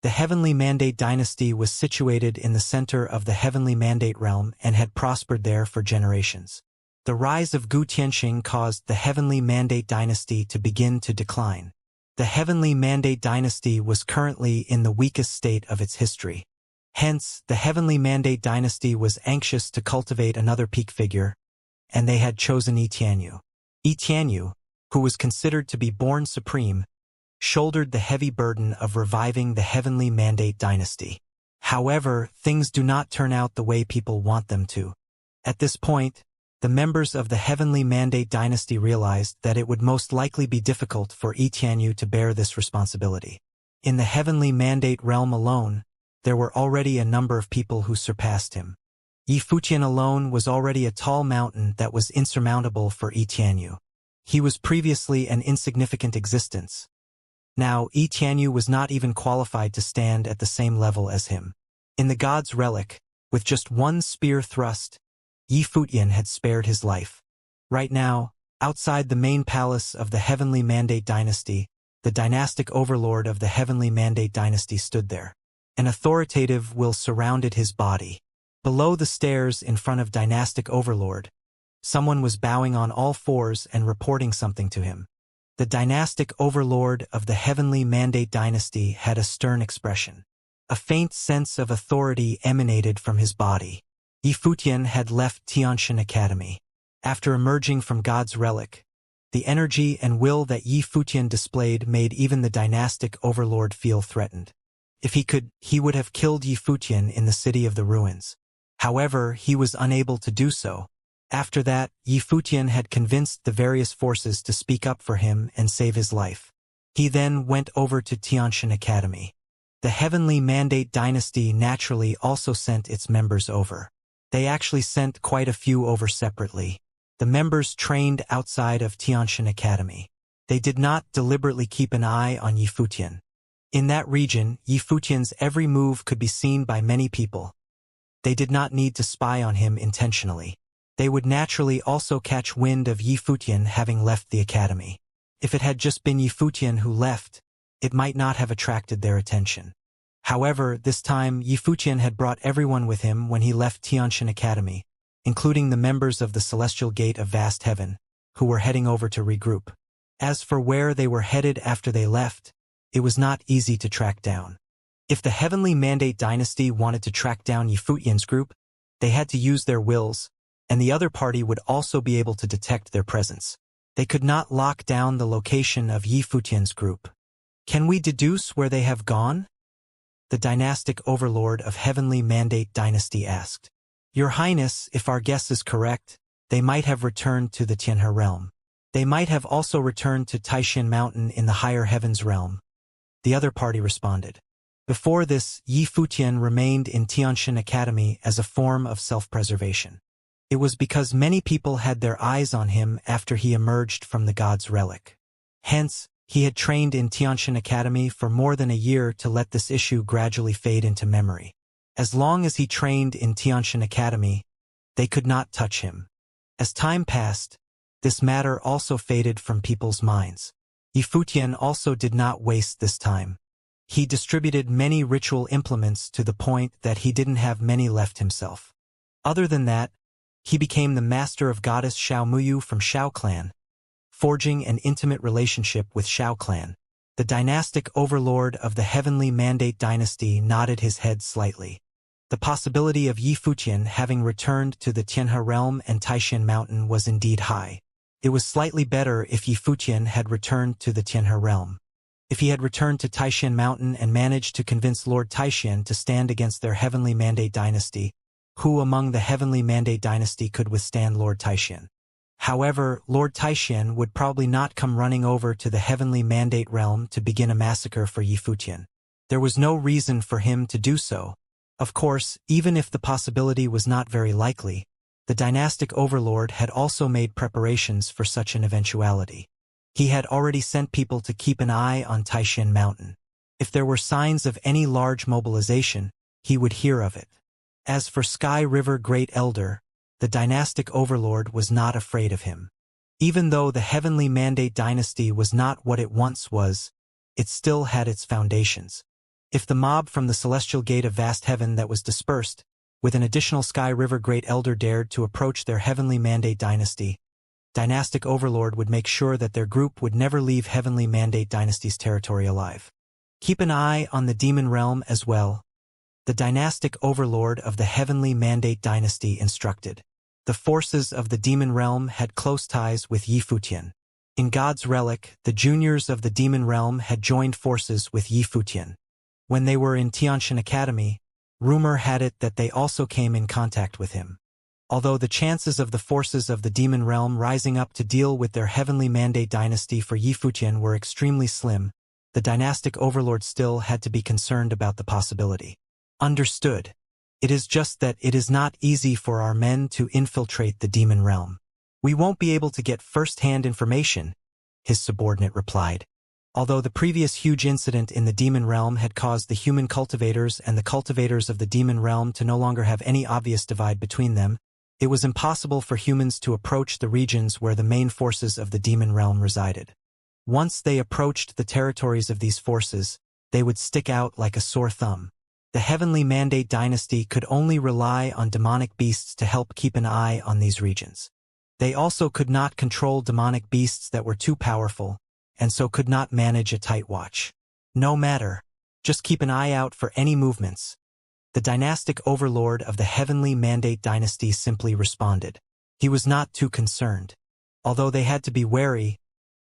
The Heavenly Mandate dynasty was situated in the center of the Heavenly Mandate realm and had prospered there for generations. The rise of Gu Tianxing caused the Heavenly Mandate dynasty to begin to decline. The Heavenly Mandate dynasty was currently in the weakest state of its history. Hence, the Heavenly Mandate dynasty was anxious to cultivate another peak figure, and they had chosen Yi Tianyu. Yi Tianyu, who was considered to be born supreme, shouldered the heavy burden of reviving the Heavenly Mandate dynasty. However, things do not turn out the way people want them to. At this point, the members of the Heavenly Mandate dynasty realized that it would most likely be difficult for Yi Tianyu to bear this responsibility. In the Heavenly Mandate realm alone, there were already a number of people who surpassed him. Yi Futian alone was already a tall mountain that was insurmountable for Yi Tianyu. He was previously an insignificant existence. Now, Yi Tianyu was not even qualified to stand at the same level as him. In the God's Relic, with just one spear thrust, Yi Futian had spared his life. Right now, outside the main palace of the Heavenly Mandate dynasty, the dynastic overlord of the Heavenly Mandate dynasty stood there. An authoritative will surrounded his body. Below the stairs in front of dynastic overlord, someone was bowing on all fours and reporting something to him. The dynastic overlord of the Heavenly Mandate dynasty had a stern expression. A faint sense of authority emanated from his body. Yi Futian had left Xianxia Academy. After emerging from God's Relic, the energy and will that Yi Futian displayed made even the dynastic overlord feel threatened. If he could, he would have killed Yi Futian in the City of the Ruins. However, he was unable to do so. After that, Yi Futian had convinced the various forces to speak up for him and save his life. He then went over to Xianxia Academy. The Heavenly Mandate dynasty naturally also sent its members over. They actually sent quite a few over separately. The members trained outside of Xianxia Academy. They did not deliberately keep an eye on Yi Futian. In that region, Yi Futian's every move could be seen by many people. They did not need to spy on him intentionally. They would naturally also catch wind of Yi Futian having left the academy. If it had just been Yi Futian who left, it might not have attracted their attention. However, this time Yi Futian had brought everyone with him when he left Xianxia Academy, including the members of the Celestial Gate of Vast Heaven, who were heading over to regroup. As for where they were headed after they left, it was not easy to track down. If the Heavenly Mandate dynasty wanted to track down Yi Futian's group, they had to use their wills, and the other party would also be able to detect their presence. They could not lock down the location of Yi Futian's group. Can we deduce where they have gone? The dynastic overlord of Heavenly Mandate dynasty asked. Your Highness, if our guess is correct, they might have returned to the Tianhe realm. They might have also returned to Taishan Mountain in the higher heavens realm. The other party responded. Before this, Yi Futian remained in Xianxia Academy as a form of self-preservation. It was because many people had their eyes on him after he emerged from the God's Relic. Hence, he had trained in Xianxia Academy for more than a year to let this issue gradually fade into memory. As long as he trained in Xianxia Academy, they could not touch him. As time passed, this matter also faded from people's minds. Yi Futian also did not waste this time. He distributed many ritual implements to the point that he didn't have many left himself. Other than that, he became the master of goddess Xiao Muyu from Xiao clan, forging an intimate relationship with Xiao clan. The dynastic overlord of the Heavenly Mandate dynasty nodded his head slightly. The possibility of Yi Futian having returned to the Tianhe realm and Taishan Mountain was indeed high. It was slightly better if Yi Futian had returned to the Tianhe realm. If he had returned to Taishan Mountain and managed to convince Lord Taishan to stand against their Heavenly Mandate dynasty, who among the Heavenly Mandate dynasty could withstand Lord Taishan? However, Lord Taishan would probably not come running over to the Heavenly Mandate realm to begin a massacre for Yi Futian. There was no reason for him to do so. Of course, even if the possibility was not very likely, the dynastic overlord had also made preparations for such an eventuality. He had already sent people to keep an eye on Taishan Mountain. If there were signs of any large mobilization, he would hear of it. As for Sky River Great Elder, the dynastic overlord was not afraid of him. Even though the Heavenly Mandate dynasty was not what it once was, it still had its foundations. If the mob from the celestial gate of vast heaven that was dispersed, with an additional sky river great elder dared to approach their heavenly mandate dynasty, dynastic overlord would make sure that their group would never leave heavenly mandate dynasty's territory alive. Keep an eye on the demon realm as well, the dynastic overlord of the heavenly mandate dynasty instructed. The forces of the demon realm had close ties with Yifutian. In God's relic, the juniors of the demon realm had joined forces with Yifutian. When they were in Xianxia Academy, rumor had it that they also came in contact with him. Although the chances of the forces of the demon realm rising up to deal with their heavenly mandate dynasty for Yifutian were extremely slim, the dynastic overlord still had to be concerned about the possibility. Understood. It is just that it is not easy for our men to infiltrate the demon realm. We won't be able to get first-hand information, his subordinate replied. Although the previous huge incident in the demon realm had caused the human cultivators and the cultivators of the demon realm to no longer have any obvious divide between them, it was impossible for humans to approach the regions where the main forces of the demon realm resided. Once they approached the territories of these forces, they would stick out like a sore thumb. The heavenly mandate dynasty could only rely on demonic beasts to help keep an eye on these regions. They also could not control demonic beasts that were too powerful, and so could not manage a tight watch. No matter. Just keep an eye out for any movements. The dynastic overlord of the heavenly mandate dynasty simply responded. He was not too concerned. Although they had to be wary,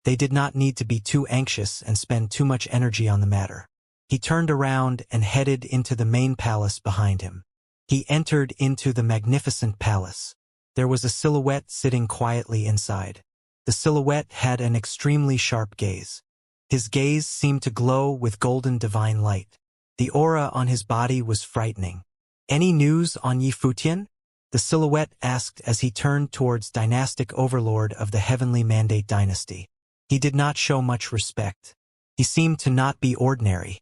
they did not need to be too anxious and spend too much energy on the matter. He turned around and headed into the main palace behind him. He entered into the magnificent palace. There was a silhouette sitting quietly inside. The silhouette had an extremely sharp gaze. His gaze seemed to glow with golden divine light. The aura on his body was frightening. Any news on Yifutian? The silhouette asked as he turned towards dynastic overlord of the heavenly mandate dynasty. He did not show much respect. He seemed to not be ordinary.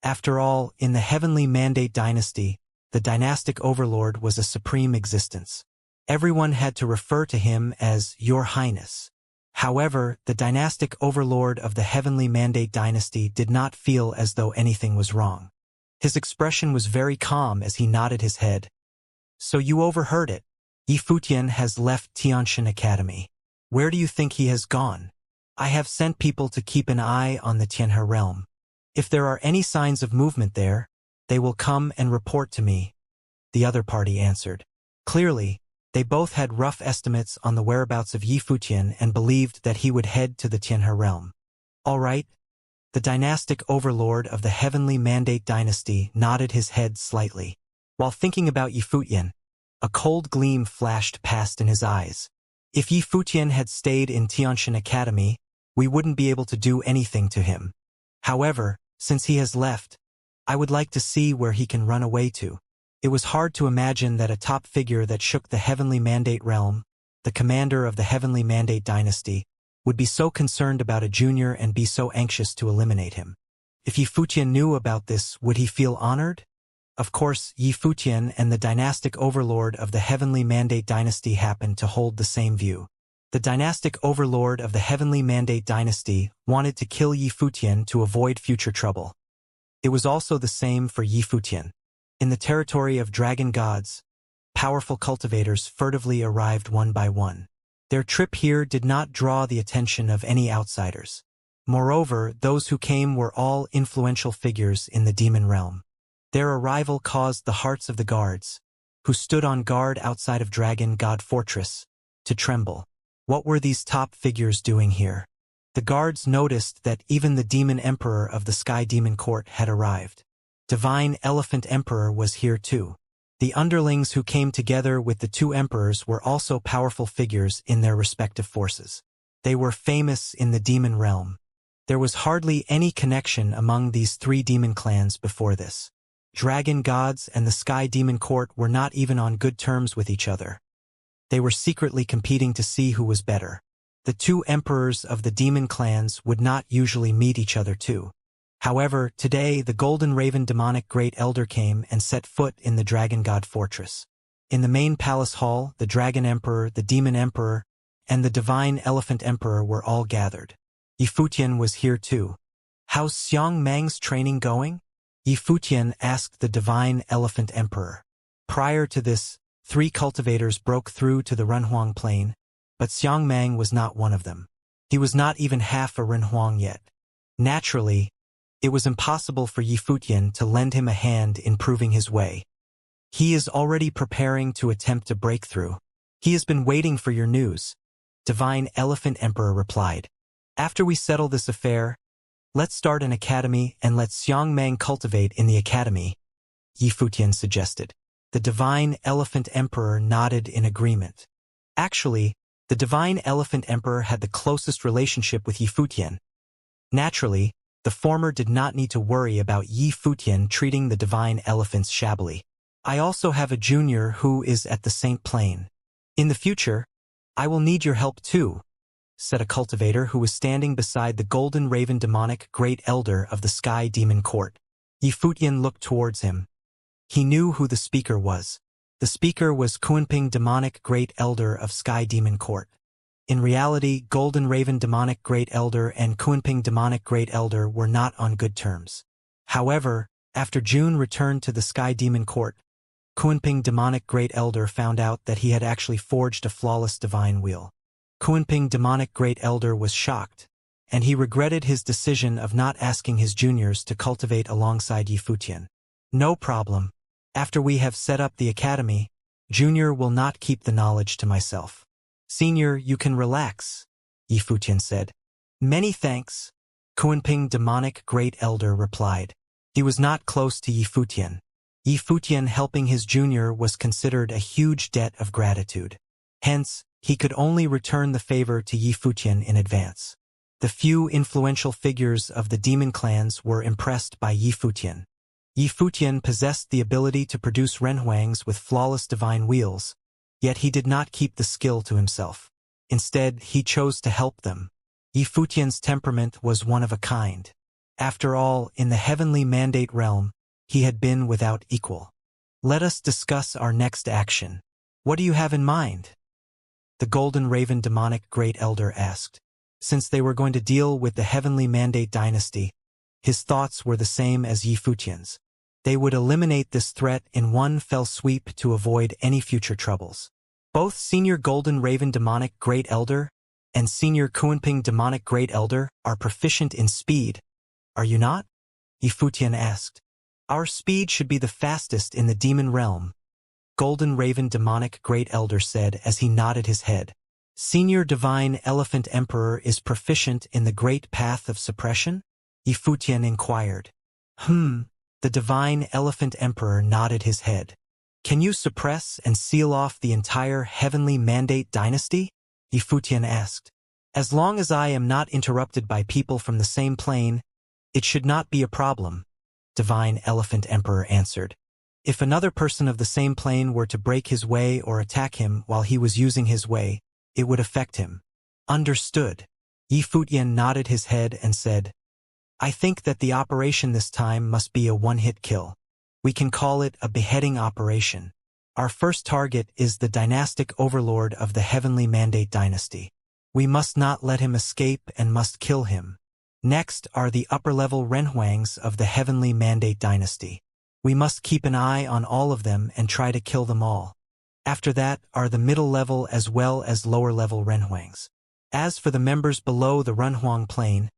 After all, in the heavenly mandate dynasty, the dynastic overlord was a supreme existence. Everyone had to refer to him as Your Highness. However, the dynastic overlord of the heavenly mandate dynasty did not feel as though anything was wrong. His expression was very calm as he nodded his head. So you overheard it. Yifutian has left Xianxia Academy. Where do you think he has gone? I have sent people to keep an eye on the Tianhe realm. If there are any signs of movement there, they will come and report to me, the other party answered. Clearly, they both had rough estimates on the whereabouts of Yifutian and believed that he would head to the Tianhe realm. All right. The dynastic overlord of the heavenly mandate dynasty nodded his head slightly. While thinking about Yifutian, a cold gleam flashed past in his eyes. If Yifutian had stayed in Xianxia Academy, we wouldn't be able to do anything to him. However, since he has left, I would like to see where he can run away to. It was hard to imagine that a top figure that shook the heavenly mandate realm, the commander of the heavenly mandate dynasty, would be so concerned about a junior and be so anxious to eliminate him. If Yifutian knew about this, would he feel honored? Of course, Yifutian and the dynastic overlord of the heavenly mandate dynasty happened to hold the same view. The dynastic overlord of the heavenly mandate dynasty wanted to kill Yifutian to avoid future trouble. It was also the same for Yifutian. In the territory of dragon gods, powerful cultivators furtively arrived one by one. Their trip here did not draw the attention of any outsiders. Moreover, those who came were all influential figures in the demon realm. Their arrival caused the hearts of the guards, who stood on guard outside of Dragon God Fortress, to tremble. What were these top figures doing here? The guards noticed that even the demon emperor of the Sky Demon Court had arrived. Divine Elephant Emperor was here too. The underlings who came together with the two emperors were also powerful figures in their respective forces. They were famous in the demon realm. There was hardly any connection among these three demon clans before this. Dragon gods and the Sky Demon Court were not even on good terms with each other. They were secretly competing to see who was better. The two emperors of the demon clans would not usually meet each other too. However, today the Golden Raven Demonic Great Elder came and set foot in the Dragon God Fortress. In the main palace hall, the Dragon Emperor, the Demon Emperor, and the Divine Elephant Emperor were all gathered. Yifutian was here too. How's Xiang Mang's training going? Yifutian asked the divine elephant emperor. Prior to this, 3 cultivators broke through to the Renhuang plain, but Xiangmang was not one of them. He was not even half a Renhuang yet. Naturally, it was impossible for Yifutian to lend him a hand in proving his way. He is already preparing to attempt a breakthrough. He has been waiting for your news, Divine Elephant Emperor replied. After we settle this affair, let's start an academy and let Xiangmang cultivate in the academy, Yifutian suggested. The Divine Elephant Emperor nodded in agreement. Actually, the Divine Elephant Emperor had the closest relationship with Yifutian. Naturally, the former did not need to worry about Yifutian treating the Divine Elephants shabbily. I also have a junior who is at the Saint Plane. In the future, I will need your help too, said a cultivator who was standing beside the Golden Raven Demonic Great Elder of the Sky Demon Court. Yifutian looked towards him. He knew who the speaker was. The speaker was Kunping Demonic Great Elder of Sky Demon Court. In reality, Golden Raven Demonic Great Elder and Kunping Demonic Great Elder were not on good terms. However, after June returned to the Sky Demon Court, Kunping Demonic Great Elder found out that he had actually forged a flawless divine wheel. Kunping Demonic Great Elder was shocked, and he regretted his decision of not asking his juniors to cultivate alongside Yifutian. No problem. After we have set up the academy, Junior will not keep the knowledge to myself. Senior, you can relax, Yifutian said. Many thanks, Kunping Demonic Great Elder replied. He was not close to Yifutian. Yifutian helping his junior was considered a huge debt of gratitude. Hence, he could only return the favor to Yifutian in advance. The few influential figures of the demon clans were impressed by Yifutian. Yifutian possessed the ability to produce renhuangs with flawless divine wheels, yet he did not keep the skill to himself. Instead, he chose to help them. Yifutian's temperament was one of a kind. After all, in the heavenly mandate realm, he had been without equal. Let us discuss our next action. What do you have in mind? The Golden Raven Demonic Great Elder asked. Since they were going to deal with the heavenly mandate dynasty, his thoughts were the same as Yifutian's. They would eliminate this threat in one fell sweep to avoid any future troubles. Both Senior Golden Raven Demonic Great Elder and Senior Kunping Demonic Great Elder are proficient in speed, are you not? Yifutian asked. Our speed should be the fastest in the demon realm, Golden Raven Demonic Great Elder said as he nodded his head. Senior Divine Elephant Emperor is proficient in the Great Path of Suppression? Yifutian inquired. The Divine Elephant Emperor nodded his head. Can you suppress and seal off the entire heavenly mandate dynasty? Yifutian asked. As long as I am not interrupted by people from the same plane, it should not be a problem, Divine Elephant Emperor answered. If another person of the same plane were to break his way or attack him while he was using his way, it would affect him. Understood. Yifutian nodded his head and said, I think that the operation this time must be a one-hit kill. We can call it a beheading operation. Our first target is the dynastic overlord of the heavenly mandate dynasty. We must not let him escape and must kill him. Next are the upper-level renhuangs of the heavenly mandate dynasty. We must keep an eye on all of them and try to kill them all. After that are the middle-level as well as lower-level renhuangs. As for the members below the Renhuang plane,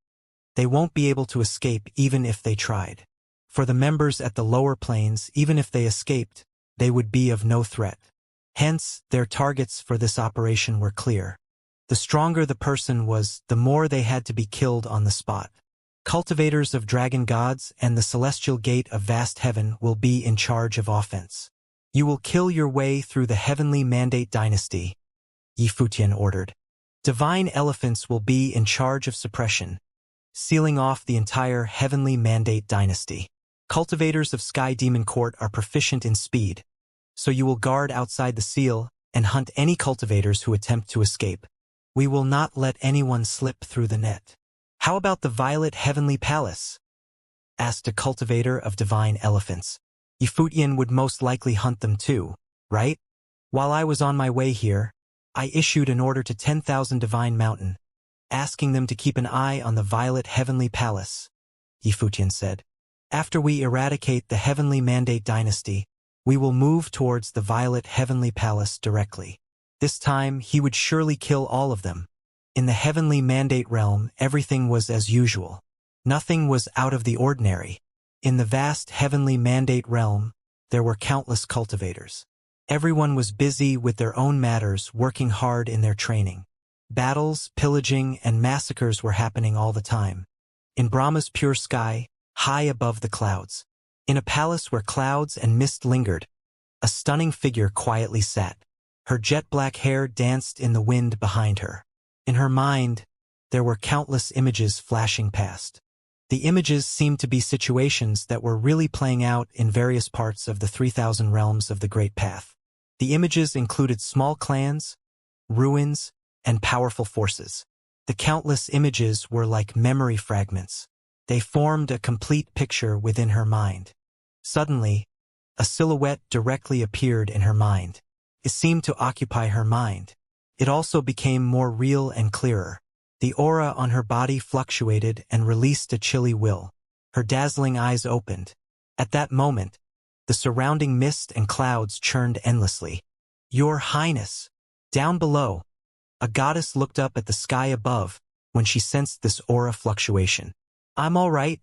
they won't be able to escape even if they tried. For the members at the lower planes, even if they escaped, they would be of no threat. Hence, their targets for this operation were clear. The stronger the person was, the more they had to be killed on the spot. Cultivators of dragon gods and the celestial gate of vast heaven will be in charge of offense. You will kill your way through the heavenly mandate dynasty, Yifutian ordered. Divine elephants will be in charge of suppression, sealing off the entire heavenly mandate dynasty. Cultivators of Sky Demon Court are proficient in speed, so you will guard outside the seal and hunt any cultivators who attempt to escape. We will not let anyone slip through the net. How about the Violet Heavenly Palace? Asked a cultivator of divine elephants. Yifutian would most likely hunt them too, right? While I was on my way here, I issued an order to 10,000 Divine Mountain, asking them to keep an eye on the Violet Heavenly Palace, Yifutian said. After we eradicate the Heavenly Mandate dynasty, we will move towards the Violet Heavenly Palace directly. This time, he would surely kill all of them. In the Heavenly Mandate realm, everything was as usual. Nothing was out of the ordinary. In the vast Heavenly Mandate realm, there were countless cultivators. Everyone was busy with their own matters, working hard in their training. Battles, pillaging, and massacres were happening all the time. In Brahma's pure sky, high above the clouds, in a palace where clouds and mist lingered, a stunning figure quietly sat. Her jet-black hair danced in the wind behind her. In her mind, there were countless images flashing past. The images seemed to be situations that were really playing out in various parts of the 3,000 realms of the Great Path. The images included small clans, ruins, and powerful forces. The countless images were like memory fragments. They formed a complete picture within her mind. Suddenly, a silhouette directly appeared in her mind. It seemed to occupy her mind. It also became more real and clearer. The aura on her body fluctuated and released a chilly will. Her dazzling eyes opened. At that moment, the surrounding mist and clouds churned endlessly. "Your Highness!" Down below, a goddess looked up at the sky above when she sensed this aura fluctuation. "I'm all right,"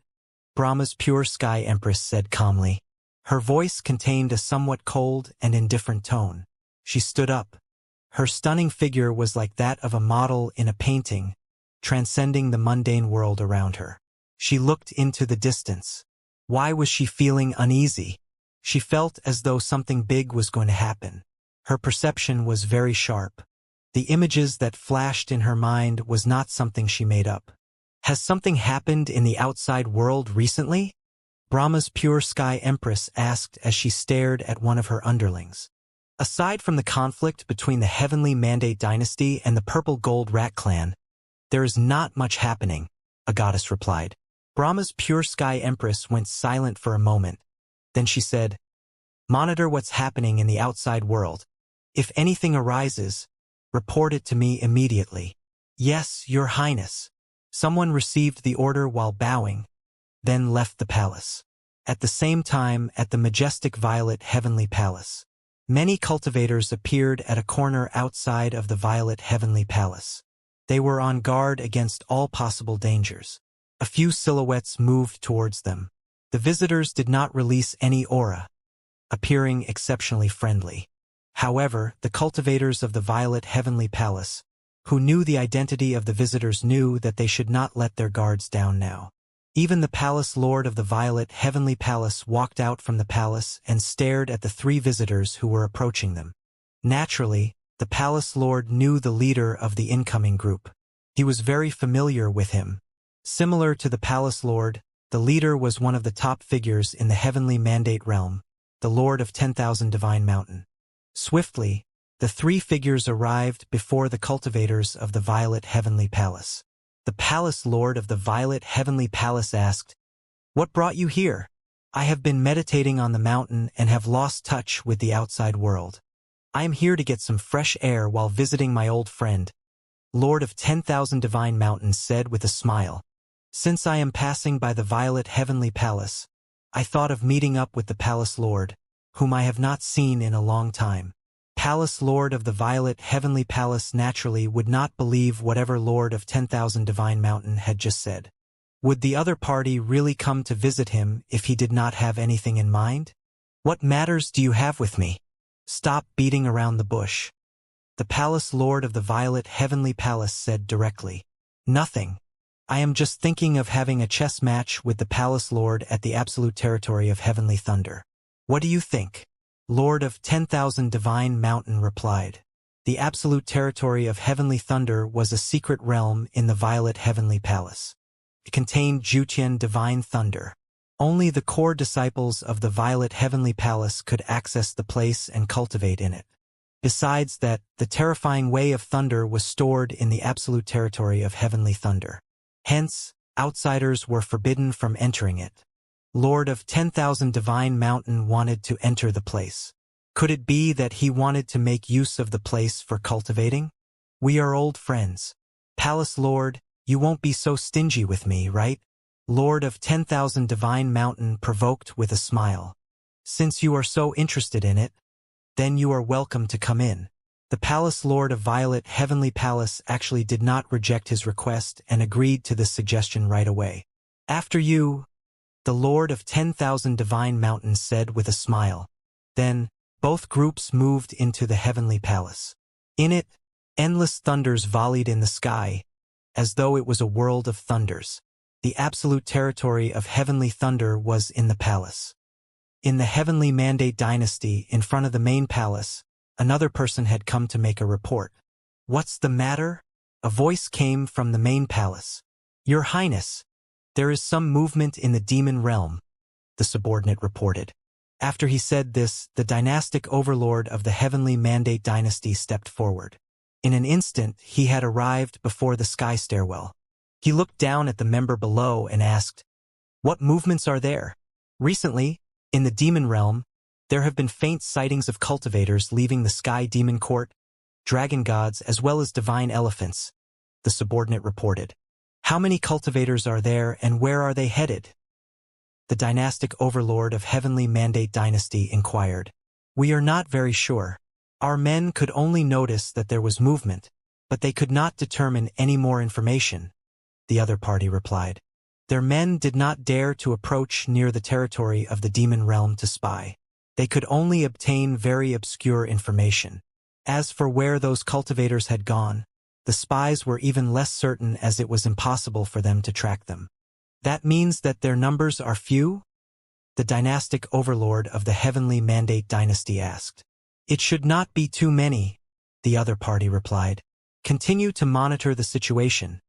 Brahma's pure sky empress said calmly. Her voice contained a somewhat cold and indifferent tone. She stood up. Her stunning figure was like that of a model in a painting, transcending the mundane world around her. She looked into the distance. Why was she feeling uneasy? She felt as though something big was going to happen. Her perception was very sharp. The images that flashed in her mind was not something she made up. "Has something happened in the outside world recently?" Brahma's pure sky empress asked as she stared at one of her underlings. "Aside from the conflict between the Heavenly Mandate dynasty and the Purple Gold Rat clan, there is not much happening," a goddess replied. Brahma's pure sky empress went silent for a moment. Then she said, "Monitor what's happening in the outside world. If anything arises, report it to me immediately." "Yes, Your Highness." Someone received the order while bowing, then left the palace. At the same time, at the majestic Violet Heavenly Palace, many cultivators appeared at a corner outside of the Violet Heavenly Palace. They were on guard against all possible dangers. A few silhouettes moved towards them. The visitors did not release any aura, appearing exceptionally friendly. However, the cultivators of the Violet Heavenly Palace, who knew the identity of the visitors, knew that they should not let their guards down now. Even the Palace Lord of the Violet Heavenly Palace walked out from the palace and stared at the three visitors who were approaching them. Naturally, the Palace Lord knew the leader of the incoming group. He was very familiar with him. Similar to the Palace Lord, the leader was one of the top figures in the Heavenly Mandate realm, the Lord of 10,000 Divine Mountain. Swiftly, the three figures arrived before the cultivators of the Violet Heavenly Palace. The Palace Lord of the Violet Heavenly Palace asked, "What brought you here?" "I have been meditating on the mountain and have lost touch with the outside world. I am here to get some fresh air while visiting my old friend," Lord of 10,000 Divine Mountains said with a smile. "Since I am passing by the Violet Heavenly Palace, I thought of meeting up with the Palace Lord, whom I have not seen in a long time." Palace Lord of the Violet Heavenly Palace naturally would not believe whatever Lord of 10,000 Divine Mountain had just said. Would the other party really come to visit him if he did not have anything in mind? "What matters do you have with me? Stop beating around the bush," the Palace Lord of the Violet Heavenly Palace said directly. "Nothing. I am just thinking of having a chess match with the Palace Lord at the absolute territory of Heavenly Thunder. What do you think?" Lord of 10,000 Divine Mountain replied. The absolute territory of Heavenly Thunder was a secret realm in the Violet Heavenly Palace. It contained Jutian Divine Thunder. Only the core disciples of the Violet Heavenly Palace could access the place and cultivate in it. Besides that, the terrifying way of thunder was stored in the absolute territory of Heavenly Thunder. Hence, outsiders were forbidden from entering it. Lord of 10,000 Divine Mountain wanted to enter the place. Could it be that he wanted to make use of the place for cultivating? "We are old friends. Palace Lord, you won't be so stingy with me, right?" Lord of 10,000 Divine Mountain provoked with a smile. Since you are so interested in it, then you are welcome to come in. The Palace Lord of Violet Heavenly Palace actually did not reject his request and agreed to this suggestion right away. After you, the Lord of 10,000 Divine Mountain said with a smile. Then, both groups moved into the Heavenly Palace. In it, endless thunders volleyed in the sky, as though it was a world of thunders. The absolute territory of heavenly thunder was in the palace. In the Heavenly Mandate Dynasty, in front of the main palace, another person had come to make a report. "What's the matter?" A voice came from the main palace. "Your Highness, there is some movement in the demon realm," the subordinate reported. After he said this, the dynastic overlord of the Heavenly Mandate Dynasty stepped forward. In an instant, he had arrived before the sky stairwell. He looked down at the member below and asked, "What movements are there?" "Recently, in the demon realm, there have been faint sightings of cultivators leaving the sky demon court, dragon gods as well as divine elephants," the subordinate reported. "How many cultivators are there and where are they headed?" The dynastic overlord of Heavenly Mandate Dynasty inquired. "We are not very sure. Our men could only notice that there was movement, but they could not determine any more information," the other party replied. Their men did not dare to approach near the territory of the demon realm to spy. They could only obtain very obscure information. As for where those cultivators had gone, the spies were even less certain as it was impossible for them to track them. "That means that their numbers are few?" the dynastic overlord of the Heavenly Mandate Dynasty asked. "It should not be too many," the other party replied. "Continue to monitor the situation,"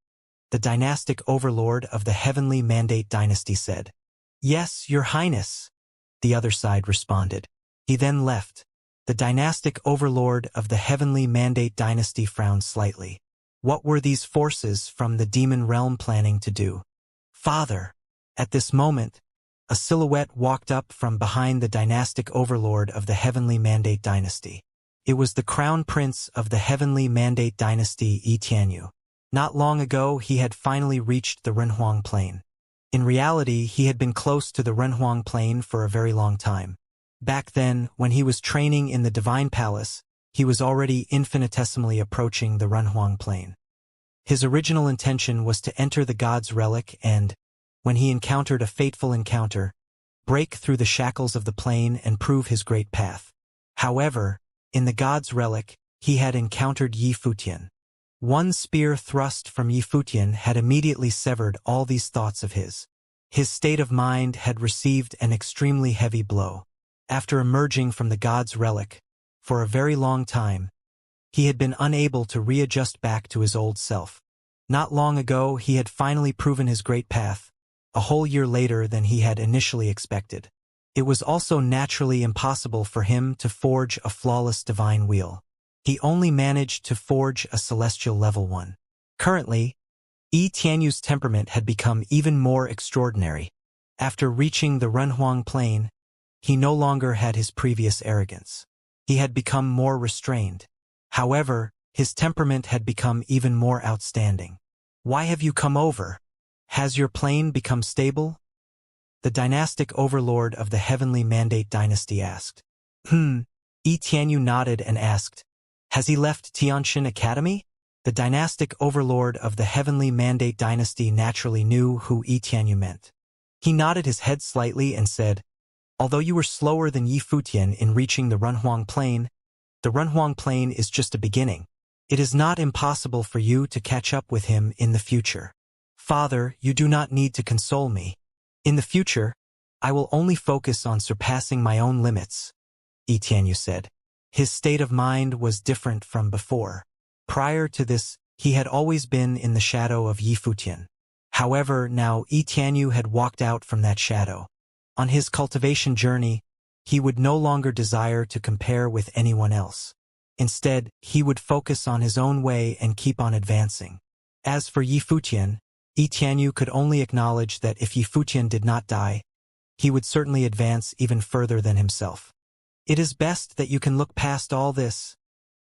the dynastic overlord of the Heavenly Mandate Dynasty said. "Yes, Your Highness," the other side responded. He then left. The dynastic overlord of the Heavenly Mandate Dynasty frowned slightly. What were these forces from the demon realm planning to do? "Father!" At this moment, a silhouette walked up from behind the dynastic overlord of the Heavenly Mandate Dynasty. It was the crown prince of the Heavenly Mandate Dynasty, Yi Tianyu. Not long ago, he had finally reached the Renhuang Plain. In reality, he had been close to the Renhuang Plain for a very long time. Back then, when he was training in the Divine Palace, he was already infinitesimally approaching the Renhuang Plain. His original intention was to enter the God's Relic and, when he encountered a fateful encounter, break through the shackles of the plane and prove his great path. However, in the God's Relic, he had encountered Yi Futian. One spear thrust from Yi Futian had immediately severed all these thoughts of his. His state of mind had received an extremely heavy blow. After emerging from the God's Relic, for a very long time, he had been unable to readjust back to his old self. Not long ago, he had finally proven his great path, a whole year later than he had initially expected. It was also naturally impossible for him to forge a flawless divine wheel. He only managed to forge a celestial level 1. Currently, Yi Tianyu's temperament had become even more extraordinary. After reaching the Renhuang Plain, he no longer had his previous arrogance. He had become more restrained. However, his temperament had become even more outstanding. "Why have you come over? Has your plane become stable?" the dynastic overlord of the Heavenly Mandate Dynasty asked. Yi Tianyu nodded and asked, "Has he left Tianxin Academy?" The dynastic overlord of the Heavenly Mandate Dynasty naturally knew who Yi Tianyu meant. He nodded his head slightly and said, "Although you were slower than Yi Futian in reaching the Renhuang Plain, the Renhuang Plain is just a beginning. It is not impossible for you to catch up with him in the future. Father, you do not need to console me. In the future, I will only focus on surpassing my own limits," Yi Tianyu said. His state of mind was different from before. Prior to this, he had always been in the shadow of Yi Futian. However, now Yi Tianyu had walked out from that shadow. On his cultivation journey, he would no longer desire to compare with anyone else. Instead, he would focus on his own way and keep on advancing. As for Yi Futian, Yi Tianyu could only acknowledge that if Yi Futian did not die, he would certainly advance even further than himself. "It is best that you can look past all this."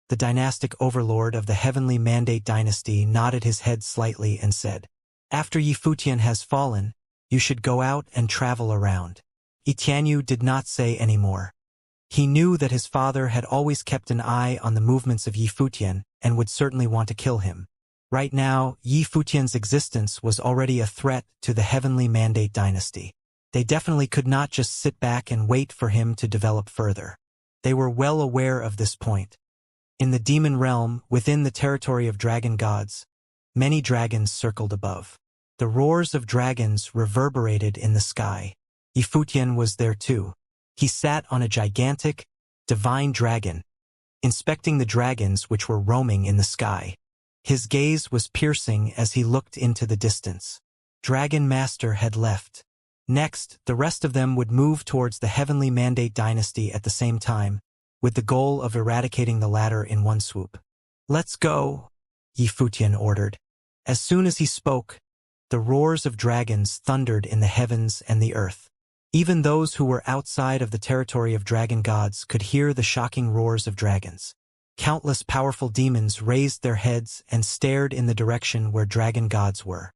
The dynastic overlord of the Heavenly Mandate Dynasty nodded his head slightly and said, "After Yi Futian has fallen, You should go out and travel around. Tianyu did not say any more. He knew that his father had always kept an eye on the movements of Yi Futian and would certainly want to kill him. Right now, Yi Futian's existence was already a threat to the Heavenly Mandate dynasty. They definitely could not just sit back and wait for him to develop further. They were well aware of this point. In the demon realm, within the territory of dragon gods, many dragons circled above. The roars of dragons reverberated in the sky. Yi Futian was there too. He sat on a gigantic, divine dragon, inspecting the dragons which were roaming in the sky. His gaze was piercing as he looked into the distance. Dragon Master had left. Next, the rest of them would move towards the Heavenly Mandate dynasty at the same time, with the goal of eradicating the latter in one swoop. "Let's go," Yi Futian ordered. As soon as he spoke, the roars of dragons thundered in the heavens and the earth. Even those who were outside of the territory of dragon gods could hear the shocking roars of dragons. Countless powerful demons raised their heads and stared in the direction where dragon gods were.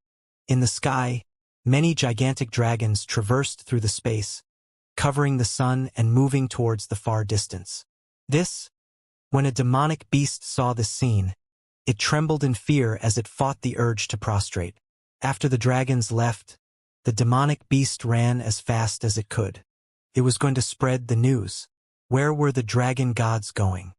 In the sky, many gigantic dragons traversed through the space, covering the sun and moving towards the far distance. When a demonic beast saw this scene, it trembled in fear as it fought the urge to prostrate. After the dragons left, the demonic beast ran as fast as it could. It was going to spread the news. Where were the dragon gods going?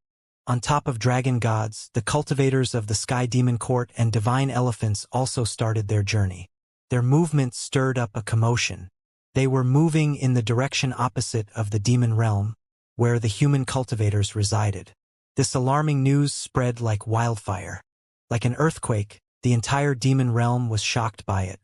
On top of dragon gods, the cultivators of the Sky Demon Court and divine elephants also started their journey. Their movement stirred up a commotion. They were moving in the direction opposite of the demon realm, where the human cultivators resided. This alarming news spread like wildfire. Like an earthquake, the entire demon realm was shocked by it.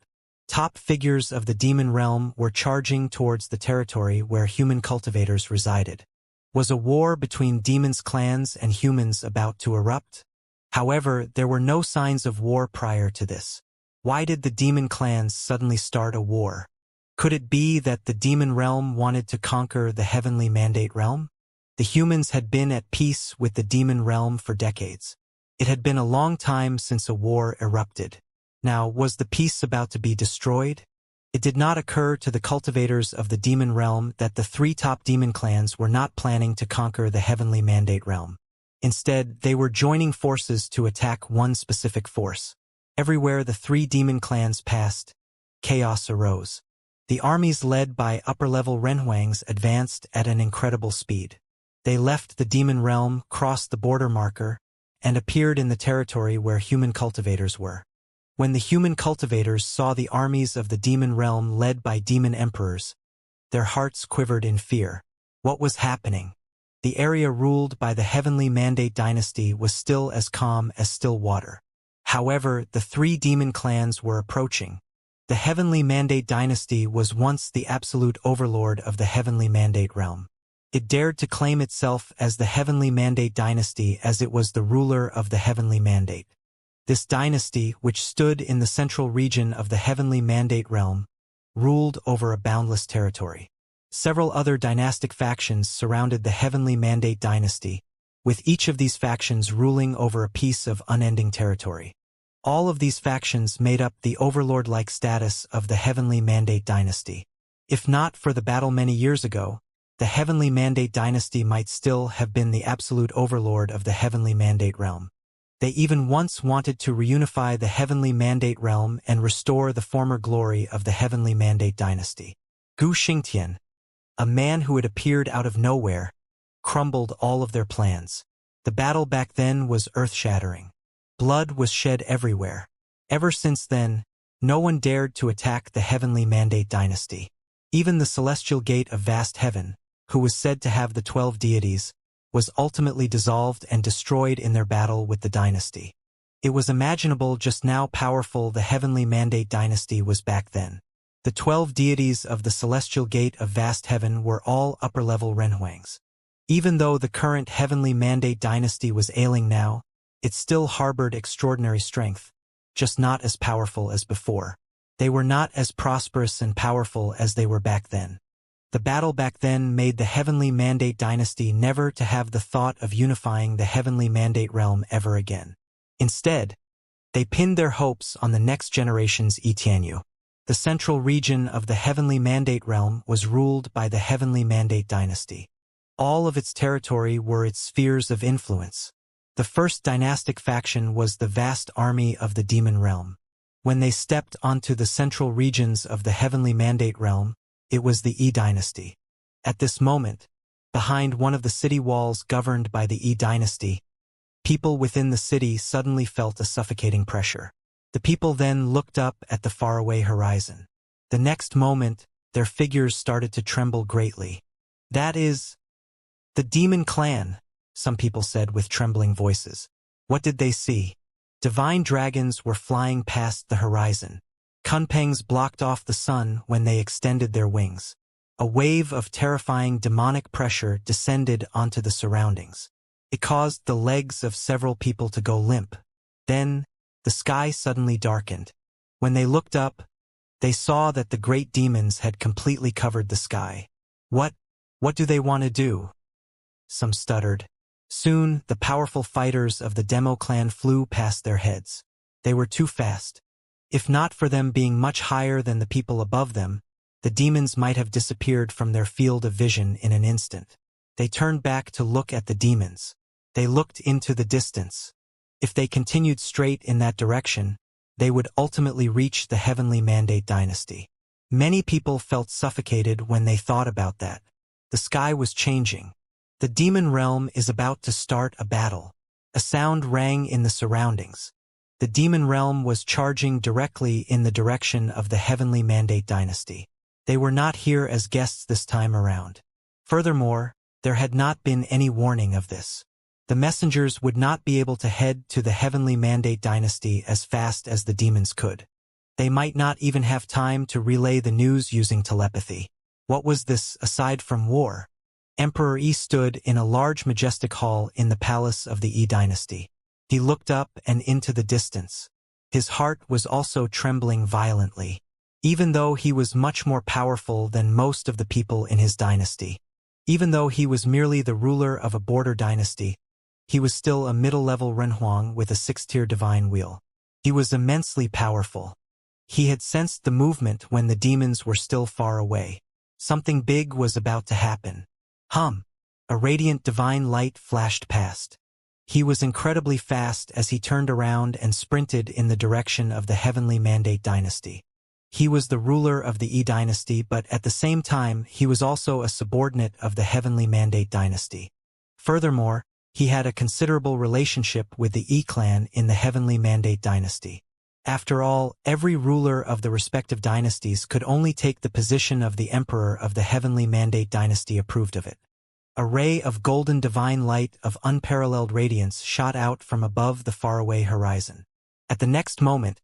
Top figures of the demon realm were charging towards the territory where human cultivators resided. Was a war between demons' clans and humans about to erupt? However, there were no signs of war prior to this. Why did the demon clans suddenly start a war? Could it be that the demon realm wanted to conquer the heavenly mandate realm? The humans had been at peace with the demon realm for decades. It had been a long time since a war erupted. Now, was the peace about to be destroyed? It did not occur to the cultivators of the demon realm that the three top demon clans were not planning to conquer the heavenly mandate realm. Instead, they were joining forces to attack one specific force. Everywhere the three demon clans passed, chaos arose. The armies led by upper-level Renhuangs advanced at an incredible speed. They left the demon realm, crossed the border marker, and appeared in the territory where human cultivators were. When the human cultivators saw the armies of the demon realm led by demon emperors, their hearts quivered in fear. What was happening? The area ruled by the Heavenly Mandate dynasty was still as calm as still water. However, the three demon clans were approaching. The Heavenly Mandate dynasty was once the absolute overlord of the Heavenly Mandate realm. It dared to claim itself as the Heavenly Mandate dynasty as it was the ruler of the Heavenly Mandate. This dynasty, which stood in the central region of the Heavenly Mandate realm, ruled over a boundless territory. Several other dynastic factions surrounded the Heavenly Mandate dynasty, with each of these factions ruling over a piece of unending territory. All of these factions made up the overlord-like status of the Heavenly Mandate dynasty. If not for the battle many years ago, the Heavenly Mandate dynasty might still have been the absolute overlord of the Heavenly Mandate realm. They even once wanted to reunify the Heavenly Mandate realm and restore the former glory of the Heavenly Mandate dynasty. Gu Xingtian, a man who had appeared out of nowhere, crumbled all of their plans. The battle back then was earth-shattering. Blood was shed everywhere. Ever since then, no one dared to attack the Heavenly Mandate dynasty. Even the Celestial Gate of Vast Heaven, who was said to have the 12 deities, was ultimately dissolved and destroyed in their battle with the dynasty. It was imaginable just how powerful the Heavenly Mandate dynasty was back then. The 12 deities of the Celestial Gate of Vast Heaven were all upper-level Renhuangs. Even though the current Heavenly Mandate dynasty was ailing now, it still harbored extraordinary strength, just not as powerful as before. They were not as prosperous and powerful as they were back then. The battle back then made the Heavenly Mandate dynasty never to have the thought of unifying the Heavenly Mandate realm ever again. Instead, they pinned their hopes on the next generation's Tianyu. The central region of the Heavenly Mandate realm was ruled by the Heavenly Mandate dynasty. All of its territory were its spheres of influence. The first dynastic faction was the vast army of the demon realm. When they stepped onto the central regions of the Heavenly Mandate realm, it was the E dynasty. At this moment, behind one of the city walls governed by the E dynasty, people within the city suddenly felt a suffocating pressure. The people then looked up at the faraway horizon. The next moment, their figures started to tremble greatly. "That is the demon clan," some people said with trembling voices. What did they see? Divine dragons were flying past the horizon. Kunpengs blocked off the sun when they extended their wings. A wave of terrifying demonic pressure descended onto the surroundings. It caused the legs of several people to go limp. Then, the sky suddenly darkened. When they looked up, they saw that the great demons had completely covered the sky. What do they want to do?" Some stuttered. Soon, the powerful fighters of the Demo clan flew past their heads. They were too fast. If not for them being much higher than the people above them, the demons might have disappeared from their field of vision in an instant. They turned back to look at the demons. They looked into the distance. If they continued straight in that direction, they would ultimately reach the Heavenly Mandate dynasty. Many people felt suffocated when they thought about that. The sky was changing. The demon realm is about to start a battle. A sound rang in the surroundings. The demon realm was charging directly in the direction of the Heavenly Mandate dynasty. They were not here as guests this time around. Furthermore, there had not been any warning of this. The messengers would not be able to head to the Heavenly Mandate dynasty as fast as the demons could. They might not even have time to relay the news using telepathy. What was this aside from war? Emperor Yi stood in a large majestic hall in the palace of the Yi dynasty. He looked up and into the distance. His heart was also trembling violently. Even though he was much more powerful than most of the people in his dynasty. Even though he was merely the ruler of a border dynasty, he was still a middle-level Renhuang with a 6-tier divine wheel. He was immensely powerful. He had sensed the movement when the demons were still far away. Something big was about to happen. A radiant divine light flashed past. He was incredibly fast as he turned around and sprinted in the direction of the Heavenly Mandate dynasty. He was the ruler of the E dynasty, but at the same time, he was also a subordinate of the Heavenly Mandate dynasty. Furthermore, he had a considerable relationship with the E clan in the Heavenly Mandate dynasty. After all, every ruler of the respective dynasties could only take the position of the emperor of the Heavenly Mandate dynasty approved of it. A ray of golden divine light of unparalleled radiance shot out from above the faraway horizon. At the next moment,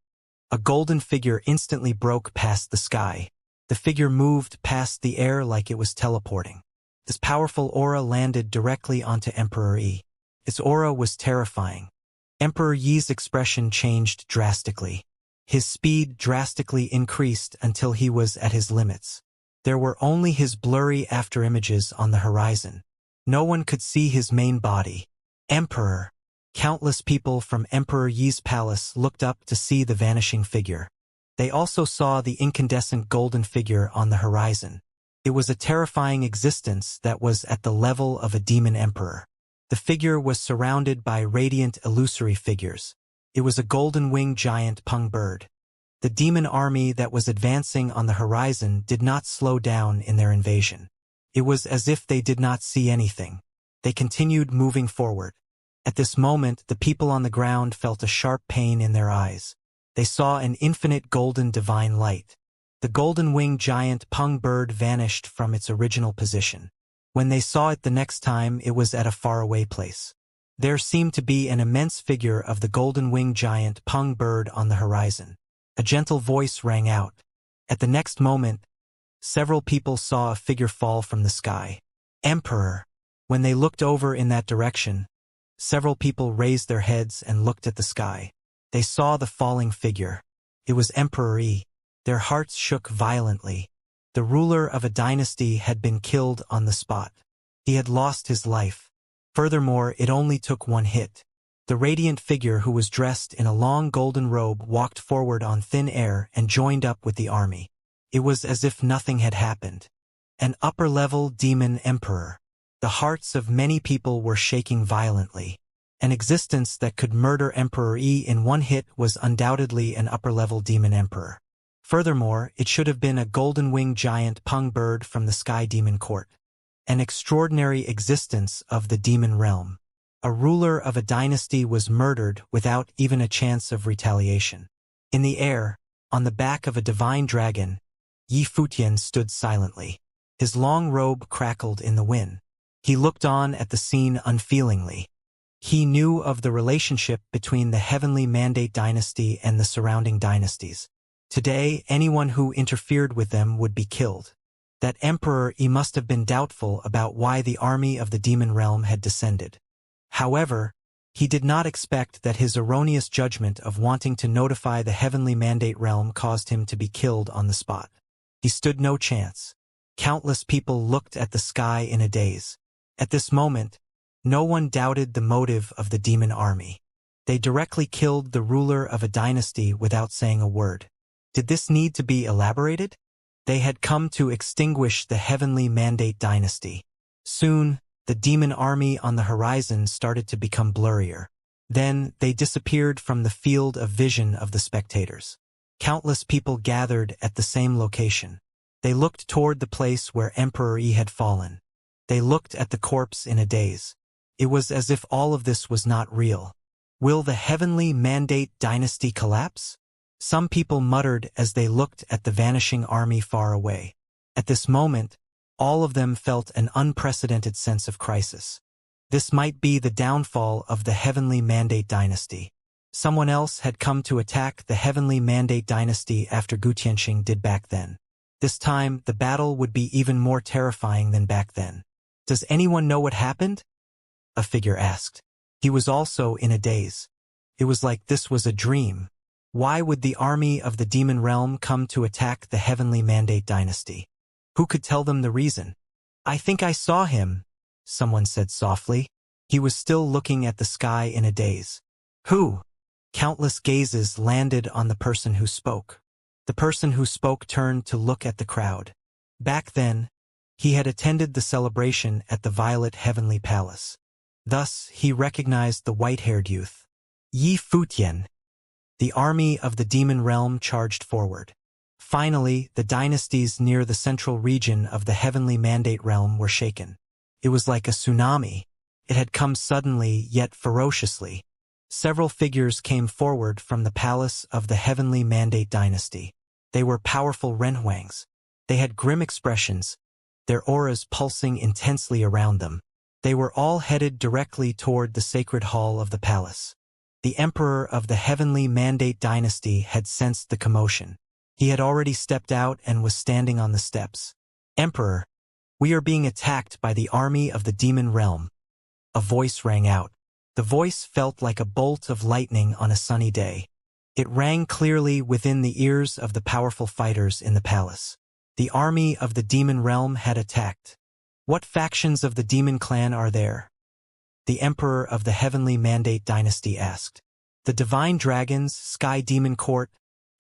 a golden figure instantly broke past the sky. The figure moved past the air like it was teleporting. This powerful aura landed directly onto Emperor Yi. Its aura was terrifying. Emperor Yi's expression changed drastically. His speed drastically increased until he was at his limits. There were only his blurry afterimages on the horizon. No one could see his main body. Emperor. Countless people from Emperor Yi's palace looked up to see the vanishing figure. They also saw the incandescent golden figure on the horizon. It was a terrifying existence that was at the level of a demon emperor. The figure was surrounded by radiant illusory figures. It was a golden-winged giant pung bird. The demon army that was advancing on the horizon did not slow down in their invasion. It was as if they did not see anything. They continued moving forward. At this moment, the people on the ground felt a sharp pain in their eyes. They saw an infinite golden divine light. The golden-winged giant pung bird vanished from its original position. When they saw it the next time, it was at a faraway place. There seemed to be an immense figure of the golden-winged giant pung bird on the horizon. A gentle voice rang out. At the next moment, several people saw a figure fall from the sky. Emperor. When they looked over in that direction, several people raised their heads and looked at the sky. They saw the falling figure. It was Emperor Yi. Their hearts shook violently. The ruler of a dynasty had been killed on the spot. He had lost his life. Furthermore, it only took one hit. The radiant figure who was dressed in a long golden robe walked forward on thin air and joined up with the army. It was as if nothing had happened. An upper-level demon emperor. The hearts of many people were shaking violently. An existence that could murder Emperor Yi in one hit was undoubtedly an upper-level demon emperor. Furthermore, it should have been a golden-winged giant pung bird from the Sky Demon Court. An extraordinary existence of the demon realm. A ruler of a dynasty was murdered without even a chance of retaliation. In the air, on the back of a divine dragon, Yi Futian stood silently. His long robe crackled in the wind. He looked on at the scene unfeelingly. He knew of the relationship between the Heavenly Mandate dynasty and the surrounding dynasties. Today, anyone who interfered with them would be killed. That Emperor Yi must have been doubtful about why the army of the demon realm had descended. However, he did not expect that his erroneous judgment of wanting to notify the Heavenly Mandate realm caused him to be killed on the spot. He stood no chance. Countless people looked at the sky in a daze. At this moment, no one doubted the motive of the demon army. They directly killed the ruler of a dynasty without saying a word. Did this need to be elaborated? They had come to extinguish the Heavenly Mandate dynasty. Soon, the demon army on the horizon started to become blurrier. Then, they disappeared from the field of vision of the spectators. Countless people gathered at the same location. They looked toward the place where Emperor Yi had fallen. They looked at the corpse in a daze. It was as if all of this was not real. Will the Heavenly Mandate dynasty collapse? Some people muttered as they looked at the vanishing army far away. At this moment, all of them felt an unprecedented sense of crisis. This might be the downfall of the Heavenly Mandate dynasty. Someone else had come to attack the Heavenly Mandate dynasty after Gutianxing did back then. This time, the battle would be even more terrifying than back then. Does anyone know what happened? A figure asked. He was also in a daze. It was like this was a dream. Why would the army of the demon realm come to attack the Heavenly Mandate dynasty? Who could tell them the reason? I think I saw him, someone said softly. He was still looking at the sky in a daze. Who? Countless gazes landed on the person who spoke. The person who spoke turned to look at the crowd. Back then, he had attended the celebration at the Violet Heavenly Palace. Thus, he recognized the white-haired youth. Yi Futian. The army of the demon realm charged forward. Finally, the dynasties near the central region of the Heavenly Mandate realm were shaken. It was like a tsunami. It had come suddenly, yet ferociously. Several figures came forward from the palace of the Heavenly Mandate dynasty. They were powerful renhuangs. They had grim expressions, their auras pulsing intensely around them. They were all headed directly toward the sacred hall of the palace. The emperor of the Heavenly Mandate dynasty had sensed the commotion. He had already stepped out and was standing on the steps. Emperor, we are being attacked by the army of the demon realm. A voice rang out. The voice felt like a bolt of lightning on a sunny day. It rang clearly within the ears of the powerful fighters in the palace. The army of the demon realm had attacked. What factions of the demon clan are there? The emperor of the Heavenly Mandate dynasty asked. The divine dragons, Sky Demon Court,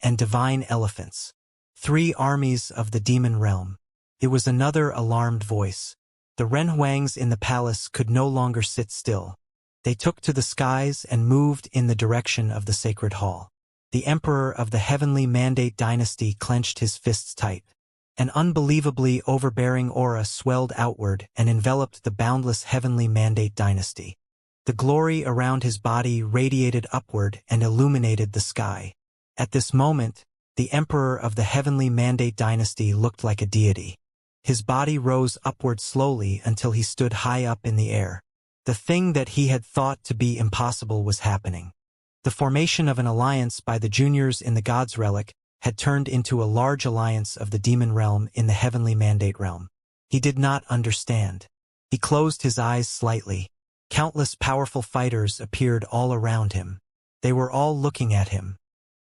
and divine elephants. 3 armies of the demon realm. It was another alarmed voice. The renhuangs in the palace could no longer sit still. They took to the skies and moved in the direction of the sacred hall. The emperor of the Heavenly Mandate dynasty clenched his fists tight. An unbelievably overbearing aura swelled outward and enveloped the boundless Heavenly Mandate dynasty. The glory around his body radiated upward and illuminated the sky. At this moment, the emperor of the Heavenly Mandate dynasty looked like a deity. His body rose upward slowly until he stood high up in the air. The thing that he had thought to be impossible was happening. The formation of an alliance by the juniors in the God's Relic had turned into a large alliance of the demon realm in the Heavenly Mandate realm. He did not understand. He closed his eyes slightly. Countless powerful fighters appeared all around him. They were all looking at him.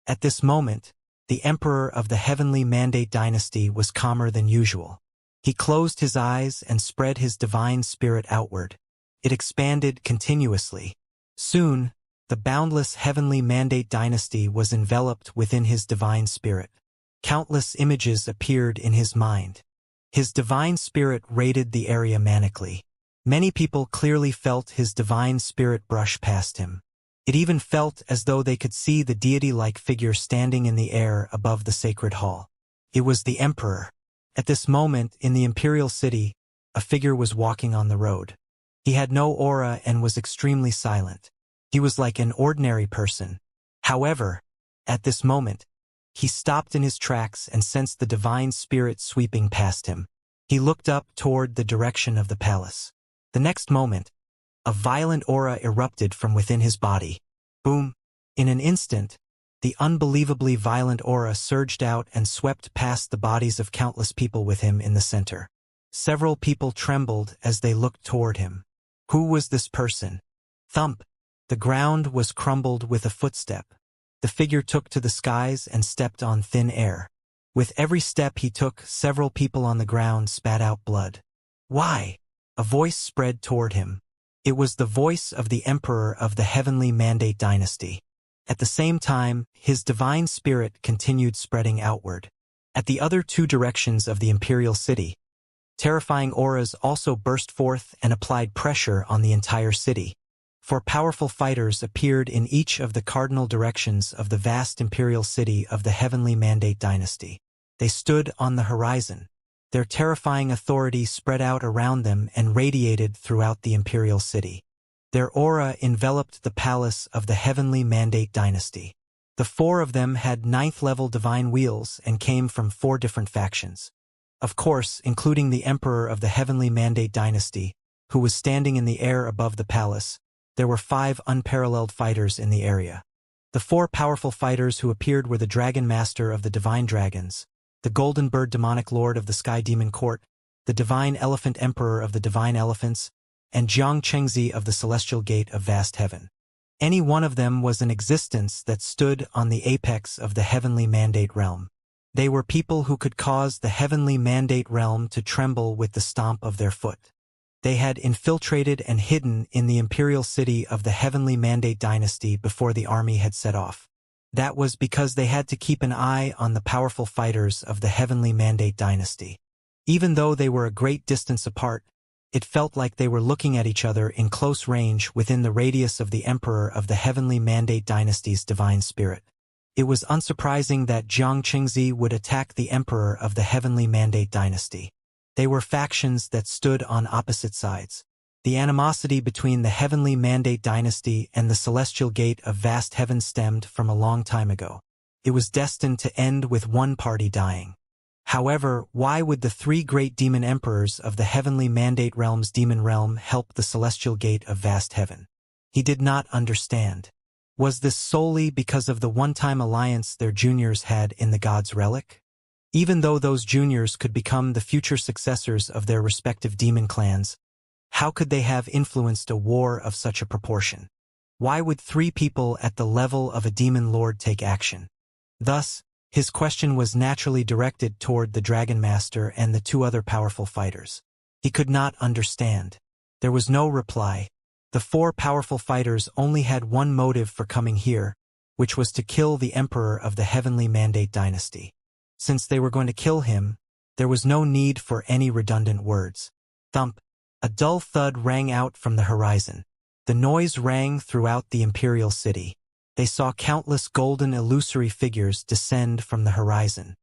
At this moment, the emperor of the Heavenly Mandate dynasty was calmer than usual. He closed his eyes and spread his divine spirit outward. It expanded continuously. Soon, The boundless heavenly mandate dynasty was enveloped within his divine spirit. Countless images appeared in his mind. His divine spirit raided the area manically. Many people clearly felt his divine spirit brush past him. It even felt as though they could see the deity-like figure standing in the air above the sacred hall. It was the emperor. At this moment, in the imperial city, a figure was walking on the road. He had no aura and was extremely silent. He was like an ordinary person. However, at this moment, he stopped in his tracks and sensed the divine spirit sweeping past him. He looked up toward the direction of the palace. The next moment, a violent aura erupted from within his body. Boom! In an instant, the unbelievably violent aura surged out and swept past the bodies of countless people with him in the center. Several people trembled as they looked toward him. Who was this person? Thump! The ground was crumbled with a footstep. The figure took to the skies and stepped on thin air. With every step he took, several people on the ground spat out blood. Why? A voice spread toward him. It was the voice of the emperor of the heavenly mandate dynasty. At the same time, his divine spirit continued spreading outward. At the other two directions of the imperial city, terrifying auras also burst forth and applied pressure on the entire city. For powerful fighters appeared in each of the cardinal directions of the vast imperial city of the heavenly mandate dynasty. They stood on the horizon. Their terrifying authority spread out around them and radiated throughout the imperial city. Their aura enveloped the palace of the heavenly mandate dynasty. The four of them had ninth-level divine wheels and came from four different factions. Of course, including the emperor of the heavenly mandate dynasty, who was standing in the air above the palace. There were 5 unparalleled fighters in the area. The 4 powerful fighters who appeared were the Dragon Master of the Divine Dragons, the Golden Bird Demonic Lord of the Sky Demon Court, the Divine Elephant Emperor of the Divine Elephants, and Xianxia of the Celestial Gate of Vast Heaven. Any one of them was an existence that stood on the apex of the heavenly mandate realm. They were people who could cause the heavenly mandate realm to tremble with the stomp of their foot. They had infiltrated and hidden in the imperial city of the heavenly mandate dynasty before the army had set off. That was because they had to keep an eye on the powerful fighters of the heavenly mandate dynasty. Even though they were a great distance apart, it felt like they were looking at each other in close range within the radius of the emperor of the heavenly mandate dynasty's divine spirit. It was unsurprising that Xianxia would attack the emperor of the heavenly mandate dynasty. They were factions that stood on opposite sides. The animosity between the heavenly mandate dynasty and the celestial gate of vast heaven stemmed from a long time ago. It was destined to end with one party dying. However, why would the 3 great demon emperors of the heavenly mandate realm's demon realm help the celestial gate of vast heaven? He did not understand. Was this solely because of the one-time alliance their juniors had in the God's Relic? Even though those juniors could become the future successors of their respective demon clans, how could they have influenced a war of such a proportion? Why would 3 people at the level of a demon lord take action? Thus, his question was naturally directed toward the Dragon Master and the 2 other powerful fighters. He could not understand. There was no reply. The 4 powerful fighters only had one motive for coming here, which was to kill the emperor of the heavenly mandate dynasty. Since they were going to kill him, there was no need for any redundant words. Thump! A dull thud rang out from the horizon. The noise rang throughout the imperial city. They saw countless golden illusory figures descend from the horizon.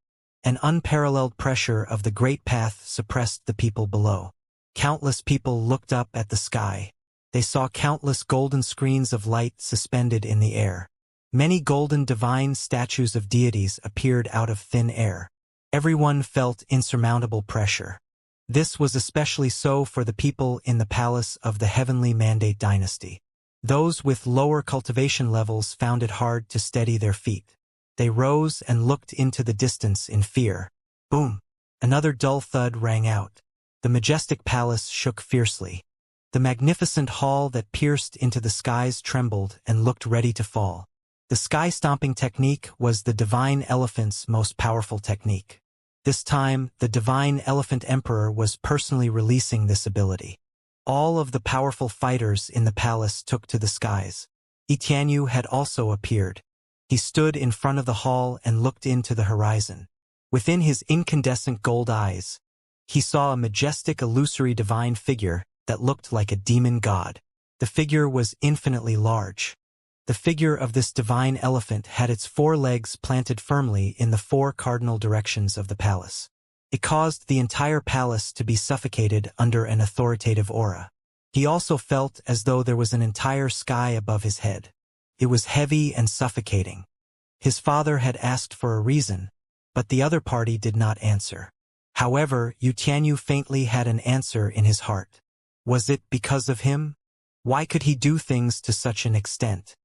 An unparalleled pressure of the great path suppressed the people below. Countless people looked up at the sky. They saw countless golden screens of light suspended in the air. Many golden divine statues of deities appeared out of thin air. Everyone felt insurmountable pressure. This was especially so for the people in the palace of the heavenly mandate dynasty. Those with lower cultivation levels found it hard to steady their feet. They rose and looked into the distance in fear. Boom! Another dull thud rang out. The majestic palace shook fiercely. The magnificent hall that pierced into the skies trembled and looked ready to fall. The sky-stomping technique was the Divine Elephant's most powerful technique. This time, the Divine Elephant Emperor was personally releasing this ability. All of the powerful fighters in the palace took to the skies. Tianyu had also appeared. He stood in front of the hall and looked into the horizon. Within his incandescent gold eyes, he saw a majestic illusory divine figure that looked like a demon god. The figure was infinitely large. The figure of this divine elephant had its 4 legs planted firmly in the 4 cardinal directions of the palace. It caused the entire palace to be suffocated under an authoritative aura. He also felt as though there was an entire sky above his head. It was heavy and suffocating. His father had asked for a reason, but the other party did not answer. However, Tianyu faintly had an answer in his heart. Was it because of him? Why could he do things to such an extent?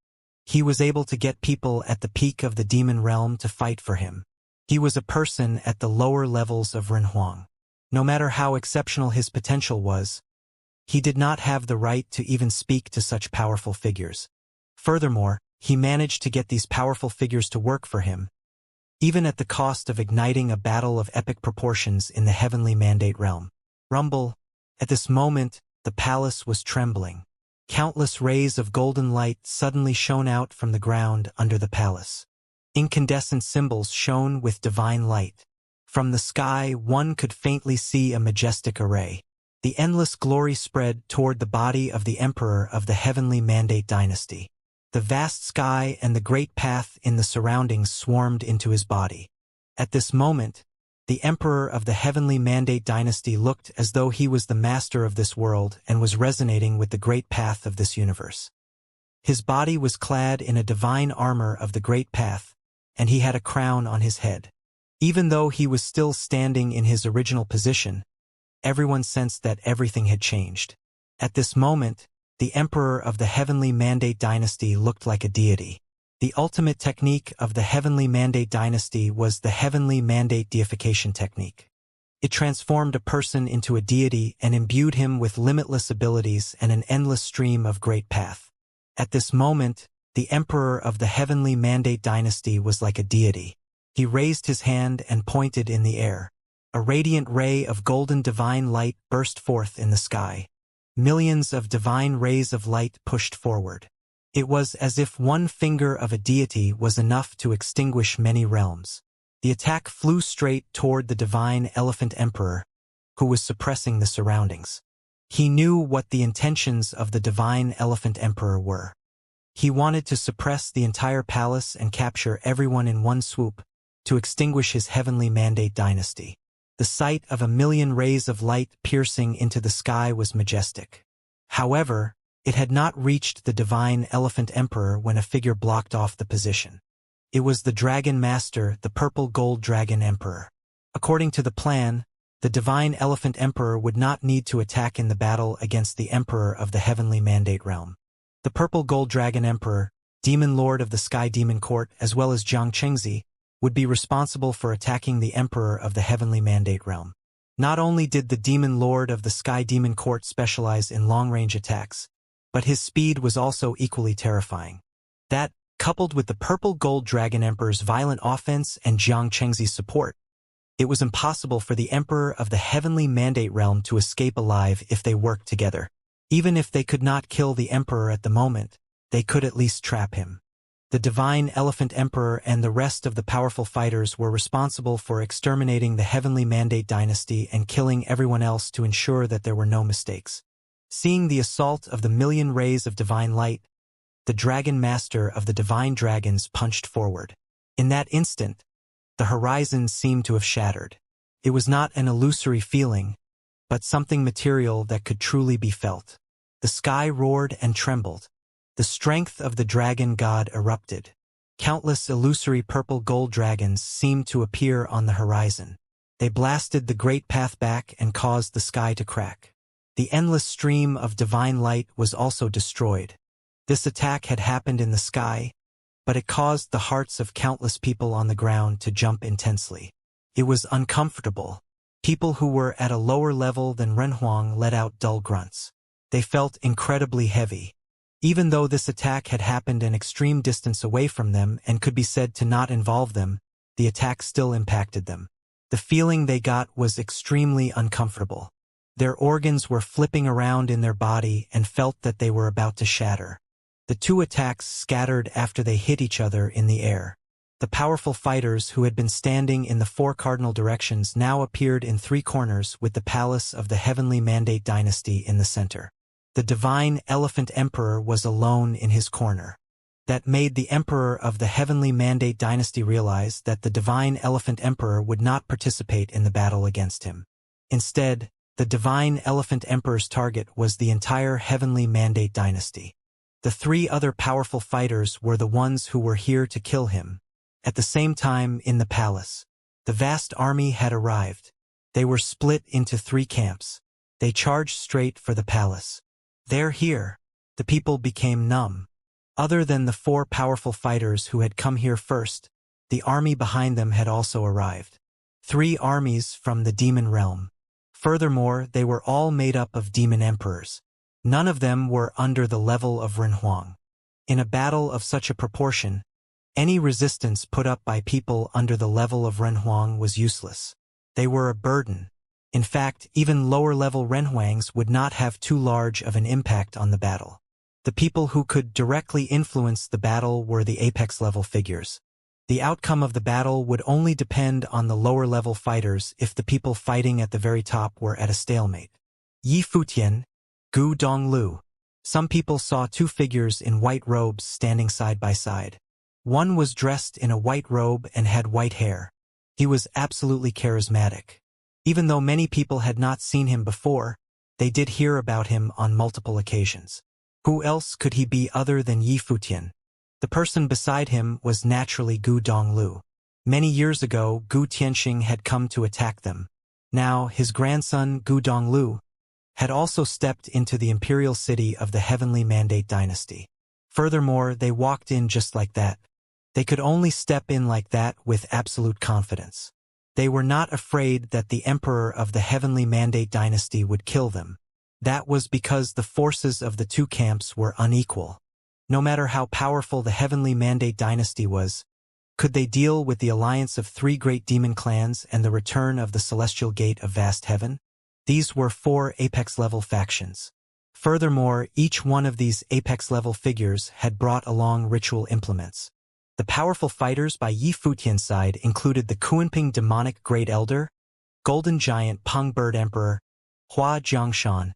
He was able to get people at the peak of the demon realm to fight for him. He was a person at the lower levels of Renhuang. No matter how exceptional his potential was, he did not have the right to even speak to such powerful figures. Furthermore, he managed to get these powerful figures to work for him, even at the cost of igniting a battle of epic proportions in the heavenly mandate realm. Rumble. At this moment, the palace was trembling. Countless rays of golden light suddenly shone out from the ground under the palace. Incandescent symbols shone with divine light. From the sky, one could faintly see a majestic array. The endless glory spread toward the body of the emperor of the heavenly mandate dynasty. The vast sky and the great path in the surroundings swarmed into his body. At this moment, the emperor of the heavenly mandate dynasty looked as though he was the master of this world and was resonating with the great path of this universe. His body was clad in a divine armor of the great path, and he had a crown on his head. Even though he was still standing in his original position, everyone sensed that everything had changed. At this moment, the emperor of the heavenly mandate dynasty looked like a deity. The ultimate technique of the heavenly mandate dynasty was the heavenly mandate deification technique. It transformed a person into a deity and imbued him with limitless abilities and an endless stream of great path. At this moment, the emperor of the heavenly mandate dynasty was like a deity. He raised his hand and pointed in the air. A radiant ray of golden divine light burst forth in the sky. Millions of divine rays of light pushed forward. It was as if one finger of a deity was enough to extinguish many realms. The attack flew straight toward the divine elephant emperor, who was suppressing the surroundings. He knew what the intentions of the divine elephant emperor were. He wanted to suppress the entire palace and capture everyone in one swoop, to extinguish his heavenly mandate dynasty. The sight of a million rays of light piercing into the sky was majestic. However, it had not reached the divine elephant emperor when a figure blocked off the position. It was the dragon master, the purple gold dragon emperor. According to the plan, the divine elephant emperor would not need to attack in the battle against the emperor of the heavenly mandate realm. The purple gold dragon emperor, demon lord of the sky demon court, as well as Xianxia, would be responsible for attacking the emperor of the heavenly mandate realm. Not only did the demon lord of the sky demon court specialize in long-range attacks, but his speed was also equally terrifying. That, coupled with the purple gold dragon emperor's violent offense and Xianxia's support, it was impossible for the emperor of the heavenly mandate realm to escape alive if they worked together. Even if they could not kill the emperor at the moment, they could at least trap him. The divine elephant emperor and the rest of the powerful fighters were responsible for exterminating the heavenly mandate dynasty and killing everyone else to ensure that there were no mistakes. Seeing the assault of the million rays of divine light, the dragon master of the divine dragons punched forward. In that instant, the horizon seemed to have shattered. It was not an illusory feeling, but something material that could truly be felt. The sky roared and trembled. The strength of the dragon god erupted. Countless illusory purple gold dragons seemed to appear on the horizon. They blasted the great path back and caused the sky to crack. The endless stream of divine light was also destroyed. This attack had happened in the sky, but it caused the hearts of countless people on the ground to jump intensely. It was uncomfortable. People who were at a lower level than Renhuang let out dull grunts. They felt incredibly heavy. Even though this attack had happened an extreme distance away from them and could be said to not involve them, the attack still impacted them. The feeling they got was extremely uncomfortable. Their organs were flipping around in their body and felt that they were about to shatter. The two attacks scattered after they hit each other in the air. The powerful fighters who had been standing in the four cardinal directions now appeared in three corners with the palace of the Heavenly Mandate Dynasty in the center. The divine Elephant Emperor was alone in his corner. That made the Emperor of the Heavenly Mandate Dynasty realize that the divine Elephant Emperor would not participate in the battle against him. Instead, the divine Elephant Emperor's target was the entire Heavenly Mandate Dynasty. The three other powerful fighters were the ones who were here to kill him. At the same time, in the palace, the vast army had arrived. They were split into three camps. They charged straight for the palace. "They're here." The people became numb. Other than the four powerful fighters who had come here first, the army behind them had also arrived. Three armies from the demon realm. Furthermore, they were all made up of demon emperors. None of them were under the level of Renhuang. In a battle of such a proportion, any resistance put up by people under the level of Renhuang was useless. They were a burden. In fact, even lower-level Renhuangs would not have too large of an impact on the battle. The people who could directly influence the battle were the apex-level figures. The outcome of the battle would only depend on the lower-level fighters if the people fighting at the very top were at a stalemate. Yi Futian, Gu Donglu. Some people saw two figures in white robes standing side by side. One was dressed in a white robe and had white hair. He was absolutely charismatic. Even though many people had not seen him before, they did hear about him on multiple occasions. Who else could he be other than Yi Futian? The person beside him was naturally Gu Donglu. Many years ago, Gu Tianxing had come to attack them. Now, his grandson, Gu Donglu, had also stepped into the imperial city of the Heavenly Mandate Dynasty. Furthermore, they walked in just like that. They could only step in like that with absolute confidence. They were not afraid that the Emperor of the Heavenly Mandate Dynasty would kill them. That was because the forces of the two camps were unequal. No matter how powerful the Heavenly Mandate Dynasty was, could they deal with the alliance of three great demon clans and the return of the Celestial Gate of Vast Heaven? These were four apex-level factions. Furthermore, each one of these apex-level figures had brought along ritual implements. The powerful fighters by Yi Futian's side included the Kuanping Demonic Great Elder, Golden Giant Peng Bird Emperor, Hua Jiangshan,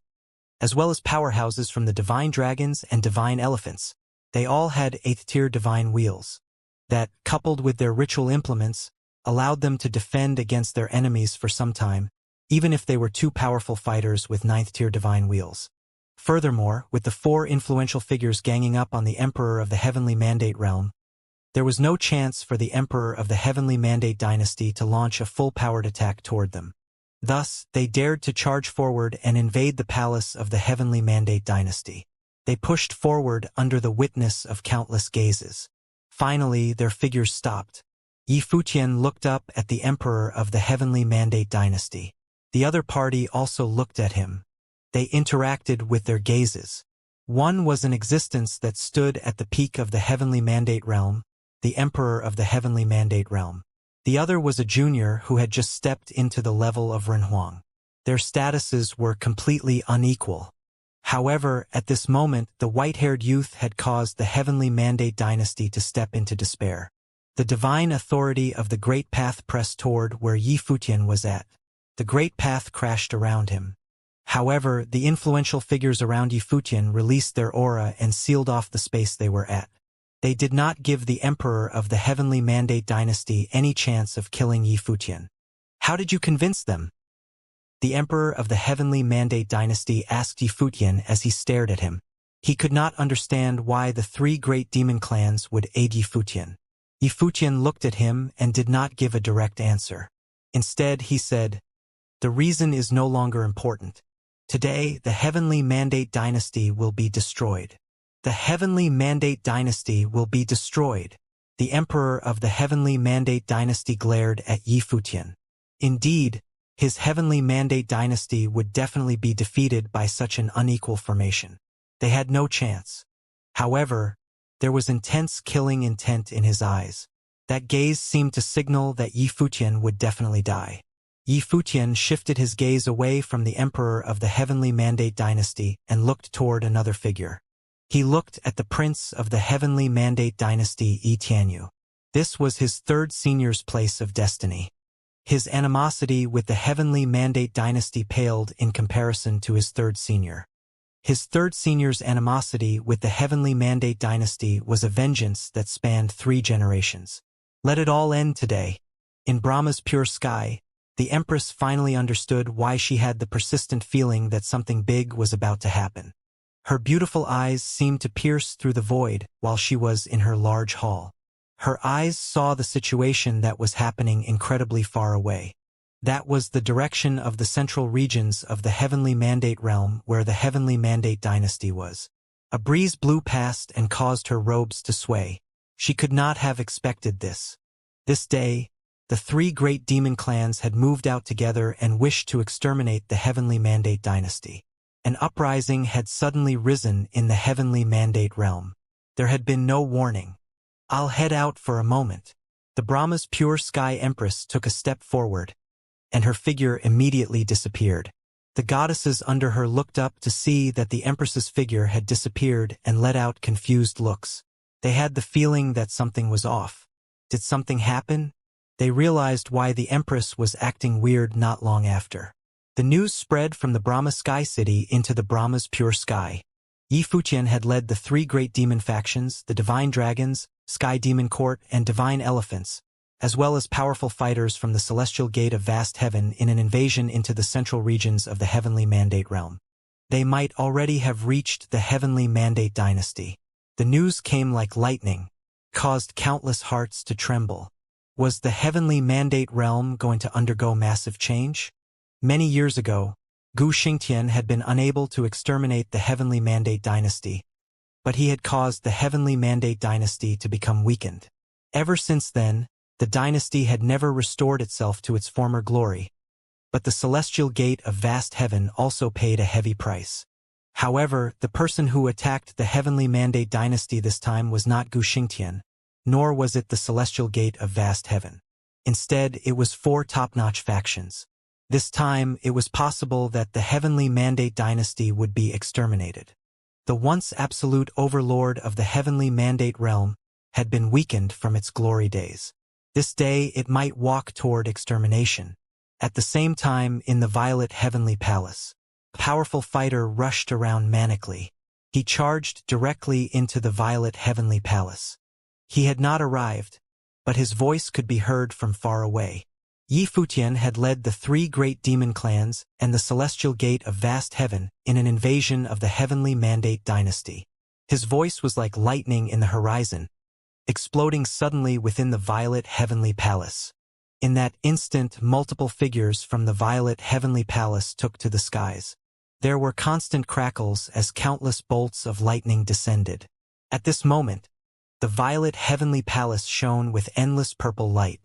as well as powerhouses from the Divine Dragons and Divine Elephants. They all had 8th-tier divine wheels. That, coupled with their ritual implements, allowed them to defend against their enemies for some time, even if they were two powerful fighters with 9th-tier divine wheels. Furthermore, with the four influential figures ganging up on the Emperor of the Heavenly Mandate Realm, there was no chance for the Emperor of the Heavenly Mandate Dynasty to launch a full-powered attack toward them. Thus, they dared to charge forward and invade the palace of the Heavenly Mandate Dynasty. They pushed forward under the witness of countless gazes. Finally, their figures stopped. Yi Futian looked up at the Emperor of the Heavenly Mandate Dynasty. The other party also looked at him. They interacted with their gazes. One was an existence that stood at the peak of the Heavenly Mandate Realm, the Emperor of the Heavenly Mandate Realm. The other was a junior who had just stepped into the level of Renhuang. Their statuses were completely unequal. However, at this moment, the white-haired youth had caused the Heavenly Mandate Dynasty to step into despair. The divine authority of the Great Path pressed toward where Yi Futian was at. The Great Path crashed around him. However, the influential figures around Yi Futian released their aura and sealed off the space they were at. They did not give the Emperor of the Heavenly Mandate Dynasty any chance of killing Yi Futian. How did you convince them? The Emperor of the Heavenly Mandate Dynasty asked Yi Futian as he stared at him. He could not understand why the three great demon clans would aid Yi Futian. Yi Futian looked at him and did not give a direct answer. Instead, he said, "The reason is no longer important. Today, the Heavenly Mandate Dynasty will be destroyed. The Heavenly Mandate Dynasty will be destroyed." The Emperor of the Heavenly Mandate Dynasty glared at Yi Futian. Indeed, his Heavenly Mandate Dynasty would definitely be defeated by such an unequal formation. They had no chance. However, there was intense killing intent in his eyes. That gaze seemed to signal that Yi Futian would definitely die. Yi Futian shifted his gaze away from the Emperor of the Heavenly Mandate Dynasty and looked toward another figure. He looked at the prince of the heavenly mandate dynasty Yi Tianyu. This was his third senior's place of destiny. His animosity with the heavenly mandate dynasty paled in comparison to his third senior. His third senior's animosity with the heavenly mandate dynasty was a vengeance that spanned 3 generations. Let it all end today. In Brahma's pure sky, the Empress finally understood why she had the persistent feeling that something big was about to happen. Her beautiful eyes seemed to pierce through the void while she was in her large hall. Her eyes saw the situation that was happening incredibly far away. That was the direction of the central regions of the heavenly mandate realm where the heavenly mandate dynasty was. A breeze blew past and caused her robes to sway. She could not have expected this. This day, the 3 great demon clans had moved out together and wished to exterminate the heavenly mandate dynasty. An uprising had suddenly risen in the heavenly mandate realm. There had been no warning. I'll head out for a moment. The Brahma's pure sky empress took a step forward, and her figure immediately disappeared. The goddesses under her looked up to see that the empress's figure had disappeared and let out confused looks. They had the feeling that something was off. Did something happen? They realized why the empress was acting weird not long after. The news spread from the Brahma Sky City into the Brahma's pure sky. Yi Futian had led the 3 great demon factions, the Divine Dragons, Sky Demon Court, and Divine Elephants, as well as powerful fighters from the Celestial Gate of Vast Heaven in an invasion into the central regions of the Heavenly Mandate realm. They might already have reached the Heavenly Mandate dynasty. The news came like lightning, caused countless hearts to tremble. Was the Heavenly Mandate realm going to undergo massive change? Many years ago, Gu Xingtian had been unable to exterminate the Heavenly Mandate dynasty, but he had caused the Heavenly Mandate dynasty to become weakened. Ever since then, the dynasty had never restored itself to its former glory, but the Celestial Gate of Vast Heaven also paid a heavy price. However, the person who attacked the Heavenly Mandate dynasty this time was not Gu Xingtian, nor was it the Celestial Gate of Vast Heaven. Instead, it was 4 top-notch factions. This time, it was possible that the Heavenly Mandate dynasty would be exterminated. The once absolute overlord of the Heavenly Mandate realm had been weakened from its glory days. This day it might walk toward extermination. At the same time, in the Violet Heavenly Palace, a powerful fighter rushed around manically. He charged directly into the Violet Heavenly Palace. He had not arrived, but his voice could be heard from far away. Yi Futian had led the 3 great demon clans and the Celestial Gate of Vast Heaven in an invasion of the Heavenly Mandate dynasty. His voice was like lightning in the horizon, exploding suddenly within the Violet Heavenly Palace. In that instant, multiple figures from the Violet Heavenly Palace took to the skies. There were constant crackles as countless bolts of lightning descended. At this moment, the Violet Heavenly Palace shone with endless purple light.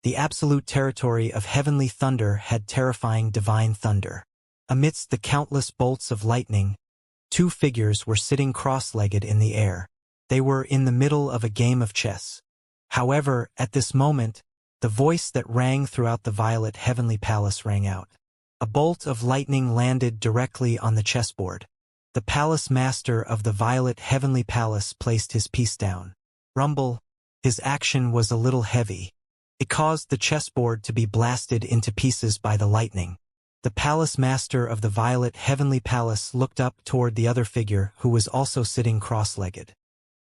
The absolute territory of heavenly thunder had terrifying divine thunder. Amidst the countless bolts of lightning, 2 figures were sitting cross-legged in the air. They were in the middle of a game of chess. However, at this moment, the voice that rang throughout the Violet Heavenly Palace rang out. A bolt of lightning landed directly on the chessboard. The palace master of the Violet Heavenly Palace placed his piece down. Rumble. His action was a little heavy. It caused the chessboard to be blasted into pieces by the lightning. The palace master of the Violet Heavenly Palace looked up toward the other figure who was also sitting cross-legged.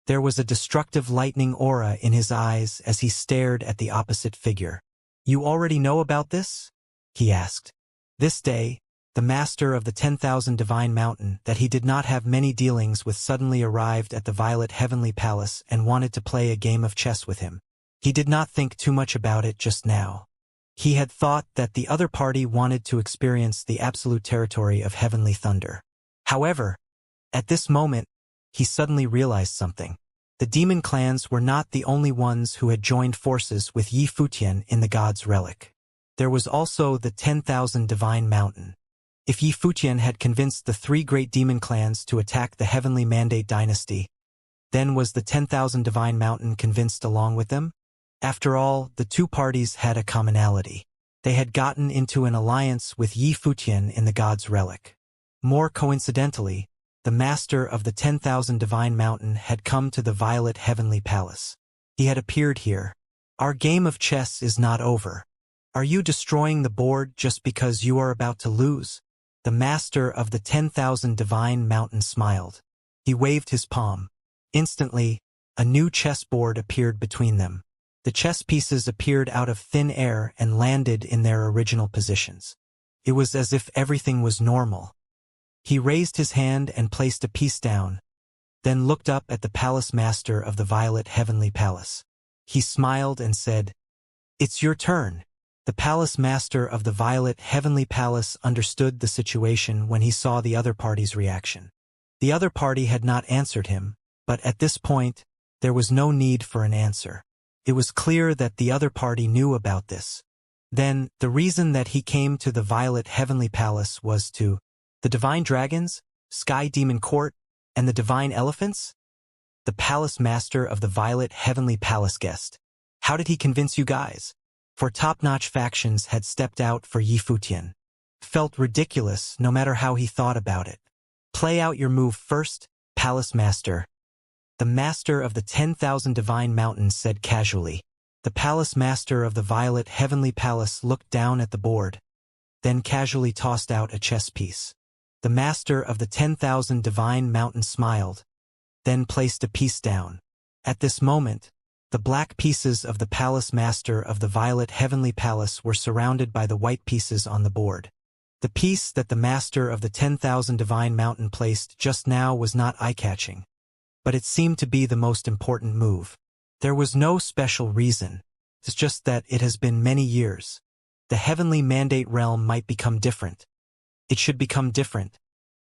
There was a destructive lightning aura in his eyes as he stared at the opposite figure. "You already know about this?" he asked. This day, the master of the 10,000 Divine Mountain that he did not have many dealings with suddenly arrived at the Violet Heavenly Palace and wanted to play a game of chess with him. He did not think too much about it just now. He had thought that the other party wanted to experience the absolute territory of heavenly thunder. However, at this moment, he suddenly realized something. The demon clans were not the only ones who had joined forces with Yi Futian in the God's Relic. There was also the 10,000 Divine Mountain. If Yi Futian had convinced the 3 great demon clans to attack the Heavenly Mandate dynasty, then was the 10,000 Divine Mountain convinced along with them? After all, the 2 parties had a commonality. They had gotten into an alliance with Yi Futian in the God's Relic. More coincidentally, the master of the 10,000 Divine Mountain, had come to the Violet Heavenly Palace. He had appeared here. Our game of chess is not over. Are you destroying the board just because you are about to lose? The master of the 10,000 Divine Mountain smiled. He waved his palm. Instantly, a new chessboard appeared between them. The chess pieces appeared out of thin air and landed in their original positions. It was as if everything was normal. He raised his hand and placed a piece down, then looked up at the palace master of the Violet Heavenly Palace. He smiled and said, "It's your turn." The palace master of the Violet Heavenly Palace understood the situation when he saw the other party's reaction. The other party had not answered him, but at this point, there was no need for an answer. It was clear that the other party knew about this. Then, the reason that he came to the Violet Heavenly Palace was to the Divine Dragons, Sky Demon Court, and the Divine Elephants? The palace master of the Violet Heavenly Palace guessed. How did he convince you guys? For top-notch factions had stepped out for Yifutian. Felt ridiculous no matter how he thought about it. Play out your move first, palace master. The master of the 10,000 Divine Mountains said casually. The palace master of the Violet Heavenly Palace looked down at the board, then casually tossed out a chess piece. The master of the 10,000 Divine Mountain smiled, then placed a piece down. At this moment, the black pieces of the palace master of the Violet Heavenly Palace were surrounded by the white pieces on the board. The piece that the master of the 10,000 Divine Mountain placed just now was not eye-catching, but it seemed to be the most important move. There was no special reason. It's just that it has been many years. The Heavenly Mandate realm might become different. It should become different.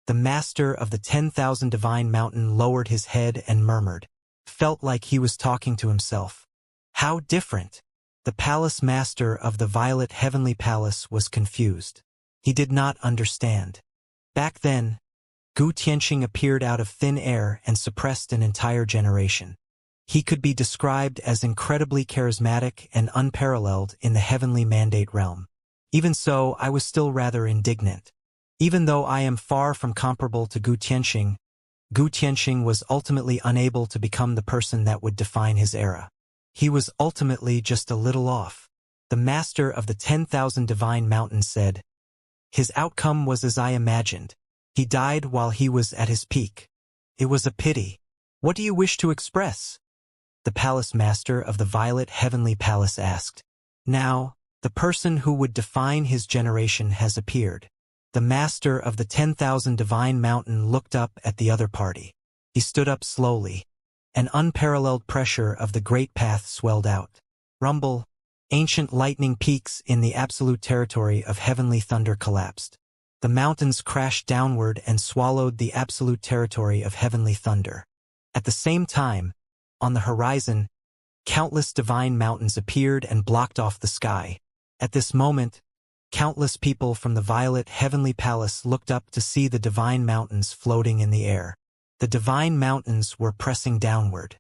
The master of the 10,000 Divine Mountain lowered his head and murmured. Felt like he was talking to himself. How different? The palace master of the Violet Heavenly Palace was confused. He did not understand. Back then, Gu Tianxing appeared out of thin air and suppressed an entire generation. He could be described as incredibly charismatic and unparalleled in the Heavenly Mandate realm. Even so, I was still rather indignant. Even though I am far from comparable to Gu Tianxing was ultimately unable to become the person that would define his era. He was ultimately just a little off. The master of the 10,000 Divine Mountains said, "His outcome was as I imagined. He died while he was at his peak. It was a pity. What do you wish to express?" The palace master of the Violet Heavenly Palace asked. Now, the person who would define his generation has appeared. The master of the 10,000 Divine Mountain looked up at the other party. He stood up slowly. An unparalleled pressure of the great path swelled out. Rumble, ancient lightning peaks in the absolute territory of heavenly thunder collapsed. The mountains crashed downward and swallowed the absolute territory of heavenly thunder. At the same time, on the horizon, countless divine mountains appeared and blocked off the sky. At this moment, countless people from the Violet Heavenly Palace looked up to see the divine mountains floating in the air. The divine mountains were pressing downward.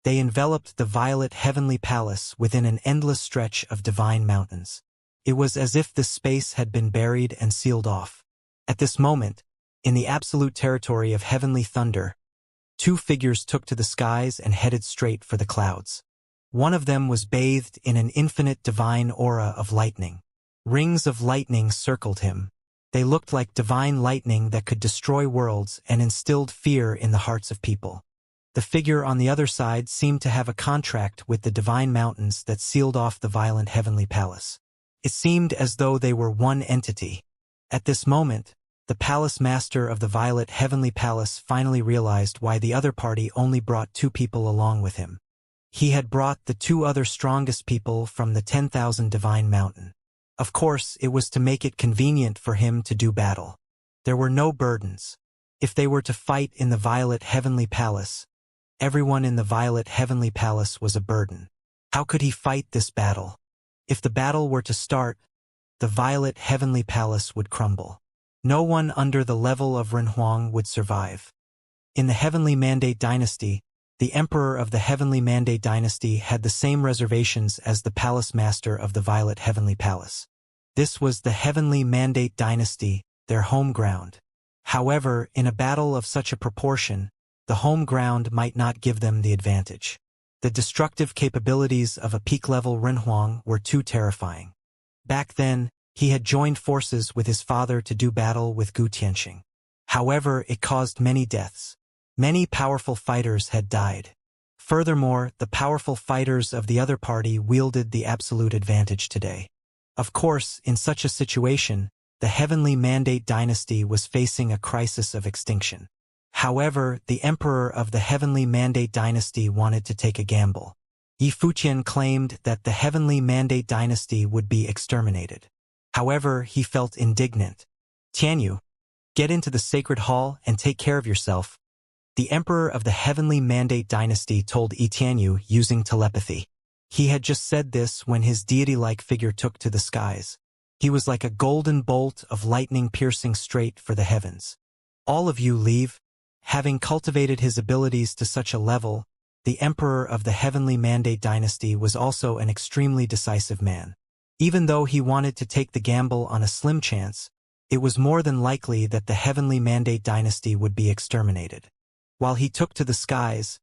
They enveloped the Violet Heavenly Palace within an endless stretch of divine mountains. It was as if the space had been buried and sealed off. At this moment, in the absolute territory of heavenly thunder, two figures took to the skies and headed straight for the clouds. One of them was bathed in an infinite divine aura of lightning. Rings of lightning circled him. They looked like divine lightning that could destroy worlds and instilled fear in the hearts of people. The figure on the other side seemed to have a contract with the divine mountains that sealed off the violent heavenly palace. It seemed as though they were one entity. At this moment, the palace master of the Violet Heavenly Palace finally realized why the other party only brought two people along with him. He had brought the two other strongest people from the 10,000 Divine Mountain. Of course, it was to make it convenient for him to do battle. There were no burdens. If they were to fight in the Violet Heavenly Palace, everyone in the Violet Heavenly Palace was a burden. How could he fight this battle? If the battle were to start, the Violet Heavenly Palace would crumble. No one under the level of Renhuang would survive. In the Heavenly Mandate Dynasty, the Emperor of the Heavenly Mandate Dynasty had the same reservations as the Palace Master of the Violet Heavenly Palace. This was the Heavenly Mandate Dynasty, their home ground. However, in a battle of such a proportion, the home ground might not give them the advantage. The destructive capabilities of a peak-level Renhuang were too terrifying. Back then, he had joined forces with his father to do battle with Gu Tianxing. However, it caused many deaths. Many powerful fighters had died. Furthermore, the powerful fighters of the other party wielded the absolute advantage today. Of course, in such a situation, the Heavenly Mandate dynasty was facing a crisis of extinction. However, the emperor of the Heavenly Mandate dynasty wanted to take a gamble. Yi Futian claimed that the Heavenly Mandate dynasty would be exterminated. However, he felt indignant. Tianyu, get into the sacred hall and take care of yourself, the emperor of the Heavenly Mandate dynasty told Yi Tianyu using telepathy. He had just said this when his deity-like figure took to the skies. He was like a golden bolt of lightning piercing straight for the heavens. All of you leave. Having cultivated his abilities to such a level, the emperor of the Heavenly Mandate dynasty was also an extremely decisive man. Even though he wanted to take the gamble on a slim chance, it was more than likely that the Heavenly Mandate dynasty would be exterminated. While he took to the skies,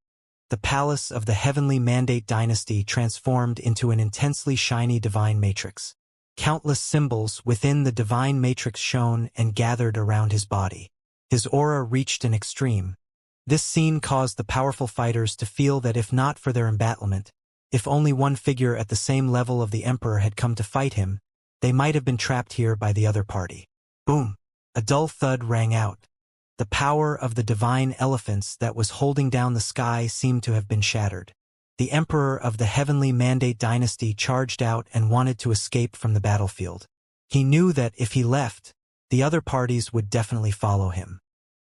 the palace of the Heavenly Mandate dynasty transformed into an intensely shiny divine matrix. Countless symbols within the divine matrix shone and gathered around his body. His aura reached an extreme. This scene caused the powerful fighters to feel that if not for their embattlement, if only one figure at the same level of the emperor had come to fight him, they might have been trapped here by the other party. Boom! A dull thud rang out. The power of the divine elephants that was holding down the sky seemed to have been shattered. The emperor of the Heavenly Mandate dynasty charged out and wanted to escape from the battlefield. He knew that if he left, the other parties would definitely follow him.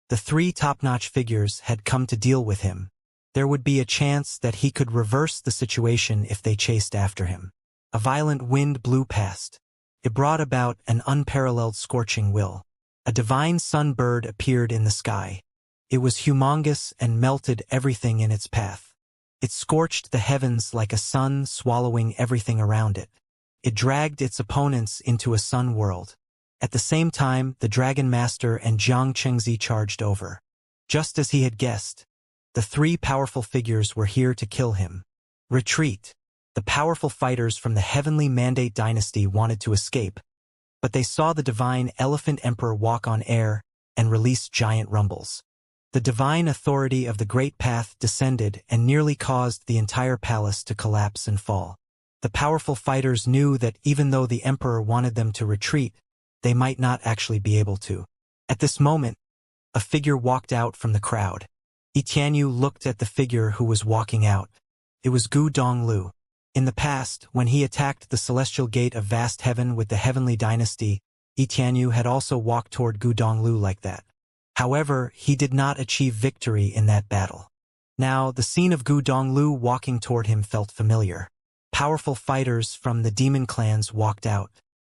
The three top-notch figures had come to deal with him. There would be a chance that he could reverse the situation if they chased after him. A violent wind blew past. It brought about an unparalleled scorching will. A divine sun-bird appeared in the sky. It was humongous and melted everything in its path. It scorched the heavens like a sun swallowing everything around it. It dragged its opponents into a sun world. At the same time, the Dragon Master and Jiang Chengzi charged over. Just as he had guessed, the three powerful figures were here to kill him. Retreat! The powerful fighters from the Heavenly Mandate dynasty wanted to escape, but they saw the divine Elephant Emperor walk on air and release giant rumbles. The divine authority of the Great Path descended and nearly caused the entire palace to collapse and fall. The powerful fighters knew that even though the Emperor wanted them to retreat, they might not actually be able to. At this moment, a figure walked out from the crowd. Yi Tianyu looked at the figure who was walking out. It was Gu Donglu. In the past, when he attacked the celestial gate of vast heaven with the Heavenly Dynasty, Yi Tianyu had also walked toward Gu Donglu like that. However, he did not achieve victory in that battle. Now, the scene of Gu Donglu walking toward him felt familiar. Powerful fighters from the demon clans walked out.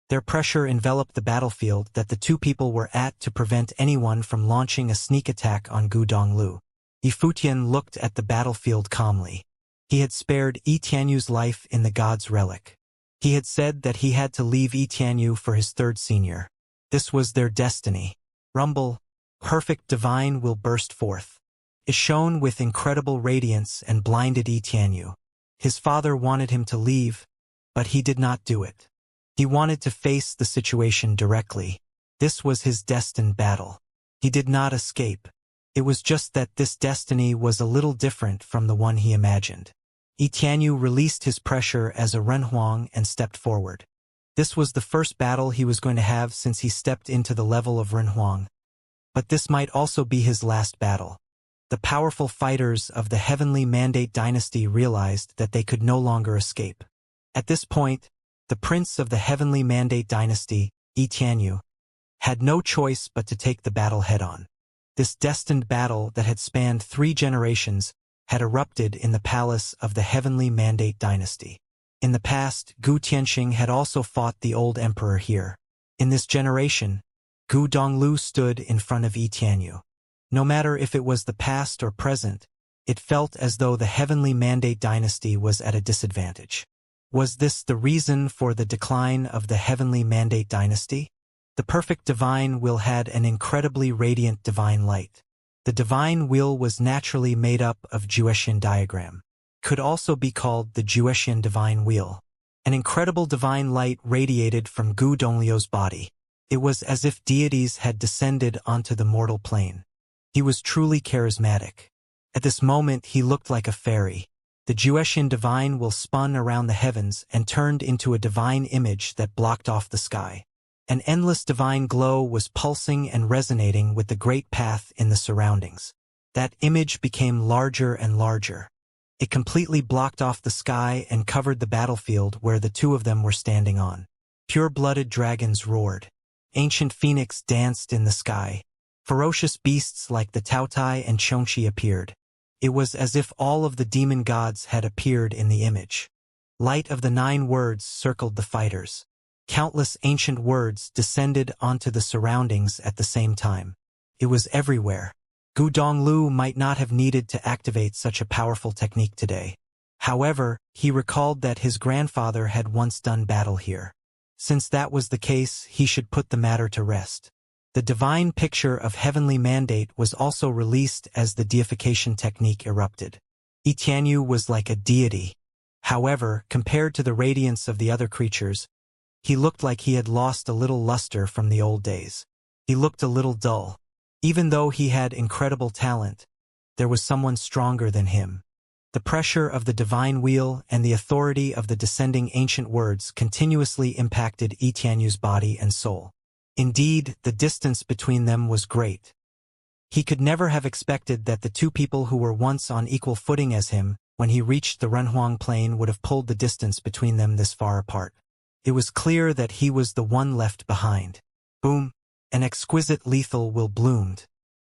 Their pressure enveloped the battlefield that the two people were at to prevent anyone from launching a sneak attack on Gu Donglu. Yi Futian looked at the battlefield calmly. He had spared Yi Tianyu's life in the God's Relic. He had said that he had to leave Yi Tianyu for his third senior. This was their destiny. Rumble, perfect divine will burst forth. It shone with incredible radiance and blinded Yi Tianyu. His father wanted him to leave, but he did not do it. He wanted to face the situation directly. This was his destined battle. He did not escape. It was just that this destiny was a little different from the one he imagined. Yi Tianyu released his pressure as a Renhuang and stepped forward. This was the first battle he was going to have since he stepped into the level of Renhuang. But this might also be his last battle. The powerful fighters of the Heavenly Mandate dynasty realized that they could no longer escape. At this point, the prince of the Heavenly Mandate dynasty, Yi Tianyu, had no choice but to take the battle head-on. This destined battle that had spanned 3 generations had erupted in the palace of the Heavenly Mandate dynasty. In the past, Gu Tianxing had also fought the old emperor here. In this generation, Gu Donglu stood in front of Yi Tianyu. No matter if it was the past or present, it felt as though the Heavenly Mandate dynasty was at a disadvantage. Was this the reason for the decline of the Heavenly Mandate dynasty? The perfect divine will had an incredibly radiant divine light. The divine will was naturally made up of Juetian diagram. Could also be called the Juetian divine wheel. An incredible divine light radiated from Gu Donglio's body. It was as if deities had descended onto the mortal plane. He was truly charismatic. At this moment he looked like a fairy. The Juetian divine will spun around the heavens and turned into a divine image that blocked off the sky. An endless divine glow was pulsing and resonating with the great path in the surroundings. That image became larger and larger. It completely blocked off the sky and covered the battlefield where the two of them were standing on. Pure-blooded dragons roared. Ancient phoenix danced in the sky. Ferocious beasts like the Taotai and Xianxia appeared. It was as if all of the demon gods had appeared in the image. Light of the 9 words circled the fighters. Countless ancient words descended onto the surroundings at the same time. It was everywhere. Gu Donglu might not have needed to activate such a powerful technique today. However, he recalled that his grandfather had once done battle here. Since that was the case, he should put the matter to rest. The divine picture of heavenly mandate was also released as the deification technique erupted. Tianyu was like a deity. However, compared to the radiance of the other creatures, he looked like he had lost a little luster from the old days. He looked a little dull. Even though he had incredible talent, there was someone stronger than him. The pressure of the divine wheel and the authority of the descending ancient words continuously impacted Tianyu's body and soul. Indeed, the distance between them was great. He could never have expected that the two people who were once on equal footing as him, when he reached the Renhuang plain, would have pulled the distance between them this far apart. It was clear that he was the one left behind. Boom! An exquisite lethal will bloomed.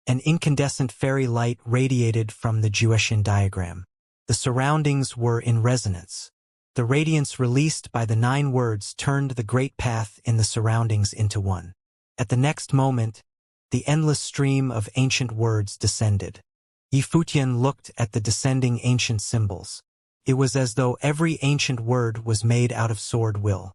An incandescent fairy light radiated from the Juetian diagram. The surroundings were in resonance. The radiance released by the 9 words turned the great path in the surroundings into one. At the next moment, the endless stream of ancient words descended. Yifutian looked at the descending ancient symbols. It was as though every ancient word was made out of sword will.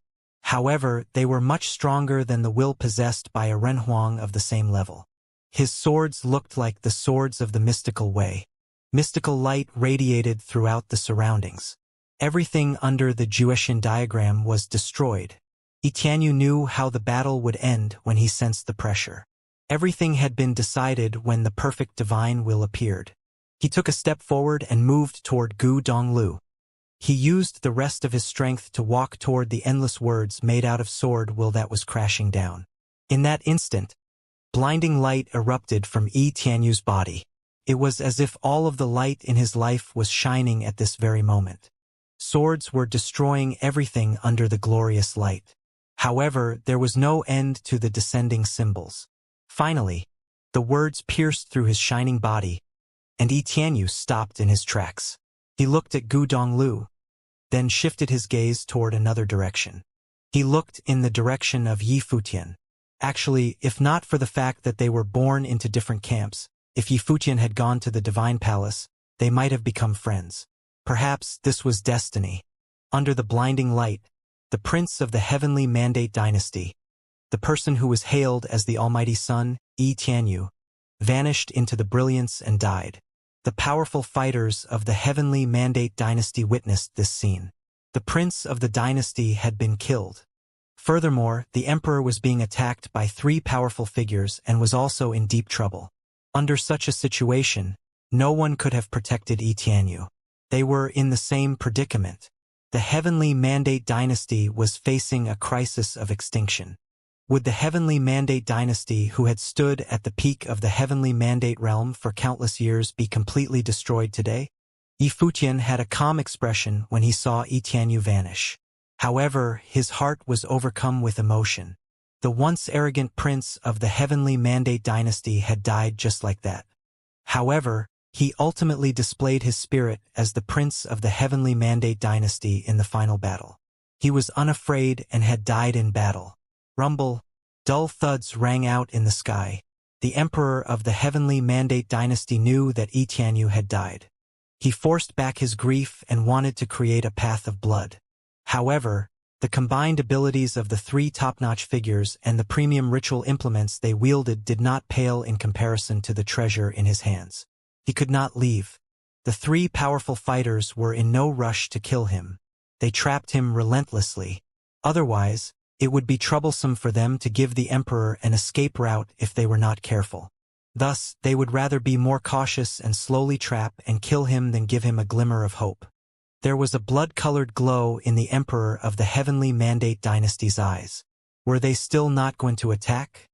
However, they were much stronger than the will possessed by a Renhuang of the same level. His swords looked like the swords of the mystical way. Mystical light radiated throughout the surroundings. Everything under the Juetian diagram was destroyed. Tianyu knew how the battle would end when he sensed the pressure. Everything had been decided when the perfect divine will appeared. He took a step forward and moved toward Gu Donglu. He used the rest of his strength to walk toward the endless words made out of sword will that was crashing down. In that instant, blinding light erupted from Tianyu's body. It was as if all of the light in his life was shining at this very moment. Swords were destroying everything under the glorious light. However, there was no end to the descending symbols. Finally, the words pierced through his shining body, and Tianyu stopped in his tracks. He looked at Gu Donglu, then shifted his gaze toward another direction. He looked in the direction of Yifutian. Actually, if not for the fact that they were born into different camps, if Yifutian had gone to the Divine Palace, they might have become friends. Perhaps this was destiny. Under the blinding light, the prince of the heavenly mandate dynasty, the person who was hailed as the Almighty Sun, Tianyu, vanished into the brilliance and died. The powerful fighters of the heavenly mandate dynasty witnessed this scene. The prince of the dynasty had been killed. Furthermore, the emperor was being attacked by 3 powerful figures and was also in deep trouble. Under such a situation, no one could have protected Tianyu. They were in the same predicament. The heavenly mandate dynasty was facing a crisis of extinction. Would the heavenly mandate dynasty, who had stood at the peak of the heavenly mandate realm for countless years, be completely destroyed today? Yifutian had a calm expression when he saw Tianyu vanish. However, his heart was overcome with emotion. The once arrogant prince of the heavenly mandate dynasty had died just like that. However, he ultimately displayed his spirit as the prince of the heavenly mandate dynasty in the final battle. He was unafraid and had died in battle. Rumble, dull thuds rang out in the sky. The emperor of the heavenly mandate dynasty knew that Tianyu had died. He forced back his grief and wanted to create a path of blood. However, The combined abilities of the three top-notch figures and the premium ritual implements they wielded did not pale in comparison to the treasure in his hands. He could not leave. The three powerful fighters were in no rush to kill him. They trapped him relentlessly. Otherwise, it would be troublesome for them to give the Emperor an escape route if they were not careful. Thus, they would rather be more cautious and slowly trap and kill him than give him a glimmer of hope. There was a blood-colored glow in the Emperor of the Heavenly Mandate Dynasty's eyes. Were they still not going to attack?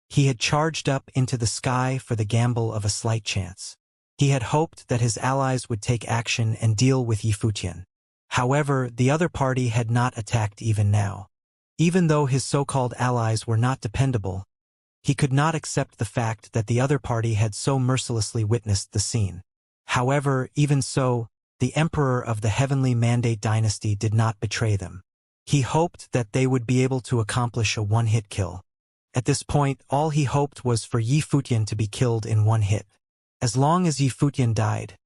He had charged up into the sky for the gamble of a slight chance. He had hoped that his allies would take action and deal with Yifutian. However, the other party had not attacked even now. Even though his so-called allies were not dependable, he could not accept the fact that the other party had so mercilessly witnessed the scene. However, even so, the Emperor of the Heavenly Mandate Dynasty did not betray them. He hoped that they would be able to accomplish a one-hit kill. At this point, all he hoped was for Yifutian to be killed in one hit. As long as Yifutian died,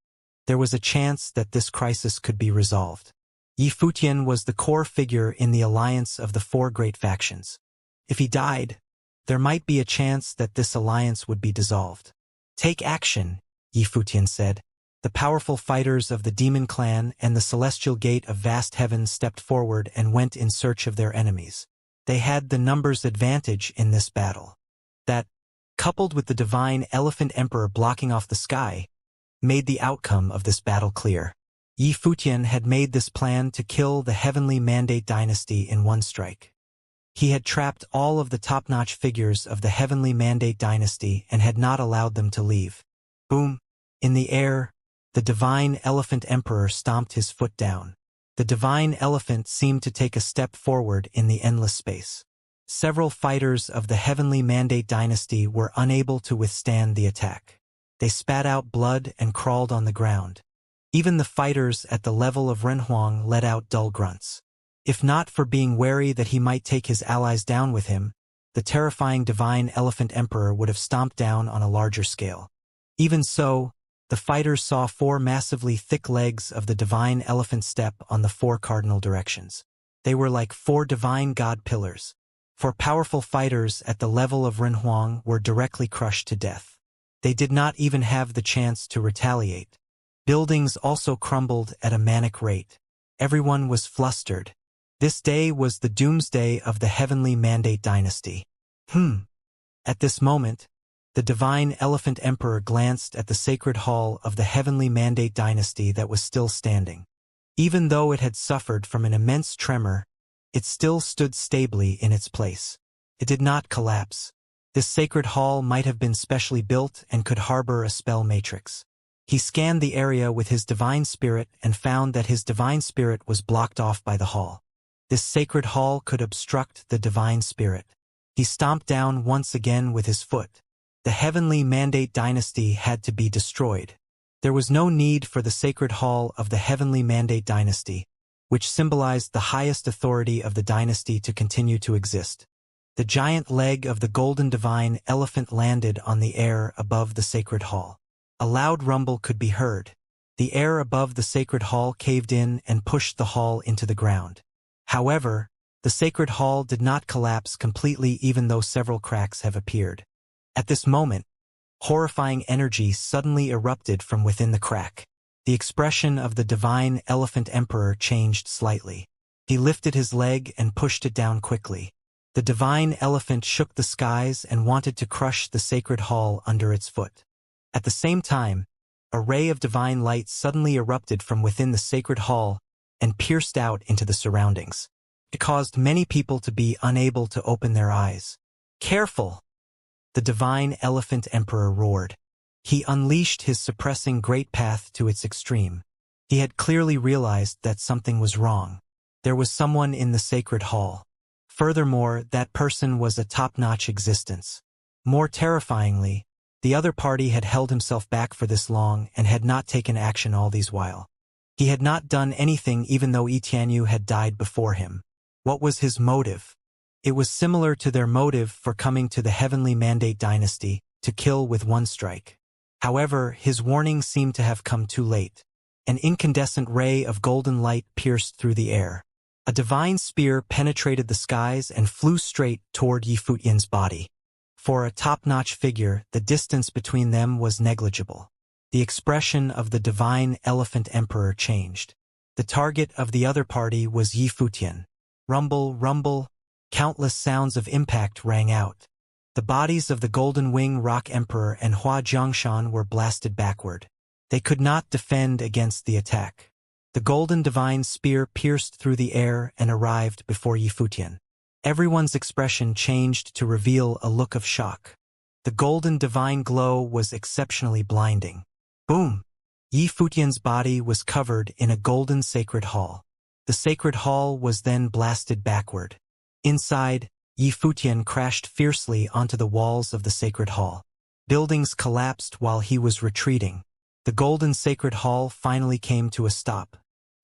there was a chance that this crisis could be resolved. Yifutian was the core figure in the alliance of the four great factions. If he died, there might be a chance that this alliance would be dissolved. "Take action," Yifutian said. The powerful fighters of the Demon Clan and the Celestial Gate of Vast Heaven stepped forward and went in search of their enemies. They had the numbers advantage in this battle. That, coupled with the Divine Elephant Emperor blocking off the sky, made the outcome of this battle clear. Yifutian had made this plan to kill the Heavenly Mandate Dynasty in one strike. He had trapped all of the top-notch figures of the Heavenly Mandate Dynasty and had not allowed them to leave. Boom! In the air, the Divine Elephant Emperor stomped his foot down. The Divine Elephant seemed to take a step forward in the endless space. Several fighters of the Heavenly Mandate Dynasty were unable to withstand the attack. They spat out blood and crawled on the ground. Even the fighters at the level of Renhuang let out dull grunts. If not for being wary that he might take his allies down with him, the terrifying Divine Elephant Emperor would have stomped down on a larger scale. Even so, the fighters saw four massively thick legs of the Divine Elephant step on the four cardinal directions. They were like four divine god pillars. Four powerful fighters at the level of Renhuang were directly crushed to death. They did not even have the chance to retaliate. Buildings also crumbled at a manic rate. Everyone was flustered. This day was the doomsday of the Heavenly Mandate Dynasty. At this moment, the Divine Elephant Emperor glanced at the sacred hall of the Heavenly Mandate Dynasty that was still standing. Even though it had suffered from an immense tremor, it still stood stably in its place. It did not collapse. This sacred hall might have been specially built and could harbor a spell matrix. He scanned the area with his divine spirit and found that his divine spirit was blocked off by the hall. This sacred hall could obstruct the divine spirit. He stomped down once again with his foot. The Heavenly Mandate Dynasty had to be destroyed. There was no need for the sacred hall of the Heavenly Mandate Dynasty, which symbolized the highest authority of the dynasty, to continue to exist. The giant leg of the golden divine elephant landed on the air above the sacred hall. A loud rumble could be heard. The air above the sacred hall caved in and pushed the hall into the ground. However, the sacred hall did not collapse completely, even though several cracks have appeared. At this moment, horrifying energy suddenly erupted from within the crack. The expression of the Divine Elephant Emperor changed slightly. He lifted his leg and pushed it down quickly. The Divine Elephant shook the skies and wanted to crush the sacred hall under its foot. At the same time, a ray of divine light suddenly erupted from within the sacred hall and pierced out into the surroundings. It caused many people to be unable to open their eyes. "Careful!" The Divine Elephant Emperor roared. He unleashed his suppressing great path to its extreme. He had clearly realized that something was wrong. There was someone in the sacred hall. Furthermore, that person was a top-notch existence. More terrifyingly, the other party had held himself back for this long and had not taken action all these while. He had not done anything even though Tianyu had died before him. What was his motive? It was similar to their motive for coming to the Heavenly Mandate Dynasty, to kill with one strike. However, his warning seemed to have come too late. An incandescent ray of golden light pierced through the air. A divine spear penetrated the skies and flew straight toward Yi Futian's body. For a top-notch figure, the distance between them was negligible. The expression of the divine elephant emperor changed. The target of the other party was Yi Futian. Rumble, rumble, countless sounds of impact rang out. The bodies of the Golden Wing Rock Emperor and Hua Jiangshan were blasted backward. They could not defend against the attack. The Golden Divine Spear pierced through the air and arrived before Yi Futian. Everyone's expression changed to reveal a look of shock. The Golden Divine glow was exceptionally blinding. Boom! Yi Futian's body was covered in a golden sacred hall. The sacred hall was then blasted backward. Inside, Yi Futian crashed fiercely onto the walls of the sacred hall. Buildings collapsed while he was retreating. The golden sacred hall finally came to a stop.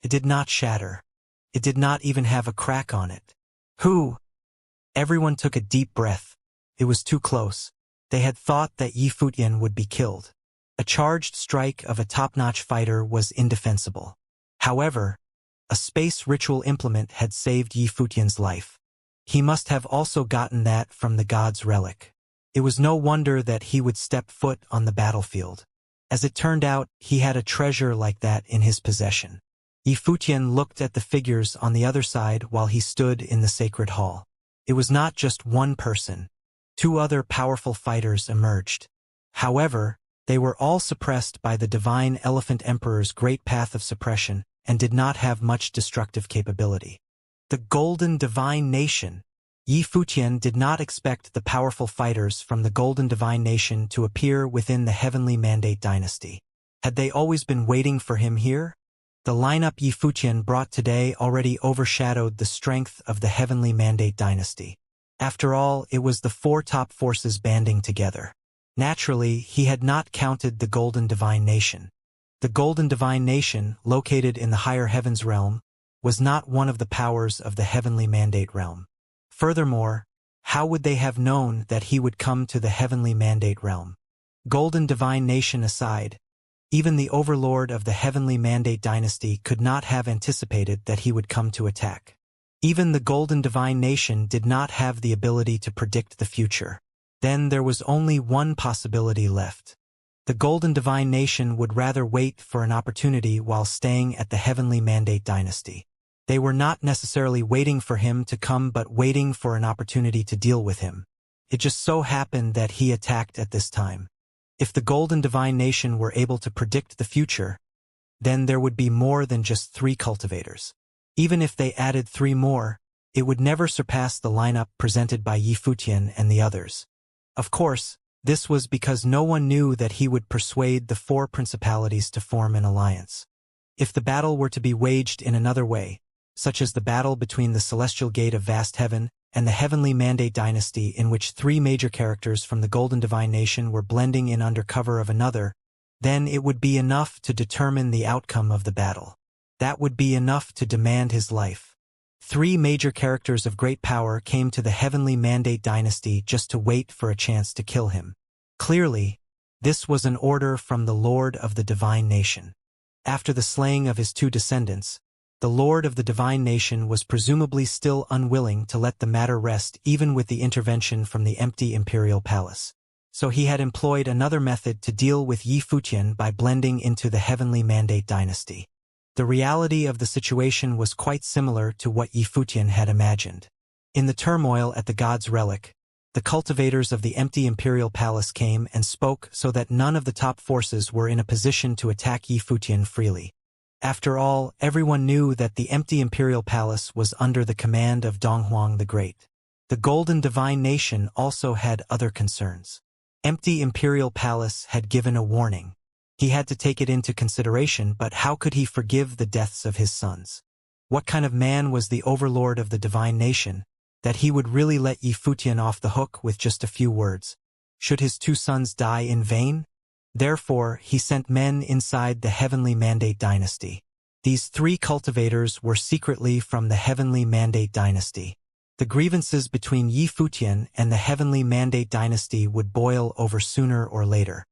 It did not shatter. It did not even have a crack on it. Who? Everyone took a deep breath. It was too close. They had thought that Yi Futian would be killed. A charged strike of a top-notch fighter was indefensible. However, a space ritual implement had saved Yi Futian's life. He must have also gotten that from the god's relic. It was no wonder that he would step foot on the battlefield. As it turned out, he had a treasure like that in his possession. Yi Futian looked at the figures on the other side while he stood in the sacred hall. It was not just one person. 2 other powerful fighters emerged. However, they were all suppressed by the Divine Elephant Emperor's great path of suppression and did not have much destructive capability. The Golden Divine Nation. Yi Futian did not expect the powerful fighters from the Golden Divine Nation to appear within the Heavenly Mandate dynasty. Had they always been waiting for him here? The lineup Yi Futian brought today already overshadowed the strength of the Heavenly Mandate dynasty. After all, it was the 4 top forces banding together. Naturally, he had not counted the Golden Divine Nation. The Golden Divine Nation, located in the higher heavens realm, was not one of the powers of the Heavenly Mandate realm. Furthermore, how would they have known that he would come to the Heavenly Mandate realm? Golden Divine Nation aside, even the overlord of the Heavenly Mandate dynasty could not have anticipated that he would come to attack. Even the Golden Divine Nation did not have the ability to predict the future. Then there was only one possibility left. The Golden Divine Nation would rather wait for an opportunity while staying at the Heavenly Mandate dynasty. They were not necessarily waiting for him to come but waiting for an opportunity to deal with him. It just so happened that he attacked at this time. If the Golden Divine Nation were able to predict the future, then there would be more than just 3 cultivators. Even if they added 3 more, it would never surpass the lineup presented by Yi Futian and the others. Of course, this was because no one knew that he would persuade the 4 principalities to form an alliance. If the battle were to be waged in another way, such as the battle between the Celestial Gate of Vast Heaven and the Heavenly Mandate dynasty in which 3 major characters from the Golden Divine Nation were blending in under cover of another, then it would be enough to determine the outcome of the battle. That would be enough to demand his life. 3 major characters of great power came to the Heavenly Mandate dynasty just to wait for a chance to kill him. Clearly, this was an order from the Lord of the Divine Nation. After the slaying of his 2 descendants, the Lord of the Divine Nation was presumably still unwilling to let the matter rest even with the intervention from the empty imperial palace. So he had employed another method to deal with Yi Futian by blending into the Heavenly Mandate dynasty. The reality of the situation was quite similar to what Yi Futian had imagined. In the turmoil at the God's Relic, the cultivators of the empty imperial palace came and spoke so that none of the top forces were in a position to attack Yi Futian freely. After all, everyone knew that the empty imperial palace was under the command of Donghuang the Great. The Golden Divine Nation also had other concerns. Empty imperial palace had given a warning. He had to take it into consideration, but how could he forgive the deaths of his sons? What kind of man was the overlord of the Divine Nation, that he would really let Yi Futian off the hook with just a few words? Should his 2 sons die in vain? Therefore, he sent men inside the Heavenly Mandate dynasty. These 3 cultivators were secretly from the Heavenly Mandate dynasty. The grievances between Yi Futian and the Heavenly Mandate dynasty would boil over sooner or later.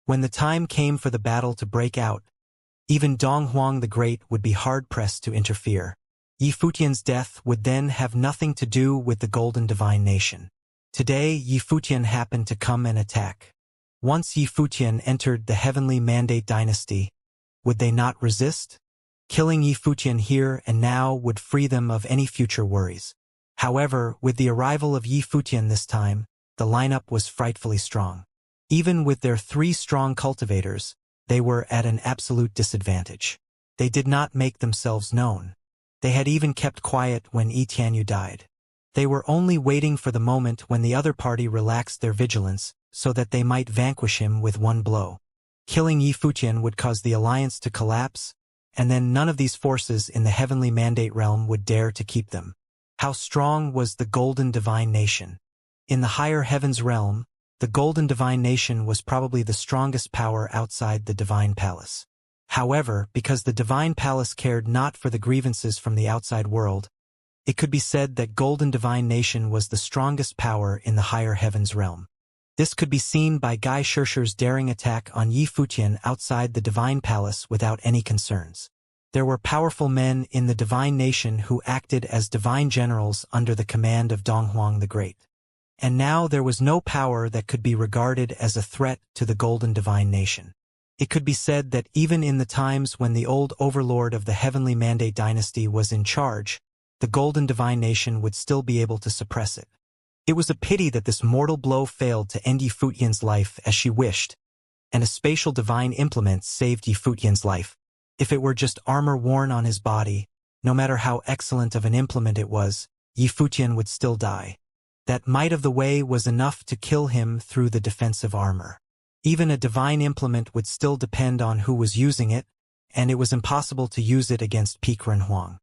When the time came for the battle to break out, even Donghuang the Great would be hard-pressed to interfere. Yi Futian's death would then have nothing to do with the Golden Divine Nation. Today, Yi Futian happened to come and attack. Once Yi Futian entered the Heavenly Mandate dynasty, would they not resist? Killing Yi Futian here and now would free them of any future worries. However, with the arrival of Yi Futian this time, the lineup was frightfully strong. Even with their 3 strong cultivators, they were at an absolute disadvantage. They did not make themselves known. They had even kept quiet when Yi Tianyu died. They were only waiting for the moment when the other party relaxed their vigilance so that they might vanquish him with one blow. Killing Yi Futian would cause the alliance to collapse, and then none of these forces in the Heavenly Mandate realm would dare to keep them. How strong was the Golden Divine Nation? In the higher heavens realm, the Golden Divine Nation was probably the strongest power outside the Divine Palace. However, because the Divine Palace cared not for the grievances from the outside world, it could be said that Golden Divine Nation was the strongest power in the higher heavens realm. This could be seen by Gai Shirshir's daring attack on Yi Futian outside the Divine Palace without any concerns. There were powerful men in the Divine Nation who acted as divine generals under the command of Donghuang the Great. And now there was no power that could be regarded as a threat to the Golden Divine Nation. It could be said that even in the times when the old overlord of the Heavenly Mandate dynasty was in charge, the Golden Divine Nation would still be able to suppress it. It was a pity that this mortal blow failed to end Yi Futian's life as she wished, and a spatial divine implement saved Yi Futian's life. If it were just armor worn on his body, no matter how excellent of an implement it was, Yi Futian would still die. That might of the way was enough to kill him through the defensive armor. Even a divine implement would still depend on who was using it, and it was impossible to use it against P43.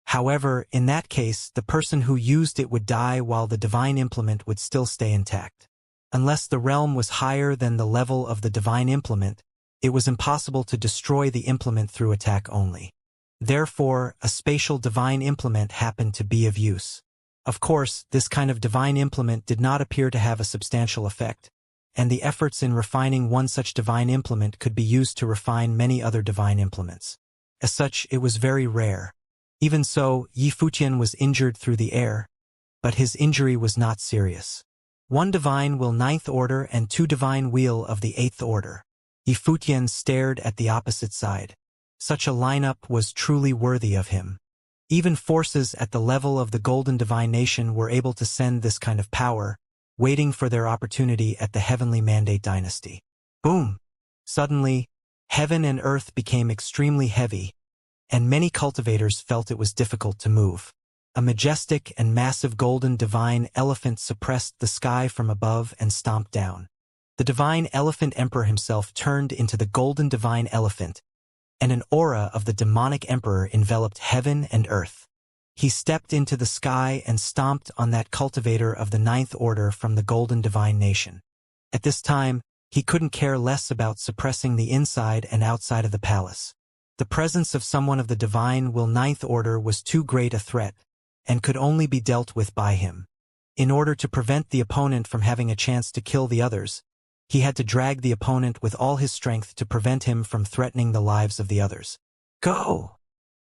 However, in that case, the person who used it would die while the divine implement would still stay intact. Unless the realm was higher than the level of the divine implement, it was impossible to destroy the implement through attack only. Therefore, a spatial divine implement happened to be of use. Of course, this kind of divine implement did not appear to have a substantial effect, and the efforts in refining one such divine implement could be used to refine many other divine implements. As such, it was very rare. Even so, Yi Futian was injured through the air, but his injury was not serious. 1 divine will 9th order and 2 divine wheel of the 8th order. Yi Futian stared at the opposite side. Such a lineup was truly worthy of him. Even forces at the level of the Golden Divine Nation were able to send this kind of power, waiting for their opportunity at the Heavenly Mandate dynasty. Boom! Suddenly, heaven and earth became extremely heavy, and many cultivators felt it was difficult to move. A majestic and massive golden divine elephant suppressed the sky from above and stomped down. The divine elephant emperor himself turned into the golden divine elephant, and an aura of the demonic emperor enveloped heaven and earth. He stepped into the sky and stomped on that cultivator of the 9th order from the Golden Divine Nation. At this time, he couldn't care less about suppressing the inside and outside of the palace. The presence of someone of the Divine Will 9th order was too great a threat, and could only be dealt with by him. In order to prevent the opponent from having a chance to kill the others, he had to drag the opponent with all his strength to prevent him from threatening the lives of the others. Go!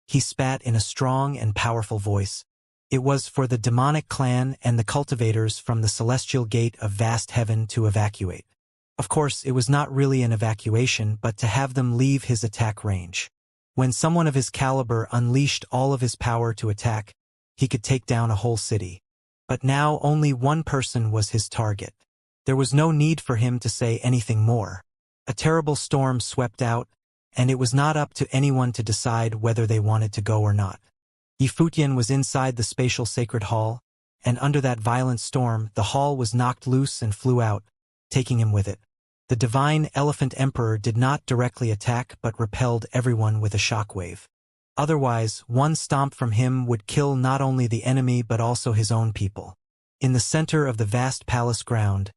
He spat in a strong and powerful voice. It was for the demonic clan and the cultivators from the celestial gate of vast heaven to evacuate. Of course, it was not really an evacuation, but to have them leave his attack range. When someone of his caliber unleashed all of his power to attack, he could take down a whole city. But now only one person was his target. There was no need for him to say anything more. A terrible storm swept out, and it was not up to anyone to decide whether they wanted to go or not. Yi Futian was inside the spatial sacred hall, and under that violent storm, the hall was knocked loose and flew out, taking him with it. The divine elephant emperor did not directly attack but repelled everyone with a shockwave. Otherwise, one stomp from him would kill not only the enemy but also his own people. In the center of the vast palace ground,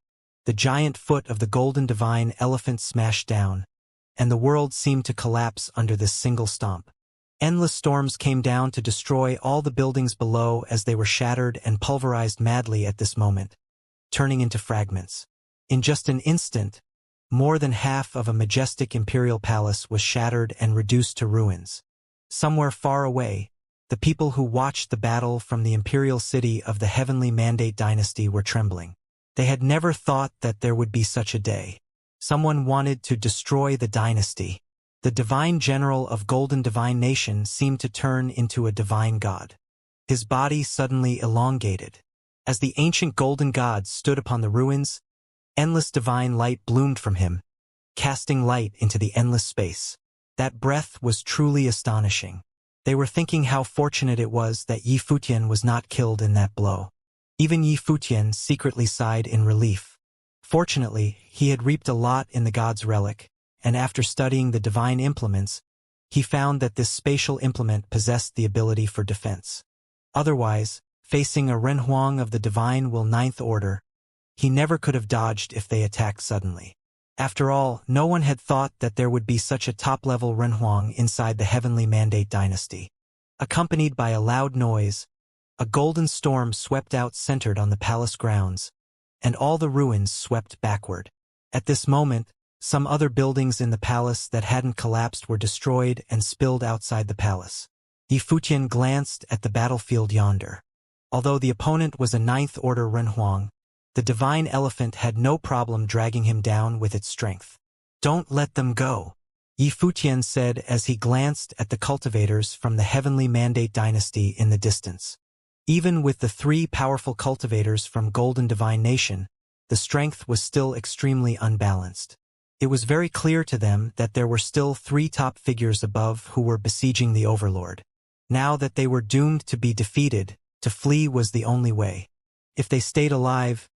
the giant foot of the golden divine elephant smashed down, and the world seemed to collapse under this single stomp. Endless storms came down to destroy all the buildings below as they were shattered and pulverized madly at this moment, turning into fragments. In just an instant, more than half of a majestic imperial palace was shattered and reduced to ruins. Somewhere far away, The people who watched the battle from the imperial city of the Heavenly Mandate dynasty were trembling. They had never thought that there would be such a day. Someone wanted to destroy the dynasty. The divine general of Golden Divine Nation seemed to turn into a divine god. His body suddenly elongated. As the ancient golden god stood upon the ruins, endless divine light bloomed from him, casting light into the endless space. That breath was truly astonishing. They were thinking how fortunate it was that Yi Futian was not killed in that blow. Even Yi Futian secretly sighed in relief. Fortunately, he had reaped a lot in the god's relic, and after studying the divine implements, he found that this spatial implement possessed the ability for defense. Otherwise, facing a Renhuang of the divine will ninth order, he never could have dodged if they attacked suddenly. After all, no one had thought that there would be such a top-level Renhuang inside the Heavenly Mandate dynasty. Accompanied by a loud noise, a golden storm swept out centered on the palace grounds, and all the ruins swept backward. At this moment, some other buildings in the palace that hadn't collapsed were destroyed and spilled outside the palace. Yi Futian glanced at the battlefield yonder. Although the opponent was a ninth-order Renhuang, the divine elephant had no problem dragging him down with its strength. "Don't let them go," Yi Futian said as he glanced at the cultivators from the Heavenly Mandate dynasty in the distance. Even with the three powerful cultivators from Golden Divine Nation, the strength was still extremely unbalanced. It was very clear to them that there were still three top figures above who were besieging the Overlord. Now that they were doomed to be defeated, to flee was the only way. If they stayed alive,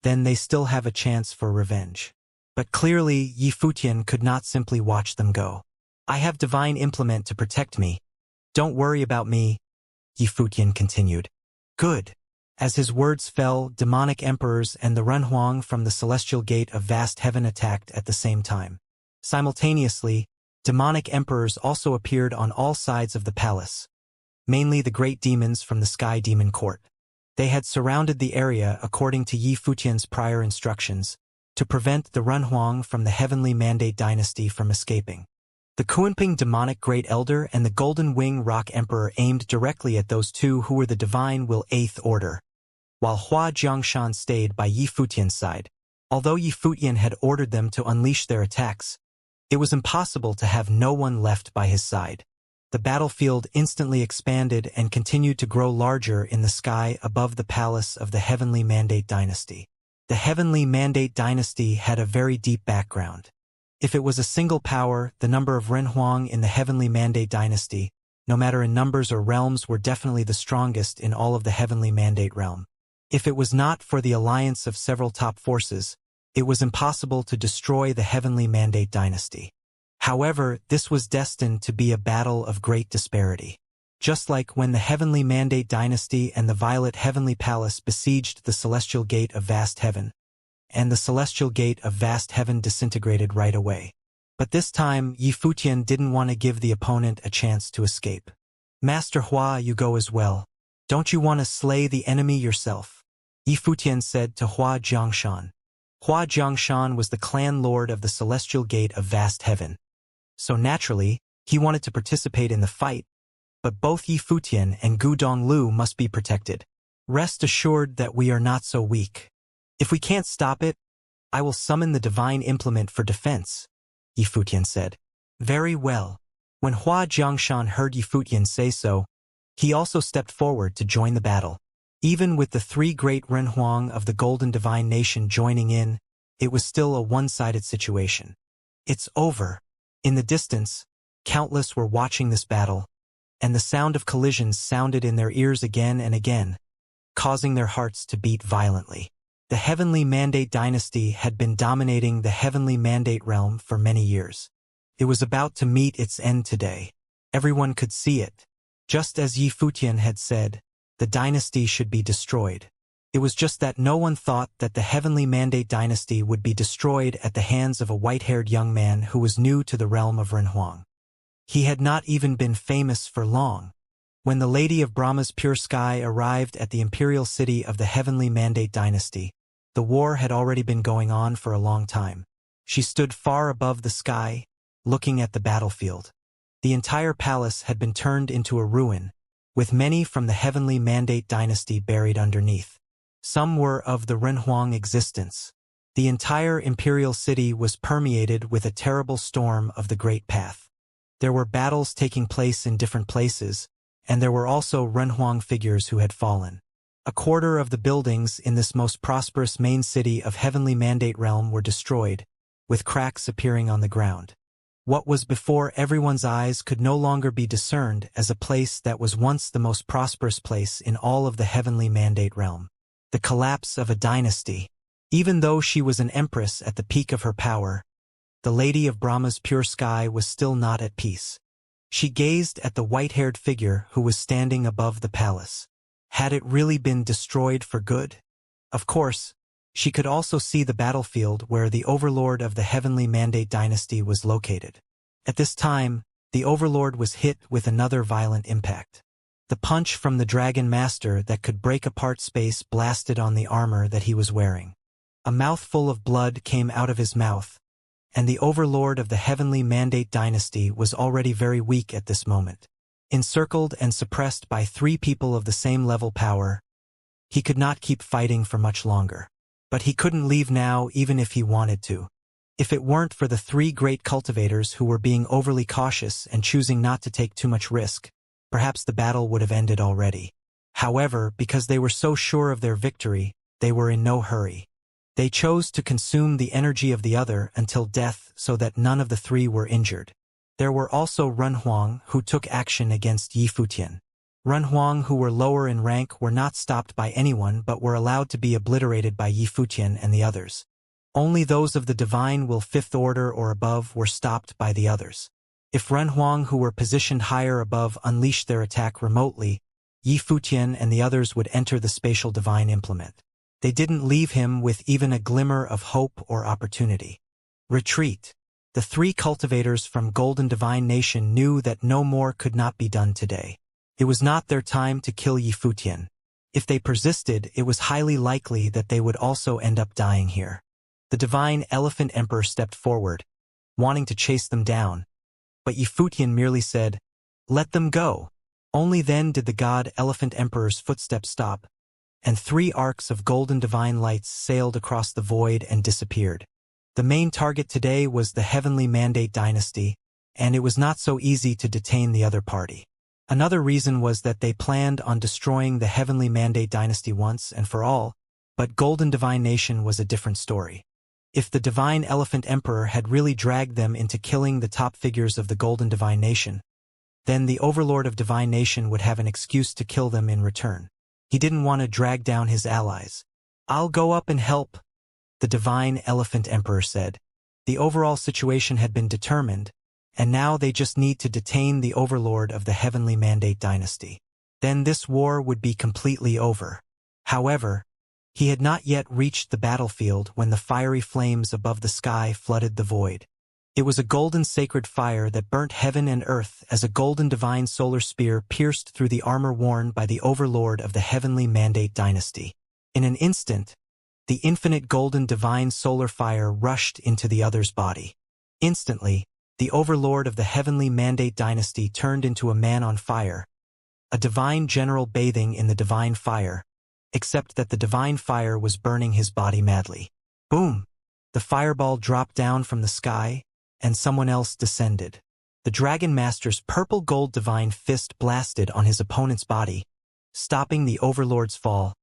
then they still have a chance for revenge. But clearly, Yi Futian could not simply watch them go. "I have divine implement to protect me. Don't worry about me," Yi Futian continued. "Good." As his words fell, demonic emperors and the Renhuang from the celestial gate of vast heaven attacked at the same time. Simultaneously, demonic emperors also appeared on all sides of the palace, mainly the great demons from the Sky Demon Court. They had surrounded the area according to Yi Futian's prior instructions, to prevent the Renhuang from the Heavenly Mandate dynasty from escaping. The Kuanping demonic Great Elder and the Golden Wing Rock Emperor aimed directly at those two who were the Divine Will 8th Order, while Hua Jiangshan stayed by Yi Futian's side. Although Yi Futian had ordered them to unleash their attacks, it was impossible to have no one left by his side. The battlefield instantly expanded and continued to grow larger in the sky above the palace of the Heavenly Mandate dynasty. The Heavenly Mandate dynasty had a very deep background. If it was a single power, the number of Renhuang in the Heavenly Mandate dynasty, no matter in numbers or realms, were definitely the strongest in all of the Heavenly Mandate realm. If it was not for the alliance of several top forces, it was impossible to destroy the Heavenly Mandate dynasty. However, this was destined to be a battle of great disparity. Just like when the Heavenly Mandate dynasty and the Violet Heavenly Palace besieged the Celestial Gate of Vast Heaven, and the Celestial Gate of Vast Heaven disintegrated right away. But this time, Yi Futian didn't want to give the opponent a chance to escape. "Master Hua, you go as well. Don't you want to slay the enemy yourself?" Yi Futian said to Hua Jiangshan. Hua Jiangshan was the clan lord of the Celestial Gate of Vast Heaven. So naturally, he wanted to participate in the fight, but both Yi Futian and Gu Donglu must be protected. "Rest assured that we are not so weak. If we can't stop it, I will summon the divine implement for defense," Yi Futian said. "Very well." When Hua Jiangshan heard Yi Futian say so, he also stepped forward to join the battle. Even with the three great Renhuang of the Golden Divine Nation joining in, it was still a one-sided situation. "It's over." In the distance, countless were watching this battle, and the sound of collisions sounded in their ears again and again, causing their hearts to beat violently. The Heavenly Mandate dynasty had been dominating the Heavenly Mandate realm for many years. It was about to meet its end today. Everyone could see it. Just as Yi Futian had said, the dynasty should be destroyed. It was just that no one thought that the Heavenly Mandate dynasty would be destroyed at the hands of a white-haired young man who was new to the realm of Renhuang. He had not even been famous for long. When the Lady of Brahma's Pure Sky arrived at the imperial city of the Heavenly Mandate dynasty, the war had already been going on for a long time. She stood far above the sky, looking at the battlefield. The entire palace had been turned into a ruin, with many from the Heavenly Mandate dynasty buried underneath. Some were of the Renhuang existence. The entire imperial city was permeated with a terrible storm of the Great Path. There were battles taking place in different places, and there were also Renhuang figures who had fallen. A quarter of the buildings in this most prosperous main city of Heavenly Mandate realm were destroyed, with cracks appearing on the ground. What was before everyone's eyes could no longer be discerned as a place that was once the most prosperous place in all of the Heavenly Mandate realm. The collapse of a dynasty. Even though she was an empress at the peak of her power, the Lady of Brahma's pure sky was still not at peace. She gazed at the white-haired figure who was standing above the palace. Had it really been destroyed for good? Of course, she could also see the battlefield where the overlord of the Heavenly Mandate dynasty was located. At this time, the overlord was hit with another violent impact. The punch from the Dragon Master that could break apart space blasted on the armor that he was wearing. A mouthful of blood came out of his mouth, and the overlord of the Heavenly Mandate dynasty was already very weak at this moment. Encircled and suppressed by 3 people of the same level power, he could not keep fighting for much longer. But he couldn't leave now even if he wanted to. If it weren't for the 3 great cultivators who were being overly cautious and choosing not to take too much risk, perhaps the battle would have ended already. However, because they were so sure of their victory, they were in no hurry. They chose to consume the energy of the other until death so that none of the 3 were injured. There were also Renhuang who took action against Yifutian. Renhuang who were lower in rank were not stopped by anyone but were allowed to be obliterated by Yifutian and the others. Only those of the Divine Will 5th Order or above were stopped by the others. If Renhuang who were positioned higher above unleashed their attack remotely, Yifutian and the others would enter the spatial divine implement. They didn't leave him with even a glimmer of hope or opportunity. Retreat. The 3 cultivators from Golden Divine Nation knew that no more could not be done today. It was not their time to kill Yifutian. If they persisted, it was highly likely that they would also end up dying here. The Divine Elephant Emperor stepped forward, wanting to chase them down, but Yifutian merely said, "Let them go." Only then did the God Elephant Emperor's footsteps stop, and 3 arcs of golden divine lights sailed across the void and disappeared. The main target today was the Heavenly Mandate dynasty, and it was not so easy to detain the other party. Another reason was that they planned on destroying the Heavenly Mandate dynasty once and for all, but Golden Divine Nation was a different story. If the Divine Elephant Emperor had really dragged them into killing the top figures of the Golden Divine Nation, then the Overlord of Divine Nation would have an excuse to kill them in return. He didn't want to drag down his allies. "I'll go up and help," the Divine Elephant Emperor said. The overall situation had been determined, and now they just need to detain the Overlord of the Heavenly Mandate dynasty. Then this war would be completely over. However, he had not yet reached the battlefield when the fiery flames above the sky flooded the void. It was a golden sacred fire that burnt heaven and earth as a golden divine solar spear pierced through the armor worn by the Overlord of the Heavenly Mandate dynasty. In an instant, the infinite golden divine solar fire rushed into the other's body. Instantly, the Overlord of the Heavenly Mandate dynasty turned into a man on fire, a divine general bathing in the divine fire, except that the divine fire was burning his body madly. Boom! The fireball dropped down from the sky, and someone else descended. The Dragon Master's purple gold divine fist blasted on his opponent's body, stopping the Overlord's fall,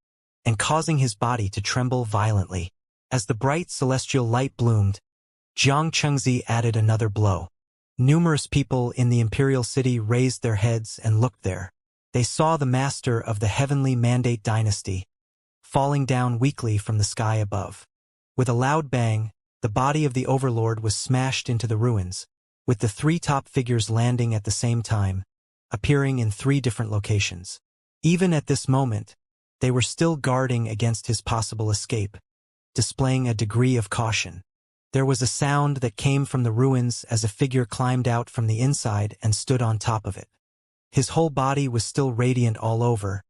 and causing his body to tremble violently. As the bright celestial light bloomed, Jiang Chengzi added another blow. Numerous people in the imperial city raised their heads and looked there. They saw the master of the Heavenly Mandate dynasty, falling down weakly from the sky above. With a loud bang, the body of the Overlord was smashed into the ruins, with the 3 top figures landing at the same time, appearing in 3 different locations. Even at this moment, they were still guarding against his possible escape, displaying a degree of caution. There was a sound that came from the ruins as a figure climbed out from the inside and stood on top of it. His whole body was still radiant all over,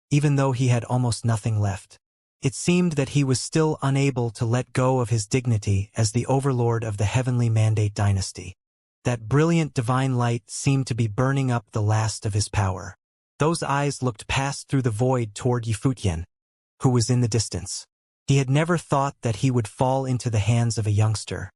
even though he had almost nothing left. It seemed that he was still unable to let go of his dignity as the Overlord of the Heavenly Mandate dynasty. That brilliant divine light seemed to be burning up the last of his power. Those eyes looked past through the void toward Yifutian, who was in the distance. He had never thought that he would fall into the hands of a youngster.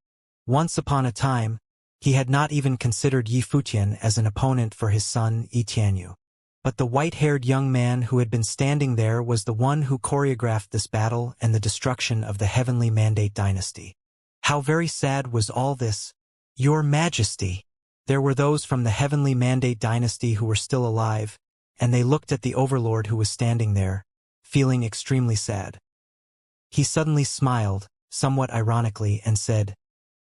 Once upon a time, he had not even considered Yifutian as an opponent for his son Etianyu. But the white-haired young man who had been standing there was the one who choreographed this battle and the destruction of the Heavenly Mandate dynasty. How very sad was all this, Your Majesty! There were those from the Heavenly Mandate dynasty who were still alive, and they looked at the overlord who was standing there, feeling extremely sad. He suddenly smiled, somewhat ironically, and said,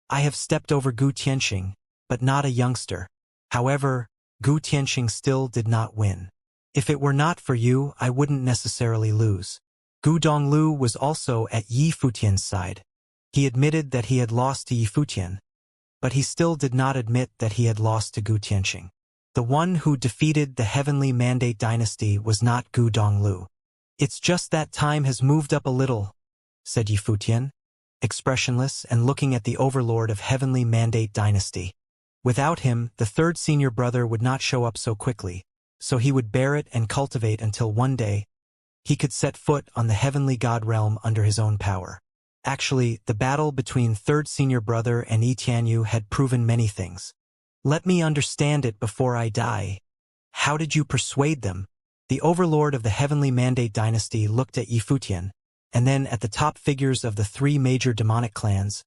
I have stepped over Gu Tianxing, but not a youngster. However, Gu Tianxing still did not win. If it were not for you, I wouldn't necessarily lose. Gu Donglu was also at Yifutian's side. He admitted that he had lost to Yifutian, but he still did not admit that he had lost to Gu Tianxing. The one who defeated the Heavenly Mandate dynasty was not Gu Donglu. It's just that time has moved up a little, said Yifutian, expressionless and looking at the overlord of Heavenly Mandate dynasty. Without him, the third senior brother would not show up so quickly, so he would bear it and cultivate until one day he could set foot on the heavenly god realm under his own power. Actually, the battle between third senior brother and Etianyu had proven many things. Let me understand it before I die. How did you persuade them? The overlord of the Heavenly Mandate dynasty looked at Yifutian, and then at the top figures of the three major demonic clans.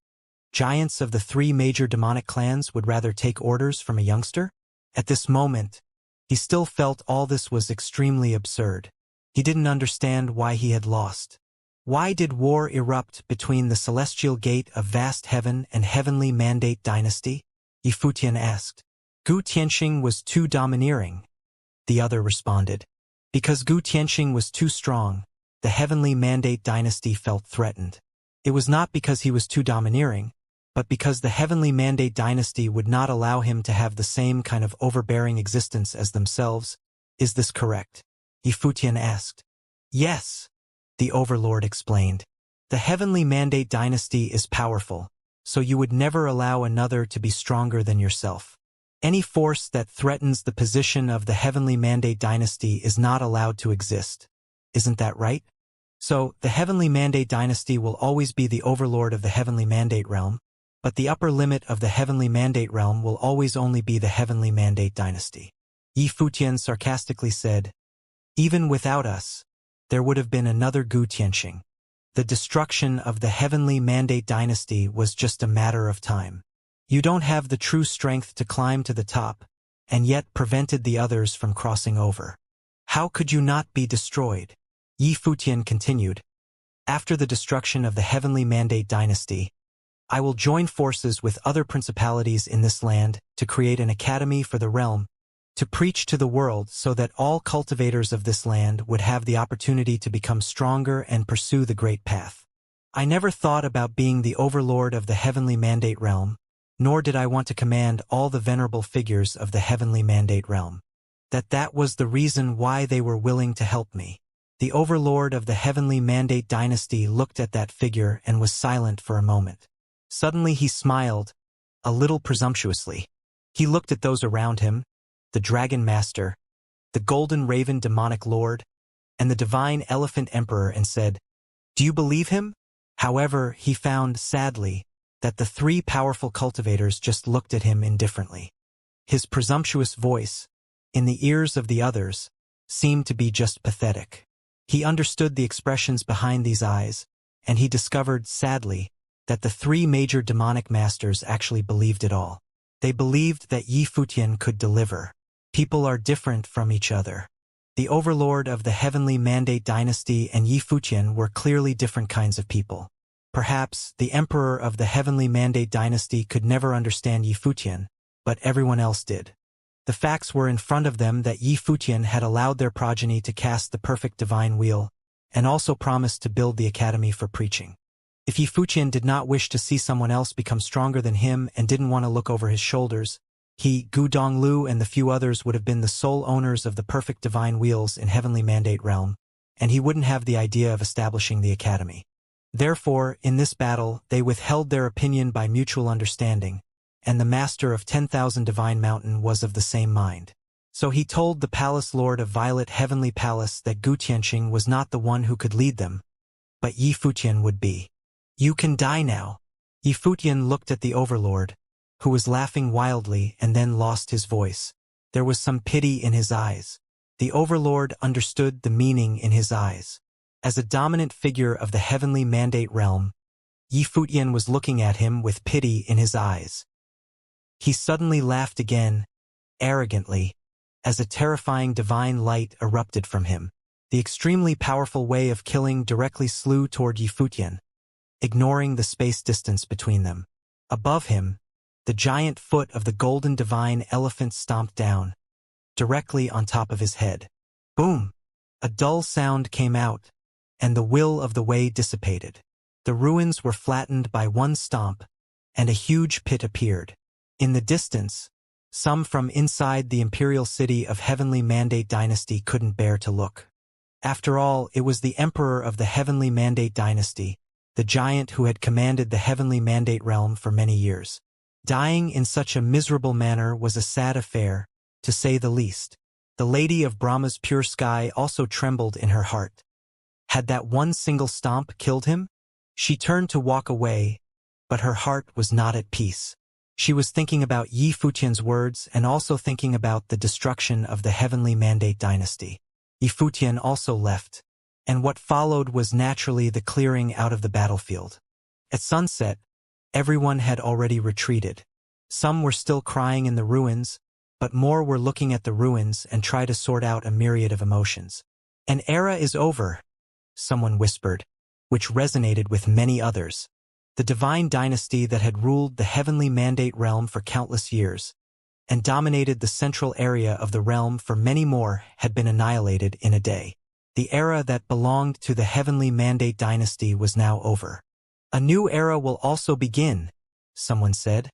Giants of the three major demonic clans would rather take orders from a youngster? At this moment, he still felt all this was extremely absurd. He didn't understand why he had lost. Why did war erupt between the celestial gate of vast heaven and Heavenly Mandate dynasty? Yifutian asked. Gu Tianxing was too domineering, the other responded. Because Gu Tianxing was too strong, the Heavenly Mandate dynasty felt threatened. It was not because he was too domineering, but because the Heavenly Mandate dynasty would not allow him to have the same kind of overbearing existence as themselves. Is this correct? Yifutian asked. Yes, the overlord explained. The Heavenly Mandate dynasty is powerful, so you would never allow another to be stronger than yourself. Any force that threatens the position of the Heavenly Mandate dynasty is not allowed to exist. Isn't that right? So, the Heavenly Mandate dynasty will always be the overlord of the Heavenly Mandate realm, but the upper limit of the Heavenly Mandate realm will always only be the Heavenly Mandate dynasty. Yifutian sarcastically said, Even without us, there would have been another Gu Tianxing. The destruction of the Heavenly Mandate dynasty was just a matter of time. You don't have the true strength to climb to the top, and yet prevented the others from crossing over. How could you not be destroyed? Yifutian continued. After the destruction of the Heavenly Mandate dynasty, I will join forces with other principalities in this land to create an academy for the realm, to preach to the world so that all cultivators of this land would have the opportunity to become stronger and pursue the great path. I never thought about being the overlord of the Heavenly Mandate realm, nor did I want to command all the venerable figures of the Heavenly Mandate realm. That was the reason why they were willing to help me. The overlord of the Heavenly Mandate dynasty looked at that figure and was silent for a moment. Suddenly he smiled, a little presumptuously. He looked at those around him, the Dragon Master, the Golden Raven Demonic Lord, and the Divine Elephant Emperor, and said, Do you believe him? However, he found, sadly, that the three powerful cultivators just looked at him indifferently. His presumptuous voice, in the ears of the others, seemed to be just pathetic. He understood the expressions behind these eyes, and he discovered, sadly, that the three major demonic masters actually believed it all. They believed that Yifutian could deliver. People are different from each other. The overlord of the Heavenly Mandate dynasty and Yifutian were clearly different kinds of people. Perhaps the emperor of the Heavenly Mandate dynasty could never understand Yifutian, but everyone else did. The facts were in front of them that Yifutian had allowed their progeny to cast the perfect divine wheel, and also promised to build the academy for preaching. If Yifutian did not wish to see someone else become stronger than him and didn't want to look over his shoulders, he, Gu Donglu, and the few others would have been the sole owners of the perfect divine wheels in Heavenly Mandate realm, and he wouldn't have the idea of establishing the academy. Therefore, in this battle, they withheld their opinion by mutual understanding, and the master of 10,000 Divine Mountain was of the same mind. So he told the palace lord of Violet Heavenly Palace that Gu Tianxing was not the one who could lead them, but Yi Futian would be. You can die now. Yi Futian looked at the overlord, who was laughing wildly and then lost his voice. There was some pity in his eyes. The overlord understood the meaning in his eyes. As a dominant figure of the heavenly mandate realm, Yi Futian was looking at him with pity in his eyes. He suddenly laughed again, arrogantly, as a terrifying divine light erupted from him. The extremely powerful way of killing directly slew toward Yi Futian, ignoring the space distance between them. Above him, the giant foot of the golden divine elephant stomped down, directly on top of his head. Boom! A dull sound came out, and the will of the way dissipated. The ruins were flattened by one stomp, and a huge pit appeared. In the distance, some from inside the imperial city of Heavenly Mandate Dynasty couldn't bear to look. After all, it was the emperor of the Heavenly Mandate Dynasty, the giant who had commanded the Heavenly Mandate realm for many years. Dying in such a miserable manner was a sad affair, to say the least. The Lady of Brahma's pure sky also trembled in her heart. Had that one single stomp killed him? She turned to walk away, but her heart was not at peace. She was thinking about Yi Futian's words and also thinking about the destruction of the Heavenly Mandate Dynasty. Yi Futian also left, and what followed was naturally the clearing out of the battlefield. At sunset, everyone had already retreated. Some were still crying in the ruins, but more were looking at the ruins and try to sort out a myriad of emotions. An era is over, someone whispered, which resonated with many others. The divine dynasty that had ruled the Heavenly Mandate realm for countless years, and dominated the central area of the realm for many more, had been annihilated in a day. The era that belonged to the Heavenly Mandate Dynasty was now over. A new era will also begin, someone said,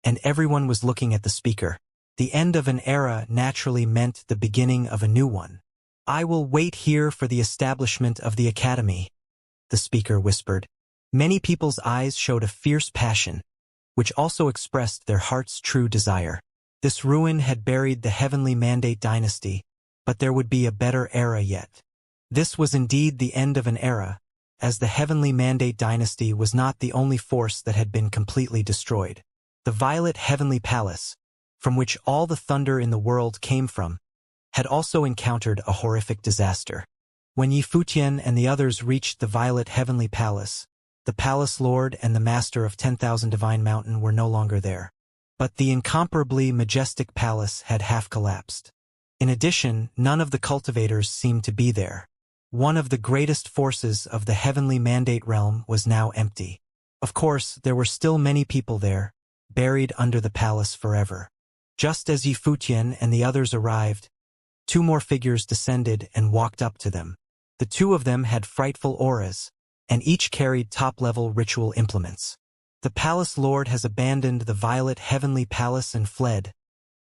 and everyone was looking at the speaker. The end of an era naturally meant the beginning of a new one. I will wait here for the establishment of the academy, the speaker whispered. Many people's eyes showed a fierce passion, which also expressed their heart's true desire. This ruin had buried the Heavenly Mandate Dynasty, but there would be a better era yet. This was indeed the end of an era, as the Heavenly Mandate Dynasty was not the only force that had been completely destroyed. The Violet Heavenly Palace, from which all the thunder in the world came from, had also encountered a horrific disaster. When Yi Futian and the others reached the Violet Heavenly Palace, the Palace Lord and the Master of 10,000 Divine Mountain were no longer there. But the incomparably majestic palace had half collapsed. In addition, none of the cultivators seemed to be there. One of the greatest forces of the Heavenly Mandate realm was now empty. Of course, there were still many people there, buried under the palace forever. Just as Yi Futian and the others arrived, two more figures descended and walked up to them. The two of them had frightful auras, and each carried top-level ritual implements. The Palace Lord has abandoned the Violet Heavenly Palace and fled,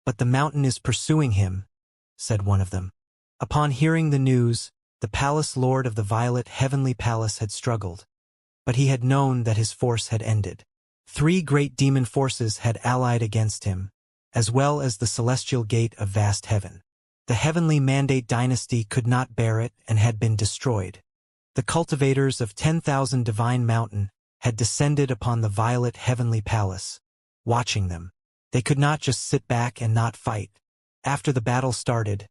but the mountain is pursuing him, said one of them. Upon hearing the news, the Palace Lord of the Violet Heavenly Palace had struggled, but he had known that his force had ended. 3 great demon forces had allied against him, as well as the celestial gate of vast heaven. The Heavenly Mandate Dynasty could not bear it and had been destroyed. The cultivators of 10,000 Divine Mountain had descended upon the Violet Heavenly Palace, watching them. They could not just sit back and not fight. After the battle started,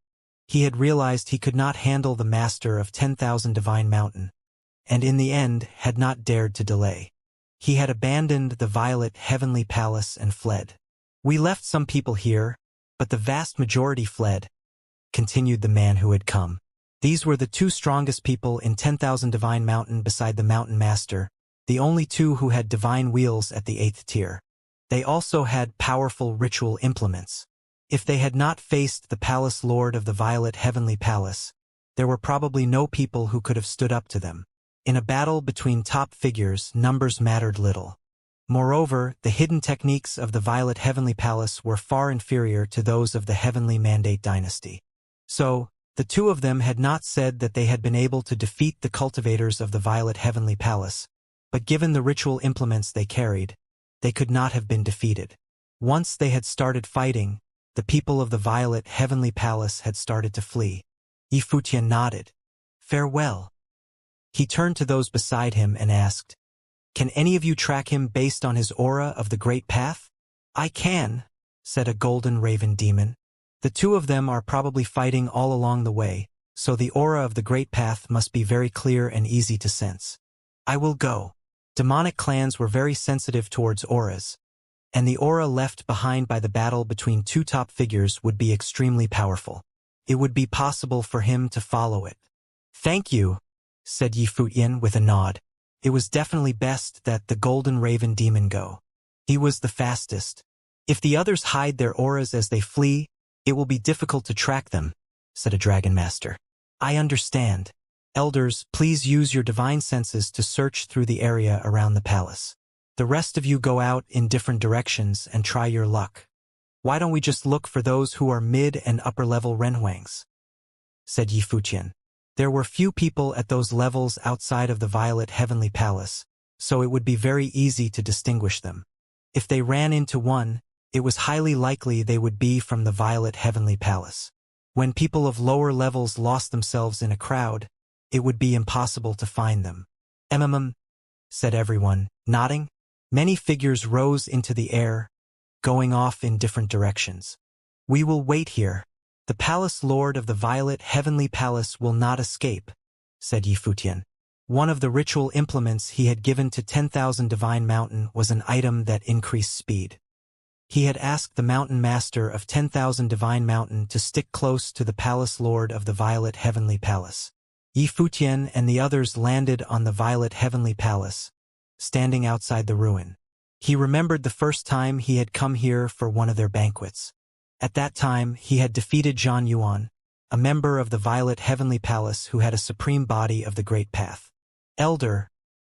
he had realized he could not handle the Master of 10,000 Divine Mountain, and in the end had not dared to delay. He had abandoned the Violet Heavenly Palace and fled. We left some people here, but the vast majority fled, continued the man who had come. These were the 2 strongest people in 10,000 Divine Mountain beside the Mountain Master, the only 2 who had divine wheels at the 8th tier. They also had powerful ritual implements. If they had not faced the Palace Lord of the Violet Heavenly Palace, there were probably no people who could have stood up to them. In a battle between top figures, numbers mattered little. Moreover, the hidden techniques of the Violet Heavenly Palace were far inferior to those of the Heavenly Mandate Dynasty. So, the 2 of them had not said that they had been able to defeat the cultivators of the Violet Heavenly Palace, but given the ritual implements they carried, they could not have been defeated. Once they had started fighting, The people of the Violet Heavenly Palace had started to flee. Yifutian nodded. Farewell. He turned to those beside him and asked, Can any of you track him based on his aura of the Great Path? I can, said a golden raven demon. The two of them are probably fighting all along the way, so the aura of the Great Path must be very clear and easy to sense. I will go. Demonic clans were very sensitive towards auras, and the aura left behind by the battle between two top figures would be extremely powerful. It would be possible for him to follow it. Thank you, said Yifutian with a nod. It was definitely best that the golden raven demon go. He was the fastest. If the others hide their auras as they flee, it will be difficult to track them, said a dragon master. I understand. Elders, please use your divine senses to search through the area around the palace. The rest of you go out in different directions and try your luck. Why don't we just look for those who are mid- and upper-level renhuangs? Said Yifutian. There were few people at those levels outside of the Violet Heavenly Palace, so it would be very easy to distinguish them. If they ran into one, it was highly likely they would be from the Violet Heavenly Palace. When people of lower levels lost themselves in a crowd, it would be impossible to find them. Said everyone, nodding. Many figures rose into the air, going off in different directions. We will wait here. The palace lord of the Violet Heavenly Palace will not escape, said Yifutian. One of the ritual implements he had given to 10,000 Divine Mountain was an item that increased speed. He had asked the Mountain Master of 10,000 Divine Mountain to stick close to the palace lord of the Violet Heavenly Palace. Yifutian and the others landed on the Violet Heavenly Palace, standing outside the ruin. He remembered the first time he had come here for one of their banquets. At that time, he had defeated Zhan Yuan, a member of the Violet Heavenly Palace who had a supreme body of the Great Path. Elder,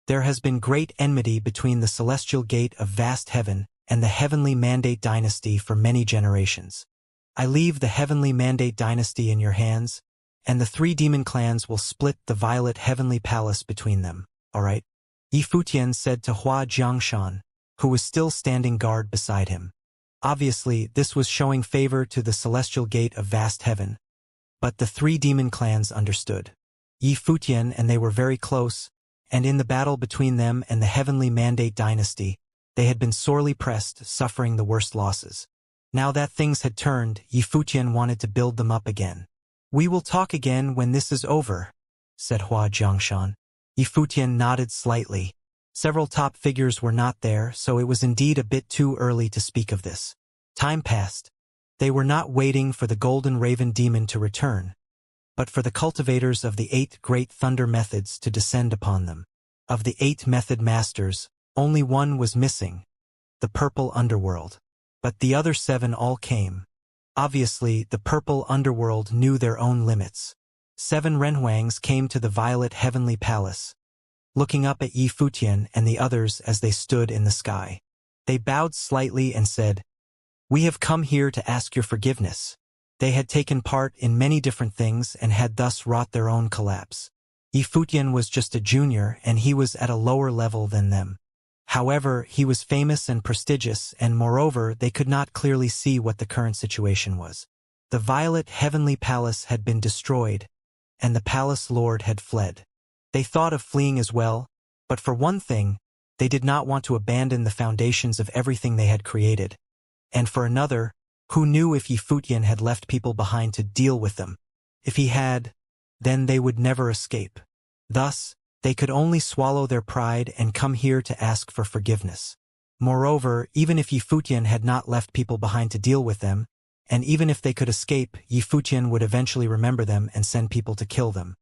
there has been great enmity between the Celestial Gate of Vast Heaven and the Heavenly Mandate Dynasty for many generations. I leave the Heavenly Mandate Dynasty in your hands, and the three demon clans will split the Violet Heavenly Palace between them, all right? Yifutian said to Hua Jiangshan, who was still standing guard beside him. Obviously, this was showing favor to the Celestial Gate of Vast Heaven, but the three demon clans understood. Yifutian and they were very close, and in the battle between them and the Heavenly Mandate Dynasty, they had been sorely pressed, suffering the worst losses. Now that things had turned, Yifutian wanted to build them up again. We will talk again when this is over, said Hua Jiangshan. Yifutian nodded slightly. Several top figures were not there, so it was indeed a bit too early to speak of this. Time passed. They were not waiting for the Golden Raven Demon to return, but for the cultivators of the 8 great thunder methods to descend upon them. Of the 8 method masters, only one was missing, the Purple Underworld. But the other 7 all came. Obviously, the Purple Underworld knew their own limits. 7 renhuangs came to the Violet Heavenly Palace, looking up at Yifutian and the others as they stood in the sky. They bowed slightly and said, We have come here to ask your forgiveness. They had taken part in many different things and had thus wrought their own collapse. Yifutian was just a junior and he was at a lower level than them. However, he was famous and prestigious, and moreover, they could not clearly see what the current situation was. The Violet Heavenly Palace had been destroyed, and the palace lord had fled. They thought of fleeing as well, but for one thing, they did not want to abandon the foundations of everything they had created. And for another, who knew if Yifutian had left people behind to deal with them? If he had, then they would never escape. Thus, they could only swallow their pride and come here to ask for forgiveness. Moreover, even if Yifutian had not left people behind to deal with them, and even if they could escape, Yifutian would eventually remember them and send people to kill them.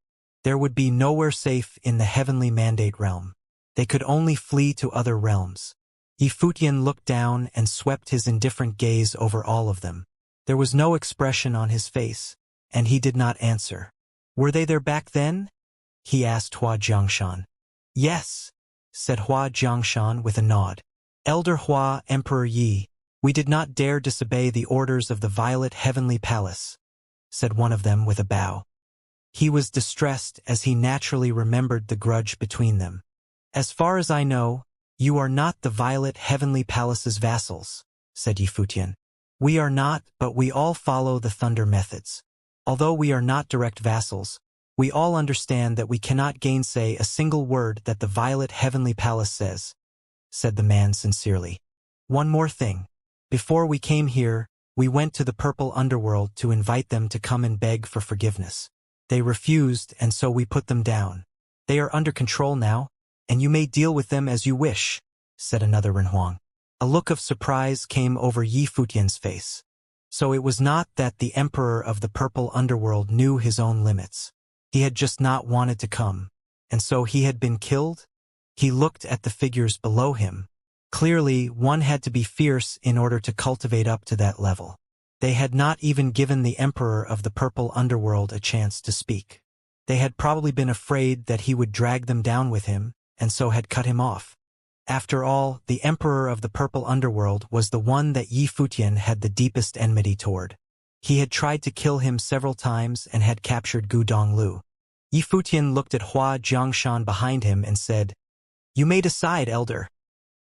There would be nowhere safe in the Heavenly Mandate realm. They could only flee to other realms. Yifutian looked down and swept his indifferent gaze over all of them. There was no expression on his face, and he did not answer. Were they there back then? He asked Hua Jiangshan. Yes, said Hua Jiangshan with a nod. Elder Hua, Emperor Yi, we did not dare disobey the orders of the Violet Heavenly Palace, said one of them with a bow. He was distressed as he naturally remembered the grudge between them. As far as I know, you are not the Violet Heavenly Palace's vassals, said Yifutian. We are not, but we all follow the thunder methods. Although we are not direct vassals, we all understand that we cannot gainsay a single word that the violet heavenly palace says, said the man sincerely. One more thing. Before we came here, we went to the purple underworld to invite them to come and beg for forgiveness. They refused, and so we put them down. They are under control now, and you may deal with them as you wish, said another Renhuang. A look of surprise came over Yi Futian's face. So it was not that the emperor of the purple underworld knew his own limits. He had just not wanted to come, and so he had been killed? He looked at the figures below him. Clearly, one had to be fierce in order to cultivate up to that level. They had not even given the emperor of the purple underworld a chance to speak. They had probably been afraid that he would drag them down with him, and so had cut him off. After all, the emperor of the purple underworld was the one that Yi Futian had the deepest enmity toward. He had tried to kill him several times and had captured Gu Donglu. Yi Futian looked at Hua Jiangshan behind him and said, "You may decide, elder."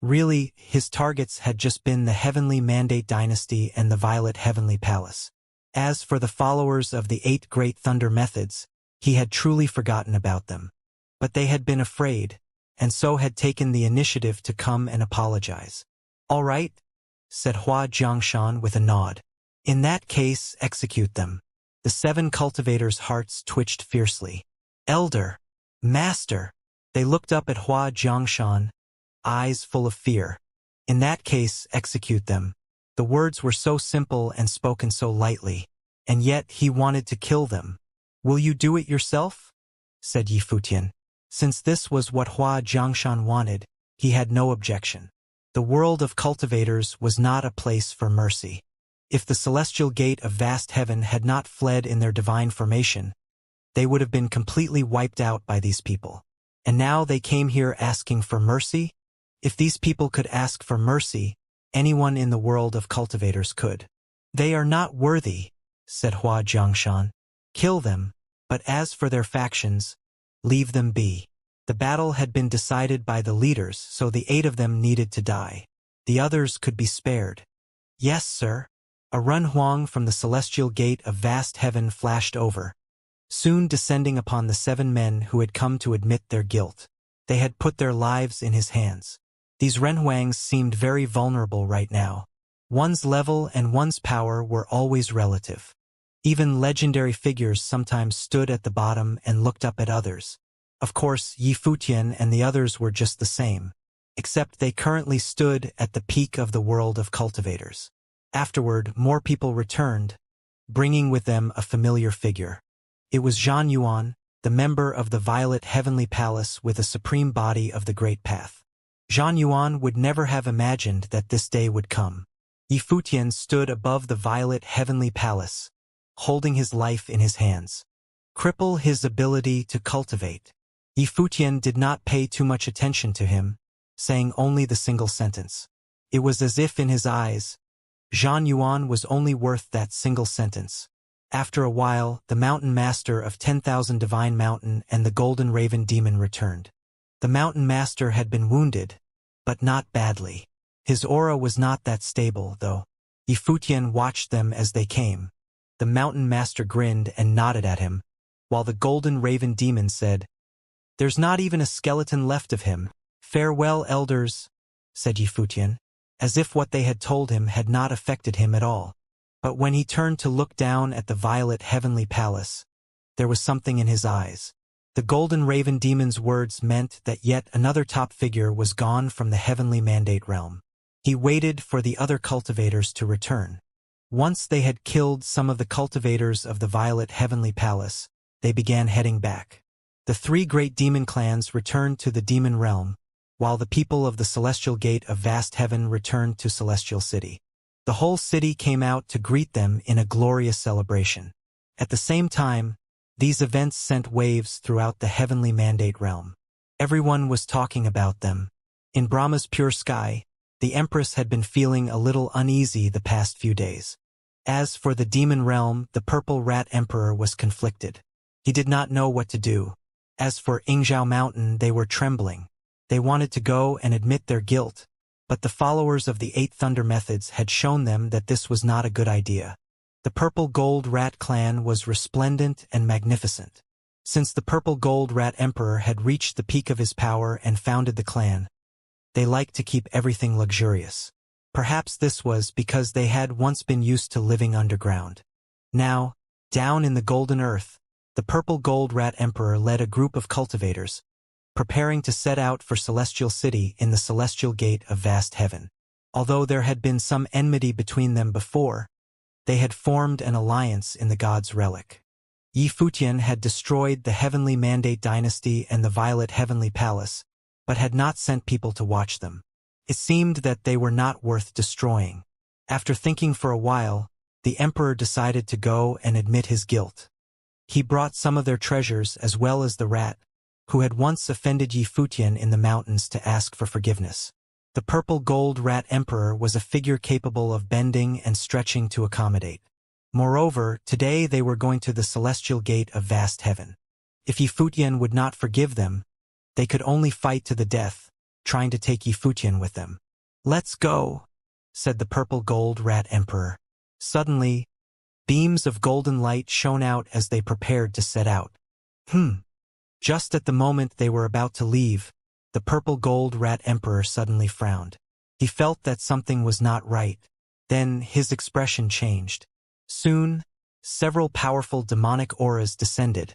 Really, his targets had just been the Heavenly Mandate Dynasty and the Violet Heavenly Palace. As for the followers of the 8 Great Thunder Methods, he had truly forgotten about them. But they had been afraid, and so had taken the initiative to come and apologize. "All right," said Hua Jiangshan with a nod. "In that case, execute them." The 7 cultivators' hearts twitched fiercely. "Elder! Master!" They looked up at Hua Jiangshan, eyes full of fear. "In that case, execute them." The words were so simple and spoken so lightly, and yet he wanted to kill them. "Will you do it yourself?" said Yi Futian. Since this was what Hua Jiangshan wanted, he had no objection. The world of cultivators was not a place for mercy. If the celestial gate of vast heaven had not fled in their divine formation, they would have been completely wiped out by these people. And now they came here asking for mercy? If these people could ask for mercy, anyone in the world of cultivators could. "They are not worthy," said Hua Jiangshan. "Kill them, but as for their factions, leave them be." The battle had been decided by the leaders, so the 8 of them needed to die. The others could be spared. "Yes, sir." A Renhuang from the celestial gate of vast heaven flashed over, soon descending upon the 7 men who had come to admit their guilt. They had put their lives in his hands. These Renhuangs seemed very vulnerable right now. One's level and one's power were always relative. Even legendary figures sometimes stood at the bottom and looked up at others. Of course, Yi Futian and the others were just the same, except they currently stood at the peak of the world of cultivators. Afterward, more people returned, bringing with them a familiar figure. It was Zhan Yuan, the member of the Violet Heavenly Palace with a supreme body of the Great Path. Zhan Yuan would never have imagined that this day would come. Yi Futian stood above the Violet Heavenly Palace, holding his life in his hands. Cripple his ability to cultivate. Yi Futian did not pay too much attention to him, saying only the single sentence. It was as if in his eyes, Zhan Yuan was only worth that single sentence. After a while, the Mountain Master of 10,000 Divine Mountain and the Golden Raven Demon returned. The Mountain Master had been wounded, but not badly. His aura was not that stable, though. Yi Futian watched them as they came. The Mountain Master grinned and nodded at him, while the Golden Raven Demon said, "There's not even a skeleton left of him." "Farewell, elders," said Yi Futian, as if what they had told him had not affected him at all. But when he turned to look down at the Violet Heavenly Palace, there was something in his eyes. The Golden Raven Demon's words meant that yet another top figure was gone from the Heavenly Mandate realm. He waited for the other cultivators to return. Once they had killed some of the cultivators of the Violet Heavenly Palace, they began heading back. The 3 great demon clans returned to the demon realm, while the people of the Celestial Gate of Vast Heaven returned to Celestial City. The whole city came out to greet them in a glorious celebration. At the same time, these events sent waves throughout the Heavenly Mandate realm. Everyone was talking about them. In Brahma's pure sky, the Empress had been feeling a little uneasy the past few days. As for the demon realm, the Purple Rat Emperor was conflicted. He did not know what to do. As for Yingzhou Mountain, they were trembling. They wanted to go and admit their guilt, But the followers of the Eight Thunder methods had shown them that this was not a good idea. The Purple Gold Rat clan was resplendent and magnificent. Since the Purple Gold Rat Emperor had reached the peak of his power and founded the clan, they liked to keep everything luxurious. Perhaps this was because they had once been used to living underground. Now, down in the golden earth, the Purple Gold Rat Emperor led a group of cultivators, preparing to set out for Celestial City in the Celestial Gate of Vast Heaven. Although there had been some enmity between them before, they had formed an alliance in the God's Relic. Yifutian had destroyed the Heavenly Mandate Dynasty and the Violet Heavenly Palace, but had not sent people to watch them. It seemed that they were not worth destroying. After thinking for a while, the Emperor decided to go and admit his guilt. He brought some of their treasures as well as the rat, who had once offended Yifutian in the mountains, to ask for forgiveness. The Purple Gold Rat Emperor was a figure capable of bending and stretching to accommodate. Moreover, today they were going to the Celestial Gate of Vast Heaven. If Yifutian would not forgive them, they could only fight to the death, trying to take Yifutian with them. "Let's go," said the Purple Gold Rat Emperor. Suddenly, beams of golden light shone out as they prepared to set out. Just at the moment they were about to leave, the Purple Gold Rat Emperor suddenly frowned. He felt that something was not right. Then his expression changed. Soon, several powerful demonic auras descended,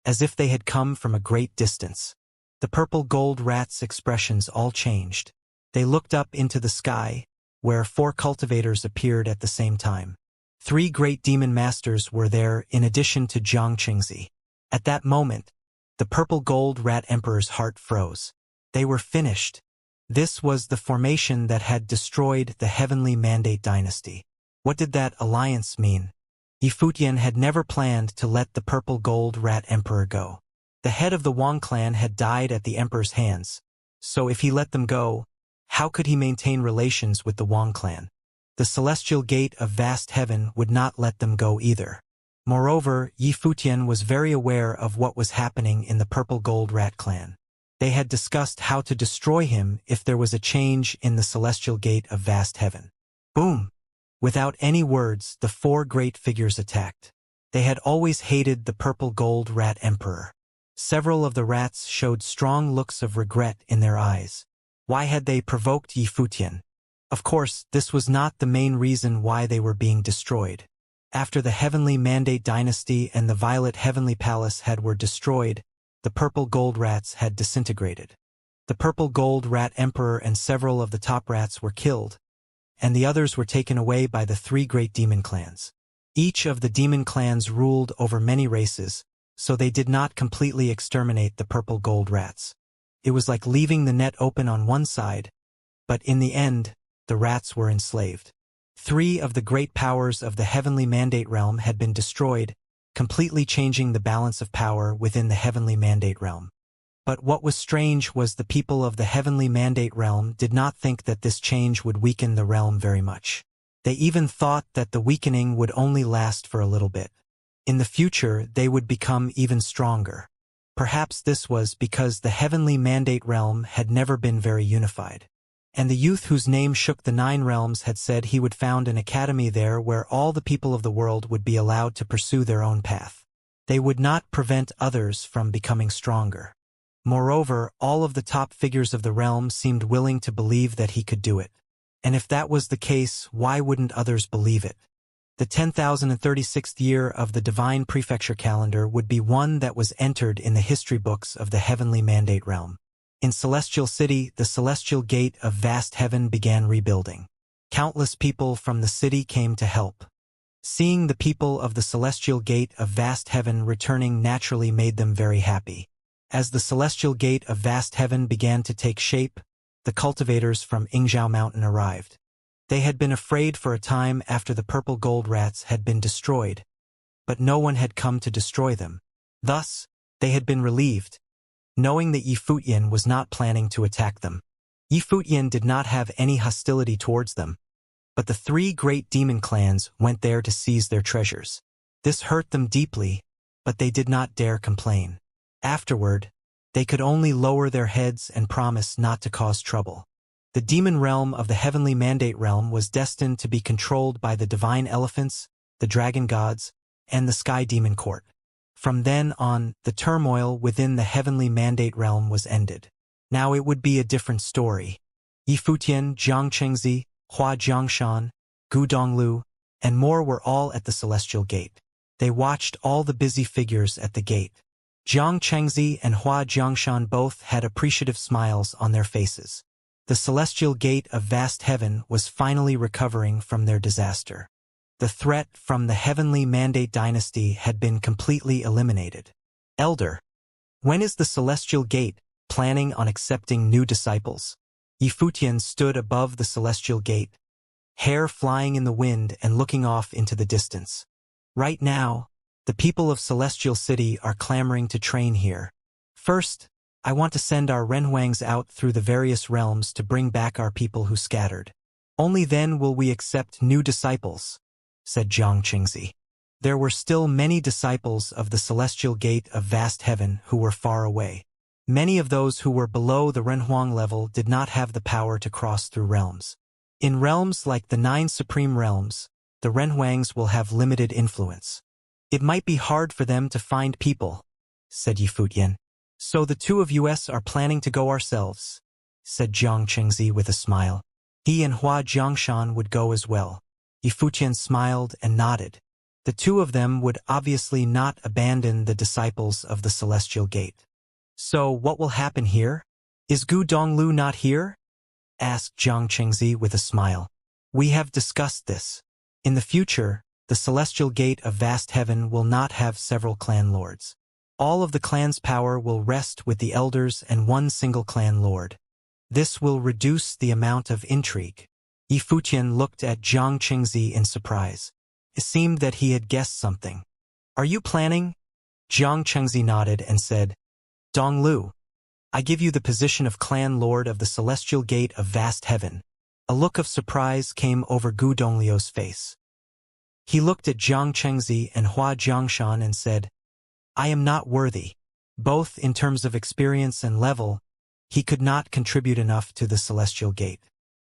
as if they had come from a great distance. The Purple Gold Rat's expressions all changed. They looked up into the sky, where 4 cultivators appeared at the same time. 3 great demon masters were there in addition to Xianxia. At that moment, the Purple Gold Rat Emperor's heart froze. They were finished. This was the formation that had destroyed the Heavenly Mandate Dynasty. What did that alliance mean? Yifutian had never planned to let the Purple Gold Rat Emperor go. The head of the Wang clan had died at the Emperor's hands, so if he let them go, how could he maintain relations with the Wang clan? The Celestial Gate of Vast Heaven would not let them go either. Moreover, Yifutian was very aware of what was happening in the Purple Gold Rat clan. They had discussed how to destroy him if there was a change in the Celestial Gate of Vast Heaven. Boom! Without any words, the 4 great figures attacked. They had always hated the Purple Gold Rat Emperor. Several of the rats showed strong looks of regret in their eyes. Why had they provoked Yifutian? Of course, this was not the main reason why they were being destroyed. After the Heavenly Mandate Dynasty and the Violet Heavenly Palace were destroyed, the Purple Gold Rats had disintegrated. The Purple Gold Rat Emperor and several of the top rats were killed, and the others were taken away by the 3 great demon clans. Each of the demon clans ruled over many races, so they did not completely exterminate the Purple Gold Rats. It was like leaving the net open on one side, but in the end, the rats were enslaved. 3 of the great powers of the Heavenly Mandate Realm had been destroyed, completely changing the balance of power within the Heavenly Mandate Realm. But what was strange was the people of the Heavenly Mandate Realm did not think that this change would weaken the realm very much. They even thought that the weakening would only last for a little bit. In the future, they would become even stronger. Perhaps this was because the Heavenly Mandate Realm had never been very unified. And the youth whose name shook the 9 realms had said he would found an academy there where all the people of the world would be allowed to pursue their own path. They would not prevent others from becoming stronger. Moreover, all of the top figures of the realm seemed willing to believe that he could do it. And if that was the case, why wouldn't others believe it? The 10,036th year of the Divine Prefecture calendar would be one that was entered in the history books of the Heavenly Mandate Realm. In Celestial City, the Celestial Gate of Vast Heaven began rebuilding. Countless people from the city came to help. Seeing the people of the Celestial Gate of Vast Heaven returning naturally made them very happy. As the Celestial Gate of Vast Heaven began to take shape, the cultivators from Yingzhou Mountain arrived. They had been afraid for a time after the Purple Gold Rats had been destroyed, but no one had come to destroy them. Thus, they had been relieved, knowing that Yifutian was not planning to attack them. Yifutian did not have any hostility towards them, but the 3 great demon clans went there to seize their treasures. This hurt them deeply, but they did not dare complain. Afterward, they could only lower their heads and promise not to cause trouble. The demon realm of the heavenly mandate realm was destined to be controlled by the divine elephants, the dragon gods, and the sky demon court. From then on, the turmoil within the heavenly mandate realm was ended. Now it would be a different story. Yifutian, Jiang Chengzi, Hua Jiangshan, Gu Donglu, and more were all at the celestial gate. They watched all the busy figures at the gate. Jiang Chengzi and Hua Jiangshan both had appreciative smiles on their faces. The celestial gate of vast heaven was finally recovering from their disaster. The threat from the heavenly mandate dynasty had been completely eliminated. Elder, when is the celestial gate planning on accepting new disciples? Yifutian stood above the celestial gate, hair flying in the wind and looking off into the distance. Right now, the people of Celestial City are clamoring to train here. First, I want to send our Renhuangs out through the various realms to bring back our people who scattered. Only then will we accept new disciples, said Jiang Qingzi. There were still many disciples of the Celestial Gate of Vast Heaven who were far away. Many of those who were below the Renhuang level did not have the power to cross through realms. In realms like the 9 Supreme Realms, the Renhuangs will have limited influence. It might be hard for them to find people, said Yifutian. So the two of us are planning to go ourselves, said Jiang Qingzi with a smile. He and Hua Jiangshan would go as well. Yifutian smiled and nodded. The two of them would obviously not abandon the disciples of the Celestial Gate. So what will happen here? Is Gu Donglu not here? Asked Jiang Qingzi with a smile. We have discussed this. In the future, the Celestial Gate of Vast Heaven will not have several clan lords. All of the clan's power will rest with the elders and one single clan lord. This will reduce the amount of intrigue. Yifutian looked at Jiang Qingzi in surprise. It seemed that he had guessed something. Are you planning? Jiang Qingzi nodded and said, Donglu, I give you the position of clan lord of the Celestial Gate of Vast Heaven. A look of surprise came over Gu Donglio's face. He looked at Jiang Qingzi and Hua Jiangshan and said, I am not worthy. Both in terms of experience and level, he could not contribute enough to the Celestial Gate.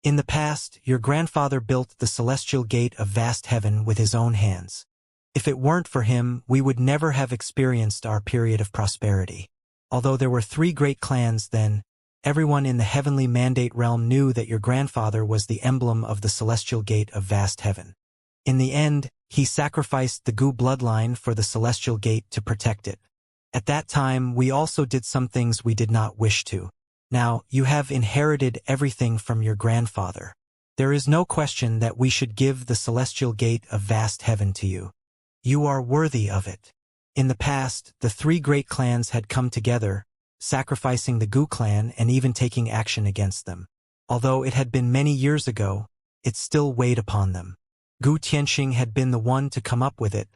In the past, your grandfather built the Celestial Gate of Vast Heaven with his own hands. If it weren't for him, we would never have experienced our period of prosperity. Although there were 3 great clans then, everyone in the heavenly mandate realm knew that your grandfather was the emblem of the Celestial Gate of Vast Heaven. In the end, he sacrificed the Gu bloodline for the Celestial Gate to protect it. At that time, we also did some things we did not wish to. Now, you have inherited everything from your grandfather. There is no question that we should give the Celestial Gate of Vast Heaven to you. You are worthy of it. In the past, the 3 great clans had come together, sacrificing the Gu clan and even taking action against them. Although it had been many years ago, it still weighed upon them. Gu Tianxing had been the one to come up with it,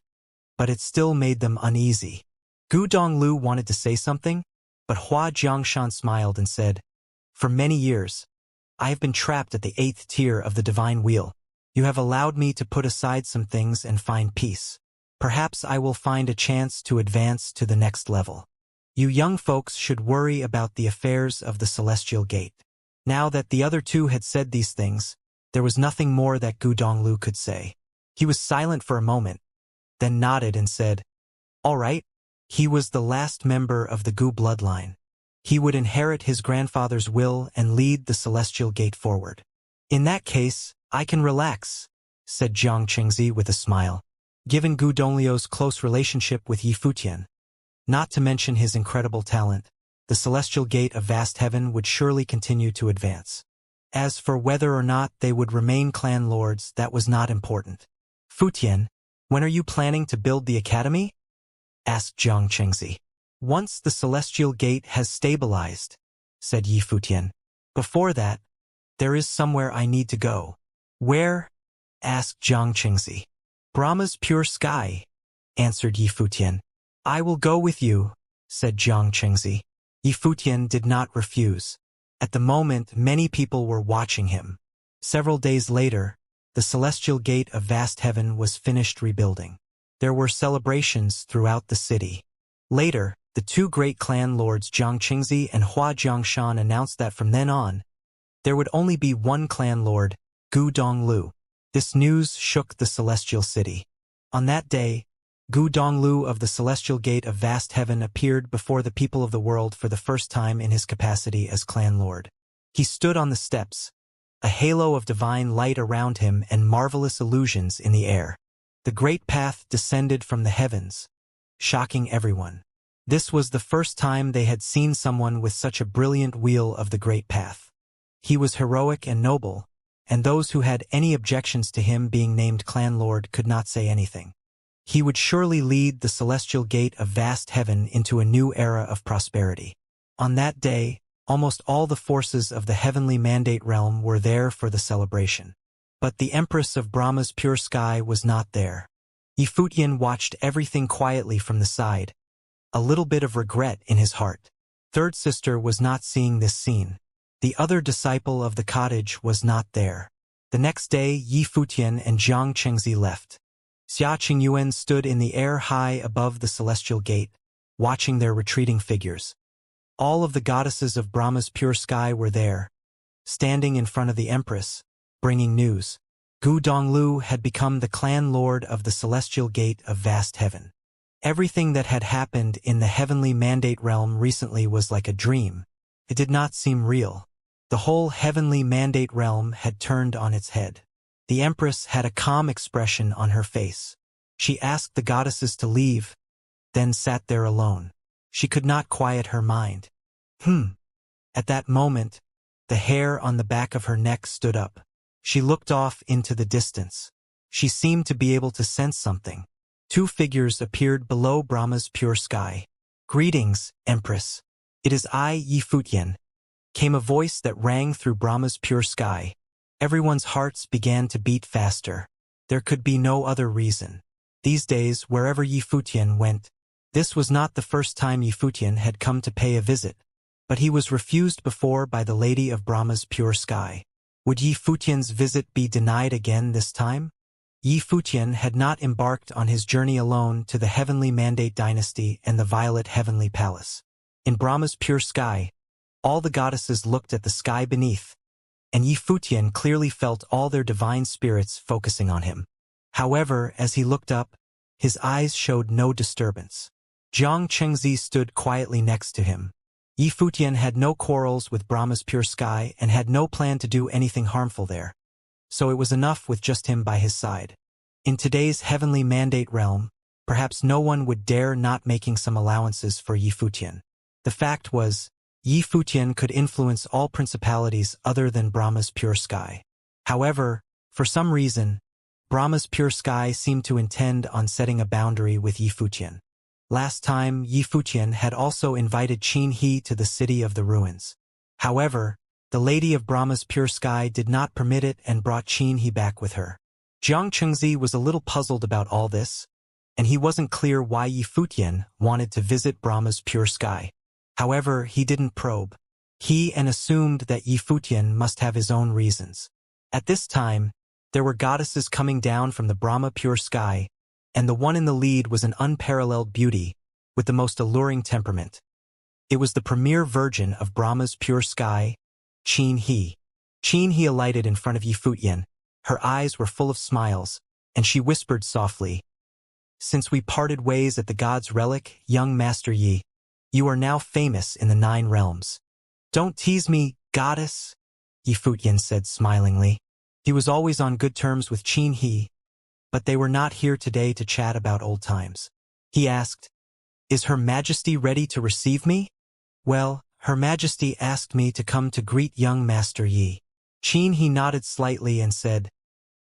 but it still made them uneasy. Gu Donglu wanted to say something, but Hua Jiangshan smiled and said, For many years, I have been trapped at the 8th tier of the Divine Wheel. You have allowed me to put aside some things and find peace. Perhaps I will find a chance to advance to the next level. You young folks should worry about the affairs of the Celestial Gate. Now that the other 2 had said these things, there was nothing more that Gu Donglu could say. He was silent for a moment, then nodded and said, All right. He was the last member of the Gu bloodline. He would inherit his grandfather's will and lead the Celestial Gate forward. In that case, I can relax, said Jiang Qingzi with a smile. Given Gu Donglio's close relationship with Yifutian, not to mention his incredible talent, the Celestial Gate of Vast Heaven would surely continue to advance. As for whether or not they would remain clan lords, that was not important. Futian, when are you planning to build the academy? Asked Jiang Qingzi. Once the Celestial Gate has stabilized, said Yifutian. Before that, there is somewhere I need to go. Where? Asked Jiang Qingzi. Brahma's pure sky, answered Yifutian. I will go with you, said Jiang Qingzi. Yifutian did not refuse. At the moment, many people were watching him. Several days later, the Celestial Gate of Vast Heaven was finished rebuilding. There were celebrations throughout the city. Later, the 2 great clan lords Jiang Qingzi and Hua Jiangshan announced that from then on, There would only be one clan lord, Gu Donglu. This news shook the celestial city. On that day, Gu Donglu of the celestial gate of vast heaven appeared before the people of the world for the first time in his capacity as clan lord. He stood on the steps, a halo of divine light around him and marvelous illusions in the air. The great path descended from the heavens, shocking everyone. This was the first time they had seen someone with such a brilliant wheel of the great path. He was heroic and noble, and those who had any objections to him being named clan lord could not say anything. He would surely lead the celestial gate of vast heaven into a new era of prosperity. On that day, almost all the forces of the heavenly mandate realm were there for the celebration. But the Empress of Brahma's pure sky was not there. Yifutian watched everything quietly from the side, a little bit of regret in his heart. Third sister was not seeing this scene. The other disciple of the cottage was not there. The next day, Yifutian and Xianxia left. Xia Qingyuan stood in the air high above the celestial gate, watching their retreating figures. All of the goddesses of Brahma's pure sky were there, standing in front of the Empress, bringing news. Gu Donglu had become the clan lord of the celestial gate of vast heaven. Everything that had happened in the heavenly mandate realm recently was like a dream. It did not seem real. The whole heavenly mandate realm had turned on its head. The Empress had a calm expression on her face. She asked the goddesses to leave, then sat there alone. She could not quiet her mind. At that moment, the hair on the back of her neck stood up. She looked off into the distance. She seemed to be able to sense something. Two figures appeared below Brahma's pure sky. "Greetings, Empress. It is I, Yifutian," came a voice that rang through Brahma's pure sky. Everyone's hearts began to beat faster. There could be no other reason. These days, wherever Yifutian went, this was not the first time Yifutian had come to pay a visit, but he was refused before by the Lady of Brahma's pure sky. Would Yifutian's visit be denied again this time? Yifutian had not embarked on his journey alone to the heavenly mandate dynasty and the violet heavenly palace. In Brahma's pure sky, all the goddesses looked at the sky beneath, and Yifutian clearly felt all their divine spirits focusing on him. However, as he looked up, his eyes showed no disturbance. Jiang Chengzi stood quietly next to him. Yifutian had no quarrels with Brahma's pure sky and had no plan to do anything harmful there. So it was enough with just him by his side. In today's heavenly mandate realm, perhaps no one would dare not making some allowances for Yifutian. The fact was, Yifutian could influence all principalities other than Brahma's pure sky. However, for some reason, Brahma's pure sky seemed to intend on setting a boundary with Yifutian. Last time, Yifutian had also invited Qin He to the city of the ruins. However, the Lady of Brahma's pure sky did not permit it and brought Qin He back with her. Jiang Chengzi was a little puzzled about all this, and he wasn't clear why Yifutian wanted to visit Brahma's pure sky. However, he didn't probe. He assumed that Yifutian must have his own reasons. At this time, there were goddesses coming down from the Brahma pure sky, and the one in the lead was an unparalleled beauty, with the most alluring temperament. It was the premier virgin of Brahma's pure sky, Qin He. Qin He alighted in front of Yifutian. Her eyes were full of smiles, and she whispered softly, "Since we parted ways at the God's relic, young Master Yi, you are now famous in the 9 realms." "Don't tease me, goddess," Yifutian said smilingly. He was always on good terms with Qin He, but they were not here today to chat about old times. He asked, "Is Her Majesty ready to receive me?" "Well, Her Majesty asked me to come to greet young Master Yi." Qin He nodded slightly and said,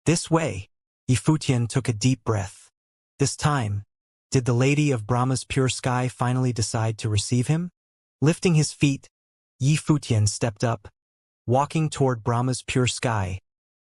"This way." Yifutian took a deep breath. This time, did the Lady of Brahma's pure sky finally decide to receive him? Lifting his feet, Yifutian stepped up, walking toward Brahma's pure sky,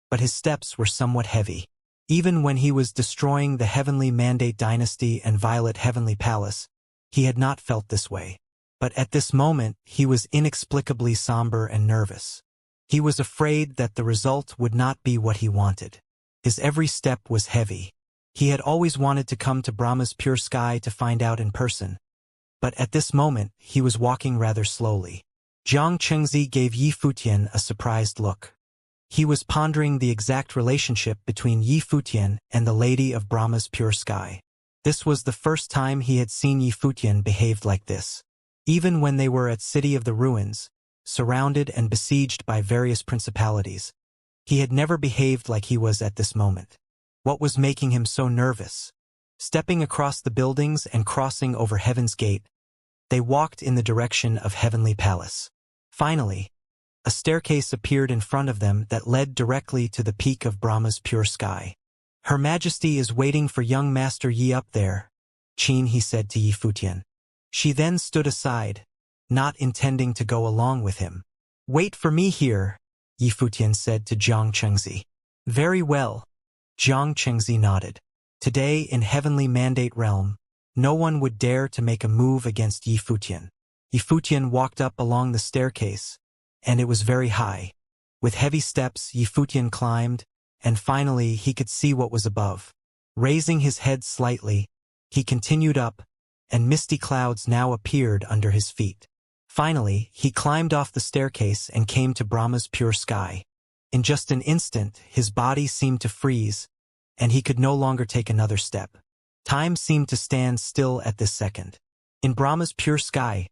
but his steps were somewhat heavy. Even when he was destroying the heavenly mandate dynasty and violet heavenly palace, he had not felt this way. But at this moment, he was inexplicably somber and nervous. He was afraid that the result would not be what he wanted. His every step was heavy. He had always wanted to come to Brahma's pure sky to find out in person, but at this moment he was walking rather slowly. Jiang Chengzi gave Yi Futian a surprised look. He was pondering the exact relationship between Yi Futian and the Lady of Brahma's pure sky. This was the first time he had seen Yi Futian behaved like this. Even when they were at City of the Ruins, surrounded and besieged by various principalities, he had never behaved like he was at this moment. What was making him so nervous? Stepping across the buildings and crossing over Heaven's Gate, they walked in the direction of Heavenly Palace. Finally, a staircase appeared in front of them that led directly to the peak of Brahma's pure sky. Her Majesty is waiting for young Master Yi up there, Qin, he said to Yi Futian. She then stood aside, not intending to go along with him. Wait for me here, Yi Futian said to Jiang Chengzi. Very well. Jiang Chengzi nodded. Today in Heavenly Mandate Realm, no one would dare to make a move against Yi Futian. Yi Futian walked up along the staircase, and it was very high. With heavy steps, Yi Futian climbed, and finally he could see what was above. Raising his head slightly, he continued up, and misty clouds now appeared under his feet. Finally, he climbed off the staircase and came to Brahma's pure sky. In just an instant, his body seemed to freeze, and he could no longer take another step. Time seemed to stand still at this second. In Brahma's pure sky,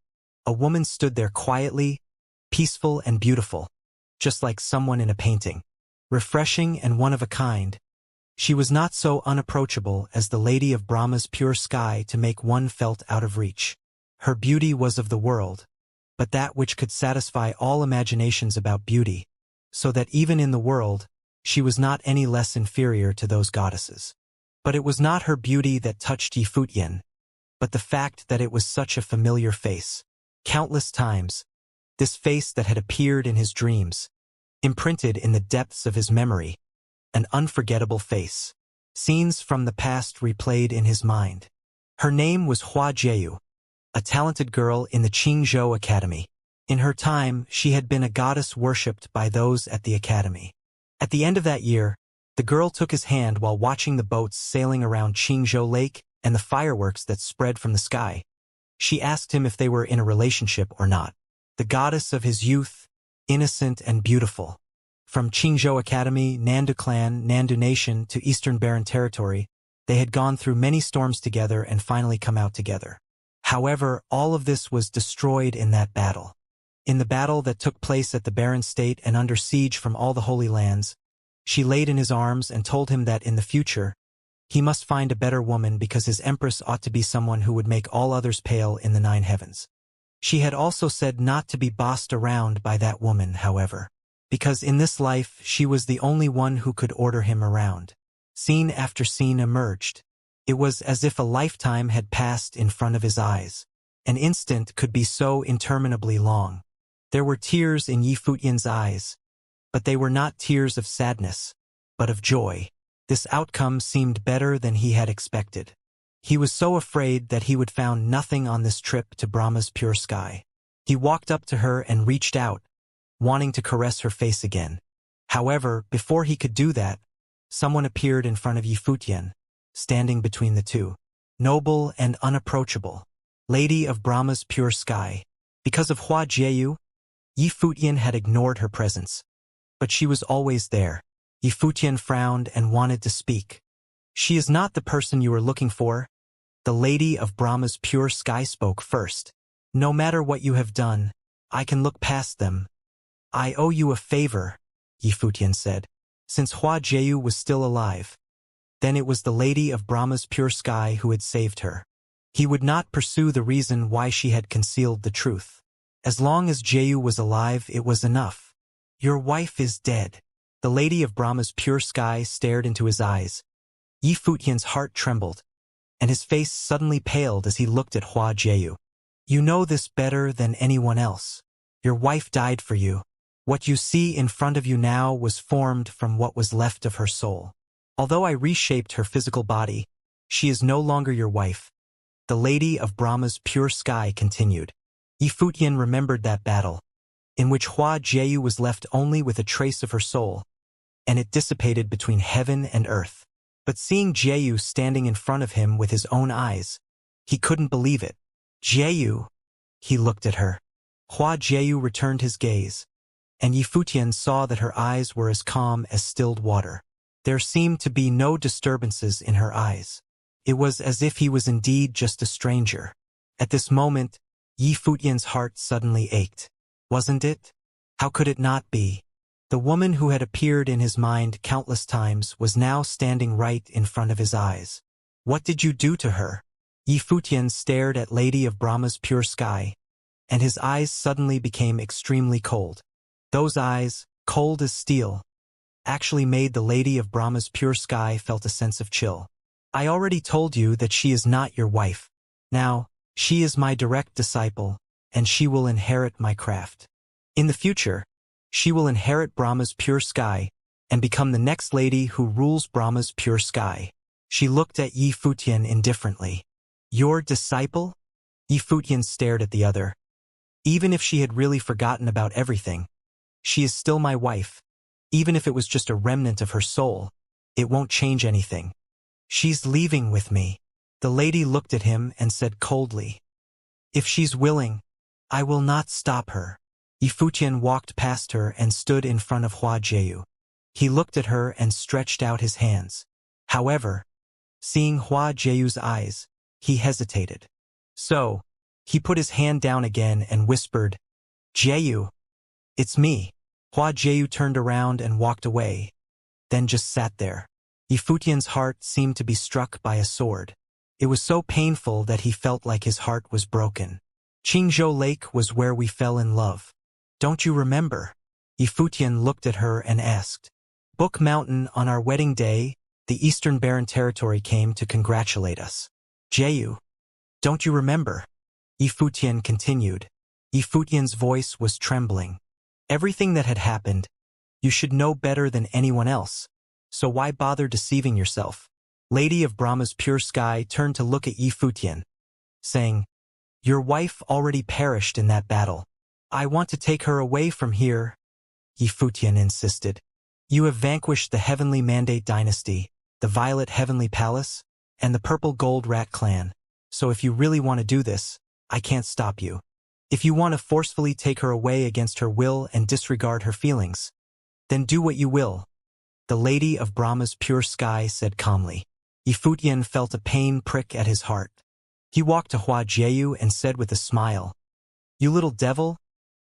a woman stood there quietly, peaceful and beautiful, just like someone in a painting. Refreshing and one of a kind, she was not so unapproachable as the Lady of Brahma's pure sky to make one felt out of reach. Her beauty was of the world, but that which could satisfy all imaginations about beauty, so that even in the world, she was not any less inferior to those goddesses. But it was not her beauty that touched Yi Futian, but the fact that it was such a familiar face. Countless times, this face that had appeared in his dreams, imprinted in the depths of his memory, an unforgettable face. Scenes from the past replayed in his mind. Her name was Hua Jieyu, a talented girl in the Qingzhou Academy. In her time, she had been a goddess worshipped by those at the academy. At the end of that year, the girl took his hand while watching the boats sailing around Qingzhou Lake and the fireworks that spread from the sky. She asked him if they were in a relationship or not. The goddess of his youth, innocent and beautiful. From Qingzhou Academy, Nandu clan, Nandu nation to Eastern Barren Territory, they had gone through many storms together and finally come out together. However, all of this was destroyed in that battle. In the battle that took place at the Barren State and under siege from all the Holy Lands, she laid in his arms and told him that in the future, he must find a better woman because his empress ought to be someone who would make all others pale in the 9 heavens. She had also said not to be bossed around by that woman, however, because in this life she was the only one who could order him around. Scene after scene emerged. It was as if a lifetime had passed in front of his eyes. An instant could be so interminably long. There were tears in Yi Futian's eyes, but they were not tears of sadness, but of joy. This outcome seemed better than he had expected. He was so afraid that he would found nothing on this trip to Brahma's pure sky. He walked up to her and reached out, wanting to caress her face again. However, before he could do that, someone appeared in front of Yi Futian, standing between the two. Noble and unapproachable, Lady of Brahma's pure sky. Because of Hua Jieyu, Yi Futian had ignored her presence. But she was always there. Yi Futian frowned and wanted to speak. She is not the person you are looking for. The Lady of Brahma's pure sky spoke first. No matter what you have done, I can look past them. I owe you a favor, Yi Futian said, since Hua Jieyu was still alive. Then it was the Lady of Brahma's pure sky who had saved her. He would not pursue the reason why she had concealed the truth. As long as Jieyu was alive, it was enough. Your wife is dead. The Lady of Brahma's pure sky stared into his eyes. Yi Futian's heart trembled, and his face suddenly paled as he looked at Hua Jieyu. You know this better than anyone else. Your wife died for you. What you see in front of you now was formed from what was left of her soul. Although I reshaped her physical body, she is no longer your wife. The Lady of Brahma's pure sky continued. Yi Futian remembered that battle, in which Hua Jieyu was left only with a trace of her soul, and it dissipated between heaven and earth. But seeing Jieyu standing in front of him with his own eyes, he couldn't believe it. Jieyu, he looked at her. Hua Jieyu returned his gaze, and Yi Futian saw that her eyes were as calm as stilled water. There seemed to be no disturbances in her eyes. It was as if he was indeed just a stranger. At this moment, Yi Futian's heart suddenly ached. Wasn't it? How could it not be? The woman who had appeared in his mind countless times was now standing right in front of his eyes. What did you do to her? Yi Futian stared at Lady of Brahma's pure sky, and his eyes suddenly became extremely cold. Those eyes, cold as steel, actually made the Lady of Brahma's pure sky felt a sense of chill. I already told you that she is not your wife. Now, she is my direct disciple, and she will inherit my craft. In the future, she will inherit Brahma's pure sky and become the next lady who rules Brahma's pure sky. She looked at Yi Futian indifferently. Your disciple? Yi Futian stared at the other. Even if she had really forgotten about everything, she is still my wife. Even if it was just a remnant of her soul, it won't change anything. She's leaving with me. The lady looked at him and said coldly, if she's willing, I will not stop her. Yi Futian walked past her and stood in front of Hua Jieyu. He looked at her and stretched out his hands. However, seeing Hua Jieyu's eyes, he hesitated. So, he put his hand down again and whispered, Jieyu, it's me. Hua Jieyu turned around and walked away, then just sat there. Yi Futian's heart seemed to be struck by a sword. It was so painful that he felt like his heart was broken. Qingzhou Lake was where we fell in love. Don't you remember? Yi Futian looked at her and asked. Book Mountain, on our wedding day, the Eastern Barren Territory came to congratulate us. Jieyu, don't you remember? Yi Futian continued. Yi Futian's voice was trembling. Everything that had happened, you should know better than anyone else. So why bother deceiving yourself? Lady of Brahma's pure sky turned to look at Yi Futian, saying, your wife already perished in that battle. I want to take her away from here, Yi Futian insisted. You have vanquished the Heavenly Mandate Dynasty, the Violet Heavenly Palace, and the Purple Gold Rat Clan. So if you really want to do this, I can't stop you. If you want to forcefully take her away against her will and disregard her feelings, then do what you will. The Lady of Brahma's pure sky said calmly. Yi Futian felt a pain prick at his heart. He walked to Hua Jieyu and said with a smile, you little devil,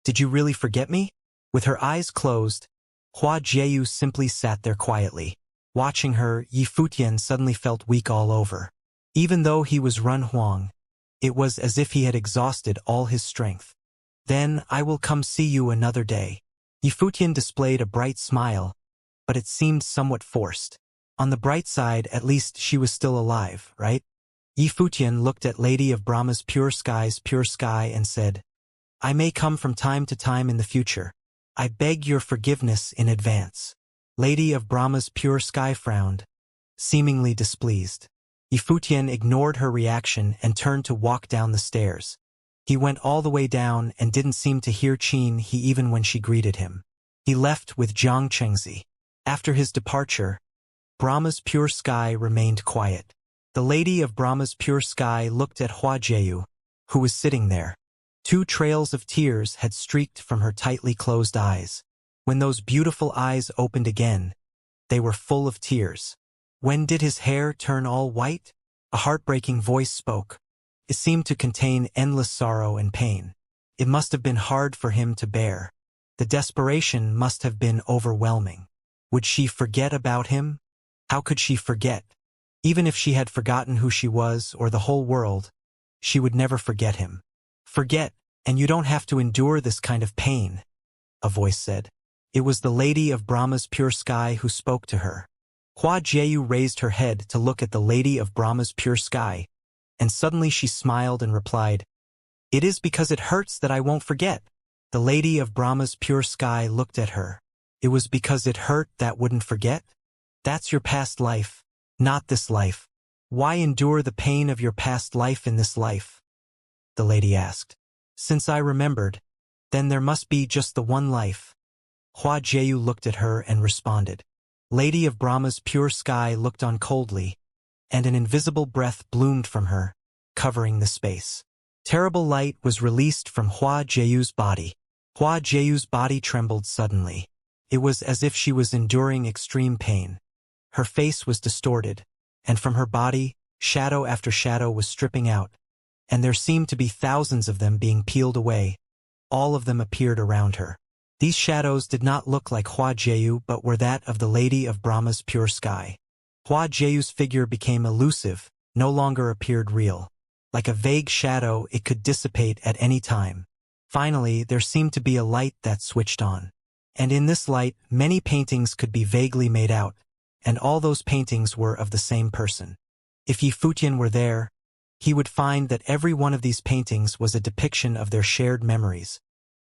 did you really forget me? With her eyes closed, Hua Jieyu simply sat there quietly. Watching her, Yi Futian suddenly felt weak all over. Even though he was Run Huang, it was as if he had exhausted all his strength. Then I will come see you another day. Yi Futian displayed a bright smile, but it seemed somewhat forced. On the bright side, at least she was still alive, right? Yi Futian looked at Lady of Brahma's pure sky and said, I may come from time to time in the future. I beg your forgiveness in advance. Lady of Brahma's pure sky frowned, seemingly displeased. Yi Futian ignored her reaction and turned to walk down the stairs. He went all the way down and didn't seem to hear Qin he even when she greeted him. He left with Zhang Chengzi. After his departure, Brahma's pure sky remained quiet. The Lady of Brahma's pure sky looked at Hua Jieyu, who was sitting there. 2 trails of tears had streaked from her tightly closed eyes. When those beautiful eyes opened again, they were full of tears. When did his hair turn all white? A heartbreaking voice spoke. It seemed to contain endless sorrow and pain. It must have been hard for him to bear. The desperation must have been overwhelming. Would she forget about him? How could she forget? Even if she had forgotten who she was or the whole world, she would never forget him. Forget, and you don't have to endure this kind of pain, a voice said. It was the Lady of Brahma's pure sky who spoke to her. Hua Jieyu raised her head to look at the Lady of Brahma's pure sky, and suddenly she smiled and replied, it is because it hurts that I won't forget. The Lady of Brahma's pure sky looked at her. It was because it hurt that wouldn't forget? That's your past life, not this life. Why endure the pain of your past life in this life? The lady asked. Since I remembered, then there must be just the one life. Hua Jieyu looked at her and responded. Lady of Brahma's pure sky looked on coldly, and an invisible breath bloomed from her, covering the space. Terrible light was released from Hua Jieyu's body. Hua Jieyu's body trembled suddenly. It was as if she was enduring extreme pain. Her face was distorted, and from her body, shadow after shadow was stripping out, and there seemed to be thousands of them being peeled away. All of them appeared around her. These shadows did not look like Hua Jieyu but were that of the Lady of Brahma's pure sky. Hua Jieyu's figure became elusive, no longer appeared real. Like a vague shadow, it could dissipate at any time. Finally, there seemed to be a light that switched on. And in this light, many paintings could be vaguely made out, and all those paintings were of the same person. If Yi Futian were there, he would find that every one of these paintings was a depiction of their shared memories,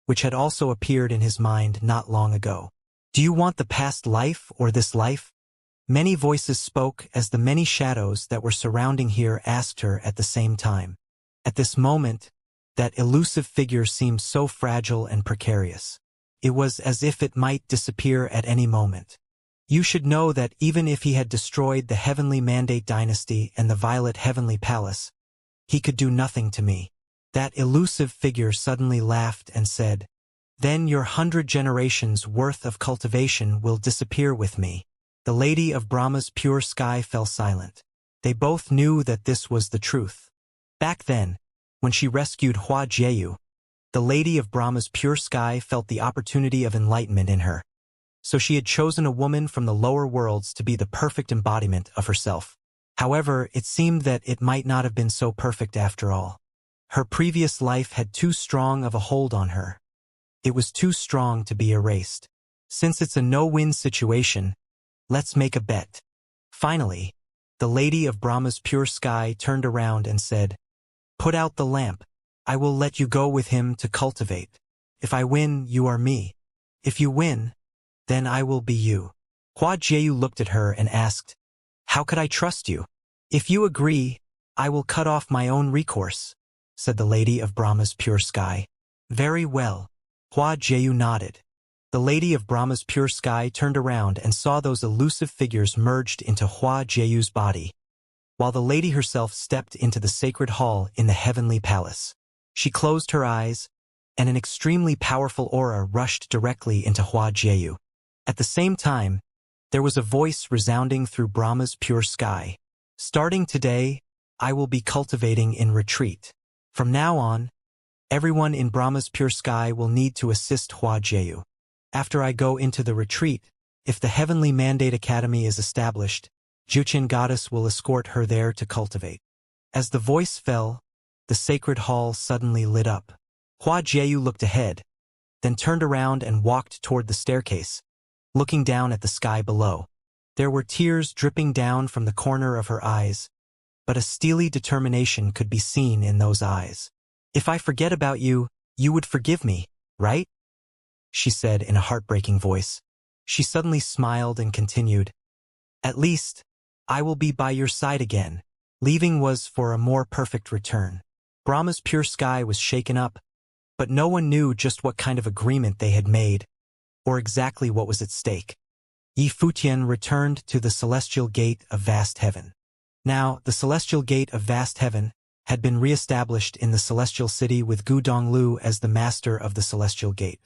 which had also appeared in his mind not long ago. Do you want the past life or this life? Many voices spoke as the many shadows that were surrounding here asked her at the same time. At this moment, that elusive figure seemed so fragile and precarious. It was as if it might disappear at any moment. You should know that even if he had destroyed the Heavenly Mandate Dynasty and the Violet Heavenly Palace, he could do nothing to me. That elusive figure suddenly laughed and said, "Then your 100 generations worth of cultivation will disappear with me." The Lady of Brahma's pure sky fell silent. They both knew that this was the truth. Back then, when she rescued Hua Jieyu, the Lady of Brahma's pure sky felt the opportunity of enlightenment in her. So she had chosen a woman from the lower worlds to be the perfect embodiment of herself. However, it seemed that it might not have been so perfect after all. Her previous life had too strong of a hold on her. It was too strong to be erased. Since it's a no-win situation, let's make a bet. Finally, the Lady of Brahma's pure sky turned around and said, "Put out the lamp. I will let you go with him to cultivate. If I win, you are me. If you win, then I will be you." Hua Jieyu looked at her and asked, "How could I trust you?" "If you agree, I will cut off my own recourse," said the Lady of Brahma's pure sky. "Very well." Hua Jieyu nodded. The Lady of Brahma's pure sky turned around and saw those elusive figures merged into Hua Jieyu's body, while the lady herself stepped into the sacred hall in the heavenly palace. She closed her eyes, and an extremely powerful aura rushed directly into Hua Jieyu. At the same time, there was a voice resounding through Brahma's pure sky. "Starting today, I will be cultivating in retreat. From now on, everyone in Brahma's pure sky will need to assist Hua Jieyu. After I go into the retreat, if the Heavenly Mandate Academy is established, Juqian Goddess will escort her there to cultivate." As the voice fell, the sacred hall suddenly lit up. Hua Jieyu looked ahead, then turned around and walked toward the staircase, looking down at the sky below. There were tears dripping down from the corner of her eyes, but a steely determination could be seen in those eyes. "If I forget about you, you would forgive me, right?" she said in a heartbreaking voice. She suddenly smiled and continued, "At least, I will be by your side again." Leaving was for a more perfect return. Brahma's pure sky was shaken up, but no one knew just what kind of agreement they had made, or exactly what was at stake. Yi Futian returned to the celestial gate of vast heaven. Now, the celestial gate of vast heaven had been re-established in the celestial city with Gu Donglu as the master of the celestial gate.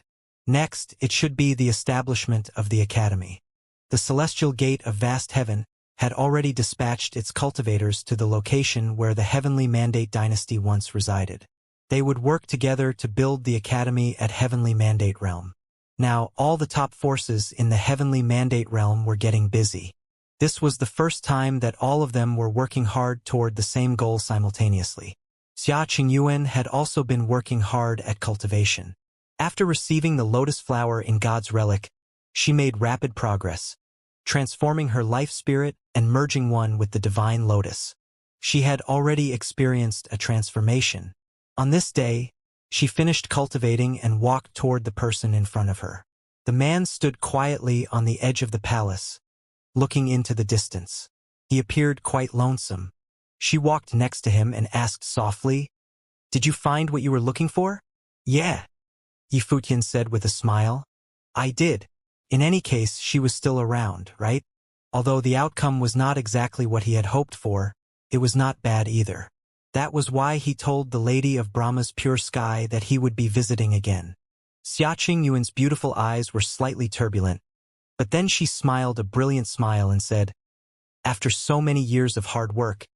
Next, it should be the establishment of the academy. The celestial gate of vast heaven had already dispatched its cultivators to the location where the Heavenly Mandate Dynasty once resided. They would work together to build the academy at Heavenly Mandate Realm. Now, all the top forces in the Heavenly Mandate Realm were getting busy. This was the first time that all of them were working hard toward the same goal simultaneously. Xia Qingyuan had also been working hard at cultivation. After receiving the lotus flower in God's relic, she made rapid progress, transforming her life spirit and merging one with the divine lotus. She had already experienced a transformation. On this day, she finished cultivating and walked toward the person in front of her. The man stood quietly on the edge of the palace, looking into the distance. He appeared quite lonesome. She walked next to him and asked softly, "Did you find what you were looking for?" "Yeah," Yi Futian said with a smile. "I did." In any case, she was still around, right? Although the outcome was not exactly what he had hoped for, it was not bad either. That was why he told the Lady of Brahma's pure sky that he would be visiting again. Xianxia beautiful eyes were slightly turbulent, but then she smiled a brilliant smile and said, "After so many years of hard work,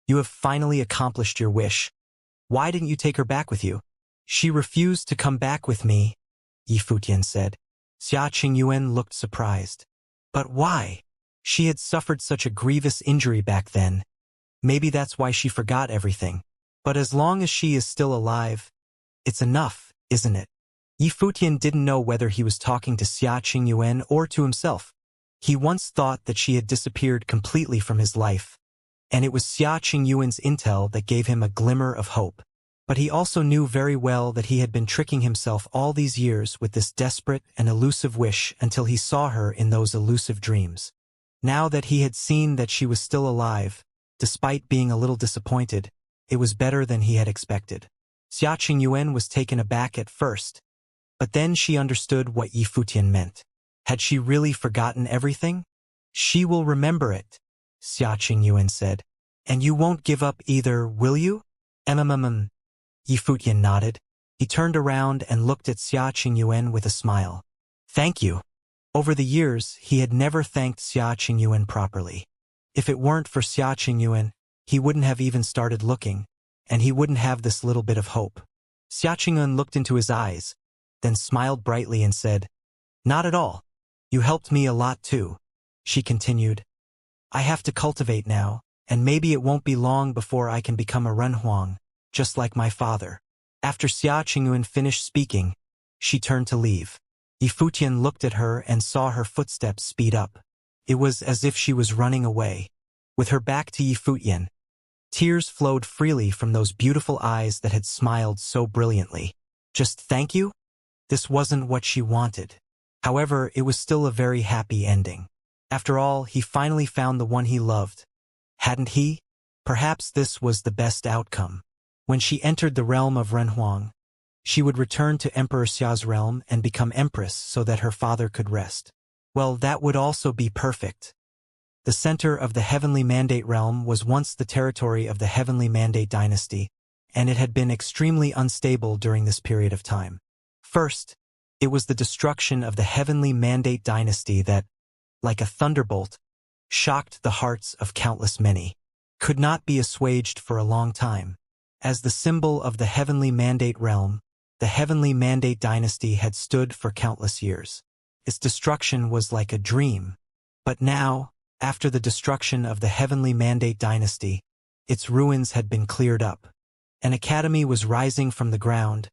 you have finally accomplished your wish. Why didn't you take her back with you?" "She refused to come back with me," Yifutian said. Xianxia looked surprised. "But why? She had suffered such a grievous injury back then. Maybe that's why she forgot everything. But as long as she is still alive, it's enough, isn't it?" Yifutian didn't know whether he was talking to Xianxia or to himself. He once thought that she had disappeared completely from his life, and it was Xianxia's intel that gave him a glimmer of hope. But he also knew very well that he had been tricking himself all these years with this desperate and elusive wish until he saw her in those elusive dreams. Now that he had seen that she was still alive, despite being a little disappointed, it was better than he had expected. Xianxia was taken aback at first, but then she understood what Yifutian meant. Had she really forgotten everything? "She will remember it," Xianxia said. "And you won't give up either, will you?" Yifutian nodded. He turned around and looked at Xianxia with a smile. "Thank you." Over the years, he had never thanked Xianxia properly. If it weren't for Xianxia, he wouldn't have even started looking, and he wouldn't have this little bit of hope. Xianxia looked into his eyes, then smiled brightly and said, "Not at all. You helped me a lot too," she continued. "I have to cultivate now, and maybe it won't be long before I can become a renhuang, just like my father." After Xianxia finished speaking, she turned to leave. Yifutian looked at her and saw her footsteps speed up. It was as if she was running away. With her back to Yifutian, tears flowed freely from those beautiful eyes that had smiled so brilliantly. Just thank you? This wasn't what she wanted. However, it was still a very happy ending. After all, he finally found the one he loved. Hadn't he? Perhaps this was the best outcome. When she entered the realm of Renhuang, she would return to Emperor Xia's realm and become empress so that her father could rest. Well, that would also be perfect. The center of the Heavenly Mandate realm was once the territory of the Heavenly Mandate dynasty, and it had been extremely unstable during this period of time. First, it was the destruction of the Heavenly Mandate dynasty that, like a thunderbolt, shocked the hearts of countless many, could not be assuaged for a long time. As the symbol of the Heavenly Mandate realm, the Heavenly Mandate dynasty had stood for countless years. Its destruction was like a dream. But now, after the destruction of the Heavenly Mandate dynasty, its ruins had been cleared up. An academy was rising from the ground,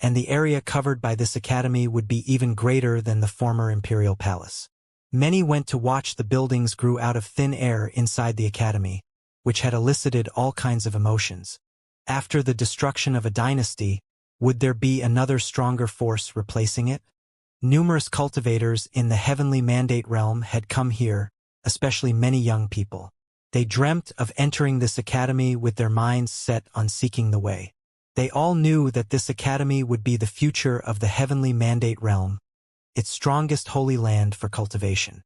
and the area covered by this academy would be even greater than the former imperial palace. Many went to watch the buildings grew out of thin air inside the academy, which had elicited all kinds of emotions. After the destruction of a dynasty, would there be another stronger force replacing it? Numerous cultivators in the Heavenly Mandate realm had come here, especially many young people. They dreamt of entering this academy with their minds set on seeking the way. They all knew that this academy would be the future of the Heavenly Mandate realm, its strongest holy land for cultivation.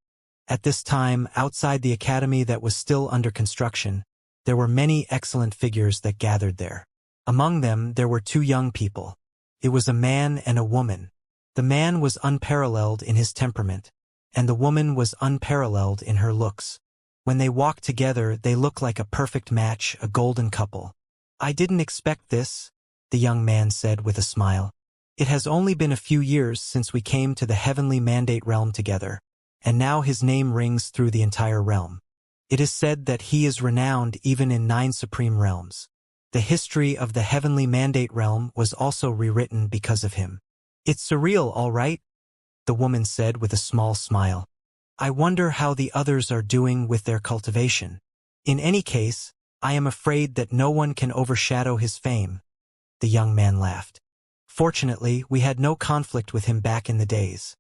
At this time, outside the academy that was still under construction, there were many excellent figures that gathered there. Among them, there were two young people. It was a man and a woman. The man was unparalleled in his temperament, and the woman was unparalleled in her looks. When they walked together, they looked like a perfect match, a golden couple. "I didn't expect this," the young man said with a smile. "It has only been a few years since we came to the Heavenly Mandate realm together, and now his name rings through the entire realm. It is said that he is renowned even in 9 supreme realms. The history of the Heavenly Mandate realm was also rewritten because of him." "It's surreal, all right," the woman said with a small smile. "I wonder how the others are doing with their cultivation. In any case, I am afraid that no one can overshadow his fame." The young man laughed. "Fortunately, we had no conflict with him back in the days.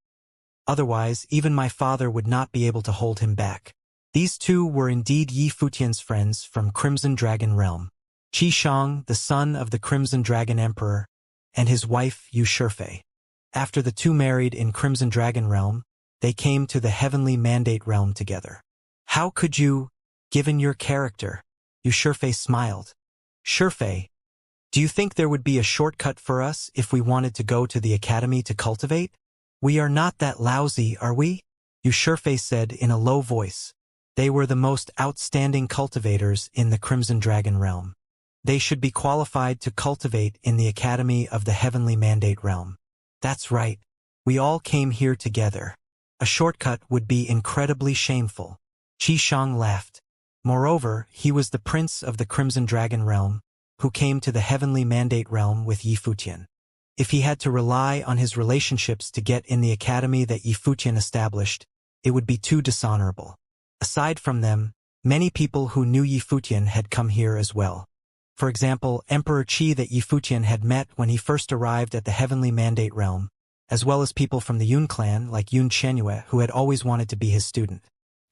Otherwise, even my father would not be able to hold him back." These two were indeed Yifutian's friends from Crimson Dragon realm. Qishang, the son of the Crimson Dragon Emperor, and his wife Yushurfei. After the two married in Crimson Dragon realm, they came to the Heavenly Mandate realm together. "How could you, given your character?" Yushurfei smiled. Shurfei, do you think there would be a shortcut for us if we wanted to go to the academy to cultivate? We are not that lousy, are we? Shurfei said in a low voice. They were the most outstanding cultivators in the Crimson Dragon realm. They should be qualified to cultivate in the Academy of the Heavenly Mandate realm. That's right. We all came here together. A shortcut would be incredibly shameful. Qishang laughed. Moreover, he was the prince of the Crimson Dragon realm, who came to the Heavenly Mandate realm with Yifutian. If he had to rely on his relationships to get in the academy that Yifutian established, it would be too dishonorable. Aside from them, many people who knew Yifutian had come here as well. For example, Emperor Qi that Yifutian had met when he first arrived at the Heavenly Mandate realm, as well as people from the Yun clan like Xianxia who had always wanted to be his student.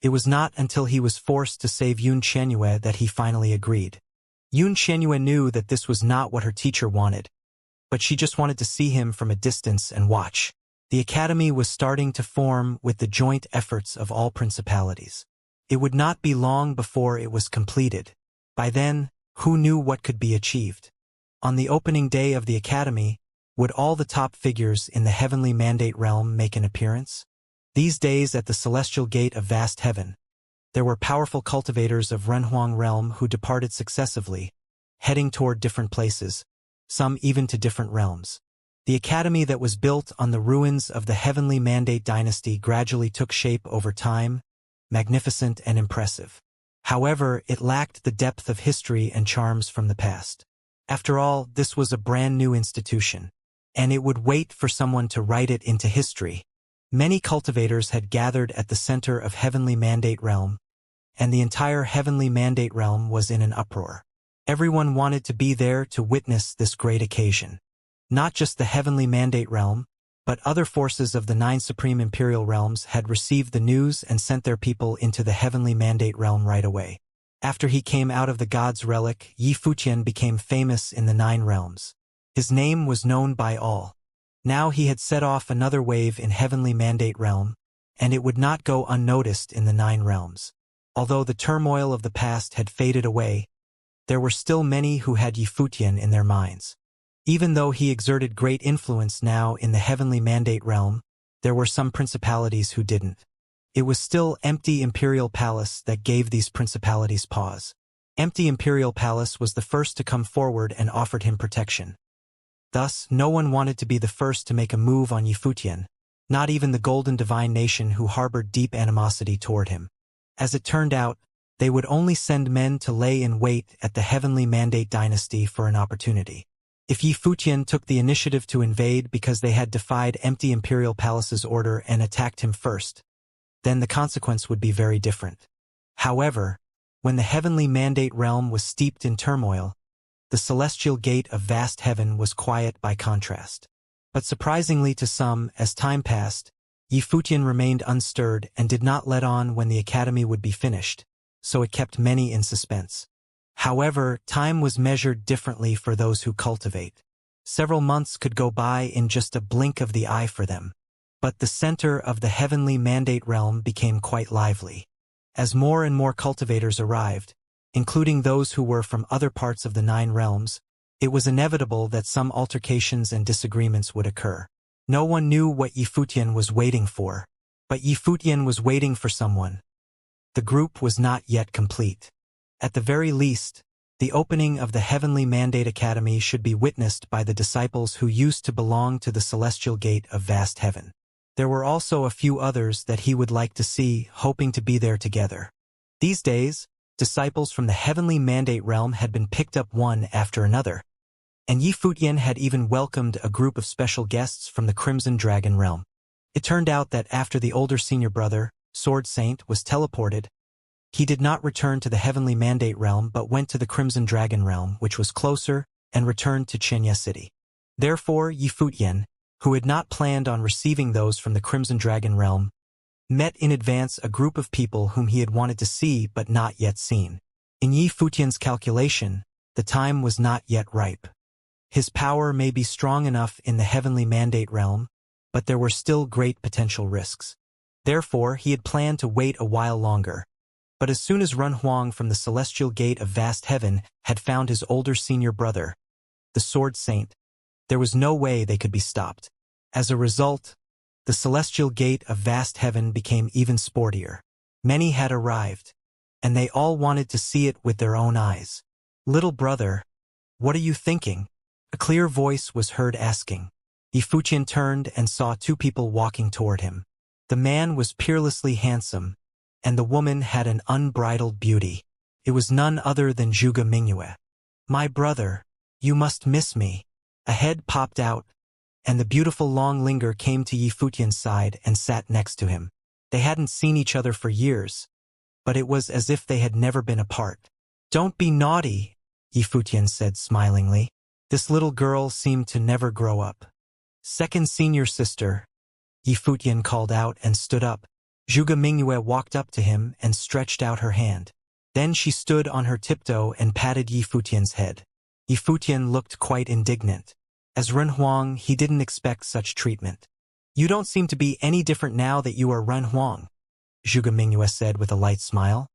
It was not until he was forced to save Xianxia that he finally agreed. Xianxia knew that this was not what her teacher wanted, but she just wanted to see him from a distance and watch. The academy was starting to form with the joint efforts of all principalities. It would not be long before it was completed. By then, who knew what could be achieved? On the opening day of the academy, would all the top figures in the Heavenly Mandate realm make an appearance? These days at the Celestial Gate of Vast Heaven, there were powerful cultivators of Renhuang realm who departed successively, heading toward different places, some even to different realms. The academy that was built on the ruins of the Heavenly Mandate dynasty gradually took shape over time, magnificent and impressive. However, it lacked the depth of history and charms from the past. After all, this was a brand new institution, and it would wait for someone to write it into history. Many cultivators had gathered at the center of Heavenly Mandate realm, and the entire Heavenly Mandate realm was in an uproar. Everyone wanted to be there to witness this great occasion. Not just the Heavenly Mandate realm, but other forces of the 9 Supreme Imperial Realms had received the news and sent their people into the Heavenly Mandate realm right away. After he came out of the God's Relic, Yifutian became famous in the 9 realms. His name was known by all. Now he had set off another wave in Heavenly Mandate realm, and it would not go unnoticed in the 9 realms. Although the turmoil of the past had faded away, there were still many who had Yifutian in their minds. Even though he exerted great influence now in the Heavenly Mandate realm, there were some principalities who didn't. It was still Empty Imperial Palace that gave these principalities pause. Empty Imperial Palace was the first to come forward and offered him protection. Thus, no one wanted to be the first to make a move on Yifutian, not even the Golden Divine Nation who harbored deep animosity toward him. As it turned out, they would only send men to lay in wait at the Heavenly Mandate dynasty for an opportunity. If Yifutian took the initiative to invade because they had defied Empty Imperial Palace's order and attacked him first, then the consequence would be very different. However, when the Heavenly Mandate realm was steeped in turmoil, the Celestial Gate of Vast Heaven was quiet by contrast. But surprisingly to some, as time passed, Yifutian remained unstirred and did not let on when the academy would be finished, so it kept many in suspense. However, time was measured differently for those who cultivate. Several months could go by in just a blink of the eye for them. But the center of the Heavenly Mandate realm became quite lively. As more and more cultivators arrived, including those who were from other parts of the 9 realms, it was inevitable that some altercations and disagreements would occur. No one knew what Yifutian was waiting for, but Yifutian was waiting for someone. The group was not yet complete. At the very least, the opening of the Heavenly Mandate Academy should be witnessed by the disciples who used to belong to the Celestial Gate of Vast Heaven. There were also a few others that he would like to see, hoping to be there together. These days, disciples from the Heavenly Mandate realm had been picked up one after another, and Yifutian had even welcomed a group of special guests from the Crimson Dragon realm. It turned out that after the older senior brother, Sword Saint, was teleported, he did not return to the Heavenly Mandate realm but went to the Crimson Dragon realm, which was closer, and returned to Xianxia city. Therefore, Yifutian, who had not planned on receiving those from the Crimson Dragon realm, met in advance a group of people whom he had wanted to see but not yet seen. In Yifutian's calculation, the time was not yet ripe. His power may be strong enough in the Heavenly Mandate realm, but there were still great potential risks. Therefore, he had planned to wait a while longer. But as soon as Ren Huang from the celestial gate of vast heaven had found his older senior brother, the Sword Saint, there was no way they could be stopped. As a result, the celestial gate of vast heaven became even sportier. Many had arrived, and they all wanted to see it with their own eyes. "Little brother, what are you thinking?" A clear voice was heard asking. Yifutian turned and saw two people walking toward him. The man was peerlessly handsome, and the woman had an unbridled beauty. It was none other than Zhuge Mingyue. "My brother, you must miss me." A head popped out, and the beautiful Long Linger came to Yifutian's side and sat next to him. They hadn't seen each other for years, but it was as if they had never been apart. "Don't be naughty," Yifutian said smilingly. This little girl seemed to never grow up. "Second senior sister," Yifutian called out and stood up. Zhuge Mingyue walked up to him and stretched out her hand. Then she stood on her tiptoe and patted Yifutian's head. Yifutian looked quite indignant. As Ren Huang, he didn't expect such treatment. "You don't seem to be any different now that you are Ren Huang," Zhuge Mingyue said with a light smile.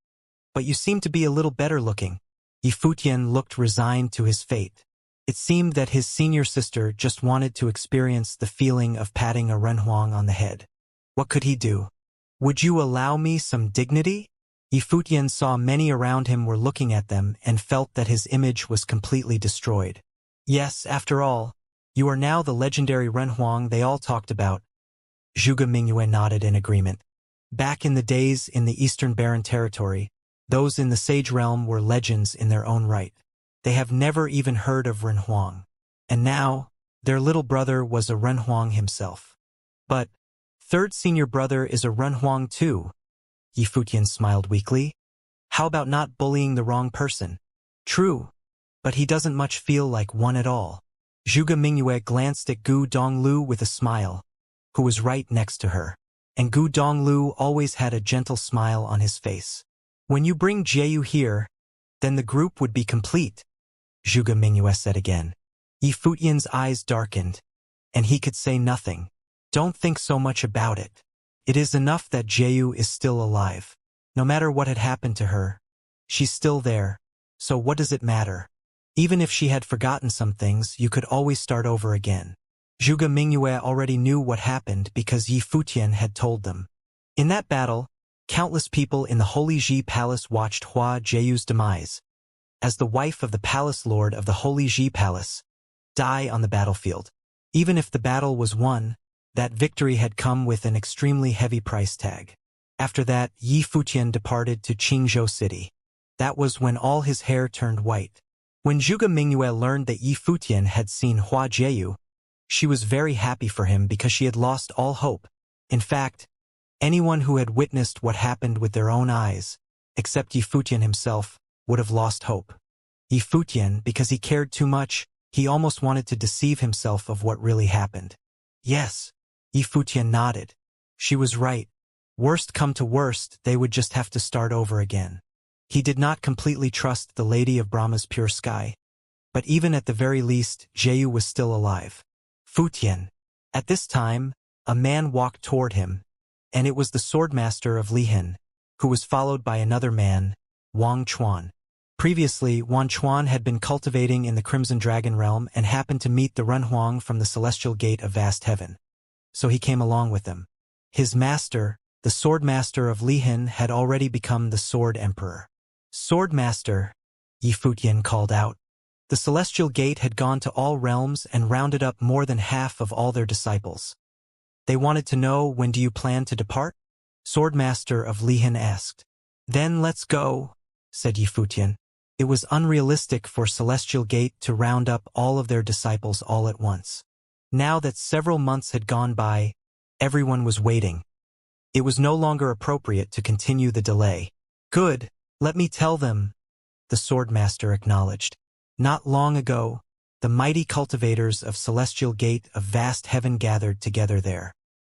"But you seem to be a little better looking." Yifutian looked resigned to his fate. It seemed that his senior sister just wanted to experience the feeling of patting a Ren Huang on the head. What could he do? "Would you allow me some dignity?" Yifutian saw many around him were looking at them and felt that his image was completely destroyed. "Yes, after all, you are now the legendary Ren Huang they all talked about." Zhuge Mingyue nodded in agreement. Back in the days in the Eastern Barren Territory, those in the Sage Realm were legends in their own right. They have never even heard of Ren Huang. And now, their little brother was a Ren Huang himself. "But third senior brother is a Ren Huang too," Yifutian smiled weakly. "How about not bullying the wrong person?" "True, but he doesn't much feel like one at all." Zhuge Mingyue glanced at Gu Donglu with a smile, who was right next to her. And Gu Donglu always had a gentle smile on his face. "When you bring Jiayu here, then the group would be complete," Zhuge Mingyue said again. Yifutian's eyes darkened, and he could say nothing. "Don't think so much about it. It is enough that Jiayu is still alive. No matter what had happened to her, she's still there, so what does it matter? Even if she had forgotten some things, you could always start over again." Zhuge Mingyue already knew what happened because Yifutian had told them. In that battle, countless people in the Holy Ji Palace watched Hua Jiayu's demise, as the wife of the palace lord of the Holy Ji Palace, die on the battlefield. Even if the battle was won, that victory had come with an extremely heavy price tag. After that, Yifutian departed to Qingzhou City. That was when all his hair turned white. When Zhuge Mingyue learned that Yifutian had seen Hua Jiayu, she was very happy for him because she had lost all hope. In fact, anyone who had witnessed what happened with their own eyes, except Yifutian himself, would have lost hope. Yifutian, because he cared too much, he almost wanted to deceive himself of what really happened. Yes, Yifutian nodded. She was right. Worst come to worst, they would just have to start over again. He did not completely trust the Lady of Brahma's pure sky. But even at the very least, Jiayu was still alive. Futian. At this time, a man walked toward him, and it was the swordmaster of Lihan, who was followed by another man, Wang Chuan. Previously, Wang Chuan had been cultivating in the Crimson Dragon realm and happened to meet the Ren Huang from the Celestial Gate of Vast Heaven. So he came along with them. His master, the swordmaster of Lihan, had already become the Sword Emperor. "Swordmaster," Yifutian called out. The Celestial Gate had gone to all realms and rounded up more than half of all their disciples. They wanted to know, "When do you plan to depart?" Swordmaster of Lihan asked. "Then let's go," said Yifutian. It was unrealistic for Celestial Gate to round up all of their disciples all at once. Now that several months had gone by, everyone was waiting. It was no longer appropriate to continue the delay. "Good, let me tell them," the Swordmaster acknowledged. Not long ago, the mighty cultivators of Celestial Gate of Vast Heaven gathered together there.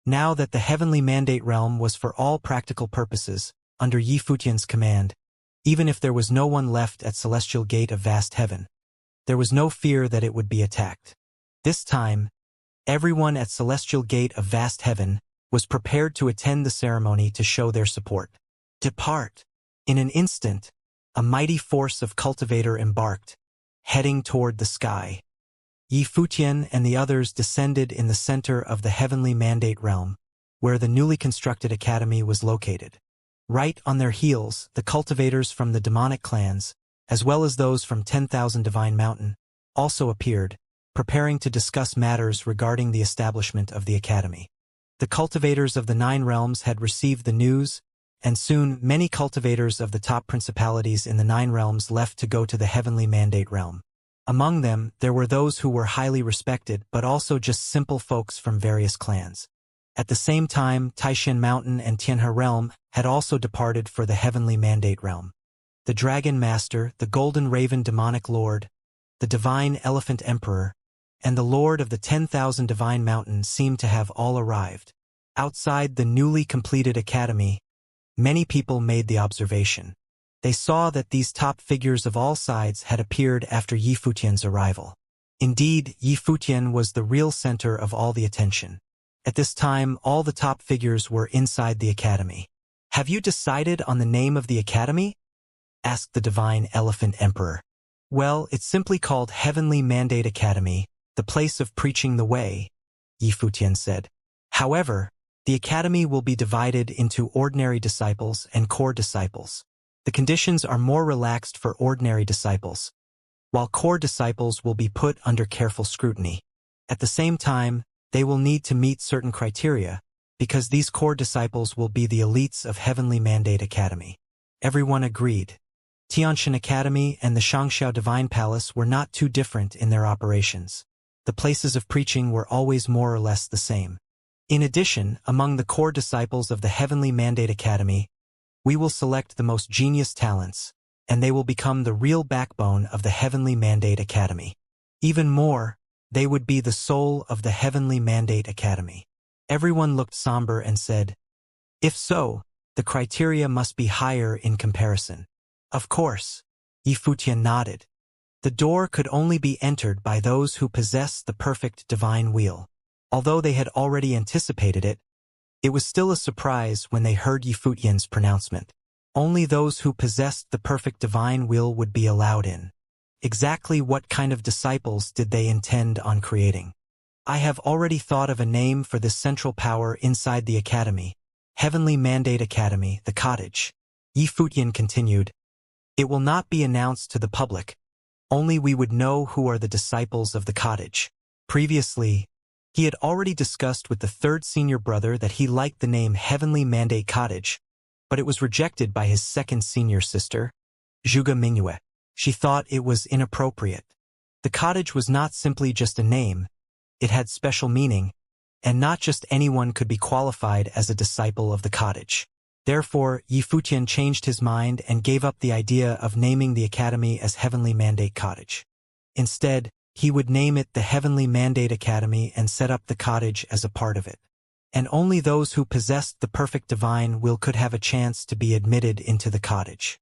Now that the Heavenly Mandate Realm was for all practical purposes under Yifutian's command, even if there was no one left at Celestial Gate of Vast Heaven, there was no fear that it would be attacked. This time, everyone at Celestial Gate of Vast Heaven was prepared to attend the ceremony to show their support. "Depart," In an instant, a mighty force of cultivator embarked, heading toward the sky. Yi Futian and the others descended in the center of the heavenly mandate realm, where the newly constructed academy was located. Right on their heels, the cultivators from the demonic clans, as well as those from 10,000 Divine Mountain, also appeared, preparing to discuss matters regarding the establishment of the academy. The cultivators of the 9 realms had received the news, and soon many cultivators of the top principalities in the 9 realms left to go to the heavenly mandate realm. Among them, there were those who were highly respected but also just simple folks from various clans. At the same time, Taishan Mountain and Tianhe Realm had also departed for the heavenly mandate realm. The Dragon Master, the Golden Raven Demonic Lord, the Divine Elephant Emperor, and the Lord of the 10,000 Divine Mountain seemed to have all arrived. Outside the newly completed academy, many people made the observation. They saw that these top figures of all sides had appeared after Yi Futian's arrival. Indeed, Yi Futian was the real center of all the attention. At this time, all the top figures were inside the academy. "Have you decided on the name of the academy?" asked the Divine Elephant Emperor. "Well, it's simply called Heavenly Mandate Academy, the place of preaching the way," Yi Futian said. "However, the academy will be divided into ordinary disciples and core disciples. The conditions are more relaxed for ordinary disciples, while core disciples will be put under careful scrutiny. At the same time, they will need to meet certain criteria, because these core disciples will be the elites of Heavenly Mandate Academy." Everyone agreed. Tianshan Academy and the Xianxia Divine Palace were not too different in their operations. The places of preaching were always more or less the same. In addition, among the core disciples of the Heavenly Mandate Academy, we will select the most genius talents, and they will become the real backbone of the Heavenly Mandate Academy. Even more, they would be the soul of the Heavenly Mandate Academy. Everyone looked somber and said, "If so, the criteria must be higher in comparison." "Of course," Yi Futian nodded. "The door could only be entered by those who possess the perfect divine will." Although they had already anticipated it, it was still a surprise when they heard Yi Futian's pronouncement. Only those who possessed the perfect divine will would be allowed in. Exactly what kind of disciples did they intend on creating? "I have already thought of a name for this central power inside the academy, Heavenly Mandate Academy, the cottage," Yi Futian continued. "It will not be announced to the public. Only we would know who are the disciples of the cottage." Previously, he had already discussed with the 3rd senior brother that he liked the name Heavenly Mandate Cottage, but it was rejected by his 2nd senior sister, Zhuge Mingyue. She thought it was inappropriate. The cottage was not simply just a name, it had special meaning, and not just anyone could be qualified as a disciple of the cottage. Therefore, Yi Futian changed his mind and gave up the idea of naming the academy as Heavenly Mandate Cottage. Instead, he would name it the Heavenly Mandate Academy and set up the cottage as a part of it. And only those who possessed the perfect divine will could have a chance to be admitted into the cottage.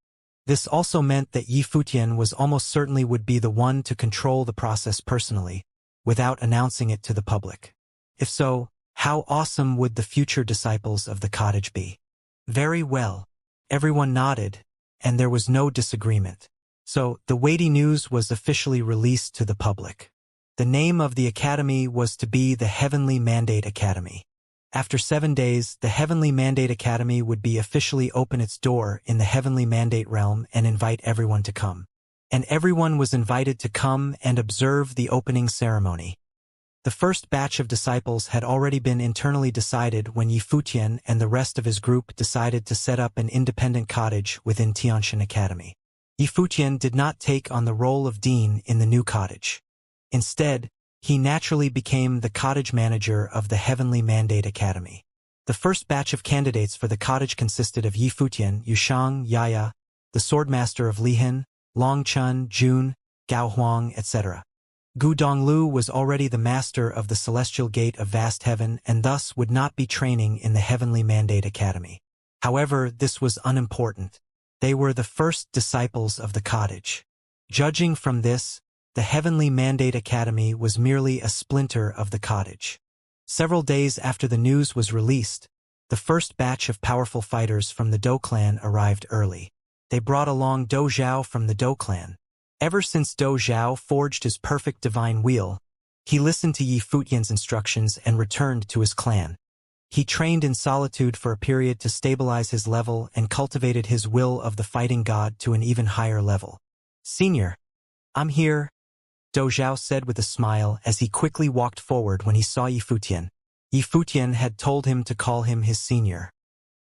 This also meant that Yi Futian was almost certainly would be the one to control the process personally, without announcing it to the public. If so, how awesome would the future disciples of the cottage be? Very well. Everyone nodded, and there was no disagreement. So, the weighty news was officially released to the public. The name of the academy was to be the Heavenly Mandate Academy. After 7 days, the Heavenly Mandate Academy would be officially open its door in the Heavenly Mandate realm and invite everyone to come. And everyone was invited to come and observe the opening ceremony. The first batch of disciples had already been internally decided when Yi Futian and the rest of his group decided to set up an independent cottage within Tianshan Academy. Yi Futian did not take on the role of dean in the new cottage. Instead, he naturally became the cottage manager of the Heavenly Mandate Academy. The first batch of candidates for the cottage consisted of Yi Futian, Yushang, Yaya, the Swordmaster of Lihan, Longchun, Jun, Gao Huang, etc. Gu Donglu was already the master of the Celestial Gate of Vast Heaven and thus would not be training in the Heavenly Mandate Academy. However, this was unimportant. They were the first disciples of the cottage. Judging from this, the Heavenly Mandate Academy was merely a splinter of the cottage. Several days after the news was released, the first batch of powerful fighters from the Do clan arrived early. They brought along Do Zhao from the Do clan. Ever since Do Zhao forged his perfect divine wheel, he listened to Yi Futian's instructions and returned to his clan. He trained in solitude for a period to stabilize his level and cultivated his will of the fighting god to an even higher level. "Senior, I'm here," Do Zhao said with a smile as he quickly walked forward when he saw Yi Futian. Yi Futian had told him to call him his senior.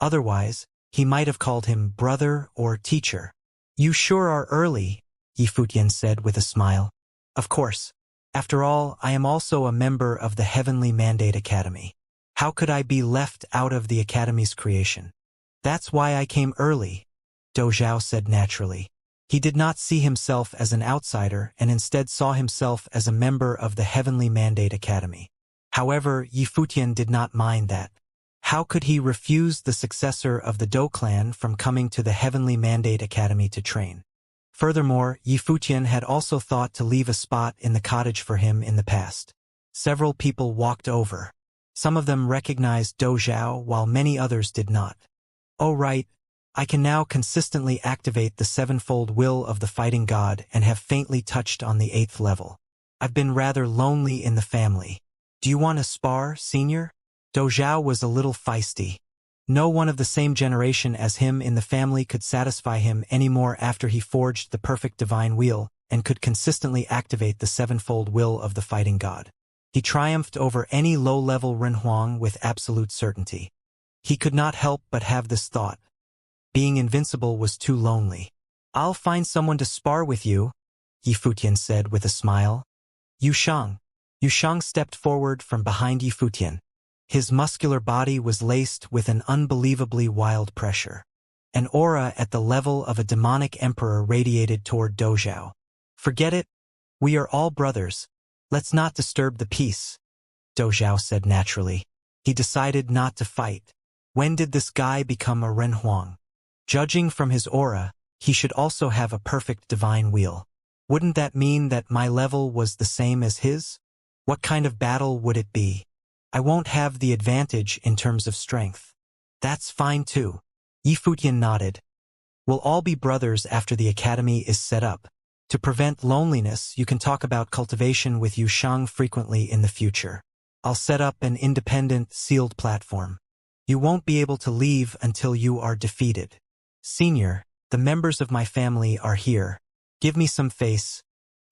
Otherwise, he might have called him brother or teacher. "You sure are early," Yi Futian said with a smile. "Of course. After all, I am also a member of the Heavenly Mandate Academy. How could I be left out of the Academy's creation? That's why I came early," Do Zhao said naturally. He did not see himself as an outsider and instead saw himself as a member of the Heavenly Mandate Academy. However, Yi Futian did not mind that. How could he refuse the successor of the Do clan from coming to the Heavenly Mandate Academy to train? Furthermore, Yi Futian had also thought to leave a spot in the cottage for him in the past. Several people walked over. Some of them recognized Do Zhao while many others did not. "Oh right, I can now consistently activate the sevenfold will of the fighting god and have faintly touched on the 8th level. I've been rather lonely in the family. Do you want to spar, senior?" Do Zhao was a little feisty. No one of the same generation as him in the family could satisfy him anymore after he forged the perfect divine wheel and could consistently activate the sevenfold will of the fighting god. He triumphed over any low-level Renhuang with absolute certainty. He could not help but have this thought. Being invincible was too lonely. "I'll find someone to spar with you," Yi Futian said with a smile. Yushang. Yushang stepped forward from behind Yi Futian. His muscular body was laced with an unbelievably wild pressure. An aura at the level of a demonic emperor radiated toward Do Zhao. "Forget it. We are all brothers. Let's not disturb the peace," Do Zhao said naturally. He decided not to fight. When did this guy become a Renhuang? Judging from his aura, he should also have a perfect divine wheel. Wouldn't that mean that my level was the same as his? What kind of battle would it be? I won't have the advantage in terms of strength. That's fine too. Yi Futian nodded. We'll all be brothers after the academy is set up. To prevent loneliness, you can talk about cultivation with Yushang frequently in the future. I'll set up an independent, sealed platform. You won't be able to leave until you are defeated. Senior, the members of my family are here. Give me some face.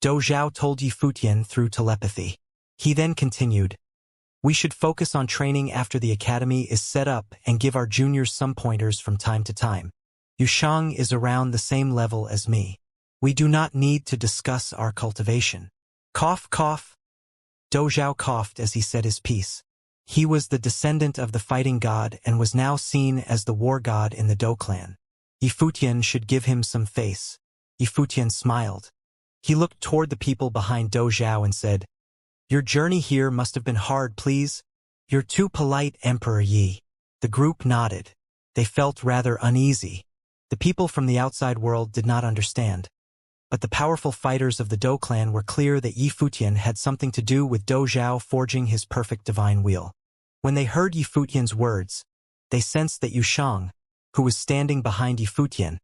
Do Zhao told Yi Futian through telepathy. He then continued. We should focus on training after the academy is set up and give our juniors some pointers from time to time. Yushang is around the same level as me. We do not need to discuss our cultivation. Cough, cough. Do Zhao coughed as he said his piece. He was the descendant of the fighting god and was now seen as the war god in the Do clan. Yi Futian should give him some face. Yi Futian smiled. He looked toward the people behind Do Zhao and said, Your journey here must have been hard, please. You're too polite, Emperor Yi. The group nodded. They felt rather uneasy. The people from the outside world did not understand. But the powerful fighters of the Do clan were clear that Yi Futian had something to do with Do Zhao forging his perfect divine wheel. When they heard Yi Futian's words, they sensed that Yushang, who was standing behind Yi Futian,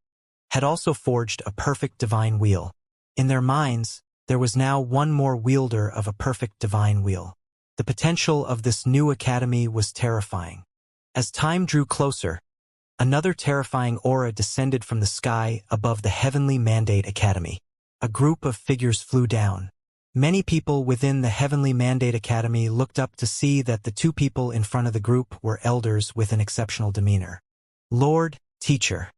had also forged a perfect divine wheel. In their minds, there was now one more wielder of a perfect divine wheel. The potential of this new academy was terrifying. As time drew closer, another terrifying aura descended from the sky above the Heavenly Mandate Academy. A group of figures flew down. Many people within the Heavenly Mandate Academy looked up to see that the two people in front of the group were elders with an exceptional demeanor. Lord, teacher.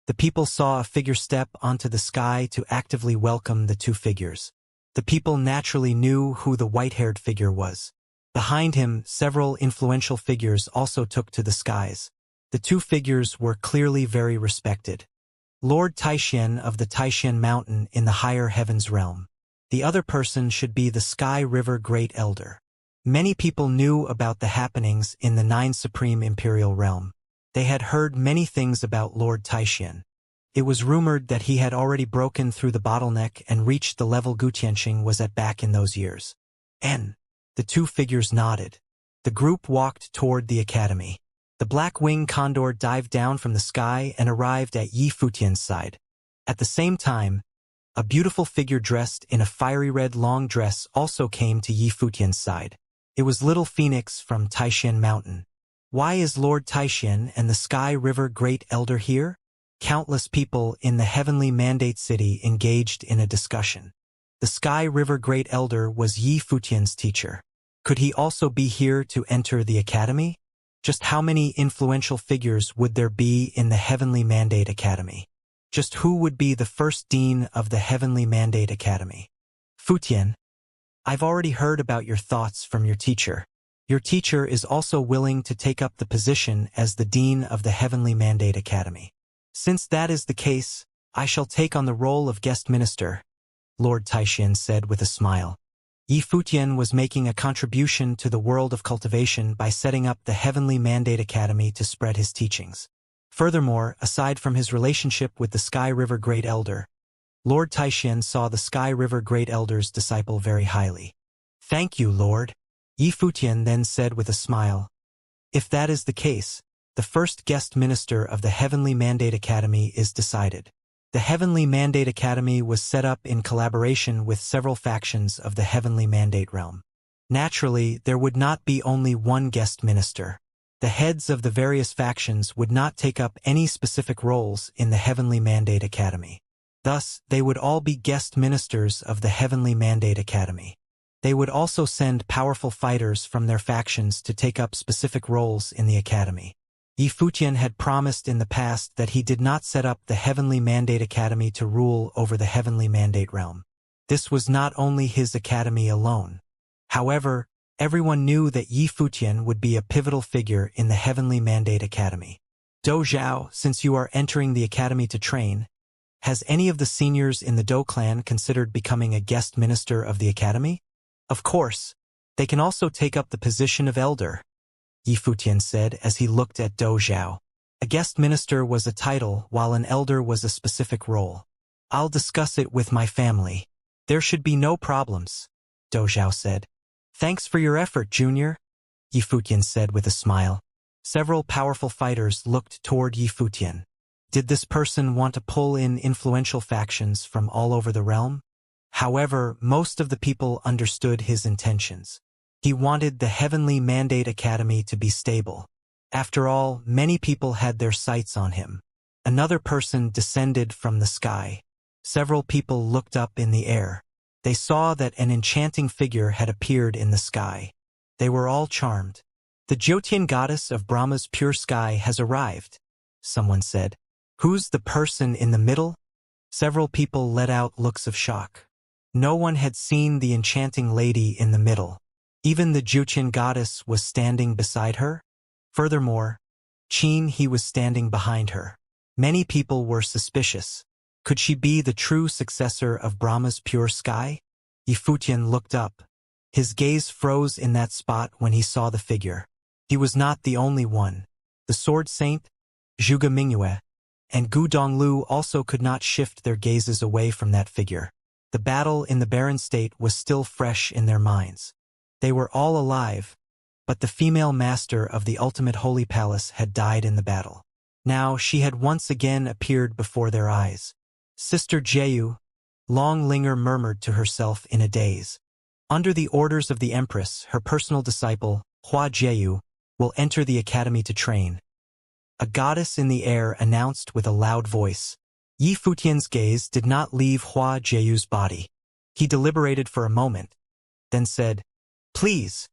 The people saw a figure step onto the sky to actively welcome the two figures. The people naturally knew who the white-haired figure was. Behind him, several influential figures also took to the skies. The two figures were clearly very respected. Lord Taixian of the Taixian Mountain in the higher heavens realm. The other person should be the Sky River Great Elder. Many people knew about the happenings in the 9 Supreme Imperial Realm. They had heard many things about Lord Taixian. It was rumored that he had already broken through the bottleneck and reached the level Gutianqing was at back in those years. The two figures nodded. The group walked toward the academy. The black-winged condor dived down from the sky and arrived at Yi Futian's side. At the same time, a beautiful figure dressed in a fiery red long dress also came to Yi Futian's side. It was Little Phoenix from Taishan Mountain. Why is Lord Taishan and the Sky River Great Elder here? Countless people in the Heavenly Mandate City engaged in a discussion. The Sky River Great Elder was Yi Futian's teacher. Could he also be here to enter the academy? Just how many influential figures would there be in the Heavenly Mandate Academy? Just who would be the first dean of the Heavenly Mandate Academy? Futian, I've already heard about your thoughts from your teacher. Your teacher is also willing to take up the position as the dean of the Heavenly Mandate Academy. Since that is the case, I shall take on the role of guest minister, Lord Taishan said with a smile. Yi Futian was making a contribution to the world of cultivation by setting up the Heavenly Mandate Academy to spread his teachings. Furthermore, aside from his relationship with the Sky River Great Elder, Lord Taishan saw the Sky River Great Elder's disciple very highly. Thank you, Lord. Yi Futian then said with a smile. If that is the case, the first guest minister of the Heavenly Mandate Academy is decided. The Heavenly Mandate Academy was set up in collaboration with several factions of the Heavenly Mandate realm. Naturally, there would not be only one guest minister. The heads of the various factions would not take up any specific roles in the Heavenly Mandate Academy. Thus, they would all be guest ministers of the Heavenly Mandate Academy. They would also send powerful fighters from their factions to take up specific roles in the academy. Yi Futian had promised in the past that he did not set up the Heavenly Mandate Academy to rule over the Heavenly Mandate realm. This was not only his academy alone. However, everyone knew that Yi Futian would be a pivotal figure in the Heavenly Mandate Academy. Do Zhao, since you are entering the academy to train, has any of the seniors in the Do clan considered becoming a guest minister of the academy? Of course, they can also take up the position of elder, Yi Futian said as he looked at Do Zhao. A guest minister was a title, while an elder was a specific role. I'll discuss it with my family. There should be no problems, Do Zhao said. Thanks for your effort, Junior, Yi Futian said with a smile. Several powerful fighters looked toward Yi Futian. Did this person want to pull in influential factions from all over the realm? However, most of the people understood his intentions. He wanted the Heavenly Mandate Academy to be stable. After all, many people had their sights on him. Another person descended from the sky. Several people looked up in the air. They saw that an enchanting figure had appeared in the sky. They were all charmed. The Jyotian goddess of Brahma's pure sky has arrived, someone said. Who's the person in the middle? Several people let out looks of shock. No one had seen the enchanting lady in the middle. Even the Jyotian goddess was standing beside her. Furthermore, he was standing behind her. Many people were suspicious. Could she be the true successor of Brahma's pure sky? Yi Futian looked up. His gaze froze in that spot when he saw the figure. He was not the only one. The Sword Saint, Zhuge Mingyue, and Gu Donglu also could not shift their gazes away from that figure. The battle in the barren state was still fresh in their minds. They were all alive, but the female master of the ultimate holy palace had died in the battle. Now she had once again appeared before their eyes. Sister Jeyu, Long Linger murmured to herself in a daze. Under the orders of the Empress, her personal disciple, Hua Jeyu, will enter the academy to train. A goddess in the air announced with a loud voice. Yi Futian's gaze did not leave Hua Jeyu's body. He deliberated for a moment, then said, Please.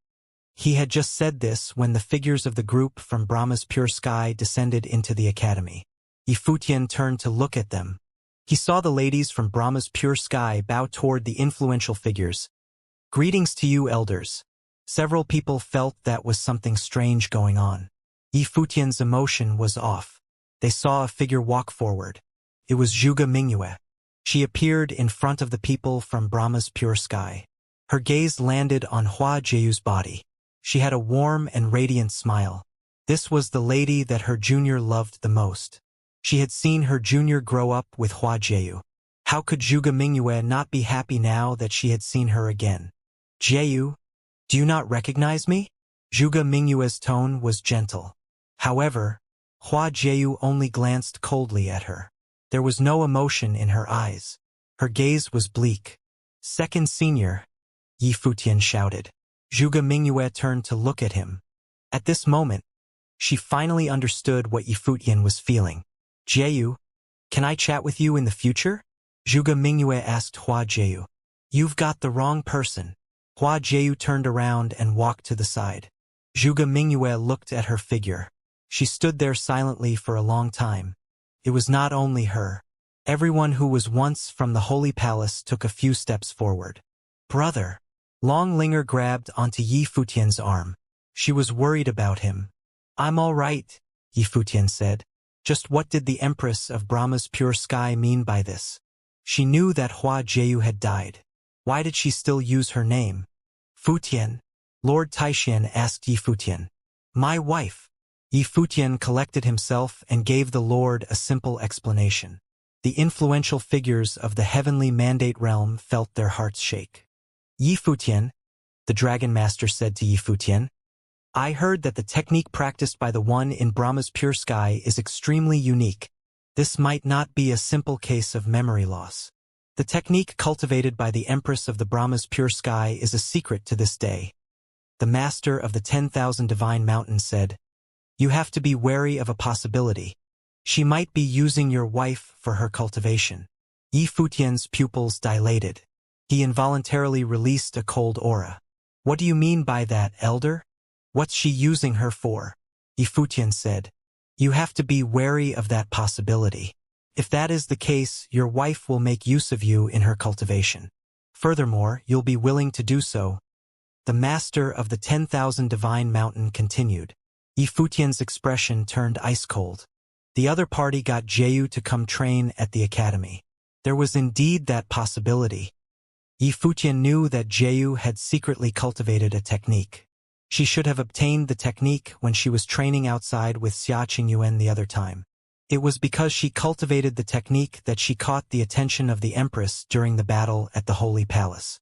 He had just said this when the figures of the group from Brahma's pure sky descended into the academy. Yi Futian turned to look at them. He saw the ladies from Brahma's pure sky bow toward the influential figures. Greetings to you, elders. Several people felt that was something strange going on. Yi Futian's emotion was off. They saw a figure walk forward. It was Zhuge Mingyue. She appeared in front of the people from Brahma's pure sky. Her gaze landed on Hua Jeyu's body. She had a warm and radiant smile. This was the lady that her junior loved the most. She had seen her junior grow up with Hua Jeyu. How could Zhuge Mingyue not be happy now that she had seen her again? Jeyu, do you not recognize me? Zhuge Mingyue's tone was gentle. However, Hua Jeyu only glanced coldly at her. There was no emotion in her eyes. Her gaze was bleak. "Second senior," Yi Futian shouted. Zhuge Mingyue turned to look at him. At this moment, she finally understood what Yi Futian was feeling. "Jieyu, can I chat with you in the future?" Zhuge Mingyue asked Hua Jieyu. "You've got the wrong person." Hua Jieyu turned around and walked to the side. Zhuge Mingyue looked at her figure. She stood there silently for a long time. It was not only her. Everyone who was once from the Holy Palace took a few steps forward. "Brother." Long Linger grabbed onto Yi Futian's arm. She was worried about him. "I'm all right," Yi Futian said. Just what did the Empress of Brahma's pure sky mean by this? She knew that Hua Jieyu had died. Why did she still use her name? "Futian?" Lord Taishan asked Yi Futian. "My wife." Yi Futian collected himself and gave the Lord a simple explanation. The influential figures of the heavenly mandate realm felt their hearts shake. "Yi Futian," the Dragon Master said to Yi Futian, "I heard that the technique practiced by the one in Brahma's pure sky is extremely unique. This might not be a simple case of memory loss. The technique cultivated by the Empress of the Brahma's pure sky is a secret to this day." The Master of the 10,000 Divine Mountains said, "You have to be wary of a possibility. She might be using your wife for her cultivation." Yi Futian's pupils dilated. He involuntarily released a cold aura. "What do you mean by that, Elder? What's she using her for?" Yi Futian said, "You have to be wary of that possibility. If that is the case, your wife will make use of you in her cultivation. Furthermore, you'll be willing to do so." The Master of the 10,000 Divine Mountain continued. Yi Futian's expression turned ice-cold. The other party got Jieyu to come train at the academy. There was indeed that possibility. Yi Futian knew that Jieyu had secretly cultivated a technique. She should have obtained the technique when she was training outside with Xia Qingyuan the other time. It was because she cultivated the technique that she caught the attention of the Empress during the battle at the Holy Palace.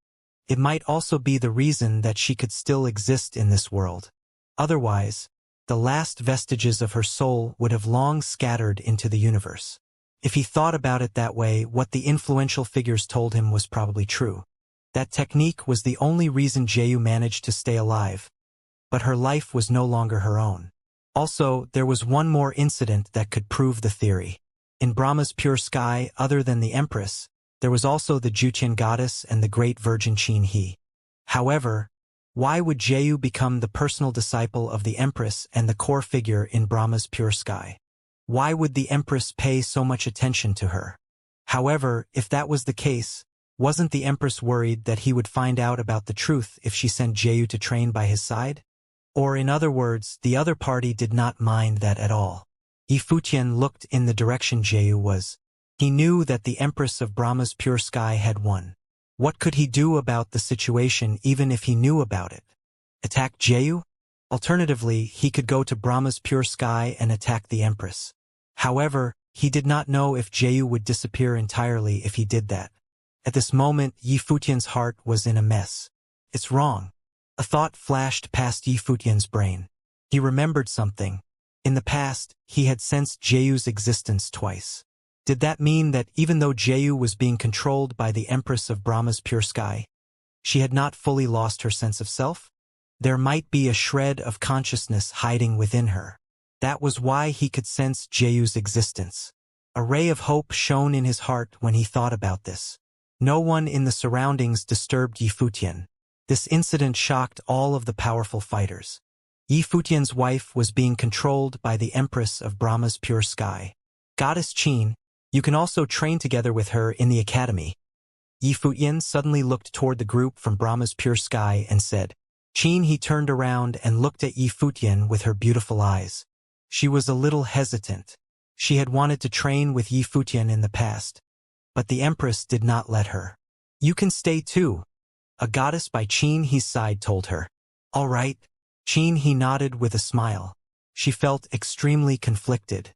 It might also be the reason that she could still exist in this world. Otherwise, the last vestiges of her soul would have long scattered into the universe. If he thought about it that way, what the influential figures told him was probably true. That technique was the only reason Jieyu managed to stay alive. But her life was no longer her own. Also, there was one more incident that could prove the theory. In Brahma's pure sky, other than the Empress, there was also the Juqian goddess and the great virgin Qin He. However, why would Jieyu become the personal disciple of the Empress and the core figure in Brahma's pure sky? Why would the Empress pay so much attention to her? However, if that was the case, wasn't the Empress worried that he would find out about the truth if she sent Jieyu to train by his side? Or in other words, the other party did not mind that at all. Yi Futian looked in the direction Jieyu was. He knew that the Empress of Brahma's pure sky had won. What could he do about the situation even if he knew about it? Attack Jieyu? Alternatively, he could go to Brahma's pure sky and attack the Empress. However, he did not know if Jieyu would disappear entirely if he did that. At this moment, Yi Futian's heart was in a mess. It's wrong. A thought flashed past Yi Futian's brain. He remembered something. In the past, he had sensed Jieyu's existence twice. Did that mean that even though Jieyu was being controlled by the Empress of Brahma's pure sky, she had not fully lost her sense of self? There might be a shred of consciousness hiding within her. That was why he could sense Jieyu's existence. A ray of hope shone in his heart when he thought about this. No one in the surroundings disturbed Yi Futian. This incident shocked all of the powerful fighters. Yi Futian's wife was being controlled by the Empress of Brahma's pure sky. Goddess Qin, you can also train together with her in the academy. Yi Futian suddenly looked toward the group from Brahma's pure sky and said, Qin. He turned around and looked at Yi Futian with her beautiful eyes. She was a little hesitant. She had wanted to train with Yi Futian in the past, but the Empress did not let her. You can stay too. A goddess by Qin He's side told her. All right. Qin He nodded with a smile. She felt extremely conflicted.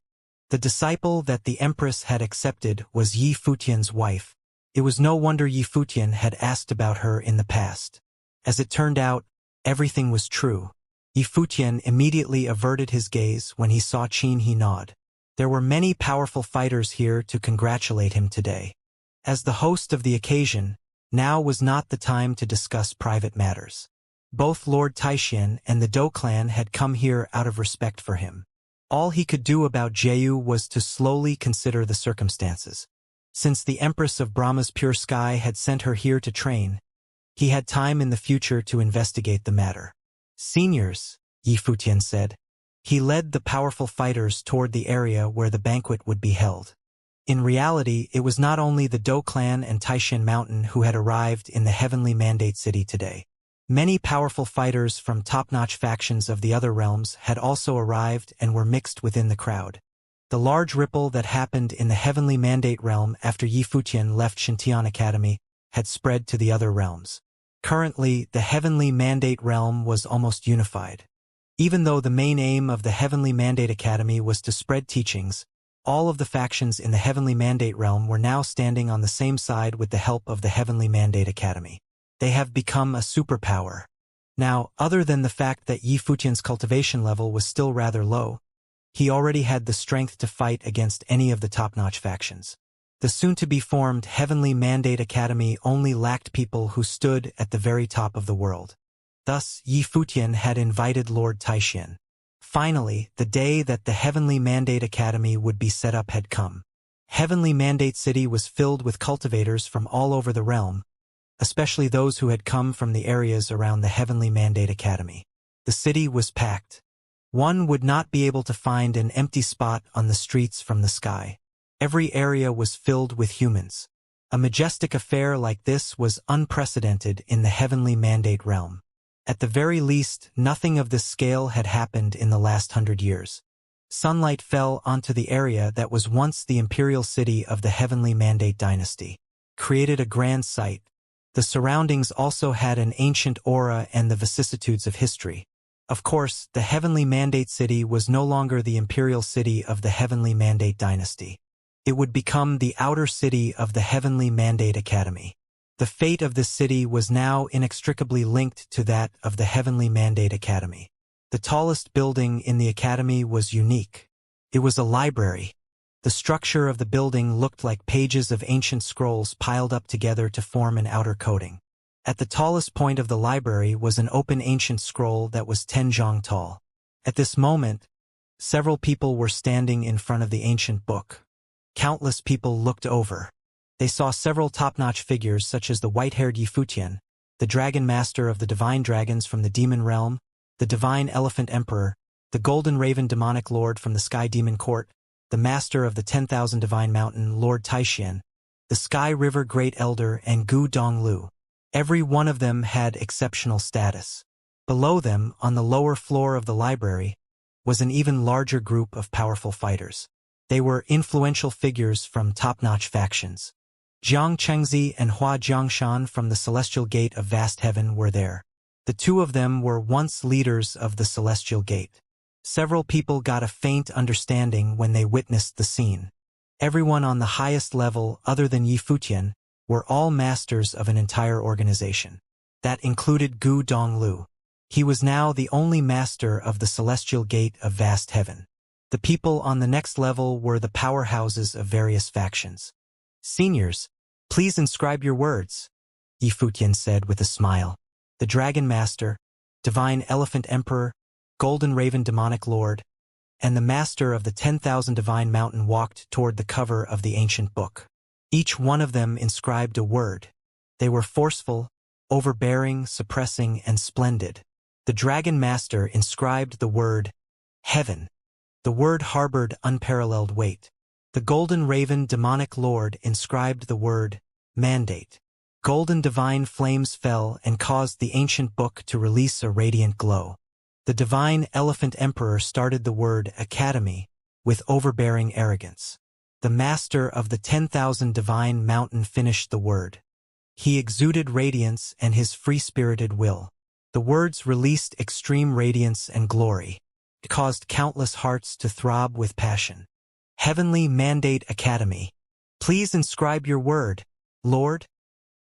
The disciple that the Empress had accepted was Yi Futian's wife. It was no wonder Yi Futian had asked about her in the past. As it turned out, everything was true. Yi Futian immediately averted his gaze when he saw Qin He nod. There were many powerful fighters here to congratulate him today. As the host of the occasion, now was not the time to discuss private matters. Both Lord Taixian and the Dou clan had come here out of respect for him. All he could do about Jiu was to slowly consider the circumstances. Since the Empress of Brahma's pure sky had sent her here to train, he had time in the future to investigate the matter. Seniors, Yi Futian said. He led the powerful fighters toward the area where the banquet would be held. In reality, it was not only the Dou clan and Taishan Mountain who had arrived in the Heavenly Mandate City today. Many powerful fighters from top-notch factions of the other realms had also arrived and were mixed within the crowd. The large ripple that happened in the Heavenly Mandate realm after Yi Futian left Xintian Academy had spread to the other realms. Currently, the Heavenly Mandate realm was almost unified. Even though the main aim of the Heavenly Mandate Academy was to spread teachings, all of the factions in the Heavenly Mandate realm were now standing on the same side with the help of the Heavenly Mandate Academy. They have become a superpower. Now, other than the fact that Yi Futian's cultivation level was still rather low, he already had the strength to fight against any of the top-notch factions. The soon-to-be-formed Heavenly Mandate Academy only lacked people who stood at the very top of the world. Thus, Yi Futian had invited Lord Taixian. Finally, the day that the Heavenly Mandate Academy would be set up had come. Heavenly Mandate City was filled with cultivators from all over the realm, especially those who had come from the areas around the Heavenly Mandate Academy. The city was packed. One would not be able to find an empty spot on the streets from the sky. Every area was filled with humans. A majestic affair like this was unprecedented in the Heavenly Mandate realm. At the very least, nothing of this scale had happened in the last 100 years. Sunlight fell onto the area that was once the imperial city of the Heavenly Mandate dynasty, created a grand sight. The surroundings also had an ancient aura and the vicissitudes of history. Of course, the Heavenly Mandate City was no longer the imperial city of the Heavenly Mandate dynasty. It would become the outer city of the Heavenly Mandate Academy. The fate of this city was now inextricably linked to that of the Heavenly Mandate Academy. The tallest building in the academy was unique. It was a library. The structure of the building looked like pages of ancient scrolls piled up together to form an outer coating. At the tallest point of the library was an open ancient scroll that was 10 zhang tall. At this moment, several people were standing in front of the ancient book. Countless people looked over. They saw several top-notch figures such as the white-haired Yi Futian, the Dragon Master of the Divine Dragons from the Demon Realm, the Divine Elephant Emperor, the Golden Raven Demonic Lord from the Sky Demon Court, the Master of the 10,000 Divine Mountain, Lord Taixian, the Sky River Great Elder, and Gu Donglu. Every one of them had exceptional status. Below them, on the lower floor of the library, was an even larger group of powerful fighters. They were influential figures from top-notch factions. Jiang Chengzi and Hua Jiangshan from the Celestial Gate of Vast Heaven were there. The two of them were once leaders of the Celestial Gate. Several people got a faint understanding when they witnessed the scene. Everyone on the highest level, other than Yi Futian, were all masters of an entire organization. That included Gu Donglu. He was now the only master of the Celestial Gate of Vast Heaven. The people on the next level were the powerhouses of various factions. Seniors, please inscribe your words, Yi Futian said with a smile. The Dragon Master, Divine Elephant Emperor, Golden Raven Demonic Lord, and the Master of the 10,000 Divine Mountain walked toward the cover of the ancient book. Each one of them inscribed a word. They were forceful, overbearing, suppressing, and splendid. The Dragon Master inscribed the word Heaven. The word harbored unparalleled weight. The Golden Raven Demonic Lord inscribed the word Mandate. Golden divine flames fell and caused the ancient book to release a radiant glow. The Divine Elephant Emperor started the word Academy with overbearing arrogance. The Master of the 10,000 Divine Mountain finished the word. He exuded radiance and his free-spirited will. The words released extreme radiance and glory. It caused countless hearts to throb with passion. Heavenly Mandate Academy. Please inscribe your word, Lord,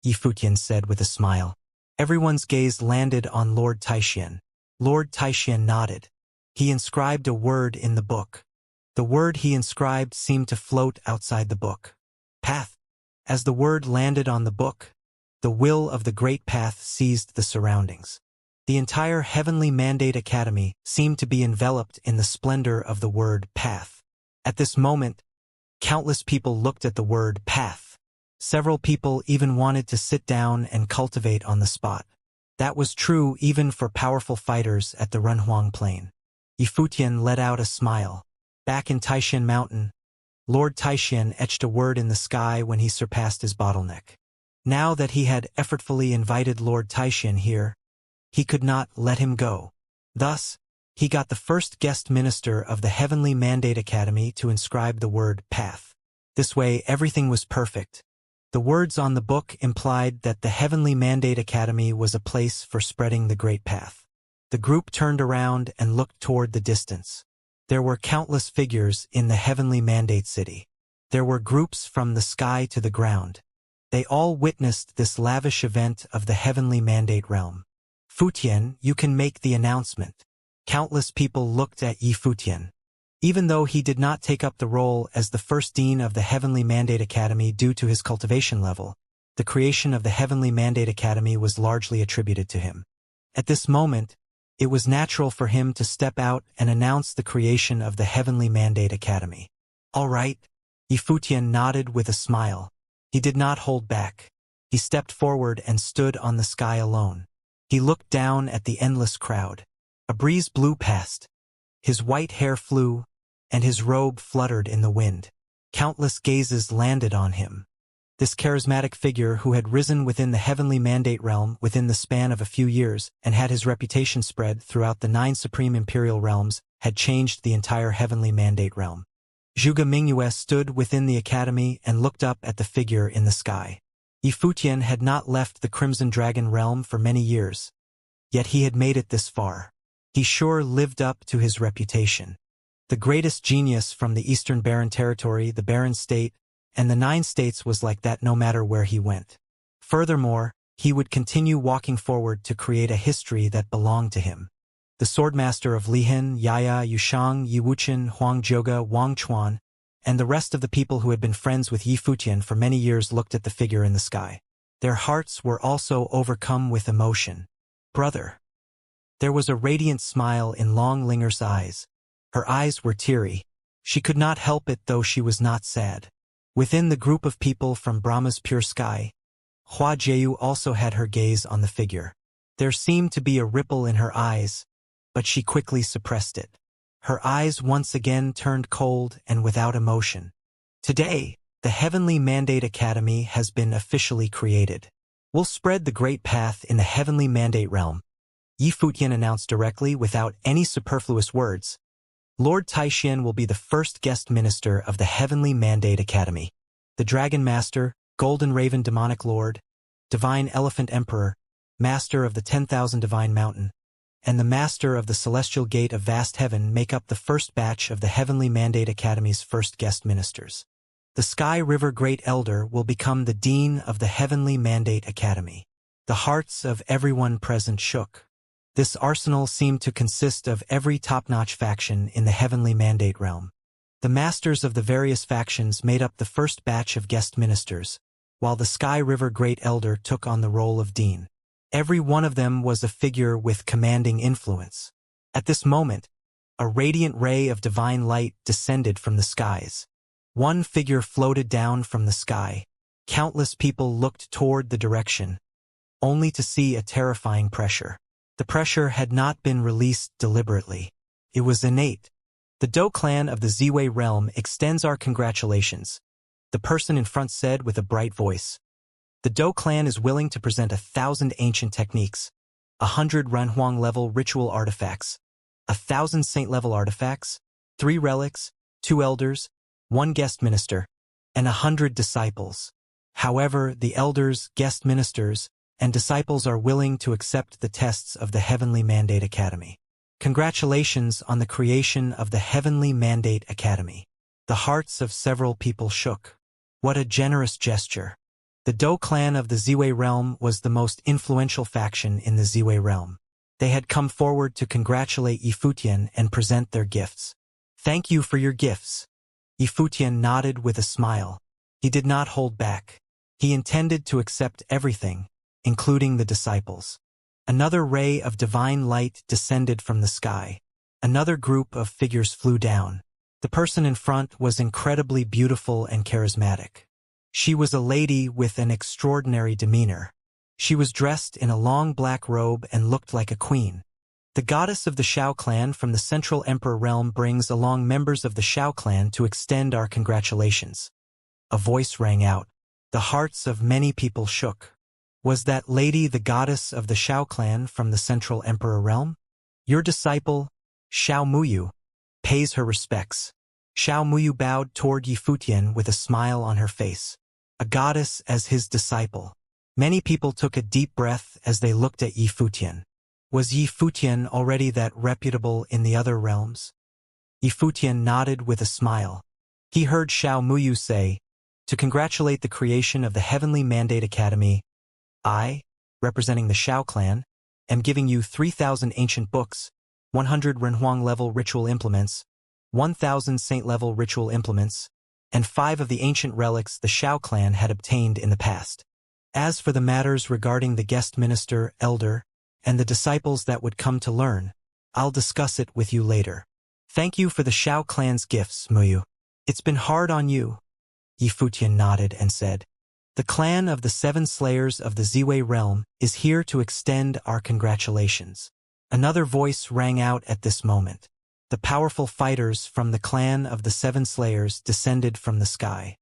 Yi Futian said with a smile. Everyone's gaze landed on Lord Taixian. Lord Taixian nodded. He inscribed a word in the book. The word he inscribed seemed to float outside the book. Path. As the word landed on the book, the will of the great path seized the surroundings. The entire Heavenly Mandate Academy seemed to be enveloped in the splendor of the word path. At this moment, countless people looked at the word path. Several people even wanted to sit down and cultivate on the spot. That was true even for powerful fighters at the Renhuang Plain. Yifutian let out a smile. Back in Taishan Mountain, Lord Taishan etched a word in the sky when he surpassed his bottleneck. Now that he had effortfully invited Lord Taishan here, he could not let him go. Thus, he got the first guest minister of the Heavenly Mandate Academy to inscribe the word path. This way, everything was perfect. The words on the book implied that the Heavenly Mandate Academy was a place for spreading the great path. The group turned around and looked toward the distance. There were countless figures in the Heavenly Mandate City. There were groups from the sky to the ground. They all witnessed this lavish event of the Heavenly Mandate Realm. Futian, you can make the announcement. Countless people looked at Yi Futian. Even though he did not take up the role as the first dean of the Heavenly Mandate Academy due to his cultivation level, the creation of the Heavenly Mandate Academy was largely attributed to him. At this moment, it was natural for him to step out and announce the creation of the Heavenly Mandate Academy. All right, Yi Futian nodded with a smile. He did not hold back. He stepped forward and stood on the sky alone. He looked down at the endless crowd. A breeze blew past. His white hair flew, and his robe fluttered in the wind. Countless gazes landed on him. This charismatic figure who had risen within the Heavenly Mandate Realm within the span of a few years and had his reputation spread throughout the 9 supreme imperial realms had changed the entire Heavenly Mandate Realm. Zhuge Mingyue stood within the academy and looked up at the figure in the sky. Yi Futian had not left the Crimson Dragon Realm for many years, yet he had made it this far. He sure lived up to his reputation. The greatest genius from the Eastern Baron Territory, the Baron State, and the 9 states was like that no matter where he went. Furthermore, he would continue walking forward to create a history that belonged to him. The Swordmaster of Lihin, Yaya, Yushang, Yiwuchen, Huangzhoga, Wang Chuan, and the rest of the people who had been friends with Yi Futian for many years looked at the figure in the sky. Their hearts were also overcome with emotion. Brother. There was a radiant smile in Long Linger's eyes. Her eyes were teary. She could not help it though she was not sad. Within the group of people from Brahma's pure sky, Hua Jieyu also had her gaze on the figure. There seemed to be a ripple in her eyes, but she quickly suppressed it. Her eyes once again turned cold and without emotion. Today, the Heavenly Mandate Academy has been officially created. We'll spread the great path in the Heavenly Mandate Realm, Yi Futian announced directly without any superfluous words. Lord Taishan will be the first guest minister of the Heavenly Mandate Academy. The Dragon Master, Golden Raven Demonic Lord, Divine Elephant Emperor, Master of the 10,000 Divine Mountain, and the Master of the Celestial Gate of Vast Heaven make up the first batch of the Heavenly Mandate Academy's first guest ministers. The Sky River Great Elder will become the Dean of the Heavenly Mandate Academy. The hearts of everyone present shook. This arsenal seemed to consist of every top-notch faction in the Heavenly Mandate Realm. The masters of the various factions made up the first batch of guest ministers, while the Sky River Great Elder took on the role of Dean. Every one of them was a figure with commanding influence. At this moment, a radiant ray of divine light descended from the skies. One figure floated down from the sky. Countless people looked toward the direction, only to see a terrifying pressure. The pressure had not been released deliberately. It was innate. The Dou clan of the Ziwei realm extends our congratulations, the person in front said with a bright voice. The Dou clan is willing to present 1,000 ancient techniques, 100 Renhuang-level ritual artifacts, 1,000 saint-level artifacts, 3 relics, 2 elders, 1 guest minister, and 100 disciples. However, the elders, guest ministers, and disciples are willing to accept the tests of the Heavenly Mandate Academy. Congratulations on the creation of the Heavenly Mandate Academy. The hearts of several people shook. What a generous gesture. The Dou clan of the Ziwei realm was the most influential faction in the Ziwei realm. They had come forward to congratulate Yi Futian and present their gifts. Thank you for your gifts. Yifutian nodded with a smile. He did not hold back. He intended to accept everything, including the disciples. Another ray of divine light descended from the sky. Another group of figures flew down. The person in front was incredibly beautiful and charismatic. She was a lady with an extraordinary demeanor. She was dressed in a long black robe and looked like a queen. The goddess of the Shao clan from the Central Emperor realm brings along members of the Shao clan to extend our congratulations. A voice rang out. The hearts of many people shook. Was that lady the goddess of the Shao clan from the Central Emperor realm? Your disciple, Shao Muyu, pays her respects. Shao Muyu bowed toward Yifutian with a smile on her face. A goddess as his disciple. Many people took a deep breath as they looked at Yifutian. Was Yifutian already that reputable in the other realms? Yifutian nodded with a smile. He heard Shao Muyu say, to congratulate the creation of the Heavenly Mandate Academy, I, representing the Shao clan, am giving you 3,000 ancient books, 100 Renhuang level ritual implements, 1,000 saint level ritual implements, and 5 of the ancient relics the Shao clan had obtained in the past. As for the matters regarding the guest minister, elder, and the disciples that would come to learn, I'll discuss it with you later. Thank you for the Shao clan's gifts, Muyu. It's been hard on you. Yifutian nodded and said, the clan of the 7 slayers of the Ziwei realm is here to extend our congratulations. Another voice rang out at this moment. The powerful fighters from the clan of the 7 slayers descended from the sky.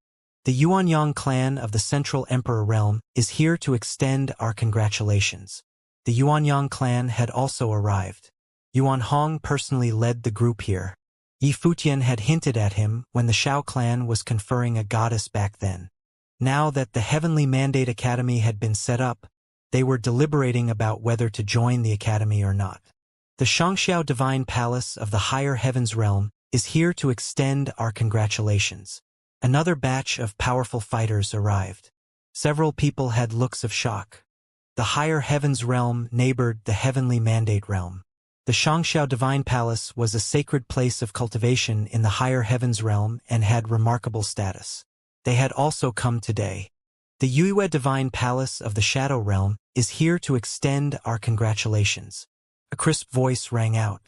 The Yuanyang clan of the Central Emperor realm is here to extend our congratulations. The Yuanyang clan had also arrived. Yuan Hong personally led the group here. Yifutian had hinted at him when the Shao clan was conferring a goddess back then. Now that the Heavenly Mandate Academy had been set up, they were deliberating about whether to join the academy or not. The Xianxia Divine Palace of the Higher Heavens Realm is here to extend our congratulations. Another batch of powerful fighters arrived. Several people had looks of shock. The Higher Heavens Realm neighbored the Heavenly Mandate Realm. The Xianxia Divine Palace was a sacred place of cultivation in the Higher Heavens Realm and had remarkable status. They had also come today. The Yue Divine Palace of the Shadow Realm is here to extend our congratulations. A crisp voice rang out.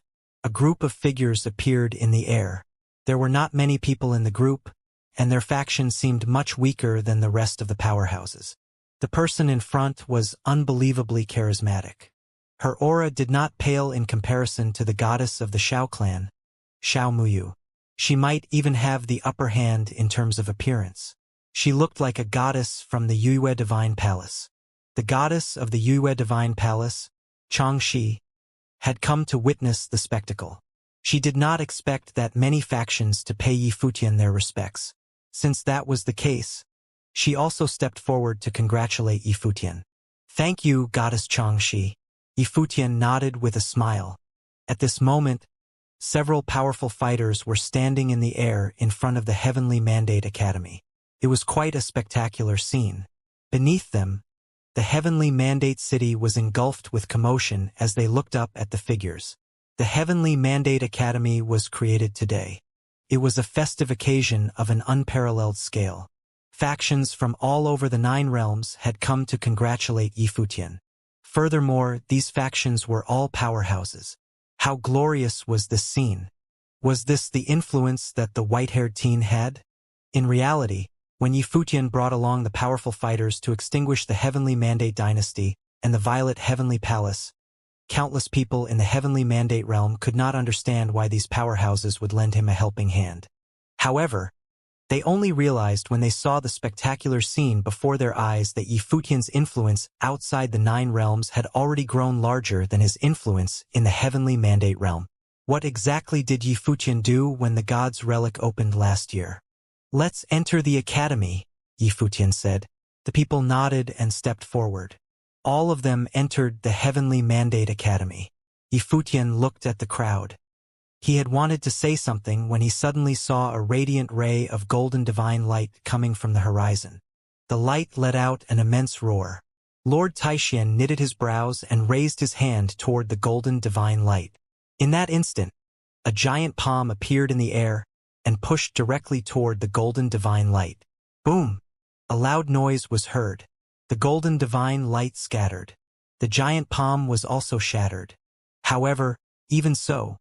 A group of figures appeared in the air. There were not many people in the group, and their faction seemed much weaker than the rest of the powerhouses. The person in front was unbelievably charismatic. Her aura did not pale in comparison to the goddess of the Shao clan, Shao Muyu. She might even have the upper hand in terms of appearance. She looked like a goddess from the Yue Divine Palace. The goddess of the Yue Divine Palace, Xianxia, had come to witness the spectacle. She did not expect that many factions to pay Yifutian their respects. Since that was the case, she also stepped forward to congratulate Yifutian. Thank you, Goddess Xianxia. Yifutian nodded with a smile. At this moment, several powerful fighters were standing in the air in front of the Heavenly Mandate Academy. It was quite a spectacular scene. Beneath them, the Heavenly Mandate City was engulfed with commotion as they looked up at the figures. The Heavenly Mandate Academy was created today. It was a festive occasion of an unparalleled scale. Factions from all over the 9 realms had come to congratulate Yifutian. Furthermore, these factions were all powerhouses. How glorious was this scene? Was this the influence that the white-haired teen had? In reality, when Yifutian brought along the powerful fighters to extinguish the Heavenly Mandate Dynasty and the Violet Heavenly Palace, countless people in the Heavenly Mandate realm could not understand why these powerhouses would lend him a helping hand. However, they only realized when they saw the spectacular scene before their eyes that Yifutian's influence outside the 9 realms had already grown larger than his influence in the Heavenly Mandate realm. What exactly did Yifutian do when the God's Relic opened last year? Let's enter the academy, Yifutian said. The people nodded and stepped forward. All of them entered the Heavenly Mandate Academy. Yifutian looked at the crowd. He had wanted to say something when he suddenly saw a radiant ray of golden divine light coming from the horizon. The light let out an immense roar. Lord Taixian knitted his brows and raised his hand toward the golden divine light. In that instant, A giant palm appeared in the air and pushed directly toward the golden divine light. Boom! A loud noise was heard. The golden divine light scattered. The giant palm was also shattered. However, even so,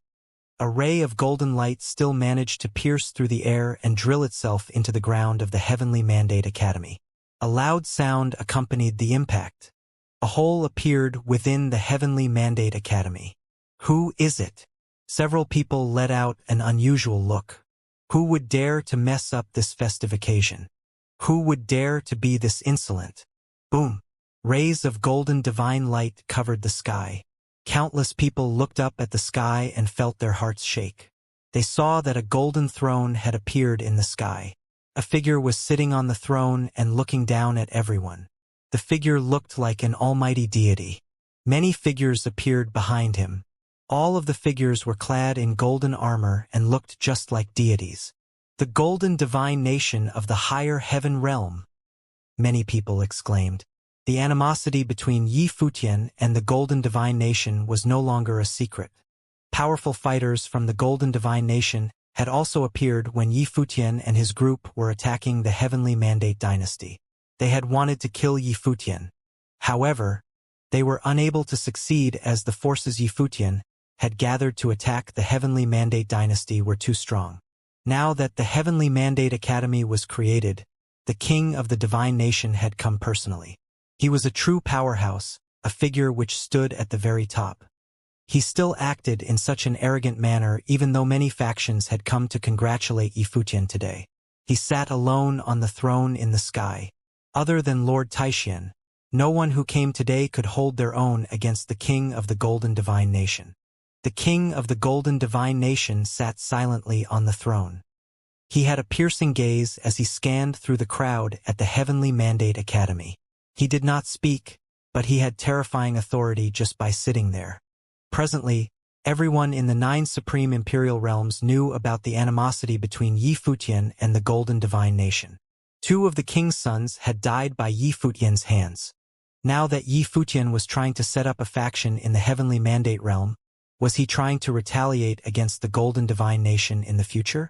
a ray of golden light still managed to pierce through the air and drill itself into the ground of the Heavenly Mandate Academy. A loud sound accompanied the impact. A hole appeared within the Heavenly Mandate Academy. Who is it? Several people let out an unusual look. Who would dare to mess up this festive occasion? Who would dare to be this insolent? Boom! Rays of golden divine light covered the sky. Countless people looked up at the sky and felt their hearts shake. They saw that a golden throne had appeared in the sky. A figure was sitting on the throne and looking down at everyone. The figure looked like an almighty deity. Many figures appeared behind him. All of the figures were clad in golden armor and looked just like deities. The golden divine nation of the higher heaven realm, many people exclaimed. The animosity between Yi Futian and the golden divine nation was no longer a secret. Powerful fighters from the golden divine nation had also appeared when Yi Futian and his group were attacking the Heavenly Mandate dynasty. They had wanted to kill Yi Futian. However, they were unable to succeed as the forces Yi Futian had gathered to attack the Heavenly Mandate dynasty were too strong. Now that the Heavenly Mandate Academy was created, the king of the divine nation had come personally. He was a true powerhouse, a figure which stood at the very top. He still acted in such an arrogant manner even though many factions had come to congratulate Yi Futian today. He sat alone on the throne in the sky. Other than Lord Taixian, no one who came today could hold their own against the king of the golden divine nation. The king of the golden divine nation sat silently on the throne. He had a piercing gaze as he scanned through the crowd at the Heavenly Mandate Academy. He did not speak, but he had terrifying authority just by sitting there. Presently, everyone in the 9 supreme imperial realms knew about the animosity between Yi Futian and the golden divine nation. 2 of the king's sons had died by Yi Futian's hands. Now that Yi Futian was trying to set up a faction in the Heavenly Mandate realm, was he trying to retaliate against the golden divine nation in the future?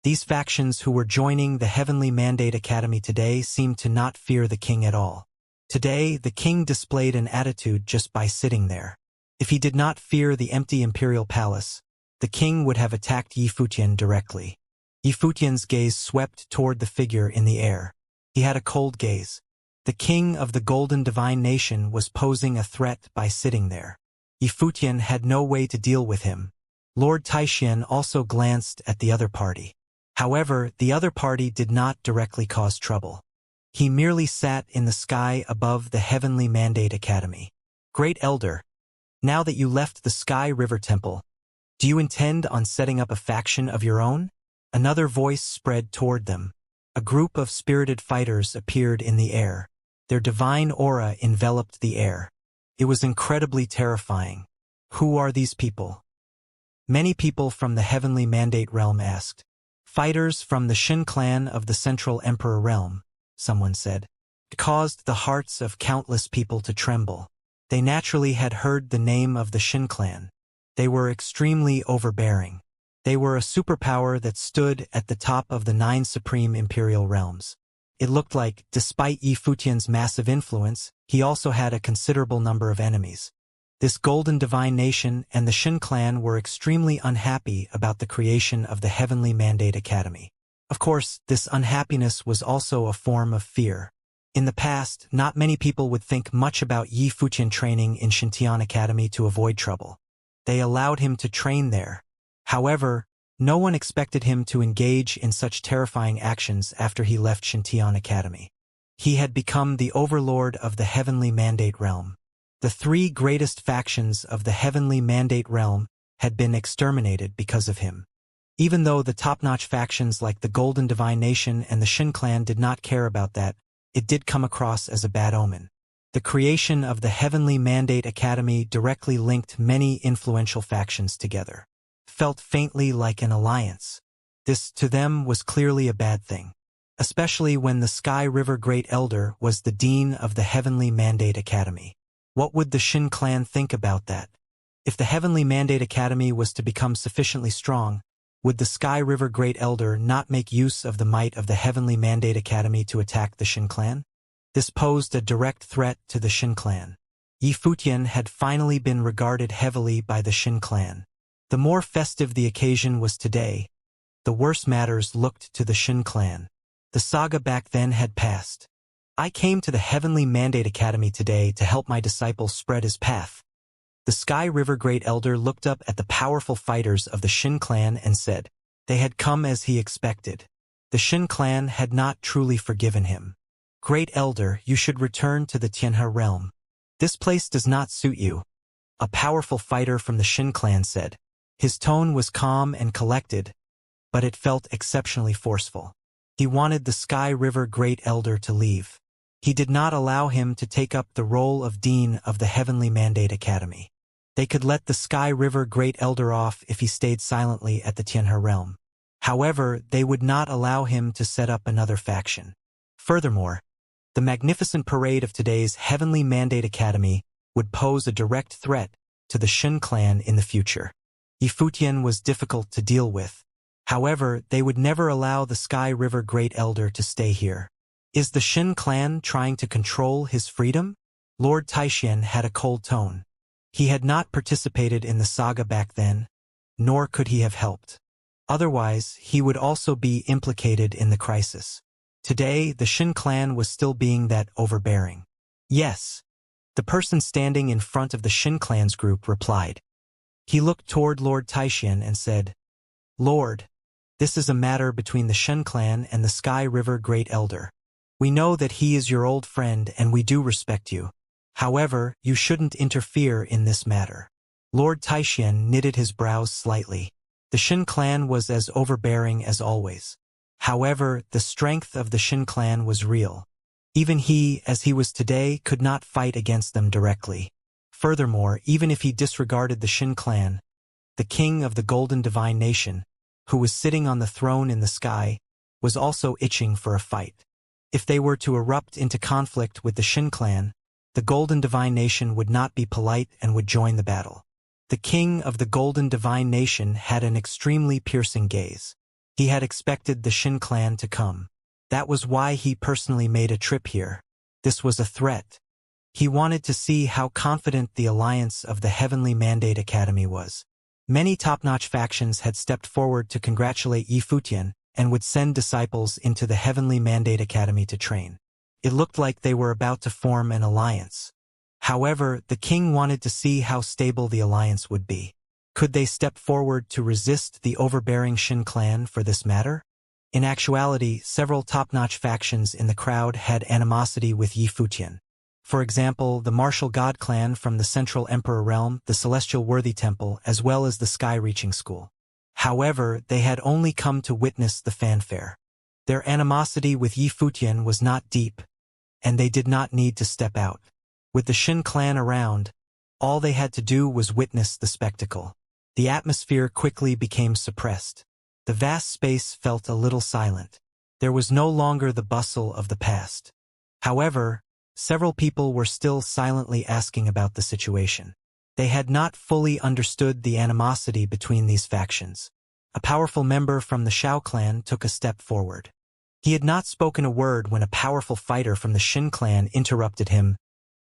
These factions who were joining the Heavenly Mandate Academy today seemed to not fear the king at all. Today, the king displayed an attitude just by sitting there. If he did not fear the empty imperial palace, the king would have attacked Yi Futian directly. Yi Futian's gaze swept toward the figure in the air. He had a cold gaze. The king of the golden divine nation was posing a threat by sitting there. Yi Futian had no way to deal with him. Lord Taixian also glanced at the other party. However, the other party did not directly cause trouble. He merely sat in the sky above the Heavenly Mandate Academy. Great Elder, now that you left the Sky River Temple, do you intend on setting up a faction of your own? Another voice spread toward them. A group of spirited fighters appeared in the air. Their divine aura enveloped the air. It was incredibly terrifying. Who are these people? Many people from the Heavenly Mandate realm asked. Fighters from the Shin clan of the Central Emperor realm, someone said. It caused the hearts of countless people to tremble. They naturally had heard the name of the Shin clan. They were extremely overbearing. They were a superpower that stood at the top of the 9 supreme imperial realms. It looked like, despite Yi Futian's massive influence, he also had a considerable number of enemies. This golden divine nation and the Shin clan were extremely unhappy about the creation of the Heavenly Mandate Academy. Of course, this unhappiness was also a form of fear. In the past, not many people would think much about Yi Futian training in Xianxia Academy to avoid trouble. They allowed him to train there. However, no one expected him to engage in such terrifying actions after he left Xianxia Academy. He had become the overlord of the Heavenly Mandate realm. The 3 greatest factions of the Heavenly Mandate realm had been exterminated because of him. Even though the top-notch factions like the Golden Divine Nation and the Shin clan did not care about that, it did come across as a bad omen. The creation of the Heavenly Mandate Academy directly linked many influential factions together. Felt faintly like an alliance. This, to them, was clearly a bad thing. Especially when the Sky River Great Elder was the Dean of the Heavenly Mandate Academy. What would the Shin clan think about that? If the Heavenly Mandate Academy was to become sufficiently strong, would the Sky River Great Elder not make use of the might of the Heavenly Mandate Academy to attack the Shin clan? This posed a direct threat to the Shin clan. Yifutian had finally been regarded heavily by the Shin clan. The more festive the occasion was today, the worse matters looked to the Shin clan. The saga back then had passed. I came to the Heavenly Mandate Academy today to help my disciple spread his path. The Sky River Great Elder looked up at the powerful fighters of the Shin clan and said, they had come as he expected. The Shin clan had not truly forgiven him. Great Elder, you should return to the Tianhe realm. This place does not suit you. A powerful fighter from the Shin clan said. His tone was calm and collected, but it felt exceptionally forceful. He wanted the Sky River Great Elder to leave. He did not allow him to take up the role of Dean of the Heavenly Mandate Academy. They could let the Sky River Great Elder off if he stayed silently at the Tianhe realm. However, they would not allow him to set up another faction. Furthermore, the magnificent parade of today's Heavenly Mandate Academy would pose a direct threat to the Shin clan in the future. Yifutian was difficult to deal with. However, they would never allow the Sky River Great Elder to stay here. Is the Shin clan trying to control his freedom? Lord Taishan had a cold tone. He had not participated in the saga back then, nor could he have helped. Otherwise, he would also be implicated in the crisis. Today, the Shin clan was still being that overbearing. Yes. The person standing in front of the Shin clan's group replied. He looked toward Lord Taishan and said, Lord, this is a matter between the Shin clan and the Sky River Great Elder. We know that he is your old friend and we do respect you. However, you shouldn't interfere in this matter. Lord Taishan knitted his brows slightly. The Shin clan was as overbearing as always. However, the strength of the Shin clan was real. Even he, as he was today, could not fight against them directly. Furthermore, even if he disregarded the Shin clan, the king of the Golden Divine Nation, who was sitting on the throne in the sky, was also itching for a fight. If they were to erupt into conflict with the Shin clan, the Golden Divine Nation would not be polite and would join the battle. The king of the Golden Divine Nation had an extremely piercing gaze. He had expected the Shin clan to come. That was why he personally made a trip here. This was a threat. He wanted to see how confident the alliance of the Heavenly Mandate Academy was. Many top-notch factions had stepped forward to congratulate Yifutian and would send disciples into the Heavenly Mandate Academy to train. It looked like they were about to form an alliance. However, the king wanted to see how stable the alliance would be. Could they step forward to resist the overbearing Shin clan for this matter? In actuality, several top-notch factions in the crowd had animosity with Yifutian. For example, the Martial God clan from the Central Emperor Realm, the Celestial Worthy Temple, as well as the Sky-Reaching School. However, they had only come to witness the fanfare. Their animosity with Yifutian was not deep, and they did not need to step out. With the Shin clan around, all they had to do was witness the spectacle. The atmosphere quickly became suppressed. The vast space felt a little silent. There was no longer the bustle of the past. However, several people were still silently asking about the situation. They had not fully understood the animosity between these factions. A powerful member from the Shao clan took a step forward. He had not spoken a word when a powerful fighter from the Shin clan interrupted him.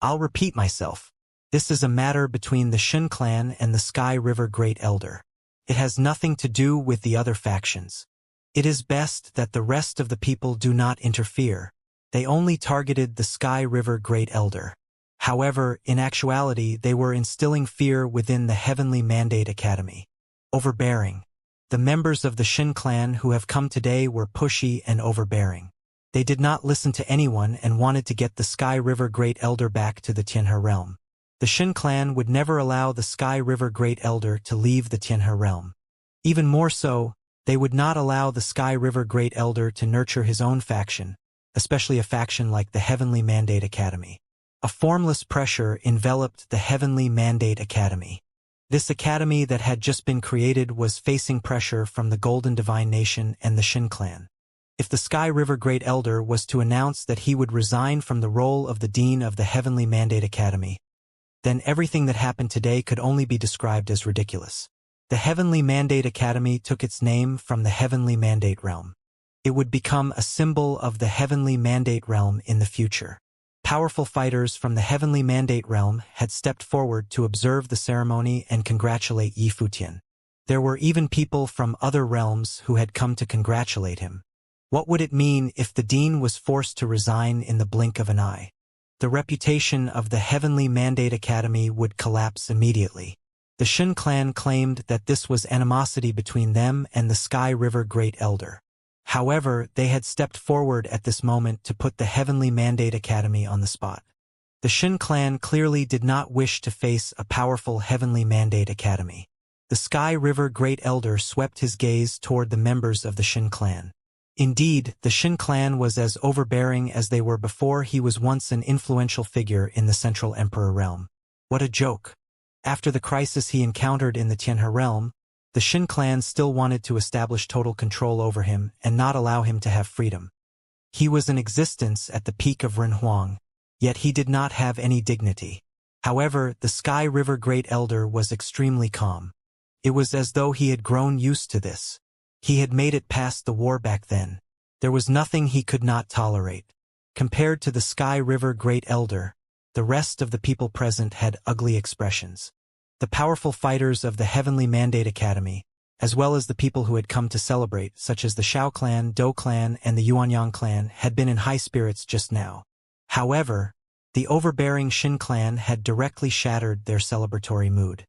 I'll repeat myself. This is a matter between the Shin clan and the Sky River Great Elder. It has nothing to do with the other factions. It is best that the rest of the people do not interfere. They only targeted the Sky River Great Elder. However, in actuality, they were instilling fear within the Heavenly Mandate Academy. Overbearing. The members of the Shin clan who have come today were pushy and overbearing. They did not listen to anyone and wanted to get the Sky River Great Elder back to the Tianhe realm. The Shin clan would never allow the Sky River Great Elder to leave the Tianhe realm. Even more so, they would not allow the Sky River Great Elder to nurture his own faction, especially a faction like the Heavenly Mandate Academy. A formless pressure enveloped the Heavenly Mandate Academy. This academy that had just been created was facing pressure from the Golden Divine Nation and the Shin clan. If the Sky River Great Elder was to announce that he would resign from the role of the Dean of the Heavenly Mandate Academy, then everything that happened today could only be described as ridiculous. The Heavenly Mandate Academy took its name from the Heavenly Mandate Realm. It would become a symbol of the Heavenly Mandate Realm in the future. Powerful fighters from the Heavenly Mandate Realm had stepped forward to observe the ceremony and congratulate Yi Futian. There were even people from other realms who had come to congratulate him. What would it mean if the dean was forced to resign in the blink of an eye? The reputation of the Heavenly Mandate Academy would collapse immediately. The Shen clan claimed that this was animosity between them and the Sky River Great Elder. However, they had stepped forward at this moment to put the Heavenly Mandate Academy on the spot. The Shen clan clearly did not wish to face a powerful Heavenly Mandate Academy. The Sky River Great Elder swept his gaze toward the members of the Shen clan. Indeed, the Shen clan was as overbearing as they were before he was once an influential figure in the Central Emperor realm. What a joke! After the crisis he encountered in the Tianhe realm, the Shen clan still wanted to establish total control over him and not allow him to have freedom. He was in existence at the peak of Renhuang, yet he did not have any dignity. However, the Sky River Great Elder was extremely calm. It was as though he had grown used to this. He had made it past the war back then. There was nothing he could not tolerate. Compared to the Sky River Great Elder, the rest of the people present had ugly expressions. The powerful fighters of the Heavenly Mandate Academy, as well as the people who had come to celebrate, such as the Shao clan, Dou clan, and the Yuanyang clan, had been in high spirits just now. However, the overbearing Shen clan had directly shattered their celebratory mood.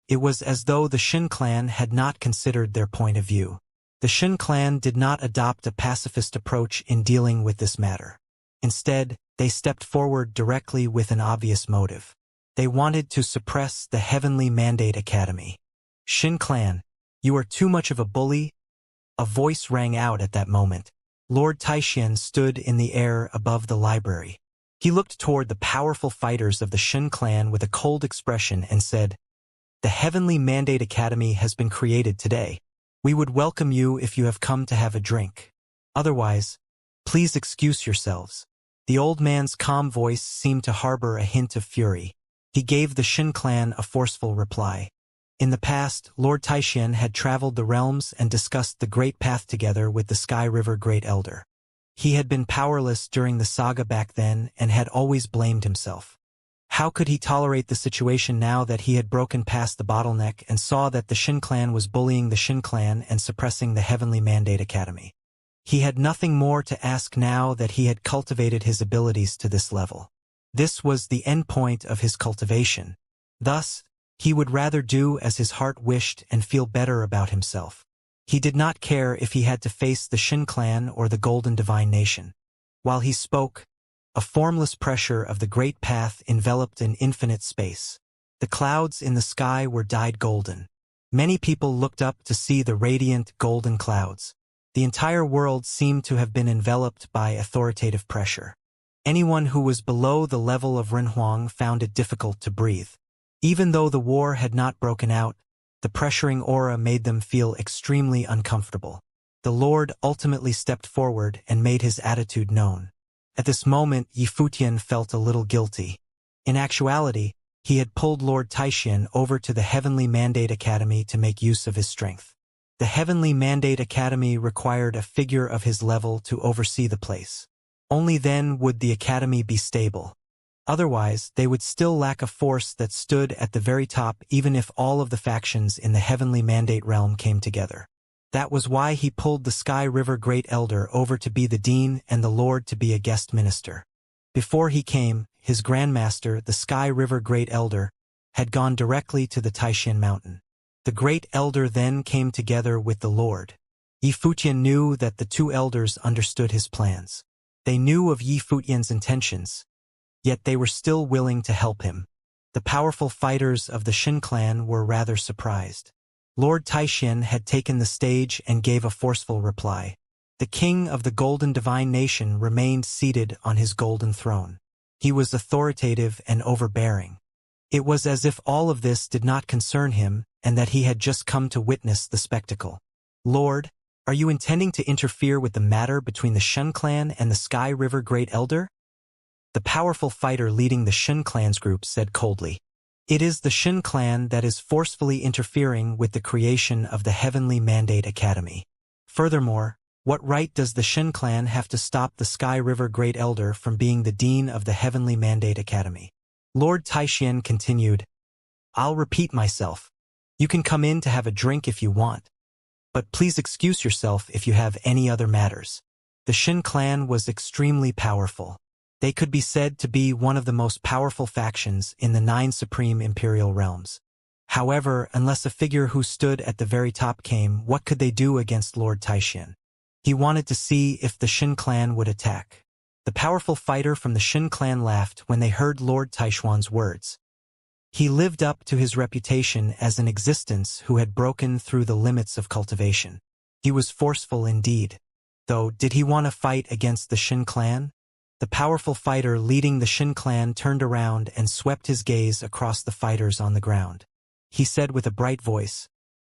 It was as though the Shen clan had not considered their point of view. The Shen clan did not adopt a pacifist approach in dealing with this matter. Instead, they stepped forward directly with an obvious motive. They wanted to suppress the Heavenly Mandate Academy. Shen clan, you are too much of a bully? A voice rang out at that moment. Lord Taixian stood in the air above the library. He looked toward the powerful fighters of the Shen clan with a cold expression and said, "The Heavenly Mandate Academy has been created today. We would welcome you if you have come to have a drink. Otherwise, please excuse yourselves." The old man's calm voice seemed to harbor a hint of fury. He gave the Shen clan a forceful reply. In the past, Lord Taixian had traveled the realms and discussed the Great Path together with the Sky River Great Elder. He had been powerless during the saga back then and had always blamed himself. How could he tolerate the situation now that he had broken past the bottleneck and saw that the Shen clan was bullying the Shen clan and suppressing the Heavenly Mandate Academy? He had nothing more to ask now that he had cultivated his abilities to this level. This was the end point of his cultivation. Thus, he would rather do as his heart wished and feel better about himself. He did not care if he had to face the Shen clan or the Golden Divine Nation. While he spoke, a formless pressure of the Great Path enveloped an infinite space. The clouds in the sky were dyed golden. Many people looked up to see the radiant golden clouds. The entire world seemed to have been enveloped by authoritative pressure. Anyone who was below the level of Renhuang found it difficult to breathe. Even though the war had not broken out, the pressuring aura made them feel extremely uncomfortable. The Lord ultimately stepped forward and made his attitude known. At this moment, Yi Futian felt a little guilty. In actuality, he had pulled Lord Taixian over to the Heavenly Mandate Academy to make use of his strength. The Heavenly Mandate Academy required a figure of his level to oversee the place. Only then would the academy be stable. Otherwise, they would still lack a force that stood at the very top even if all of the factions in the Heavenly Mandate realm came together. That was why he pulled the Sky River Great Elder over to be the dean and the Lord to be a guest minister. Before he came, his grandmaster, the Sky River Great Elder, had gone directly to the Taixian Mountain. The Great Elder then came together with the Lord. Yi Futian knew that the two elders understood his plans. They knew of Yi Futian's intentions, yet they were still willing to help him. The powerful fighters of the Shen clan were rather surprised. Lord Taixian had taken the stage and gave a forceful reply. The king of the Golden Divine Nation remained seated on his golden throne. He was authoritative and overbearing. It was as if all of this did not concern him and that he had just come to witness the spectacle. "Lord, are you intending to interfere with the matter between the Shen clan and the Sky River Great Elder?" The powerful fighter leading the Shen clan's group said coldly. It is the Shin clan that is forcefully interfering with the creation of the Heavenly Mandate Academy. Furthermore, what right does the Shin clan have to stop the Sky River Great Elder from being the dean of the Heavenly Mandate Academy? Lord Taishian continued, I'll repeat myself. You can come in to have a drink if you want, but please excuse yourself if you have any other matters. The Shin clan was extremely powerful. They could be said to be one of the most powerful factions in the 9 supreme imperial realms. However, unless a figure who stood at the very top came, what could they do against Lord Taishian? He wanted to see if the Shin clan would attack. The powerful fighter from the Shin clan laughed when they heard Lord Taishuan's words. He lived up to his reputation as an existence who had broken through the limits of cultivation. He was forceful indeed. Though, did he want to fight against the Shin clan? The powerful fighter leading the Shin clan turned around and swept his gaze across the fighters on the ground. He said with a bright voice,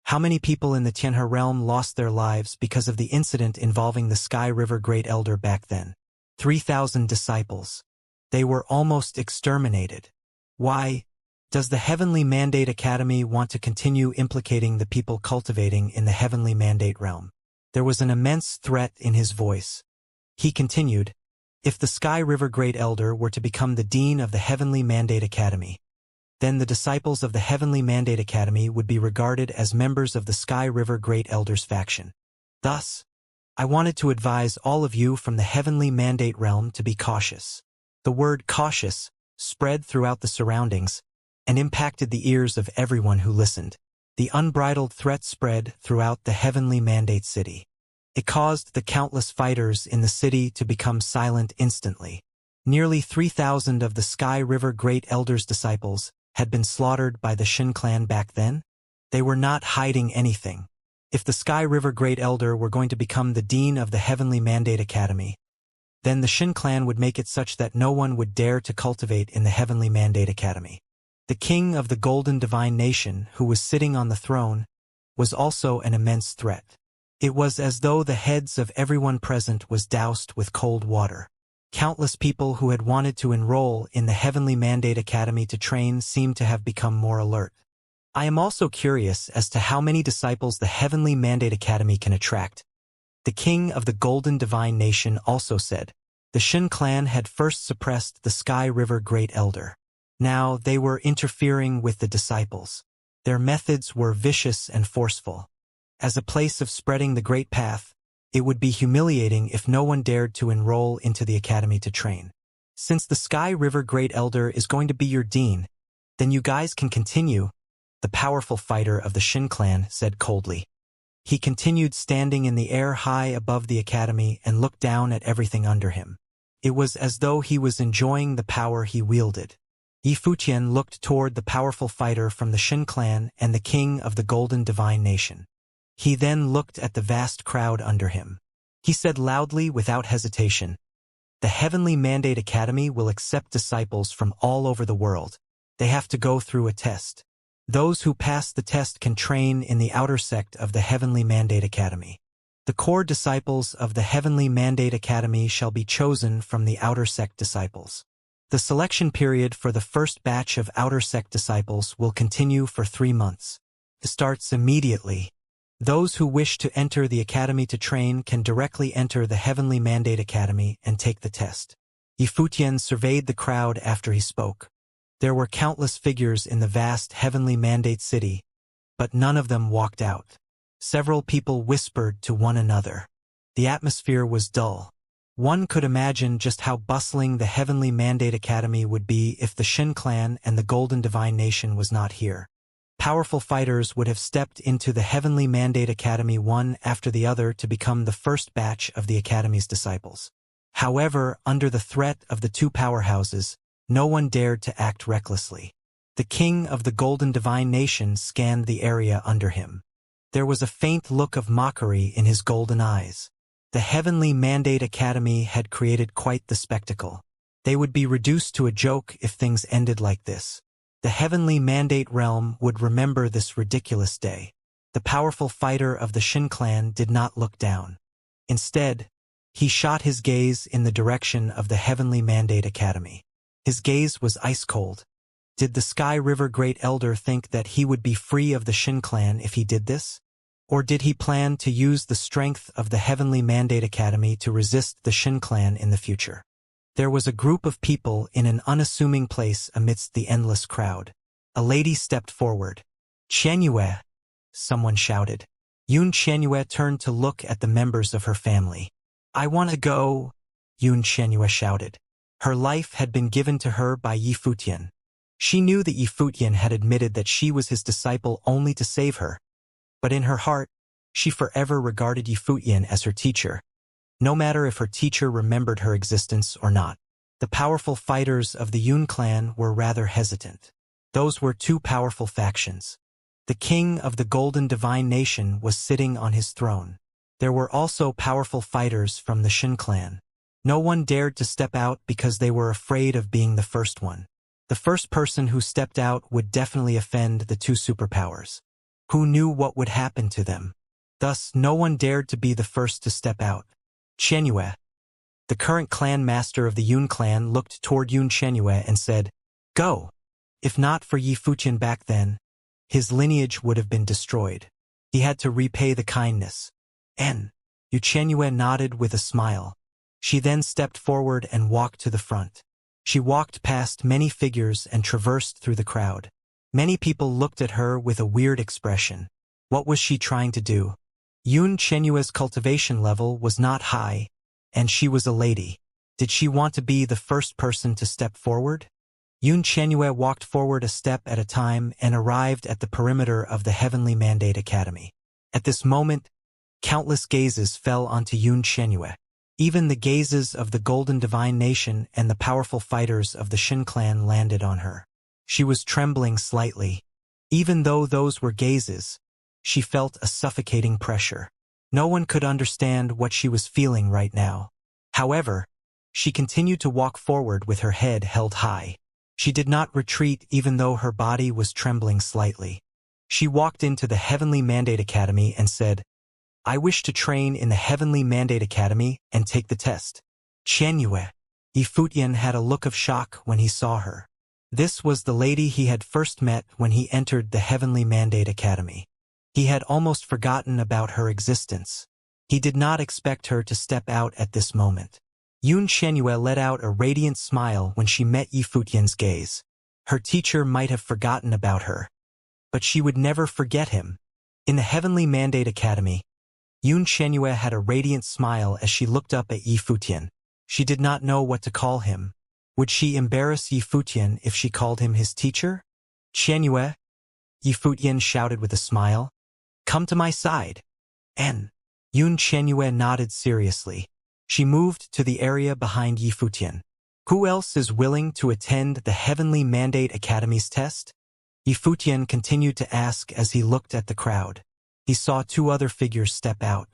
How many people in the Tianhe realm lost their lives because of the incident involving the Sky River Great Elder back then? 3,000 disciples. They were almost exterminated. Why? Does the Heavenly Mandate Academy want to continue implicating the people cultivating in the Heavenly Mandate realm? There was an immense threat in his voice. He continued, If the Sky River Great Elder were to become the Dean of the Heavenly Mandate Academy, then the disciples of the Heavenly Mandate Academy would be regarded as members of the Sky River Great Elder's faction. Thus, I wanted to advise all of you from the Heavenly Mandate realm to be cautious. The word cautious spread throughout the surroundings and impacted the ears of everyone who listened. The unbridled threat spread throughout the Heavenly Mandate city. It caused the countless fighters in the city to become silent instantly. Nearly 3,000 of the Sky River Great Elder's disciples had been slaughtered by the Shin clan back then. They were not hiding anything. If the Sky River Great Elder were going to become the Dean of the Heavenly Mandate Academy, then the Shin clan would make it such that no one would dare to cultivate in the Heavenly Mandate Academy. The king of the Golden Divine Nation, who was sitting on the throne, was also an immense threat. It was as though the heads of everyone present was doused with cold water. Countless people who had wanted to enroll in the Heavenly Mandate Academy to train seemed to have become more alert. I am also curious as to how many disciples the Heavenly Mandate Academy can attract. The king of the Golden Divine Nation also said, the Shin clan had first suppressed the Sky River Great Elder. Now they were interfering with the disciples. Their methods were vicious and forceful. As a place of spreading the great path, it would be humiliating if no one dared to enroll into the academy to train. Since the Sky River Great Elder is going to be your dean, then you guys can continue, the powerful fighter of the Shin clan said coldly. He continued standing in the air high above the academy and looked down at everything under him. It was as though he was enjoying the power he wielded. Yi Futian looked toward the powerful fighter from the Shin clan and the king of the Golden Divine Nation. He then looked at the vast crowd under him. He said loudly without hesitation, the Heavenly Mandate Academy will accept disciples from all over the world. They have to go through a test. Those who pass the test can train in the outer sect of the Heavenly Mandate Academy. The core disciples of the Heavenly Mandate Academy shall be chosen from the outer sect disciples. The selection period for the first batch of outer sect disciples will continue for 3 months. It starts immediately. Those who wish to enter the academy to train can directly enter the Heavenly Mandate Academy and take the test. Yi Futian surveyed the crowd after he spoke. There were countless figures in the vast Heavenly Mandate city, but none of them walked out. Several people whispered to one another. The atmosphere was dull. One could imagine just how bustling the Heavenly Mandate Academy would be if the Shin clan and the Golden Divine Nation was not here. Powerful fighters would have stepped into the Heavenly Mandate Academy one after the other to become the first batch of the Academy's disciples. However, under the threat of the 2 powerhouses, no one dared to act recklessly. The king of the Golden Divine Nation scanned the area under him. There was a faint look of mockery in his golden eyes. The Heavenly Mandate Academy had created quite the spectacle. They would be reduced to a joke if things ended like this. The Heavenly Mandate realm would remember this ridiculous day. The powerful fighter of the Shin clan did not look down. Instead, he shot his gaze in the direction of the Heavenly Mandate Academy. His gaze was ice cold. Did the Sky River Great Elder think that he would be free of the Shin clan if he did this? Or did he plan to use the strength of the Heavenly Mandate Academy to resist the Shin clan in the future? There was a group of people in an unassuming place amidst the endless crowd. A lady stepped forward. "Xianxia," someone shouted. Xianxia turned to look at the members of her family. "I want to go," Xianxia shouted. Her life had been given to her by Yifutian. She knew that Yifutian had admitted that she was his disciple only to save her. But in her heart, she forever regarded Yifutian as her teacher, no matter if her teacher remembered her existence or not. The powerful fighters of the Yun clan were rather hesitant. Those were two powerful factions. The king of the Golden Divine Nation was sitting on his throne. There were also powerful fighters from the Shin clan. No one dared to step out because they were afraid of being the first one. The first person who stepped out would definitely offend the two superpowers. Who knew what would happen to them? Thus, no one dared to be the first to step out. Xianxia, the current clan master of the Yun clan, looked toward Xianxia and said, "Go." If not for Yifutian back then, his lineage would have been destroyed. He had to repay the kindness. Xianxia nodded with a smile. She then stepped forward and walked to the front. She walked past many figures and traversed through the crowd. Many people looked at her with a weird expression. What was she trying to do? Xianxia's cultivation level was not high, and she was a lady. Did she want to be the first person to step forward? Xianxia walked forward a step at a time and arrived at the perimeter of the Heavenly Mandate Academy. At this moment, countless gazes fell onto Xianxia. Even the gazes of the Golden Divine Nation and the powerful fighters of the Shin clan landed on her. She was trembling slightly. Even though those were gazes, she felt a suffocating pressure. No one could understand what she was feeling right now. However, she continued to walk forward with her head held high. She did not retreat even though her body was trembling slightly. She walked into the Heavenly Mandate Academy and said, "I wish to train in the Heavenly Mandate Academy and take the test." Xianxia. Yifutian had a look of shock when he saw her. This was the lady he had first met when he entered the Heavenly Mandate Academy. He had almost forgotten about her existence. He did not expect her to step out at this moment. Xianxia let out a radiant smile when she met Yifutian's gaze. Her teacher might have forgotten about her, but she would never forget him. In the Heavenly Mandate Academy, Xianxia had a radiant smile as she looked up at Yifutian. She did not know what to call him. Would she embarrass Yifutian if she called him his teacher? "Xianxia," Yifutian shouted with a smile. "Come to my side." Xianxia nodded seriously. She moved to the area behind Yifutian. "Who else is willing to attend the Heavenly Mandate Academy's test?" Yifutian continued to ask as he looked at the crowd. He saw two other figures step out.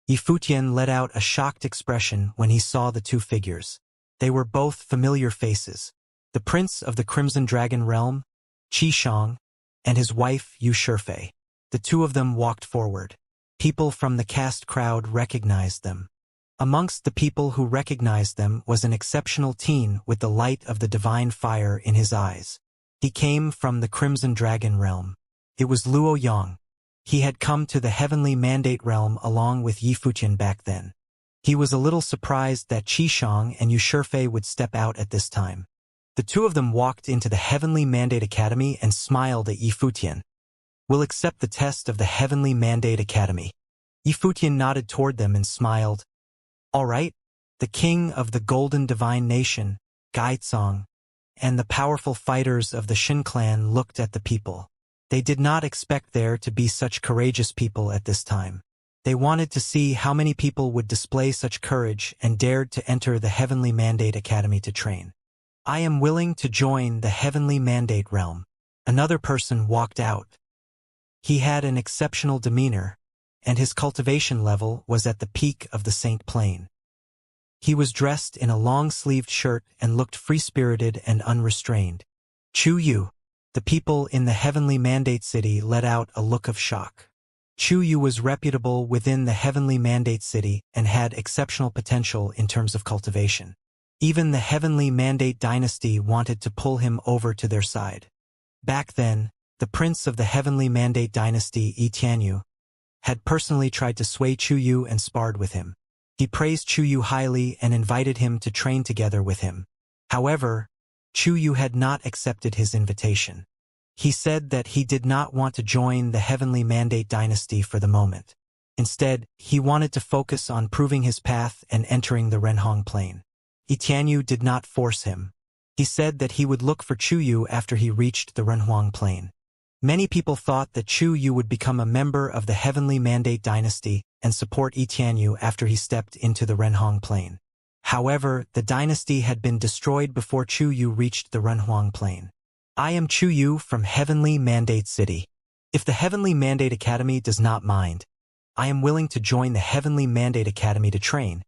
Yifutian let out a shocked expression when he saw the two figures. They were both familiar faces. The prince of the Crimson Dragon Realm, Qishang, and his wife Yu Shifei. The two of them walked forward. People from the cast crowd recognized them. Amongst the people who recognized them was an exceptional teen with the light of the divine fire in his eyes. He came from the Crimson Dragon Realm. It was Luo Yang. He had come to the Heavenly Mandate Realm along with Yifutian back then. He was a little surprised that Qishang and Yu Shifei would step out at this time. The two of them walked into the Heavenly Mandate Academy and smiled at Yifutian. "We'll accept the test of the Heavenly Mandate Academy." Yifutian nodded toward them and smiled. "All right." The king of the Golden Divine Nation, Gaizong, and the powerful fighters of the Shin clan looked at the people. They did not expect there to be such courageous people at this time. They wanted to see how many people would display such courage and dared to enter the Heavenly Mandate Academy to train. "I am willing to join the Heavenly Mandate Realm." Another person walked out. He had an exceptional demeanor, and his cultivation level was at the peak of the Saint Plane. He was dressed in a long-sleeved shirt and looked free-spirited and unrestrained. "Chu Yu." The people in the Heavenly Mandate City let out a look of shock. Chu Yu was reputable within the Heavenly Mandate City and had exceptional potential in terms of cultivation. Even the Heavenly Mandate dynasty wanted to pull him over to their side. Back then, the prince of the Heavenly Mandate dynasty, Xianxia, had personally tried to sway Chuyu and sparred with him. He praised Chuyu highly and invited him to train together with him. However, Chuyu had not accepted his invitation. He said that he did not want to join the Heavenly Mandate dynasty for the moment. Instead, he wanted to focus on proving his path and entering the Renhong Plain. Xianxia did not force him. He said that he would look for Chuyu after he reached the Renhong Plain. Many people thought that Chuyu would become a member of the Heavenly Mandate dynasty and support Xianxia after he stepped into the Renhong Plain. However, the dynasty had been destroyed before Chuyu reached the Renhong Plain. I am Chuyu from Heavenly Mandate City. If the Heavenly Mandate Academy does not mind, I am willing to join the Heavenly Mandate Academy to train,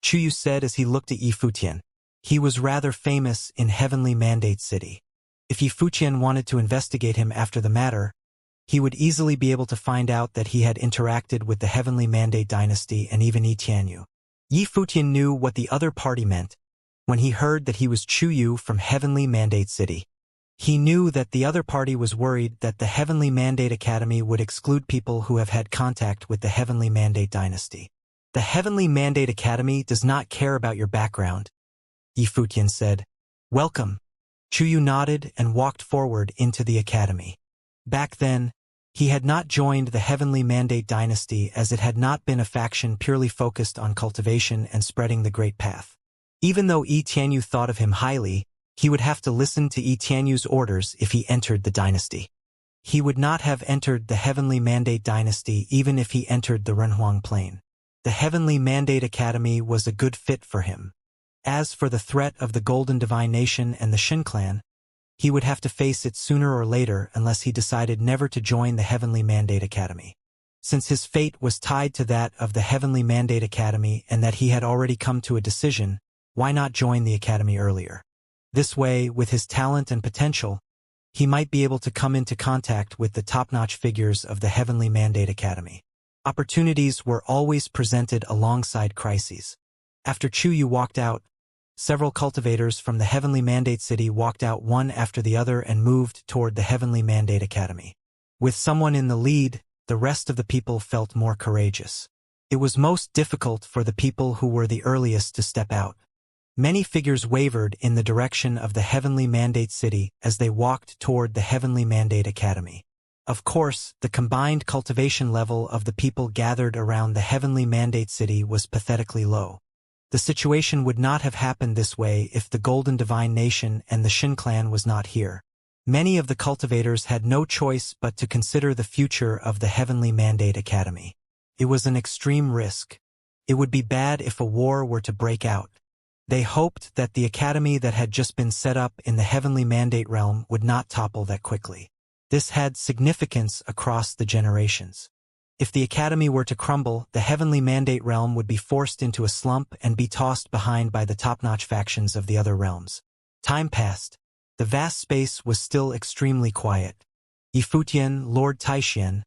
Chuyu said as he looked at Yifutian. He was rather famous in Heavenly Mandate City. If Yifutian wanted to investigate him after the matter, he would easily be able to find out that he had interacted with the Heavenly Mandate dynasty and even Xianxia. Yifutian knew what the other party meant when he heard that he was Chuyu from Heavenly Mandate City. He knew that the other party was worried that the Heavenly Mandate Academy would exclude people who have had contact with the Heavenly Mandate dynasty. The Heavenly Mandate Academy does not care about your background, Yifutian said. Welcome. Chuyu nodded and walked forward into the academy. Back then, he had not joined the Heavenly Mandate dynasty as it had not been a faction purely focused on cultivation and spreading the Great Path. Even though Xianxia thought of him highly, he would have to listen to Xianxia's orders if he entered the dynasty. He would not have entered the Heavenly Mandate dynasty even if he entered the Renhong Plain. The Heavenly Mandate Academy was a good fit for him. As for the threat of the Golden Divine Nation and the Shin clan, he would have to face it sooner or later unless he decided never to join the Heavenly Mandate Academy. Since his fate was tied to that of the Heavenly Mandate Academy and that he had already come to a decision, why not join the Academy earlier? This way, with his talent and potential, he might be able to come into contact with the top-notch figures of the Heavenly Mandate Academy. Opportunities were always presented alongside crises. After Chuyu walked out, several cultivators from the Heavenly Mandate City walked out one after the other and moved toward the Heavenly Mandate Academy. With someone in the lead, the rest of the people felt more courageous. It was most difficult for the people who were the earliest to step out. Many figures wavered in the direction of the Heavenly Mandate City as they walked toward the Heavenly Mandate Academy. Of course, the combined cultivation level of the people gathered around the Heavenly Mandate City was pathetically low. The situation would not have happened this way if the Golden Divine Nation and the Shin clan was not here. Many of the cultivators had no choice but to consider the future of the Heavenly Mandate Academy. It was an extreme risk. It would be bad if a war were to break out. They hoped that the academy that had just been set up in the Heavenly Mandate realm would not topple that quickly. This had significance across the generations. If the academy were to crumble, the Heavenly Mandate realm would be forced into a slump and be tossed behind by the top-notch factions of the other realms. Time passed. The vast space was still extremely quiet. Yifutian, Lord Taixian,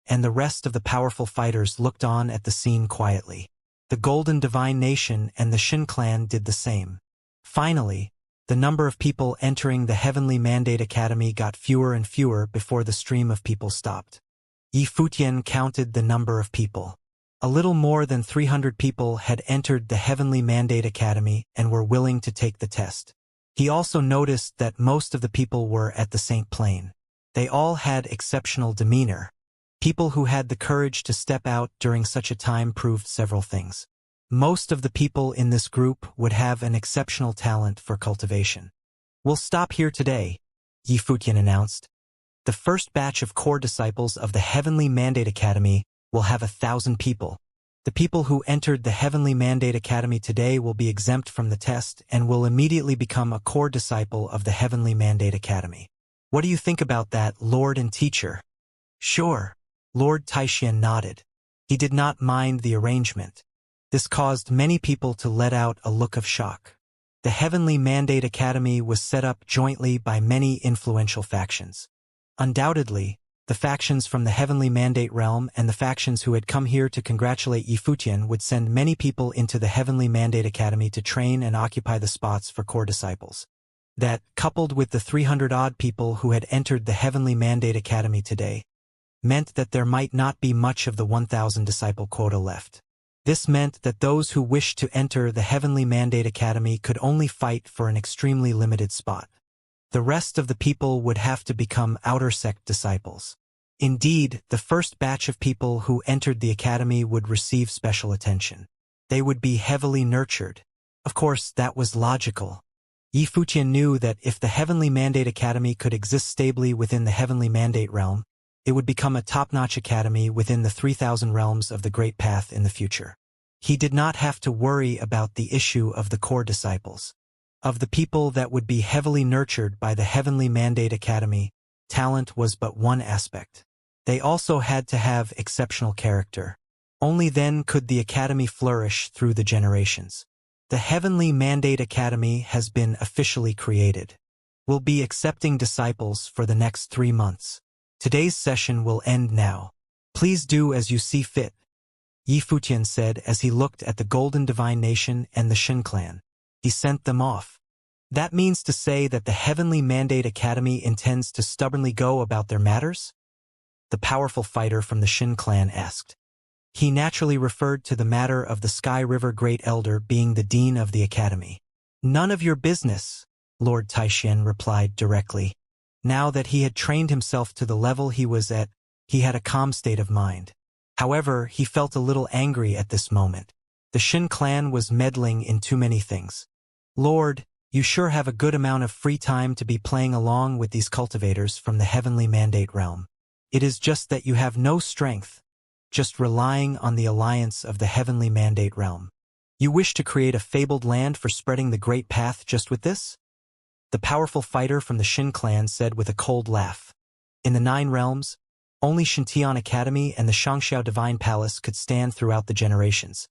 and the rest of the powerful fighters looked on at the scene quietly. The Golden Divine Nation and the Shin clan did the same. Finally, the number of people entering the Heavenly Mandate Academy got fewer and fewer before the stream of people stopped. Yifutian counted the number of people. A little more than 300 people had entered the Heavenly Mandate Academy and were willing to take the test. He also noticed that most of the people were at the Saint Plane. They all had exceptional demeanor. People who had the courage to step out during such a time proved several things. Most of the people in this group would have an exceptional talent for cultivation. We'll stop here today, Yifutian announced. The first batch of core disciples of the Heavenly Mandate Academy will have 1,000 people. The people who entered the Heavenly Mandate Academy today will be exempt from the test and will immediately become a core disciple of the Heavenly Mandate Academy. What do you think about that, Lord and Teacher? Sure. Lord Taixian nodded. He did not mind the arrangement. This caused many people to let out a look of shock. The Heavenly Mandate Academy was set up jointly by many influential factions. Undoubtedly, The factions from the Heavenly Mandate realm and the factions who had come here to congratulate Yifutian would send many people into the Heavenly Mandate Academy to train and occupy the spots for core disciples. That, coupled with the 300-odd people who had entered the Heavenly Mandate Academy today, meant that there might not be much of the 1,000 disciple quota left. This meant that those who wished to enter the Heavenly Mandate Academy could only fight for an extremely limited spot. The rest of the people would have to become outer sect disciples. Indeed, the first batch of people who entered the academy would receive special attention. They would be heavily nurtured. Of course, that was logical. Yifutian knew that if the Heavenly Mandate Academy could exist stably within the Heavenly Mandate realm, it would become a top-notch academy within the 3,000 realms of the Great Path in the future. He did not have to worry about the issue of the core disciples. Of the people that would be heavily nurtured by the Heavenly Mandate Academy, talent was but one aspect. They also had to have exceptional character. Only then could the academy flourish through the generations. The Heavenly Mandate Academy has been officially created. We'll be accepting disciples for the next 3 months. Today's session will end now. Please do as you see fit, Yifutian said as he looked at the Golden Divine Nation and the Shin clan. He sent them off. That means to say that the Heavenly Mandate Academy intends to stubbornly go about their matters? The powerful fighter from the Shin clan asked. He naturally referred to the matter of the Sky River Great Elder being the dean of the academy. None of your business, Lord Taishan replied directly. Now that he had trained himself to the level he was at, he had a calm state of mind. However, he felt a little angry at this moment. The Shin clan was meddling in too many things. Lord, you sure have a good amount of free time to be playing along with these cultivators from the Heavenly Mandate realm. It is just that you have no strength, just relying on the alliance of the Heavenly Mandate realm. You wish to create a fabled land for spreading the Great Path just with this? The powerful fighter from the Shin clan said with a cold laugh. In the 9 realms, only Shintian Academy and the Xianxia Divine Palace could stand throughout the generations.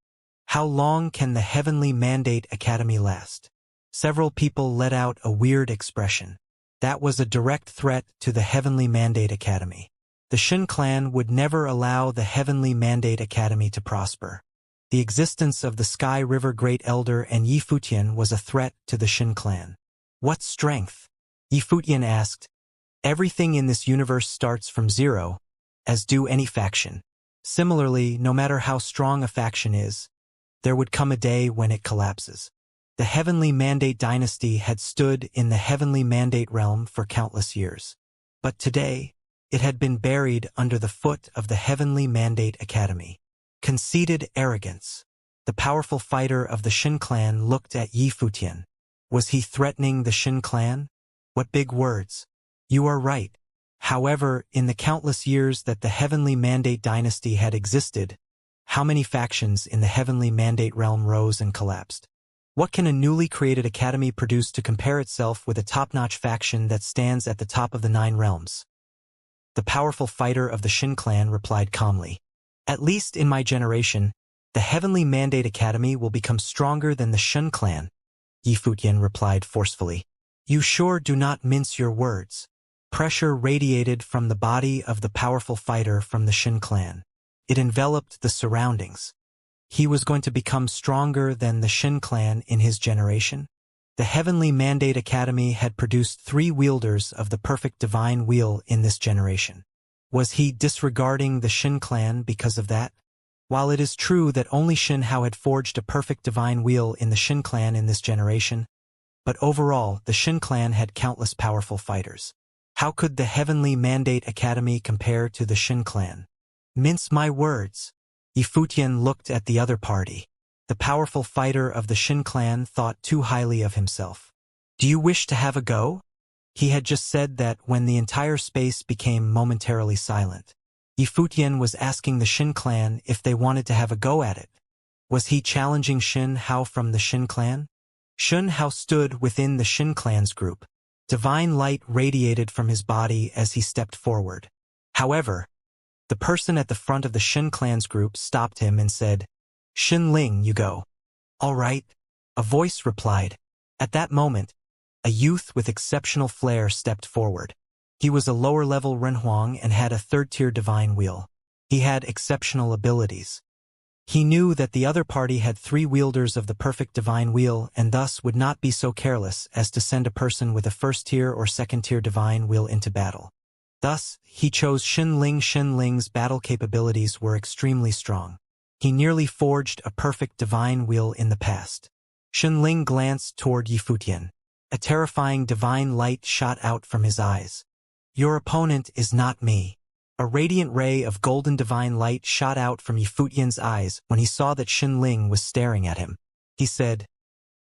How long can the Heavenly Mandate Academy last? Several people let out a weird expression. That was a direct threat to the Heavenly Mandate Academy. The Shin clan would never allow the Heavenly Mandate Academy to prosper. The existence of the Sky River Great Elder and Yifutian was a threat to the Shin clan. What strength? Yifutian asked. Everything in this universe starts from zero, as do any faction. Similarly, no matter how strong a faction is, there would come a day when it collapses. The Heavenly Mandate dynasty had stood in the Heavenly Mandate realm for countless years. But today, it had been buried under the foot of the Heavenly Mandate Academy. Conceited arrogance. The powerful fighter of the Shin clan looked at Yifutian. Was he threatening the Shin clan? What big words. You are right. However, in the countless years that the Heavenly Mandate dynasty had existed, how many factions in the Heavenly Mandate realm rose and collapsed? What can a newly created academy produce to compare itself with a top-notch faction that stands at the top of the 9 realms? The powerful fighter of the Shin clan replied calmly. At least in my generation, the Heavenly Mandate Academy will become stronger than the Shin clan, Yifutian replied forcefully. You sure do not mince your words. Pressure radiated from the body of the powerful fighter from the Shin clan. It enveloped the surroundings. He was going to become stronger than the Shin clan in his generation? The Heavenly Mandate Academy had produced 3 wielders of the perfect divine wheel in this generation. Was he disregarding the Shin clan because of that? While it is true that only Shin Hao had forged a perfect divine wheel in the Shin clan in this generation, but overall, the Shin clan had countless powerful fighters. How could the Heavenly Mandate Academy compare to the Shin clan? Mince my words. Yifutian looked at the other party. The powerful fighter of the Shin clan thought too highly of himself. Do you wish to have a go? He had just said that when the entire space became momentarily silent. Yifutian was asking the Shin clan if they wanted to have a go at it. Was he challenging Shin Hao from the Shin clan? Shin Hao stood within the Shin clan's group. Divine light radiated from his body as he stepped forward. However, the person at the front of the Shin clan's group stopped him and said, Shin Ling, you go. All right, a voice replied. At that moment, a youth with exceptional flair stepped forward. He was a lower-level Renhuang and had a third-tier divine wheel. He had exceptional abilities. He knew that the other party had 3 wielders of the perfect divine wheel and thus would not be so careless as to send a person with a first-tier or second-tier divine wheel into battle. Thus, he chose Xinling. Xinling's battle capabilities were extremely strong. He nearly forged a perfect divine wheel in the past. Xinling glanced toward Yifutian. A terrifying divine light shot out from his eyes. "Your opponent is not me." A radiant ray of golden divine light shot out from Yifutian's eyes when he saw that Xinling was staring at him. He said,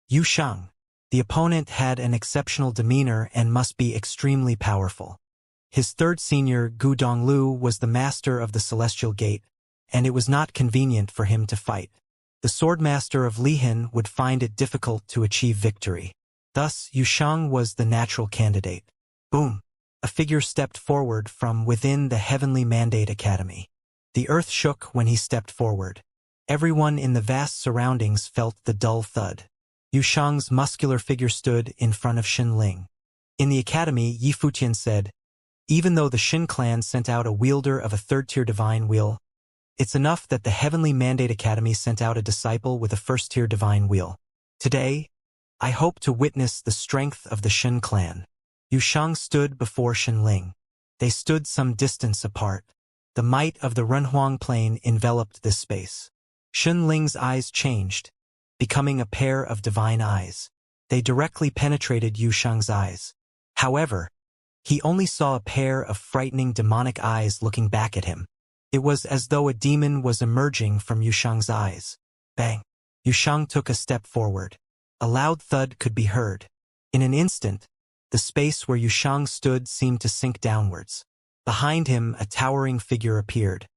"Yu Shang." The opponent had an exceptional demeanor and must be extremely powerful. His third senior, Gu Donglu, was the master of the Celestial Gate, and it was not convenient for him to fight. The swordmaster of Lihan would find it difficult to achieve victory. Thus, Yu Shang was the natural candidate. Boom! A figure stepped forward from within the Heavenly Mandate Academy. The earth shook when he stepped forward. Everyone in the vast surroundings felt the dull thud. Yu Shang's muscular figure stood in front of Xinling. In the academy, Yifutian said, "Even though the Xin clan sent out a wielder of a third-tier divine wheel, it's enough that the Heavenly Mandate Academy sent out a disciple with a first-tier divine wheel. Today, I hope to witness the strength of the Xin clan." Yu Shang stood before Xinling. They stood some distance apart. The might of the Renhuang Plain enveloped this space. Xinling's eyes changed, becoming a pair of divine eyes. They directly penetrated Yu Shang's eyes. However, he only saw a pair of frightening demonic eyes looking back at him. It was as though a demon was emerging from Yu Shang's eyes. Bang! Yu Shang took a step forward. A loud thud could be heard. In an instant, the space where Yu Shang stood seemed to sink downwards. Behind him, a towering figure appeared.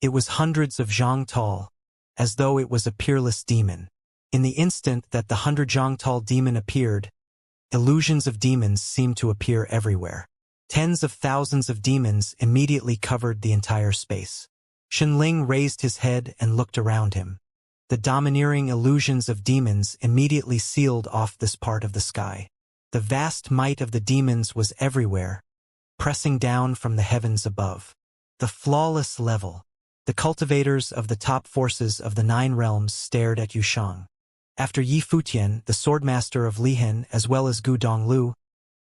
It was hundreds of zhang tall, as though it was a peerless demon. In the instant that the 100 zhang tall demon appeared, illusions of demons seemed to appear everywhere. Tens of thousands of demons immediately covered the entire space. Xinling raised his head and looked around him. The domineering illusions of demons immediately sealed off this part of the sky. The vast might of the demons was everywhere, pressing down from the heavens above. The flawless level. The cultivators of the top forces of the 9 realms stared at Yu Shang. After Yifutian, the swordmaster of Lihan, as well as Gu Donglu,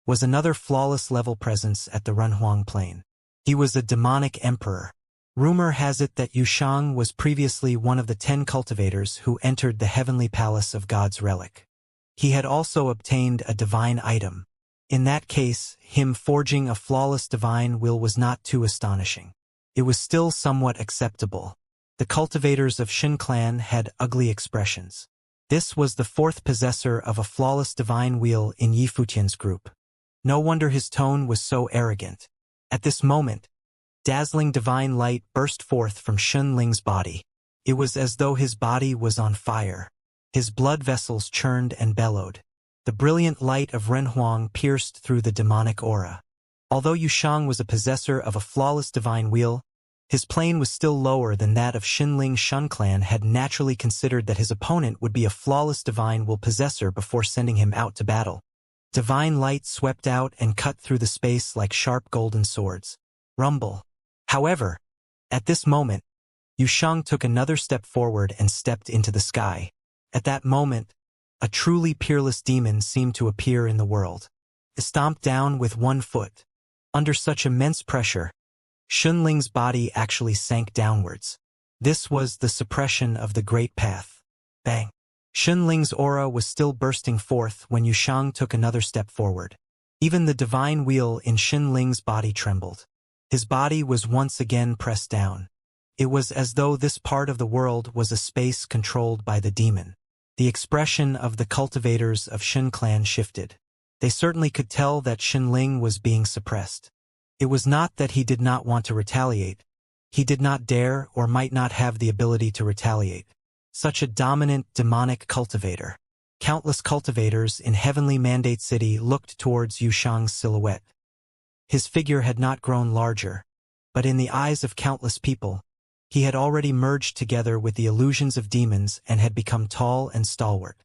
was another flawless level presence at the Renhuang Plain. He was a demonic emperor. Rumor has it that Yu Shang was previously one of the 10 cultivators who entered the heavenly palace of God's relic. He had also obtained a divine item. In that case, him forging a flawless divine will was not too astonishing. It was still somewhat acceptable. The cultivators of Xin clan had ugly expressions. This was the 4th possessor of a flawless divine wheel in Yifutian's group. No wonder his tone was so arrogant. At this moment, dazzling divine light burst forth from Xinling's body. It was as though his body was on fire. His blood vessels churned and bellowed. The brilliant light of Renhuang pierced through the demonic aura. Although Yu Shang was a possessor of a flawless divine wheel, his plane was still lower than that of Xinling. Shun clan had naturally considered that his opponent would be a flawless divine will possessor before sending him out to battle. Divine light swept out and cut through the space like sharp golden swords. Rumble. However, at this moment, Yu Shang took another step forward and stepped into the sky. At that moment, a truly peerless demon seemed to appear in the world. He stomped down with 1 foot. Under such immense pressure, Xunling's body actually sank downwards. This was the suppression of the Great Path. Bang! Xunling's aura was still bursting forth when Yu Shang took another step forward. Even the divine wheel in Xunling's body trembled. His body was once again pressed down. It was as though this part of the world was a space controlled by the demon. The expression of the cultivators of Xin clan shifted. They certainly could tell that Xinling was being suppressed. It was not that he did not want to retaliate. He did not dare or might not have the ability to retaliate. Such a dominant, demonic cultivator. Countless cultivators in Heavenly Mandate City looked towards Yu Shang's silhouette. His figure had not grown larger, but in the eyes of countless people, he had already merged together with the illusions of demons and had become tall and stalwart.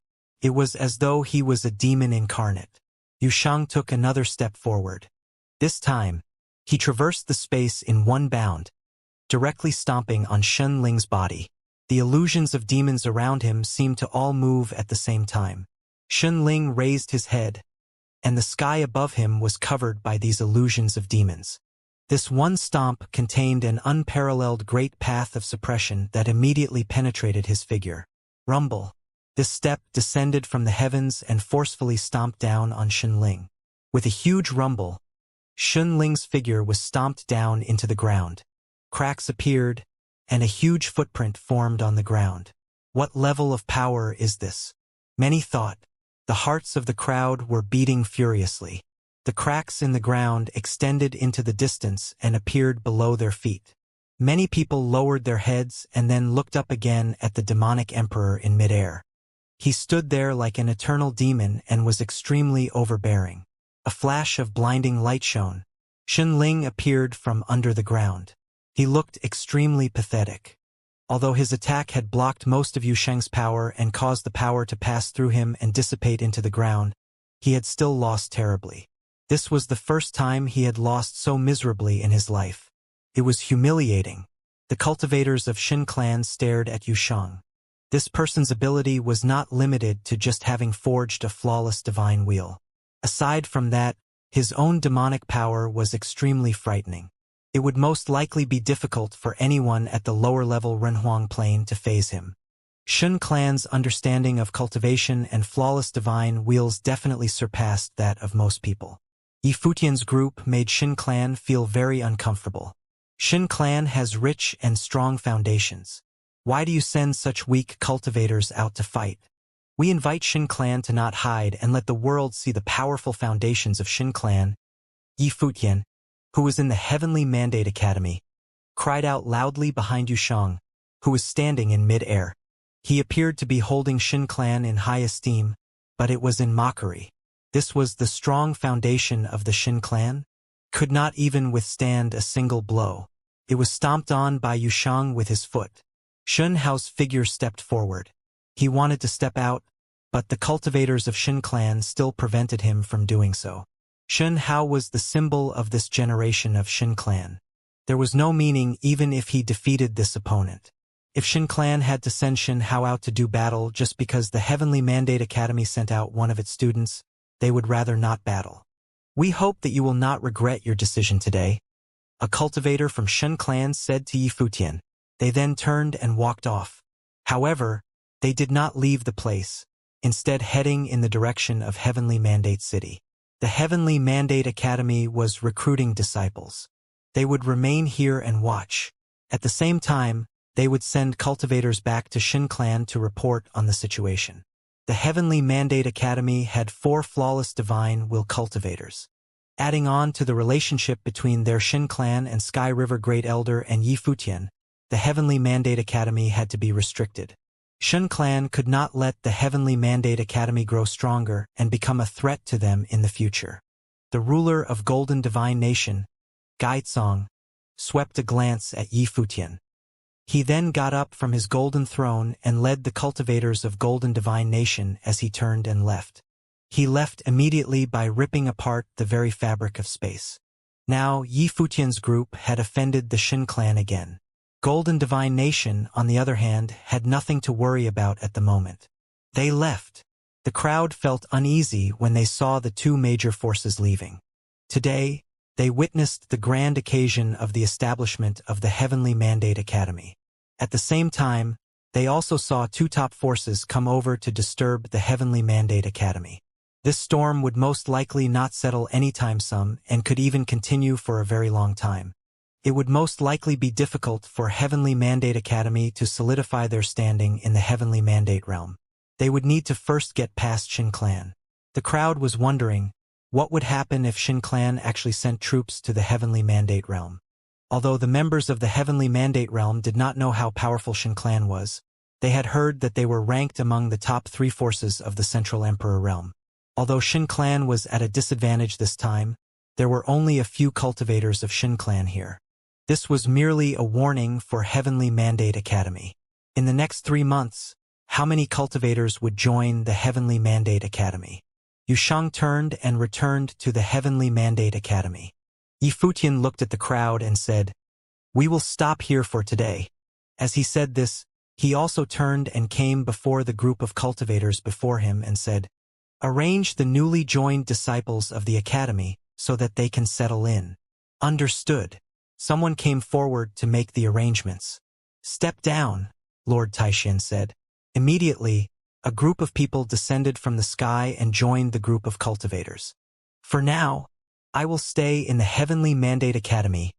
It was as though he was a demon incarnate. Yu Shang took another step forward. This time, He traversed the space in one bound, directly stomping on Shen Ling's body. The illusions of demons around him seemed to all move at the same time. Shen Ling raised his head, and the sky above him was covered by these illusions of demons. This one stomp contained an unparalleled great path of suppression that immediately penetrated his figure. Rumble. This step descended from the heavens and forcefully stomped down on Shen Ling. With a huge rumble, Shen Ling's figure was stomped down into the ground. Cracks appeared, and a huge footprint formed on the ground. What level of power is this? Many thought. The hearts of the crowd were beating furiously. The cracks in the ground extended into the distance and appeared below their feet. Many people lowered their heads and then looked up again at the demonic emperor in midair. He stood there like an eternal demon and was extremely overbearing. A flash of blinding light shone. Shen Ling appeared from under the ground. He looked extremely pathetic. Although his attack had blocked most of Yu Sheng's power and caused the power to pass through him and dissipate into the ground, he had still lost terribly. This was the first time he had lost so miserably in his life. It was humiliating. The cultivators of Shin clan stared at Yu Sheng. This person's ability was not limited to just having forged a flawless divine wheel. Aside from that, his own demonic power was extremely frightening. It would most likely be difficult for anyone at the lower-level Renhuang plane to phase him. Shin clan's understanding of cultivation and flawless divine wheels definitely surpassed that of most people. Yi Futian's group made Shin clan feel very uncomfortable. Shin clan has rich and strong foundations. Why do you send such weak cultivators out to fight? We invite Shin clan to not hide and let the world see the powerful foundations of Shin clan. Yi Futian, who was in the Heavenly Mandate Academy, cried out loudly behind Yu Sheng, who was standing in mid-air. He appeared to be holding Shin clan in high esteem, but it was in mockery. This was the strong foundation of the Shin clan, could not even withstand a single blow. It was stomped on by Yu Sheng with his foot. Shen Hao's figure stepped forward. He wanted to step out, but the cultivators of Shin clan still prevented him from doing so. Shen Hao was the symbol of this generation of Shin clan. There was no meaning even if he defeated this opponent. If Shin clan had to send Shen Hao out to do battle just because the Heavenly Mandate Academy sent out one of its students, they would rather not battle. We hope that you will not regret your decision today, a cultivator from Shen clan said to Yi Futian. They then turned and walked off. However, they did not leave the place, instead heading in the direction of Heavenly Mandate City. The Heavenly Mandate Academy was recruiting disciples. They would remain here and watch. At the same time, they would send cultivators back to Shin clan to report on the situation. The Heavenly Mandate Academy had 4 flawless divine will cultivators. Adding on to the relationship between their Shin clan and Sky River Great Elder and Yi Futian, the Heavenly Mandate Academy had to be restricted. Shin clan could not let the Heavenly Mandate Academy grow stronger and become a threat to them in the future. The ruler of Golden Divine Nation, Gaizong, swept a glance at Yi Futian. He then got up from his golden throne and led the cultivators of Golden Divine Nation as he turned and left. He left immediately by ripping apart the very fabric of space. Now Yi Futian's group had offended the Shin clan again. Golden Divine Nation, on the other hand, had nothing to worry about at the moment. They left. The crowd felt uneasy when they saw the 2 major forces leaving. Today, they witnessed the grand occasion of the establishment of the Heavenly Mandate Academy. At the same time, they also saw 2 top forces come over to disturb the Heavenly Mandate Academy. This storm would most likely not settle anytime soon and could even continue for a very long time. It would most likely be difficult for Heavenly Mandate Academy to solidify their standing in the Heavenly Mandate realm. They would need to first get past Shin clan. The crowd was wondering, what would happen if Shin clan actually sent troops to the Heavenly Mandate realm? Although the members of the Heavenly Mandate realm did not know how powerful Shin clan was, they had heard that they were ranked among the top 3 forces of the Central Emperor realm. Although Shin clan was at a disadvantage this time, there were only a few cultivators of Shin clan here. This was merely a warning for Heavenly Mandate Academy. In the next 3 months, how many cultivators would join the Heavenly Mandate Academy? Yu Sheng turned and returned to the Heavenly Mandate Academy. Yifutian looked at the crowd and said, "We will stop here for today." As he said this, he also turned and came before the group of cultivators before him and said, "Arrange the newly joined disciples of the academy so that they can settle in." Understood. Someone came forward to make the arrangements. "Step down," Lord Taishan said. Immediately, a group of people descended from the sky and joined the group of cultivators. "For now, I will stay in the Heavenly Mandate Academy,"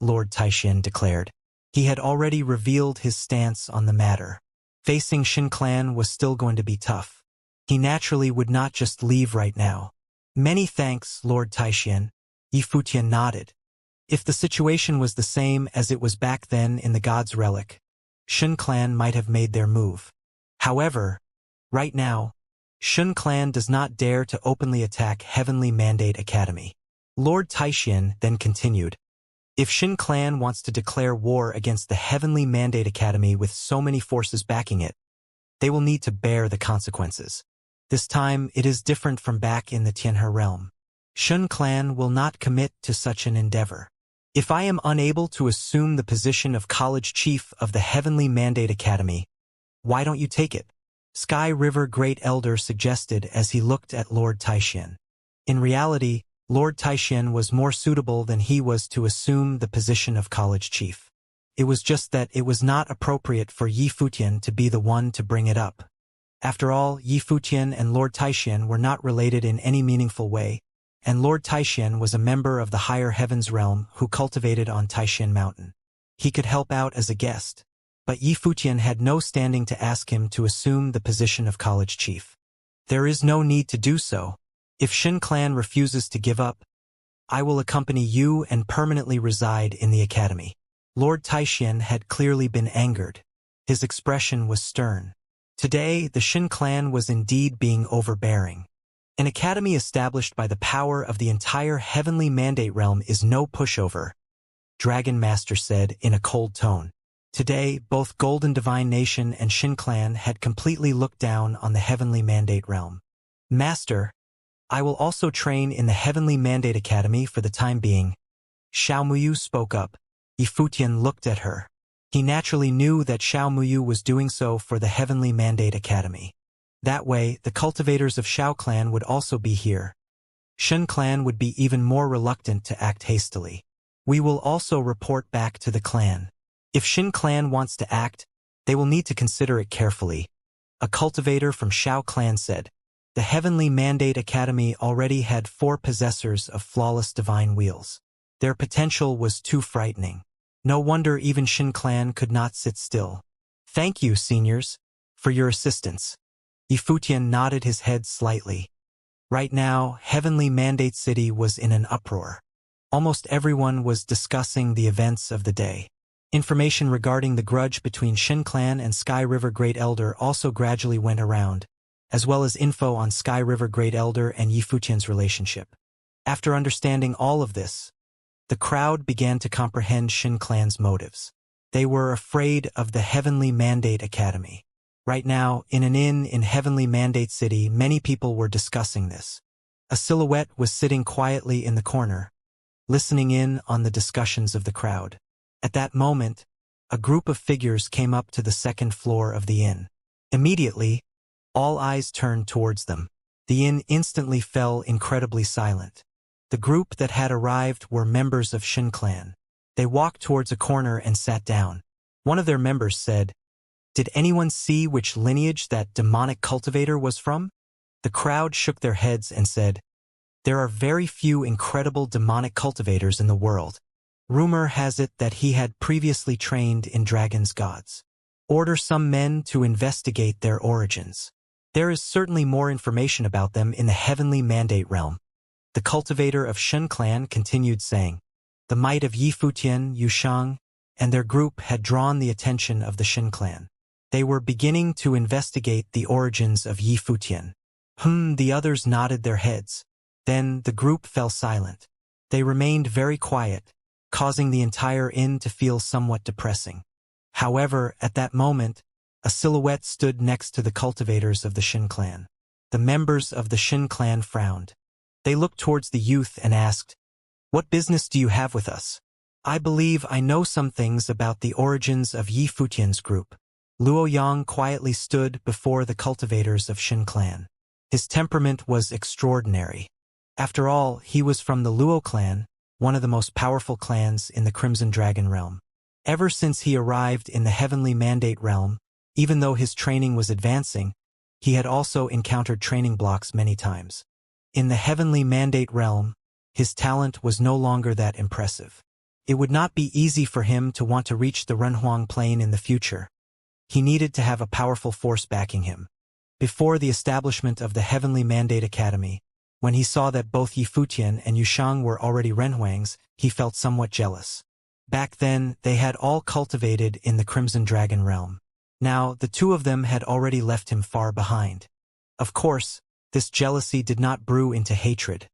Lord Taishan declared. He had already revealed his stance on the matter. Facing Shin Clan was still going to be tough. He naturally would not just leave right now. "Many thanks, Lord Taishan," Yifutian nodded. If the situation was the same as it was back then in the God's Relic, Shin Clan might have made their move. However, right now, Shin Clan does not dare to openly attack Heavenly Mandate Academy. Lord Taishan then continued, "If Shin Clan wants to declare war against the Heavenly Mandate Academy with so many forces backing it, they will need to bear the consequences. This time it is different from back in the Tianhe realm. Shin Clan will not commit to such an endeavor. If I am unable to assume the position of college chief of the Heavenly Mandate Academy, why don't you take it?" Sky River Great Elder suggested as he looked at Lord Taishan. In reality, Lord Taishan was more suitable than he was to assume the position of college chief. It was just that it was not appropriate for Yifutian to be the one to bring it up. After all, Yifutian and Lord Taishan were not related in any meaningful way, and Lord Taishan was a member of the higher heavens realm who cultivated on Taishan Mountain. He could help out as a guest, but Yifutian had no standing to ask him to assume the position of college chief. "There is no need to do so. If Shin Clan refuses to give up, I will accompany you and permanently reside in the academy." Lord Taishan had clearly been angered. His expression was stern. Today, the Shin Clan was indeed being overbearing. An academy established by the power of the entire Heavenly Mandate realm is no pushover, Dragon Master said in a cold tone. Today, both Golden Divine Nation and Shin Clan had completely looked down on the Heavenly Mandate realm. "Master, I will also train in the Heavenly Mandate Academy for the time being." Xiao Muyu spoke up. Yifutian looked at her. He naturally knew that Xiao Muyu was doing so for the Heavenly Mandate Academy. That way, the cultivators of Xiao Clan would also be here. Shin Clan would be even more reluctant to act hastily. "We will also report back to the clan. If Shin Clan wants to act, they will need to consider it carefully," a cultivator from Xiao Clan said. The Heavenly Mandate Academy already had 4 possessors of flawless divine wheels. Their potential was too frightening. No wonder even Shin Clan could not sit still. "Thank you, seniors, for your assistance." Yifutian nodded his head slightly. Right now, Heavenly Mandate City was in an uproar. Almost everyone was discussing the events of the day. Information regarding the grudge between Shin Clan and Sky River Great Elder also gradually went around, as well as info on Sky River Great Elder and Yifutian's relationship. After understanding all of this, the crowd began to comprehend Shin Clan's motives. They were afraid of the Heavenly Mandate Academy. Right now, in an inn in Heavenly Mandate City, many people were discussing this. A silhouette was sitting quietly in the corner, listening in on the discussions of the crowd. At that moment, a group of figures came up to the second floor of the inn. Immediately, all eyes turned towards them. The inn instantly fell incredibly silent. The group that had arrived were members of Shin Clan. They walked towards a corner and sat down. One of their members said, "Did anyone see which lineage that demonic cultivator was from?" The crowd shook their heads and said, "There are very few incredible demonic cultivators in the world. Rumor has it that he had previously trained in Dragon's Gods. Order some men to investigate their origins. There is certainly more information about them in the Heavenly Mandate realm." The cultivator of Shin Clan continued saying. The might of Yifutian, Yushang, and their group had drawn the attention of the Shin Clan. They were beginning to investigate the origins of Yifutian. The others nodded their heads. Then the group fell silent. They remained very quiet, causing the entire inn to feel somewhat depressing. However, at that moment, a silhouette stood next to the cultivators of the Shin Clan. The members of the Shin Clan frowned. They looked towards the youth and asked, What business do you have with us? I believe I know some things about the origins of Yi Futian's group. Luo Yang quietly stood before the cultivators of Shin clan. His temperament was extraordinary. After all, he was from the Luo clan, one of the most powerful clans in the Crimson Dragon realm. Ever since he arrived in the Heavenly Mandate realm, even though his training was advancing, he had also encountered training blocks many times. In the Heavenly Mandate realm, his talent was no longer that impressive. It would not be easy for him to want to reach the Renhuang Plain in the future. He needed to have a powerful force backing him. Before the establishment of the Heavenly Mandate Academy, when he saw that both Yi Futian and Yushang were already Renhuangs, he felt somewhat jealous. Back then, they had all cultivated in the Crimson Dragon realm. Now, the two of them had already left him far behind. Of course, this jealousy did not brew into hatred.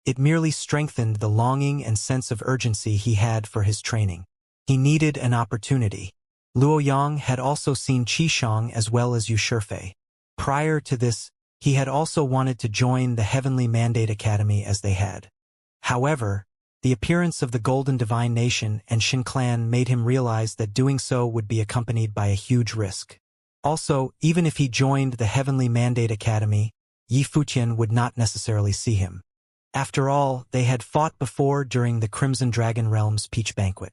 It merely strengthened the longing and sense of urgency he had for his training. He needed an opportunity. Luo Yang had also seen Qishang as well as Yu Shifei. Prior to this, he had also wanted to join the Heavenly Mandate Academy as they had. However, the appearance of the Golden Divine Nation and Shin clan made him realize that doing so would be accompanied by a huge risk. Also, even if he joined the Heavenly Mandate Academy, Yi Futian would not necessarily see him. After all, they had fought before during the Crimson Dragon Realm's Peach Banquet.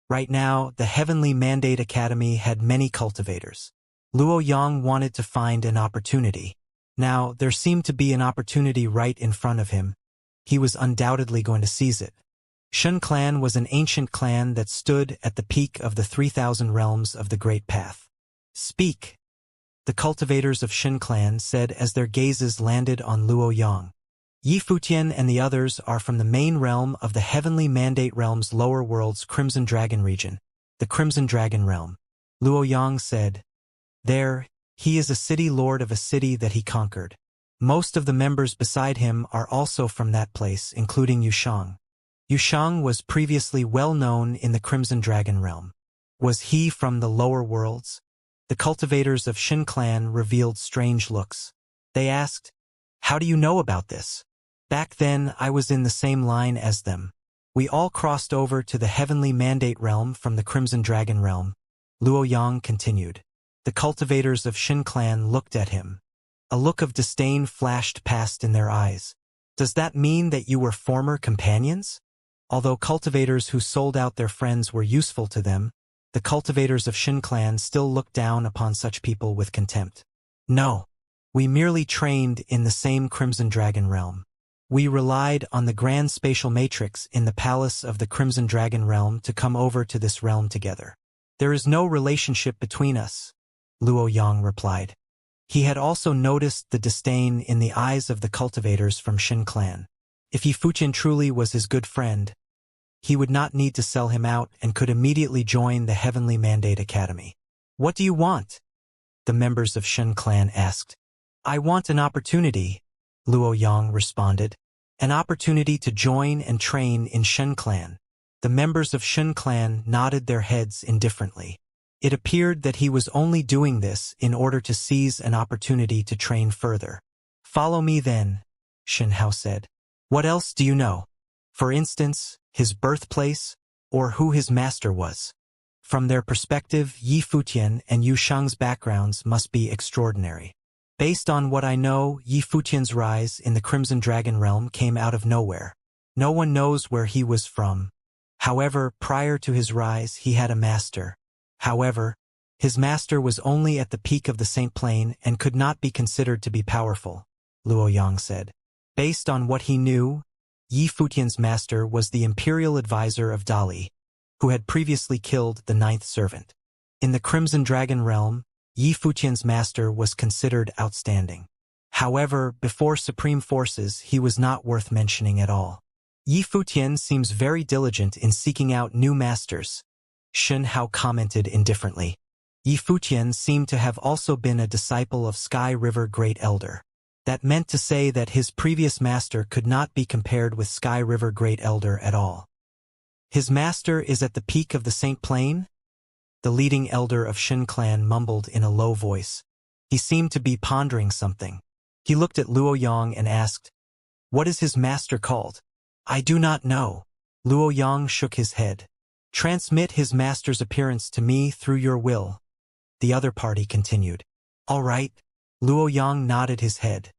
Right now, the Heavenly Mandate Academy had many cultivators. Luo Yang wanted to find an opportunity. Now, there seemed to be an opportunity right in front of him. He was undoubtedly going to seize it. Shin clan was an ancient clan that stood at the peak of the 3,000 realms of the Great Path. Speak, the cultivators of Shin clan said as their gazes landed on Luo Yang. Yi Futian and the others are from the main realm of the Heavenly Mandate realm's lower world's Crimson Dragon region, the Crimson Dragon realm. Luo Yang said, "There, he is a city lord of a city that he conquered. Most of the members beside him are also from that place, including Yushang. Yushang was previously well known in the Crimson Dragon realm. Was he from the lower worlds?" The cultivators of Shin clan revealed strange looks. They asked, "How do you know about this?" "Back then, I was in the same line as them. We all crossed over to the Heavenly Mandate realm from the Crimson Dragon realm," Luo Yang continued. The cultivators of Shin clan looked at him. A look of disdain flashed past in their eyes. "Does that mean that you were former companions?" Although cultivators who sold out their friends were useful to them, the cultivators of Shin clan still looked down upon such people with contempt. "No. We merely trained in the same Crimson Dragon realm. We relied on the Grand Spatial Matrix in the Palace of the Crimson Dragon realm to come over to this realm together. There is no relationship between us," Luo Yang replied. He had also noticed the disdain in the eyes of the cultivators from Shin clan. If Yi Futian truly was his good friend, he would not need to sell him out and could immediately join the Heavenly Mandate Academy. "What do you want?" the members of Shin clan asked. "I want an opportunity," Luo Yang responded. "An opportunity to join and train in Shin clan." The members of Shin clan nodded their heads indifferently. It appeared that he was only doing this in order to seize an opportunity to train further. "Follow me then," Shin Hao said. "What else do you know? For instance, his birthplace, or who his master was?" From their perspective, Yi Futian and Yu Shang's backgrounds must be extraordinary. "Based on what I know, Yi Futian's rise in the Crimson Dragon realm came out of nowhere. No one knows where he was from. However, prior to his rise, he had a master. However, his master was only at the peak of the Saint Plane and could not be considered to be powerful," Luo Yang said. Based on what he knew, Yi Futian's master was the imperial advisor of Dali, who had previously killed the ninth servant. In the Crimson Dragon realm, Yi Futian's master was considered outstanding. However, before Supreme Forces, he was not worth mentioning at all. "Yi Futian seems very diligent in seeking out new masters," Shin Hao commented indifferently. Yi Futian seemed to have also been a disciple of Sky River Great Elder. That meant to say that his previous master could not be compared with Sky River Great Elder at all. "His master is at the peak of the Saint Plane?" The leading elder of Shin clan mumbled in a low voice. He seemed to be pondering something. He looked at Luo Yang and asked, "What is his master called?" "I do not know," Luo Yang shook his head. Transmit his master's appearance to me through your will. The other party continued. All right. Luo Yang nodded his head.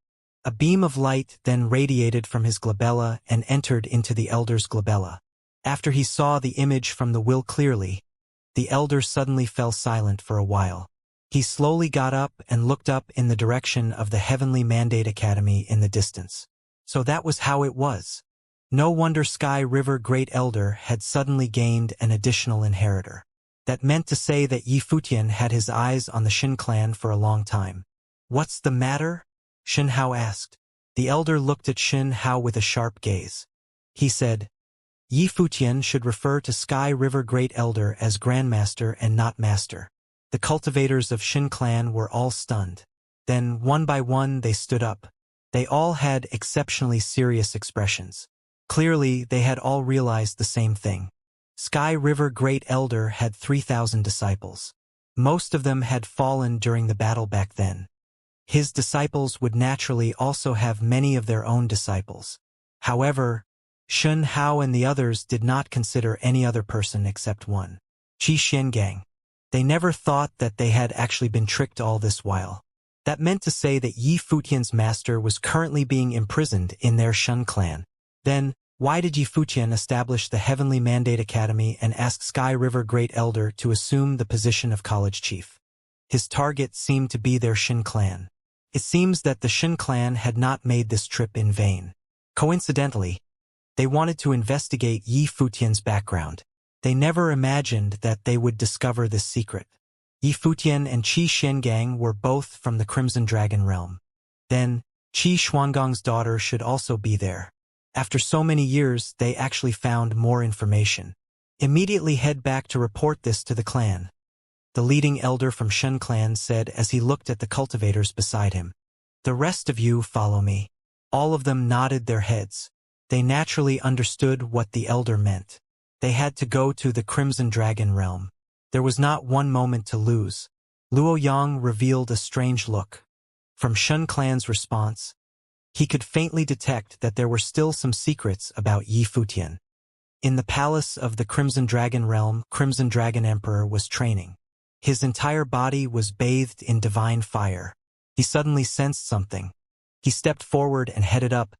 A beam of light then radiated from his glabella and entered into the elder's glabella. After he saw the image from the will clearly, the elder suddenly fell silent for a while. He slowly got up and looked up in the direction of the Heavenly Mandate Academy in the distance. So that was how it was. No wonder Sky River Great Elder had suddenly gained an additional inheritor. That meant to say that Yi Futian had his eyes on the Shin clan for a long time. What's the matter? Shin Hao asked. The elder looked at Shin Hao with a sharp gaze. He said, Yi Futian should refer to Sky River Great Elder as Grandmaster and not Master. The cultivators of Shin clan were all stunned. Then, one by one, they stood up. They all had exceptionally serious expressions. Clearly, they had all realized the same thing. Sky River Great Elder had 3,000 disciples. Most of them had fallen during the battle back then. His disciples would naturally also have many of their own disciples. However, Shin Hao and the others did not consider any other person except one. Qi Xiangang. They never thought that they had actually been tricked all this while. That meant to say that Yi Futian's master was currently being imprisoned in their Shen clan. Then, why did Yi Futian establish the Heavenly Mandate Academy and ask Sky River Great Elder to assume the position of college chief? His target seemed to be their Shin clan. It seems that the Shin clan had not made this trip in vain. Coincidentally, they wanted to investigate Yi Futian's background. They never imagined that they would discover this secret. Yi Futian and Qi Xiangang were both from the Crimson Dragon realm. Then, Qi Xuangang's daughter should also be there. After so many years, they actually found more information. Immediately head back to report this to the clan. The leading elder from Shen clan said as he looked at the cultivators beside him. The rest of you follow me. All of them nodded their heads. They naturally understood what the elder meant. They had to go to the Crimson Dragon realm. There was not one moment to lose. Luo Yang revealed a strange look. From Shen clan's response, he could faintly detect that there were still some secrets about Yi Futian. In the palace of the Crimson Dragon realm, Crimson Dragon Emperor was training. His entire body was bathed in divine fire. He suddenly sensed something. He stepped forward and headed up,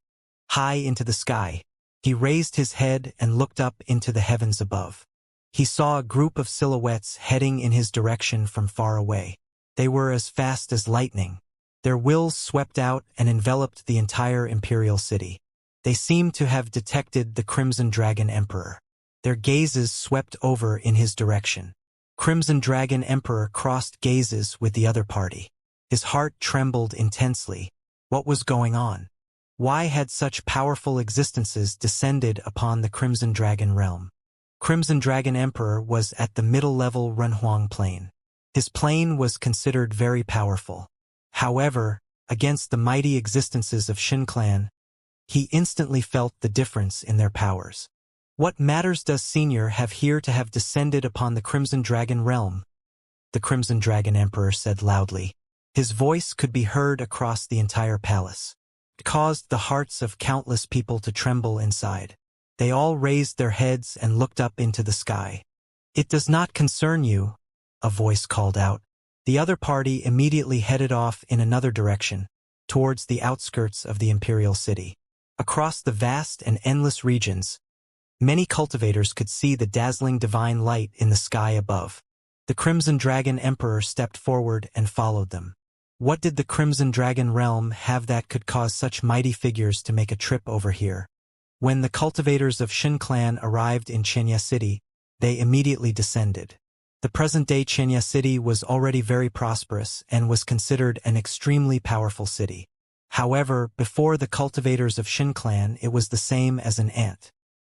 high into the sky. He raised his head and looked up into the heavens above. He saw a group of silhouettes heading in his direction from far away. They were as fast as lightning. Their wills swept out and enveloped the entire imperial city. They seemed to have detected the Crimson Dragon Emperor. Their gazes swept over in his direction. Crimson Dragon Emperor crossed gazes with the other party. His heart trembled intensely. What was going on? Why had such powerful existences descended upon the Crimson Dragon realm? Crimson Dragon Emperor was at the middle-level Renhuang plane. His plane was considered very powerful. However, against the mighty existences of Shin clan, he instantly felt the difference in their powers. What matters does Senior have here to have descended upon the Crimson Dragon realm? The Crimson Dragon Emperor said loudly. His voice could be heard across the entire palace. It caused the hearts of countless people to tremble inside. They all raised their heads and looked up into the sky. It does not concern you, a voice called out. The other party immediately headed off in another direction, towards the outskirts of the imperial city. Across the vast and endless regions, many cultivators could see the dazzling divine light in the sky above. The Crimson Dragon Emperor stepped forward and followed them. What did the Crimson Dragon realm have that could cause such mighty figures to make a trip over here? When the cultivators of Shin clan arrived in Xianxia City, they immediately descended. The present-day Xianxia City was already very prosperous and was considered an extremely powerful city. However, before the cultivators of Shin clan, it was the same as an ant.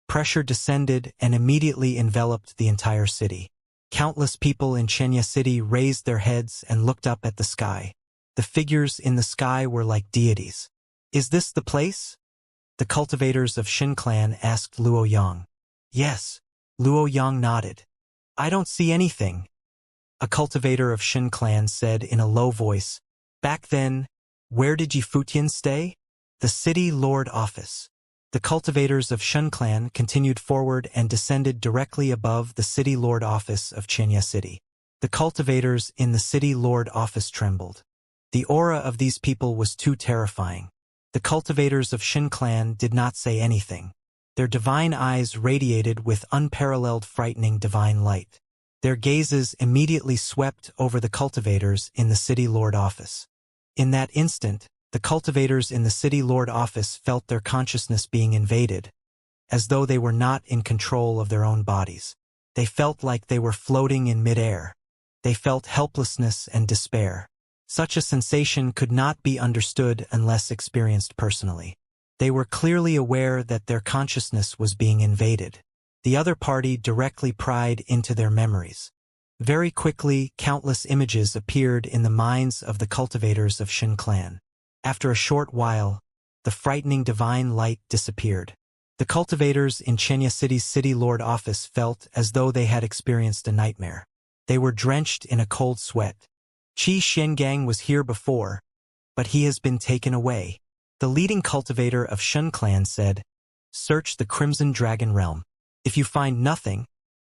Pressure descended and immediately enveloped the entire city. Countless people in Xianxia City raised their heads and looked up at the sky. The figures in the sky were like deities. Is this the place? The cultivators of Shin clan asked Luo Yang. Yes. Luo Yang nodded. I don't see anything. A cultivator of Shin clan said in a low voice. Back then, where did Yi Futian stay? The city lord office. The The cultivators of Shun clan continued forward and descended directly above the city lord office of Xianxia city. The cultivators in the city lord office trembled. The aura of these people was too terrifying. The cultivators of Shun clan did not say anything. Their divine eyes radiated with unparalleled frightening divine light. Their gazes immediately swept over the cultivators in the city lord office. In that instant, the cultivators in the city lord office felt their consciousness being invaded, as though they were not in control of their own bodies. They felt like they were floating in midair. They felt helplessness and despair. Such a sensation could not be understood unless experienced personally. They were clearly aware that their consciousness was being invaded. The other party directly pried into their memories. Very quickly, countless images appeared in the minds of the cultivators of Shun clan. After a short while, the frightening divine light disappeared. The cultivators in Xianxia city's city lord office felt as though they had experienced a nightmare. They were drenched in a cold sweat. Qi Xiangang was here before, but he has been taken away. The leading cultivator of Shun clan said, "Search the Crimson Dragon realm. If you find nothing,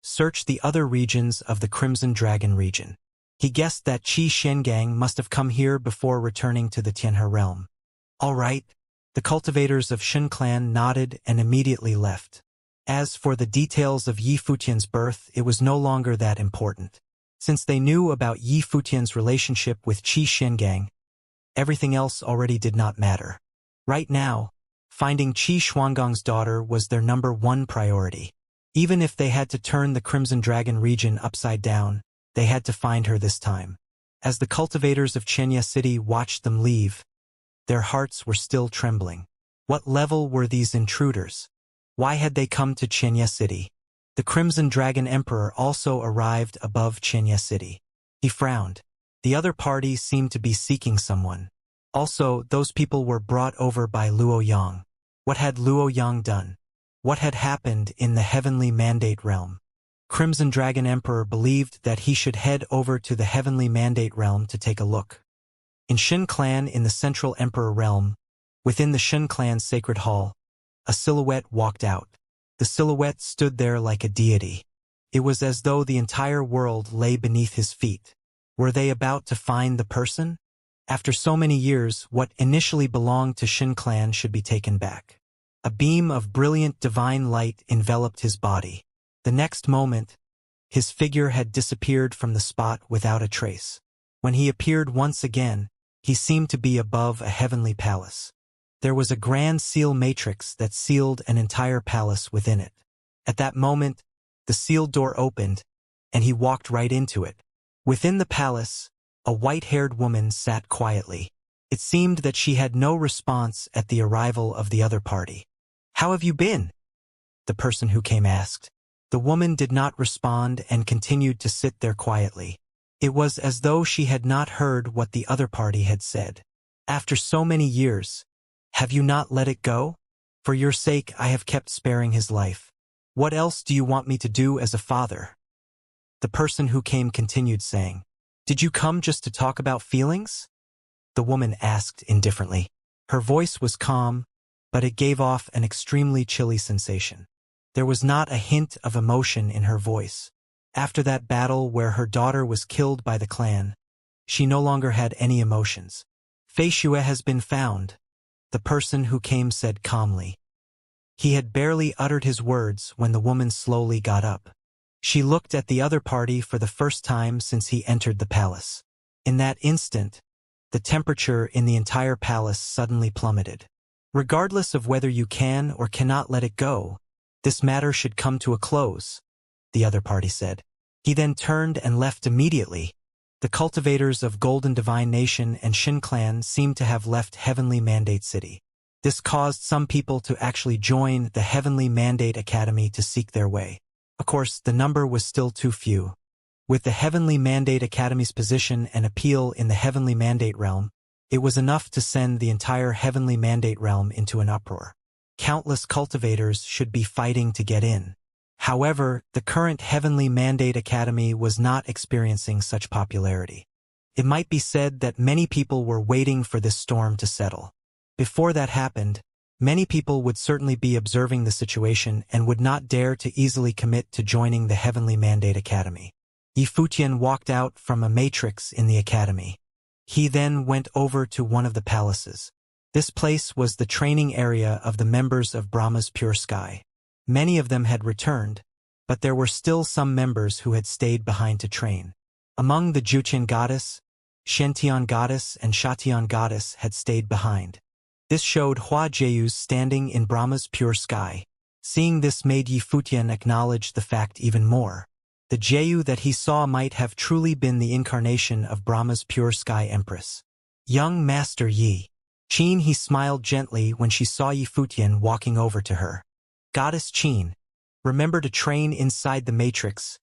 search the other regions of the Crimson Dragon region." He guessed that Qi Xiangang must have come here before returning to the Tianhe realm. All right. The cultivators of Shun clan nodded and immediately left. As for the details of Yi Futian's birth, it was no longer that important. Since they knew about Yi Futian's relationship with Qi Xiangang, everything else already did not matter. Right now, finding Qi Xuangang's daughter was their #1 priority. Even if they had to turn the Crimson Dragon region upside down, they had to find her this time. As the cultivators of Xianxia city watched them leave, their hearts were still trembling. What level were these intruders? Why had they come to Xianxia city? The Crimson Dragon Emperor also arrived above Xianxia city. He frowned. The other party seemed to be seeking someone. Also, those people were brought over by Luo Yang. What had Luo Yang done? What had happened in the Heavenly Mandate realm? Crimson Dragon Emperor believed that he should head over to the Heavenly Mandate realm to take a look. In Shun clan in the Central Emperor realm, within the Shun clan's sacred hall, a silhouette walked out. The silhouette stood there like a deity. It was as though the entire world lay beneath his feet. Were they about to find the person? After so many years, what initially belonged to Shun clan should be taken back. A beam of brilliant divine light enveloped his body. The next moment, his figure had disappeared from the spot without a trace. When he appeared once again, he seemed to be above a heavenly palace. There was a grand seal matrix that sealed an entire palace within it. At that moment, the sealed door opened, and he walked right into it. Within the palace, a white-haired woman sat quietly. It seemed that she had no response at the arrival of the other party. "How have you been?" the person who came asked. The woman did not respond and continued to sit there quietly. It was as though she had not heard what the other party had said. "After so many years, have you not let it go? For your sake I have kept sparing his life. What else do you want me to do as a father?" The person who came continued saying, "Did you come just to talk about feelings?" The woman asked indifferently. Her voice was calm, but it gave off an extremely chilly sensation. There was not a hint of emotion in her voice. After that battle where her daughter was killed by the clan, she no longer had any emotions. "Fei Xue has been found," the person who came said calmly. He had barely uttered his words when the woman slowly got up. She looked at the other party for the first time since he entered the palace. In that instant, the temperature in the entire palace suddenly plummeted. "Regardless of whether you can or cannot let it go, this matter should come to a close," the other party said. He then turned and left immediately. The cultivators of Golden Divine Nation and Shin Clan seemed to have left Heavenly Mandate City. This caused some people to actually join the Heavenly Mandate Academy to seek their way. Of course, the number was still too few. With the Heavenly Mandate Academy's position and appeal in the Heavenly Mandate realm, it was enough to send the entire Heavenly Mandate realm into an uproar. Countless cultivators should be fighting to get in. However, the current Heavenly Mandate Academy was not experiencing such popularity. It might be said that many people were waiting for this storm to settle. Before that happened, Many people would certainly be observing the situation and would not dare to easily commit to joining the Heavenly Mandate Academy. Yifutian walked out from a matrix in the academy. He then went over to one of the palaces. This place was the training area of the members of Brahma's Pure Sky. Many of them had returned, but there were still some members who had stayed behind to train. Among the Juqian goddess, Shentian goddess and Shatian goddess had stayed behind. This showed Hua Jieyu's standing in Brahma's pure sky. Seeing this made Yifutian acknowledge the fact even more. The Jieyou that he saw might have truly been the incarnation of Brahma's pure sky empress. Young Master Yi. Qin, he smiled gently when she saw Yifutian walking over to her. Goddess Qin, remember to train inside the matrix,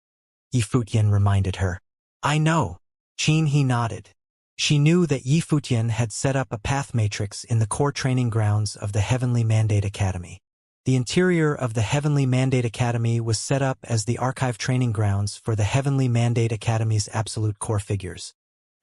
Yifutian reminded her. I know. Qin, he nodded. She knew that Yifutian had set up a path matrix in the core training grounds of the Heavenly Mandate Academy. The interior of the Heavenly Mandate Academy was set up as the archive training grounds for the Heavenly Mandate Academy's absolute core figures.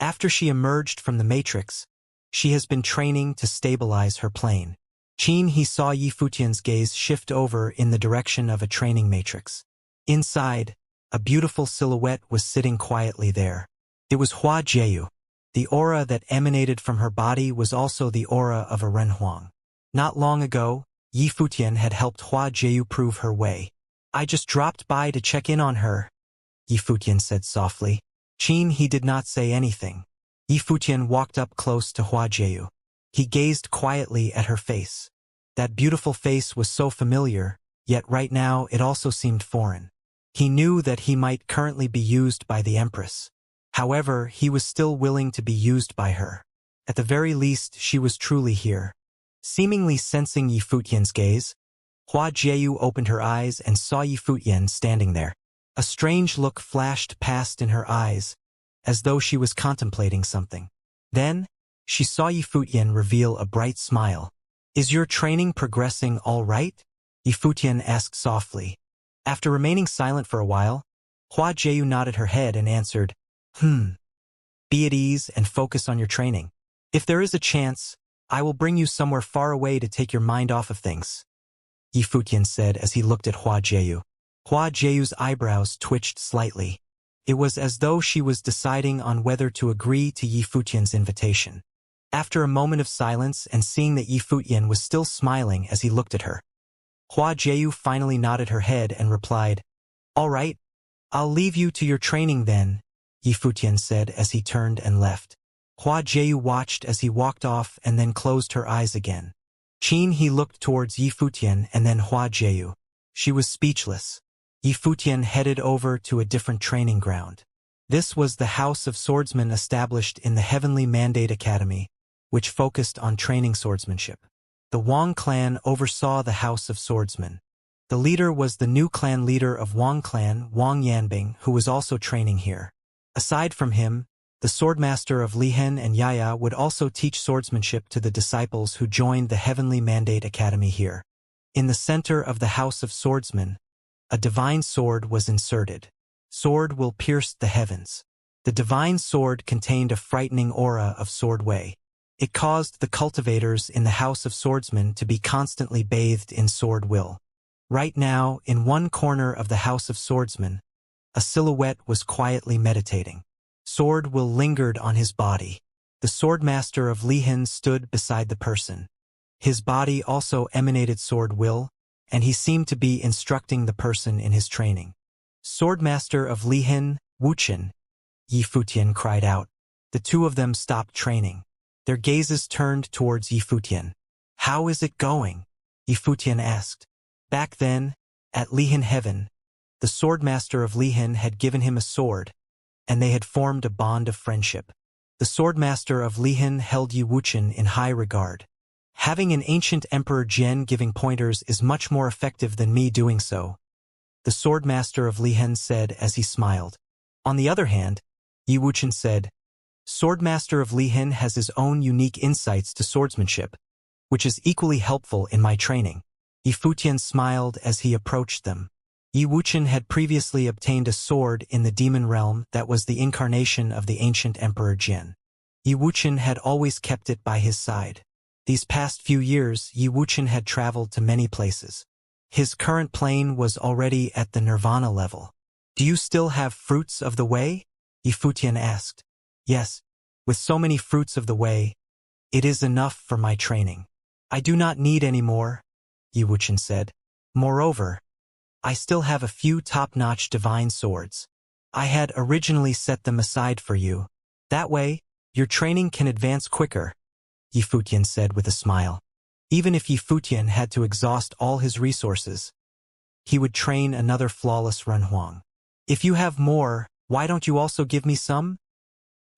After she emerged from the matrix, she has been training to stabilize her plane. Qin, he saw Yifutian's gaze shift over in the direction of a training matrix. Inside, a beautiful silhouette was sitting quietly there. It was Hua Jieyou. The aura that emanated from her body was also the aura of a Renhuang. Not long ago, Yifutian had helped Hua Jieyou prove her way. I just dropped by to check in on her, Yifutian said softly. Qin, he did not say anything. Yifutian walked up close to Hua Jieyou. He gazed quietly at her face. That beautiful face was so familiar, yet right now it also seemed foreign. He knew that he might currently be used by the Empress. However, he was still willing to be used by her. At the very least, she was truly here. Seemingly sensing Yifutian's gaze, Hua Jieyou opened her eyes and saw Yifutian standing there. A strange look flashed past in her eyes, as though she was contemplating something. Then, she saw Yifutian reveal a bright smile. Is your training progressing all right? Yifutian asked softly. After remaining silent for a while, Hua Jieyou nodded her head and answered, Be at ease and focus on your training. If there is a chance, I will bring you somewhere far away to take your mind off of things, Yifutian said as he looked at Hua Jieyou. Hua Jieyou's eyebrows twitched slightly. It was as though she was deciding on whether to agree to Yifutian's invitation. After a moment of silence and seeing that Yifutian was still smiling as he looked at her, Hua Jieyou finally nodded her head and replied, All right, I'll leave you to your training then, Yifutian said as he turned and left. Hua Jieyou watched as he walked off and then closed her eyes again. Qin, he looked towards Yifutian and then Hua Jieyou. She was speechless. Yifutian headed over to a different training ground. This was the House of Swordsmen established in the Heavenly Mandate Academy, which focused on training swordsmanship. The Wang clan oversaw the House of Swordsmen. The leader was the new clan leader of Wang clan, Wang Yanbing, who was also training here. Aside from him, the swordmaster of Lihen and Yaya would also teach swordsmanship to the disciples who joined the Heavenly Mandate Academy here. In the center of the House of Swordsmen, a divine sword was inserted. Sword will pierce the heavens. The divine sword contained a frightening aura of sword way. It caused the cultivators in the House of Swordsmen to be constantly bathed in sword will. Right now, in one corner of the House of Swordsmen, a silhouette was quietly meditating. Sword will lingered on his body. The swordmaster of Lihen stood beside the person. His body also emanated sword will, and he seemed to be instructing the person in his training. Swordmaster of Lihen, Wuxia, Yifutian cried out. The two of them stopped training. Their gazes turned towards Yifutian. How is it going? Yifutian asked. Back then, at Lihen Heaven, the swordmaster of Lihen had given him a sword, and they had formed a bond of friendship. The swordmaster of Lihen held Yi Wuxia in high regard. Having an ancient Emperor Jian giving pointers is much more effective than me doing so, the swordmaster of Lihen said as he smiled. On the other hand, Yi Wuxia said, Swordmaster of Lihen has his own unique insights to swordsmanship, which is equally helpful in my training. Yifutian smiled as he approached them. Yi Wuxia had previously obtained a sword in the demon realm that was the incarnation of the ancient Emperor Jian. Yi Wuxia had always kept it by his side. These past few years, Yi Wuqian had traveled to many places. His current plane was already at the nirvana level. Do you still have fruits of the way? Yi Futian asked. Yes, with so many fruits of the way, it is enough for my training. I do not need any more, Yi Wuqian said. Moreover, I still have a few top-notch divine swords. I had originally set them aside for you. That way, your training can advance quicker, Yi Futian said with a smile. Even if Yi Futian had to exhaust all his resources, he would train another flawless Renhuang. If you have more, why don't you also give me some?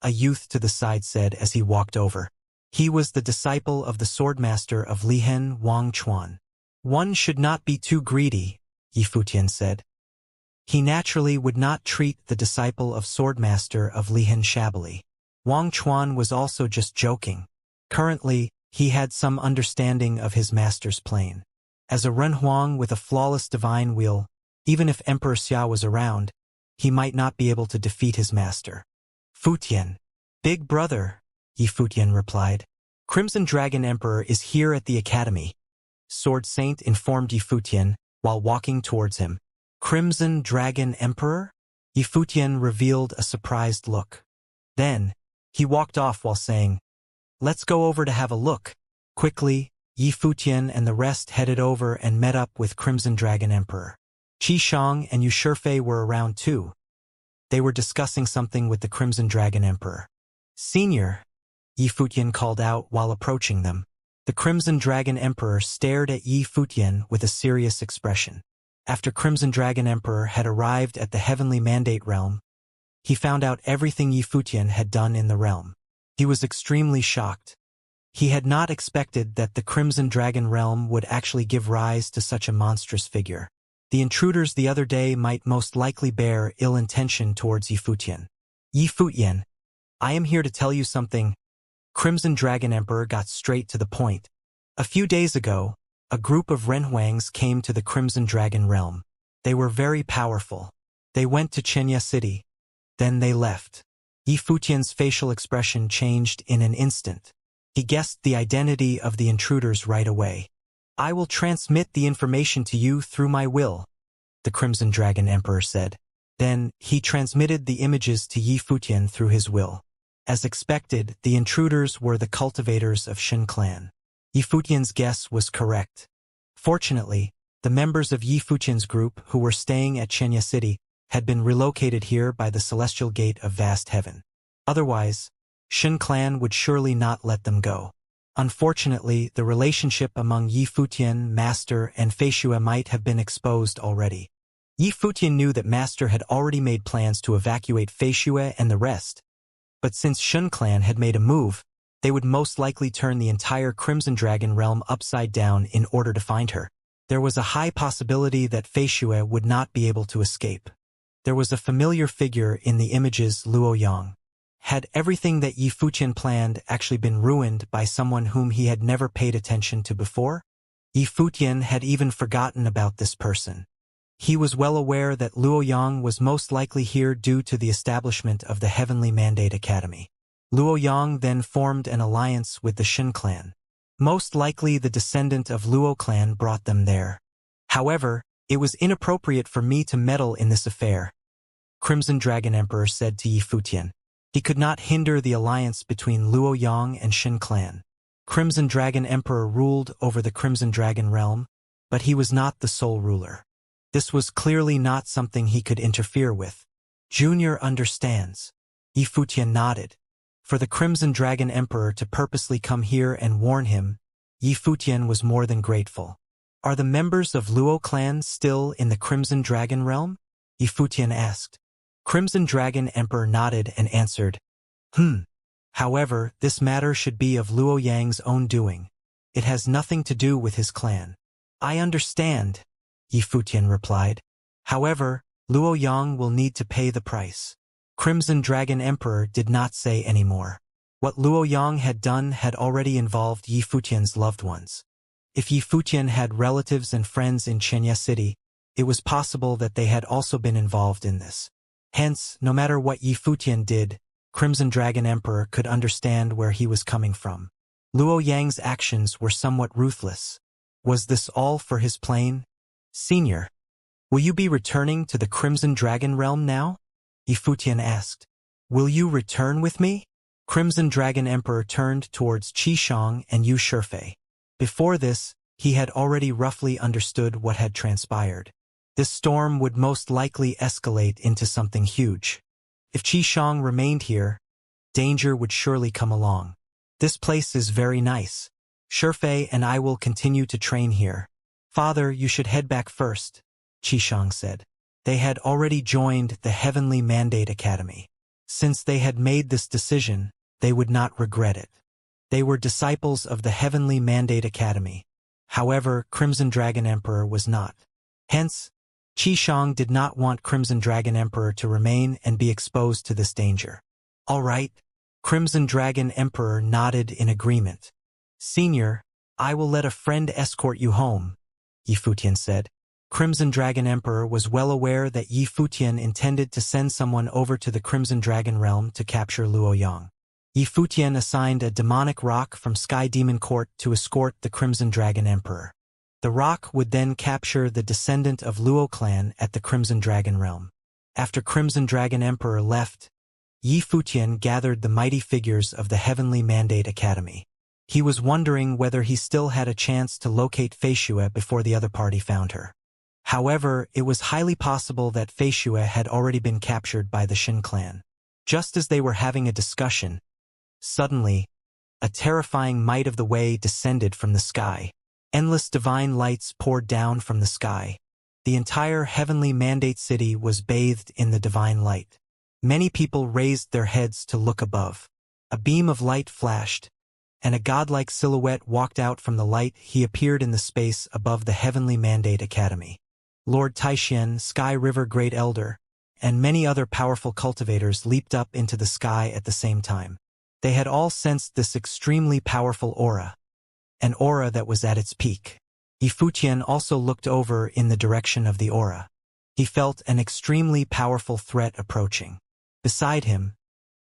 A youth to the side said as he walked over. He was the disciple of the swordmaster of Lihen Wang Chuan. One should not be too greedy, Yi Futian said. He naturally would not treat the disciple of swordmaster of Lihen shabbily. Wang Chuan was also just joking. Currently, he had some understanding of his master's plane. As a Renhuang with a flawless divine will, even if Emperor Xia was around, he might not be able to defeat his master. Futian. Big brother, Yi Futian replied. Crimson Dragon Emperor is here at the academy. Sword Saint informed Yi Futian while walking towards him. Crimson Dragon Emperor? Yi Futian revealed a surprised look. Then, he walked off while saying, Let's go over to have a look. Quickly, Yi Futian and the rest headed over and met up with Crimson Dragon Emperor. Qi Shang and Yu Shifei were around too. They were discussing something with the Crimson Dragon Emperor. Senior, Yi Futian called out while approaching them. The Crimson Dragon Emperor stared at Yi Futian with a serious expression. After Crimson Dragon Emperor had arrived at the Heavenly Mandate Realm, he found out everything Yi Futian had done in the realm. He was extremely shocked. He had not expected that the Crimson Dragon Realm would actually give rise to such a monstrous figure. The intruders the other day might most likely bear ill intention towards Yi Futian. Yi Futian, I am here to tell you something. Crimson Dragon Emperor got straight to the point. A few days ago, a group of Renhuangs came to the Crimson Dragon Realm. They were very powerful. They went to Xianxia City. Then they left. Yi Futian's facial expression changed in an instant. He guessed the identity of the intruders right away. I will transmit the information to you through my will, the Crimson Dragon Emperor said. Then, he transmitted the images to Yi Futian through his will. As expected, the intruders were the cultivators of Shen clan. Yi Futian's guess was correct. Fortunately, the members of Yi Futian's group who were staying at Xianxia City had been relocated here by the celestial gate of vast heaven. Otherwise, Shen clan would surely not let them go. Unfortunately, the relationship among Yi Futian, Master, and Feishue might have been exposed already. Yi Futian knew that Master had already made plans to evacuate Feishue and the rest. But since Shen clan had made a move, they would most likely turn the entire Crimson Dragon realm upside down in order to find her. There was a high possibility that Feishue would not be able to escape. There was a familiar figure in the images Luo Yang. Had everything that Yi Futian planned actually been ruined by someone whom he had never paid attention to before? Yi Futian had even forgotten about this person. He was well aware that Luo Yang was most likely here due to the establishment of the Heavenly Mandate Academy. Luo Yang then formed an alliance with the Shen clan. Most likely the descendant of Luo clan brought them there. However, it was inappropriate for me to meddle in this affair, Crimson Dragon Emperor said to Yi Futian. He could not hinder the alliance between Luo Yang and Shen clan. Crimson Dragon Emperor ruled over the Crimson Dragon realm, but he was not the sole ruler. This was clearly not something he could interfere with. Junior understands. Yi Futian nodded. For the Crimson Dragon Emperor to purposely come here and warn him, Yi Futian was more than grateful. Are the members of Luo clan still in the Crimson Dragon realm? Yi Futian asked. Crimson Dragon Emperor nodded and answered, However, this matter should be of Luo Yang's own doing. It has nothing to do with his clan. I understand, Yi Futian replied. However, Luo Yang will need to pay the price. Crimson Dragon Emperor did not say any more. What Luo Yang had done had already involved Yi Futian's loved ones. If Yi Futian had relatives and friends in Xianxia City, it was possible that they had also been involved in this. Hence, no matter what Yi Futian did, Crimson Dragon Emperor could understand where he was coming from. Luo Yang's actions were somewhat ruthless. Was this all for his plane? Senior, will you be returning to the Crimson Dragon realm now? Yifutian asked. Will you return with me? Crimson Dragon Emperor turned towards Qi Shang and Yu Shifei. Before this, he had already roughly understood what had transpired. This storm would most likely escalate into something huge. If Qi Shang remained here, danger would surely come along. This place is very nice. Shifei and I will continue to train here. Father, you should head back first, Qi Shang said. They had already joined the Heavenly Mandate Academy. Since they had made this decision, they would not regret it. They were disciples of the Heavenly Mandate Academy. However, Crimson Dragon Emperor was not. Hence, Qi Shang did not want Crimson Dragon Emperor to remain and be exposed to this danger. All right. Crimson Dragon Emperor nodded in agreement. Senior, I will let a friend escort you home, Yifutian said. Crimson Dragon Emperor was well aware that Yifutian intended to send someone over to the Crimson Dragon realm to capture Luo Yang. Yifutian assigned a demonic rock from Sky Demon Court to escort the Crimson Dragon Emperor. The rock would then capture the descendant of Luo clan at the Crimson Dragon realm. After Crimson Dragon Emperor left, Yifutian gathered the mighty figures of the Heavenly Mandate Academy. He was wondering whether he still had a chance to locate Feishue before the other party found her. However, it was highly possible that Feishue had already been captured by the Shin clan. Just as they were having a discussion, suddenly, a terrifying might of the way descended from the sky. Endless divine lights poured down from the sky. The entire Heavenly Mandate city was bathed in the divine light. Many people raised their heads to look above. A beam of light flashed, and a godlike silhouette walked out from the light. He appeared in the space above the Heavenly Mandate Academy. Lord Taixian, Sky River Great Elder, and many other powerful cultivators leaped up into the sky at the same time. They had all sensed this extremely powerful aura, an aura that was at its peak. Yifutian also looked over in the direction of the aura. He felt an extremely powerful threat approaching. Beside him,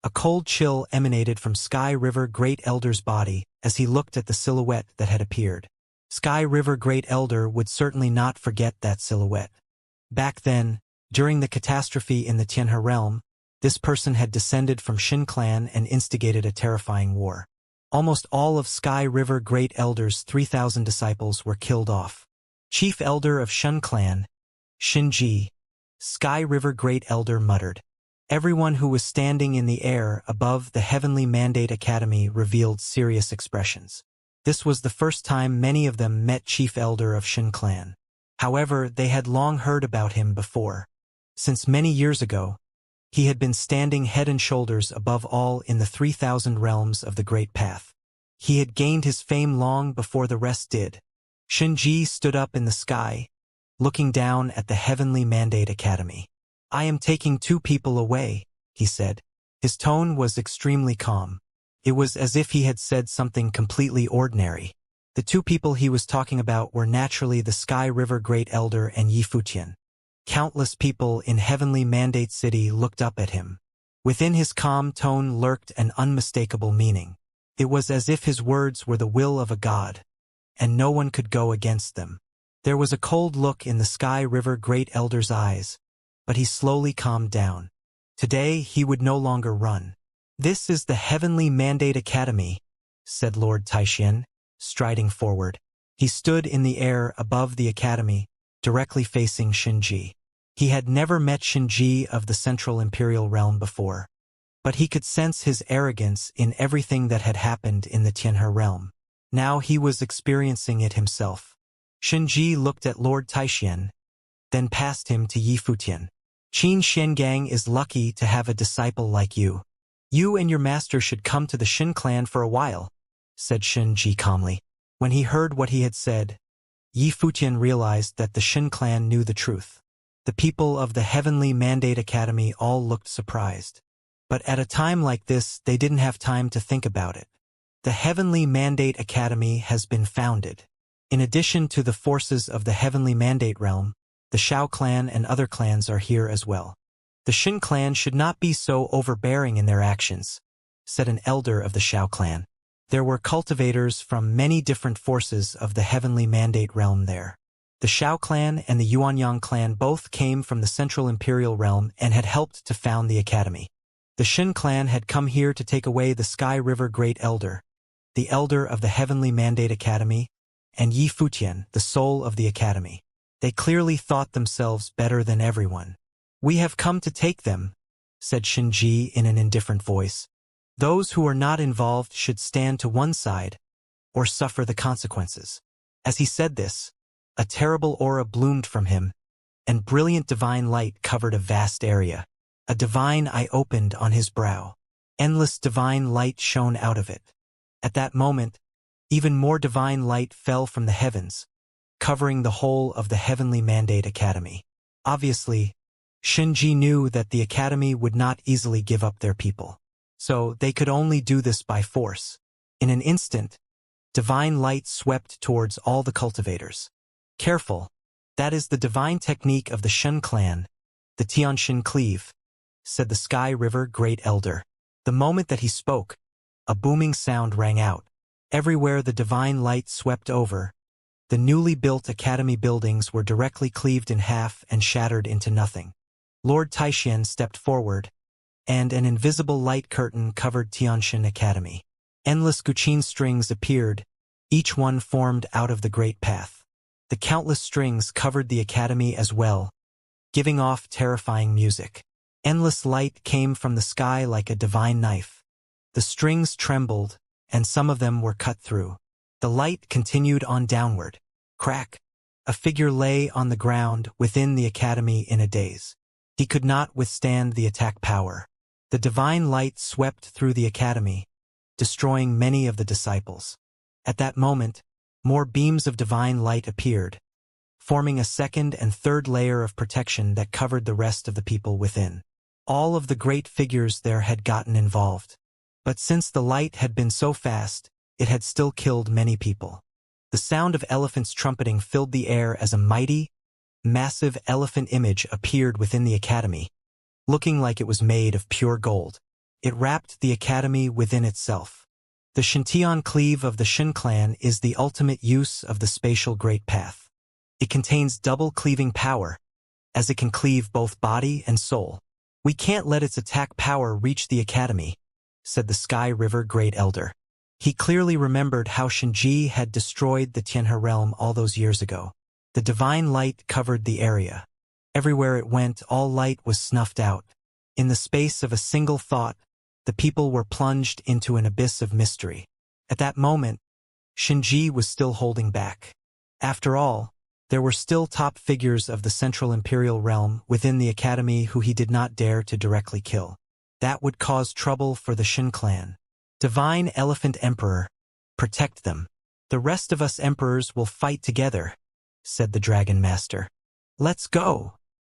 a cold chill emanated from Sky River Great Elder's body as he looked at the silhouette that had appeared. Sky River Great Elder would certainly not forget that silhouette. Back then, during the catastrophe in the Tianhe realm, this person had descended from Shin clan and instigated a terrifying war. Almost all of Sky River Great Elder's 3,000 disciples were killed off. Chief Elder of Shin clan, Shinji, Sky River Great Elder muttered. Everyone who was standing in the air above the Heavenly Mandate Academy revealed serious expressions. This was the first time many of them met Chief Elder of Shin clan. However, they had long heard about him before. Since many years ago, he had been standing head and shoulders above all in the 3,000 realms of the Great Path. He had gained his fame long before the rest did. Shinji stood up in the sky, looking down at the Heavenly Mandate Academy. I am taking 2 people away, he said. His tone was extremely calm. It was as if he had said something completely ordinary. The 2 people he was talking about were naturally the Sky River Great Elder and Yifutian. Countless people in Heavenly Mandate City looked up at him. Within his calm tone lurked an unmistakable meaning. It was as if his words were the will of a god, and no one could go against them. There was a cold look in the Sky River Great Elder's eyes, but he slowly calmed down. Today he would no longer run. This is the Heavenly Mandate Academy, said Lord Taixian, striding forward. He stood in the air above the academy, directly facing Shinji. He had never met Shinji of the Central Imperial Realm before, but he could sense his arrogance in everything that had happened in the Tianhe realm. Now he was experiencing it himself. Shinji looked at Lord Taixian, then passed him to Yifutian. Qin Shengang is lucky to have a disciple like you. You and your master should come to the Shin clan for a while, said Shinji calmly. When he heard what he had said, Yifutian realized that the Shin clan knew the truth. The people of the Heavenly Mandate Academy all looked surprised. But at a time like this, they didn't have time to think about it. The Heavenly Mandate Academy has been founded. In addition to the forces of the Heavenly Mandate realm, the Shao clan and other clans are here as well. The Shin clan should not be so overbearing in their actions, said an elder of the Shao clan. There were cultivators from many different forces of the heavenly mandate realm there. The Xiao clan and the Yuanyang clan both came from the Central Imperial Realm and had helped to found the academy. The Shen clan had come here to take away the Sky River Great Elder, the elder of the Heavenly Mandate Academy, and Yi Futian, the soul of the academy. They clearly thought themselves better than everyone. "We have come to take them," said Shinji in an indifferent voice. "Those who are not involved should stand to one side or suffer the consequences." As he said this, a terrible aura bloomed from him, and brilliant divine light covered a vast area. A divine eye opened on his brow. Endless divine light shone out of it. At that moment, even more divine light fell from the heavens, covering the whole of the Heavenly Mandate Academy. Obviously, Shinji knew that the academy would not easily give up their people. So they could only do this by force. In an instant, divine light swept towards all the cultivators. "Careful, that is the divine technique of the Shen clan, the Tianxin Cleave," said the Sky River Great Elder. The moment that he spoke, a booming sound rang out. Everywhere the divine light swept over, the newly built academy buildings were directly cleaved in half and shattered into nothing. Lord Taixian stepped forward, and an invisible light curtain covered Tianxin Academy. Endless Guqin strings appeared, each one formed out of the Great Path. The countless strings covered the academy as well, giving off terrifying music. Endless light came from the sky like a divine knife. The strings trembled, and some of them were cut through. The light continued on downward. Crack! A figure lay on the ground within the academy in a daze. He could not withstand the attack power. The divine light swept through the academy, destroying many of the disciples. At that moment, more beams of divine light appeared, forming a second and third layer of protection that covered the rest of the people within. All of the great figures there had gotten involved. But since the light had been so fast, it had still killed many people. The sound of elephants trumpeting filled the air as a mighty, massive elephant image appeared within the academy, looking like it was made of pure gold. It wrapped the academy within itself. The Shintian Cleave of the Shen clan is the ultimate use of the spatial Great Path. It contains double cleaving power, as it can cleave both body and soul. "We can't let its attack power reach the academy," said the Sky River Great Elder. He clearly remembered how Shinji had destroyed the Tianhe realm all those years ago. The divine light covered the area. Everywhere it went, all light was snuffed out. In the space of a single thought, the people were plunged into an abyss of mystery. At that moment, Shinji was still holding back. After all, there were still top figures of the Central Imperial Realm within the academy who he did not dare to directly kill. That would cause trouble for the Shen clan. "Divine Elephant Emperor, protect them. The rest of us emperors will fight together," said the Dragon Master. "Let's go,"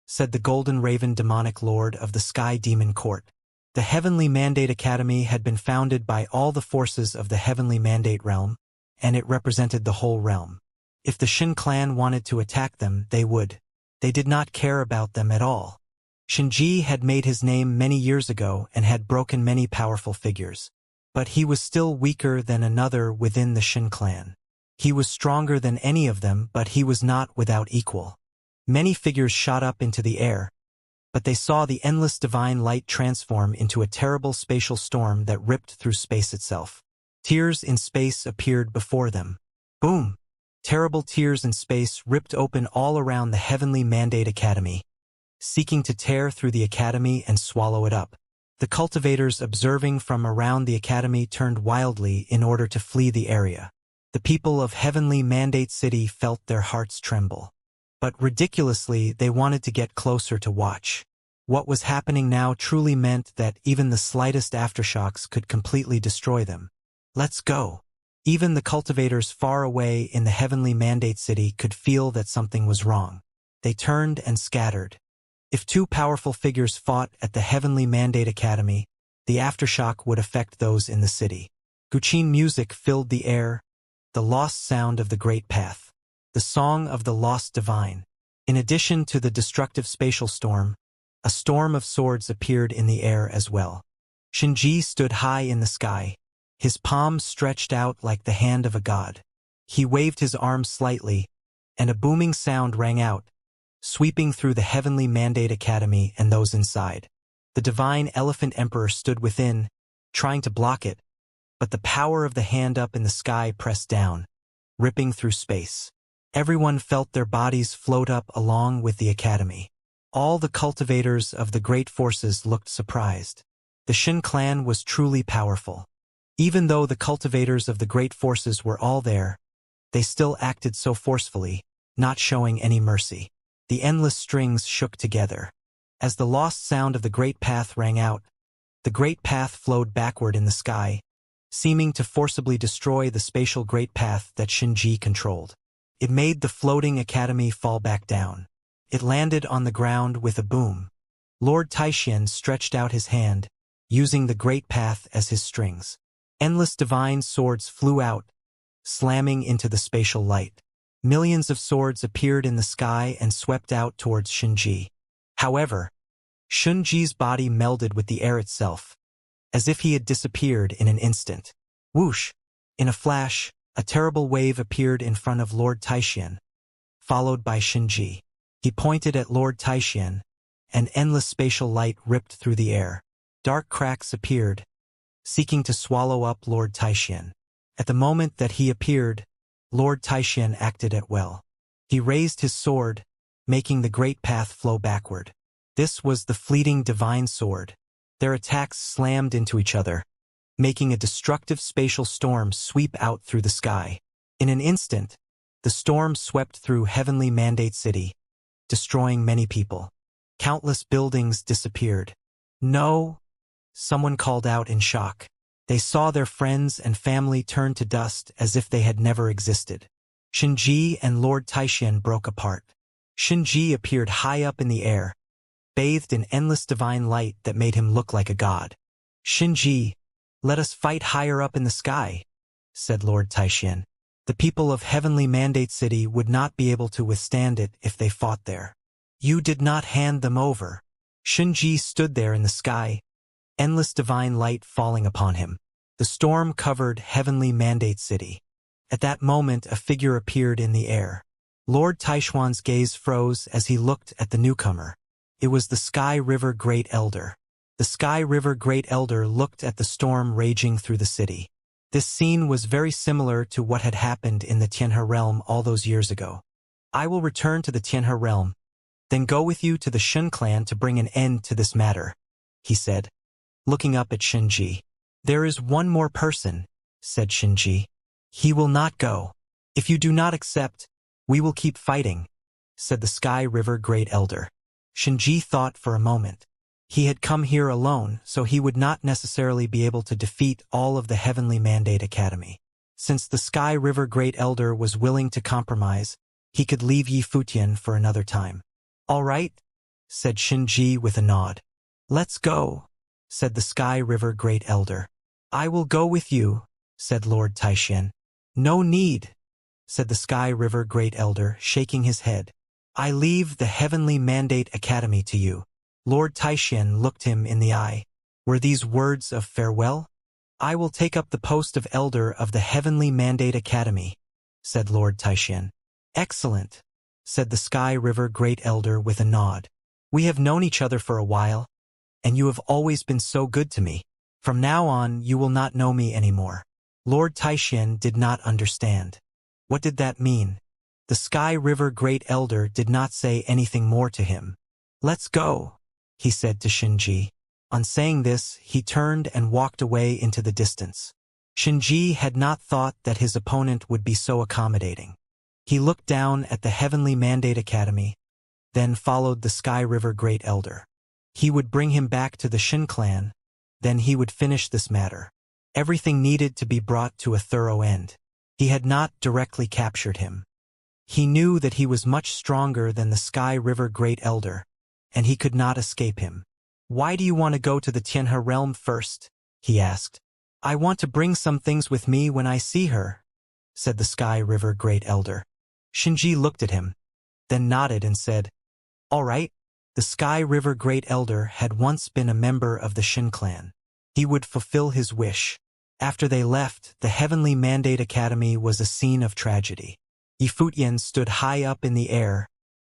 said the Golden Raven Demonic Lord of the Sky Demon Court. The Heavenly Mandate Academy had been founded by all the forces of the Heavenly Mandate Realm, and it represented the whole realm. If the Shen clan wanted to attack them, they would. They did not care about them at all. Shinji had made his name many years ago and had broken many powerful figures. But he was still weaker than another within the Shen clan. He was stronger than any of them, but he was not without equal. Many figures shot up into the air, but they saw the endless divine light transform into a terrible spatial storm that ripped through space itself. Tears in space appeared before them. Boom! Terrible tears in space ripped open all around the Heavenly Mandate Academy, seeking to tear through the academy and swallow it up. The cultivators observing from around the academy turned wildly in order to flee the area. The people of Heavenly Mandate City felt their hearts tremble. But ridiculously, they wanted to get closer to watch. What was happening now truly meant that even the slightest aftershocks could completely destroy them. "Let's go." Even the cultivators far away in the Heavenly Mandate City could feel that something was wrong. They turned and scattered. If two powerful figures fought at the Heavenly Mandate Academy, the aftershock would affect those in the city. Guqin music filled the air, the lost sound of the Great Path, the song of the lost divine. In addition to the destructive spatial storm, a storm of swords appeared in the air as well. Shinji stood high in the sky, his palms stretched out like the hand of a god. He waved his arms slightly, and a booming sound rang out, sweeping through the Heavenly Mandate Academy and those inside. The divine Elephant Emperor stood within, trying to block it, but the power of the hand up in the sky pressed down, ripping through space. Everyone felt their bodies float up along with the Academy. All the cultivators of the great forces looked surprised. The Shin clan was truly powerful. Even though the cultivators of the great forces were all there, they still acted so forcefully, not showing any mercy. The endless strings shook together. As the lost sound of the Great Path rang out, the Great Path flowed backward in the sky, seeming to forcibly destroy the spatial Great Path that Shinji controlled. It made the floating academy fall back down. It landed on the ground with a boom. Lord Taishan stretched out his hand, using the Great Path as his strings. Endless divine swords flew out, slamming into the spatial light. Millions of swords appeared in the sky and swept out towards Shinji. However, Shinji's body melded with the air itself, as if he had disappeared in an instant. Whoosh! In a flash, a terrible wave appeared in front of Lord Taishan, followed by Shinji. He pointed at Lord Taishan, and endless spatial light ripped through the air. Dark cracks appeared, seeking to swallow up Lord Taishan. At the moment that he appeared, Lord Taishan acted at will. He raised his sword, making the Great Path flow backward. This was the fleeting divine sword. Their attacks slammed into each other, making a destructive spatial storm sweep out through the sky. In an instant, the storm swept through Heavenly Mandate City, destroying many people. Countless buildings disappeared. No! Someone called out in shock. They saw their friends and family turn to dust as if they had never existed. Shinji and Lord Taishan broke apart. Shinji appeared high up in the air, bathed in endless divine light that made him look like a god. Shinji, let us fight higher up in the sky, said Lord Taishan. The people of Heavenly Mandate City would not be able to withstand it if they fought there. You did not hand them over. Shinji stood there in the sky, endless divine light falling upon him. The storm covered Heavenly Mandate City. At that moment a figure appeared in the air. Lord Taishuan's gaze froze as he looked at the newcomer. It was the Sky River Great Elder. The Sky River Great Elder looked at the storm raging through the city. This scene was very similar to what had happened in the Tianhe realm all those years ago. I will return to the Tianhe realm, then go with you to the Shin clan to bring an end to this matter, he said, looking up at Shinji. There is one more person, said Shinji. He will not go. If you do not accept, we will keep fighting, said the Sky River Great Elder. Shinji thought for a moment. He had come here alone, so he would not necessarily be able to defeat all of the Heavenly Mandate Academy. Since the Sky River Great Elder was willing to compromise, he could leave Yifutian for another time. All right, said Shinji with a nod. Let's go, said the Sky River Great Elder. I will go with you, said Lord Taishan. No need, said the Sky River Great Elder, shaking his head. I leave the Heavenly Mandate Academy to you. Lord Taishan looked him in the eye. Were these words of farewell? I will take up the post of Elder of the Heavenly Mandate Academy, said Lord Taishan. Excellent, said the Sky River Great Elder with a nod. We have known each other for a while, and you have always been so good to me. From now on, you will not know me anymore. Lord Taishan did not understand. What did that mean? The Sky River Great Elder did not say anything more to him. Let's go, he said to Shinji. On saying this, he turned and walked away into the distance. Shinji had not thought that his opponent would be so accommodating. He looked down at the Heavenly Mandate Academy, then followed the Sky River Great Elder. He would bring him back to the Shin clan, then he would finish this matter. Everything needed to be brought to a thorough end. He had not directly captured him. He knew that he was much stronger than the Sky River Great Elder, and he could not escape him. Why do you want to go to the Tianhe realm first? He asked. I want to bring some things with me when I see her, said the Sky River Great Elder. Shinji looked at him, then nodded and said, All right. The Sky River Great Elder had once been a member of the Shin clan. He would fulfill his wish. After they left, the Heavenly Mandate Academy was a scene of tragedy. Yifutian stood high up in the air,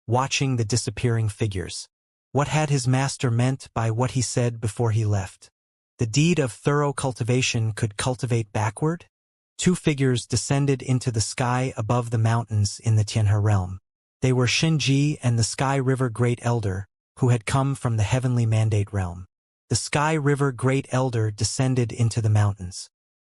watching the disappearing figures. What had his master meant by what he said before he left? The deed of thorough cultivation could cultivate backward? Two figures descended into the sky above the mountains in the Tianhe realm. They were Xinji and the Sky River Great Elder, who had come from the Heavenly Mandate realm. The Sky River Great Elder descended into the mountains.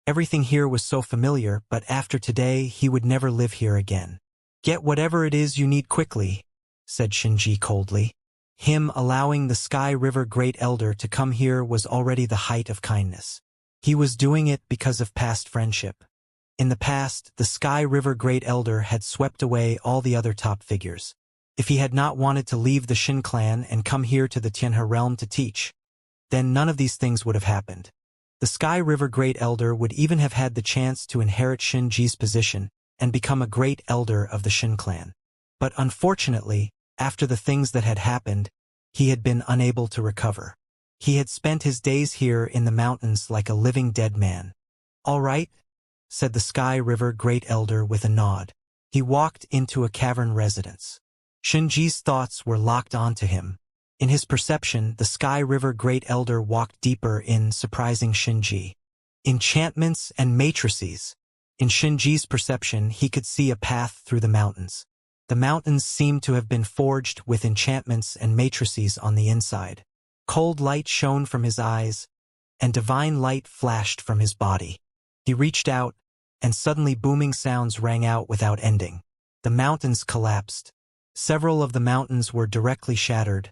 Everything here was so familiar, but after today he would never live here again. "Get whatever it is you need quickly," said Xinji coldly. Him allowing the Sky River Great Elder to come here was already the height of kindness. He was doing it because of past friendship. In the past, the Sky River Great Elder had swept away all the other top figures. If he had not wanted to leave the Xin clan and come here to the Tianhe realm to teach, then none of these things would have happened. The Sky River Great Elder would even have had the chance to inherit Xinji's position and become a great elder of the Xin clan. But unfortunately, after the things that had happened, he had been unable to recover. He had spent his days here in the mountains like a living dead man. "All right," said the Sky River Great Elder with a nod. He walked into a cavern residence. Xinji's thoughts were locked onto him. In his perception, the Sky River Great Elder walked deeper in, surprising Xinji. Enchantments and matrices. In Xinji's perception, he could see a path through the mountains. The mountains seemed to have been forged with enchantments and matrices on the inside. Cold light shone from his eyes, and divine light flashed from his body. He reached out, and suddenly booming sounds rang out without ending. The mountains collapsed. Several of the mountains were directly shattered,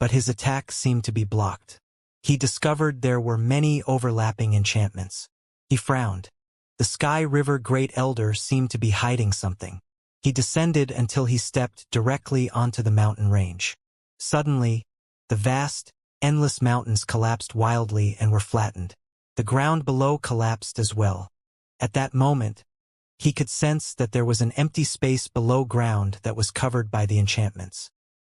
but his attack seemed to be blocked. He discovered there were many overlapping enchantments. He frowned. The Sky River Great Elder seemed to be hiding something. He descended until he stepped directly onto the mountain range. Suddenly, the vast, endless mountains collapsed wildly and were flattened. The ground below collapsed as well. At that moment, he could sense that there was an empty space below ground that was covered by the enchantments.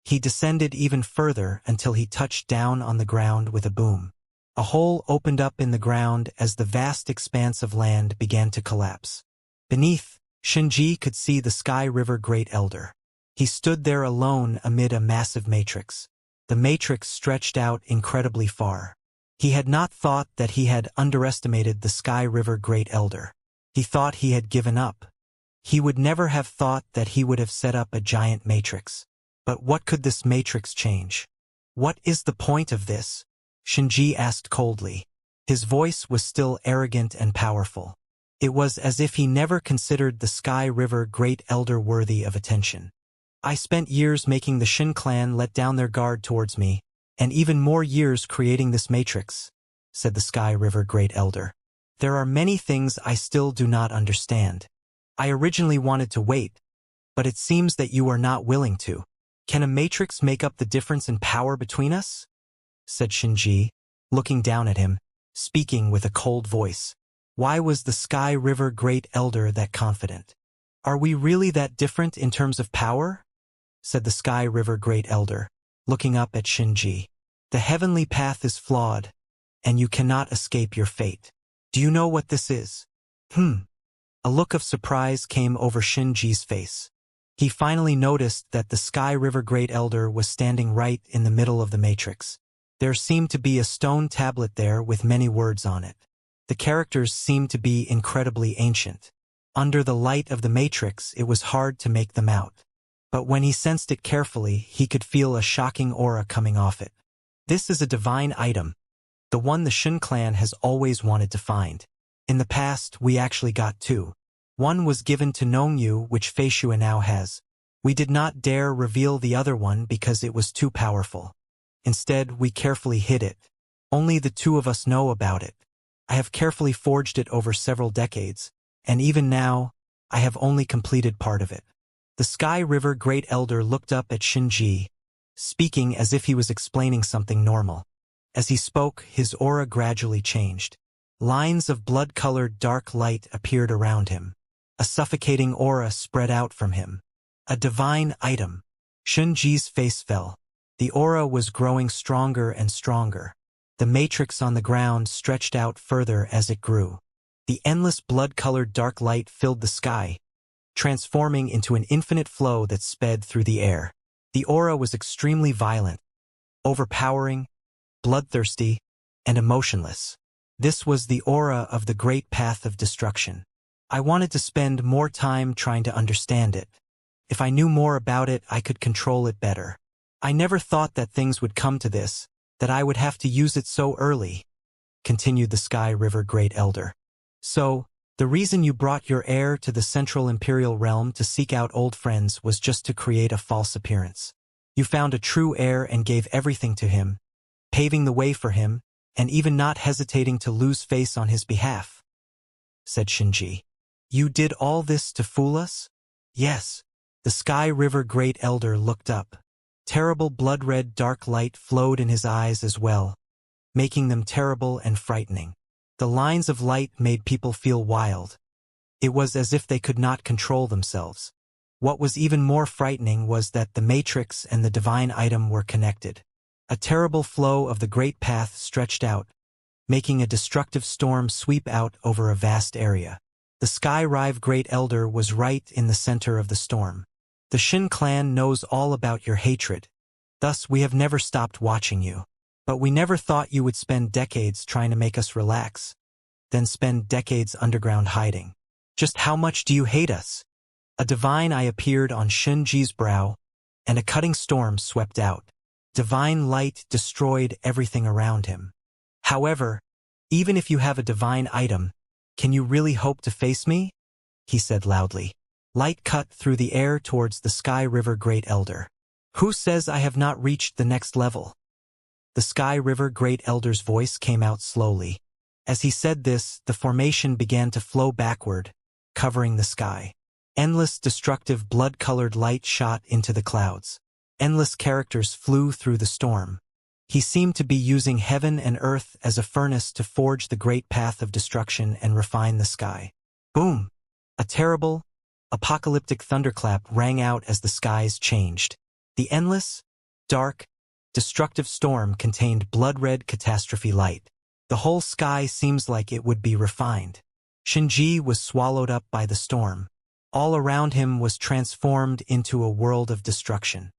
He descended even further until he touched down on the ground with a boom. A hole opened up in the ground as the vast expanse of land began to collapse. Beneath, Xinji could see the Sky River Great Elder. He stood there alone amid a massive matrix. The matrix stretched out incredibly far. He had not thought that he had underestimated the Sky River Great Elder. He thought he had given up. He would never have thought that he would have set up a giant matrix. But what could this matrix change? "What is the point of this?" Xinji asked coldly. His voice was still arrogant and powerful. It was as if he never considered the Sky River Great Elder worthy of attention. "I spent years making the Xin clan let down their guard towards me, and even more years creating this matrix," said the Sky River Great Elder. "There are many things I still do not understand. I originally wanted to wait, but it seems that you are not willing to. Can a matrix make up the difference in power between us?" said Xinji, looking down at him, speaking with a cold voice. Why was the Sky River Great Elder that confident? "Are we really that different in terms of power?" said the Sky River Great Elder, looking up at Xinji. "The heavenly path is flawed, and you cannot escape your fate. Do you know what this is?" A look of surprise came over Xinji's face. He finally noticed that the Sky River Great Elder was standing right in the middle of the matrix. There seemed to be a stone tablet there with many words on it. The characters seemed to be incredibly ancient. Under the light of the matrix, it was hard to make them out. But when he sensed it carefully, he could feel a shocking aura coming off it. "This is a divine item. The one the Xin clan has always wanted to find. In the past, we actually got two. One was given to Nongyu, which Feishua now has. We did not dare reveal the other one because it was too powerful. Instead, we carefully hid it. Only the two of us know about it. I have carefully forged it over several decades, and even now, I have only completed part of it." The Sky River Great Elder looked up at Xinji, speaking as if he was explaining something normal. As he spoke, his aura gradually changed. Lines of blood-colored dark light appeared around him. A suffocating aura spread out from him. A divine item. Xinji's face fell. The aura was growing stronger and stronger. The matrix on the ground stretched out further as it grew. The endless blood-colored dark light filled the sky, transforming into an infinite flow that sped through the air. The aura was extremely violent, overpowering, bloodthirsty, and emotionless. This was the aura of the great path of destruction. I wanted to spend more time trying to understand it. If I knew more about it, I could control it better. I never thought that things would come to this, that I would have to use it so early, continued the Sky River Great Elder. So, the reason you brought your heir to the Central Imperial Realm to seek out old friends was just to create a false appearance. You found a true heir and gave everything to him, paving the way for him, and even not hesitating to lose face on his behalf, said Xianxia. You did all this to fool us? Yes. The Sky River Great Elder looked up. Terrible blood-red dark light flowed in his eyes as well, making them terrible and frightening. The lines of light made people feel wild. It was as if they could not control themselves. What was even more frightening was that the matrix and the divine item were connected. A terrible flow of the great path stretched out, making a destructive storm sweep out over a vast area. The Sky Rive Great Elder was right in the center of the storm. The Shin clan knows all about your hatred. Thus, we have never stopped watching you. But we never thought you would spend decades trying to make us relax, then spend decades underground hiding. Just how much do you hate us? A divine eye appeared on Xianxia's brow, and a cutting storm swept out. Divine light destroyed everything around him. However, even if you have a divine item, can you really hope to face me? He said loudly. Light cut through the air towards the Sky River Great Elder. Who says I have not reached the next level? The Sky River Great Elder's voice came out slowly. As he said this, the formation began to flow backward, covering the sky. Endless destructive blood-colored light shot into the clouds. Endless characters flew through the storm. He seemed to be using heaven and earth as a furnace to forge the great path of destruction and refine the sky. Boom! A terrible, apocalyptic thunderclap rang out as the skies changed. The endless, dark, destructive storm contained blood-red catastrophe light. The whole sky seems like it would be refined. Xianxia was swallowed up by the storm. All around him was transformed into a world of destruction.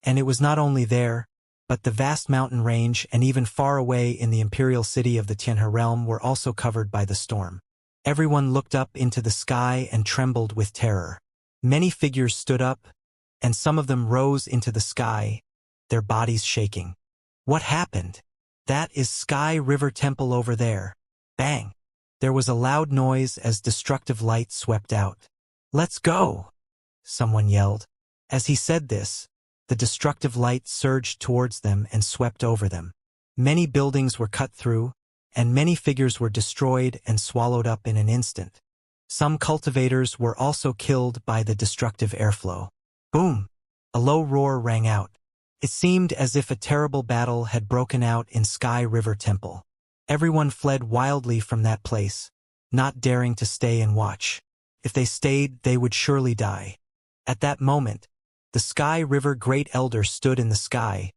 And it was not only there, but the vast mountain range and even far away in the imperial city of the Tianhe realm were also covered by the storm. Everyone looked up into the sky and trembled with terror. Many figures stood up, and some of them rose into the sky, their bodies shaking. What happened? That is Sky River Temple over there. Bang! There was a loud noise as destructive light swept out. Let's go! Someone yelled. As he said this, the destructive light surged towards them and swept over them. Many buildings were cut through, and many figures were destroyed and swallowed up in an instant. Some cultivators were also killed by the destructive airflow. Boom! A low roar rang out. It seemed as if a terrible battle had broken out in Sky River Temple. Everyone fled wildly from that place, not daring to stay and watch. If they stayed, they would surely die. At that moment, the Sky River Great Elder stood in the sky,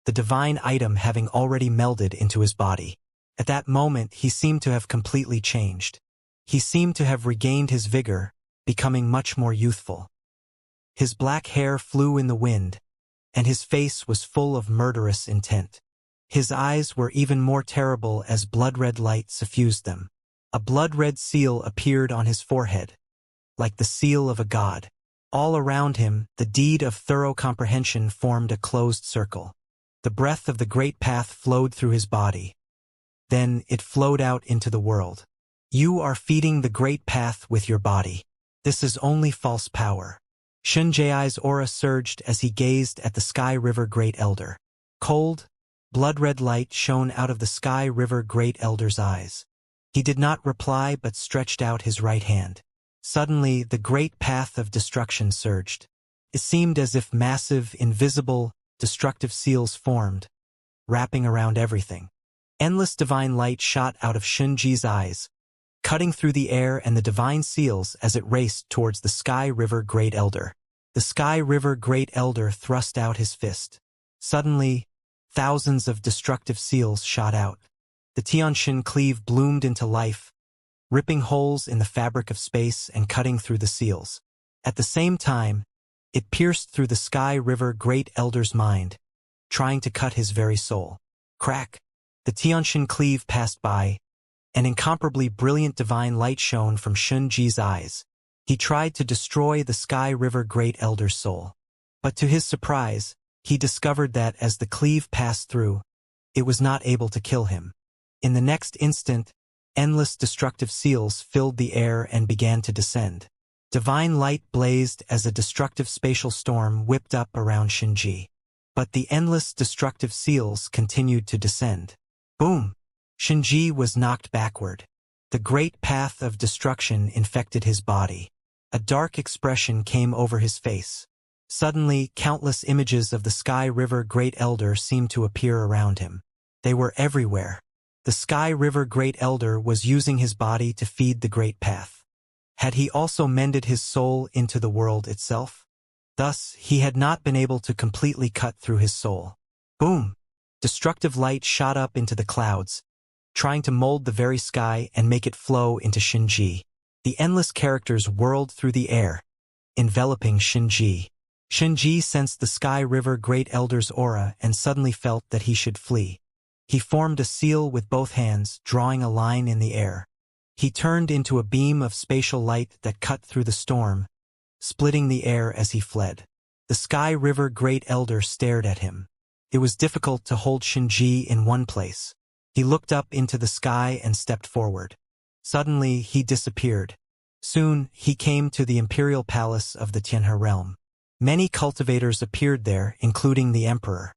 the divine item having already melded into his body. At that moment, he seemed to have completely changed. He seemed to have regained his vigor, becoming much more youthful. His black hair flew in the wind, and his face was full of murderous intent. His eyes were even more terrible as blood-red light suffused them. A blood-red seal appeared on his forehead, like the seal of a god. All around him, the deed of thorough comprehension formed a closed circle. The breath of the great path flowed through his body. Then it flowed out into the world. You are feeding the great path with your body. This is only false power. Xianxia's aura surged as he gazed at the Sky River Great Elder. Cold, blood-red light shone out of the Sky River Great Elder's eyes. He did not reply but stretched out his right hand. Suddenly, the great path of destruction surged. It seemed as if massive, invisible, destructive seals formed, wrapping around everything. Endless divine light shot out of Xianxia's eyes, cutting through the air and the divine seals as it raced towards the Sky River Great Elder. The Sky River Great Elder thrust out his fist. Suddenly, thousands of destructive seals shot out. The Tianxin cleave bloomed into life, ripping holes in the fabric of space and cutting through the seals. At the same time, it pierced through the Sky River Great Elder's mind, trying to cut his very soul. Crack! The Tianxin cleave passed by. An incomparably brilliant divine light shone from Xianxia's eyes. He tried to destroy the Sky River Great Elder's soul. But to his surprise, he discovered that as the cleave passed through, it was not able to kill him. In the next instant, endless destructive seals filled the air and began to descend. Divine light blazed as a destructive spatial storm whipped up around Xianxia. But the endless destructive seals continued to descend. Boom! Xianxia was knocked backward. The great path of destruction infected his body. A dark expression came over his face. Suddenly, countless images of the Sky River Great Elder seemed to appear around him. They were everywhere. The Sky River Great Elder was using his body to feed the Great Path. Had he also mended his soul into the world itself? Thus, he had not been able to completely cut through his soul. Boom! Destructive light shot up into the clouds, trying to mold the very sky and make it flow into Xianxia. The endless characters whirled through the air, enveloping Xianxia. Xianxia sensed the Sky River Great Elder's aura and suddenly felt that he should flee. He formed a seal with both hands, drawing a line in the air. He turned into a beam of spatial light that cut through the storm, splitting the air as he fled. The Sky River Great Elder stared at him. It was difficult to hold Xianxia in one place. He looked up into the sky and stepped forward. Suddenly, he disappeared. Soon, he came to the imperial palace of the Tianhe realm. Many cultivators appeared there, including the emperor.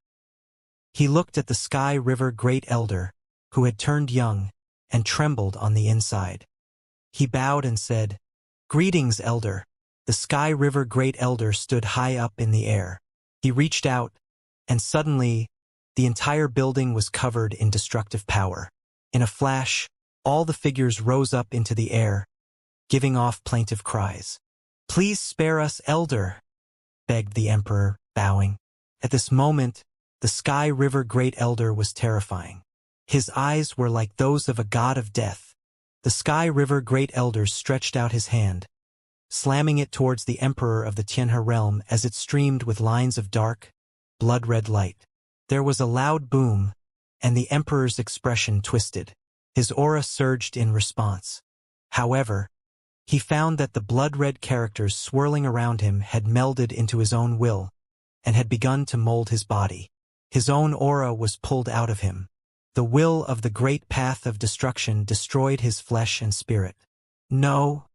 He looked at the Sky River Great Elder, who had turned young, and trembled on the inside. He bowed and said, "Greetings, Elder." The Sky River Great Elder stood high up in the air. He reached out, and suddenly, the entire building was covered in destructive power. In a flash, all the figures rose up into the air, giving off plaintive cries. "Please spare us, Elder," begged the emperor, bowing. At this moment, the Sky River Great Elder was terrifying. His eyes were like those of a god of death. The Sky River Great Elder stretched out his hand, slamming it towards the emperor of the Tianhe realm as it streamed with lines of dark, blood-red light. There was a loud boom, and the emperor's expression twisted. His aura surged in response. However, he found that the blood-red characters swirling around him had melded into his own will, and had begun to mold his body. His own aura was pulled out of him. The will of the great path of destruction destroyed his flesh and spirit. No.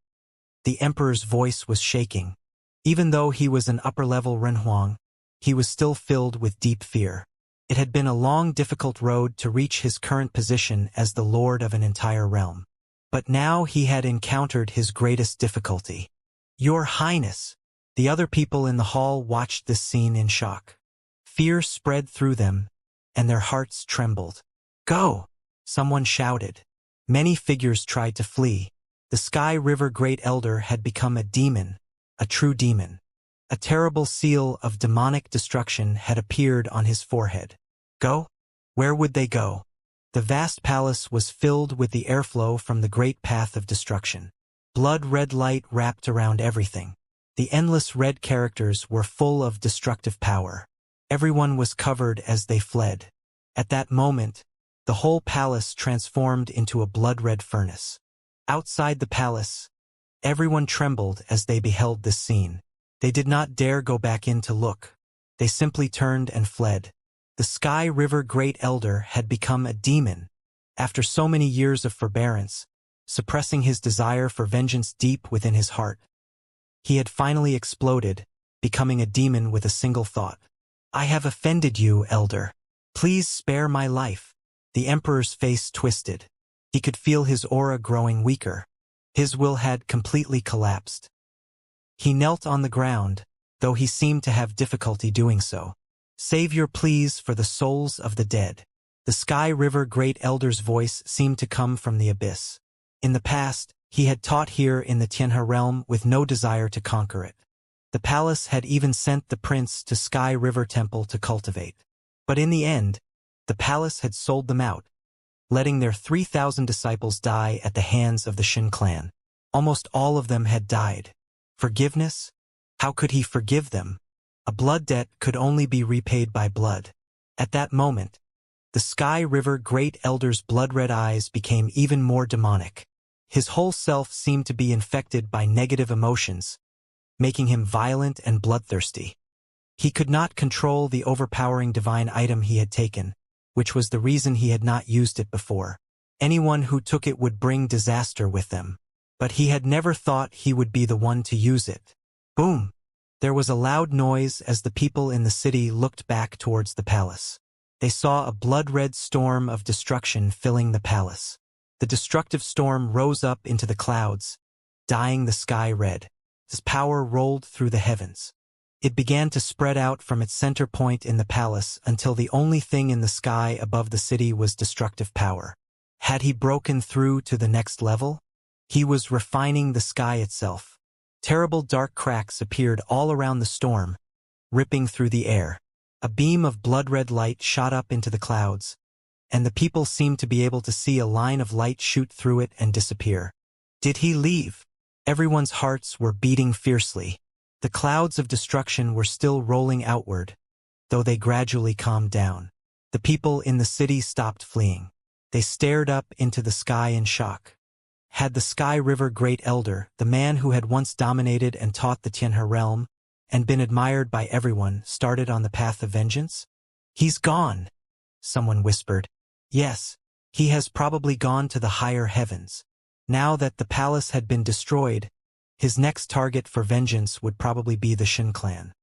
The emperor's voice was shaking. Even though he was an upper-level Renhuang, he was still filled with deep fear. It had been a long, difficult road to reach his current position as the lord of an entire realm. But now he had encountered his greatest difficulty. "Your Highness!" The other people in the hall watched this scene in shock. Fear spread through them, and their hearts trembled. "Go!" someone shouted. Many figures tried to flee. The Sky River Great Elder had become a demon, a true demon. A terrible seal of demonic destruction had appeared on his forehead. Go? Where would they go? The vast palace was filled with the airflow from the great path of destruction. Blood-red light wrapped around everything. The endless red characters were full of destructive power. Everyone was covered as they fled. At that moment, the whole palace transformed into a blood-red furnace. Outside the palace, everyone trembled as they beheld this scene. They did not dare go back in to look. They simply turned and fled. The Sky River Great Elder had become a demon. After so many years of forbearance, suppressing his desire for vengeance deep within his heart, he had finally exploded, becoming a demon with a single thought. "I have offended you, Elder. Please spare my life." The emperor's face twisted. He could feel his aura growing weaker. His will had completely collapsed. He knelt on the ground, though he seemed to have difficulty doing so. "Savior, please, for the souls of the dead." The Sky River Great Elder's voice seemed to come from the abyss. In the past, he had taught here in the Tianhe realm with no desire to conquer it. The palace had even sent the prince to Sky River Temple to cultivate. But in the end, the palace had sold them out, letting their 3,000 disciples die at the hands of the Shin clan. Almost all of them had died. Forgiveness? How could he forgive them? A blood debt could only be repaid by blood. At that moment, the Sky River Great Elder's blood-red eyes became even more demonic. His whole self seemed to be infected by negative emotions, making him violent and bloodthirsty. He could not control the overpowering divine item he had taken, which was the reason he had not used it before. Anyone who took it would bring disaster with them. But he had never thought he would be the one to use it. Boom! There was a loud noise as the people in the city looked back towards the palace. They saw a blood-red storm of destruction filling the palace. The destructive storm rose up into the clouds, dyeing the sky red. Its power rolled through the heavens. It began to spread out from its center point in the palace until the only thing in the sky above the city was destructive power. Had he broken through to the next level? He was refining the sky itself. Terrible dark cracks appeared all around the storm, ripping through the air. A beam of blood-red light shot up into the clouds, and the people seemed to be able to see a line of light shoot through it and disappear. Did he leave? Everyone's hearts were beating fiercely. The clouds of destruction were still rolling outward, though they gradually calmed down. The people in the city stopped fleeing. They stared up into the sky in shock. Had the Sky River Great Elder, the man who had once dominated and taught the Tianhe realm, and been admired by everyone, started on the path of vengeance? He's gone, someone whispered. Yes, he has probably gone to the higher heavens. Now that the palace had been destroyed, his next target for vengeance would probably be the Shin clan.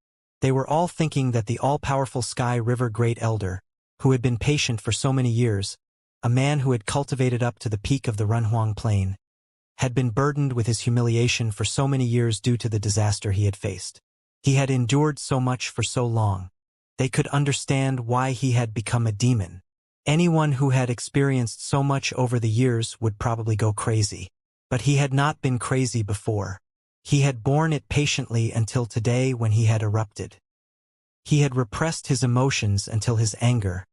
They were all thinking that the all-powerful Sky River Great Elder, who had been patient for so many years, a man who had cultivated up to the peak of the Runhuang Plain, had been burdened with his humiliation for so many years due to the disaster he had faced. He had endured so much for so long. They could understand why he had become a demon. Anyone who had experienced so much over the years would probably go crazy. But he had not been crazy before. He had borne it patiently until today when he had erupted. He had repressed his emotions until his anger,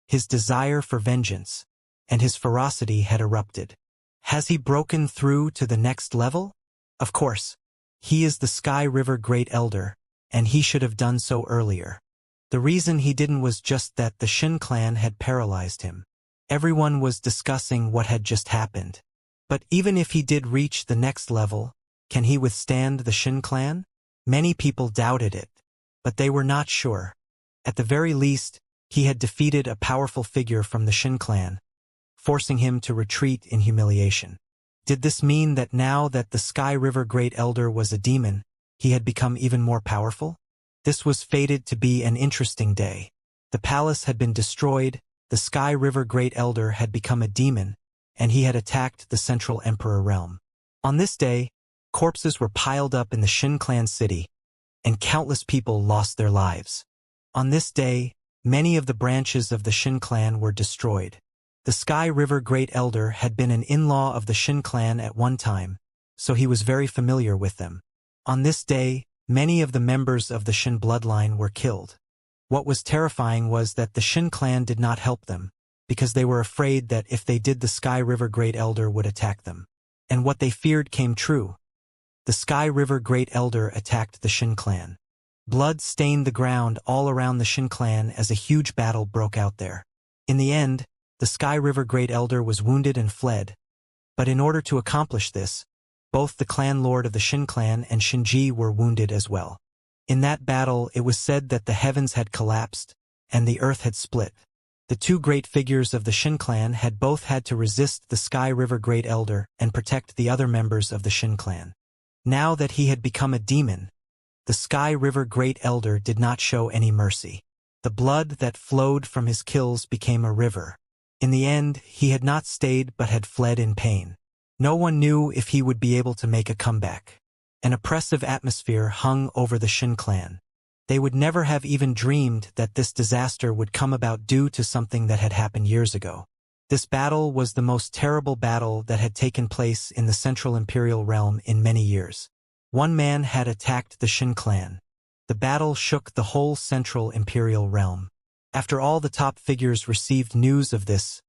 his desire for vengeance, and his ferocity had erupted. Has he broken through to the next level? Of course. He is the Sky River Great Elder, and he should have done so earlier. The reason he didn't was just that the Shin clan had paralyzed him. Everyone was discussing what had just happened. But even if he did reach the next level, can he withstand the Shin clan? Many people doubted it, but they were not sure. At the very least, he had defeated a powerful figure from the Shin clan, forcing him to retreat in humiliation. Did this mean that now that the Sky River Great Elder was a demon, he had become even more powerful? This was fated to be an interesting day. The palace had been destroyed, the Sky River Great Elder had become a demon, and he had attacked the Central Emperor realm. On this day, corpses were piled up in the Shin clan city, and countless people lost their lives. On this day, many of the branches of the Shin clan were destroyed. The Sky River Great Elder had been an in-law of the Shin clan at one time, so he was very familiar with them. On this day, many of the members of the Shin bloodline were killed. What was terrifying was that the Shin clan did not help them, because they were afraid that if they did, the Sky River Great Elder would attack them. And what they feared came true. The Sky River Great Elder attacked the Shin clan. Blood stained the ground all around the Shin clan as a huge battle broke out there. In the end, the Sky River Great Elder was wounded and fled. But in order to accomplish this, both the clan lord of the Shin clan and Shinji were wounded as well. In that battle, it was said that the heavens had collapsed, and the earth had split. The two great figures of the Shin clan had both had to resist the Sky River Great Elder and protect the other members of the Shin clan. Now that he had become a demon, the Sky River Great Elder did not show any mercy. The blood that flowed from his kills became a river. In the end, he had not stayed but had fled in pain. No one knew if he would be able to make a comeback. An oppressive atmosphere hung over the Shin clan. They would never have even dreamed that this disaster would come about due to something that had happened years ago. This battle was the most terrible battle that had taken place in the Central Imperial Realm in many years. One man had attacked the Shin clan. The battle shook the whole Central Imperial Realm. After all the top figures received news of this,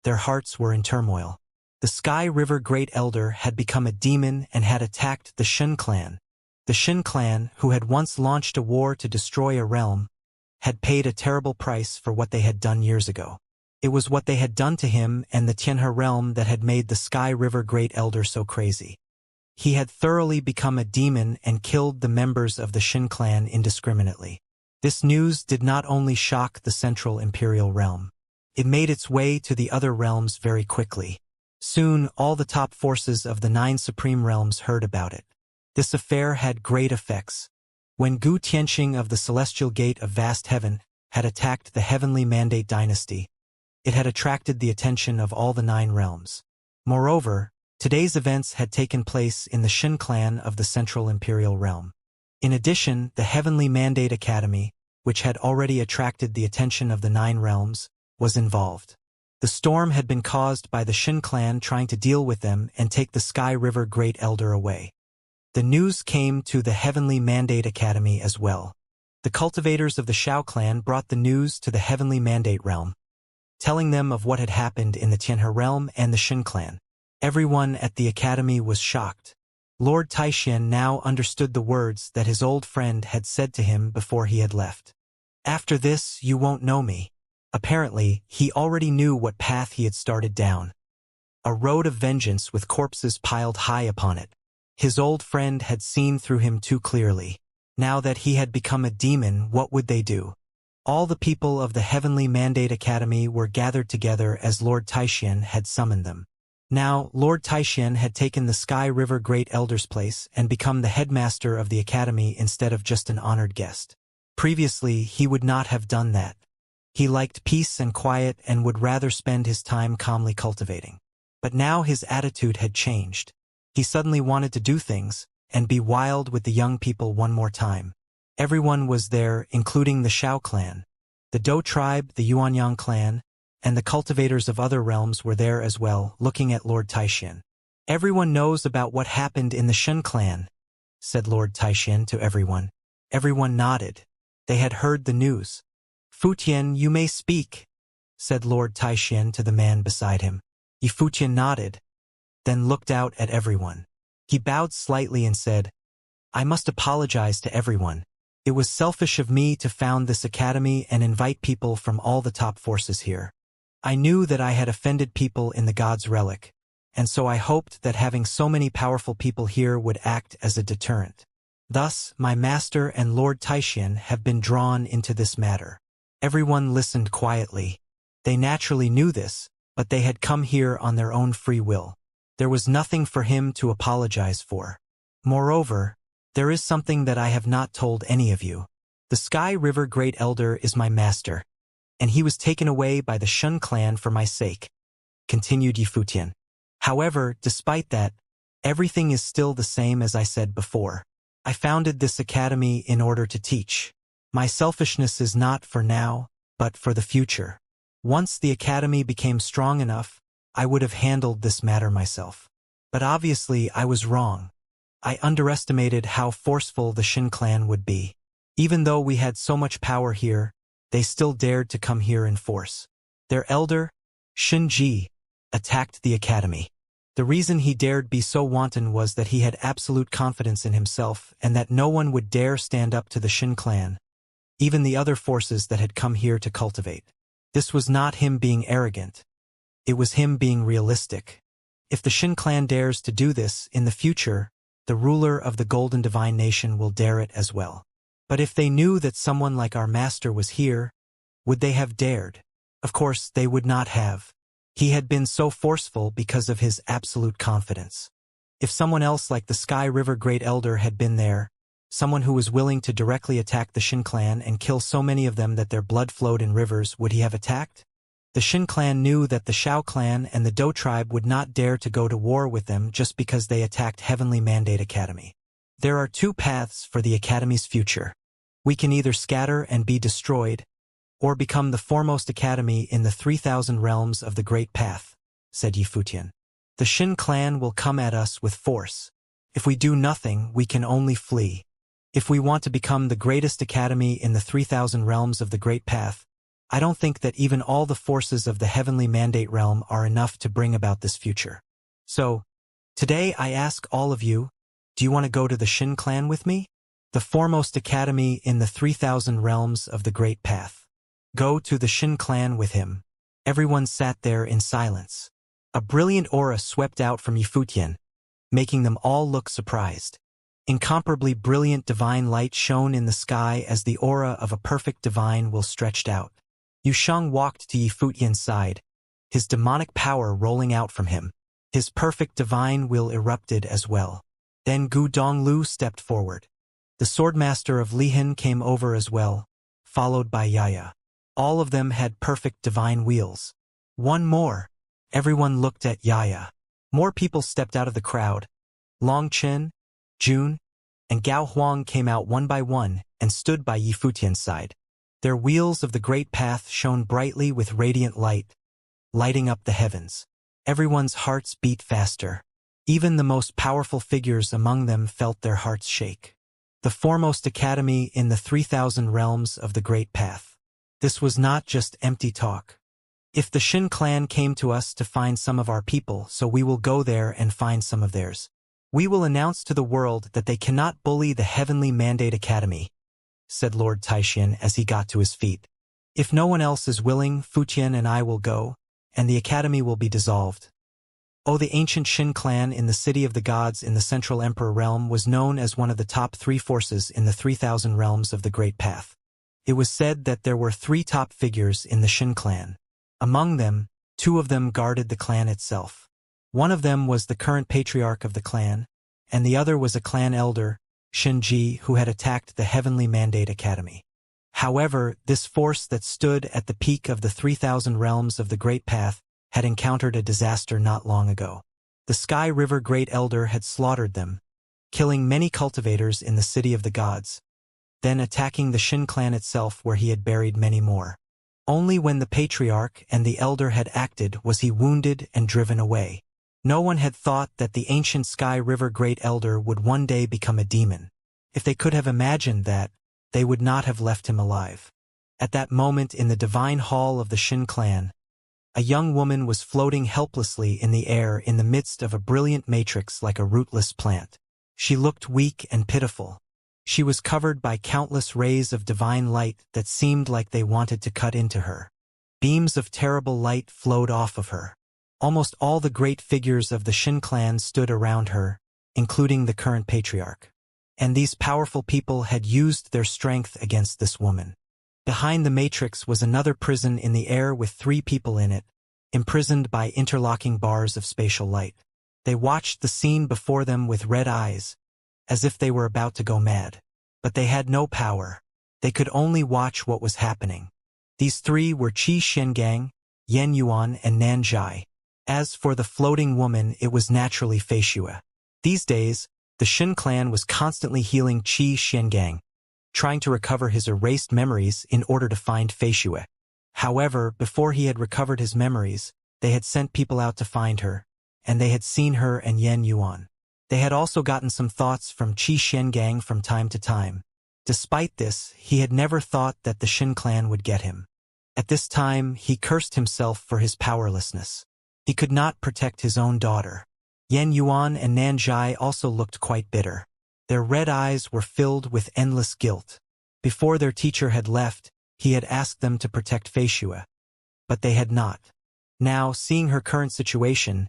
Their hearts were in turmoil. The Sky River Great Elder had become a demon and had attacked the Shen clan. The Shen clan, who had once launched a war to destroy a realm, had paid a terrible price for what they had done years ago. It was what they had done to him and the Tianhe realm that had made the Sky River Great Elder so crazy. He had thoroughly become a demon and killed the members of the Shen clan indiscriminately. This news did not only shock the Central Imperial Realm. It made its way to the other realms very quickly. Soon, all the top forces of the 9 Supreme Realms heard about it. This affair had great effects. When Gu Tianxing of the Celestial Gate of Vast Heaven had attacked the Heavenly Mandate Dynasty, it had attracted the attention of all the 9 realms. Moreover, today's events had taken place in the Shen clan of the Central Imperial Realm. In addition, the Heavenly Mandate Academy, which had already attracted the attention of the 9 realms, was involved. The storm had been caused by the Shen clan trying to deal with them and take the Sky River Great Elder away. The news came to the Heavenly Mandate Academy as well. The cultivators of the Shao clan brought the news to the Heavenly Mandate Realm, telling them of what had happened in the Tianhe realm and the Shen clan. Everyone at the academy was shocked. Lord Taixian now understood the words that his old friend had said to him before he had left. After this, you won't know me. Apparently, he already knew what path he had started down. A road of vengeance with corpses piled high upon it. His old friend had seen through him too clearly. Now that he had become a demon, what would they do? All the people of the Heavenly Mandate Academy were gathered together as Lord Taixian had summoned them. Now, Lord Taixian had taken the Sky River Great Elder's place and become the headmaster of the academy instead of just an honored guest. Previously, he would not have done that. He liked peace and quiet and would rather spend his time calmly cultivating. But now his attitude had changed. He suddenly wanted to do things and be wild with the young people one more time. Everyone was there, including the Shao clan. The Dou tribe, the Yuanyang clan, and the cultivators of other realms were there as well, looking at Lord Taixian. Everyone knows about what happened in the Shen clan, said Lord Taixian to everyone. Everyone nodded. They had heard the news. Futian, you may speak, said Lord Taixian to the man beside him. Futian nodded, then looked out at everyone. He bowed slightly and said, I must apologize to everyone. It was selfish of me to found this academy and invite people from all the top forces here. I knew that I had offended people in the God's Relic, and so I hoped that having so many powerful people here would act as a deterrent. Thus, my master and Lord Taixian have been drawn into this matter. Everyone listened quietly. They naturally knew this, but they had come here on their own free will. There was nothing for him to apologize for. Moreover, there is something that I have not told any of you. The Sky River Great Elder is my master, and he was taken away by the Shen clan for my sake, continued Futian. However, despite that, everything is still the same as I said before. I founded this academy in order to teach. My selfishness is not for now, but for the future. Once the academy became strong enough, I would have handled this matter myself. But obviously I was wrong. I underestimated how forceful the Shen clan would be. Even though we had so much power here, they still dared to come here in force. Their elder, Shen Ji, attacked the academy. The reason he dared be so wanton was that he had absolute confidence in himself and that no one would dare stand up to the Shen clan, even the other forces that had come here to cultivate. This was not him being arrogant. It was him being realistic. If the Shen clan dares to do this in the future, the ruler of the Golden Divine Nation will dare it as well. But if they knew that someone like our master was here, would they have dared? Of course, they would not have. He had been so forceful because of his absolute confidence. If someone else like the Sky River Great Elder had been there, someone who was willing to directly attack the Shen clan and kill so many of them that their blood flowed in rivers, would he have attacked? The Shen clan knew that the Shao clan and the Dou tribe would not dare to go to war with them just because they attacked Heavenly Mandate Academy. There are 2 paths for the Academy's future. We can either scatter and be destroyed, or become the foremost academy in the 3,000 realms of the Great Path, said Futian. The Shen clan will come at us with force. If we do nothing, we can only flee. If we want to become the greatest academy in the 3,000 realms of the Great Path, I don't think that even all the forces of the heavenly mandate realm are enough to bring about this future. So, today I ask all of you, do you want to go to the Shin clan with me? The foremost academy in the 3,000 realms of the Great Path. Go to the Shin clan with him. Everyone sat there in silence. A brilliant aura swept out from Yifutian, making them all look surprised. Incomparably brilliant divine light shone in the sky as the aura of a perfect divine will stretched out. Yusheng walked to Yifutian's side, his demonic power rolling out from him. His perfect divine will erupted as well. Then Gu Donglu stepped forward. The swordmaster of Lihin came over as well, followed by Yaya. All of them had perfect divine wheels. One more. Everyone looked at Yaya. More people stepped out of the crowd. Long Chen, Jun, and Gao Huang came out one by one and stood by Yifutian's side. Their wheels of the great path shone brightly with radiant light, lighting up the heavens. Everyone's hearts beat faster. Even the most powerful figures among them felt their hearts shake. The foremost academy in the 3,000 realms of the great path. This was not just empty talk. If the Shin clan came to us to find some of our people, so we will go there and find some of theirs. We will announce to the world that they cannot bully the Heavenly Mandate Academy, said Lord Taixian as he got to his feet. If no one else is willing, Futian and I will go, and the academy will be dissolved. Oh, the ancient Shin clan in the City of the Gods in the Central Emperor realm was known as one of the top 3 forces in the 3,000 realms of the Great Path. It was said that there were 3 top figures in the Shin clan. Among them, 2 of them guarded the clan itself. One of them was the current patriarch of the clan, and the other was a clan elder, Shinji, who had attacked the Heavenly Mandate Academy. However, this force that stood at the peak of the 3,000 realms of the Great Path had encountered a disaster not long ago. The Sky River Great Elder had slaughtered them, killing many cultivators in the City of the Gods, then attacking the Shin clan itself where he had buried many more. Only when the patriarch and the elder had acted was he wounded and driven away. No one had thought that the ancient Sky River Great Elder would one day become a demon. If they could have imagined that, they would not have left him alive. At that moment in the divine hall of the Shin clan, a young woman was floating helplessly in the air in the midst of a brilliant matrix like a rootless plant. She looked weak and pitiful. She was covered by countless rays of divine light that seemed like they wanted to cut into her. Beams of terrible light flowed off of her. Almost all the great figures of the Shin clan stood around her, including the current patriarch. And these powerful people had used their strength against this woman. Behind the matrix was another prison in the air with 3 people in it, imprisoned by interlocking bars of spatial light. They watched the scene before them with red eyes, as if they were about to go mad. But they had no power. They could only watch what was happening. These 3 were Qi Shengang, Yen Yuan, and Nan Zhai. As for the floating woman, it was naturally Feishue. These days, the Shin clan was constantly healing Qi Shengang, trying to recover his erased memories in order to find Feishue. However, before he had recovered his memories, they had sent people out to find her, and they had seen her and Yen Yuan. They had also gotten some thoughts from Qi Shengang from time to time. Despite this, he had never thought that the Shin clan would get him. At this time, he cursed himself for his powerlessness. He could not protect his own daughter. Yen Yuan and Nan Zhai also looked quite bitter. Their red eyes were filled with endless guilt. Before their teacher had left, he had asked them to protect Feishue. But they had not. Now, seeing her current situation,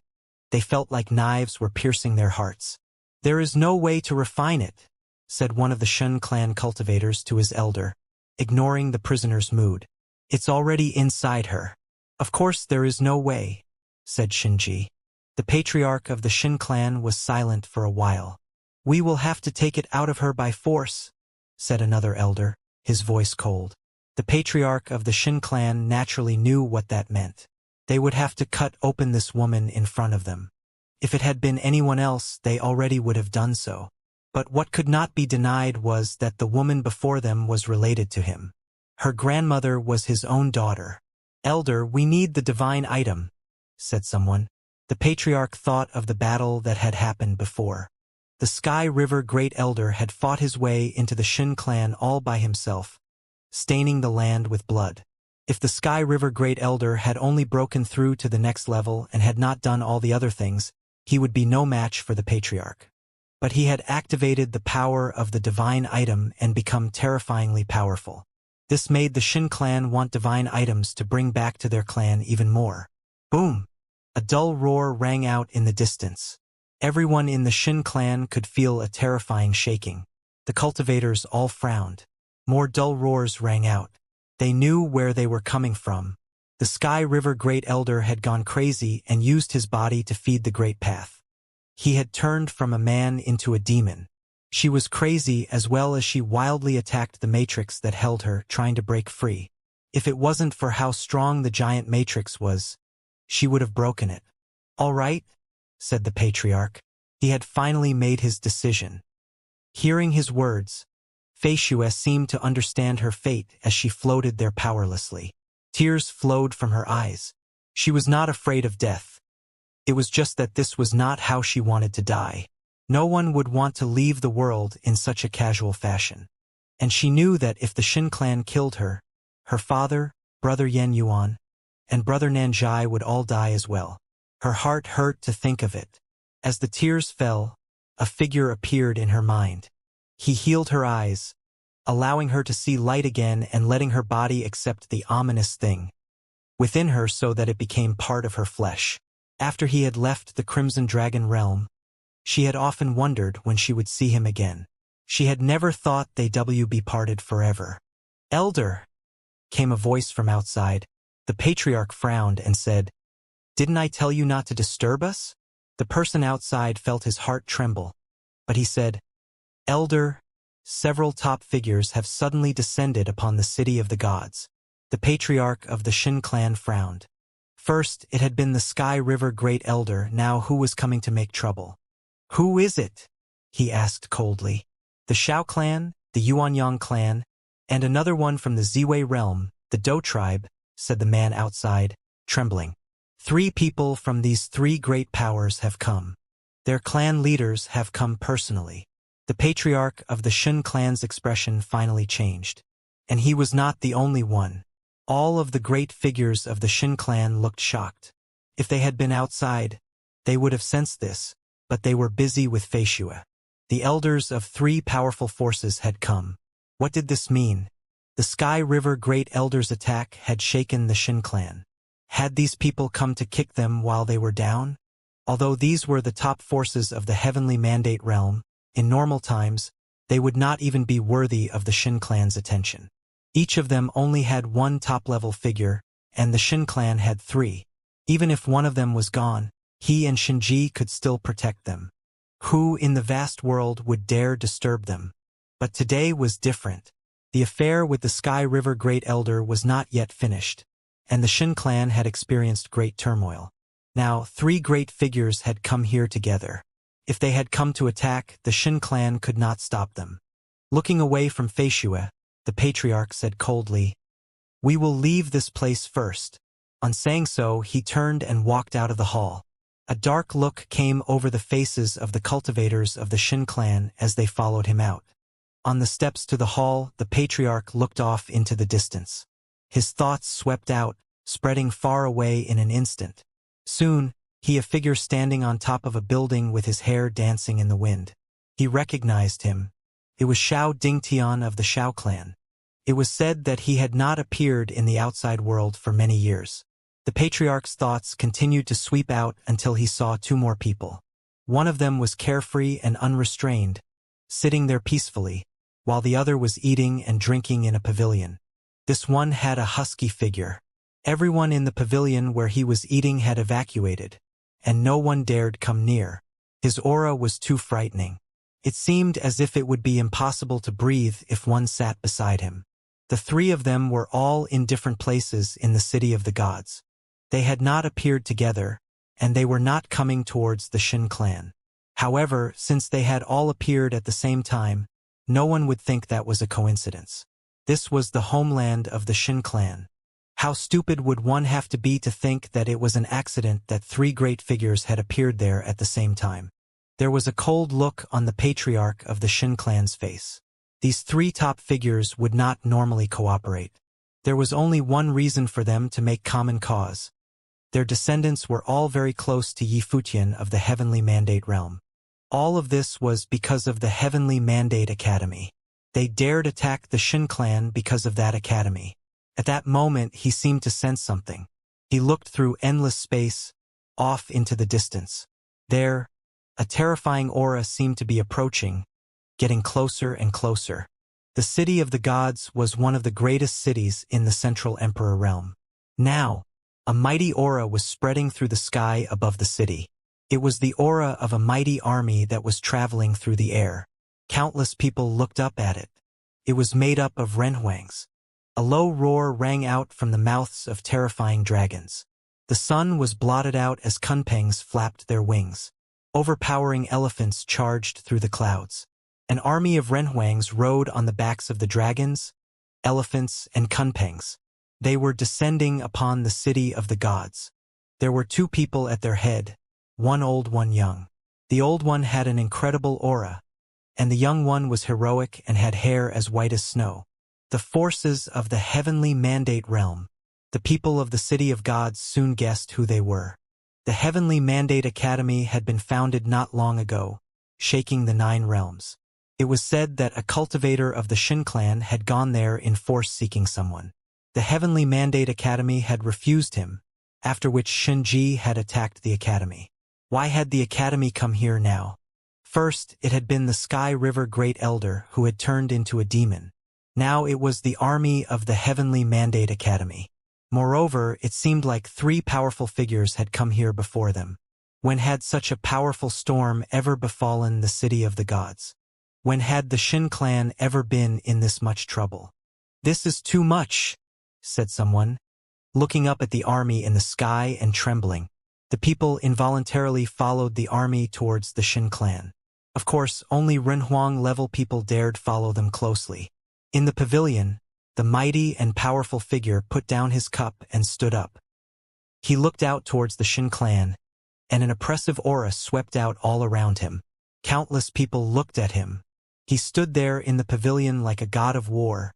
they felt like knives were piercing their hearts. "There is no way to refine it," said one of the Shin clan cultivators to his elder, ignoring the prisoner's mood. "It's already inside her." "Of course there is no way," said Shinji. The patriarch of the Shin clan was silent for a while. "We will have to take it out of her by force," said another elder, his voice cold. The patriarch of the Shin clan naturally knew what that meant. They would have to cut open this woman in front of them. If it had been anyone else, they already would have done so. But what could not be denied was that the woman before them was related to him. Her grandmother was his own daughter. "Elder, we need the divine item," said someone. The patriarch thought of the battle that had happened before. The Sky River Great Elder had fought his way into the Shin clan all by himself, staining the land with blood. If the Sky River Great Elder had only broken through to the next level and had not done all the other things, he would be no match for the patriarch. But he had activated the power of the divine item and become terrifyingly powerful. This made the Shin clan want divine items to bring back to their clan even more. Boom! A dull roar rang out in the distance. Everyone in the Shin clan could feel a terrifying shaking. The cultivators all frowned. More dull roars rang out. They knew where they were coming from. The Sky River Great Elder had gone crazy and used his body to feed the Great Path. He had turned from a man into a demon. She was crazy as well as she wildly attacked the matrix that held her, trying to break free. If it wasn't for how strong the giant matrix was, she would have broken it. "All right," said the patriarch. He had finally made his decision. Hearing his words, Xianxia seemed to understand her fate as she floated there powerlessly. Tears flowed from her eyes. She was not afraid of death. It was just that this was not how she wanted to die. No one would want to leave the world in such a casual fashion. And she knew that if the Shin clan killed her, her father, brother Yan Yuan, and brother Nanjai would all die as well. Her heart hurt to think of it. As the tears fell, a figure appeared in her mind. He healed her eyes, allowing her to see light again and letting her body accept the ominous thing within her so that it became part of her flesh. After he had left the Crimson Dragon realm, she had often wondered when she would see him again. She had never thought they'd be parted forever. "Elder," came a voice from outside. The patriarch frowned and said, "Didn't I tell you not to disturb us?" The person outside felt his heart tremble, but he said, "Elder, several top figures have suddenly descended upon the city of the gods." The patriarch of the Shin clan frowned. First, it had been the Sky River Great Elder. Now who was coming to make trouble? "Who is it?" he asked coldly. "The Shao clan, the Yuanyang clan, and another one from the Ziwei realm, the Dou tribe," said the man outside, trembling. "3 people from these 3 great powers have come. Their clan leaders have come personally." The patriarch of the Shin clan's expression finally changed. And he was not the only one. All of the great figures of the Shin clan looked shocked. If they had been outside, they would have sensed this, but they were busy with Xianxia. The elders of 3 powerful forces had come. What did this mean? The Sky River Great Elder's attack had shaken the Shin clan. Had these people come to kick them while they were down? Although these were the top forces of the Heavenly Mandate realm, in normal times, they would not even be worthy of the Shin clan's attention. Each of them only had 1 top-level figure, and the Shin clan had 3. Even if one of them was gone, he and Shinji could still protect them. Who in the vast world would dare disturb them? But today was different. The affair with the Sky River Great Elder was not yet finished, and the Shin clan had experienced great turmoil. Now 3 great figures had come here together. If they had come to attack, the Shin clan could not stop them. Looking away from Xianxia, the patriarch said coldly, "We will leave this place first." On saying so, he turned and walked out of the hall. A dark look came over the faces of the cultivators of the Shin clan as they followed him out. On the steps to the hall, the patriarch looked off into the distance. His thoughts swept out, spreading far away in an instant. Soon, he a figure standing on top of a building with his hair dancing in the wind. He recognized him. It was Xiao Dingtian of the Shao clan. It was said that he had not appeared in the outside world for many years. The patriarch's thoughts continued to sweep out until he saw 2 more people. One of them was carefree and unrestrained, sitting there peacefully, while the other was eating and drinking in a pavilion. This one had a husky figure. Everyone in the pavilion where he was eating had evacuated, and no one dared come near. His aura was too frightening. It seemed as if it would be impossible to breathe if one sat beside him. The 3 of them were all in different places in the city of the gods. They had not appeared together, and they were not coming towards the Shin clan. However, since they had all appeared at the same time, no one would think that was a coincidence. This was the homeland of the Shin clan. How stupid would one have to be to think that it was an accident that 3 great figures had appeared there at the same time? There was a cold look on the patriarch of the Shin clan's face. These 3 top figures would not normally cooperate. There was only one reason for them to make common cause. Their descendants were all very close to Yi Futian of the Heavenly Mandate realm. All of this was because of the Heavenly Mandate Academy. They dared attack the Shin clan because of that academy. At that moment he seemed to sense something. He looked through endless space, off into the distance. There, a terrifying aura seemed to be approaching, getting closer and closer. The city of the gods was one of the greatest cities in the Central Emperor realm. Now, a mighty aura was spreading through the sky above the city. It was the aura of a mighty army that was traveling through the air. Countless people looked up at it. It was made up of renhuangs. A low roar rang out from the mouths of terrifying dragons. The sun was blotted out as kunpengs flapped their wings. Overpowering elephants charged through the clouds. An army of renhuangs rode on the backs of the dragons, elephants, and kunpengs. They were descending upon the city of the gods. There were two people at their head, one old, one young. The old one had an incredible aura, and the young one was heroic and had hair as white as snow. The forces of the Heavenly Mandate realm. The people of the City of Gods soon guessed who they were. The Heavenly Mandate Academy had been founded not long ago, shaking the 9 realms. It was said that a cultivator of the Shin clan had gone there in force seeking someone. The Heavenly Mandate Academy had refused him, after which Shinji had attacked the academy. Why had the academy come here now? First, it had been the Sky River Great Elder who had turned into a demon. Now it was the army of the Heavenly Mandate Academy. Moreover, it seemed like 3 powerful figures had come here before them. When had such a powerful storm ever befallen the city of the gods? When had the Shin clan ever been in this much trouble? "This is too much," said someone, looking up at the army in the sky and trembling. The people involuntarily followed the army towards the Shin clan. Of course, only Renhuang-level people dared follow them closely. In the pavilion, the mighty and powerful figure put down his cup and stood up. He looked out towards the Shin clan, and an oppressive aura swept out all around him. Countless people looked at him. He stood there in the pavilion like a god of war,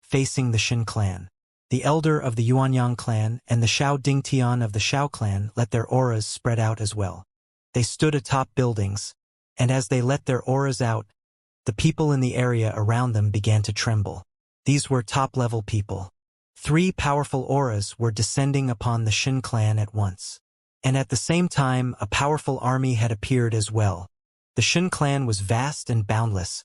facing the Shin clan. The elder of the Yuanyang clan and the Xiao Dingtian of the Xiao clan let their auras spread out as well. They stood atop buildings, and as they let their auras out, the people in the area around them began to tremble. These were top-level people. 3 powerful auras were descending upon the Shin clan at once. And at the same time, a powerful army had appeared as well. The Shin clan was vast and boundless.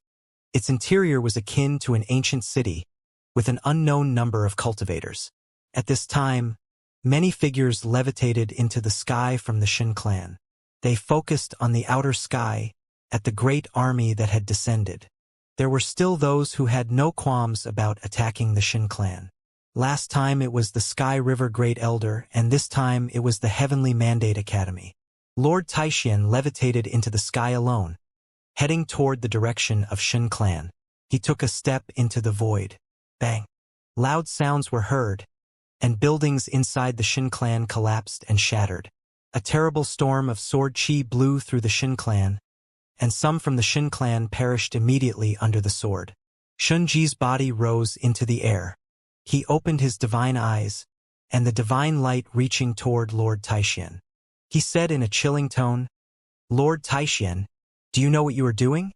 Its interior was akin to an ancient city, with an unknown number of cultivators. At this time, many figures levitated into the sky from the Shin clan. They focused on the outer sky, at the great army that had descended. There were still those who had no qualms about attacking the Shin clan. Last time it was the Sky River Great Elder, and this time it was the Heavenly Mandate Academy. Lord Taixian levitated into the sky alone, heading toward the direction of Shin clan. He took a step into the void. Bang! Loud sounds were heard, and buildings inside the Shin clan collapsed and shattered. A terrible storm of sword chi blew through the Shin clan, and some from the Shin clan perished immediately under the sword. Shunji's body rose into the air. He opened his divine eyes, and the divine light reaching toward Lord Taixian. He said in a chilling tone, "Lord Taixian, do you know what you are doing?"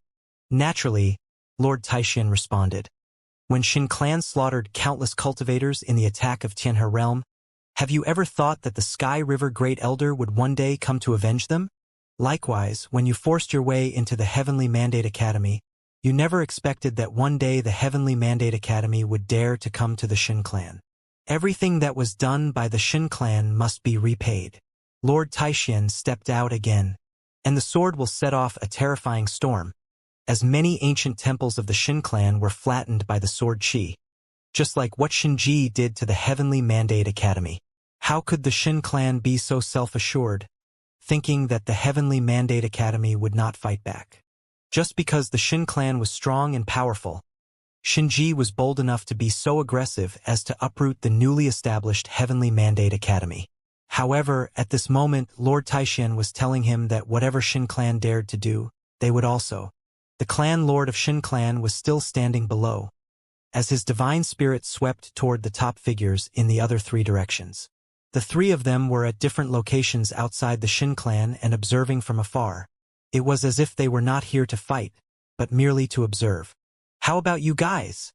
Naturally, Lord Taixian responded. "When Shin clan slaughtered countless cultivators in the attack of Tianhe realm, have you ever thought that the Sky River Great Elder would one day come to avenge them? Likewise, when you forced your way into the Heavenly Mandate Academy, you never expected that one day the Heavenly Mandate Academy would dare to come to the Shin clan. Everything that was done by the Shin clan must be repaid." Lord Taixian stepped out again, and the sword will set off a terrifying storm, as many ancient temples of the Shin clan were flattened by the sword chi, just like what Shinji did to the Heavenly Mandate Academy. How could the Shin clan be so self-assured, thinking that the Heavenly Mandate Academy would not fight back? Just because the Shin clan was strong and powerful, Shinji was bold enough to be so aggressive as to uproot the newly established Heavenly Mandate Academy. However, at this moment, Lord Taixian was telling him that whatever Shin clan dared to do, they would also. The clan lord of Shin clan was still standing below. as his divine spirit swept toward the top figures in the other three directions. The three of them were at different locations outside the Shin clan and observing from afar. It was as if they were not here to fight, but merely to observe. "How about you guys?"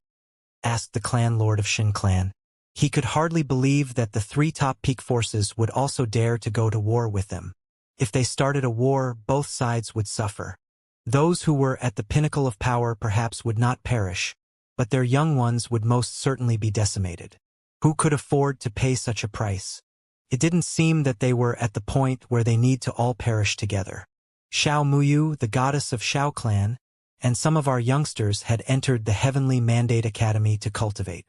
asked the clan lord of Shin clan. He could hardly believe that the three top peak forces would also dare to go to war with them. If they started a war, both sides would suffer. Those who were at the pinnacle of power perhaps would not perish, but their young ones would most certainly be decimated. Who could afford to pay such a price? It didn't seem that they were at the point where they need to all perish together. Xiao Muyu, the goddess of Xiao clan, and some of our youngsters had entered the Heavenly Mandate Academy to cultivate.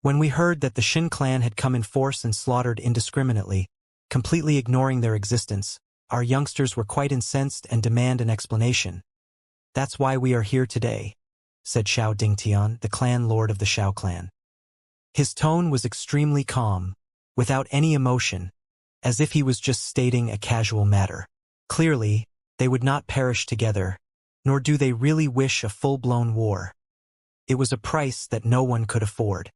When we heard that the Shin clan had come in force and slaughtered indiscriminately, completely ignoring their existence, our youngsters were quite incensed and demand an explanation. "That's why we are here today," said Xiao Dingtian, the clan lord of the Xiao clan. His tone was extremely calm, without any emotion, as if he was just stating a casual matter. Clearly, they would not perish together, nor do they really wish a full-blown war. It was a price that no one could afford.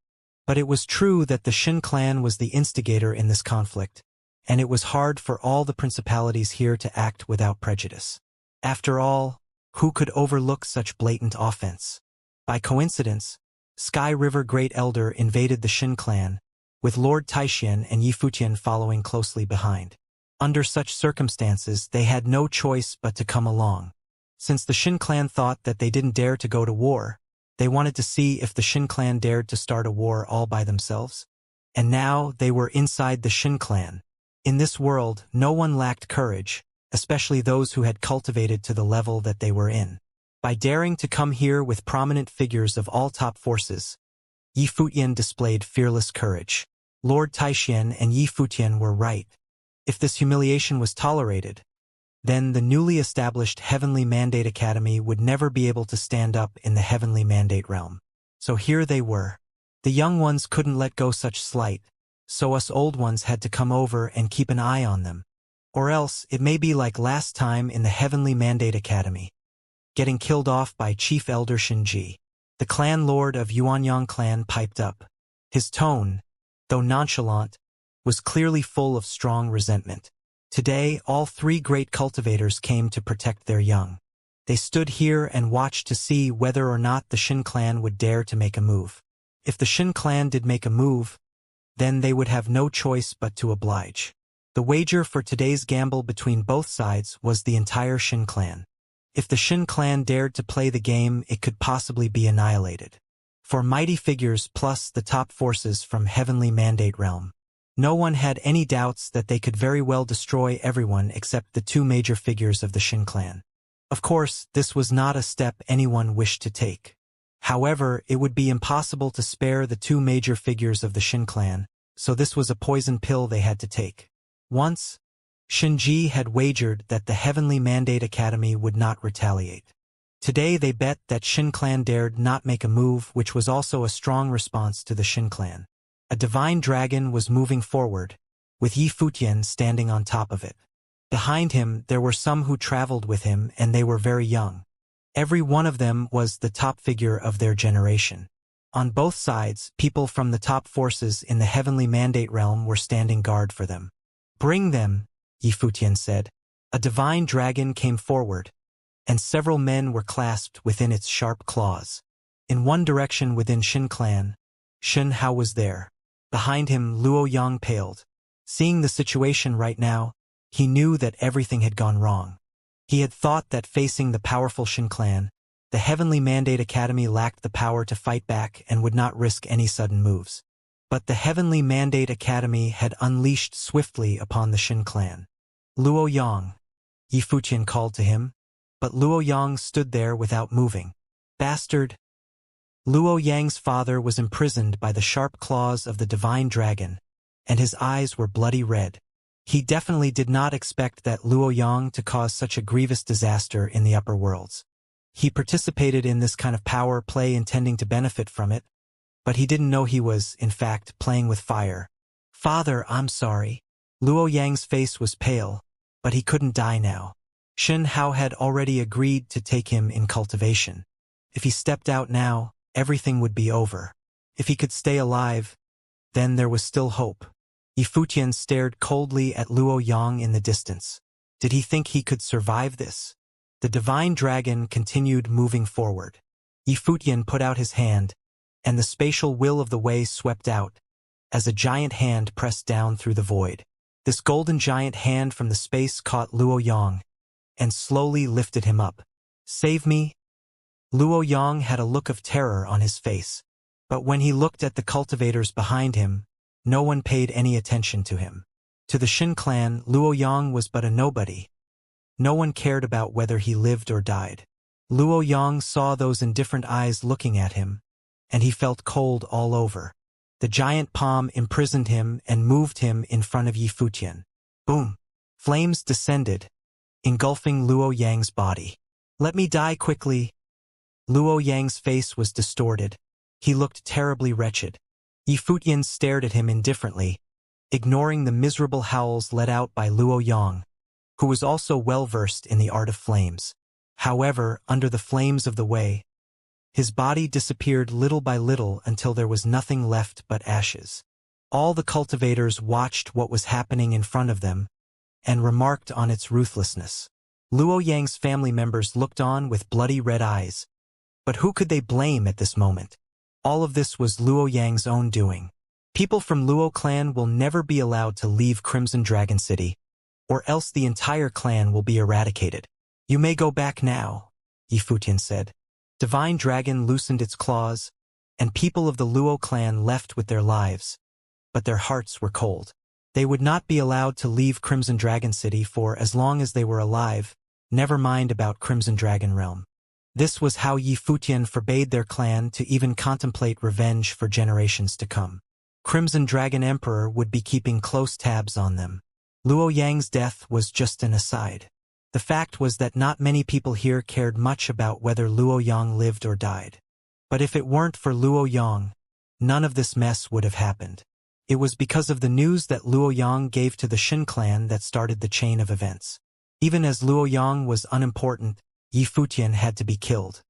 But it was true that the Shin clan was the instigator in this conflict, and it was hard for all the principalities here to act without prejudice. After all, who could overlook such blatant offense? By coincidence, Sky River Great Elder invaded the Shin clan, with Lord Taixian and Yifutian following closely behind. Under such circumstances, they had no choice but to come along. Since the Shin clan thought that they didn't dare to go to war, they wanted to see if the Shin clan dared to start a war all by themselves. And now they were inside the Shin clan. In this world, no one lacked courage, especially those who had cultivated to the level that they were in. By daring to come here with prominent figures of all top forces, Yifutian displayed fearless courage. Lord Taixian and Yifutian were right. If this humiliation was tolerated, then the newly established Heavenly Mandate Academy would never be able to stand up in the Heavenly Mandate realm. So here they were. The young ones couldn't let go such slight, so us old ones had to come over and keep an eye on them. Or else, it may be like last time in the Heavenly Mandate Academy, getting killed off by Chief Elder Shinji. The clan lord of Yuanyang clan piped up. His tone, though nonchalant, was clearly full of strong resentment. Today, all three great cultivators came to protect their young. They stood here and watched to see whether or not the Shin clan would dare to make a move. If the Shin clan did make a move, then they would have no choice but to oblige. The wager for today's gamble between both sides was the entire Shin clan. If the Shin clan dared to play the game, it could possibly be annihilated. For mighty figures plus the top forces from Heavenly Mandate Realm, no one had any doubts that they could very well destroy everyone except the two major figures of the Shin clan. Of course, this was not a step anyone wished to take. However, it would be impossible to spare the two major figures of the Shin clan, so this was a poison pill they had to take. Once, Shinji had wagered that the Heavenly Mandate Academy would not retaliate. Today they bet that Shin clan dared not make a move, which was also a strong response to the Shin clan. A divine dragon was moving forward, with Yifutian standing on top of it. Behind him there were some who traveled with him, and they were very young. Every one of them was the top figure of their generation. On both sides, people from the top forces in the Heavenly Mandate Realm were standing guard for them. "Bring them," Yifutian said. A divine dragon came forward, and several men were clasped within its sharp claws. In one direction within Shin clan, Shen Hao was there. Behind him, Luo Yang paled. Seeing the situation right now, he knew that everything had gone wrong. He had thought that facing the powerful Shin clan, the Heavenly Mandate Academy lacked the power to fight back and would not risk any sudden moves. But the Heavenly Mandate Academy had unleashed swiftly upon the Shin clan. "Luo Yang," Yifutian called to him, but Luo Yang stood there without moving. "Bastard!" Luo Yang's father was imprisoned by the sharp claws of the divine dragon, and his eyes were bloody red. He definitely did not expect that Luo Yang to cause such a grievous disaster in the upper worlds. He participated in this kind of power play intending to benefit from it, but he didn't know he was, in fact, playing with fire. "Father, I'm sorry." Luo Yang's face was pale, but he couldn't die now. Shen Hao had already agreed to take him in cultivation. If he stepped out now, everything would be over. If he could stay alive, then there was still hope. Yifutian stared coldly at Luo Yang in the distance. Did he think he could survive this? The divine dragon continued moving forward. Yifutian put out his hand, and the spatial will of the way swept out, as a giant hand pressed down through the void. This golden giant hand from the space caught Luo Yang, and slowly lifted him up. "Save me?" Luo Yang had a look of terror on his face, but when he looked at the cultivators behind him, no one paid any attention to him. To the Shin clan, Luo Yang was but a nobody. No one cared about whether he lived or died. Luo Yang saw those indifferent eyes looking at him, and he felt cold all over. The giant palm imprisoned him and moved him in front of Yifutian. Boom! Flames descended, engulfing Luo Yang's body. "Let me die quickly." Luo Yang's face was distorted. He looked terribly wretched. Yifutian stared at him indifferently, ignoring the miserable howls let out by Luo Yang, who was also well-versed in the art of flames. However, under the flames of the way, his body disappeared little by little until there was nothing left but ashes. All the cultivators watched what was happening in front of them and remarked on its ruthlessness. Luo Yang's family members looked on with bloody red eyes. But who could they blame at this moment? All of this was Luo Yang's own doing. People from Luo clan will never be allowed to leave Crimson Dragon City, or else the entire clan will be eradicated. "You may go back now," Yifutian said. Divine Dragon loosened its claws, and people of the Luo clan left with their lives, but their hearts were cold. They would not be allowed to leave Crimson Dragon City for as long as they were alive, never mind about Crimson Dragon Realm. This was how Yifutian forbade their clan to even contemplate revenge for generations to come. Crimson Dragon Emperor would be keeping close tabs on them. Luo Yang's death was just an aside. The fact was that not many people here cared much about whether Luo Yang lived or died. But if it weren't for Luo Yang, none of this mess would have happened. It was because of the news that Luo Yang gave to the Shin clan that started the chain of events. Even as Luo Yang was unimportant, Yifutian had to be killed.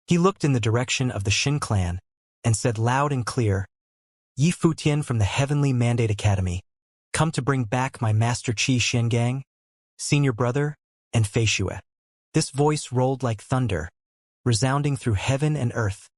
He looked in the direction of the Shin clan and said loud and clear, "Yifutian from the Heavenly Mandate Academy, come to bring back my master Qi Xiangang, senior brother, and Fei Xue." This voice rolled like thunder, resounding through heaven and earth,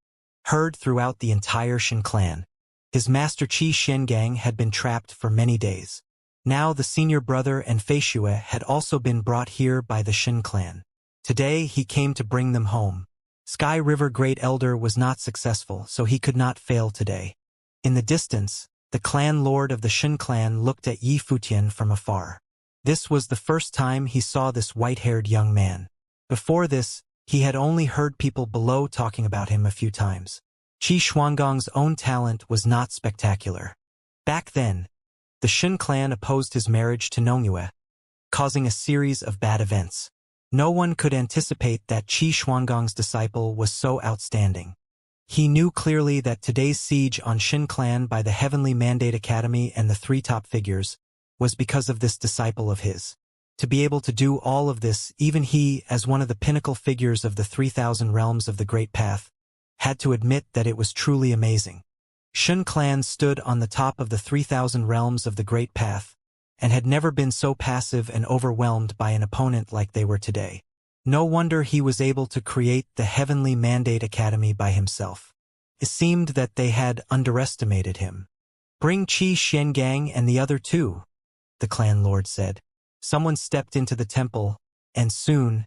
heard throughout the entire Shin clan. His master Qi Xiangang had been trapped for many days. Now the senior brother and Fei Xue had also been brought here by the Shin clan. Today he came to bring them home. Sky River Great Elder was not successful, so he could not fail today. In the distance, the clan lord of the Shin clan looked at Yifutian from afar. This was the first time he saw this white-haired young man. Before this, he had only heard people below talking about him a few times. Qi Xuanggong's own talent was not spectacular. Back then, the Shin clan opposed his marriage to Nongyue, causing a series of bad events. No one could anticipate that Qi Xuanggong's disciple was so outstanding. He knew clearly that today's siege on Shin clan by the Heavenly Mandate Academy and the three top figures was because of this disciple of his. To be able to do all of this, even he, as one of the pinnacle figures of the 3,000 realms of the Great Path, had to admit that it was truly amazing. Shin clan stood on the top of the 3,000 realms of the Great Path, and had never been so passive and overwhelmed by an opponent like they were today. No wonder he was able to create the Heavenly Mandate Academy by himself. It seemed that they had underestimated him. "Bring Qi Xiangang and the other two," the clan lord said. Someone stepped into the temple, and soon,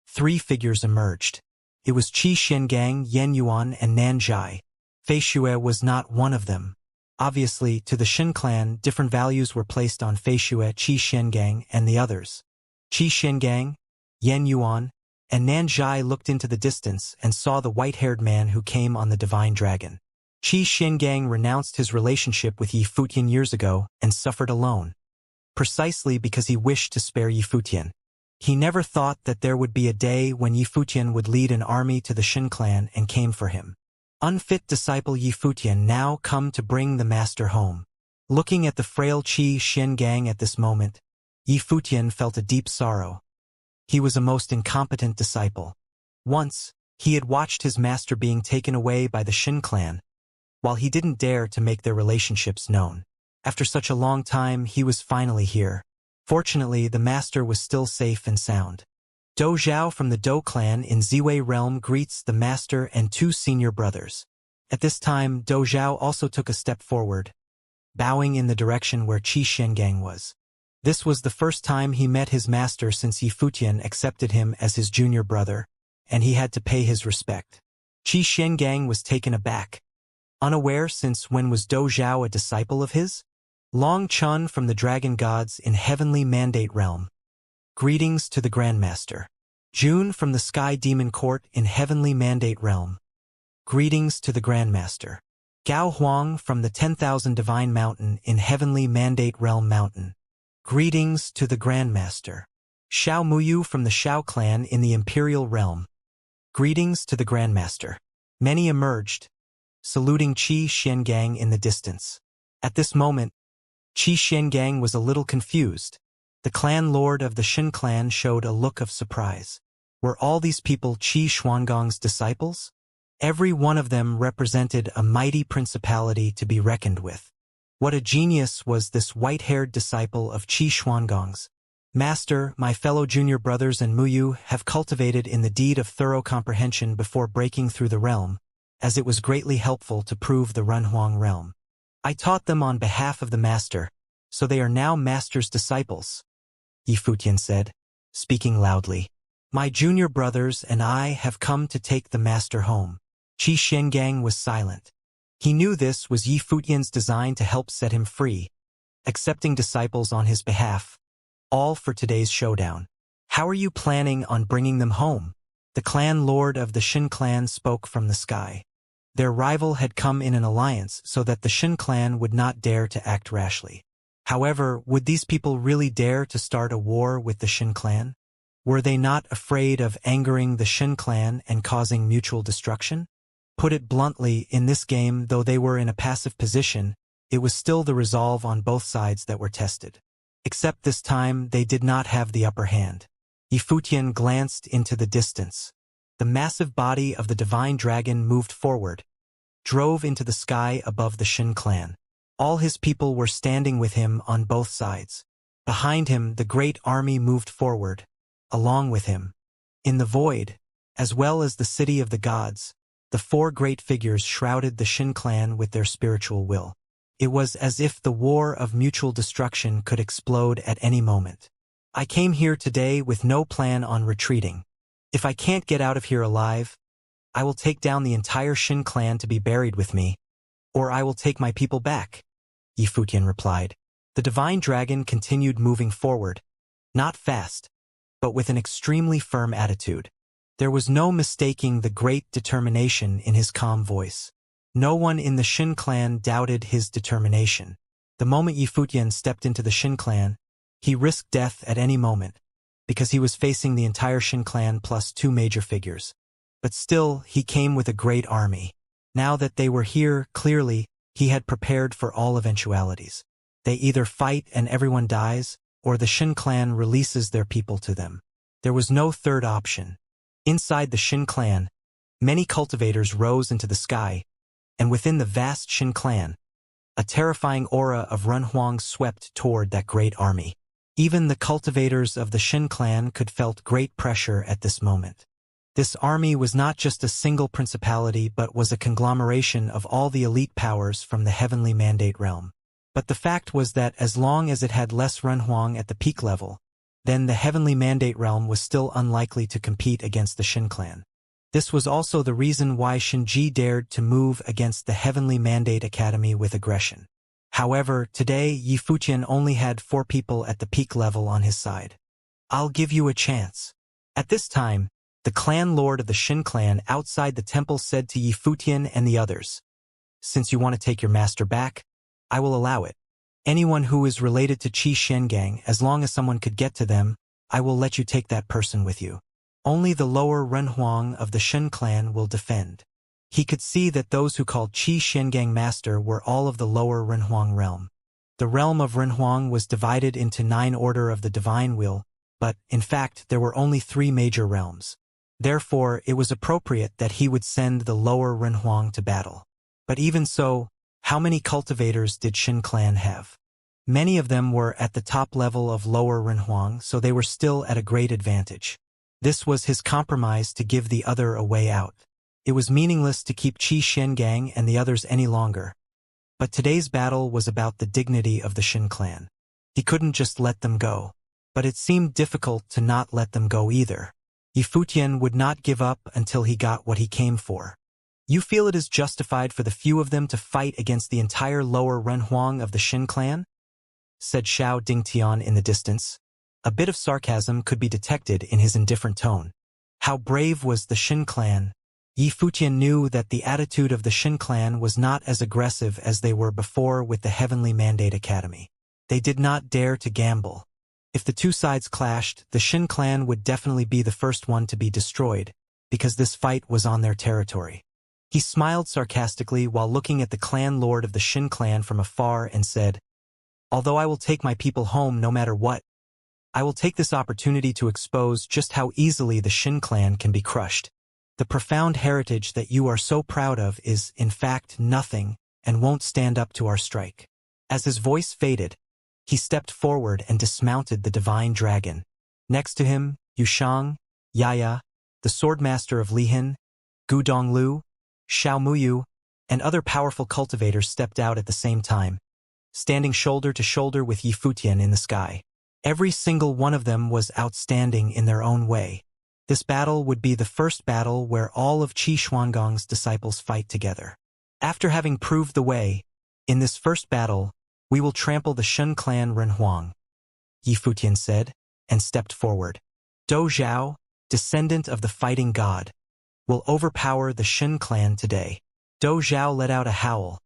three figures emerged. It was Qi Xiangang, Yan Yuan, and Nan Zhai. Fei Xue was not one of them. Obviously, to the Shin clan, different values were placed on Fei Xue, Qi Xiangang, and the others. Qi Xiangang, Yan Yuan, and Nan Zhai looked into the distance and saw the white-haired man who came on the divine dragon. Qi Xiangang renounced his relationship with Yifutian years ago and suffered alone, precisely because he wished to spare Yifutian. He never thought that there would be a day when Yifutian would lead an army to the Shin clan and came for him. Unfit disciple Yifutian now come to bring the master home. Looking at the frail Qi Xiangang at this moment, Yifutian felt a deep sorrow. He was a most incompetent disciple. Once, He had watched his master being taken away by the Shin clan, while he didn't dare to make their relationships known. After such a long time, he was finally here. Fortunately, the master was still safe and sound. Do Zhao from the Do clan in Ziwei realm greets the master and two senior brothers. At this time, Do Zhao also took a step forward, bowing in the direction where Qi Xiangang was. This was the first time he met his master since Yi Futian accepted him as his junior brother, and he had to pay his respect. Qi Xiangang was taken aback, unaware since when was Do Zhao a disciple of his? Long Chun from the Dragon Gods in Heavenly Mandate Realm. Greetings to the Grandmaster. June from the Sky Demon Court in Heavenly Mandate Realm. Greetings to the Grandmaster. Gao Huang from the 10,000 Divine Mountain in Heavenly Mandate Realm Mountain. Greetings to the Grandmaster. Xiao Muyu from the Xiao clan in the Imperial Realm. Greetings to the Grandmaster. Many emerged, saluting Qi Xiangang in the distance. At this moment, Qi Xiangang was a little confused. The clan lord of the Shin clan showed a look of surprise. Were all these people Qi Xuangong's disciples? Every one of them represented a mighty principality to be reckoned with. What a genius was this white-haired disciple of Qi Xuangong's. Master, my fellow junior brothers and Muyu have cultivated in the deed of thorough comprehension before breaking through the realm, as it was greatly helpful to prove the Renhuang realm. I taught them on behalf of the master, so they are now master's disciples, Yi Futian said, speaking loudly. My junior brothers and I have come to take the master home. Qi Xiangang was silent. He knew this was Yi Futian's design to help set him free, accepting disciples on his behalf, all for today's showdown. How are you planning on bringing them home? The clan lord of the Shin clan spoke from the sky. Their rival had come in an alliance so that the Shin clan would not dare to act rashly. However, would these people really dare to start a war with the Shin clan? Were they not afraid of angering the Shin clan and causing mutual destruction? Put it bluntly, in this game, though they were in a passive position, it was still the resolve on both sides that were tested. Except this time, they did not have the upper hand. Yi Futian glanced into the distance. The massive body of the divine dragon moved forward, drove into the sky above the Shin clan. All his people were standing with him on both sides. Behind him, the great army moved forward, along with him. In the void, as well as the city of the gods, the four great figures shrouded the Shin clan with their spiritual will. It was as if the war of mutual destruction could explode at any moment. I came here today with no plan on retreating. If I can't get out of here alive, I will take down the entire Shin clan to be buried with me, or I will take my people back, Yi Futian replied. The divine dragon continued moving forward, not fast, but with an extremely firm attitude. There was no mistaking the great determination in his calm voice. No one in the Shin clan doubted his determination. The moment Yi Futian stepped into the Shin clan, he risked death at any moment, because he was facing the entire Shin clan plus two major figures. But still, he came with a great army. Now that they were here, clearly, he had prepared for all eventualities. They either fight and everyone dies, or the Shin clan releases their people to them. There was no third option. Inside the Shin clan, many cultivators rose into the sky, and within the vast Shin clan, a terrifying aura of Renhuang swept toward that great army. Even the cultivators of the Shin clan could felt great pressure at this moment. This army was not just a single principality but was a conglomeration of all the elite powers from the Heavenly Mandate realm. But the fact was that as long as it had less Renhuang at the peak level, then the Heavenly Mandate realm was still unlikely to compete against the Shin clan. This was also the reason why Shinji dared to move against the Heavenly Mandate Academy with aggression. However, today Yi Futian only had 4 people at the peak level on his side. I'll give you a chance. At this time, the clan lord of the Shin clan outside the temple said to Yi Futian and the others, "Since you want to take your master back, I will allow it. Anyone who is related to Qi Xiangang, as long as someone could get to them, I will let you take that person with you. Only the lower Renhuang of the Shin clan will defend." He could see that those who called Qi Xiangang master were all of the lower Renhuang realm. The realm of Renhuang was divided into 9 order of the divine wheel, but, in fact, there were only 3 major realms. Therefore, it was appropriate that he would send the lower Renhuang to battle. But even so, how many cultivators did Shin clan have? Many of them were at the top level of lower Renhuang, so they were still at a great advantage. This was his compromise to give the other a way out. It was meaningless to keep Qi Xiangang and the others any longer. But today's battle was about the dignity of the Shin clan. He couldn't just let them go. But it seemed difficult to not let them go either. Yifutian would not give up until he got what he came for. You feel it is justified for the few of them to fight against the entire lower Renhuang of the Shin clan? Said Xiao Dingtian in the distance. A bit of sarcasm could be detected in his indifferent tone. How brave was the Shin clan? Yifutian knew that the attitude of the Shin clan was not as aggressive as they were before with the Heavenly Mandate Academy. They did not dare to gamble. If the two sides clashed, the Shin clan would definitely be the first one to be destroyed, because this fight was on their territory. He smiled sarcastically while looking at the clan lord of the Shin clan from afar and said, "Although I will take my people home no matter what, I will take this opportunity to expose just how easily the Shin clan can be crushed. The profound heritage that you are so proud of is, in fact, nothing and won't stand up to our strike." As his voice faded, he stepped forward and dismounted the divine dragon. Next to him, Yushang, Yaya, the swordmaster of Lihin, Gu Donglu, Xiao Muyu, and other powerful cultivators stepped out at the same time, standing shoulder to shoulder with Yifutian in the sky. Every single one of them was outstanding in their own way. This battle would be the first battle where all of Qi Xuangong's disciples fight together. After having proved the way, in this first battle, we will trample the Shin clan Renhuang, Yifutian said, and stepped forward. Dou Zhao, descendant of the fighting god, will overpower the Shin clan today. Dou Zhao let out a howl,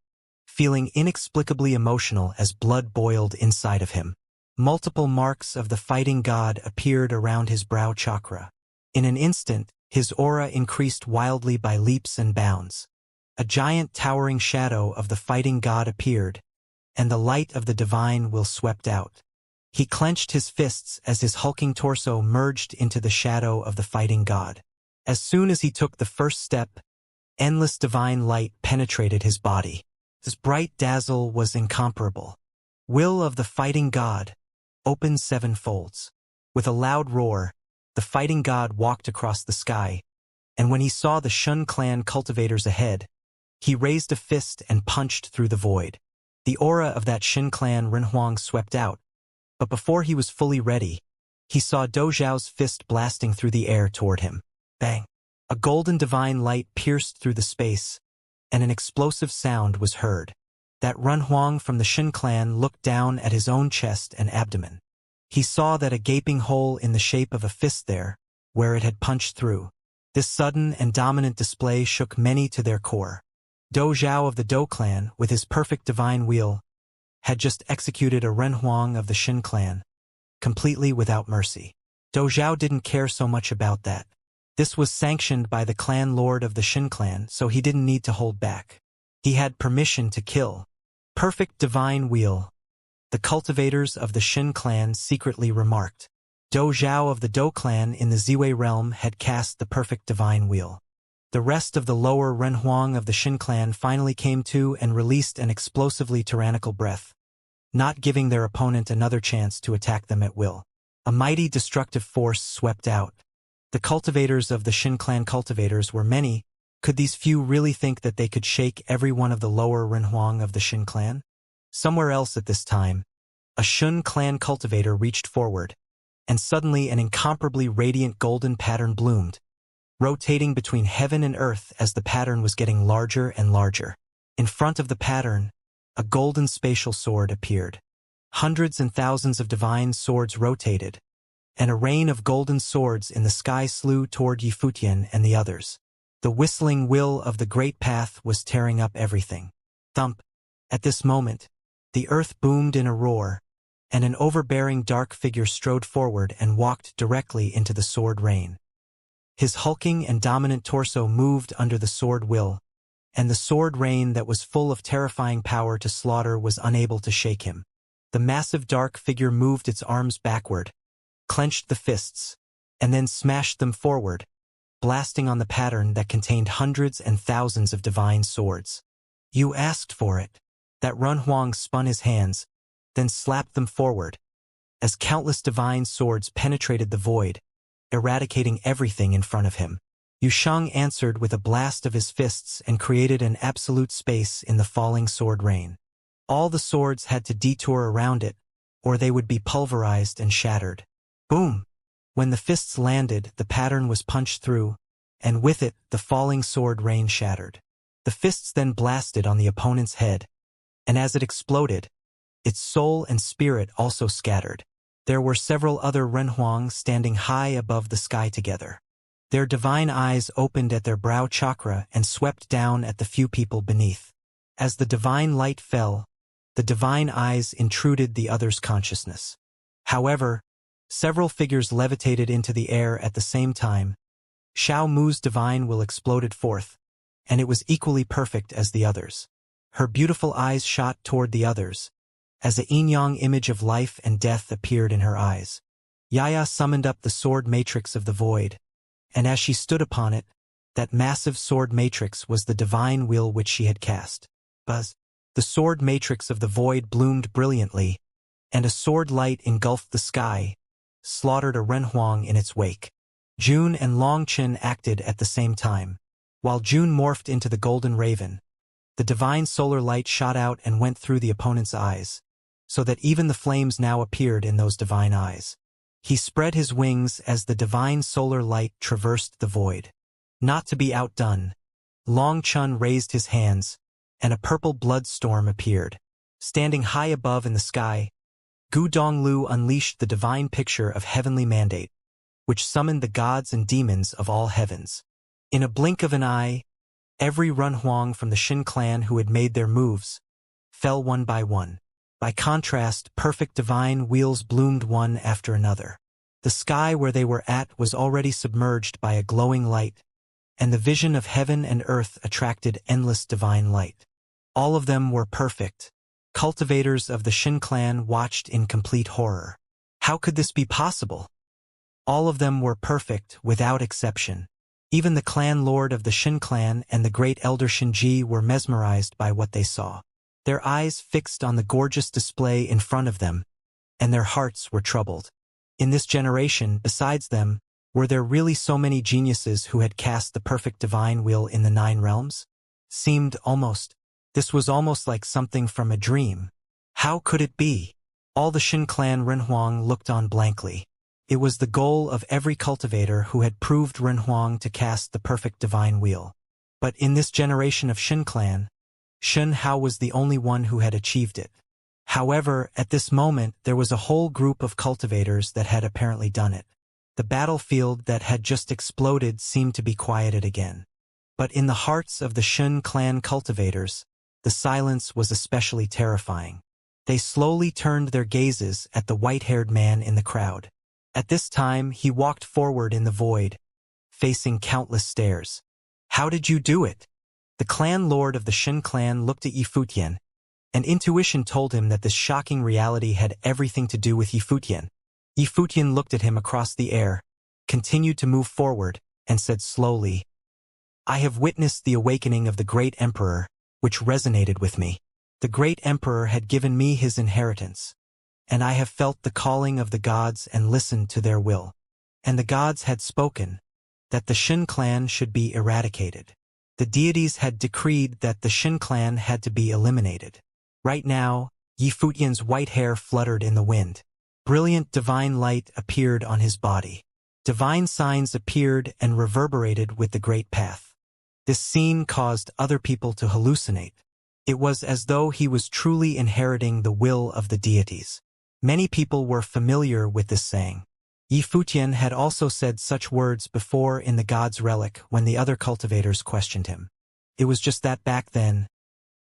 feeling inexplicably emotional as blood boiled inside of him. Multiple marks of the fighting god appeared around his brow chakra. In an instant, his aura increased wildly by leaps and bounds. A giant towering shadow of the fighting god appeared, and the light of the divine will swept out. He clenched his fists as his hulking torso merged into the shadow of the fighting god. As soon as he took the first step, endless divine light penetrated his body. His bright dazzle was incomparable. Will of the fighting god, open 7 folds. With a loud roar, the fighting god walked across the sky, and when he saw the Shin clan cultivators ahead, he raised a fist and punched through the void. The aura of that Shin clan Renhuang swept out, but before he was fully ready, he saw Dou Zhao's fist blasting through the air toward him. Bang! A golden divine light pierced through the space, and an explosive sound was heard. That Renhuang from the Shin clan looked down at his own chest and abdomen. He saw that a gaping hole in the shape of a fist there, where it had punched through. This sudden and dominant display shook many to their core. Dou Zhao of the Dou clan, with his perfect divine wheel, had just executed a Renhuang of the Shin clan, completely without mercy. Dou Zhao didn't care so much about that. This was sanctioned by the clan lord of the Shin clan, so he didn't need to hold back. He had permission to kill. Perfect divine wheel, the cultivators of the Shin clan secretly remarked. Dou Zhao of the Dou clan in the Ziwei realm had cast the perfect divine wheel. The rest of the lower Renhuang of the Shin clan finally came to and released an explosively tyrannical breath, not giving their opponent another chance to attack them at will. A mighty destructive force swept out. The cultivators of the Shin clan cultivators were many. Could these few really think that they could shake every one of the lower Renhuang of the Shin clan? Somewhere else at this time, a Shin clan cultivator reached forward, and suddenly an incomparably radiant golden pattern bloomed, rotating between heaven and earth as the pattern was getting larger and larger. In front of the pattern, a golden spatial sword appeared. Hundreds and thousands of divine swords rotated, and a rain of golden swords in the sky slew toward Yifutian and the others. The whistling will of the great path was tearing up everything. Thump! At this moment, the earth boomed in a roar, and an overbearing dark figure strode forward and walked directly into the sword rain. His hulking and dominant torso moved under the sword will, and the sword rain that was full of terrifying power to slaughter was unable to shake him. The massive dark figure moved its arms backward, clenched the fists, and then smashed them forward, blasting on the pattern that contained hundreds and thousands of divine swords. You asked for it. That Run Huang spun his hands, then slapped them forward, as countless divine swords penetrated the void, eradicating everything in front of him. Yu Sheng answered with a blast of his fists and created an absolute space in the falling sword rain. All the swords had to detour around it, or they would be pulverized and shattered. Boom! When the fists landed, the pattern was punched through, and with it, the falling sword rain shattered. The fists then blasted on the opponent's head, and as it exploded, its soul and spirit also scattered. There were several other Renhuang standing high above the sky together. Their divine eyes opened at their brow chakra and swept down at the few people beneath. As the divine light fell, the divine eyes intruded the others' consciousness. However, several figures levitated into the air at the same time. Xiao Mu's divine will exploded forth, and it was equally perfect as the others. Her beautiful eyes shot toward the others, as a yin-yang image of life and death appeared in her eyes. Yaya summoned up the sword matrix of the void, and as she stood upon it, that massive sword matrix was the divine will which she had cast. Buzz! The sword matrix of the void bloomed brilliantly, and a sword light engulfed the sky, slaughtered a Renhuang in its wake. June and Longchen acted at the same time. While June morphed into the golden raven, the divine solar light shot out and went through the opponent's eyes, so that even the flames now appeared in those divine eyes. He spread his wings as the divine solar light traversed the void. Not to be outdone, Long Chun raised his hands, and a purple blood storm appeared. Standing high above in the sky, Gu Donglu unleashed the divine picture of heavenly mandate, which summoned the gods and demons of all heavens. In a blink of an eye, every Renhuang from the Shin clan who had made their moves fell one by one. By contrast, perfect divine wheels bloomed one after another. The sky where they were at was already submerged by a glowing light, and the vision of heaven and earth attracted endless divine light. All of them were perfect. Cultivators of the Shin clan watched in complete horror. How could this be possible? All of them were perfect, without exception. Even the clan lord of the Shin clan and the great elder Shinji were mesmerized by what they saw. Their eyes fixed on the gorgeous display in front of them, and their hearts were troubled. In this generation, besides them, were there really so many geniuses who had cast the perfect divine wheel in the 9 realms? This was almost like something from a dream. How could it be? All the Shin clan Renhuang looked on blankly. It was the goal of every cultivator who had proved Renhuang to cast the perfect divine wheel. But in this generation of Shin clan, Shen Hao was the only one who had achieved it. However, at this moment there was a whole group of cultivators that had apparently done it. The battlefield that had just exploded seemed to be quieted again. But in the hearts of the Shen clan cultivators, the silence was especially terrifying. They slowly turned their gazes at the white-haired man in the crowd. At this time he walked forward in the void, facing countless stares. How did you do it? The clan lord of the Shin clan looked at Yifutian, and intuition told him that this shocking reality had everything to do with Yifutian. Yifutian looked at him across the air, continued to move forward, and said slowly, I have witnessed the awakening of the great emperor, which resonated with me. The great emperor had given me his inheritance, and I have felt the calling of the gods and listened to their will. And the gods had spoken that the Shin clan should be eradicated. The deities had decreed that the Shin clan had to be eliminated. Right now, Yifutian's white hair fluttered in the wind. Brilliant divine light appeared on his body. Divine signs appeared and reverberated with the great path. This scene caused other people to hallucinate. It was as though he was truly inheriting the will of the deities. Many people were familiar with this saying. Yifutian had also said such words before in the God's Relic when the other cultivators questioned him. It was just that back then,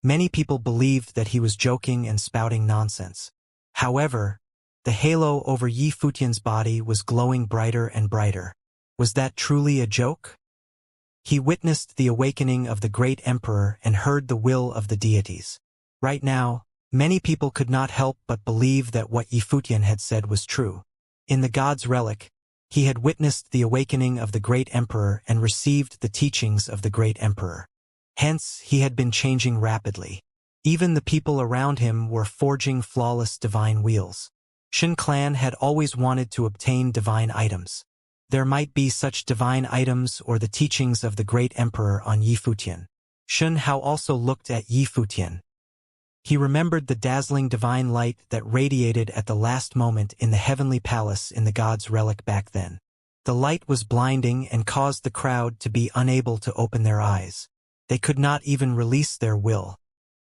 many people believed that he was joking and spouting nonsense. However, the halo over Yifutian's body was glowing brighter and brighter. Was that truly a joke? He witnessed the awakening of the great emperor and heard the will of the deities. Right now, many people could not help but believe that what Yifutian had said was true. In the God's Relic, He had witnessed the awakening of the great emperor and received the teachings of the great emperor. Hence, he had been changing rapidly. Even the people around him were forging flawless divine wheels. Shin Clan had always wanted to obtain divine items. There might be such divine items or the teachings of the great emperor on Yifutian. Shun Hao also looked at Yifutian. He remembered the dazzling divine light that radiated at the last moment in the heavenly palace in the god's relic back then. The light was blinding and caused the crowd to be unable to open their eyes. They could not even release their will.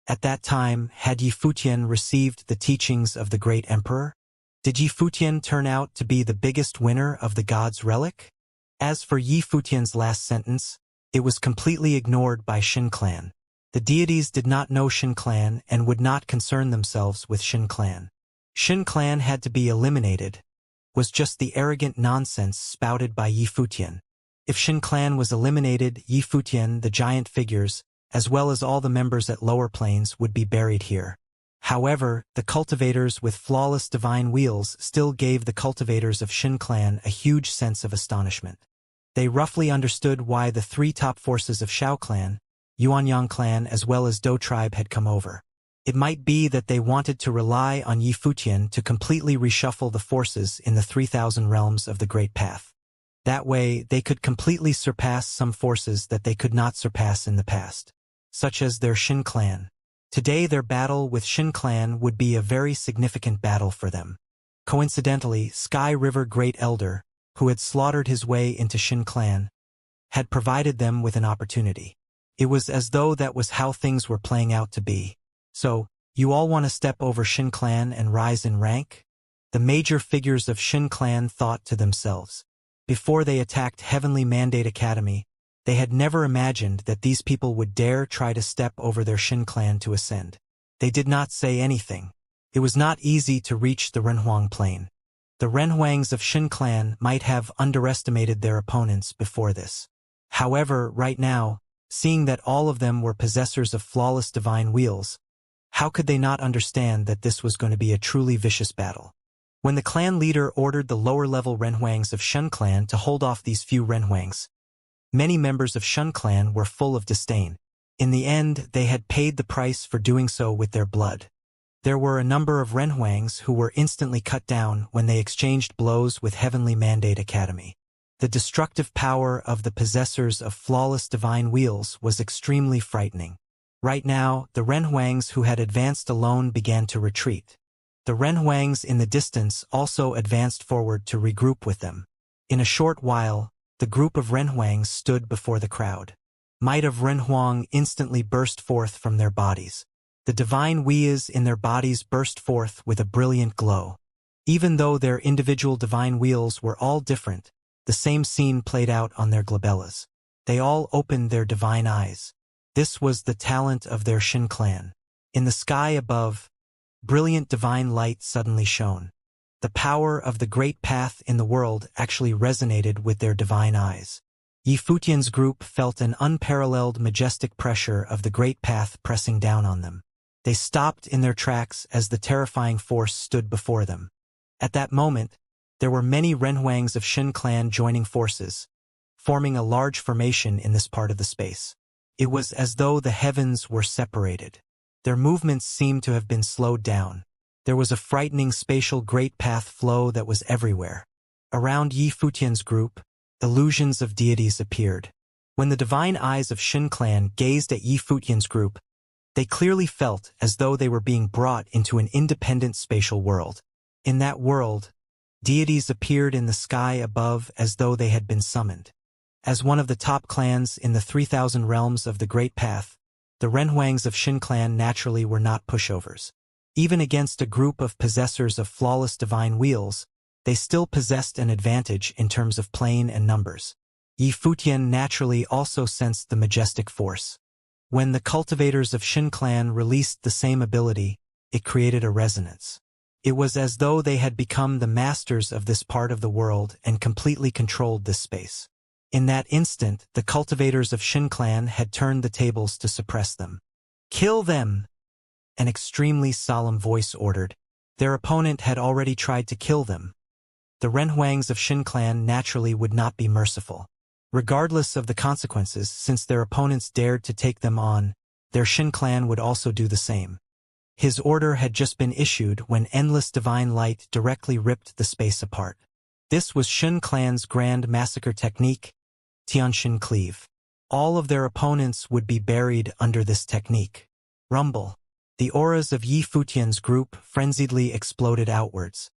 At that time, had Yifutian received the teachings of the great emperor? Did Yifutian turn out to be the biggest winner of the god's relic? As for Yifutian's last sentence, it was completely ignored by Shin Clan. The deities did not know Shin Clan and would not concern themselves with Shin Clan. Shin Clan had to be eliminated, was just the arrogant nonsense spouted by Yifutian. If Shin Clan was eliminated, Yifutian, the giant figures, as well as all the members at lower planes would be buried here. However, the cultivators with flawless divine wheels still gave the cultivators of Shin Clan a huge sense of astonishment. They roughly understood why the three top forces of Shao Clan, Yuanyang Clan as well as Dou tribe had come over. It might be that they wanted to rely on Yifutian to completely reshuffle the forces in the 3,000 realms of the Great Path. That way, they could completely surpass some forces that they could not surpass in the past, such as their Shin Clan. Today their battle with Shin Clan would be a very significant battle for them. Coincidentally, Sky River Great Elder, who had slaughtered his way into Shin Clan, had provided them with an opportunity. It was as though that was how things were playing out to be. So, you all want to step over Shin Clan and rise in rank? The major figures of Shin Clan thought to themselves. Before they attacked Heavenly Mandate Academy, they had never imagined that these people would dare try to step over their Shin Clan to ascend. They did not say anything. It was not easy to reach the Renhuang Plain. The Renhuangs of Shin Clan might have underestimated their opponents before this. However, right now, seeing that all of them were possessors of flawless divine wheels, how could they not understand that this was going to be a truly vicious battle? When the clan leader ordered the lower-level Renhuangs of Shun Clan to hold off these few Renhuangs, many members of Shun Clan were full of disdain. In the end, they had paid the price for doing so with their blood. There were a number of Renhuangs who were instantly cut down when they exchanged blows with Heavenly Mandate Academy. The destructive power of the possessors of flawless divine wheels was extremely frightening. Right now, the Renhuangs who had advanced alone began to retreat. The Renhuangs in the distance also advanced forward to regroup with them. In a short while, the group of Renhuangs stood before the crowd. Might of Renhuang instantly burst forth from their bodies. The divine wheels in their bodies burst forth with a brilliant glow. Even though their individual divine wheels were all different, the same scene played out on their glabellas. They all opened their divine eyes. This was the talent of their Shin Clan. In the sky above, brilliant divine light suddenly shone. The power of the great path in the world actually resonated with their divine eyes. Yifutian's group felt an unparalleled majestic pressure of the great path pressing down on them. They stopped in their tracks as the terrifying force stood before them. At that moment, there were many Renhuangs of Shin Clan joining forces, forming a large formation in this part of the space. It was as though the heavens were separated. Their movements seemed to have been slowed down. There was a frightening spatial great path flow that was everywhere. Around Yifutian's group, illusions of deities appeared. When the divine eyes of Shin Clan gazed at Yifutian's group, they clearly felt as though they were being brought into an independent spatial world. In that world, deities appeared in the sky above as though they had been summoned. As one of the top clans in the 3,000 realms of the Great Path, the Renhuangs of Shin Clan naturally were not pushovers. Even against a group of possessors of flawless divine wheels, they still possessed an advantage in terms of plane and numbers. Yifutian naturally also sensed the majestic force. When the cultivators of Shin Clan released the same ability, it created a resonance. It was as though they had become the masters of this part of the world and completely controlled this space. In that instant, the cultivators of Shin Clan had turned the tables to suppress them. "Kill them!" An extremely solemn voice ordered. Their opponent had already tried to kill them. the Renhuangs of Shin clan naturally would not be merciful. Regardless of the consequences, since their opponents dared to take them on, their Shin clan would also do the same. His order had just been issued when endless divine light directly ripped the space apart. This was Shin clan's grand massacre technique, Tianshin Cleave. All of their opponents would be buried under this technique. Rumble. The auras of Yi Futian's group frenziedly exploded outwards.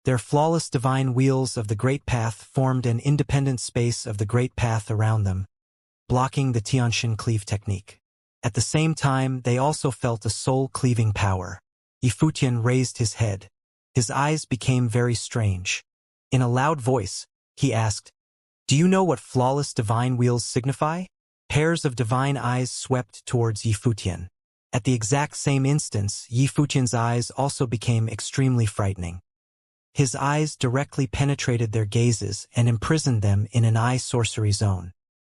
Their flawless divine wheels of the Great Path formed an independent space of the Great Path around them, blocking the Tianshin Cleave technique. At the same time, they also felt a soul-cleaving power. Yi Futian raised his head. His eyes became very strange. In a loud voice, he asked, "Do you know what flawless divine wheels signify?" Pairs of divine eyes swept towards Yi Futian. At the exact same instance, Yi Futian's eyes also became extremely frightening. His eyes directly penetrated their gazes and imprisoned them in an eye sorcery zone.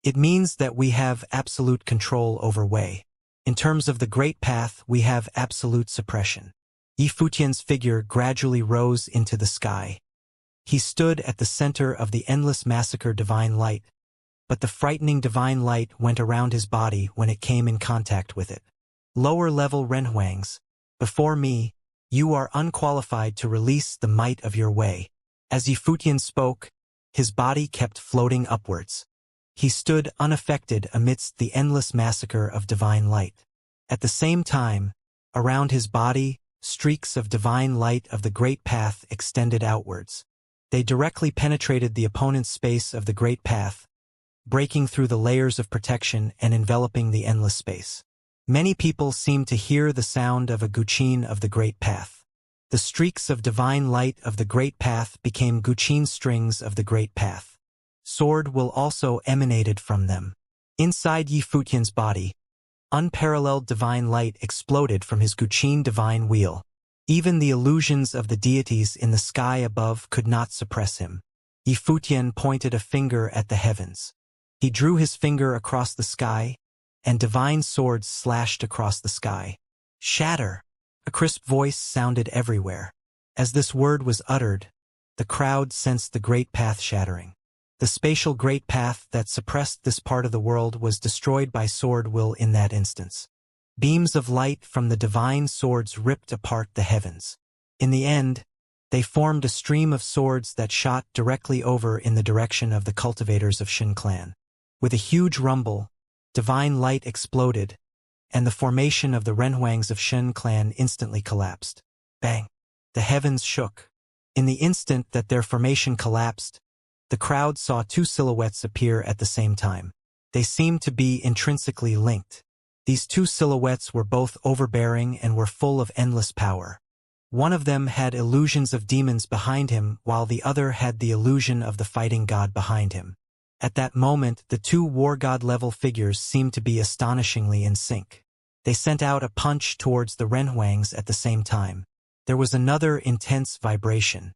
It means that we have absolute control over Wei. In terms of the Great Path, we have absolute suppression. Yi Futian's figure gradually rose into the sky. He stood at the center of the endless massacre divine light, but the frightening divine light went around his body when it came in contact with it. Lower-level Renhuangs, before me, you are unqualified to release the might of your Wei. As Yi Futian spoke, his body kept floating upwards. He stood unaffected amidst the endless massacre of divine light. At the same time, around his body, streaks of divine light of the Great Path extended outwards. They directly penetrated the opponent's space of the Great Path, breaking through the layers of protection and enveloping the endless space. Many people seemed to hear the sound of a guqin of the Great Path. The streaks of divine light of the Great Path became guqin strings of the Great Path. Sword will also emanated from them. Inside Yi Futian's body, unparalleled divine light exploded from his guqin divine wheel. Even the illusions of the deities in the sky above could not suppress him. Yi Futian pointed a finger at the heavens. He drew his finger across the sky, and divine swords slashed across the sky. Shatter! A crisp voice sounded everywhere. As this word was uttered, the crowd sensed the Great Path shattering. The spatial Great Path that suppressed this part of the world was destroyed by sword will in that instance. Beams of light from the divine swords ripped apart the heavens. In the end, they formed a stream of swords that shot directly over in the direction of the cultivators of Shin clan. With a huge rumble, divine light exploded, and the formation of the Renhuangs of Shin clan instantly collapsed. Bang! The heavens shook. In the instant that their formation collapsed, the crowd saw two silhouettes appear at the same time. They seemed to be intrinsically linked. These two silhouettes were both overbearing and were full of endless power. One of them had illusions of demons behind him, while the other had the illusion of the fighting god behind him. At that moment, the two war god-level figures seemed to be astonishingly in sync. They sent out a punch towards the Renhuangs at the same time. There was another intense vibration.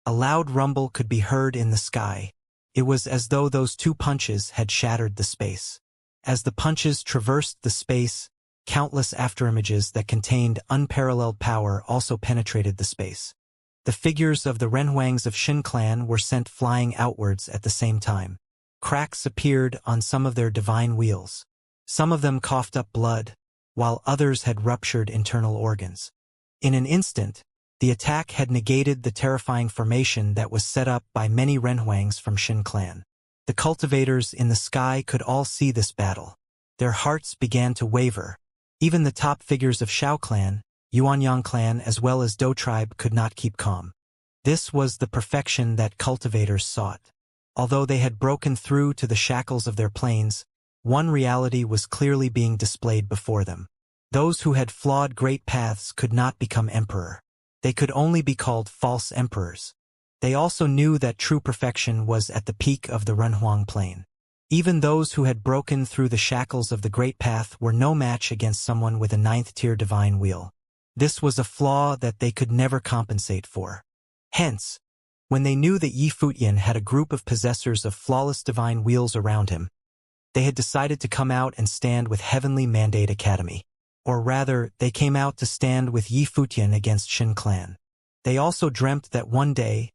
A loud rumble could be heard in the sky. It was as though those two punches had shattered the space. As the punches traversed the space, countless afterimages that contained unparalleled power also penetrated the space. The figures of the Renhuangs of Shin clan were sent flying outwards at the same time. Cracks appeared on some of their divine wheels. Some of them coughed up blood, while others had ruptured internal organs. In an instant, the attack had negated the terrifying formation that was set up by many Renhuangs from Shin clan. The cultivators in the sky could all see this battle. Their hearts began to waver. Even the top figures of Shao clan, Yuanyang clan as well as Dou tribe could not keep calm. This was the perfection that cultivators sought. Although they had broken through to the shackles of their planes, one reality was clearly being displayed before them. Those who had flawed great paths could not become emperor. They could only be called false emperors. They also knew that true perfection was at the peak of the Renhuang plane. Even those who had broken through the shackles of the Great Path were no match against someone with a 9th-tier divine wheel. This was a flaw that they could never compensate for. Hence, when they knew that Yi Futian had a group of possessors of flawless divine wheels around him, they had decided to come out and stand with Heavenly Mandate Academy. Or rather, they came out to stand with Yi Futian against Shin clan. They also dreamt that one day,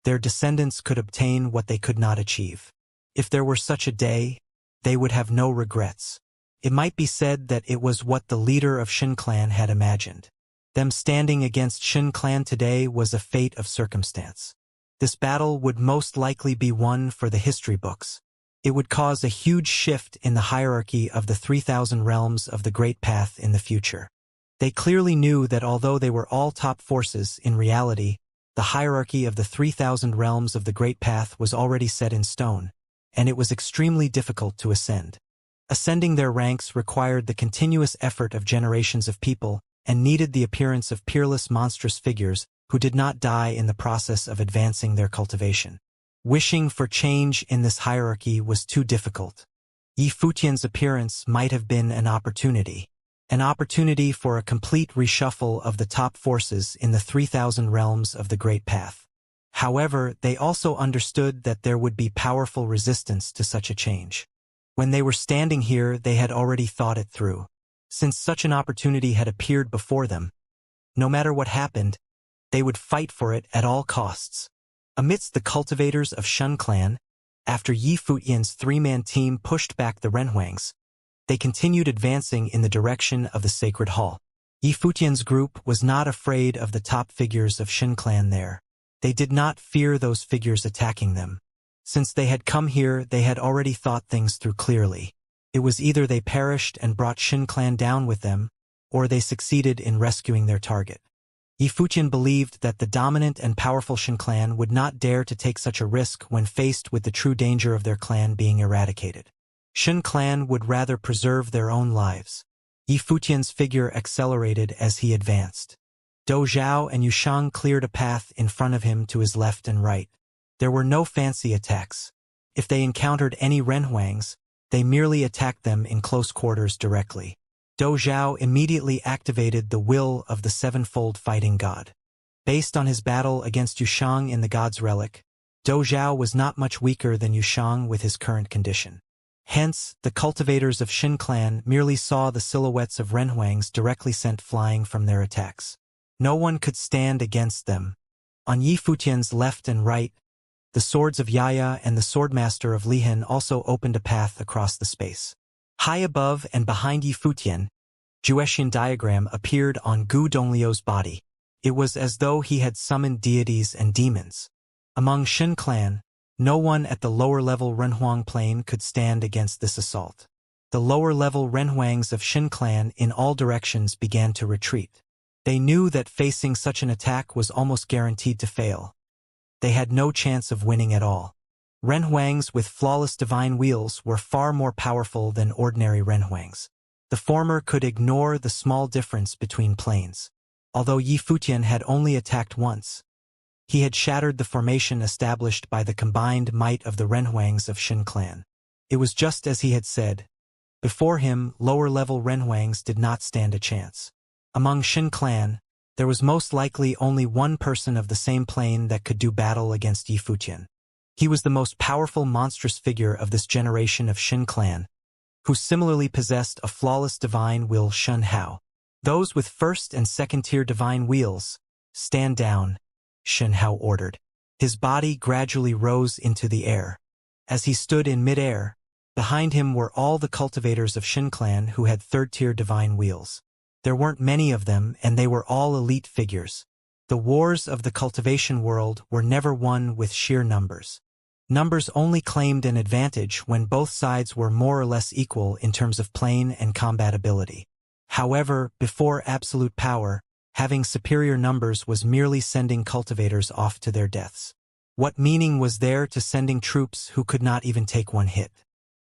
their descendants could obtain what they could not achieve. If there were such a day, they would have no regrets. It might be said that it was what the leader of Shin Clan had imagined. Them standing against Shin Clan today was a fate of circumstance. This battle would most likely be one for the history books. It would cause a huge shift in the hierarchy of the 3,000 realms of the Great Path in the future. They clearly knew that although they were all top forces, in reality, the hierarchy of the 3,000 realms of the Great Path was already set in stone, and it was extremely difficult to ascend. Ascending their ranks required the continuous effort of generations of people and needed the appearance of peerless monstrous figures who did not die in the process of advancing their cultivation. Wishing for change in this hierarchy was too difficult. Yi Futian's appearance might have been an opportunity for a complete reshuffle of the top forces in the 3,000 realms of the Great Path. However, they also understood that there would be powerful resistance to such a change. When they were standing here, they had already thought it through. Since such an opportunity had appeared before them, no matter what happened, they would fight for it at all costs. Amidst the cultivators of Shin Clan, after Yi Futian's three-man team pushed back the Renhuangs, they continued advancing in the direction of the Sacred Hall. Yi Futian's group was not afraid of the top figures of Shin Clan there. They did not fear those figures attacking them. Since they had come here, they had already thought things through clearly. It was either they perished and brought Shin Clan down with them, or they succeeded in rescuing their target. Yi Futian believed that the dominant and powerful Shin Clan would not dare to take such a risk when faced with the true danger of their clan being eradicated. Shin Clan would rather preserve their own lives. Yi Futian's figure accelerated as he advanced. Dou Zhao and Yushang cleared a path in front of him to his left and right. There were no fancy attacks. If they encountered any Renhuangs, they merely attacked them in close quarters directly. Dou Zhao immediately activated the will of the sevenfold fighting god. Based on his battle against Yushang in the god's relic, Dou Zhao was not much weaker than Yushang with his current condition. Hence, the cultivators of Shin Clan merely saw the silhouettes of Renhuangs directly sent flying from their attacks. No one could stand against them. On Yi Futian's left and right, the swords of Yaya and the swordmaster of Lihan also opened a path across the space. High above and behind Yi Futian, Juexian diagram appeared on Gu Dongliu's body. It was as though he had summoned deities and demons. Among Shin Clan, no one at the lower-level Renhuang plane could stand against this assault. The lower-level Renhuangs of Shin Clan in all directions began to retreat. They knew that facing such an attack was almost guaranteed to fail. They had no chance of winning at all. Renhuangs with flawless divine wheels were far more powerful than ordinary Renhuangs. The former could ignore the small difference between planes. Although Yi Futian had only attacked once, he had shattered the formation established by the combined might of the Renhuangs of Shin Clan. It was just as he had said. Before him, lower-level Renhuangs did not stand a chance. Among Shin Clan, there was most likely only one person of the same plane that could do battle against Yi Futian. He was the most powerful monstrous figure of this generation of Shin Clan, who similarly possessed a flawless divine will. Shun Hao. Those with first and second-tier divine wheels, stand down, Shun Hao ordered. His body gradually rose into the air. As he stood in mid-air, behind him were all the cultivators of Shin Clan who had third-tier divine wheels. There weren't many of them, and they were all elite figures. The wars of the cultivation world were never won with sheer numbers. Numbers only claimed an advantage when both sides were more or less equal in terms of plane and combat ability. However, before absolute power, having superior numbers was merely sending cultivators off to their deaths. What meaning was there to sending troops who could not even take one hit?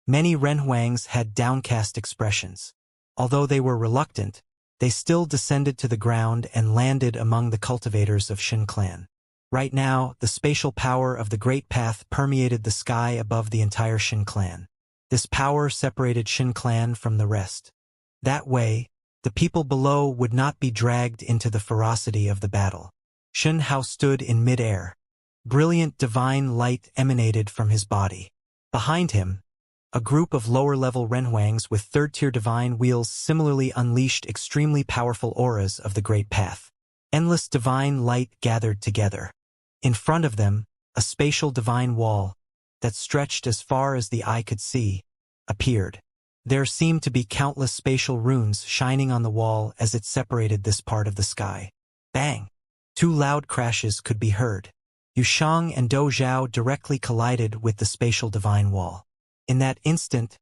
Many Renhuangs had downcast expressions. Although they were reluctant, they still descended to the ground and landed among the cultivators of Shin Clan. Right now, the spatial power of the Great Path permeated the sky above the entire Shin Clan. This power separated Shin Clan from the rest. That way, the people below would not be dragged into the ferocity of the battle. Shun Hao stood in mid-air. Brilliant divine light emanated from his body. Behind him, a group of lower-level Renhuangs with third-tier divine wheels similarly unleashed extremely powerful auras of the Great Path. Endless divine light gathered together. In front of them, a spatial divine wall that stretched as far as the eye could see, appeared. There seemed to be countless spatial runes shining on the wall as it separated this part of the sky. Bang! Two loud crashes could be heard. Yushang and Dou Zhao directly collided with the spatial divine wall. In that instant,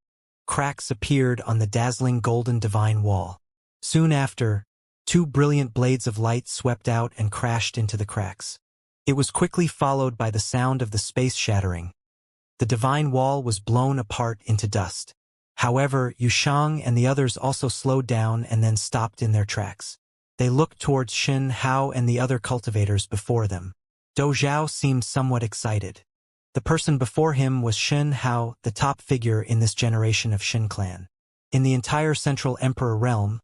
cracks appeared on the dazzling golden divine wall. Soon after, two brilliant blades of light swept out and crashed into the cracks. It was quickly followed by the sound of the space shattering. The divine wall was blown apart into dust. However, Yushang and the others also slowed down and then stopped in their tracks. They looked towards Xin Hao and the other cultivators before them. Dou Zhao seemed somewhat excited. The person before him was Xin Hao, the top figure in this generation of Xin clan. In the entire Central Emperor realm,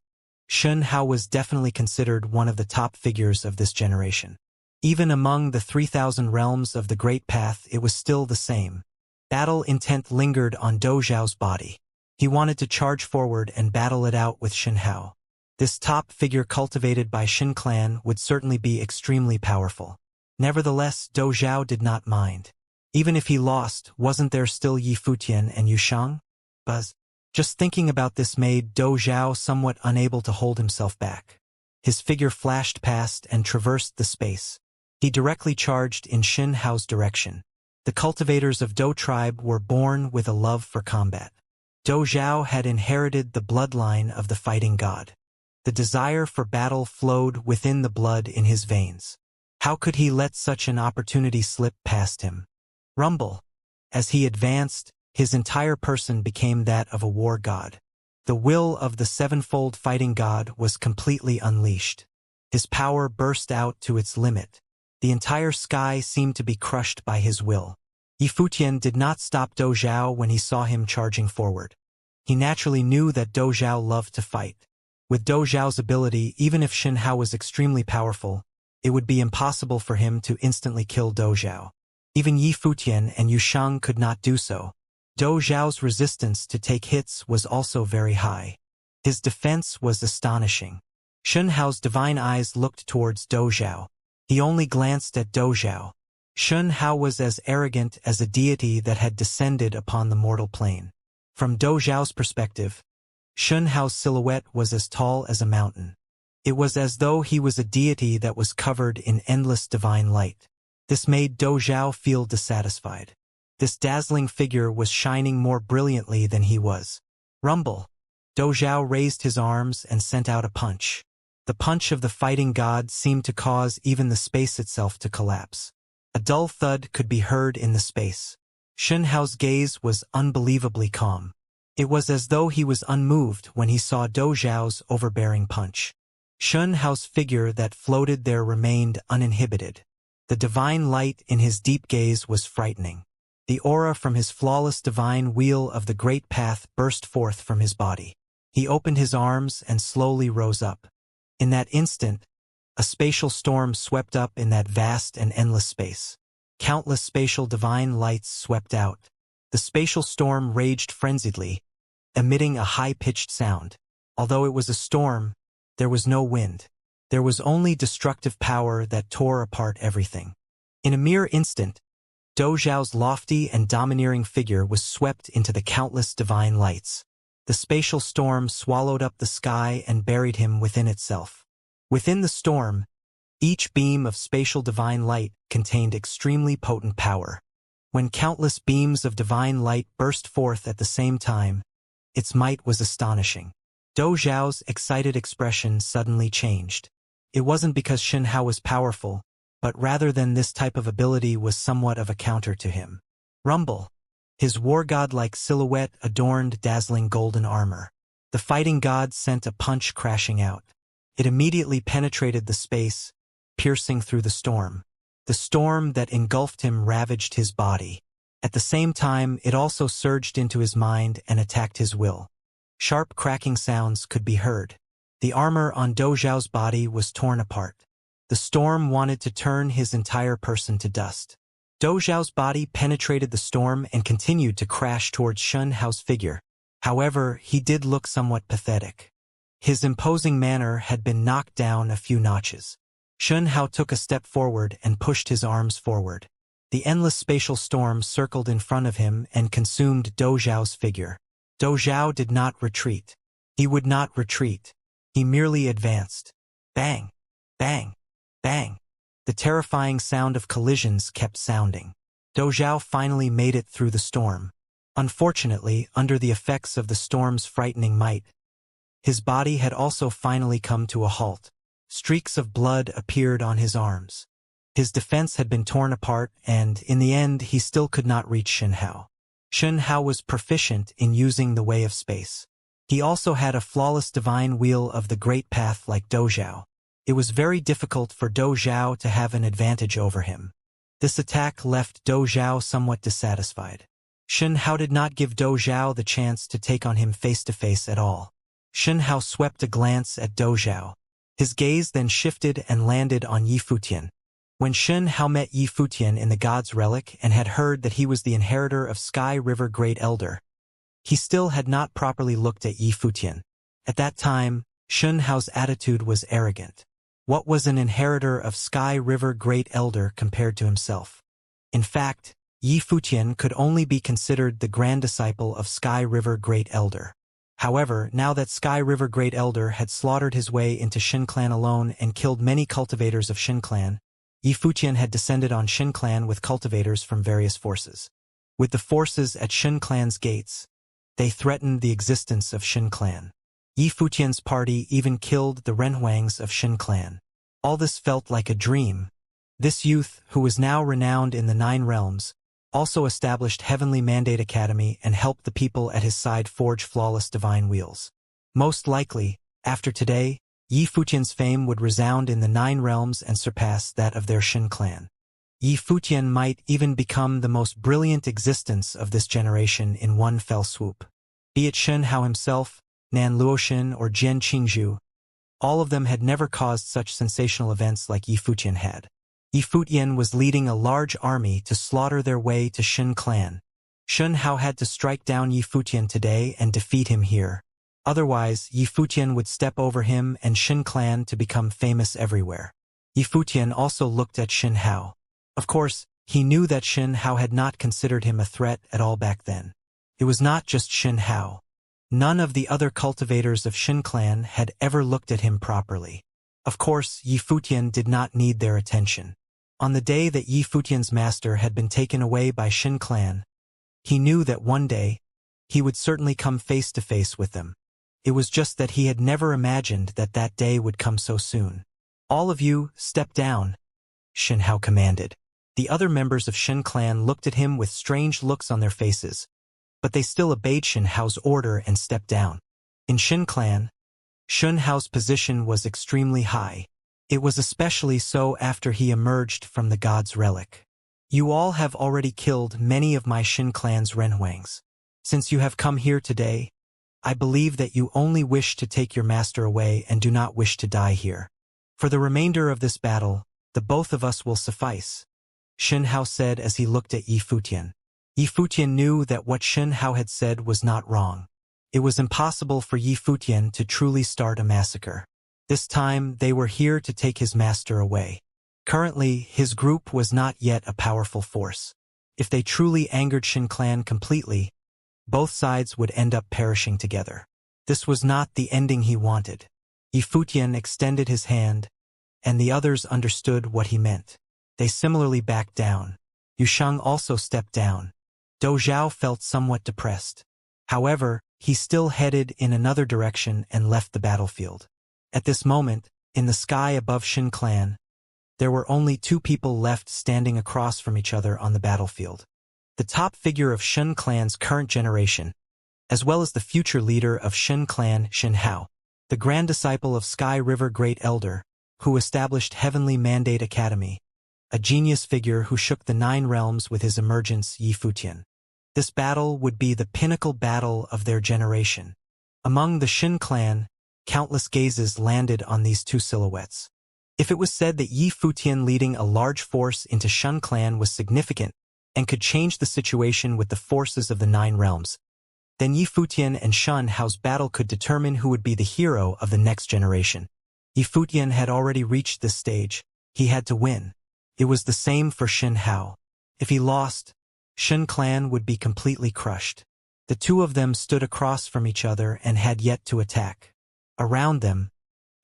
Xin Hao was definitely considered one of the top figures of this generation. Even among the 3,000 realms of the Great Path, it was still the same. Battle intent lingered on Dou Zhao's body. He wanted to charge forward and battle it out with Xin Hao. This top figure cultivated by Xin clan would certainly be extremely powerful. Nevertheless, Dou Zhao did not mind. Even if he lost, wasn't there still Yi Futian and Yushang? Just thinking about this made Dou Zhao somewhat unable to hold himself back. His figure flashed past and traversed the space. He directly charged in Xin Hao's direction. The cultivators of Dou tribe were born with a love for combat. Dou Zhao had inherited the bloodline of the fighting god. The desire for battle flowed within the blood in his veins. How could he let such an opportunity slip past him? Rumble. As he advanced, his entire person became that of a war god. The will of the sevenfold fighting god was completely unleashed. His power burst out to its limit. The entire sky seemed to be crushed by his will. Yi Futian did not stop Dou Zhao when he saw him charging forward. He naturally knew that Dou Zhao loved to fight. With Dou Zhao's ability, even if Xin Hao was extremely powerful, it would be impossible for him to instantly kill Dou Zhao. Even Yi Futian and Yushang could not do so. Dou Zhao's resistance to take hits was also very high. His defense was astonishing. Xin Hao's divine eyes looked towards Dou Zhao. He only glanced at Dou Zhao. Xin Hao was as arrogant as a deity that had descended upon the mortal plane. From Dou Zhao's perspective, Xin Hao's silhouette was as tall as a mountain. It was as though he was a deity that was covered in endless divine light. This made Dou Zhao feel dissatisfied. This dazzling figure was shining more brilliantly than he was. Rumble. Dou Zhao raised his arms and sent out a punch. The punch of the fighting god seemed to cause even the space itself to collapse. A dull thud could be heard in the space. Xin Hao's gaze was unbelievably calm. It was as though he was unmoved when he saw Dou Zhao's overbearing punch. Xin Hao's figure that floated there remained uninhibited. The divine light in his deep gaze was frightening. The aura from his flawless divine wheel of the great path burst forth from his body. He opened his arms and slowly rose up. In that instant, a spatial storm swept up in that vast and endless space. Countless spatial divine lights swept out. The spatial storm raged frenziedly, emitting a high-pitched sound. Although it was a storm, there was no wind. There was only destructive power that tore apart everything. In a mere instant, Dou Zhao's lofty and domineering figure was swept into the countless divine lights. The spatial storm swallowed up the sky and buried him within itself. Within the storm, each beam of spatial divine light contained extremely potent power. When countless beams of divine light burst forth at the same time, its might was astonishing. Dou Zhao's excited expression suddenly changed. It wasn't because Xin Hao was powerful, but rather than this type of ability was somewhat of a counter to him. Rumble. His war god-like silhouette adorned dazzling golden armor. The fighting god sent a punch crashing out. It immediately penetrated the space, piercing through the storm. The storm that engulfed him ravaged his body. At the same time, it also surged into his mind and attacked his will. Sharp cracking sounds could be heard. The armor on Dou Zhao's body was torn apart. The storm wanted to turn his entire person to dust. Dou Zhao's body penetrated the storm and continued to crash towards Xin Hao's figure. However, he did look somewhat pathetic. His imposing manner had been knocked down a few notches. Xin Hao took a step forward and pushed his arms forward. The endless spatial storm circled in front of him and consumed Dou Zhao's figure. Dou Zhao did not retreat. He would not retreat. He merely advanced. Bang! Bang! Bang! The terrifying sound of collisions kept sounding. Dou Zhao finally made it through the storm. Unfortunately, under the effects of the storm's frightening might, his body had also finally come to a halt. Streaks of blood appeared on his arms. His defense had been torn apart, and, in the end, he still could not reach Shen Hao. Shen Hao was proficient in using the way of space. He also had a flawless divine wheel of the great path like Dou Zhao. It was very difficult for Dou Zhao to have an advantage over him. This attack left Dou Zhao somewhat dissatisfied. Shen Hao did not give Dou Zhao the chance to take on him face-to-face at all. Shen Hao swept a glance at Dou Zhao. His gaze then shifted and landed on Yi Futian. When Shen Hao met Yi Futian in the God's Relic and had heard that he was the inheritor of Sky River Great Elder, he still had not properly looked at Yi Futian. At that time, Shen Hao's attitude was arrogant. What was an inheritor of Sky River Great Elder compared to himself? In fact, Yi Futian could only be considered the grand disciple of Sky River Great Elder. However, now that Sky River Great Elder had slaughtered his way into Shin Clan alone and killed many cultivators of Shin Clan, Yi Futian had descended on Shin Clan with cultivators from various forces. With the forces at Shin Clan's gates, they threatened the existence of Shin Clan. Yi Futian's party even killed the Renhuangs of Shin Clan. All this felt like a dream. This youth, who was now renowned in the 9 realms, also established Heavenly Mandate Academy and helped the people at his side forge flawless divine wheels. Most likely, after today, Yi Futian's fame would resound in the 9 realms and surpass that of their Shin Clan. Yi Futian might even become the most brilliant existence of this generation in one fell swoop. Be it Shen Hao himself, Nan Luoxin, or Jian Qingzhu, all of them had never caused such sensational events like Yi Futian had. Yi Futian was leading a large army to slaughter their way to Shin Clan. Shen Hao had to strike down Yi Futian today and defeat him here. Otherwise, Yi Futian would step over him and Shin Clan to become famous everywhere. Yi Futian also looked at Shen Hao. Of course, he knew that Shen Hao had not considered him a threat at all back then. It was not just Shen Hao. None of the other cultivators of Shin Clan had ever looked at him properly. Of course, Yi Futian did not need their attention. On the day that Yi Futian's master had been taken away by Shin Clan, he knew that one day, he would certainly come face to face with them. It was just that he had never imagined that that day would come so soon. All of you, step down, Shen Hao commanded. The other members of Shin Clan looked at him with strange looks on their faces, but they still obeyed Shen Hao's order and stepped down. In Shin Clan, Shen Hao's position was extremely high. It was especially so after he emerged from the God's Relic. You all have already killed many of my Shin Clan's Renhuangs. Since you have come here today, I believe that you only wish to take your master away and do not wish to die here. For the remainder of this battle, the both of us will suffice, Shen Hao said as he looked at Yi Futian. Yi Futian knew that what Shen Hao had said was not wrong. It was impossible for Yi Futian to truly start a massacre. This time, they were here to take his master away. Currently, his group was not yet a powerful force. If they truly angered Shin Clan completely, both sides would end up perishing together. This was not the ending he wanted. Yi Futian extended his hand, and the others understood what he meant. They similarly backed down. Yusheng also stepped down. Dou Zhao felt somewhat depressed. However, he still headed in another direction and left the battlefield. At this moment, in the sky above Shin Clan, there were only 2 people left standing across from each other on the battlefield. The top figure of Shin Clan's current generation, as well as the future leader of Shin Clan, Shen Hao, the grand disciple of Sky River Great Elder, who established Heavenly Mandate Academy, a genius figure who shook the 9 realms with his emergence, Yi Futian. This battle would be the pinnacle battle of their generation. Among the Shin Clan, countless gazes landed on these 2 silhouettes. If it was said that Yi Futian leading a large force into Shin Clan was significant and could change the situation with the forces of the 9 realms, then Yi Futian and Shen Hao's battle could determine who would be the hero of the next generation. Yi Futian had already reached this stage. He had to win. It was the same for Shen Hao. If he lost, Shen clan would be completely crushed. The two of them stood across from each other and had yet to attack. Around them,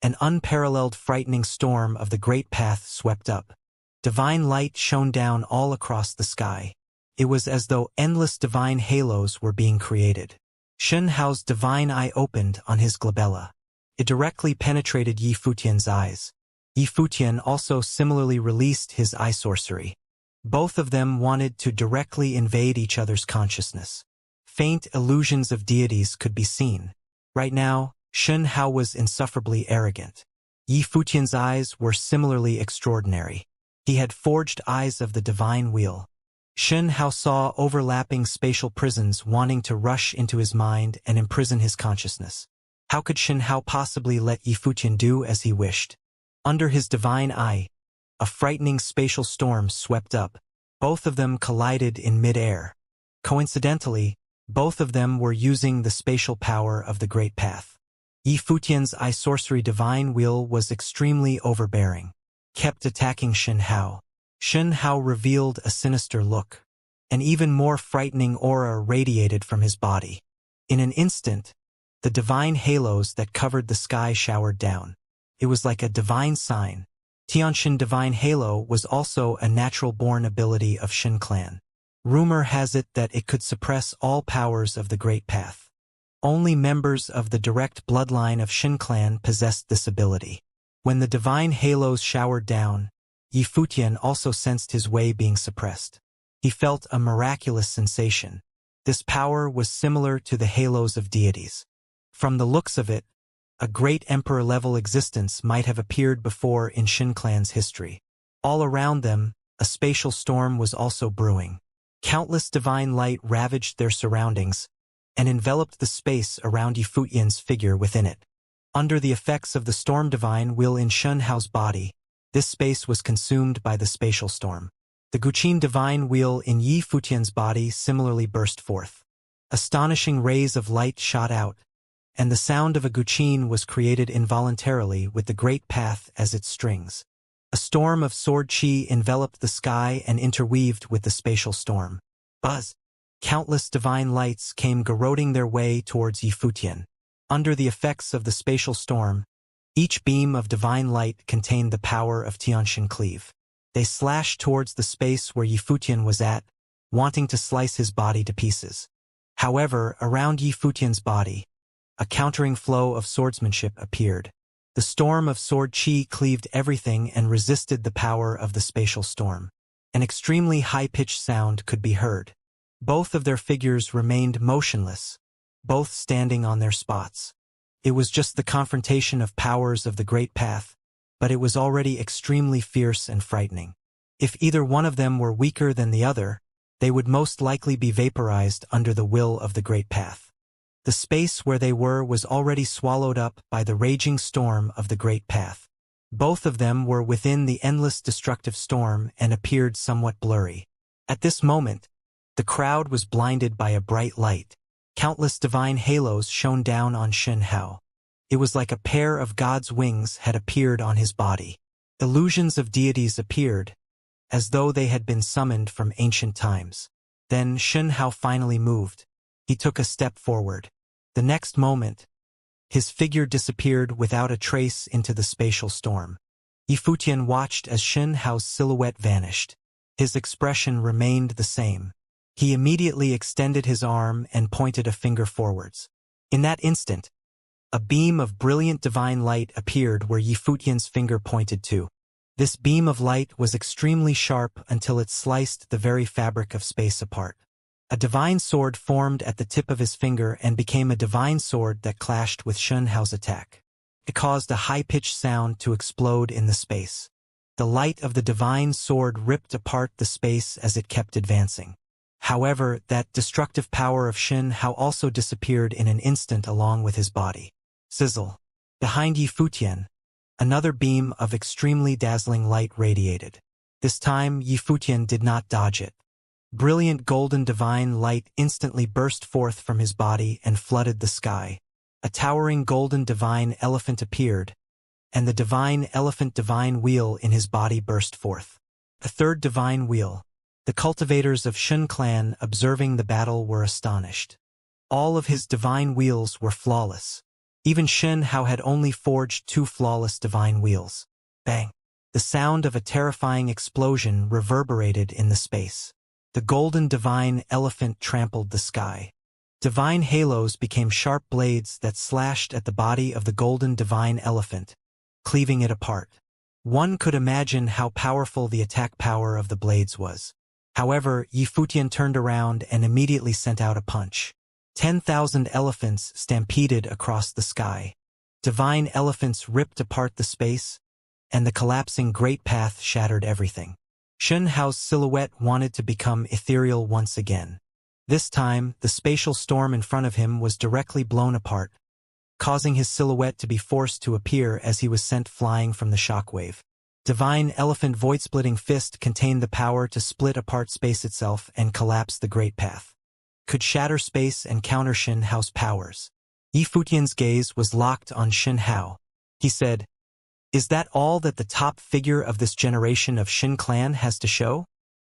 an unparalleled frightening storm of the great path swept up. Divine light shone down all across the sky. It was as though endless divine halos were being created. Shen Hao's divine eye opened on his glabella. It directly penetrated Yi Futian's eyes. Yi Futian also similarly released his eye sorcery. Both of them wanted to directly invade each other's consciousness. Faint illusions of deities could be seen. Right now, Shen Hao was insufferably arrogant. Yi Futian's eyes were similarly extraordinary. He had forged eyes of the divine wheel. Shen Hao saw overlapping spatial prisons wanting to rush into his mind and imprison his consciousness. How could Shen Hao possibly let Yi Futian do as he wished? Under his divine eye, a frightening spatial storm swept up. Both of them collided in mid-air. Coincidentally, both of them were using the spatial power of the Great Path. Yi Futian's eye sorcery divine wheel was extremely overbearing. Kept attacking Shen Hao. Shen Hao revealed a sinister look. An even more frightening aura radiated from his body. In an instant, the divine halos that covered the sky showered down. It was like a divine sign. Tianxin Divine Halo was also a natural-born ability of Shen clan. Rumor has it that it could suppress all powers of the Great Path. Only members of the direct bloodline of Shen clan possessed this ability. When the divine halos showered down, Yi Futian also sensed his way being suppressed. He felt a miraculous sensation. This power was similar to the halos of deities. From the looks of it, a great emperor-level existence might have appeared before in Shen clan's history. All around them, a spatial storm was also brewing. Countless divine light ravaged their surroundings and enveloped the space around Yi Futian's figure within it. Under the effects of the storm divine will in Shen Hao's body, this space was consumed by the spatial storm. The Guqin divine wheel in Yi Futian's body similarly burst forth. Astonishing rays of light shot out, and the sound of a Guqin was created involuntarily with the Great Path as its strings. A storm of sword chi enveloped the sky and interweaved with the spatial storm. Buzz! Countless divine lights came garroting their way towards Yi Futian. Under the effects of the spatial storm, each beam of divine light contained the power of Tianxin Cleave. They slashed towards the space where Yi Futian was at, wanting to slice his body to pieces. However, around Yi Futian's body, a countering flow of swordsmanship appeared. The storm of sword chi cleaved everything and resisted the power of the spatial storm. An extremely high-pitched sound could be heard. Both of their figures remained motionless, both standing on their spots. It was just the confrontation of powers of the Great Path, but it was already extremely fierce and frightening. If either one of them were weaker than the other, they would most likely be vaporized under the will of the Great Path. The space where they were was already swallowed up by the raging storm of the Great Path. Both of them were within the endless destructive storm and appeared somewhat blurry. At this moment, the crowd was blinded by a bright light. Countless divine halos shone down on Shen Hao. It was like a pair of God's wings had appeared on his body. Illusions of deities appeared, as though they had been summoned from ancient times. Then Shen Hao finally moved. He took a step forward. The next moment, his figure disappeared without a trace into the spatial storm. Yi Futian watched as Shen Hao's silhouette vanished. His expression remained the same. He immediately extended his arm and pointed a finger forwards. In that instant, a beam of brilliant divine light appeared where Yi Futian's finger pointed to. This beam of light was extremely sharp until it sliced the very fabric of space apart. A divine sword formed at the tip of his finger and became a divine sword that clashed with Shen Hao's attack. It caused a high-pitched sound to explode in the space. The light of the divine sword ripped apart the space as it kept advancing. However, that destructive power of Shen Hao also disappeared in an instant along with his body. Sizzle. Behind Yi Futian, another beam of extremely dazzling light radiated. This time, Yi Futian did not dodge it. Brilliant golden divine light instantly burst forth from his body and flooded the sky. A towering golden divine elephant appeared, and the divine elephant divine wheel in his body burst forth. A third divine wheel, The cultivators of Shun clan observing the battle were astonished. All of his divine wheels were flawless. Even Xianxia had only forged 2 flawless divine wheels. Bang! The sound of a terrifying explosion reverberated in the space. The golden divine elephant trampled the sky. Divine halos became sharp blades that slashed at the body of the golden divine elephant, cleaving it apart. One could imagine how powerful the attack power of the blades was. However, Yifutian turned around and immediately sent out a punch. 10,000 elephants stampeded across the sky. Divine elephants ripped apart the space, and the collapsing great path shattered everything. Xianxia's silhouette wanted to become ethereal once again. This time, the spatial storm in front of him was directly blown apart, causing his silhouette to be forced to appear as he was sent flying from the shockwave. Divine Elephant Void-Splitting Fist contained the power to split apart space itself and collapse the Great Path. Could shatter space and counter Xianxia's powers. Yifutian's gaze was locked on Xianxia. He said, "Is that all that the top figure of this generation of Xin clan has to show?"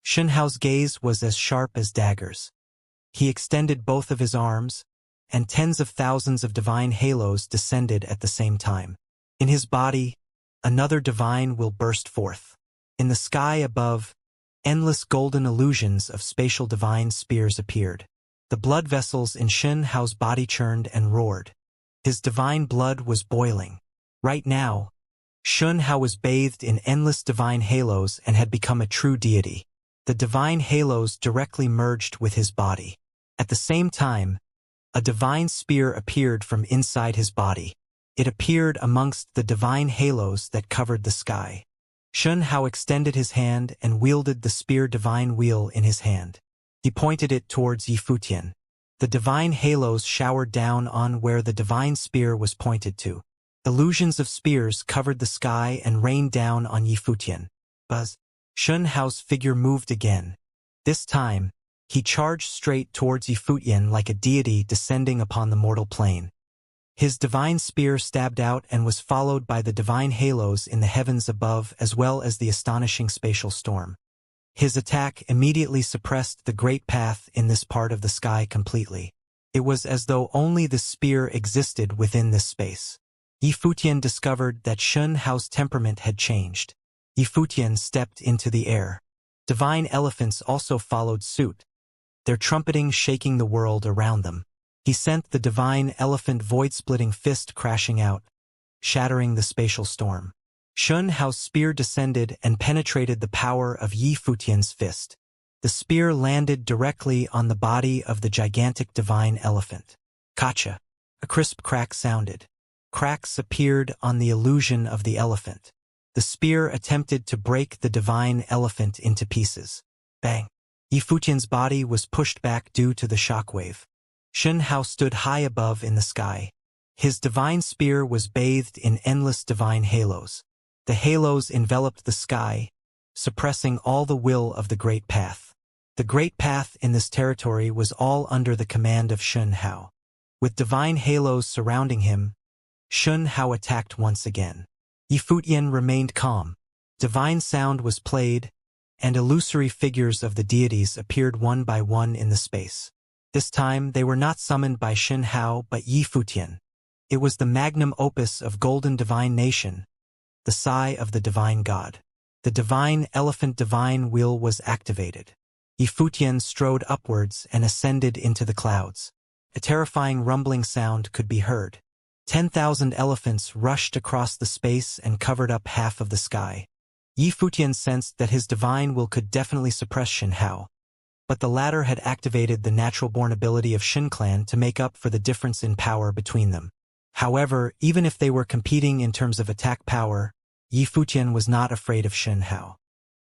Xianxia's gaze was as sharp as daggers. He extended both of his arms, and tens of thousands of divine halos descended at the same time. In his body, another divine will burst forth. In the sky above, endless golden illusions of spatial divine spears appeared. The blood vessels in Xianxia's body churned and roared. His divine blood was boiling. Right now, Xianxia was bathed in endless divine halos and had become a true deity. The divine halos directly merged with his body. At the same time, a divine spear appeared from inside his body. It appeared amongst the divine halos that covered the sky. Xianxia extended his hand and wielded the spear divine wheel in his hand. He pointed it towards Yifutian. The divine halos showered down on where the divine spear was pointed to. Illusions of spears covered the sky and rained down on Yifutian. Buzz! Xianxia's figure moved again. This time, he charged straight towards Yifutian like a deity descending upon the mortal plane. His divine spear stabbed out and was followed by the divine halos in the heavens above as well as the astonishing spatial storm. His attack immediately suppressed the great path in this part of the sky completely. It was as though only the spear existed within this space. Yifutian discovered that Xianxia's temperament had changed. Yifutian stepped into the air. Divine elephants also followed suit, their trumpeting shaking the world around them. He sent the divine elephant void-splitting fist crashing out, shattering the spatial storm. Xianxia's spear descended and penetrated the power of Yifutian's fist. The spear landed directly on the body of the gigantic divine elephant. Gotcha! A crisp crack sounded. Cracks appeared on the illusion of the elephant. The spear attempted to break the divine elephant into pieces. Bang! Yifutian's body was pushed back due to the shockwave. Xianxia stood high above in the sky. His divine spear was bathed in endless divine halos. The halos enveloped the sky, suppressing all the will of the Great Path. The Great Path in this territory was all under the command of Xianxia. With divine halos surrounding him, Xianxia attacked once again. Yifutian remained calm. Divine sound was played, and illusory figures of the deities appeared one by one in the space. This time they were not summoned by Xianxia but Yifutian. It was the magnum opus of Golden Divine Nation, the sigh of the Divine God. The Divine Elephant Divine Wheel was activated. Yifutian strode upwards and ascended into the clouds. A terrifying rumbling sound could be heard. 10,000 elephants rushed across the space and covered up half of the sky. Yifutian sensed that his divine will could definitely suppress Xianxia, but the latter had activated the natural-born ability of Xin clan to make up for the difference in power between them. However, even if they were competing in terms of attack power, Yifutian was not afraid of Xianxia.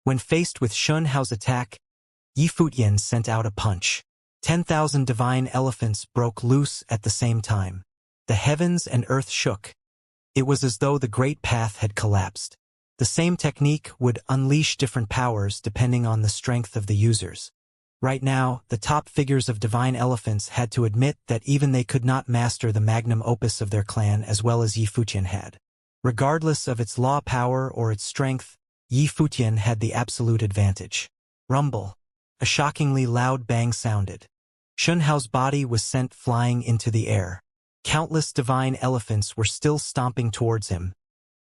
When faced with Xianxia's attack, Yifutian sent out a punch. 10,000 divine elephants broke loose at the same time. The heavens and earth shook. It was as though the great path had collapsed. The same technique would unleash different powers depending on the strength of the users. Right now, the top figures of divine elephants had to admit that even they could not master the magnum opus of their clan as well as Yifutian had. Regardless of its law power or its strength, Yifutian had the absolute advantage. Rumble. A shockingly loud bang sounded. Shunhao's body was sent flying into the air. Countless divine elephants were still stomping towards him,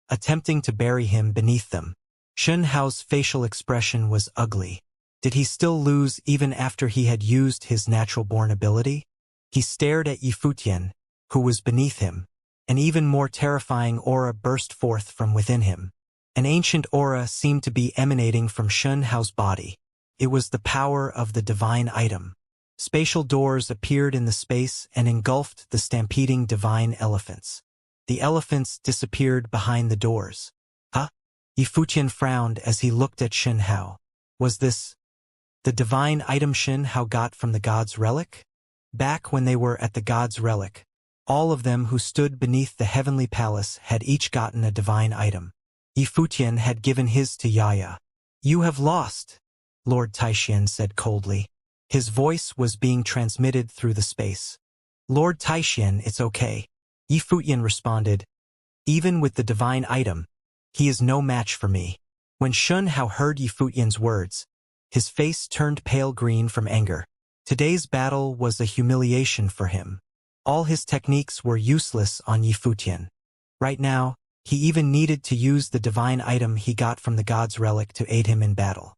attempting to bury him beneath them. Shunhao's facial expression was ugly. Did he still lose even after he had used his natural-born ability? He stared at Yifutian, who was beneath him. An even more terrifying aura burst forth from within him. An ancient aura seemed to be emanating from Shunhao's body. It was the power of the divine item. Spatial doors appeared in the space and engulfed the stampeding divine elephants. The elephants disappeared behind the doors. Huh? Yifutian frowned as he looked at Shunhao. Was this the divine item Shunhao got from the god's relic? Back when they were at the god's relic, all of them who stood beneath the heavenly palace had each gotten a divine item. Yifutian had given his to Yaya. You have lost, Lord Taishian said coldly. His voice was being transmitted through the space. Lord Taishian, it's okay. Yifutian responded. Even with the divine item, he is no match for me. When Shunhao heard Yifutian's words, his face turned pale green from anger. Today's battle was a humiliation for him. All his techniques were useless on Yifutian. Right now, he even needed to use the divine item he got from the god's relic to aid him in battle.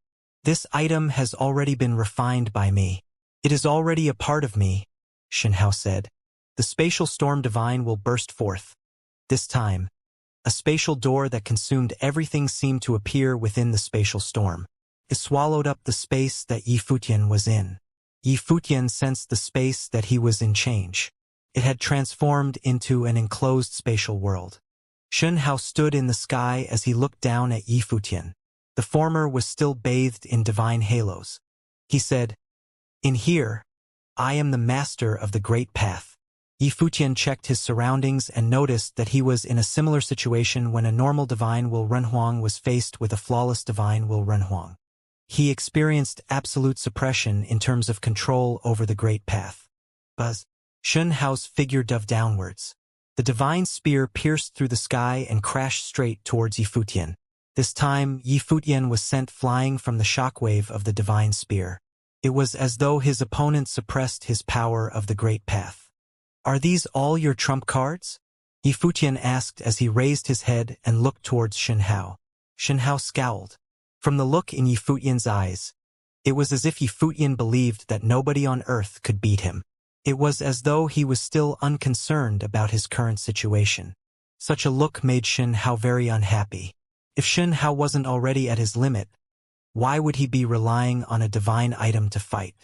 This item has already been refined by me. It is already a part of me, Shunhao said. The spatial storm divine will burst forth. This time, a spatial door that consumed everything seemed to appear within the spatial storm. It swallowed up the space that Yifutian was in. Yifutian sensed the space that he was in change. It had transformed into an enclosed spatial world. Shunhao stood in the sky as he looked down at Yifutian. The former was still bathed in divine halos. He said, In here, I am the master of the great path. Yifutian checked his surroundings and noticed that he was in a similar situation when a normal divine Will Renhuang was faced with a flawless divine Will Renhuang. He experienced absolute suppression in terms of control over the great path. Buzz. Shunhao's figure dove downwards. The divine spear pierced through the sky and crashed straight towards Yifutian. This time, Yifutian was sent flying from the shockwave of the divine spear. It was as though his opponent suppressed his power of the great path. Are these all your trump cards? Yifutian asked as he raised his head and looked towards Shunhao. Shunhao scowled. From the look in Yifutian's eyes, it was as if Yifutian believed that nobody on earth could beat him. It was as though he was still unconcerned about his current situation. Such a look made Shunhao very unhappy. If Shunhao wasn't already at his limit, why would he be relying on a divine item to fight?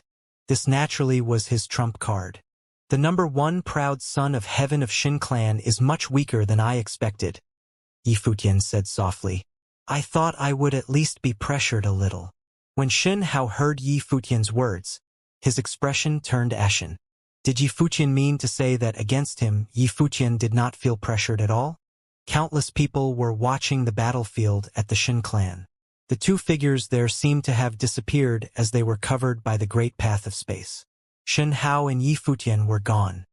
This naturally was his trump card. The number one proud son of heaven of Shin clan is much weaker than I expected, Yifutian said softly. I thought I would at least be pressured a little. When Shunhao heard Yifutian's words, his expression turned ashen. Did Yifutian mean to say that against him, Yifutian did not feel pressured at all? Countless people were watching the battlefield at the Shin clan. The two figures there seemed to have disappeared as they were covered by the great path of space. Shunhao and Yifutian were gone.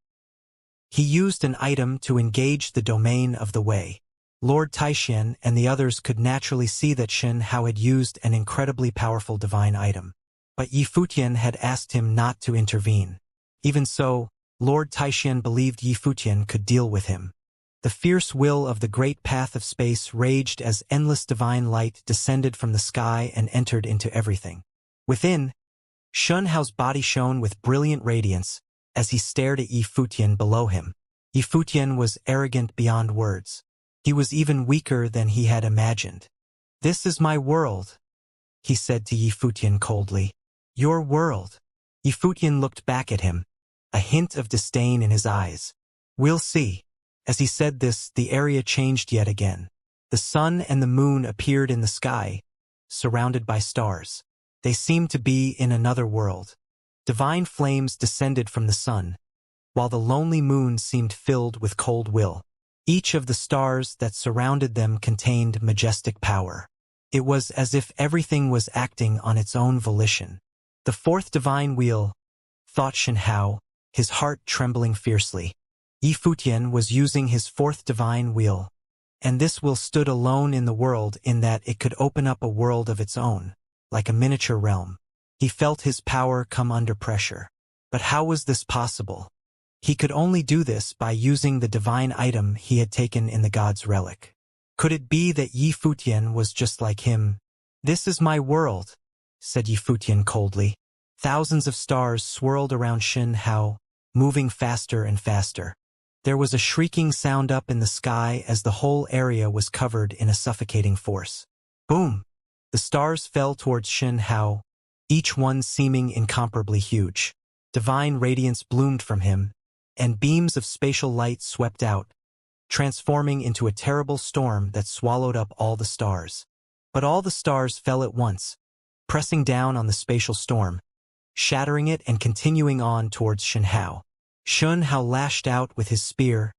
He used an item to engage the domain of the Wei. Lord Taishian and the others could naturally see that Shunhao had used an incredibly powerful divine item. But Yifutian had asked him not to intervene. Even so, Lord Taishian believed Yifutian could deal with him. The fierce will of the great path of space raged as endless divine light descended from the sky and entered into everything. Within, Shunhao's body shone with brilliant radiance as he stared at Yifutian below him. Yifutian was arrogant beyond words. He was even weaker than he had imagined. This is my world, he said to Yifutian coldly. Your world. Yifutian looked back at him, a hint of disdain in his eyes. We'll see. As he said this, the area changed yet again. The sun and the moon appeared in the sky, surrounded by stars. They seemed to be in another world. Divine flames descended from the sun, while the lonely moon seemed filled with cold will. Each of the stars that surrounded them contained majestic power. It was as if everything was acting on its own volition. The fourth divine wheel, thought Shunhao, his heart trembling fiercely. Yifutian was using his fourth divine wheel, and this wheel stood alone in the world in that it could open up a world of its own, like a miniature realm. He felt his power come under pressure. But how was this possible? He could only do this by using the divine item he had taken in the god's relic. Could it be that Yi Futian was just like him? "This is my world," said Yi Futian coldly. Thousands of stars swirled around Xin Hao, moving faster and faster. There was a shrieking sound up in the sky as the whole area was covered in a suffocating force. Boom! The stars fell towards Xin Hao, each one seeming incomparably huge. Divine radiance bloomed from him, and beams of spatial light swept out, transforming into a terrible storm that swallowed up all the stars. But all the stars fell at once, pressing down on the spatial storm, shattering it and continuing on towards Xin Hao. Xin Hao lashed out with his spear,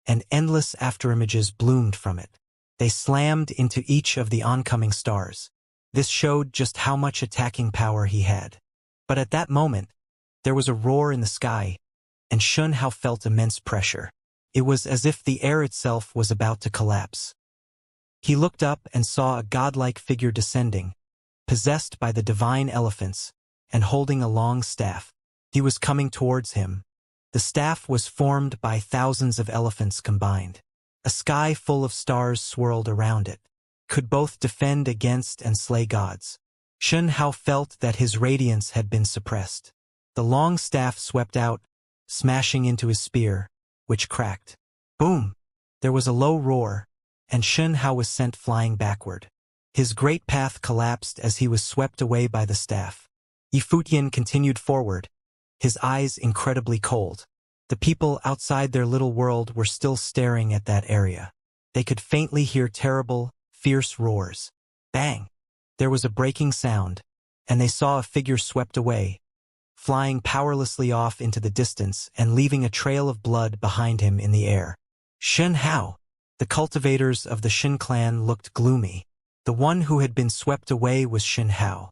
and endless afterimages bloomed from it. They slammed into each of the oncoming stars. This showed just how much attacking power he had. But at that moment, there was a roar in the sky, and Xin Hao felt immense pressure. It was as if the air itself was about to collapse. He looked up and saw a godlike figure descending, possessed by the divine elephants, and holding a long staff. He was coming towards him. The staff was formed by thousands of elephants combined. A sky full of stars swirled around it, could both defend against and slay gods. Xin Hao felt that his radiance had been suppressed. The long staff swept out, smashing into his spear, which cracked. Boom! There was a low roar, and Xin Hao was sent flying backward. His great path collapsed as he was swept away by the staff. Yi Futian continued forward, his eyes incredibly cold. The people outside their little world were still staring at that area. They could faintly hear terrible, fierce roars. Bang! There was a breaking sound, and they saw a figure swept away, flying powerlessly off into the distance and leaving a trail of blood behind him in the air. Xin Hao! The cultivators of the Xin clan looked gloomy. The one who had been swept away was Xin Hao,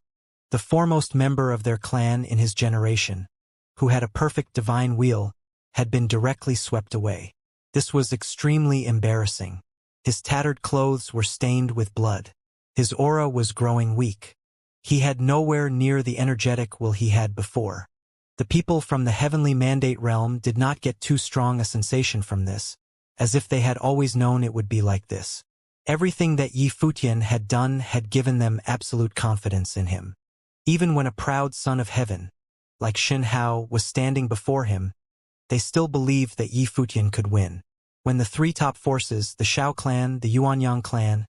the foremost member of their clan in his generation, who had a perfect divine wheel, had been directly swept away. This was extremely embarrassing. His tattered clothes were stained with blood. His aura was growing weak. He had nowhere near the energetic will he had before. The people from the heavenly mandate realm did not get too strong a sensation from this, as if they had always known it would be like this. Everything that Yi Futian had done had given them absolute confidence in him. Even when a proud son of heaven, like Xin Hao, was standing before him, they still believed that Yi Futian could win. When the three top forces, the Shao clan, the Yuanyang clan,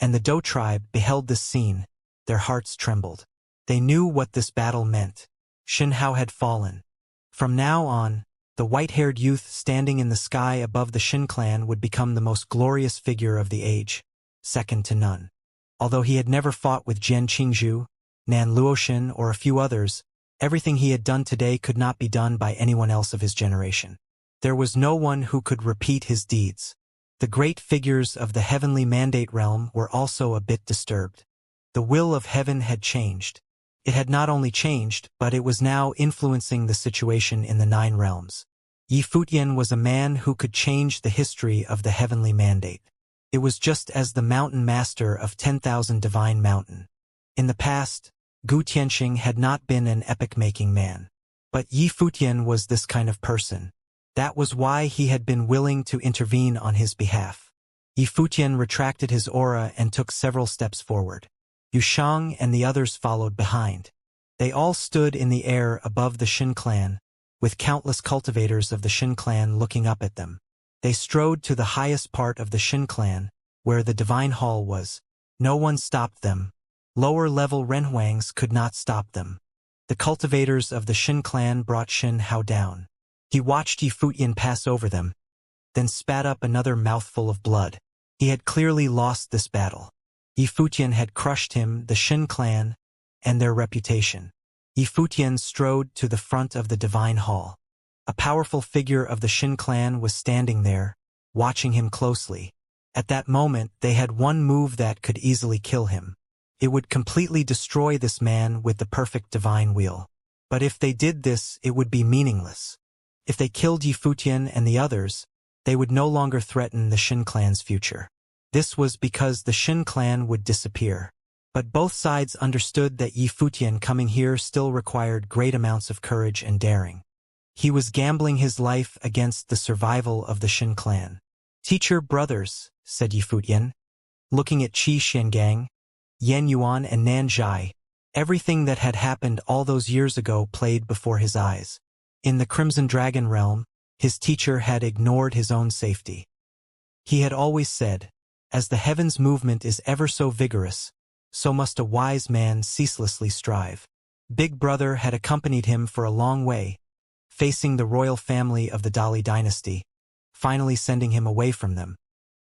and the Dou tribe, beheld this scene, their hearts trembled. They knew what this battle meant. Xin Hao had fallen. From now on, the white-haired youth standing in the sky above the Xin clan would become the most glorious figure of the age, second to none. Although he had never fought with Jian Qingzhu, Nan Luoxin, or a few others, everything he had done today could not be done by anyone else of his generation. There was no one who could repeat his deeds. The great figures of the heavenly mandate realm were also a bit disturbed. The will of heaven had changed. It had not only changed, but it was now influencing the situation in the 9 realms. Yi Futian was a man who could change the history of the heavenly mandate. It was just as the mountain master of 10,000 divine mountain. In the past, Gu Tianxing had not been an epic-making man. But Yi Futian was this kind of person. That was why he had been willing to intervene on his behalf. Yi Futian retracted his aura and took several steps forward. Yu Shang and the others followed behind. They all stood in the air above the Xin clan, with countless cultivators of the Xin clan looking up at them. They strode to the highest part of the Xin clan, where the divine hall was. No one stopped them. Lower-level Renhuangs could not stop them. The cultivators of the Xin clan brought Xin Hao down. He watched Yi Futian pass over them, then spat up another mouthful of blood. He had clearly lost this battle. Yi Futian had crushed him, the Xin clan, and their reputation. Yi Futian strode to the front of the divine hall. A powerful figure of the Xin clan was standing there, watching him closely. At that moment, they had one move that could easily kill him. It would completely destroy this man with the perfect divine wheel. But if they did this, it would be meaningless. If they killed Yi Futian and the others, they would no longer threaten the Xin clan's future. This was because the Xin clan would disappear. But both sides understood that Yi Futian coming here still required great amounts of courage and daring. He was gambling his life against the survival of the Shin clan. "Teacher brothers," said Yi Futian, looking at Qi Xiangang, Yan Yuan and Nan Zhai. Everything that had happened all those years ago played before his eyes. In the Crimson Dragon realm, his teacher had ignored his own safety. He had always said, "As the heavens' movement is ever so vigorous, so must a wise man ceaselessly strive." Big Brother had accompanied him for a long way, facing the royal family of the Dali dynasty, finally sending him away from them.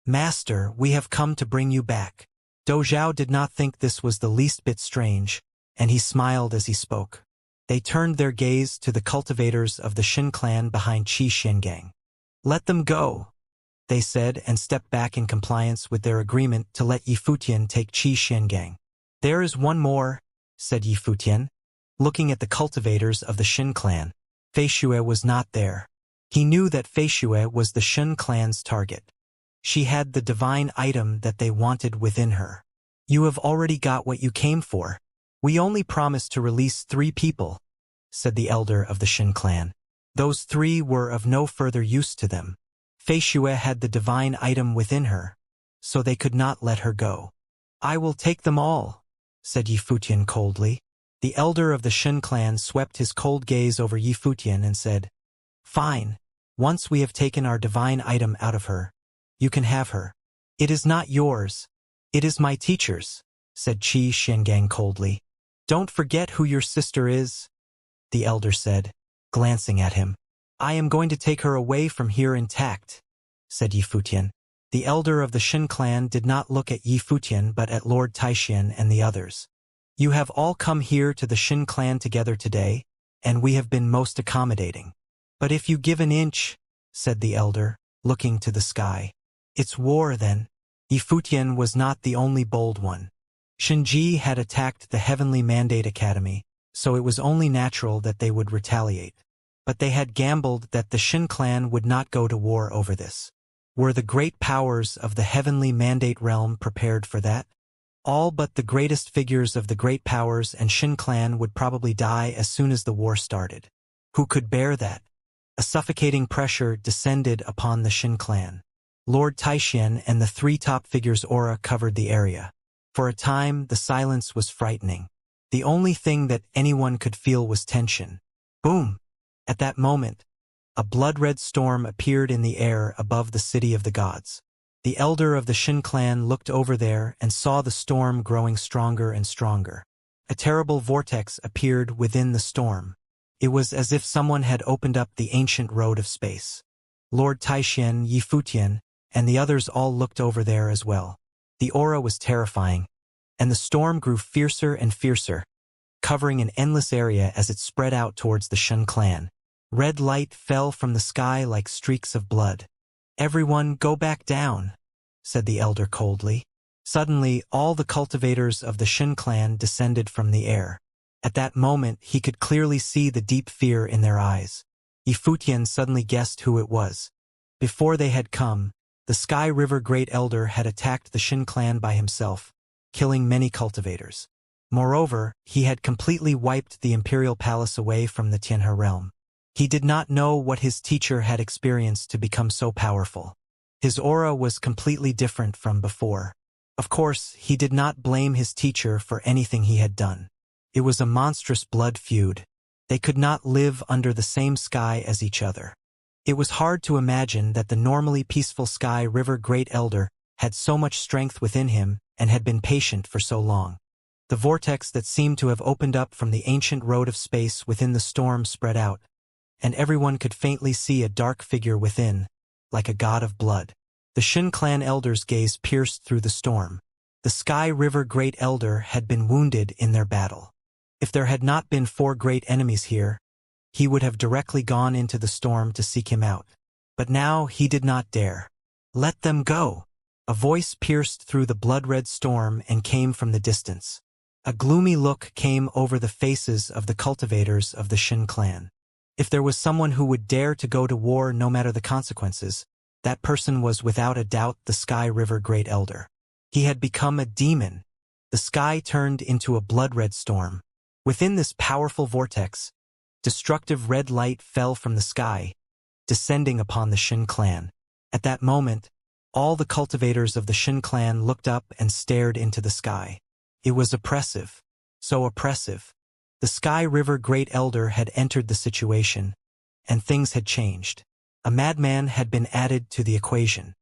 "Master, we have come to bring you back." Dozhao did not think this was the least bit strange, and he smiled as he spoke. They turned their gaze to the cultivators of the Shin clan behind Qi Xiangang. "Let them go," they said, and stepped back in compliance with their agreement to let Yi Futian take Qi Xiangang. "There is one more," said Yi Futian, looking at the cultivators of the Shin clan. Fei Xue was not there. He knew that Fei Xue was the Shin clan's target. She had the divine item that they wanted within her. "You have already got what you came for. We only promised to release 3 people," said the elder of the Shin clan. Those 3 were of no further use to them. Fei Xue had the divine item within her, so they could not let her go. "I will take them all," said Yi Futian coldly. The elder of the Shin clan swept his cold gaze over Yi Futian and said, "Fine. Once we have taken our divine item out of her, you can have her." "It is not yours. It is my teacher's," said Qi Xiangang coldly. "Don't forget who your sister is," the elder said, glancing at him. "I am going to take her away from here intact," said Yi Futian. The elder of the Shin clan did not look at Yi Futian but at Lord Taixian and the others. "You have all come here to the Shin clan together today, and we have been most accommodating. But if you give an inch," said the elder, looking to the sky, "it's war then." Yi Futian was not the only bold one. Shinji had attacked the Heavenly Mandate Academy, so it was only natural that they would retaliate. But they had gambled that the Shin clan would not go to war over this. Were the great powers of the Heavenly Mandate realm prepared for that? All but the greatest figures of the great powers and Shin clan would probably die as soon as the war started. Who could bear that? A suffocating pressure descended upon the Shin clan. Lord Taixian and the 3 top figures' aura covered the area. For a time, the silence was frightening. The only thing that anyone could feel was tension. Boom! At that moment, a blood-red storm appeared in the air above the city of the gods. The elder of the Shin clan looked over there and saw the storm growing stronger and stronger. A terrible vortex appeared within the storm. It was as if someone had opened up the ancient road of space. Lord Taixian, Yi Futian, and the others all looked over there as well. The aura was terrifying, and the storm grew fiercer and fiercer, covering an endless area as it spread out towards the Shin clan. Red light fell from the sky like streaks of blood. "Everyone go back down," said the elder coldly. Suddenly, all the cultivators of the Shin clan descended from the air. At that moment, he could clearly see the deep fear in their eyes. Yi Futian suddenly guessed who it was. Before they had come, the Sky River Great Elder had attacked the Shin clan by himself, killing many cultivators. Moreover, he had completely wiped the Imperial Palace away from the Tianhe realm. He did not know what his teacher had experienced to become so powerful. His aura was completely different from before. Of course, he did not blame his teacher for anything he had done. It was a monstrous blood feud. They could not live under the same sky as each other. It was hard to imagine that the normally peaceful Sky River Great Elder had so much strength within him and had been patient for so long. The vortex that seemed to have opened up from the ancient road of space within the storm spread out, and everyone could faintly see a dark figure within, like a god of blood. The Shin clan elder's gaze pierced through the storm. The Sky River Great Elder had been wounded in their battle. If there had not been 4 great enemies here, he would have directly gone into the storm to seek him out. But now he did not dare. "Let them go!" A voice pierced through the blood-red storm and came from the distance. A gloomy look came over the faces of the cultivators of the Shin clan. If there was someone who would dare to go to war no matter the consequences, that person was without a doubt the Sky River Great Elder. He had become a demon. The sky turned into a blood-red storm. Within this powerful vortex, destructive red light fell from the sky, descending upon the Shin clan. At that moment, all the cultivators of the Shin clan looked up and stared into the sky. It was oppressive. So oppressive. The Sky River Great Elder had entered the situation, and things had changed. A madman had been added to the equation.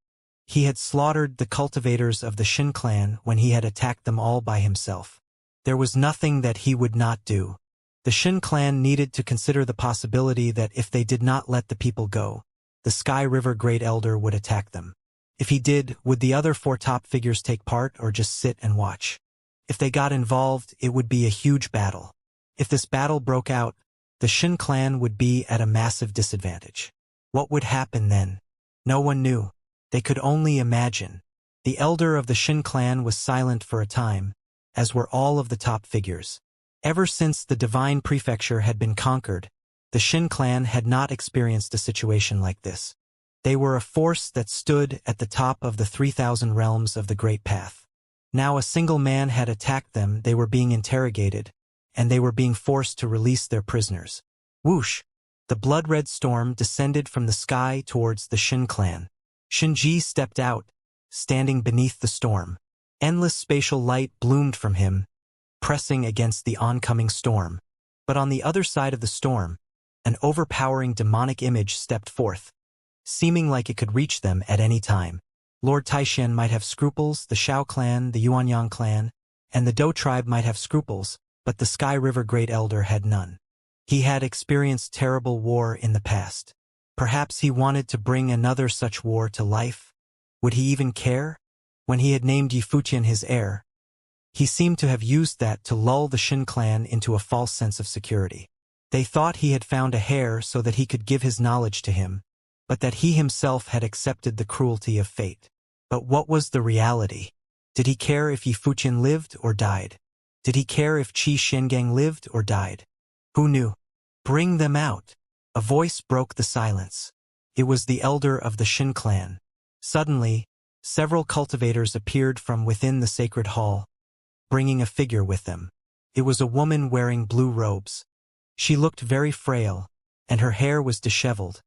He had slaughtered the cultivators of the Shin clan when he had attacked them all by himself. There was nothing that he would not do. The Shin clan needed to consider the possibility that if they did not let the people go, the Sky River Great Elder would attack them. If he did, would the other 4 top figures take part or just sit and watch? If they got involved, it would be a huge battle. If this battle broke out, the Shin clan would be at a massive disadvantage. What would happen then? No one knew. They could only imagine. The elder of the Shin clan was silent for a time, as were all of the top figures. Ever since the Divine Prefecture had been conquered, the Shin clan had not experienced a situation like this. They were a force that stood at the top of the 3,000 realms of the Great Path. Now a single man had attacked them, they were being interrogated, and they were being forced to release their prisoners. Whoosh! The blood-red storm descended from the sky towards the Shin clan. Shinji stepped out, standing beneath the storm. Endless spatial light bloomed from him, pressing against the oncoming storm. But on the other side of the storm, an overpowering demonic image stepped forth, seeming like it could reach them at any time. Lord Taishan might have scruples, the Shao clan, the Yuanyang clan, and the Dou tribe might have scruples, but the Sky River Great Elder had none. He had experienced terrible war in the past. Perhaps he wanted to bring another such war to life. Would he even care? When he had named Yifutian his heir, he seemed to have used that to lull the Shin clan into a false sense of security. They thought he had found a heir so that he could give his knowledge to him, but that he himself had accepted the cruelty of fate. But what was the reality? Did he care if Yifutian lived or died? Did he care if Qi Shengang lived or died? Who knew? Bring them out. A voice broke the silence. It was the elder of the Shin clan. Suddenly, several cultivators appeared from within the sacred hall, bringing a figure with them. It was a woman wearing blue robes. She looked very frail, and her hair was disheveled,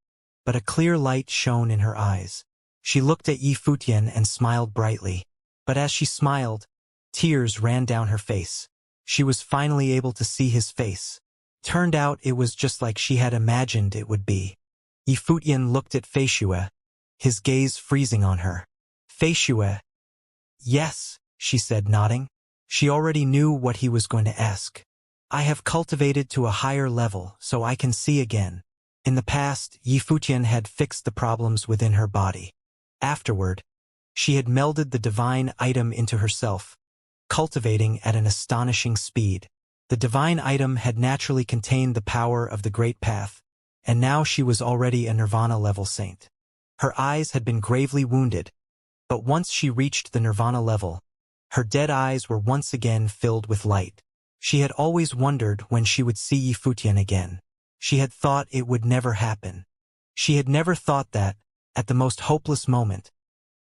but a clear light shone in her eyes. She looked at Yifutian and smiled brightly. But as she smiled, tears ran down her face. She was finally able to see his face. Turned out it was just like she had imagined it would be. Yifutian looked at Feishue, his gaze freezing on her. Feishue. Yes, she said, nodding. She already knew what he was going to ask. I have cultivated to a higher level, so I can see again. In the past, Yifutian had fixed the problems within her body. Afterward, she had melded the divine item into herself, cultivating at an astonishing speed. The divine item had naturally contained the power of the Great Path, and now she was already a Nirvana-level saint. Her eyes had been gravely wounded, but once she reached the Nirvana level, her dead eyes were once again filled with light. She had always wondered when she would see Yifutian again. She had thought it would never happen. She had never thought that, at the most hopeless moment,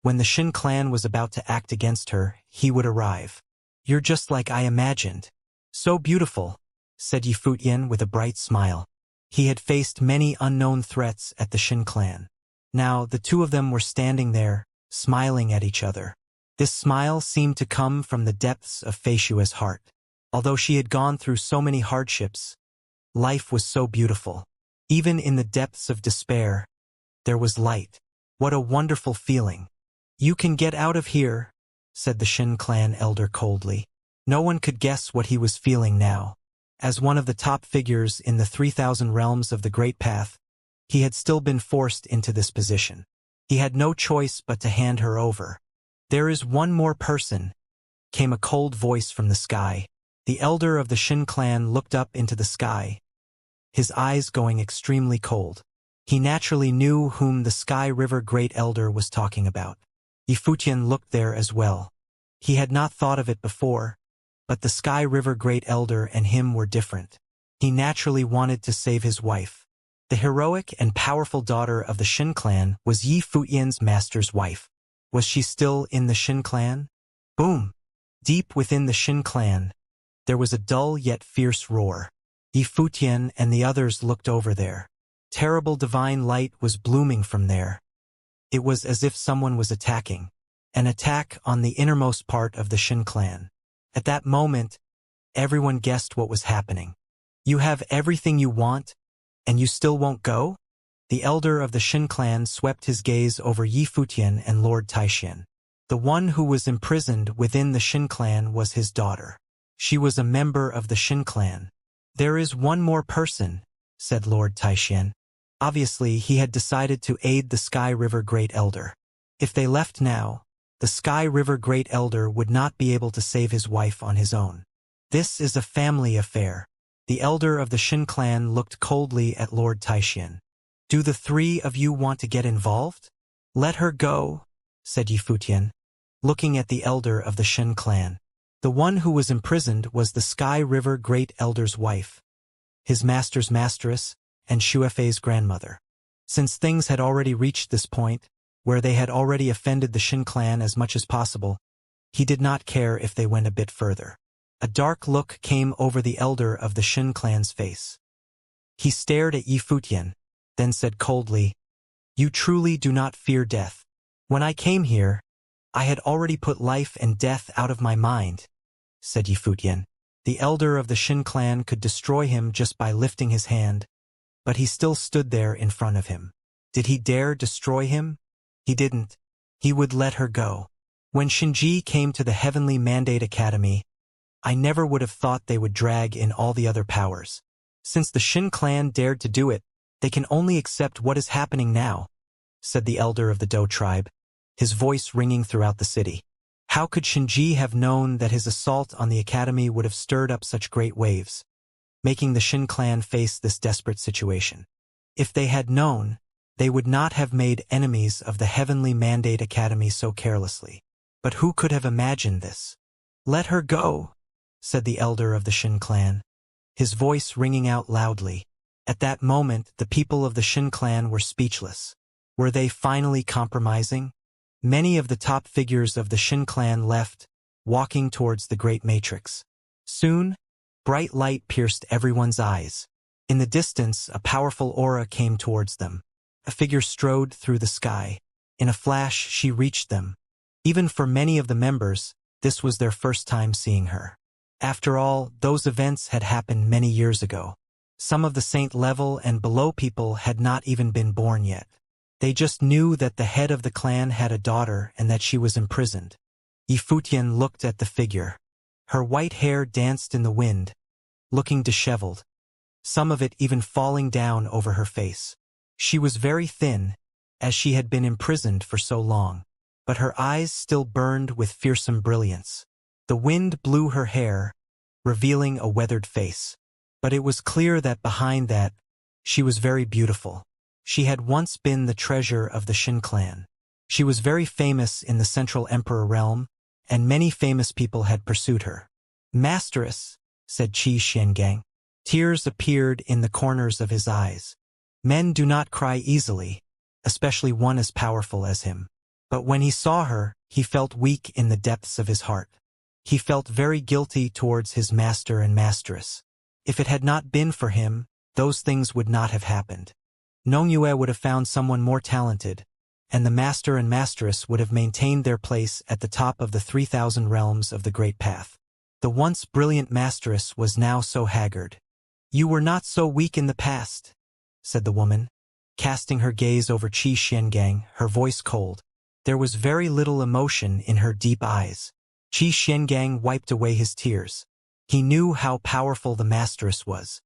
when the Shin clan was about to act against her, he would arrive. You're just like I imagined. So beautiful, said Yifutian with a bright smile. He had faced many unknown threats at the Shin clan. Now the two of them were standing there, smiling at each other. This smile seemed to come from the depths of Feishue's heart. Although she had gone through so many hardships, life was so beautiful. Even in the depths of despair, there was light. What a wonderful feeling. You can get out of here, said the Shin clan elder coldly. No one could guess what he was feeling now. As one of the top figures in the 3,000 realms of the Great Path, he had still been forced into this position. He had no choice but to hand her over. There is one more person, came a cold voice from the sky. The elder of the Shin clan looked up into the sky, his eyes going extremely cold. He naturally knew whom the Sky River Great Elder was talking about. Yifutian looked there as well. He had not thought of it before, but the Sky River Great Elder and him were different. He naturally wanted to save his wife. The heroic and powerful daughter of the Shin clan was Yifutian's master's wife. Was she still in the Shin clan? Boom! Deep within the Xin clan, there was a dull yet fierce roar. Yi Futian and the others looked over there. Terrible divine light was blooming from there. It was as if someone was attacking. An attack on the innermost part of the Xin clan. At that moment, everyone guessed what was happening. You have everything you want, and you still won't go? The elder of the Xin clan swept his gaze over Yi Futian and Lord Taishan. The one who was imprisoned within the Xin clan was his daughter. She was a member of the Xin clan. There is one more person, said Lord Taishan. Obviously, he had decided to aid the Sky River Great Elder. If they left now, the Sky River Great Elder would not be able to save his wife on his own. This is a family affair. The elder of the Xin clan looked coldly at Lord Taishan. Do the three of you want to get involved? Let her go, said Yi Futian, looking at the elder of the Xin clan. The one who was imprisoned was the Sky River Great Elder's wife, his master's mistress, and Xuefei's grandmother. Since things had already reached this point, where they had already offended the Xin clan as much as possible, he did not care if they went a bit further. A dark look came over the elder of the Xin clan's face. He stared at Yi Futian, then said coldly, You truly do not fear death. When I came here, I had already put life and death out of my mind, said Yi Futian. The elder of the Xin clan could destroy him just by lifting his hand, but he still stood there in front of him. Did he dare destroy him? He didn't. He would let her go. When Xinji came to the Heavenly Mandate Academy, I never would have thought they would drag in all the other powers. Since the Xin clan dared to do it, they can only accept what is happening now, said the elder of the Dou tribe, his voice ringing throughout the city. How could Xinji have known that his assault on the academy would have stirred up such great waves, making the Xin clan face this desperate situation? If they had known, they would not have made enemies of the Heavenly Mandate Academy so carelessly. But who could have imagined this? Let her go, said the elder of the Xin clan, his voice ringing out loudly. At that moment, the people of the Xin clan were speechless. Were they finally compromising? Many of the top figures of the Xin clan left, walking towards the Great Matrix. Soon, bright light pierced everyone's eyes. In the distance, a powerful aura came towards them. A figure strode through the sky. In a flash, she reached them. Even for many of the members, this was their first time seeing her. After all, those events had happened many years ago. Some of the saint level and below people had not even been born yet. They just knew that the head of the clan had a daughter and that she was imprisoned. Yi Futian looked at the figure. Her white hair danced in the wind, looking disheveled, some of it even falling down over her face. She was very thin, as she had been imprisoned for so long, but her eyes still burned with fearsome brilliance. The wind blew her hair, revealing a weathered face. But it was clear that behind that, she was very beautiful. She had once been the treasure of the Xin clan. She was very famous in the Central Emperor realm, and many famous people had pursued her. Masteress, said Qi Xiangang. Tears appeared in the corners of his eyes. Men do not cry easily, especially one as powerful as him. But when he saw her, he felt weak in the depths of his heart. He felt very guilty towards his master and mistress. If it had not been for him, those things would not have happened. Nongyue would have found someone more talented, and the master and mistress would have maintained their place at the top of the 3,000 realms of the Great Path. The once brilliant mistress was now so haggard. You were not so weak in the past, said the woman, casting her gaze over Qi Xiangang, her voice cold. There was very little emotion in her deep eyes. Qi Xiangang wiped away his tears. He knew how powerful the mistress was.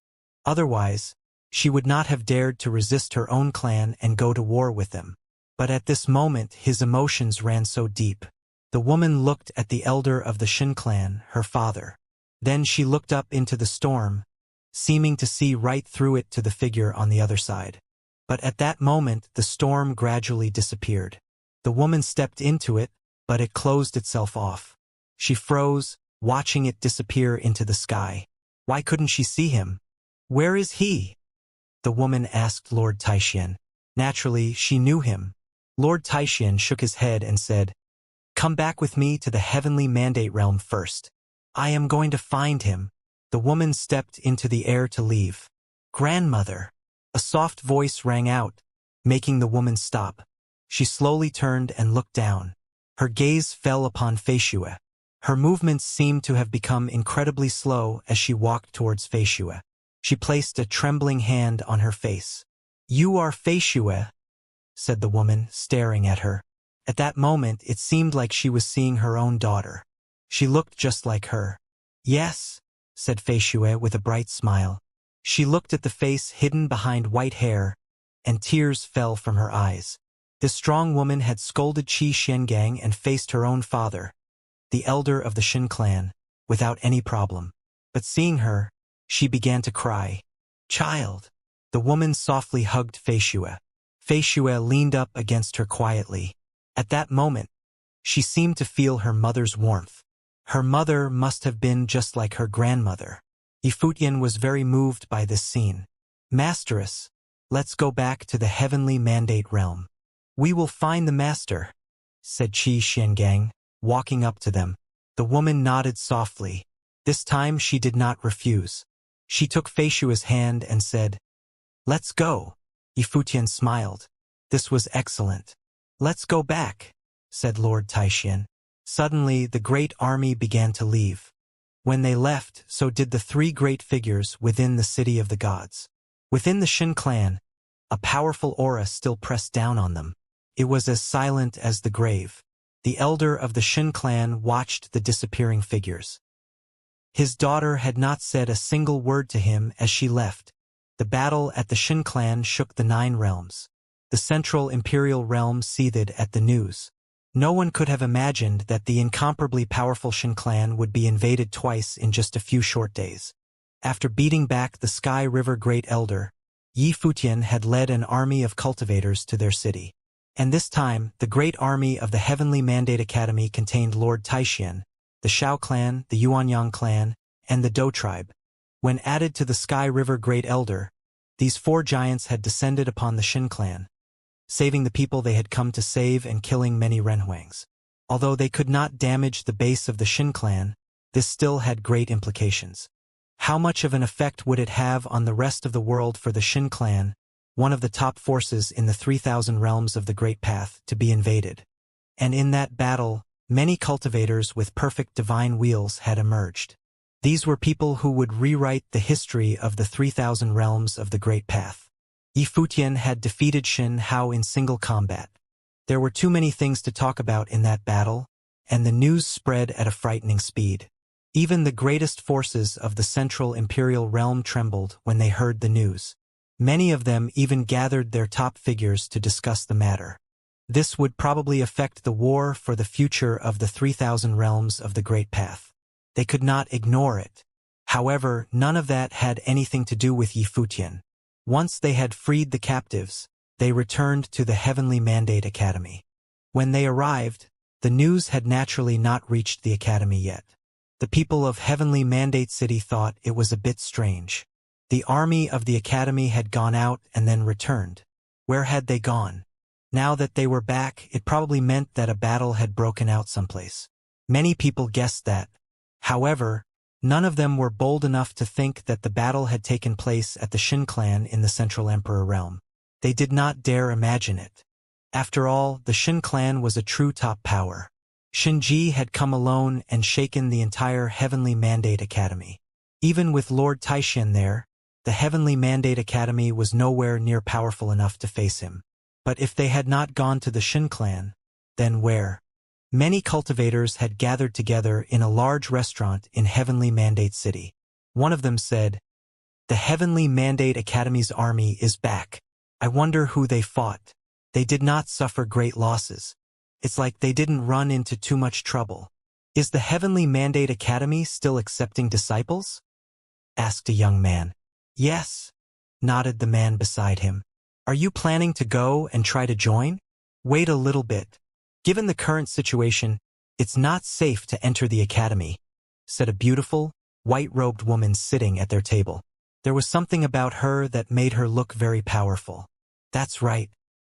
Otherwise, she would not have dared to resist her own clan and go to war with them. But at this moment his emotions ran so deep. The woman looked at the elder of the Xin clan, her father. Then she looked up into the storm, seeming to see right through it to the figure on the other side. But at that moment the storm gradually disappeared. The woman stepped into it, but it closed itself off. She froze, watching it disappear into the sky. Why couldn't she see him? Where is he? The woman asked Lord Taishan. Naturally, she knew him. Lord Taishan shook his head and said, Come back with me to the heavenly mandate realm first. I am going to find him. The woman stepped into the air to leave. Grandmother! A soft voice rang out, making the woman stop. She slowly turned and looked down. Her gaze fell upon Feishue. Her movements seemed to have become incredibly slow as she walked towards Feishue. She placed a trembling hand on her face. You are Feishue, said the woman, staring at her. At that moment, it seemed like she was seeing her own daughter. She looked just like her. Yes, said Feishue with a bright smile. She looked at the face hidden behind white hair, and tears fell from her eyes. This strong woman had scolded Qi Xiangang and faced her own father, the elder of the Shin clan, without any problem. But seeing her, she began to cry. Child! The woman softly hugged Feishue. Feishue leaned up against her quietly. At that moment, she seemed to feel her mother's warmth. Her mother must have been just like her grandmother. Yifutian was very moved by this scene. Masteress, let's go back to the heavenly mandate realm. We will find the master, said Qi Xiangang, walking up to them. The woman nodded softly. This time she did not refuse. She took Feishue's hand and said, Let's go. Yifutian smiled. This was excellent. Let's go back, said Lord Taixian. Suddenly the great army began to leave. When they left, so did the three great figures within the city of the gods. Within the Shin clan, a powerful aura still pressed down on them. It was as silent as the grave. The elder of the Shin clan watched the disappearing figures. His daughter had not said a single word to him as she left. The battle at the Shin clan shook the 9 realms. The central imperial realm seethed at the news. No one could have imagined that the incomparably powerful Shin clan would be invaded twice in just a few short days. After beating back the Sky River Great Elder, Yifutian had led an army of cultivators to their city. And this time, the great army of the Heavenly Mandate Academy contained Lord Taixian, the Shao clan, the Yuanyang clan, and the Dou tribe. When added to the Sky River Great Elder, these 4 giants had descended upon the Shin clan, saving the people they had come to save and killing many Renhuangs. Although they could not damage the base of the Shin clan, this still had great implications. How much of an effect would it have on the rest of the world for the Shin clan, one of the top forces in the 3,000 realms of the Great Path, to be invaded? And in that battle, many cultivators with perfect divine wheels had emerged. These were people who would rewrite the history of the 3,000 realms of the Great Path. Yifutian had defeated Shin Hao in single combat. There were too many things to talk about in that battle, and the news spread at a frightening speed. Even the greatest forces of the central imperial realm trembled when they heard the news. Many of them even gathered their top figures to discuss the matter. This would probably affect the war for the future of the 3,000 realms of the Great Path. They could not ignore it. However, none of that had anything to do with Yifutian. Once they had freed the captives, they returned to the Heavenly Mandate Academy. When they arrived, the news had naturally not reached the Academy yet. The people of Heavenly Mandate City thought it was a bit strange. The army of the Academy had gone out and then returned. Where had they gone? Now that they were back, it probably meant that a battle had broken out someplace. Many people guessed that. However, none of them were bold enough to think that the battle had taken place at the Shin clan in the Central Emperor realm. They did not dare imagine it. After all, the Shin clan was a true top power. Shinji had come alone and shaken the entire Heavenly Mandate Academy. Even with Lord Taixian there, the Heavenly Mandate Academy was nowhere near powerful enough to face him. But if they had not gone to the Shin clan, then where? Many cultivators had gathered together in a large restaurant in Heavenly Mandate City. One of them said, "The Heavenly Mandate Academy's army is back. I wonder who they fought. They did not suffer great losses. It's like they didn't run into too much trouble. Is the Heavenly Mandate Academy still accepting disciples?" asked a young man. "Yes," nodded the man beside him. "Are you planning to go and try to join?" "Wait a little bit. Given the current situation, it's not safe to enter the academy," said a beautiful, white-robed woman sitting at their table. There was something about her that made her look very powerful. "That's right.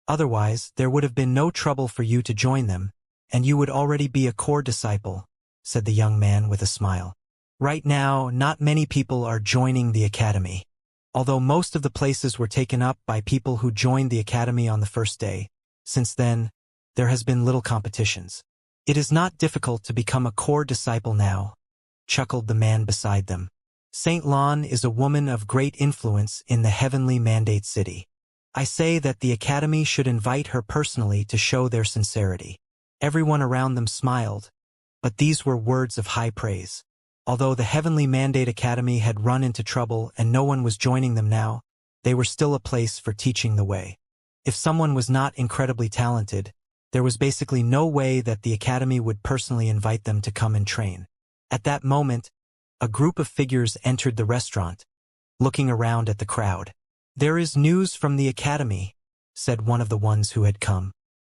Otherwise, there would have been no trouble for you to join them. And you would already be a core disciple, said the young man with a smile. Right now, not many people are joining the academy. Although most of the places were taken up by people who joined the academy on the first day, since then, there has been little competitions. It is not difficult to become a core disciple now, chuckled the man beside them. Saint Lan is a woman of great influence in the heavenly mandate city. I say that the academy should invite her personally to show their sincerity. Everyone around them smiled, but these were words of high praise. Although the Heavenly Mandate Academy had run into trouble and no one was joining them now, they were still a place for teaching the way. If someone was not incredibly talented, there was basically no way that the academy would personally invite them to come and train. At that moment, a group of figures entered the restaurant, looking around at the crowd. There is news from the academy, said one of the ones who had come.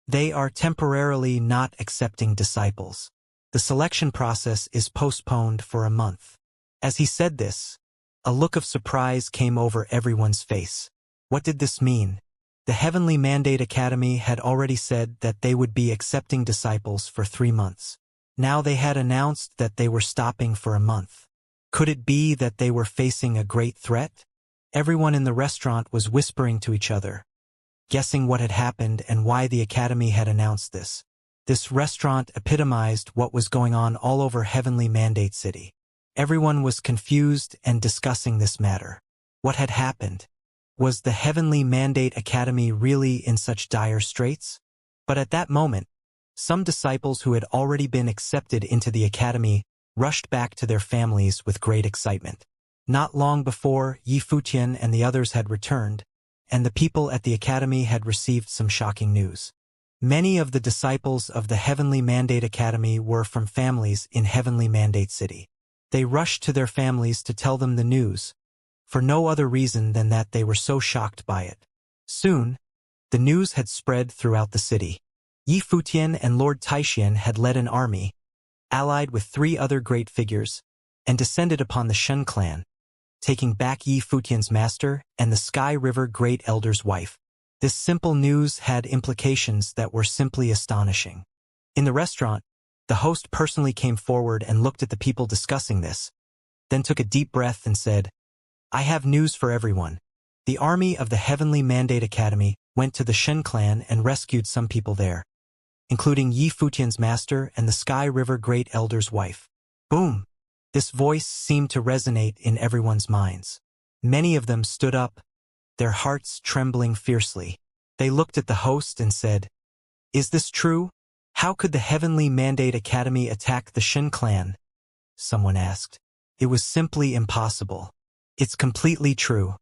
They are temporarily not accepting disciples. The selection process is postponed for a month. As he said this, a look of surprise came over everyone's face. What did this mean? The Heavenly Mandate Academy had already said that they would be accepting disciples for 3 months. Now they had announced that they were stopping for a month. Could it be that they were facing a great threat? Everyone in the restaurant was whispering to each other, guessing what had happened and why the academy had announced this. This restaurant epitomized what was going on all over Heavenly Mandate City. Everyone was confused and discussing this matter. What had happened? Was the Heavenly Mandate Academy really in such dire straits? But at that moment, some disciples who had already been accepted into the academy rushed back to their families with great excitement. Not long before, Yi Futian and the others had returned, and the people at the academy had received some shocking news. Many of the disciples of the Heavenly Mandate Academy were from families in Heavenly Mandate City. They rushed to their families to tell them the news, for no other reason than that they were so shocked by it. Soon, the news had spread throughout the city. Yi Futian and Lord Taixian had led an army, allied with 3 other great figures, and descended upon the Shen clan, taking back Yi Futian's master and the Sky River Great Elder's wife. This simple news had implications that were simply astonishing. In the restaurant, the host personally came forward and looked at the people discussing this, then took a deep breath and said, I have news for everyone. The army of the Heavenly Mandate Academy went to the Shen clan and rescued some people there, including Yi Futian's master and the Sky River Great Elder's wife. Boom! This voice seemed to resonate in everyone's minds. Many of them stood up, their hearts trembling fiercely. They looked at the host and said, Is this true? How could the Heavenly Mandate Academy attack the Shen clan? Someone asked. It was simply impossible. It's completely true.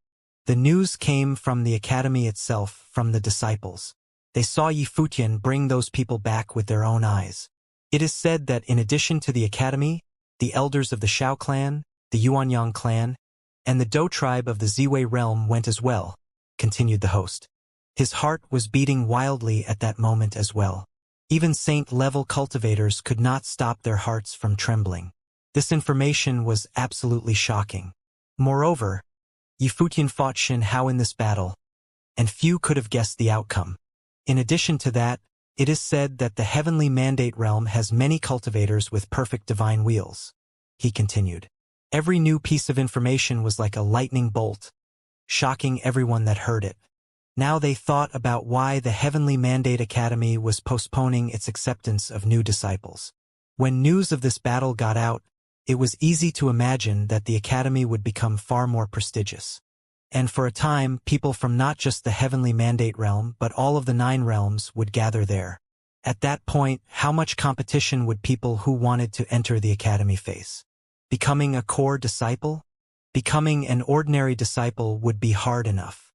The news came from the academy itself, from the disciples. They saw Yi Futian bring those people back with their own eyes. It is said that in addition to the academy, the elders of the Shao clan, the Yuanyang clan, and the Dou tribe of the Ziwei realm went as well, continued the host. His heart was beating wildly at that moment as well. Even saint-level cultivators could not stop their hearts from trembling. This information was absolutely shocking. Moreover, Yi Futian fought Xin Hao in this battle, and few could have guessed the outcome. In addition to that, it is said that the Heavenly Mandate realm has many cultivators with perfect divine wheels. He continued. Every new piece of information was like a lightning bolt, shocking everyone that heard it. Now they thought about why the Heavenly Mandate Academy was postponing its acceptance of new disciples. When news of this battle got out, it was easy to imagine that the academy would become far more prestigious. And for a time, people from not just the Heavenly Mandate realm but all of the 9 realms would gather there. At that point, how much competition would people who wanted to enter the academy face? Becoming a core disciple? Becoming an ordinary disciple would be hard enough.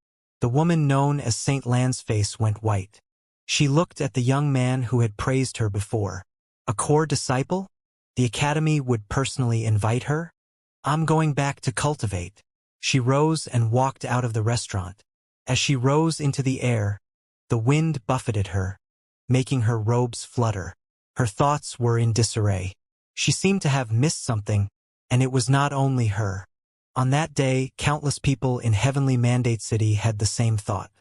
The woman known as Saint Lan's face went white. She looked at the young man who had praised her before. A core disciple? The academy would personally invite her? I'm going back to cultivate. She rose and walked out of the restaurant. As she rose into the air, the wind buffeted her, making her robes flutter. Her thoughts were in disarray. She seemed to have missed something, and it was not only her. On that day, countless people in Heavenly Mandate City had the same thought.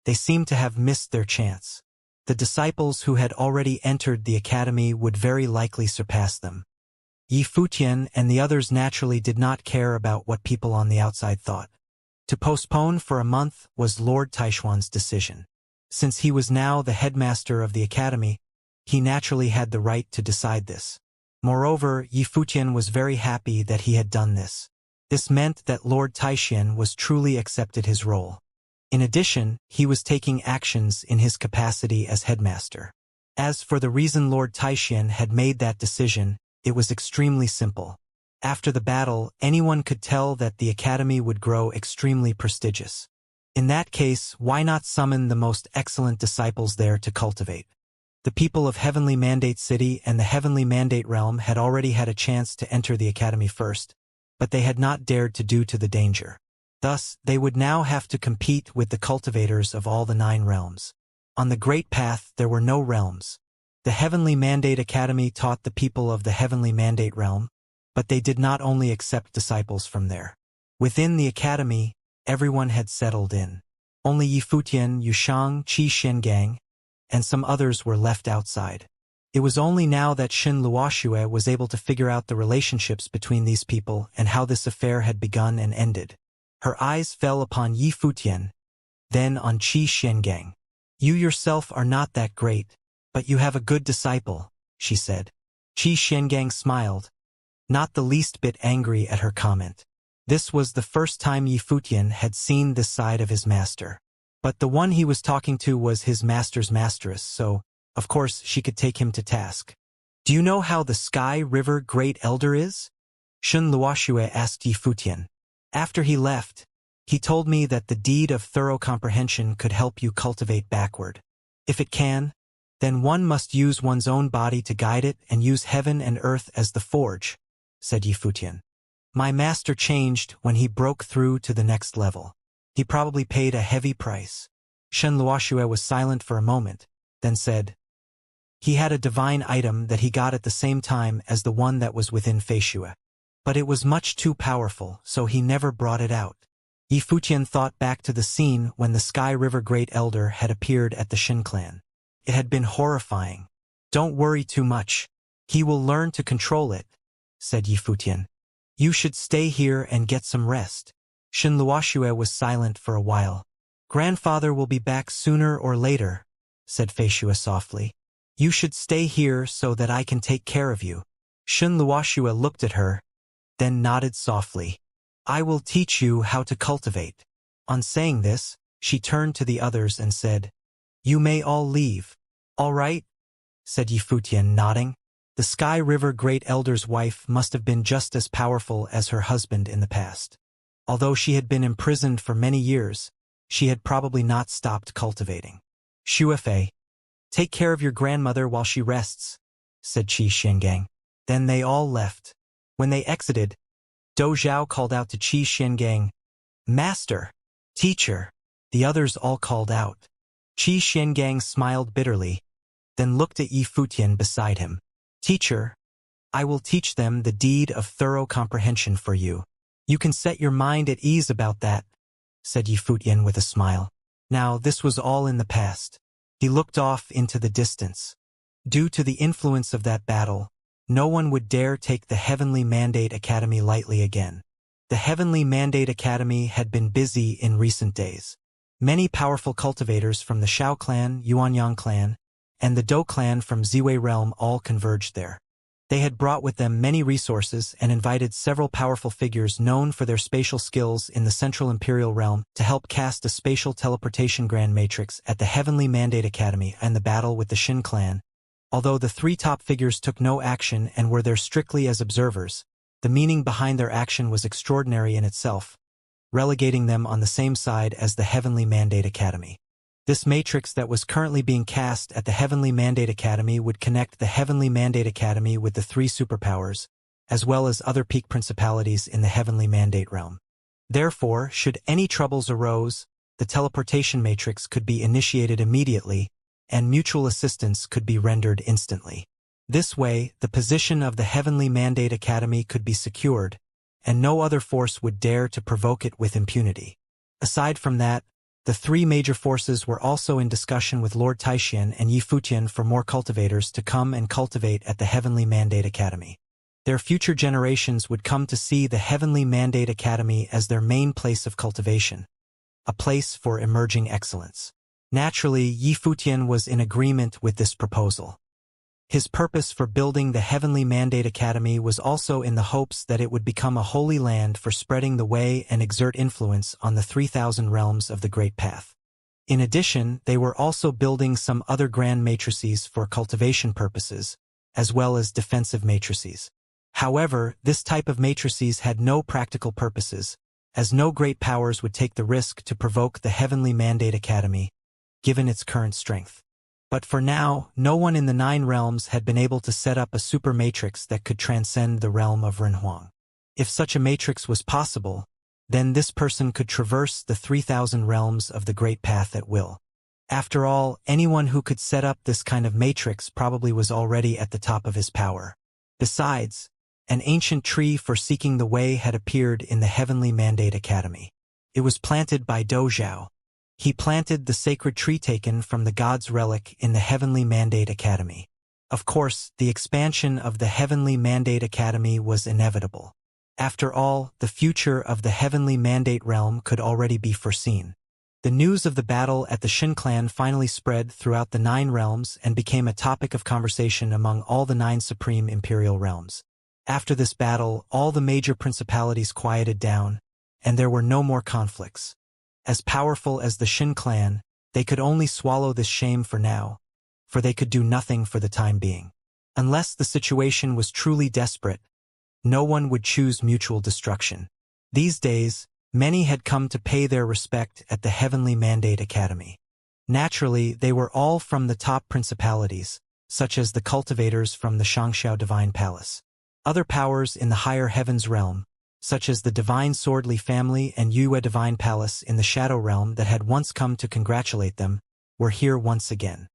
They seemed to have missed their chance. The disciples who had already entered the academy would very likely surpass them. Yi Futian and the others naturally did not care about what people on the outside thought. To postpone for a month was Lord Taishuan's decision. Since he was now the headmaster of the academy, he naturally had the right to decide this. Moreover, Yi Futian was very happy that he had done this. This meant that Lord Taishuan was truly accepted his role. In addition, he was taking actions in his capacity as headmaster. As for the reason Lord Taishuan had made that decision, it was extremely simple. After the battle, anyone could tell that the academy would grow extremely prestigious. In that case, why not summon the most excellent disciples there to cultivate? The people of Heavenly Mandate City and the Heavenly Mandate Realm had already had a chance to enter the academy first, but they had not dared to due to the danger. Thus, they would now have to compete with the cultivators of all the 9 realms. On the Great Path, there were no realms. The Heavenly Mandate Academy taught the people of the Heavenly Mandate Realm, but they did not only accept disciples from there. Within the academy, everyone had settled in. Only Yi Futian, Yushang, Qi Xiangang, and some others were left outside. It was only now that Xin Luoxue was able to figure out the relationships between these people and how this affair had begun and ended. Her eyes fell upon Yi Futian, then on Qi Xiangang. "You yourself are not that great, but you have a good disciple," she said. Qi Xiangang smiled, not the least bit angry at her comment. This was the first time Yi Futian had seen this side of his master. But the one he was talking to was his master's masteress, so, of course, she could take him to task. "Do you know how the Sky River Great Elder is?" Xin Luoxue asked Yi Futian. "After he left, he told me that the deed of thorough comprehension could help you cultivate backward. If it can, then one must use one's own body to guide it and use heaven and earth as the forge," said Yi Futian. "My master changed when he broke through to the next level. He probably paid a heavy price." Shen Luoxue was silent for a moment, then said, "He had a divine item that he got at the same time as the one that was within Feishue. But it was much too powerful, so he never brought it out." Yi Futian thought back to the scene when the Sky River Great Elder had appeared at the Shin clan. It had been horrifying. "Don't worry too much. He will learn to control it," said Yi Futian. "You should stay here and get some rest." Shin Luoxue was silent for a while. "Grandfather will be back sooner or later," said Feishue softly. "You should stay here so that I can take care of you." Shin Luoxue looked at her, then nodded softly. "I will teach you how to cultivate." On saying this, she turned to the others and said, "You may all leave." "All right," said Yi Futian, nodding. The Sky River Great Elder's wife must have been just as powerful as her husband in the past. Although she had been imprisoned for many years, she had probably not stopped cultivating. "Shuefei, take care of your grandmother while she rests," said Qi Xiangang. Then they all left. When they exited, Do Zhao called out to Qi Xiangang, "Master! Teacher!" The others all called out. Qi Xiangang smiled bitterly, then looked at Yi Futian beside him. "Teacher, I will teach them the deed of thorough comprehension for you. You can set your mind at ease about that," said Yi Futian with a smile. Now this was all in the past. He looked off into the distance. Due to the influence of that battle, no one would dare take the Heavenly Mandate Academy lightly again. The Heavenly Mandate Academy had been busy in recent days. Many powerful cultivators from the Shao clan, Yuanyang clan, and the Dou clan from Ziwei realm all converged there. They had brought with them many resources and invited several powerful figures known for their spatial skills in the Central Imperial Realm to help cast a spatial teleportation grand matrix at the Heavenly Mandate Academy and the battle with the Shin clan. Although the 3 top figures took no action and were there strictly as observers, the meaning behind their action was extraordinary in itself, relegating them on the same side as the Heavenly Mandate Academy. This matrix that was currently being cast at the Heavenly Mandate Academy would connect the Heavenly Mandate Academy with the 3 superpowers, as well as other peak principalities in the Heavenly Mandate realm. Therefore, should any troubles arose, the teleportation matrix could be initiated immediately, and mutual assistance could be rendered instantly. This way, the position of the Heavenly Mandate Academy could be secured, and no other force would dare to provoke it with impunity. Aside from that, The three major forces were also in discussion with Lord Taixian and Yi Futian for more cultivators to come and cultivate at the Heavenly Mandate Academy. Their future generations would come to see the Heavenly Mandate Academy as their main place of cultivation, a place for emerging excellence. Naturally, Yi Futian was in agreement with this proposal. His purpose for building the Heavenly Mandate Academy was also in the hopes that it would become a holy land for spreading the way and exert influence on the 3,000 realms of the Great Path. In addition, they were also building some other grand matrices for cultivation purposes, as well as defensive matrices. However, this type of matrices had no practical purposes, as no great powers would take the risk to provoke the Heavenly Mandate Academy, given its current strength. But for now, no one in the 9 realms had been able to set up a super matrix that could transcend the realm of Renhuang. If such a matrix was possible, then this person could traverse the 3,000 realms of the Great Path at will. After all, anyone who could set up this kind of matrix probably was already at the top of his power. Besides, an ancient tree for seeking the way had appeared in the Heavenly Mandate Academy. It was planted by Dozhao. He planted the sacred tree taken from the god's relic in the Heavenly Mandate Academy. Of course, the expansion of the Heavenly Mandate Academy was inevitable. After all, the future of the Heavenly Mandate realm could already be foreseen. The news of the battle at the Shin clan finally spread throughout the 9 realms and became a topic of conversation among all the 9 supreme imperial realms. After this battle, all the major principalities quieted down, and there were no more conflicts. As powerful as the Shin clan, they could only swallow this shame for now, for they could do nothing for the time being. Unless the situation was truly desperate, no one would choose mutual destruction. These days, many had come to pay their respect at the Heavenly Mandate Academy. Naturally, they were all from the top principalities, such as the cultivators from the Xianxia Divine Palace. Other powers in the higher heavens realm, such as the Divine Swordly family and Yue Divine Palace in the Shadow Realm that had once come to congratulate them, were here once again.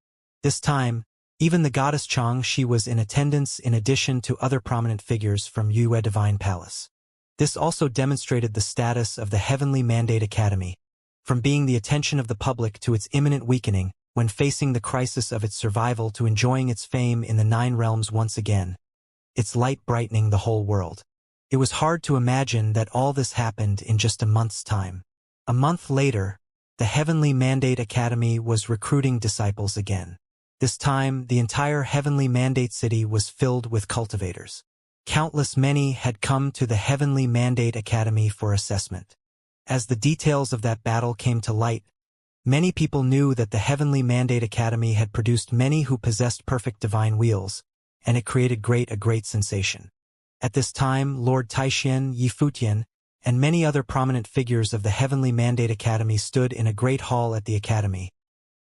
This time, even the goddess Xianxia was in attendance in addition to other prominent figures from Yue Divine Palace. This also demonstrated the status of the Heavenly Mandate Academy, from being the attention of the public to its imminent weakening, when facing the crisis of its survival to enjoying its fame in the 9 realms once again, its light brightening the whole world. It was hard to imagine that all this happened in just a month's time. A month later, the Heavenly Mandate Academy was recruiting disciples again. This time, the entire Heavenly Mandate City was filled with cultivators. Countless many had come to the Heavenly Mandate Academy for assessment. As the details of that battle came to light, many people knew that the Heavenly Mandate Academy had produced many who possessed perfect divine wheels, and it created a great sensation. At this time, Lord Taixian, Yi Futian, and many other prominent figures of the Heavenly Mandate Academy stood in a great hall at the Academy,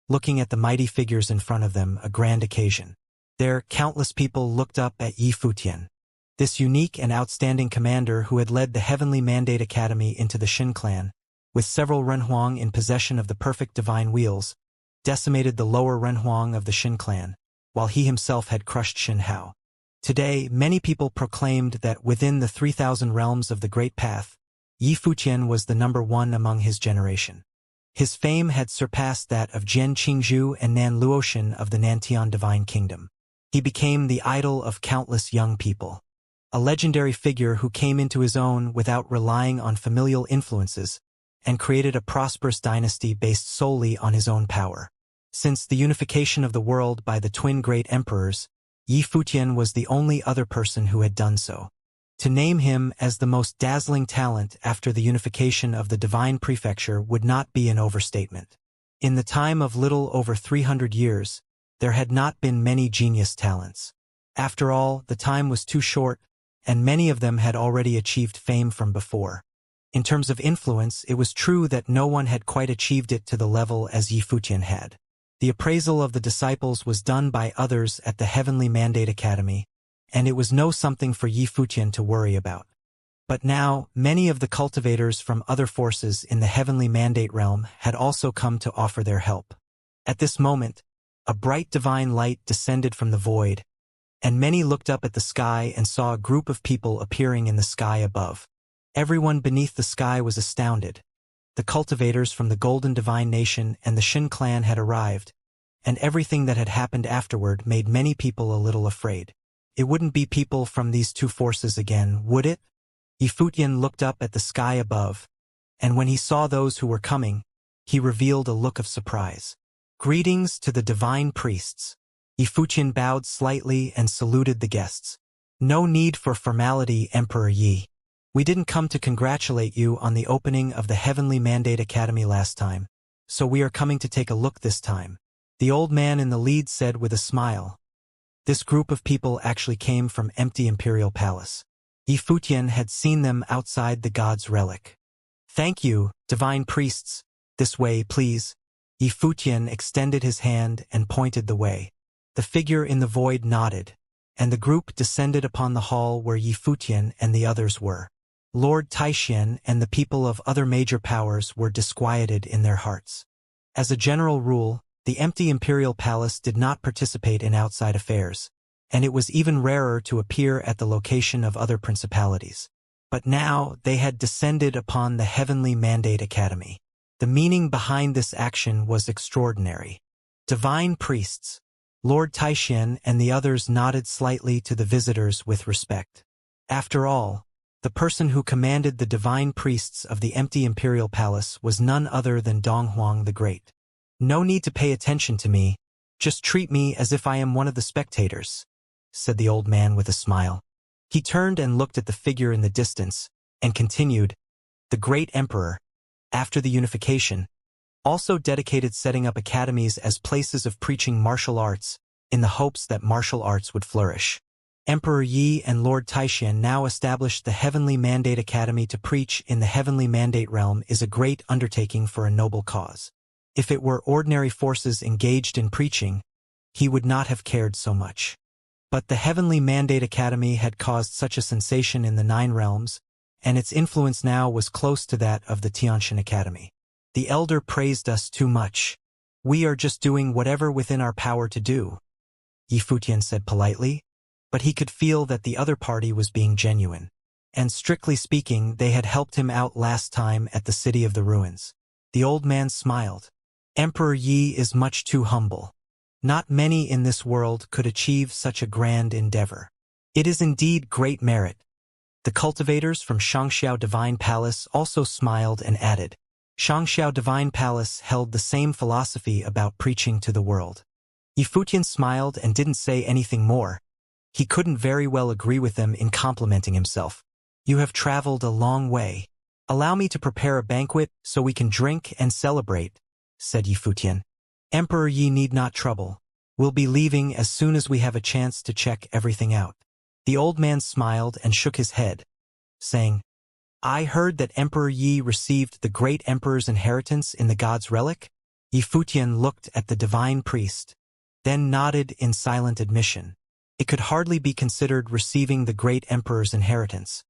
looking at the mighty figures in front of them, a grand occasion. There, countless people looked up at Yi Futian. This unique and outstanding commander who had led the Heavenly Mandate Academy into the Shin clan, with several Renhuang in possession of the perfect divine wheels, decimated the lower Renhuang of the Shin clan, while he himself had crushed Shin Hao. Today, many people proclaimed that within the 3,000 realms of the Great Path, Yi Futian was the number 1 among his generation. His fame had surpassed that of Jian Qingzhu and Nan Luotian of the Nantian Divine Kingdom. He became the idol of countless young people. A legendary figure who came into his own without relying on familial influences, and created a prosperous dynasty based solely on his own power. Since the unification of the world by the twin great emperors, Yi Futian was the only other person who had done so. To name him as the most dazzling talent after the unification of the divine prefecture would not be an overstatement. In the time of little over 300 years, there had not been many genius talents. After all, the time was too short, and many of them had already achieved fame from before. In terms of influence, it was true that no one had quite achieved it to the level as Yi Futian had. The appraisal of the disciples was done by others at the Heavenly Mandate Academy, and it was no something for Yi Futian to worry about. But now, many of the cultivators from other forces in the Heavenly Mandate realm had also come to offer their help. At this moment, a bright divine light descended from the void, and many looked up at the sky and saw a group of people appearing in the sky above. Everyone beneath the sky was astounded. The cultivators from the Golden Divine Nation and the Shin clan had arrived, and everything that had happened afterward made many people a little afraid. It wouldn't be people from these two forces again, would it? Yifutian looked up at the sky above, and when he saw those who were coming, he revealed a look of surprise. Greetings to the divine priests. Yifutian bowed slightly and saluted the guests. No need for formality, Emperor Yi. We didn't come to congratulate you on the opening of the Heavenly Mandate Academy last time, so we are coming to take a look this time. The old man in the lead said with a smile. This group of people actually came from empty Imperial Palace. Yifutian had seen them outside the god's relic. Thank you, divine priests. This way, please. Yifutian extended his hand and pointed the way. The figure in the void nodded, and the group descended upon the hall where Yifutian and the others were. Lord Taixian and the people of other major powers were disquieted in their hearts. As a general rule, the empty Imperial Palace did not participate in outside affairs, and it was even rarer to appear at the location of other principalities. But now they had descended upon the Heavenly Mandate Academy. The meaning behind this action was extraordinary. Divine priests. Lord Taixian and the others nodded slightly to the visitors with respect. After all, the person who commanded the divine priests of the empty Imperial Palace was none other than Donghuang the Great. No need to pay attention to me, just treat me as if I am one of the spectators, said the old man with a smile. He turned and looked at the figure in the distance, and continued, the great emperor, after the unification, also dedicated setting up academies as places of preaching martial arts, in the hopes that martial arts would flourish. Emperor Yi and Lord Taixian now established the Heavenly Mandate Academy to preach in the Heavenly Mandate realm is a great undertaking for a noble cause. If it were ordinary forces engaged in preaching, he would not have cared so much. But the Heavenly Mandate Academy had caused such a sensation in the 9 realms, and its influence now was close to that of the Tianxian Academy. The elder praised us too much. We are just doing whatever within our power to do, Yifutian said politely, but he could feel that the other party was being genuine. And strictly speaking, they had helped him out last time at the City of the Ruins. The old man smiled. Emperor Yi is much too humble. Not many in this world could achieve such a grand endeavor. It is indeed great merit. The cultivators from Xianxia Divine Palace also smiled and added, Xianxia Divine Palace held the same philosophy about preaching to the world. Yifutian smiled and didn't say anything more. He couldn't very well agree with them in complimenting himself. You have traveled a long way. Allow me to prepare a banquet so we can drink and celebrate, said Yifutian. Emperor Yi need not trouble. We'll be leaving as soon as we have a chance to check everything out. The old man smiled and shook his head, saying, I heard that Emperor Yi received the great emperor's inheritance in the god's relic. Yifutian looked at the divine priest, then nodded in silent admission. It could hardly be considered receiving the great emperor's inheritance.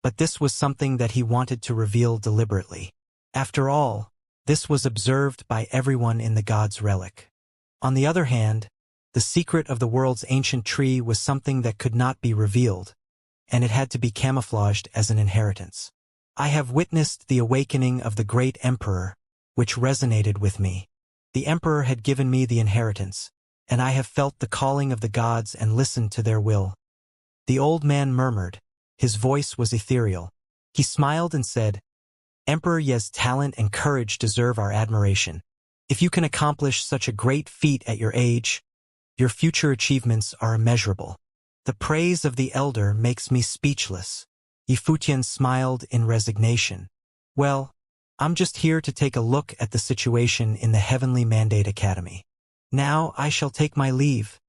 But this was something that he wanted to reveal deliberately. After all, this was observed by everyone in the god's relic. On the other hand, the secret of the world's ancient tree was something that could not be revealed, and it had to be camouflaged as an inheritance. I have witnessed the awakening of the great emperor, which resonated with me. The emperor had given me the inheritance, and I have felt the calling of the gods and listened to their will. The old man murmured. His voice was ethereal. He smiled and said, Emperor Ye's talent and courage deserve our admiration. If you can accomplish such a great feat at your age, your future achievements are immeasurable. The praise of the elder makes me speechless. Yifutian smiled in resignation. Well, I'm just here to take a look at the situation in the Heavenly Mandate Academy. Now I shall take my leave,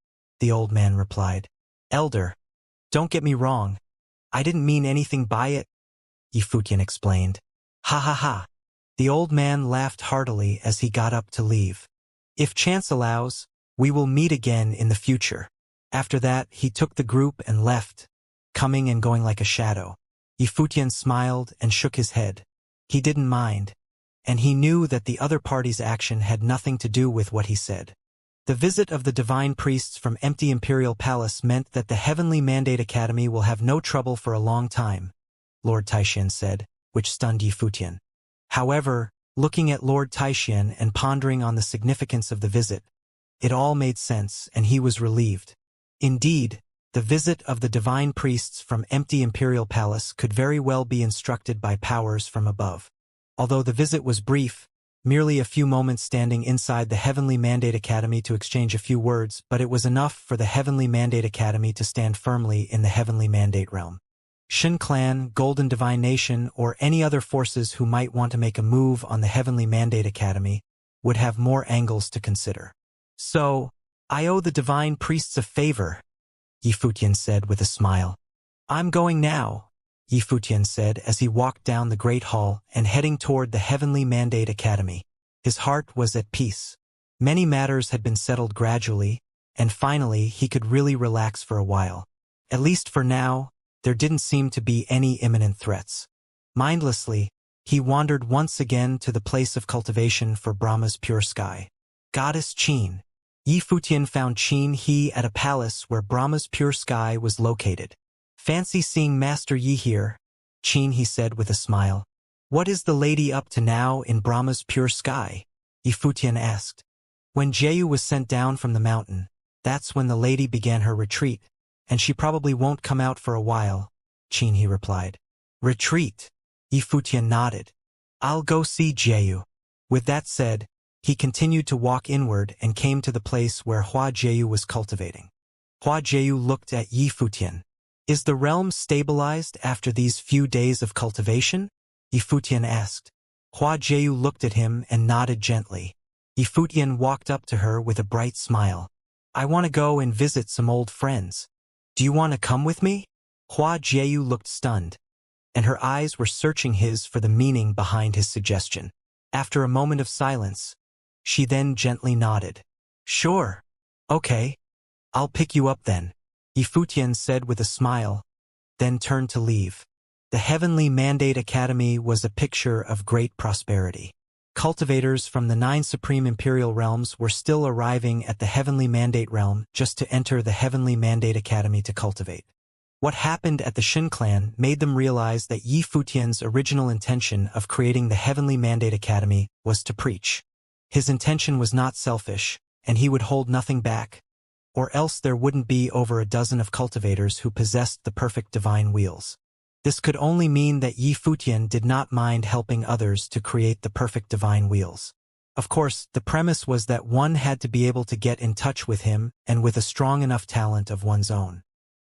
the old man replied. Elder, don't get me wrong. I didn't mean anything by it, Yifutian explained. Ha ha ha. The old man laughed heartily as he got up to leave. If chance allows, we will meet again in the future. After that, he took the group and left, coming and going like a shadow. Yifutian smiled and shook his head. He didn't mind, and he knew that the other party's action had nothing to do with what he said. The visit of the divine priests from empty Imperial Palace meant that the Heavenly Mandate Academy will have no trouble for a long time, Lord Taixian said, which stunned Yifutian. However, Looking at Lord Taixian and pondering on the significance of the visit, it all made sense and he was relieved. Indeed, the visit of the divine priests from empty imperial palace could very well be instructed by powers from above. Although the visit was brief, merely a few moments standing inside the Heavenly Mandate Academy to exchange a few words, but it was enough for the Heavenly Mandate Academy to stand firmly in the Heavenly Mandate realm. Shin Clan, Golden Divine Nation, or any other forces who might want to make a move on the Heavenly Mandate Academy would have more angles to consider. So, I owe the divine priests a favor, Yifutian said with a smile. I'm going now, Yifutian said as he walked down the Great Hall and heading toward the Heavenly Mandate Academy. His heart was at peace. Many matters had been settled gradually, and finally he could really relax for a while. At least for now, there didn't seem to be any imminent threats. Mindlessly, he wandered once again to the place of cultivation for Brahma's pure sky. Goddess Qin. Yifutian found Qin He at a palace where Brahma's pure sky was located. Fancy seeing Master Yi here, Qin he said with a smile. What is the lady up to now in Brahma's pure sky? Yifutian asked. When Jeyu was sent down from the mountain, that's when the lady began her retreat, and she probably won't come out for a while, Qin he replied. Retreat? Yifutian nodded. I'll go see Jeyu. With that said, he continued to walk inward and came to the place where Hua Jeyu was cultivating. Hua Jeyu looked at Yifutian. Is the realm stabilized after these few days of cultivation? Yifutian asked. Hua Jeyu looked at him and nodded gently. Yifutian walked up to her with a bright smile. I want to go and visit some old friends. Do you want to come with me? Hua Jeyu looked stunned, and her eyes were searching his for the meaning behind his suggestion. After a moment of silence, she then gently nodded. Sure. Okay. I'll pick you up then, Yifutian said with a smile, then turned to leave. The Heavenly Mandate Academy was a picture of great prosperity. Cultivators from the 9 supreme imperial realms were still arriving at the Heavenly Mandate realm just to enter the Heavenly Mandate Academy to cultivate. What happened at the Shin clan made them realize that Yifutian's original intention of creating the Heavenly Mandate Academy was to preach. His intention was not selfish, and he would hold nothing back, or else there wouldn't be over a dozen of cultivators who possessed the perfect divine wheels. This could only mean that Yifutian did not mind helping others to create the perfect divine wheels. Of course, the premise was that one had to be able to get in touch with him and with a strong enough talent of one's own.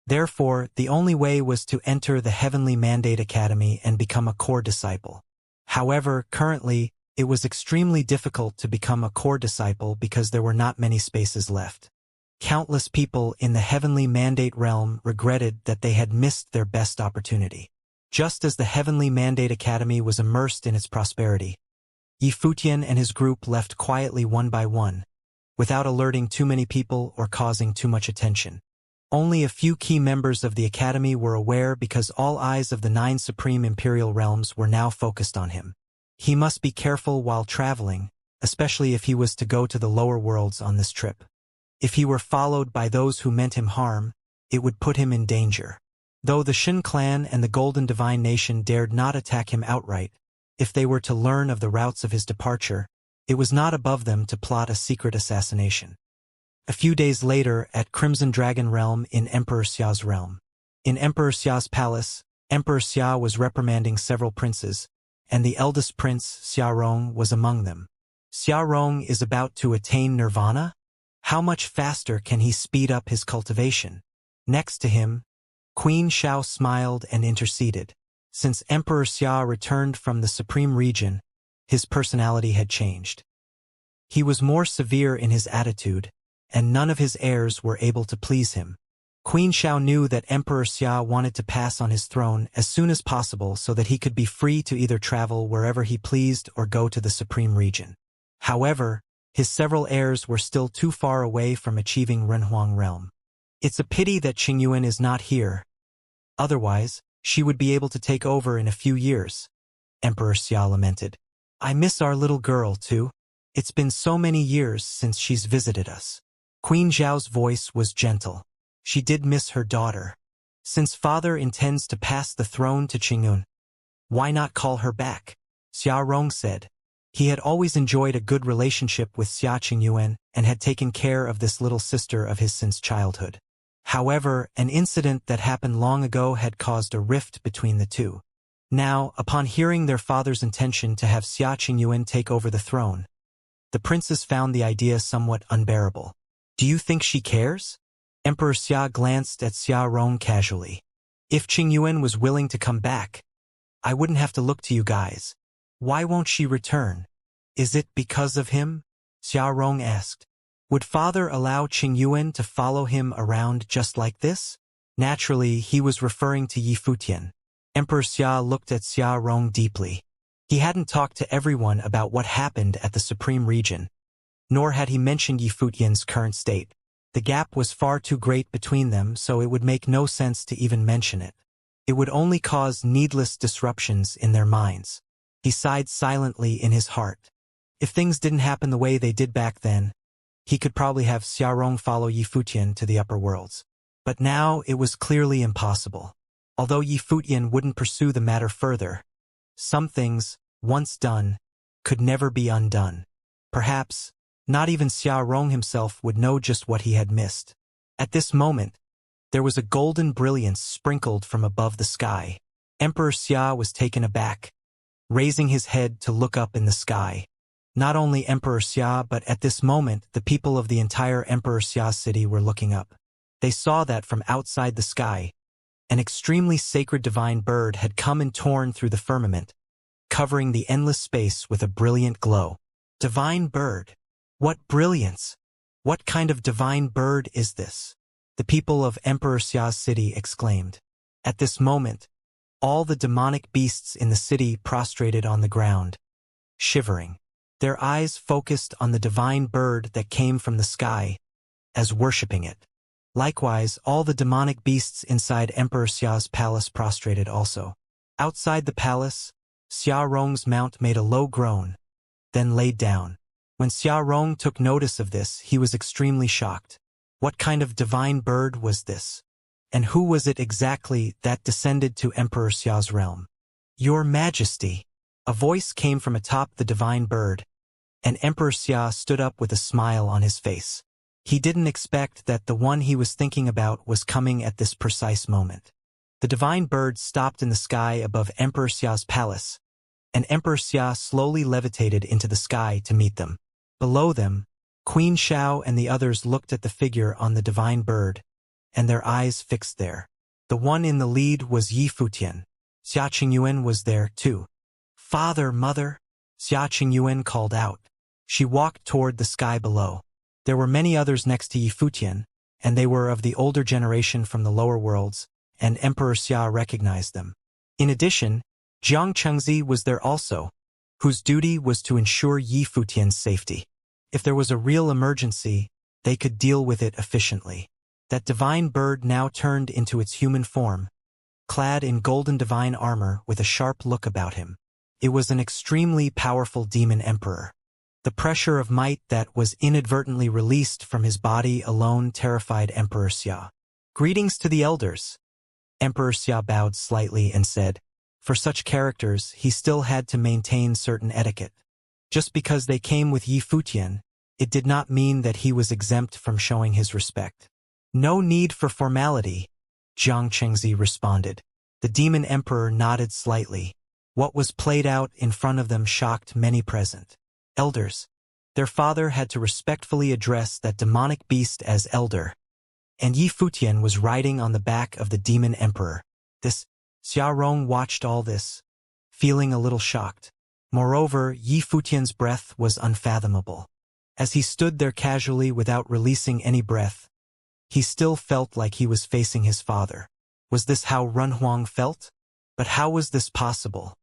Therefore, the only way was to enter the Heavenly Mandate Academy and become a core disciple. However, currently, it was extremely difficult to become a core disciple because there were not many spaces left. Countless people in the Heavenly Mandate realm regretted that they had missed their best opportunity. Just as the Heavenly Mandate Academy was immersed in its prosperity, Yifutian and his group left quietly one by one, without alerting too many people or causing too much attention. Only a few key members of the Academy were aware because all eyes of the 9 supreme imperial realms were now focused on him. He must be careful while traveling, especially if he was to go to the lower worlds on this trip. If he were followed by those who meant him harm, it would put him in danger. Though the Shin clan and the Golden Divine Nation dared not attack him outright, if they were to learn of the routes of his departure, it was not above them to plot a secret assassination. A few days later, at Crimson Dragon Realm in Emperor Xia's realm. In Emperor Xia's palace, Emperor Xia was reprimanding several princes, and the eldest prince, Xiarong, was among them. Xiarong is about to attain nirvana? How much faster can he speed up his cultivation? Next to him, Queen Xiao smiled and interceded. Since Emperor Xia returned from the Supreme Region, his personality had changed. He was more severe in his attitude, and none of his heirs were able to please him. Queen Xiao knew that Emperor Xia wanted to pass on his throne as soon as possible so that he could be free to either travel wherever he pleased or go to the Supreme Region. However, his several heirs were still too far away from achieving Renhuang realm. It's a pity that Qingyuan is not here. Otherwise, she would be able to take over in a few years, Emperor Xia lamented. I miss our little girl, too. It's been so many years since she's visited us. Queen Zhao's voice was gentle. She did miss her daughter. Since father intends to pass the throne to Qingyun, why not call her back? Xiaorong said. He had always enjoyed a good relationship with Xia Qingyuan and had taken care of this little sister of his since childhood. However, an incident that happened long ago had caused a rift between the two. Now, upon hearing their father's intention to have Xia Qingyuan take over the throne, the princes found the idea somewhat unbearable. Do you think she cares? Emperor Xia glanced at Xia Rong casually. If Qingyuan was willing to come back, I wouldn't have to look to you guys. Why won't she return? Is it because of him? Xia Rong asked. Would father allow Qingyuan to follow him around just like this? Naturally, he was referring to Yi Futian. Emperor Xia looked at Xia Rong deeply. He hadn't talked to everyone about what happened at the Supreme Region, nor had he mentioned Yi Futian's current state. The gap was far too great between them, so it would make no sense to even mention it. It would only cause needless disruptions in their minds. He sighed silently in his heart. If things didn't happen the way they did back then, he could probably have Xia Rong follow Yi Futian to the upper worlds. But now it was clearly impossible. Although Yi Futian wouldn't pursue the matter further, some things, once done, could never be undone. Perhaps, not even Xia Rong himself would know just what he had missed. At this moment, there was a golden brilliance sprinkled from above the sky. Emperor Xia was taken aback, raising his head to look up in the sky. Not only Emperor Xia, but at this moment, the people of the entire Emperor Xia city were looking up. They saw that from outside the sky, an extremely sacred divine bird had come and torn through the firmament, covering the endless space with a brilliant glow. Divine bird? What brilliance! What kind of divine bird is this? The people of Emperor Xia's city exclaimed. At this moment, all the demonic beasts in the city prostrated on the ground, shivering. Their eyes focused on the divine bird that came from the sky, as worshipping it. Likewise, all the demonic beasts inside Emperor Xia's palace prostrated also. Outside the palace, Xia Rong's mount made a low groan, then laid down. When Xia Rong took notice of this, he was extremely shocked. What kind of divine bird was this? And who was it exactly that descended to Emperor Xia's realm? Your Majesty! A voice came from atop the divine bird, and Emperor Xia stood up with a smile on his face. He didn't expect that the one he was thinking about was coming at this precise moment. The divine bird stopped in the sky above Emperor Xia's palace, and Emperor Xia slowly levitated into the sky to meet them. Below them, Queen Xiao and the others looked at the figure on the divine bird, and their eyes fixed there. The one in the lead was Yi Futian. Xia Qingyuan was there, too. Father, mother, Xia Qingyuan called out. She walked toward the sky below. There were many others next to Yi Futian, and they were of the older generation from the lower worlds, and Emperor Xia recognized them. In addition, Jiang Chengzi was there also, whose duty was to ensure Yi Futian's safety. If there was a real emergency, they could deal with it efficiently. That divine bird now turned into its human form, clad in golden divine armor with a sharp look about him. It was an extremely powerful demon emperor. The pressure of might that was inadvertently released from his body alone terrified Emperor Xia. Greetings to the elders. Emperor Xia bowed slightly and said, for such characters, he still had to maintain certain etiquette. Just because they came with Yi Futian, it did not mean that he was exempt from showing his respect. No need for formality, Jiang Chengzi responded. The demon emperor nodded slightly. What was played out in front of them shocked many present. Elders. Their father had to respectfully address that demonic beast as elder, and Yi Futian was riding on the back of the demon emperor. Xia Rong watched all this, feeling a little shocked. Moreover, Yi Futian's breath was unfathomable. As he stood there casually without releasing any breath, he still felt like he was facing his father. Was this how Runhuang felt? But how was this possible?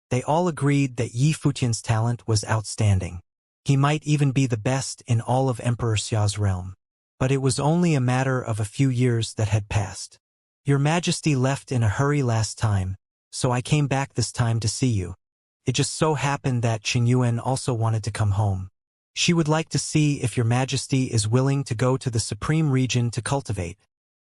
They all agreed that Yi Futian's talent was outstanding. He might even be the best in all of Emperor Xia's realm. But it was only a matter of a few years that had passed. Your Majesty left in a hurry last time, so I came back this time to see you. It just so happened that Qingyuan also wanted to come home. She would like to see if your Majesty is willing to go to the Supreme Region to cultivate,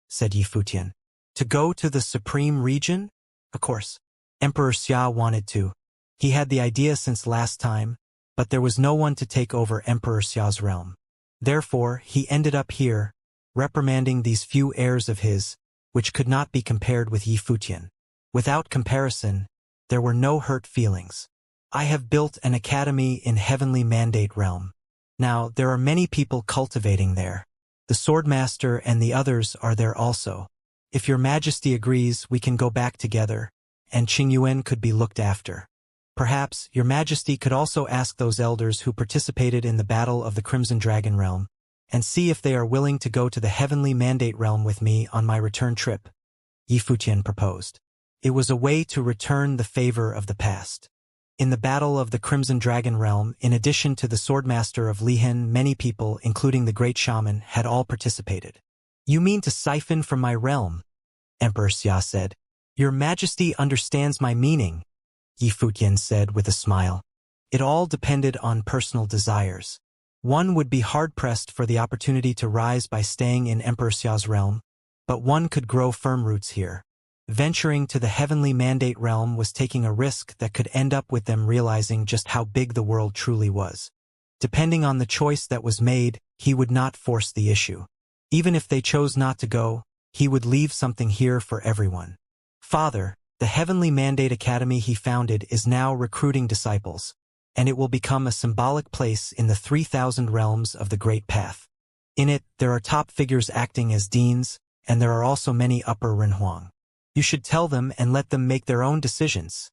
said Yi Futian. To go to the Supreme Region? Of course. Emperor Xia wanted to. He had the idea since last time, but there was no one to take over Emperor Xia's realm. Therefore, he ended up here, reprimanding these few heirs of his, which could not be compared with Yi Futian. Without comparison, there were no hurt feelings. I have built an academy in Heavenly Mandate Realm. Now, there are many people cultivating there. The Swordmaster and the others are there also. If your Majesty agrees, we can go back together, and Qingyuan could be looked after. Perhaps, your Majesty could also ask those elders who participated in the Battle of the Crimson Dragon Realm, and see if they are willing to go to the Heavenly Mandate Realm with me on my return trip, Yi Futian proposed. It was a way to return the favor of the past. In the Battle of the Crimson Dragon Realm, in addition to the Swordmaster of Lihen, many people, including the Great Shaman, had all participated. You mean to siphon from my realm? Emperor Xia said. Your Majesty understands my meaning, Yi Futian said with a smile. It all depended on personal desires. One would be hard-pressed for the opportunity to rise by staying in Emperor Xia's realm, but one could grow firm roots here. Venturing to the Heavenly Mandate Realm was taking a risk that could end up with them realizing just how big the world truly was. Depending on the choice that was made, he would not force the issue. Even if they chose not to go, he would leave something here for everyone. Father, the Heavenly Mandate Academy he founded is now recruiting disciples, and it will become a symbolic place in the 3,000 realms of the Great Path. In it, there are top figures acting as deans, and there are also many upper Renhuang. You should tell them and let them make their own decisions,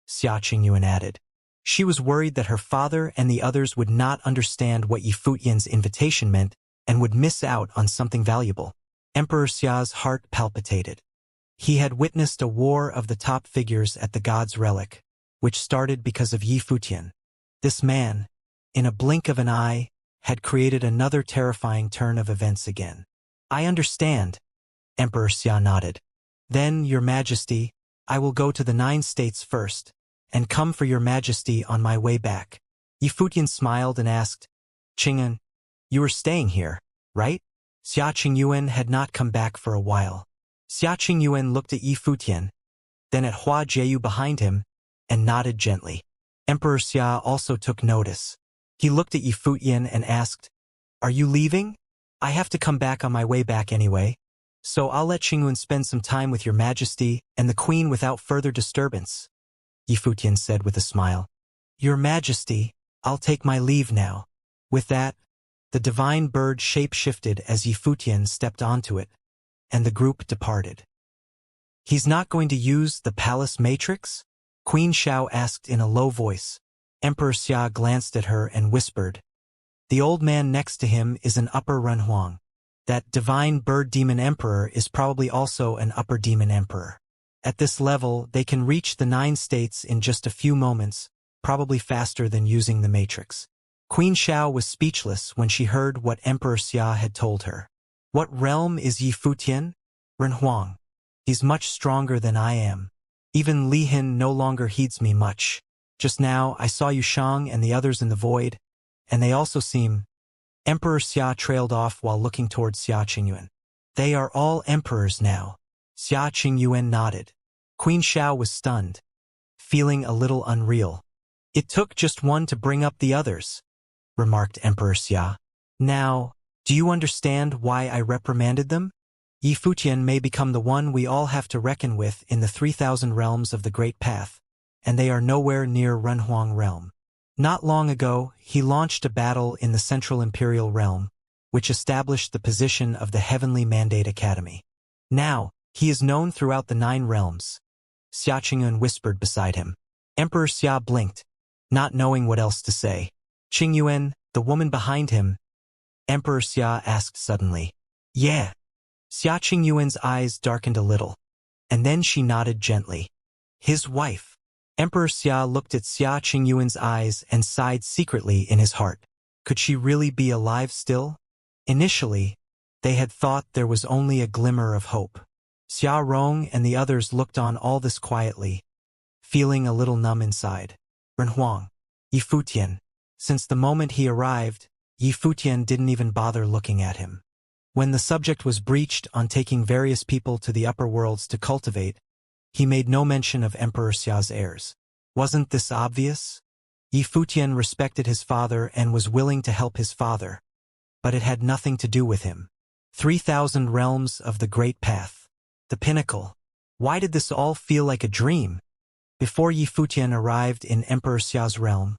Xia Qingyuan added. She was worried that her father and the others would not understand what Yi Futian's invitation meant and would miss out on something valuable. Emperor Xia's heart palpitated. He had witnessed a war of the top figures at the God's Relic, which started because of Yi Futian. This man, in a blink of an eye, had created another terrifying turn of events again. I understand, Emperor Xia nodded. Then, Your Majesty, I will go to the 9 states first, and come for Your Majesty on my way back. Yi Futian smiled and asked, Qingyuan, you are staying here, right? Xia Qingyuan had not come back for a while. Xia Qingyuan looked at Yi Futian, then at Hua Jieyu behind him, and nodded gently. Emperor Xia also took notice. He looked at Yi Futian and asked, Are you leaving? I have to come back on my way back anyway. So I'll let Qingyuan spend some time with Your Majesty and the Queen without further disturbance, Yi Futian said with a smile. Your Majesty, I'll take my leave now. With that, the divine bird shape-shifted as Yi Futian stepped onto it, and the group departed. He's not going to use the palace matrix? Queen Xiao asked in a low voice. Emperor Xia glanced at her and whispered, The old man next to him is an upper Renhuang. That divine bird demon emperor is probably also an upper demon emperor. At this level, they can reach the 9 states in just a few moments, probably faster than using the matrix. Queen Xiao was speechless when she heard what Emperor Xia had told her. What realm is Yi Futian? Renhuang. He's much stronger than I am. Even Lihen no longer heeds me much. Just now, I saw Yushang and the others in the void, and they also seem... Emperor Xia trailed off while looking towards Xia Qingyuan. They are all emperors now. Xia Qingyuan nodded. Queen Xiao was stunned, feeling a little unreal. It took just one to bring up the others, remarked Emperor Xia. Now, do you understand why I reprimanded them? Yi Futian may become the one we all have to reckon with in the 3,000 realms of the Great Path, and they are nowhere near Renhuang realm. Not long ago, he launched a battle in the Central Imperial Realm, which established the position of the Heavenly Mandate Academy. Now, he is known throughout the 9 realms. Xia Qingyuan whispered beside him. Emperor Xia blinked, not knowing what else to say. Qingyuan, the woman behind him, Emperor Xia asked suddenly. Yeah. Xia Qingyuan's eyes darkened a little, and then she nodded gently. His wife. Emperor Xia looked at Xia Qingyuan's eyes and sighed secretly in his heart. Could she really be alive still? Initially, they had thought there was only a glimmer of hope. Xia Rong and the others looked on all this quietly, feeling a little numb inside. Renhuang. Yi Futian. Since the moment he arrived, Yi Futian didn't even bother looking at him. When the subject was breached on taking various people to the upper worlds to cultivate, he made no mention of Emperor Xia's heirs. Wasn't this obvious? Yi Futian respected his father and was willing to help his father, but it had nothing to do with him. 3,000 realms of the Great Path. The pinnacle. Why did this all feel like a dream? Before Yi Futian arrived in Emperor Xia's realm,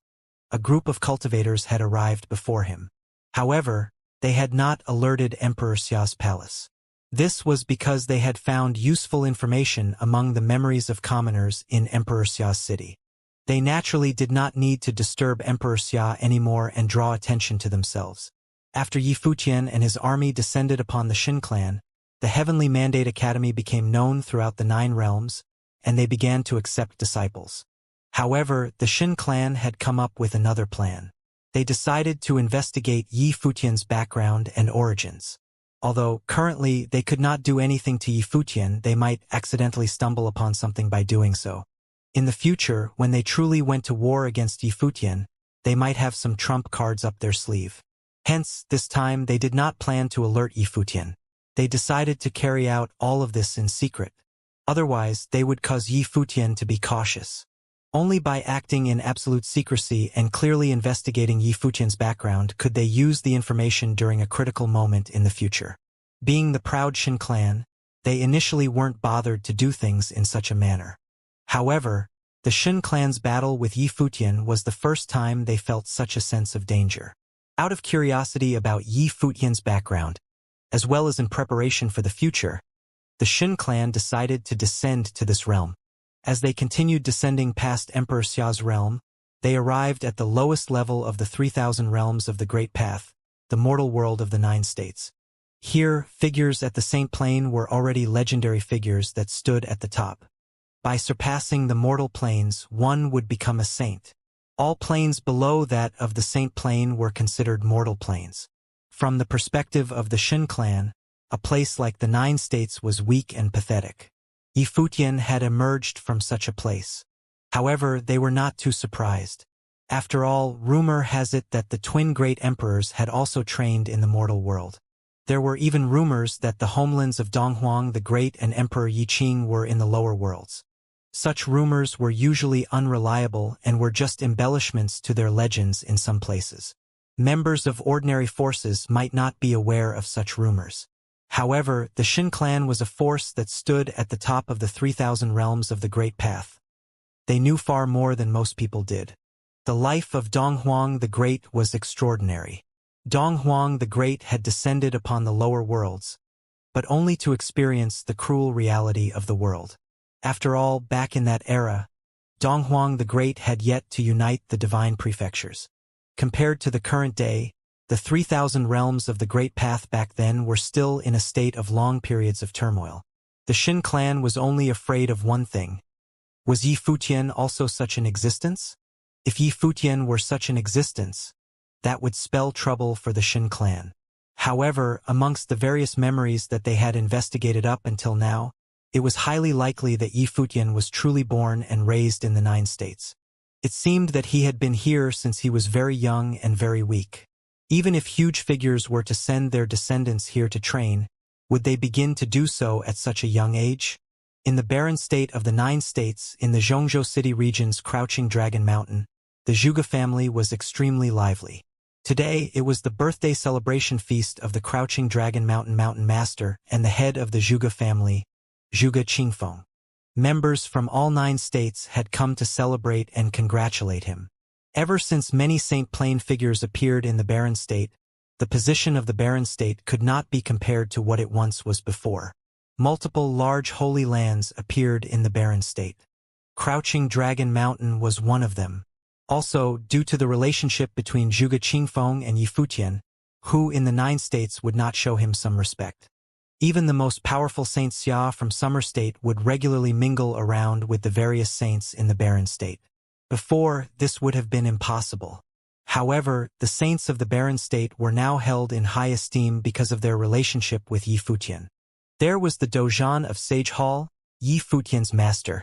a group of cultivators had arrived before him. However, they had not alerted Emperor Xia's palace. This was because they had found useful information among the memories of commoners in Emperor Xia's city. They naturally did not need to disturb Emperor Xia anymore and draw attention to themselves. After Yi Futian and his army descended upon the Xin clan, the Heavenly Mandate Academy became known throughout the 9 realms, and they began to accept disciples. However, the Xin clan had come up with another plan. They decided to investigate Yi Futian's background and origins. Although, currently, they could not do anything to Yi Futian, they might accidentally stumble upon something by doing so. In the future, when they truly went to war against Yi Futian, they might have some trump cards up their sleeve. Hence, this time they did not plan to alert Yi Futian. They decided to carry out all of this in secret. Otherwise, they would cause Yi Futian to be cautious. Only by acting in absolute secrecy and clearly investigating Yi Futian's background could they use the information during a critical moment in the future. Being the proud Xin clan, they initially weren't bothered to do things in such a manner. However, the Xin clan's battle with Yi Futian was the first time they felt such a sense of danger. Out of curiosity about Yi Futian's background, as well as in preparation for the future, the Xin clan decided to descend to this realm. As they continued descending past Emperor Xia's realm, they arrived at the lowest level of the 3,000 realms of the Great Path, the mortal world of the 9 states. Here, figures at the Saint Plane were already legendary figures that stood at the top. By surpassing the mortal planes, one would become a saint. All planes below that of the Saint Plane were considered mortal planes. From the perspective of the Xin clan, a place like the 9 states was weak and pathetic. Yi Futian had emerged from such a place. However, they were not too surprised. After all, rumor has it that the twin great emperors had also trained in the mortal world. There were even rumors that the homelands of Donghuang the Great and Emperor Yi Qing were in the lower worlds. Such rumors were usually unreliable and were just embellishments to their legends in some places. Members of ordinary forces might not be aware of such rumors. However, the Xin clan was a force that stood at the top of the 3,000 realms of the Great Path. They knew far more than most people did. The life of Donghuang the Great was extraordinary. Donghuang the Great had descended upon the lower worlds, but only to experience the cruel reality of the world. After all, back in that era, Donghuang the Great had yet to unite the divine prefectures. Compared to the current day, the 3,000 realms of the Great Path back then were still in a state of long periods of turmoil. The Xin clan was only afraid of one thing. Was Yi Futian also such an existence? If Yi Futian were such an existence, that would spell trouble for the Xin clan. However, amongst the various memories that they had investigated up until now, it was highly likely that Yi Futian was truly born and raised in the 9 states. It seemed that he had been here since he was very young and very weak. Even if huge figures were to send their descendants here to train, would they begin to do so at such a young age? In the barren state of the 9 states, in the Zhongzhou city region's Crouching Dragon Mountain, the Zhuge family was extremely lively. Today, it was the birthday celebration feast of the Crouching Dragon Mountain Master and the head of the Zhuge family, Zhuge Qingfeng. Members from all 9 states had come to celebrate and congratulate him. Ever since many Saint Plane figures appeared in the barren state, the position of the barren state could not be compared to what it once was before. Multiple large holy lands appeared in the barren state. Crouching Dragon Mountain was one of them. Also, due to the relationship between Zhuge Qingfeng and Yi Futian, who in the 9 states would not show him some respect. Even the most powerful Saint Xia from Summer State would regularly mingle around with the various saints in the barren state. Before, this would have been impossible. However, the saints of the barren state were now held in high esteem because of their relationship with Yi Futian. There was the Dojan of Sage Hall, Yi Futian's master,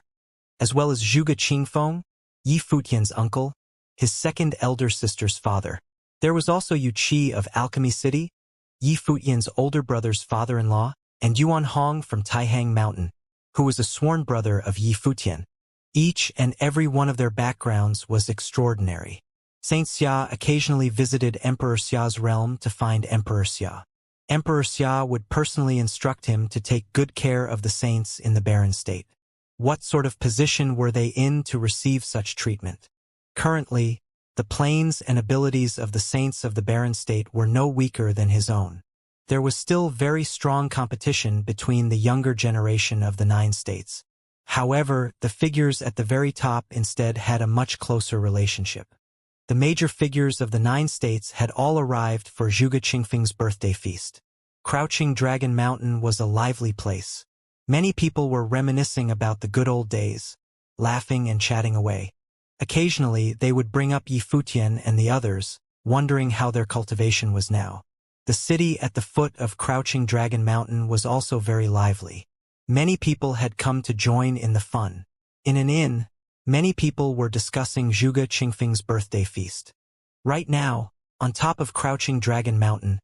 as well as Zhuge Qingfeng, Yi Futian's uncle, his second elder sister's father. There was also Yu Qi of Alchemy City, Yi Futian's older brother's father-in-law, and Yuan Hong from Taihang Mountain, who was a sworn brother of Yi Futian. Each and every one of their backgrounds was extraordinary. Xianxia occasionally visited Emperor Xia's realm to find Emperor Xia. Emperor Xia would personally instruct him to take good care of the saints in the barren state. What sort of position were they in to receive such treatment? Currently, the planes and abilities of the saints of the barren state were no weaker than his own. There was still very strong competition between the younger generation of the 9 states. However, the figures at the very top instead had a much closer relationship. The major figures of the 9 states had all arrived for Zhuge Qingfeng's birthday feast. Crouching Dragon Mountain was a lively place. Many people were reminiscing about the good old days, laughing and chatting away. Occasionally, they would bring up Yi Futian and the others, wondering how their cultivation was now. The city at the foot of Crouching Dragon Mountain was also very lively. Many people had come to join in the fun. In an inn, many people were discussing Zhuge Qingfeng's birthday feast. Right now, on top of Crouching Dragon Mountain,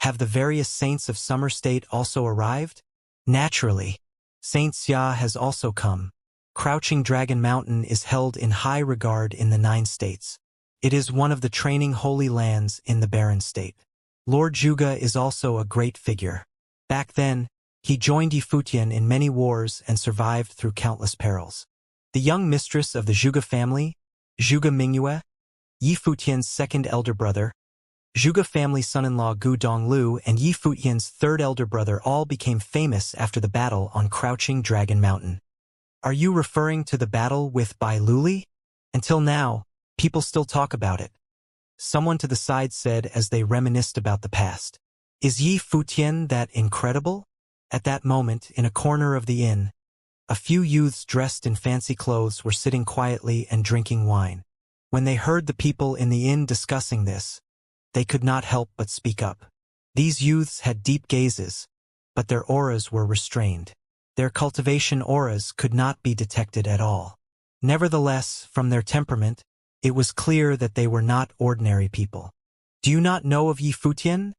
have the various saints of Summer State also arrived? Naturally, Saint Xia has also come. Crouching Dragon Mountain is held in high regard in the 9 states. It is one of the training holy lands in the barren state. Lord Zhuge is also a great figure. Back then, he joined Yi Futian in many wars and survived through countless perils. The young mistress of the Zhuge family, Zhuge Mingyue, Yi Futian's second elder brother, Zhuge family son-in-law Gu Donglu, and Yi Futian's third elder brother all became famous after the battle on Crouching Dragon Mountain. Are you referring to the battle with Bai Luli? Until now, people still talk about it. Someone to the side said as they reminisced about the past. Is Yi Futian that incredible? At that moment, in a corner of the inn, a few youths dressed in fancy clothes were sitting quietly and drinking wine. When they heard the people in the inn discussing this, they could not help but speak up. These youths had deep gazes, but their auras were restrained. Their cultivation auras could not be detected at all. Nevertheless, from their temperament, it was clear that they were not ordinary people. Do you not know of Yi Futian?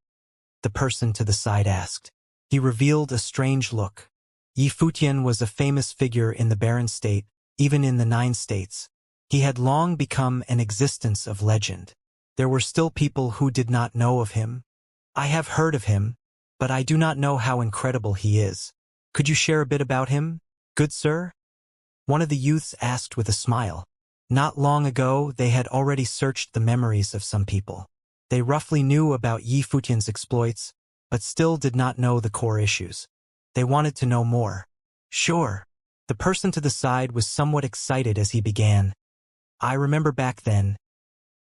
The person to the side asked. He revealed a strange look. Yi Futian was a famous figure in the barren state, even in the 9 states. He had long become an existence of legend. There were still people who did not know of him. I have heard of him, but I do not know how incredible he is. Could you share a bit about him, good sir? One of the youths asked with a smile. Not long ago, they had already searched the memories of some people. They roughly knew about Yi Futian's exploits, but still did not know the core issues. They wanted to know more. Sure. The person to the side was somewhat excited as he began. I remember back then.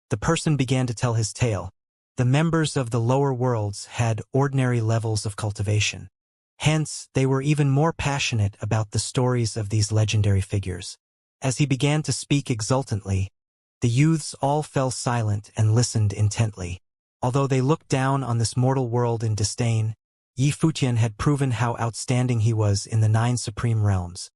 The person began to tell his tale. The members of the lower worlds had ordinary levels of cultivation. Hence, they were even more passionate about the stories of these legendary figures. As he began to speak exultantly, the youths all fell silent and listened intently. Although they looked down on this mortal world in disdain, Yi Futian had proven how outstanding he was in the 9 supreme realms.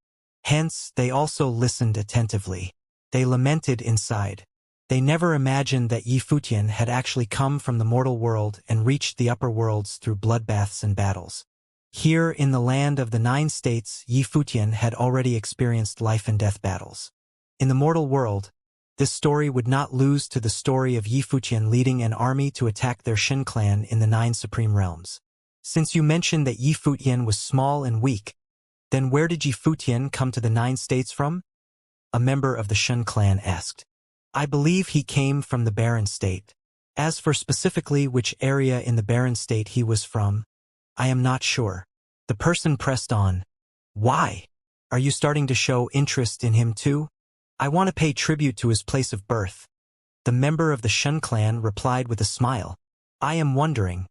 Hence, they also listened attentively. They lamented inside. They never imagined that Yi Futian had actually come from the mortal world and reached the upper worlds through bloodbaths and battles. Here in the land of the 9 states, Yi Futian had already experienced life and death battles. In the mortal world, this story would not lose to the story of Yi Futian leading an army to attack their Shen clan in the 9 supreme realms. Since you mentioned that Yi Futian was small and weak, then where did Yi Futian come to the 9 states from? A member of the Shen clan asked. I believe he came from the barren state. As for specifically which area in the barren state he was from, I am not sure. The person pressed on. Why? Are you starting to show interest in him too? I want to pay tribute to his place of birth. The member of the Shen clan replied with a smile. I am wondering,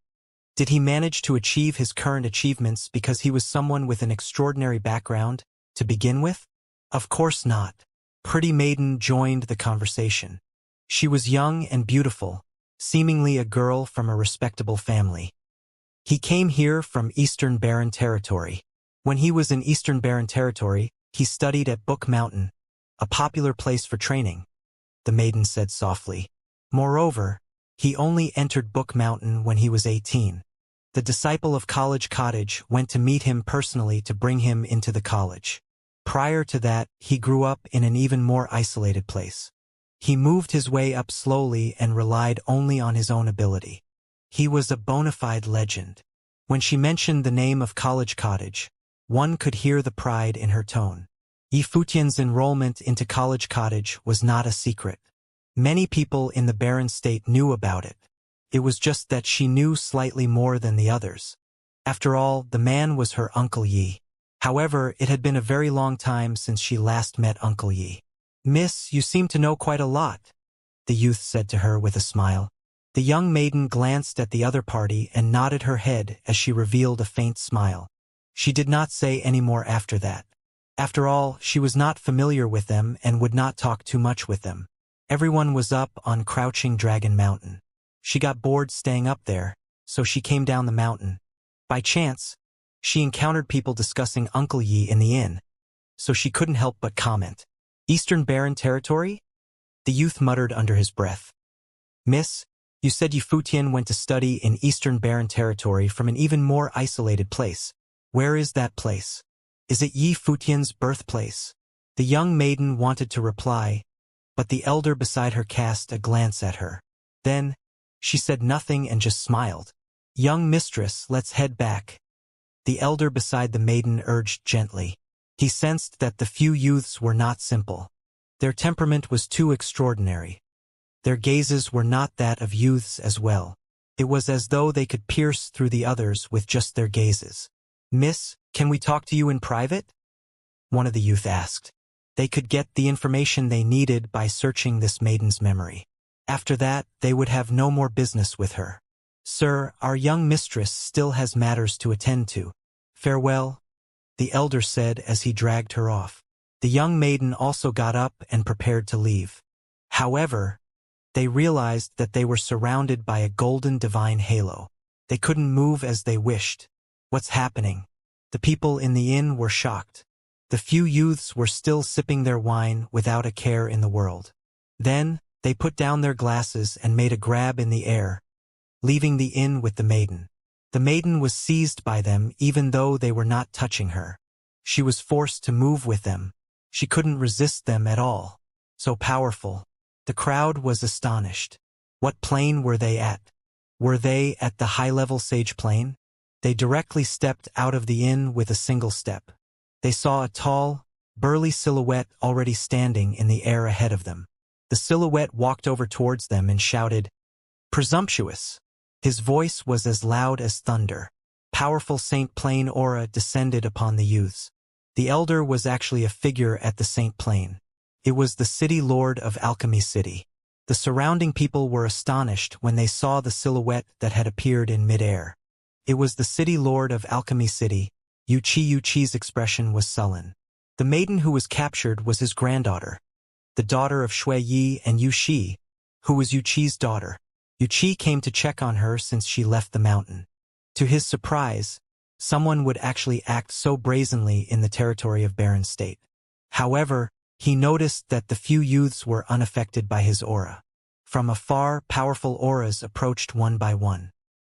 did he manage to achieve his current achievements because he was someone with an extraordinary background, to begin with? Of course not. Pretty Maiden joined the conversation. She was young and beautiful, seemingly a girl from a respectable family. He came here from Eastern Barren Territory. When he was in Eastern Barren Territory, he studied at Book Mountain, a popular place for training, the maiden said softly. Moreover, he only entered Book Mountain when he was 18. The disciple of College Cottage went to meet him personally to bring him into the college. Prior to that, he grew up in an even more isolated place. He moved his way up slowly and relied only on his own ability. He was a bona fide legend. When she mentioned the name of College Cottage, one could hear the pride in her tone. Yi Futian's enrollment into College Cottage was not a secret. Many people in the barren state knew about it. It was just that she knew slightly more than the others. After all, the man was her Uncle Yi. However, it had been a very long time since she last met Uncle Yi. "Miss, you seem to know quite a lot," the youth said to her with a smile. The young maiden glanced at the other party and nodded her head as she revealed a faint smile. She did not say any more after that. After all, she was not familiar with them and would not talk too much with them. Everyone was up on Crouching Dragon Mountain. She got bored staying up there, so she came down the mountain. By chance, she encountered people discussing Uncle Yi in the inn, so she couldn't help but comment. "Eastern Barren Territory?" The youth muttered under his breath. "Miss, you said Yi Futian went to study in Eastern Barren Territory from an even more isolated place. Where is that place? Is it Yi Futian's birthplace?" The young maiden wanted to reply, but the elder beside her cast a glance at her. Then, she said nothing and just smiled. "Young mistress, let's head back," the elder beside the maiden urged gently. He sensed that the few youths were not simple. Their temperament was too extraordinary. Their gazes were not that of youths as well. It was as though they could pierce through the others with just their gazes. "Miss, can we talk to you in private?" one of the youth asked. They could get the information they needed by searching this maiden's memory. After that, they would have no more business with her. "Sir, our young mistress still has matters to attend to. Farewell," the elder said as he dragged her off. The young maiden also got up and prepared to leave. However, they realized that they were surrounded by a golden divine halo. They couldn't move as they wished. What's happening? The people in the inn were shocked. The few youths were still sipping their wine without a care in the world. Then, they put down their glasses and made a grab in the air, leaving the inn with the maiden. The maiden was seized by them even though they were not touching her. She was forced to move with them. She couldn't resist them at all. So powerful. The crowd was astonished. What plane were they at? Were they at the high-level sage plane? They directly stepped out of the inn with a single step. They saw a tall, burly silhouette already standing in the air ahead of them. The silhouette walked over towards them and shouted, "Presumptuous!" His voice was as loud as thunder. Powerful Saint Plane aura descended upon the youths. The elder was actually a figure at the Saint Plane. It was the city lord of Alchemy City. The surrounding people were astonished when they saw the silhouette that had appeared in mid-air. It was the city lord of Alchemy City. Yuchi's expression was sullen. The maiden who was captured was his granddaughter, the daughter of Shui Yi and Yu Shi, who was Yuchi's daughter. Yuchi came to check on her since she left the mountain. To his surprise, someone would actually act so brazenly in the territory of Barren State. However, he noticed that the few youths were unaffected by his aura. From afar, powerful auras approached one by one.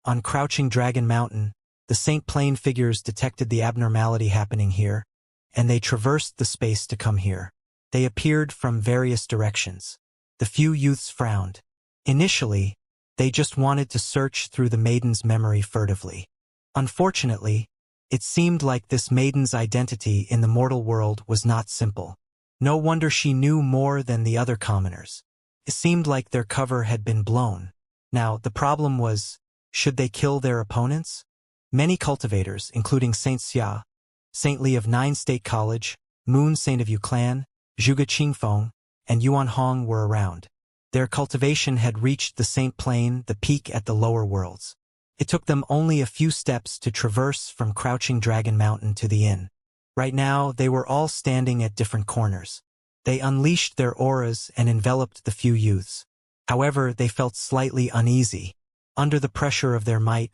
On Crouching Dragon Mountain, the Saint Plane figures detected the abnormality happening here, and they traversed the space to come here. They appeared from various directions. The few youths frowned. Initially, they just wanted to search through the maiden's memory furtively. Unfortunately, it seemed like this maiden's identity in the mortal world was not simple. No wonder she knew more than the other commoners. It seemed like their cover had been blown. Now, the problem was, should they kill their opponents? Many cultivators, including Xianxia, Saint Li of Nine State College, Moon Saint of Yu Clan, Zhuge Qingfeng, and Yuan Hong were around. Their cultivation had reached the Saint Plane, the peak at the lower worlds. It took them only a few steps to traverse from Crouching Dragon Mountain to the inn. Right now, they were all standing at different corners. They unleashed their auras and enveloped the few youths. However, they felt slightly uneasy. Under the pressure of their might,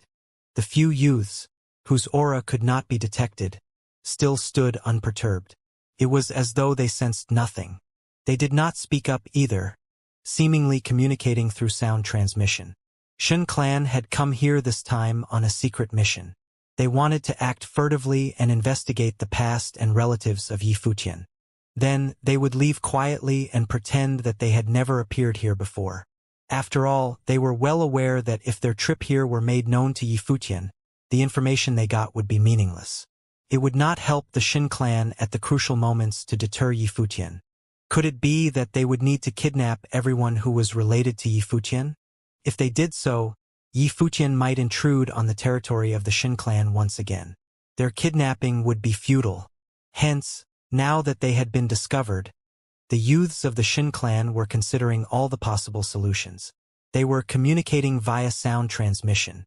the few youths, whose aura could not be detected, still stood unperturbed. It was as though they sensed nothing. They did not speak up either, seemingly communicating through sound transmission. Shen Clan had come here this time on a secret mission. They wanted to act furtively and investigate the past and relatives of Yi Futian. Then, they would leave quietly and pretend that they had never appeared here before. After all, they were well aware that if their trip here were made known to Yi Futian, the information they got would be meaningless. It would not help the Shin clan at the crucial moments to deter Yi Futian. Could it be that they would need to kidnap everyone who was related to Yi Futian? If they did so, Yi Futian might intrude on the territory of the Shin clan once again. Their kidnapping would be futile. Hence, now that they had been discovered, the youths of the Shin clan were considering all the possible solutions. They were communicating via sound transmission.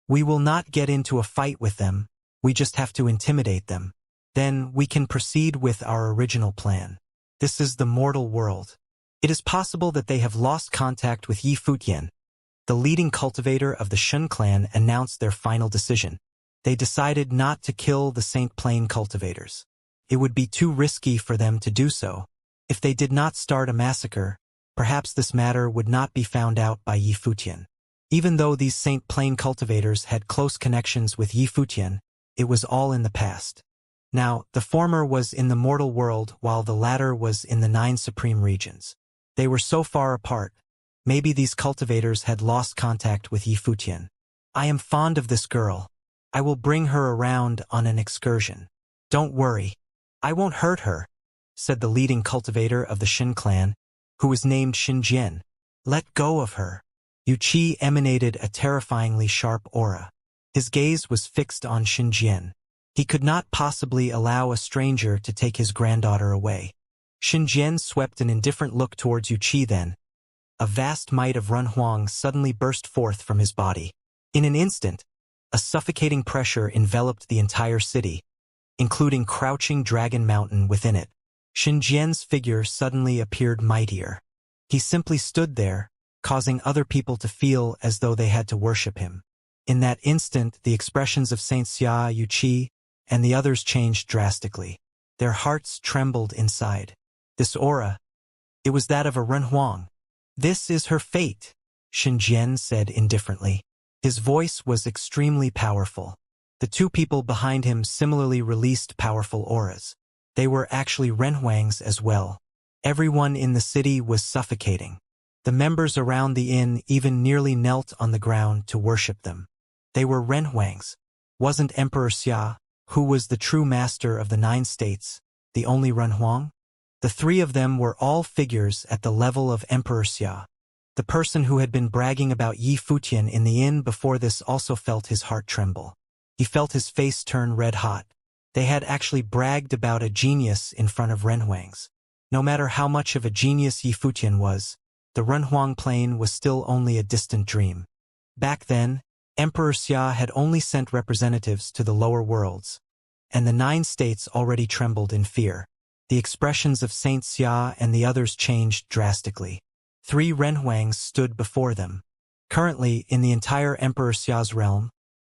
We will not get into a fight with them, we just have to intimidate them. Then we can proceed with our original plan. This is the mortal world. It is possible that they have lost contact with Yi Futian. The leading cultivator of the Shin clan announced their final decision. They decided not to kill the Saint Plain cultivators. It would be too risky for them to do so. If they did not start a massacre, perhaps this matter would not be found out by Yi Futian. Even though these Saint Plain cultivators had close connections with Yi Futian, it was all in the past. Now, the former was in the mortal world while the latter was in the 9 supreme regions. They were so far apart. Maybe these cultivators had lost contact with Yi Futian. I am fond of this girl. I will bring her around on an excursion. Don't worry. I won't hurt her, said the leading cultivator of the Shin clan, who was named Xinjian. Let go of her. Wuxia emanated a terrifyingly sharp aura. His gaze was fixed on Xinjian. He could not possibly allow a stranger to take his granddaughter away. Xinjian swept an indifferent look towards Wuxia then. A vast might of Renhuang suddenly burst forth from his body. In an instant, a suffocating pressure enveloped the entire city, including crouching Dragon Mountain within it. Xinjian's figure suddenly appeared mightier. He simply stood there, causing other people to feel as though they had to worship him. In that instant, the expressions of Xianxia, Wuxia, and the others changed drastically. Their hearts trembled inside. This aura, it was that of a Renhuang. This is her fate, Xinjian said indifferently. His voice was extremely powerful. The two people behind him similarly released powerful auras. They were actually Renhuangs as well. Everyone in the city was suffocating. The members around the inn even nearly knelt on the ground to worship them. They were Renhuangs. Wasn't Emperor Xia, who was the true master of the 9 states, the only Renhuang? The 3 of them were all figures at the level of Emperor Xia. The person who had been bragging about Yi Futian in the inn before this also felt his heart tremble. He felt his face turn red-hot. They had actually bragged about a genius in front of Renhuangs. No matter how much of a genius Yi Futian was, the Renhuang plane was still only a distant dream. Back then, Emperor Xia had only sent representatives to the lower worlds, and the 9 states already trembled in fear. The expressions of Saint Xia and the others changed drastically. 3 Renhuangs stood before them. Currently, in the entire Emperor Xia's realm,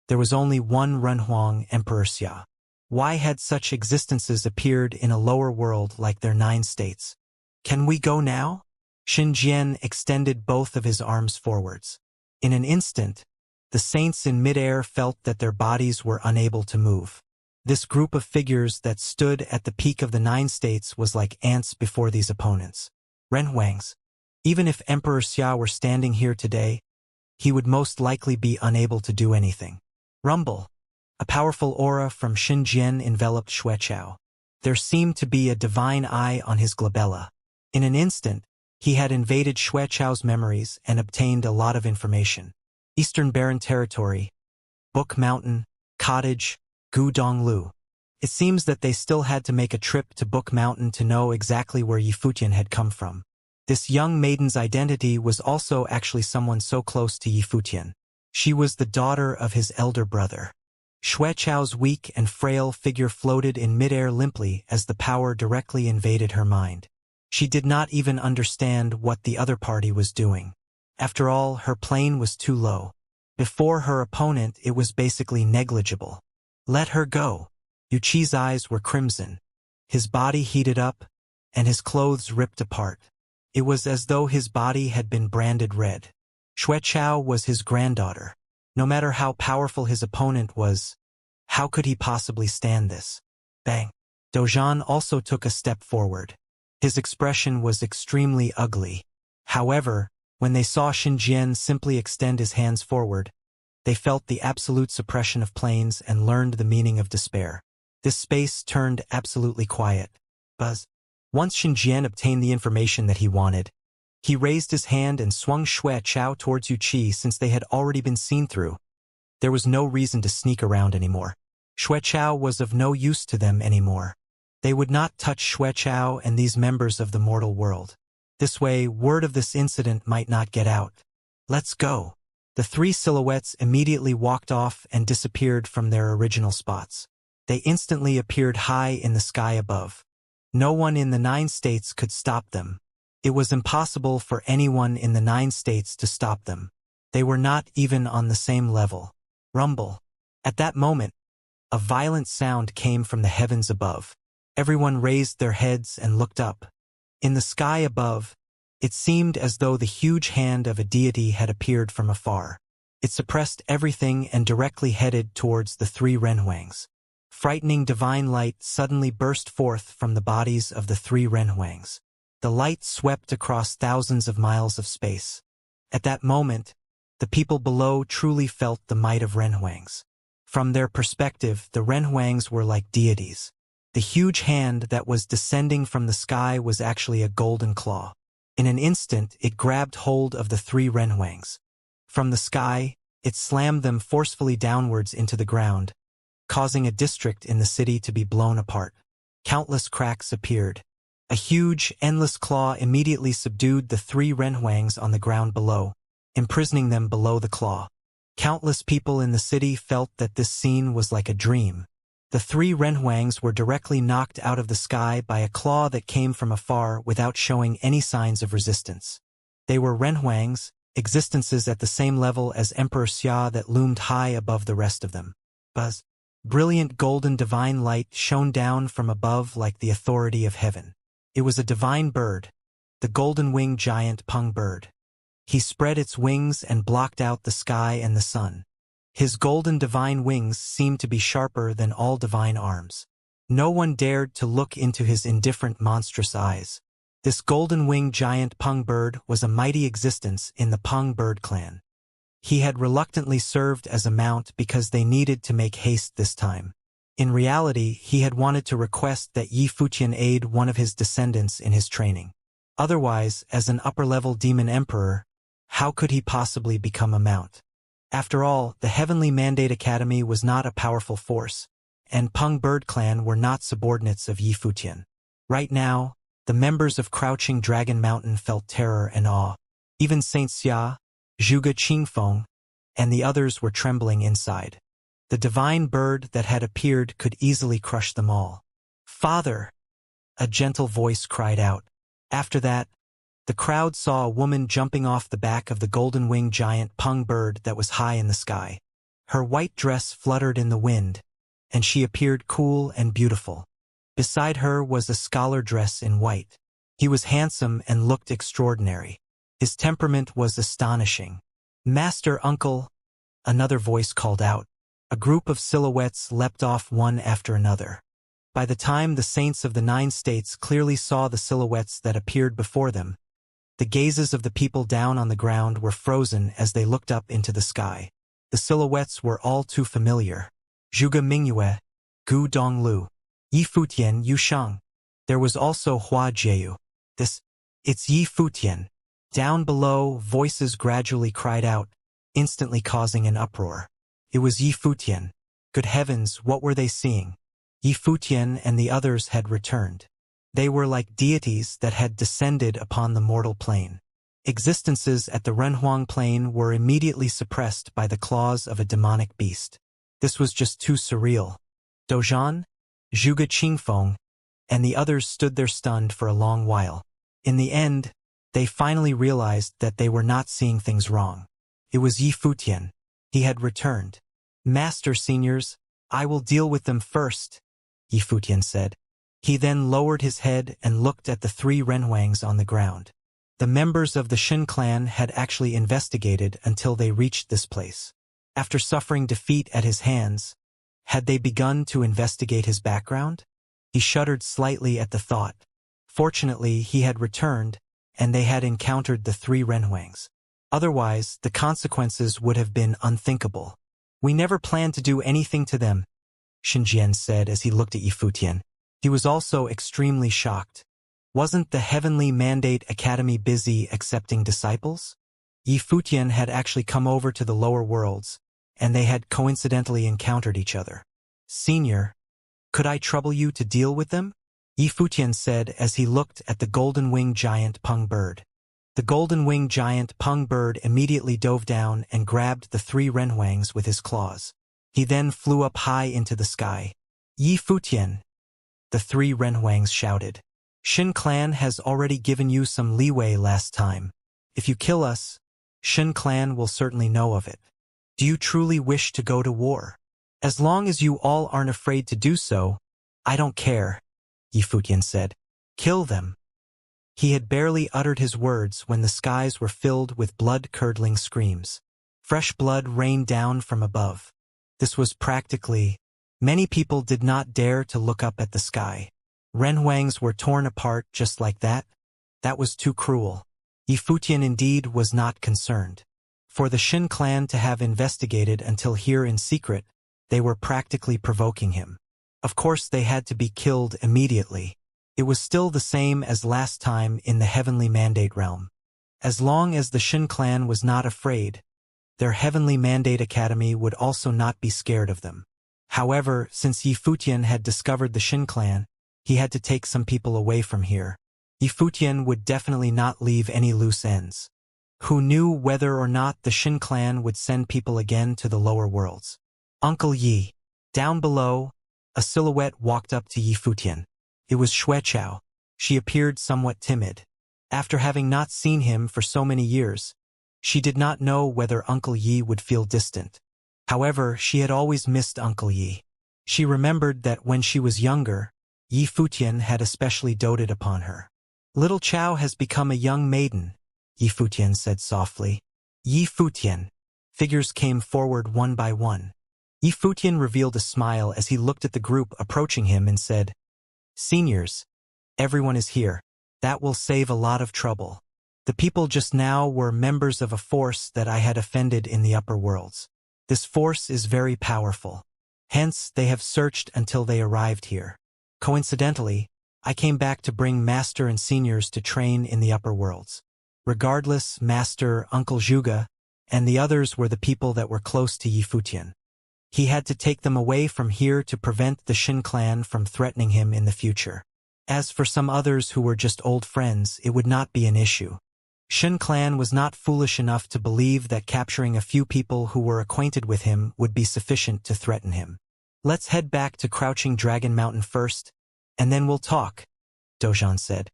there was only one Renhuang Emperor Xia. Why had such existences appeared in a lower world like their 9 states? Can we go now? Xinjian extended both of his arms forwards. In an instant, the saints in midair felt that their bodies were unable to move. This group of figures that stood at the peak of the 9 states was like ants before these opponents. Renhuangs. Even if Emperor Xia were standing here today, he would most likely be unable to do anything. Rumble. A powerful aura from Xinjian enveloped Xueqiao. There seemed to be a divine eye on his glabella. In an instant, he had invaded Xueqiao's memories and obtained a lot of information. Eastern Barren Territory, Book Mountain, Cottage, Gudonglu. It seems that they still had to make a trip to Book Mountain to know exactly where Yi Futian had come from. This young maiden's identity was also actually someone so close to Yi Futian. She was the daughter of his elder brother. Xueqiao's weak and frail figure floated in midair limply as the power directly invaded her mind. She did not even understand what the other party was doing. After all, her plane was too low. Before her opponent, it was basically negligible. Let her go. Wuqia's eyes were crimson. His body heated up, and his clothes ripped apart. It was as though his body had been branded red. Xueqiao was his granddaughter. No matter how powerful his opponent was, How could he possibly stand this? Bang! Dojan also took a step forward. His expression was extremely ugly. However, when they saw Xinjian simply extend his hands forward, they felt the absolute suppression of planes and learned the meaning of despair. This space turned absolutely quiet. Buzz. Once Xinjian obtained the information that he wanted, he raised his hand and swung Xue Chao towards Yu Qi since they had already been seen through. There was no reason to sneak around anymore. Xue Chao was of no use to them anymore. They would not touch Xue Chao and these members of the mortal world. This way, word of this incident might not get out. Let's go. The three silhouettes immediately walked off and disappeared from their original spots. They instantly appeared high in the sky above. No one in the 9 states could stop them. It was impossible for anyone in the 9 states to stop them. They were not even on the same level. Rumble. At that moment, a violent sound came from the heavens above. Everyone raised their heads and looked up. In the sky above, it seemed as though the huge hand of a deity had appeared from afar. It suppressed everything and directly headed towards the 3 Renhuangs. Frightening divine light suddenly burst forth from the bodies of the 3 Renhuangs. The light swept across thousands of miles of space. At that moment, the people below truly felt the might of Renhuangs. From their perspective, the Renhuangs were like deities. The huge hand that was descending from the sky was actually a golden claw. In an instant, it grabbed hold of the 3 Renhuangs. From the sky, it slammed them forcefully downwards into the ground, causing a district in the city to be blown apart. Countless cracks appeared. A huge, endless claw immediately subdued the 3 Renhuangs on the ground below, imprisoning them below the claw. Countless people in the city felt that this scene was like a dream. The 3 Renhuangs were directly knocked out of the sky by a claw that came from afar without showing any signs of resistance. They were Renhuangs, existences at the same level as Emperor Xia that loomed high above the rest of them. Buzz. Brilliant golden divine light shone down from above like the authority of heaven. It was a divine bird, the golden-winged giant Peng bird. He spread its wings and blocked out the sky and the sun. His golden divine wings seemed to be sharper than all divine arms. No one dared to look into his indifferent monstrous eyes. This golden-winged giant Peng bird was a mighty existence in the Peng bird clan. He had reluctantly served as a mount because they needed to make haste this time. In reality, he had wanted to request that Yi Futian aid one of his descendants in his training. Otherwise, as an upper-level demon emperor, how could he possibly become a mount? After all, the Heavenly Mandate Academy was not a powerful force, and Peng Bird Clan were not subordinates of Yi Futian. Right now, the members of Crouching Dragon Mountain felt terror and awe. Even Xianxia, Zhuge Qingfeng, and the others were trembling inside. The divine bird that had appeared could easily crush them all. "Father!" a gentle voice cried out. After that, the crowd saw a woman jumping off the back of the golden-winged giant Peng bird that was high in the sky. Her white dress fluttered in the wind, and she appeared cool and beautiful. Beside her was a scholar dressed in white. He was handsome and looked extraordinary. His temperament was astonishing. "Master Uncle," another voice called out. A group of silhouettes leapt off one after another. By the time the saints of the 9 states clearly saw the silhouettes that appeared before them, the gazes of the people down on the ground were frozen as they looked up into the sky. The silhouettes were all too familiar. Zhuge Mingyue, Gu Donglu, Yi Futian Yu Shang. There was also Hua Jieyu. It's Yi Futian. Down below, voices gradually cried out, instantly causing an uproar. It was Yi Futian. Good heavens, what were they seeing? Yi Futian and the others had returned. They were like deities that had descended upon the mortal plane. Existences at the Renhuang plane were immediately suppressed by the claws of a demonic beast. This was just too surreal. Dojan, Zhuge Qingfeng, and the others stood there stunned for a long while. In the end, they finally realized that they were not seeing things wrong. It was Yi Futian. He had returned. "Master seniors, I will deal with them first," Yi Futian said. He then lowered his head and looked at the 3 Renhuangs on the ground. The members of the Shen clan had actually investigated until they reached this place. After suffering defeat at his hands, Had they begun to investigate his background? He shuddered slightly at the thought. Fortunately, he had returned, and they had encountered the three Renhuangs. Otherwise, the consequences would have been unthinkable. We never planned to do anything to them, Xinjian said as he looked at Yifutian. He was also extremely shocked. Wasn't the Heavenly Mandate Academy busy accepting disciples? Yifutian had actually come over to the lower worlds, and they had coincidentally encountered each other. Senior, could I trouble you to deal with them? Yifutian said as he looked at the golden-winged giant Peng bird. The golden-winged giant Peng bird immediately dove down and grabbed the three Renhuangs with his claws. He then flew up high into the sky. Yifutian, the three Renhuangs shouted. Shin Clan has already given you some leeway last time. If you kill us, Shin Clan will certainly know of it. Do you truly wish to go to war? As long as you all aren't afraid to do so, I don't care, Yifutian said. Kill them. He had barely uttered his words when the skies were filled with blood-curdling screams. Fresh blood rained down from above. This was practically... Many people did not dare to look up at the sky. Renhuangs were torn apart just like that? That was too cruel. Yifutian indeed was not concerned. For the Shin clan to have investigated until here in secret, they were practically provoking him. Of course they had to be killed immediately. It was still the same as last time in the Heavenly Mandate realm. As long as the Shin clan was not afraid, their Heavenly Mandate Academy would also not be scared of them. However, since Yifutian had discovered the Shin clan, he had to take some people away from here. Yifutian would definitely not leave any loose ends. Who knew whether or not the Shin clan would send people again to the lower worlds? Uncle Yi. Down below, a silhouette walked up to Yifutian. It was Xueqiao. She appeared somewhat timid. After having not seen him for so many years, she did not know whether Uncle Yi would feel distant. However, she had always missed Uncle Yi. She remembered that when she was younger, Yifutian had especially doted upon her. Little Chao has become a young maiden, Yifutian said softly. Yifutian. Figures came forward one by one. Yifutian revealed a smile as he looked at the group approaching him and said, Seniors, everyone is here. That will save a lot of trouble. The people just now were members of a force that I had offended in the upper worlds. This force is very powerful. Hence, they have searched until they arrived here. Coincidentally, I came back to bring Master and Seniors to train in the upper worlds. Regardless, Master, Uncle Zhuge, and the others were the people that were close to Yifutian. He had to take them away from here to prevent the Shin clan from threatening him in the future. As for some others who were just old friends, it would not be an issue. Shin clan was not foolish enough to believe that capturing a few people who were acquainted with him would be sufficient to threaten him. Let's head back to Crouching Dragon Mountain first, and then we'll talk, Dozhan said.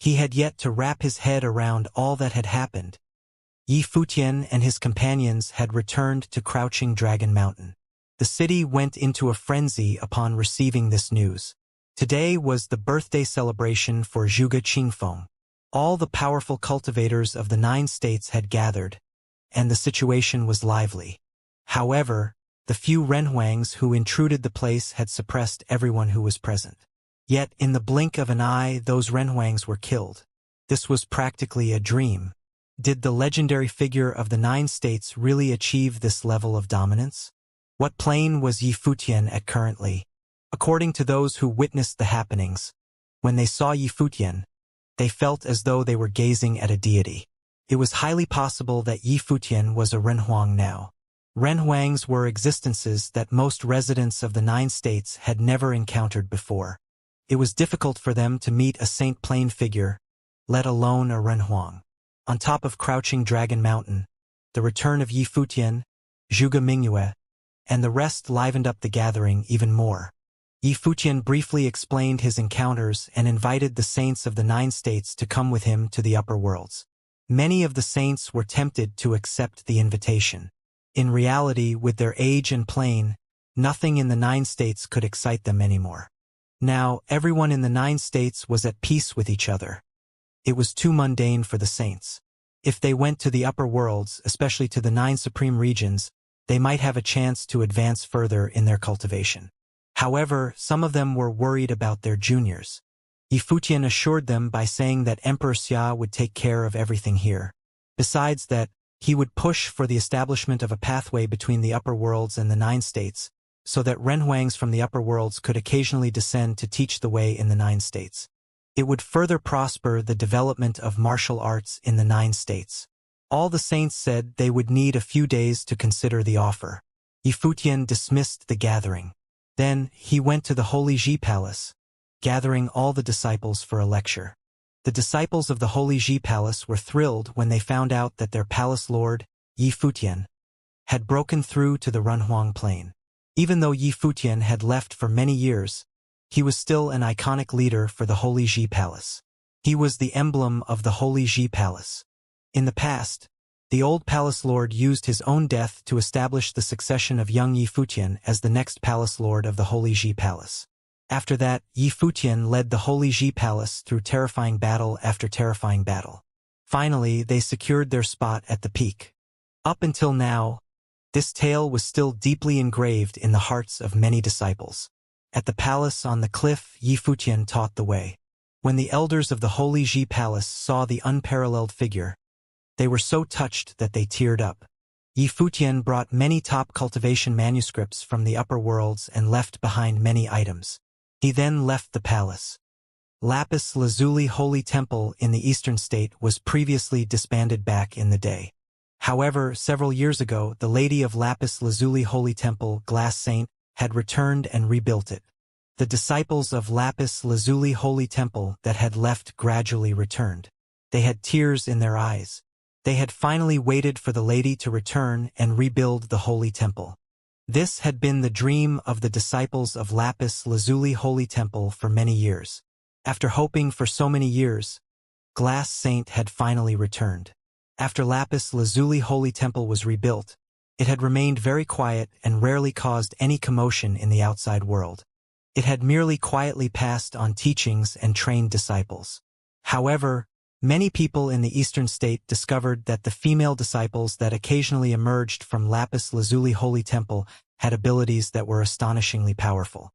He had yet to wrap his head around all that had happened. Yifutian and his companions had returned to Crouching Dragon Mountain. The city went into a frenzy upon receiving this news. Today was the birthday celebration for Zhuge Qingfeng. All the powerful cultivators of the 9 states had gathered, and the situation was lively. However, the few Renhuangs who intruded the place had suppressed everyone who was present. Yet, in the blink of an eye, those Renhuangs were killed. This was practically a dream. Did the legendary figure of the 9 states really achieve this level of dominance? What plane was Yifutian at currently? According to those who witnessed the happenings, when they saw Yifutian, they felt as though they were gazing at a deity. It was highly possible that Yifutian was a Renhuang now. Renhuangs were existences that most residents of the 9 states had never encountered before. It was difficult for them to meet a Saint Plane figure, let alone a Renhuang. On top of Crouching Dragon Mountain, the return of Yifutian, Zhuge Mingyue, and the rest livened up the gathering even more. Yifutian briefly explained his encounters and invited the saints of the 9 states to come with him to the upper worlds. Many of the saints were tempted to accept the invitation. In reality, with their age and plane, nothing in the 9 states could excite them anymore. Now, everyone in the 9 states was at peace with each other. It was too mundane for the saints. If they went to the upper worlds, especially to the 9 supreme regions, they might have a chance to advance further in their cultivation. However, some of them were worried about their juniors. Yifutian assured them by saying that Emperor Xia would take care of everything here. Besides that, he would push for the establishment of a pathway between the upper worlds and the 9 states, so that renhuangs from the upper worlds could occasionally descend to teach the way in the 9 states. It would further prosper the development of martial arts in the 9 states. All the saints said they would need a few days to consider the offer. Yifutian dismissed the gathering. Then he went to the Holy Ji Palace, gathering all the disciples for a lecture. The disciples of the Holy Ji Palace were thrilled when they found out that their palace lord, Yifutian, had broken through to the Renhuang plain. Even though Yifutian had left for many years, he was still an iconic leader for the Holy Ji Palace. He was the emblem of the Holy Ji Palace. In the past, the old palace lord used his own death to establish the succession of young Yifutian as the next palace lord of the Holy Ji Palace. After that, Yifutian led the Holy Ji Palace through terrifying battle after terrifying battle. Finally, they secured their spot at the peak. Up until now, this tale was still deeply engraved in the hearts of many disciples. At the palace on the cliff, Yifutian taught the way. When the elders of the Holy Ji Palace saw the unparalleled figure, they were so touched that they teared up. Yifutian brought many top cultivation manuscripts from the upper worlds and left behind many items. He then left the palace. Lapis Lazuli Holy Temple in the eastern state was previously disbanded back in the day. However, several years ago, the Lady of Lapis Lazuli Holy Temple, Glass Saint, had returned and rebuilt it. The disciples of Lapis Lazuli Holy Temple that had left gradually returned. They had tears in their eyes. They had finally waited for the lady to return and rebuild the holy temple. This had been the dream of the disciples of Lapis Lazuli Holy Temple for many years. After hoping for so many years, Glass Saint had finally returned. After Lapis Lazuli Holy Temple was rebuilt, it had remained very quiet and rarely caused any commotion in the outside world. It had merely quietly passed on teachings and trained disciples. However, many people in the eastern state discovered that the female disciples that occasionally emerged from Lapis Lazuli Holy Temple had abilities that were astonishingly powerful.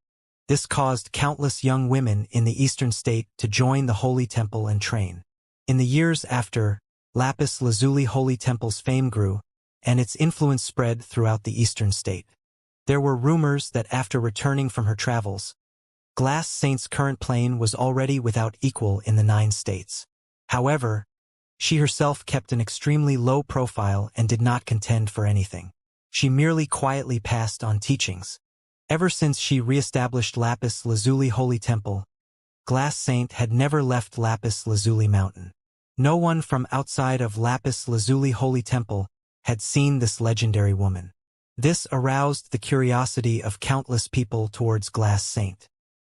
This caused countless young women in the eastern state to join the Holy Temple and train. In the years after, Lapis Lazuli Holy Temple's fame grew, and its influence spread throughout the eastern state. There were rumors that after returning from her travels, Glass Saint's current plane was already without equal in the 9 states. However, she herself kept an extremely low profile and did not contend for anything. She merely quietly passed on teachings. Ever since she re-established Lapis Lazuli Holy Temple, Glass Saint had never left Lapis Lazuli Mountain. No one from outside of Lapis Lazuli Holy Temple had seen this legendary woman. This aroused the curiosity of countless people towards Glass Saint.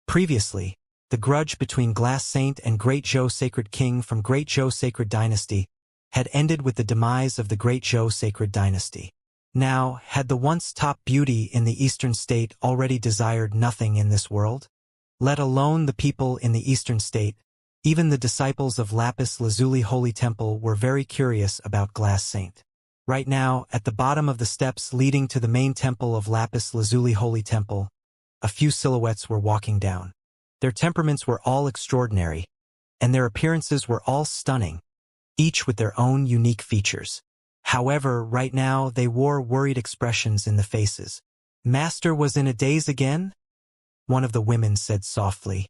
Previously, the grudge between Glass Saint and Great Zhou Sacred King from Great Zhou Sacred Dynasty had ended with the demise of the Great Zhou Sacred Dynasty. Now, had the once top beauty in the eastern state already desired nothing in this world? Let alone the people in the eastern state, even the disciples of Lapis Lazuli Holy Temple were very curious about Glass Saint. Right now, at the bottom of the steps leading to the main temple of Lapis Lazuli Holy Temple, a few silhouettes were walking down. Their temperaments were all extraordinary, and their appearances were all stunning, each with their own unique features. However, right now they wore worried expressions in the faces. "Master was in a daze again?" one of the women said softly.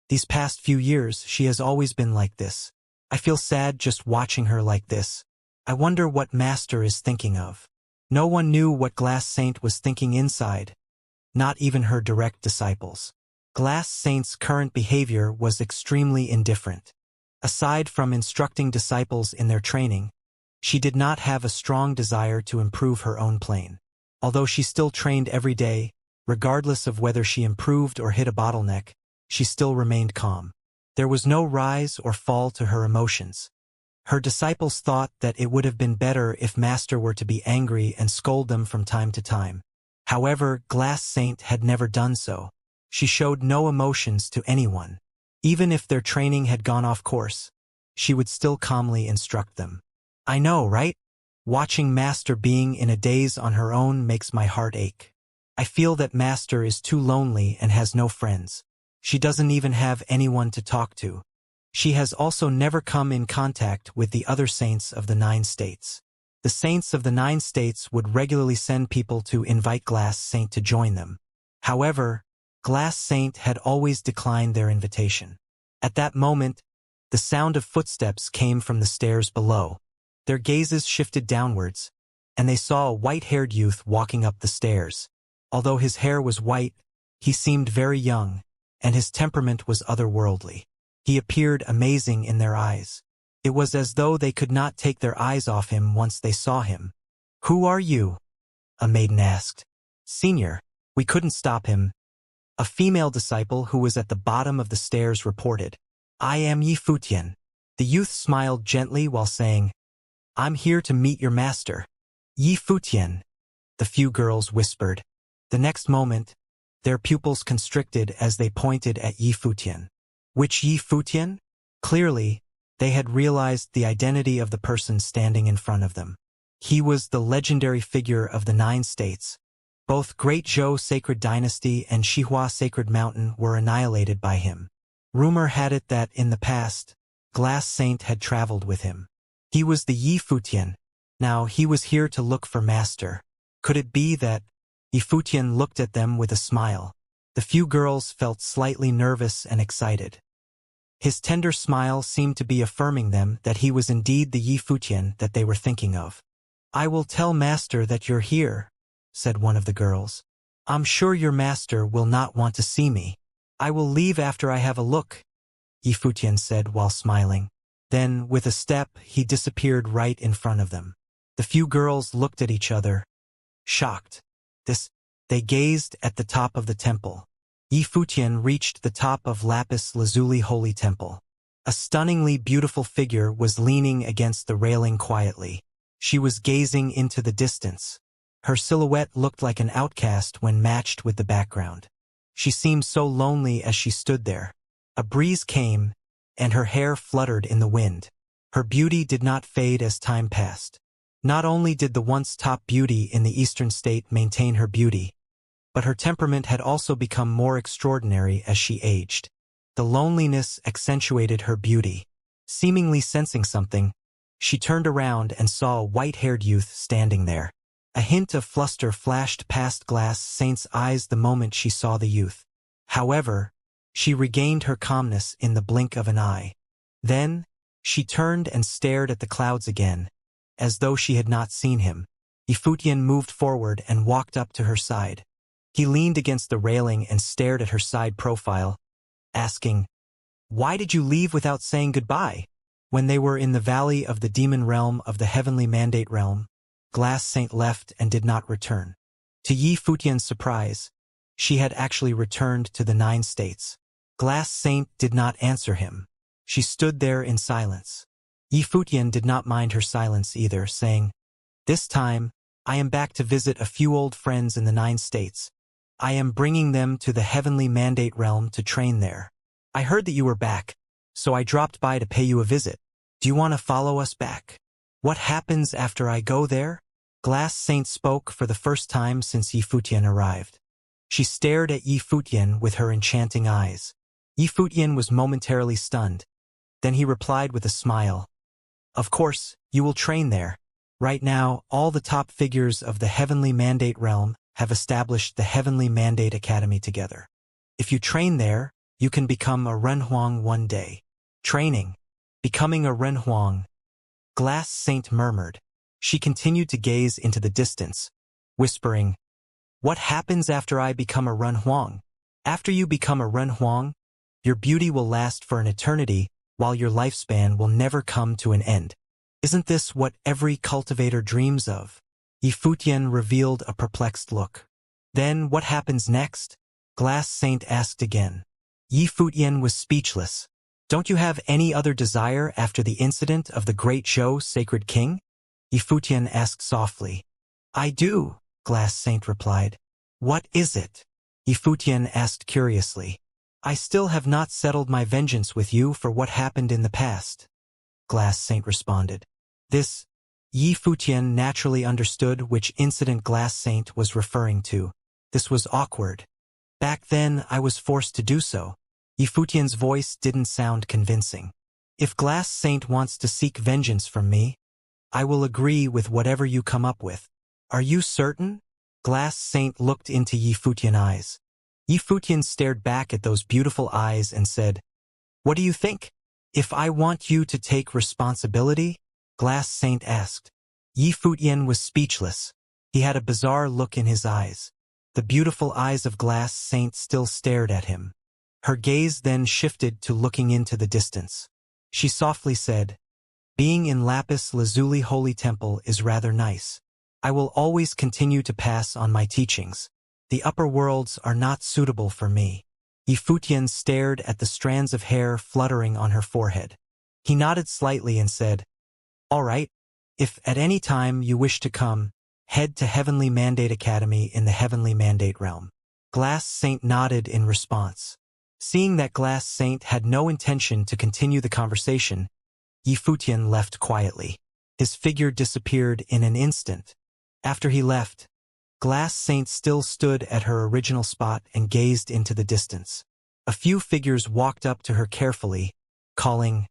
These past few years she has always been like this. I feel sad just watching her like this. I wonder what Master is thinking of." No one knew what Glass Saint was thinking inside, not even her direct disciples. Glass Saint's current behavior was extremely indifferent. Aside from instructing disciples in their training, she did not have a strong desire to improve her own plane. Although she still trained every day, regardless of whether she improved or hit a bottleneck, she still remained calm. There was no rise or fall to her emotions. Her disciples thought that it would have been better if Master were to be angry and scold them from time to time. However, Glass Saint had never done so. She showed no emotions to anyone. Even if their training had gone off course, she would still calmly instruct them. "I know, right? Watching Master being in a daze on her own makes my heart ache. I feel that Master is too lonely and has no friends. She doesn't even have anyone to talk to. She has also never come in contact with the other saints of the 9 states. The saints of the 9 states would regularly send people to invite Glass Saint to join them. However, Glass Saint had always declined their invitation. At that moment, the sound of footsteps came from the stairs below. Their gazes shifted downwards, and they saw a white-haired youth walking up the stairs. Although his hair was white, he seemed very young, and his temperament was otherworldly. He appeared amazing in their eyes. It was as though they could not take their eyes off him once they saw him. "Who are you?" a maiden asked. "Senior, we couldn't stop him," a female disciple who was at the bottom of the stairs reported. "I am Yi Futian." The youth smiled gently while saying, "I'm here to meet your master." "Yi Futian," the few girls whispered. The next moment, their pupils constricted as they pointed at Yi Futian. Which Yi Futian? Clearly, they had realized the identity of the person standing in front of them. He was the legendary figure of the 9 states. Both Great Zhou Sacred Dynasty and Xihua Sacred Mountain were annihilated by him. Rumor had it that, in the past, Glass Saint had traveled with him. He was the Yi Futian. Now he was here to look for Master. Could it be that? Yi Futian looked at them with a smile. The few girls felt slightly nervous and excited. His tender smile seemed to be affirming them that he was indeed the Yi Futian that they were thinking of. "I will tell Master that you're here," said one of the girls. "I'm sure your Master will not want to see me. I will leave after I have a look," Yi Futian said while smiling. Then, with a step, he disappeared right in front of them. The few girls looked at each other, shocked. They gazed at the top of the temple. Yi Futian reached the top of Lapis Lazuli Holy Temple. A stunningly beautiful figure was leaning against the railing quietly. She was gazing into the distance. Her silhouette looked like an outcast when matched with the background. She seemed so lonely as she stood there. A breeze came, and her hair fluttered in the wind. Her beauty did not fade as time passed. Not only did the once top beauty in the eastern state maintain her beauty, but her temperament had also become more extraordinary as she aged. The loneliness accentuated her beauty. Seemingly sensing something, she turned around and saw a white-haired youth standing there. A hint of fluster flashed past Glass Saint's eyes the moment she saw the youth. However, she regained her calmness in the blink of an eye. Then, she turned and stared at the clouds again, as though she had not seen him. Yi Futian moved forward and walked up to her side. He leaned against the railing and stared at her side profile, asking, "Why did you leave without saying goodbye?" When they were in the valley of the demon realm of the heavenly mandate realm, Glass Saint left and did not return. To Yi Futian's surprise, she had actually returned to the 9 states. Glass Saint did not answer him. She stood there in silence. Yi Futian did not mind her silence either, saying, "This time, I am back to visit a few old friends in the 9 states. I am bringing them to the heavenly mandate realm to train there. I heard that you were back, so I dropped by to pay you a visit. Do you want to follow us back?" "What happens after I go there?" Glass Saint spoke for the first time since Yi Futian arrived. She stared at Yi Futian with her enchanting eyes. Yi Futian was momentarily stunned. Then he replied with a smile. "Of course, you will train there. Right now, all the top figures of the Heavenly Mandate realm have established the Heavenly Mandate Academy together. If you train there, you can become a Renhuang one day." Training. Becoming a Renhuang. Glass Saint murmured. She continued to gaze into the distance, whispering, "What happens after I become a Renhuang? After you become a Renhuang, your beauty will last for an eternity, while your lifespan will never come to an end. Isn't this what every cultivator dreams of?" Yi Futian revealed a perplexed look. "Then what happens next?" Glass Saint asked again. Yi Futian was speechless. "Don't you have any other desire after the incident of the Great Zhou Sacred King?" Yi Futian asked softly. "I do," Glass Saint replied. "What is it?" Yi Futian asked curiously. "I still have not settled my vengeance with you for what happened in the past," Glass Saint responded. Yi Futian naturally understood which incident Glass Saint was referring to. This was awkward. Back then, I was forced to do so. Yi Futian's voice didn't sound convincing. If Glass Saint wants to seek vengeance from me, I will agree with whatever you come up with. Are you certain? Glass Saint looked into Yi Futian's eyes. Yi Futian stared back at those beautiful eyes and said, "What do you think? If I want you to take responsibility?" Glass Saint asked. Yi Futian was speechless. He had a bizarre look in his eyes. The beautiful eyes of Glass Saint still stared at him. Her gaze then shifted to looking into the distance. She softly said, "Being in Lapis Lazuli Holy Temple is rather nice. I will always continue to pass on my teachings. The upper worlds are not suitable for me." Yi Futian stared at the strands of hair fluttering on her forehead. He nodded slightly and said, "All right. If at any time you wish to come, head to Heavenly Mandate Academy in the Heavenly Mandate Realm." Glass Saint nodded in response. Seeing that Glass Saint had no intention to continue the conversation, Yi Futian left quietly. His figure disappeared in an instant. After he left, Glass Saint still stood at her original spot and gazed into the distance. A few figures walked up to her carefully, calling,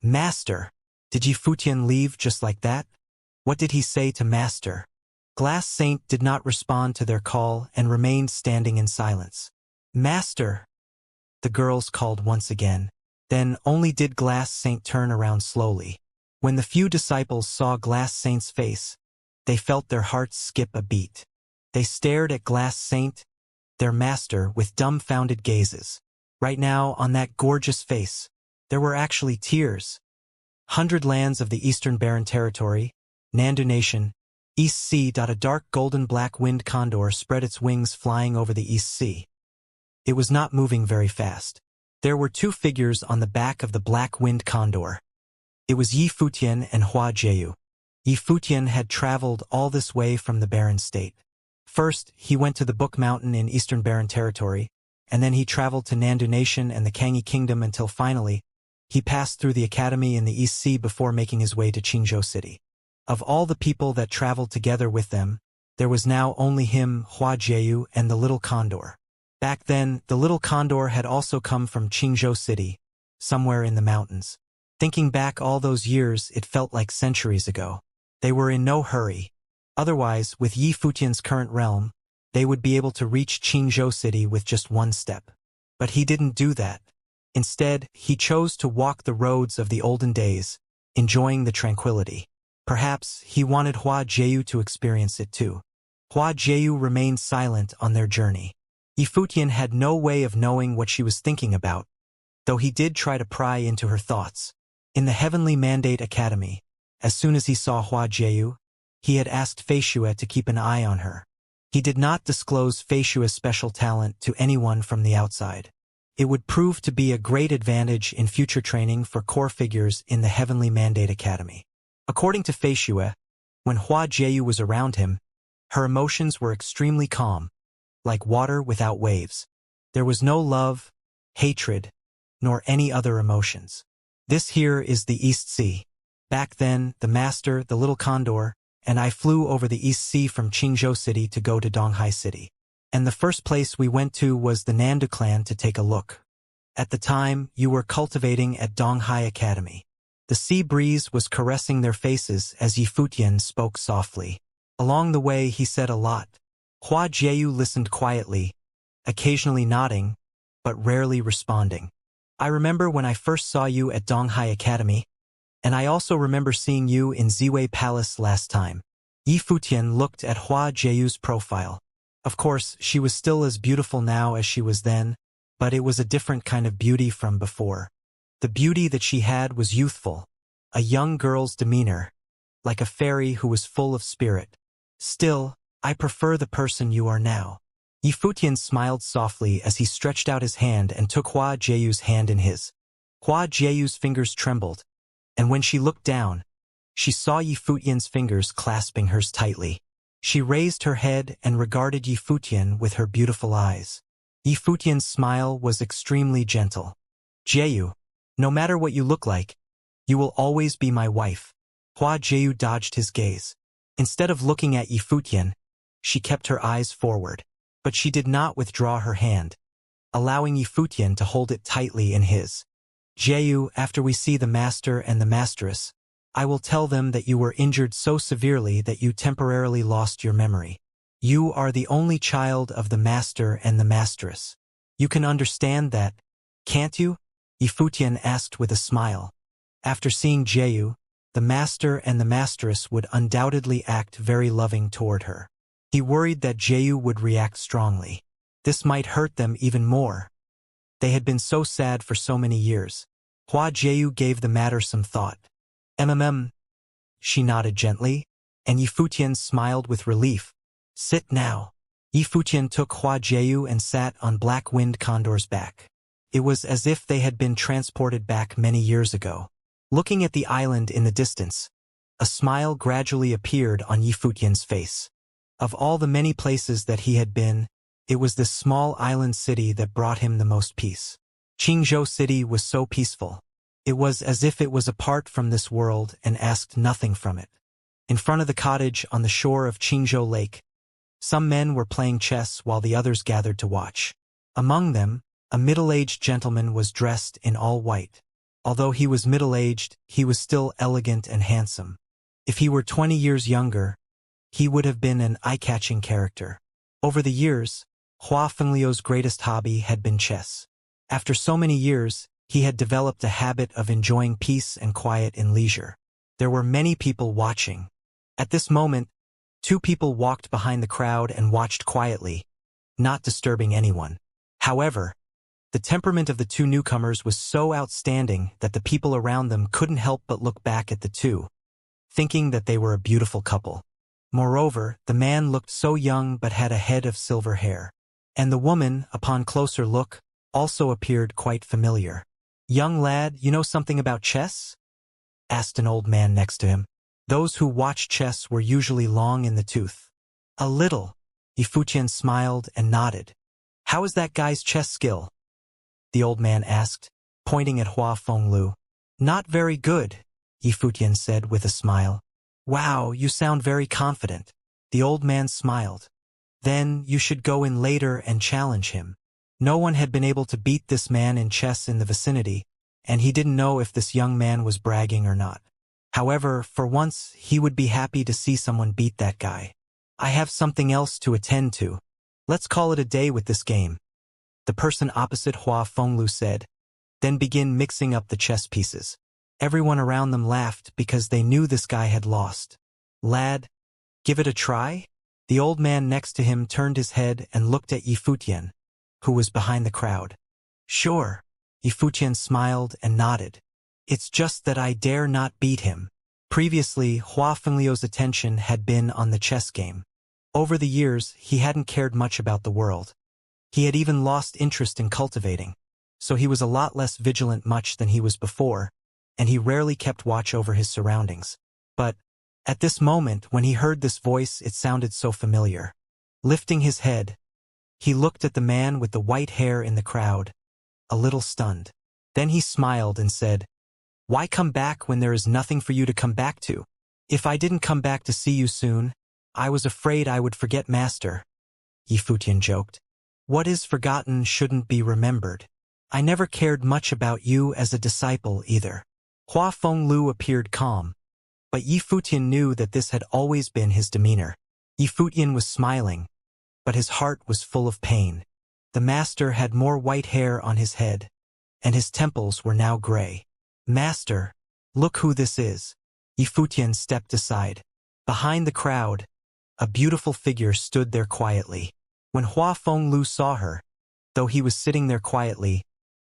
"Master." Did Yi Futian leave just like that? What did he say to Master? Glass Saint did not respond to their call and remained standing in silence. "Master," the girls called once again. Then only did Glass Saint turn around slowly. When the few disciples saw Glass Saint's face, they felt their hearts skip a beat. They stared at Glass Saint, their master, with dumbfounded gazes. Right now, on that gorgeous face, there were actually tears. 100 lands of the Eastern Barren Territory, Nandu Nation, East Sea. A dark golden-black winged condor spread its wings flying over the East Sea. It was not moving very fast. There were two figures on the back of the black winged condor. It was Yi Futian and Hua Jieyu. Yi Futian had traveled all this way from the Barren State. First, he went to the Book Mountain in Eastern Barren Territory, and then he traveled to Nandu Nation and the Kangi Kingdom until finally, he passed through the academy in the East Sea before making his way to Qingzhou City. Of all the people that traveled together with them, there was now only him, Hua Jieyu, and the little condor. Back then, the little condor had also come from Qingzhou City, somewhere in the mountains. Thinking back all those years, it felt like centuries ago. They were in no hurry. Otherwise, with Yi Futian's current realm, they would be able to reach Qingzhou City with just one step. But he didn't do that. Instead, he chose to walk the roads of the olden days, enjoying the tranquility. Perhaps he wanted Hua Jieyu to experience it too. Hua Jieyu remained silent on their journey. Yi Futian had no way of knowing what she was thinking about, though he did try to pry into her thoughts. In the Heavenly Mandate Academy, as soon as he saw Hua Jieyu, he had asked Feishue to keep an eye on her. He did not disclose Feishue's special talent to anyone from the outside. It would prove to be a great advantage in future training for core figures in the Heavenly Mandate Academy. According to Feishue, when Hua Jieyu was around him, her emotions were extremely calm, like water without waves. There was no love, hatred, nor any other emotions. This here is the East Sea. Back then, the master, the little condor, and I flew over the East Sea from Qingzhou City to go to Donghai City. And the first place we went to was the Nandu clan to take a look. At the time, you were cultivating at Donghai Academy. The sea breeze was caressing their faces as Yi Futian spoke softly. Along the way, he said a lot. Hua Jieyu listened quietly, occasionally nodding, but rarely responding. "I remember when I first saw you at Donghai Academy, and I also remember seeing you in Ziwei Palace last time." Yi Futian looked at Hua Jieyu's profile. Of course, she was still as beautiful now as she was then, but it was a different kind of beauty from before. The beauty that she had was youthful, a young girl's demeanor, like a fairy who was full of spirit. "Still, I prefer the person you are now." Yi Futian smiled softly as he stretched out his hand and took Hua Jieyu's hand in his. Hua Jieyu's fingers trembled, and when she looked down, she saw Yi Futian's fingers clasping hers tightly. She raised her head and regarded Yi Futian with her beautiful eyes. Yi Futian's smile was extremely gentle. "Jieyu, no matter what you look like, you will always be my wife." Hua Jiu dodged his gaze. Instead of looking at Yifutian, she kept her eyes forward. But she did not withdraw her hand, allowing Yifutian to hold it tightly in his. Jiu, after we see the master and the masteress, I will tell them that you were injured so severely that you temporarily lost your memory. You are the only child of the master and the masteress. You can understand that, can't you? Yifutian asked with a smile. After seeing Jiu, the master and the masteress would undoubtedly act very loving toward her. He worried that Jiu would react strongly. This might hurt them even more. They had been so sad for so many years. Hua Jiu gave the matter some thought. She nodded gently, and Yifutian smiled with relief. Sit now. Yifutian took Hua Jiu and sat on Black Wind Condor's back. It was as if they had been transported back many years ago. Looking at the island in the distance, a smile gradually appeared on Yifutian's face. Of all the many places that he had been, it was this small island city that brought him the most peace. Qingzhou City was so peaceful. It was as if it was apart from this world and asked nothing from it. In front of the cottage on the shore of Qingzhou Lake, some men were playing chess while the others gathered to watch. Among them, a middle-aged gentleman was dressed in all white. Although he was middle-aged, he was still elegant and handsome. If he were 20 years younger, he would have been an eye-catching character. Over the years, Hua Fengliu's greatest hobby had been chess. After so many years, he had developed a habit of enjoying peace and quiet in leisure. There were many people watching. At this moment, two people walked behind the crowd and watched quietly, not disturbing anyone. However, the temperament of the two newcomers was so outstanding that the people around them couldn't help but look back at the two, thinking that they were a beautiful couple. Moreover, the man looked so young but had a head of silver hair. And the woman, upon closer look, also appeared quite familiar. "Young lad, you know something about chess?" asked an old man next to him. Those who watched chess were usually long in the tooth. "A little." Yifutian smiled and nodded. "How is that guy's chess skill?" the old man asked, pointing at Hua Fenglu. "Not very good," Yifutian said with a smile. "Wow, you sound very confident." The old man smiled. "Then you should go in later and challenge him." No one had been able to beat this man in chess in the vicinity, and he didn't know if this young man was bragging or not. However, for once, he would be happy to see someone beat that guy. "I have something else to attend to. Let's call it a day with this game," the person opposite Hua Fenglu said, "then begin mixing up the chess pieces." Everyone around them laughed because they knew this guy had lost. "Lad, give it a try?" The old man next to him turned his head and looked at Yifutian, who was behind the crowd. "Sure." Yifutian smiled and nodded. "It's just that I dare not beat him." Previously, Hua Fengliu's attention had been on the chess game. Over the years, he hadn't cared much about the world. He had even lost interest in cultivating, so he was a lot less vigilant much than he was before, and he rarely kept watch over his surroundings. But, at this moment, when he heard this voice, it sounded so familiar. Lifting his head, he looked at the man with the white hair in the crowd, a little stunned. Then he smiled and said, "Why come back when there is nothing for you to come back to? If I didn't come back to see you soon, I was afraid I would forget master," Yifutian joked. "What is forgotten shouldn't be remembered. I never cared much about you as a disciple either." Hua Fenglu appeared calm, but Yifutian knew that this had always been his demeanor. Yifutian was smiling, but his heart was full of pain. The master had more white hair on his head, and his temples were now gray. "Master, look who this is." Yifutian stepped aside. Behind the crowd, a beautiful figure stood there quietly. When Hua Fenglu saw her, though he was sitting there quietly,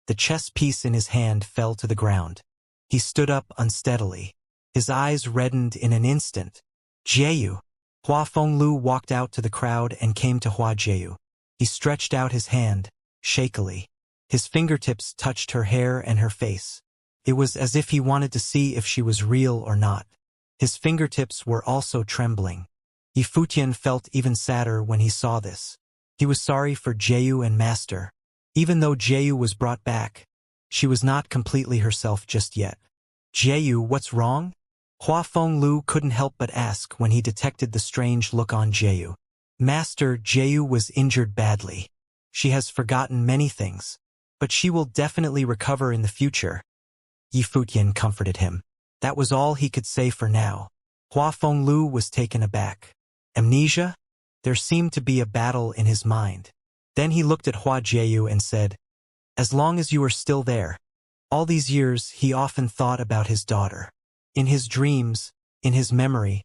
the chess piece in his hand fell to the ground. He stood up unsteadily. His eyes reddened in an instant. "Jiu." Hua Fenglu walked out to the crowd and came to Hua Jiu. He stretched out his hand, shakily. His fingertips touched her hair and her face. It was as if he wanted to see if she was real or not. His fingertips were also trembling. Yifutian felt even sadder when he saw this. He was sorry for Jiu and master. Even though Jiu was brought back, she was not completely herself just yet. "Jiu, what's wrong?" Hua Fenglu couldn't help but ask when he detected the strange look on Jiu. Master, Jiu was injured badly. She has forgotten many things, but she will definitely recover in the future. Yi Futian comforted him. That was all he could say for now. Hua Fenglu was taken aback. Amnesia? There seemed to be a battle in his mind. Then he looked at Hua Jiu and said, as long as you are still there. All these years he often thought about his daughter. In his dreams, in his memory,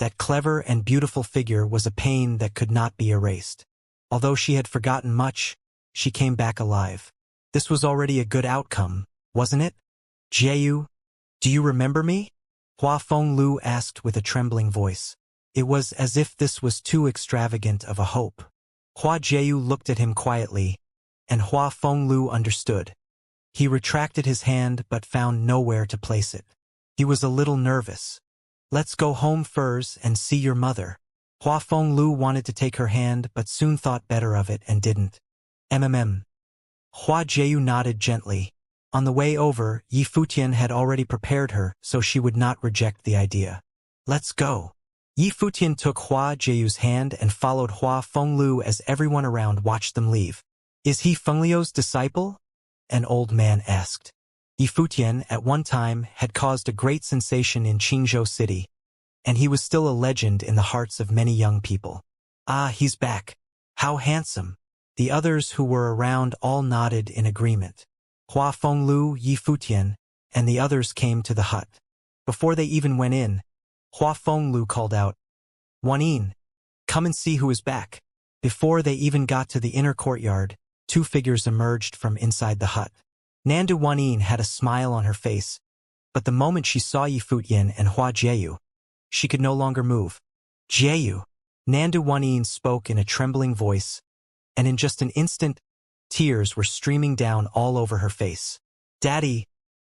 that clever and beautiful figure was a pain that could not be erased. Although she had forgotten much, she came back alive. This was already a good outcome, wasn't it? Jiu, do you remember me? Hua Fenglu asked with a trembling voice. It was as if this was too extravagant of a hope. Hua Jiu looked at him quietly, and Hua Fenglu understood. He retracted his hand but found nowhere to place it. He was a little nervous. Let's go home first and see your mother. Hua Fenglu wanted to take her hand but soon thought better of it and didn't. Hua Jiu nodded gently. On the way over, Yi Futian had already prepared her so she would not reject the idea. Let's go. Yi Futian took Hua Jiu's hand and followed Hua Fenglu as everyone around watched them leave. Is he Fenglio's disciple? An old man asked. Yi Futian, at one time, had caused a great sensation in Qingzhou City, and he was still a legend in the hearts of many young people. Ah, he's back. How handsome. The others who were around all nodded in agreement. Hua Fenglu, Yi Futian, and the others came to the hut. Before they even went in, Hua Fenglu called out, Wanyin, come and see who is back. Before they even got to the inner courtyard, two figures emerged from inside the hut. Nandu Wanyin had a smile on her face, but the moment she saw Yi Futian and Hua Jiu, she could no longer move. Jiu, Nandu Wanyin spoke in a trembling voice, and in just an instant, tears were streaming down all over her face. Daddy,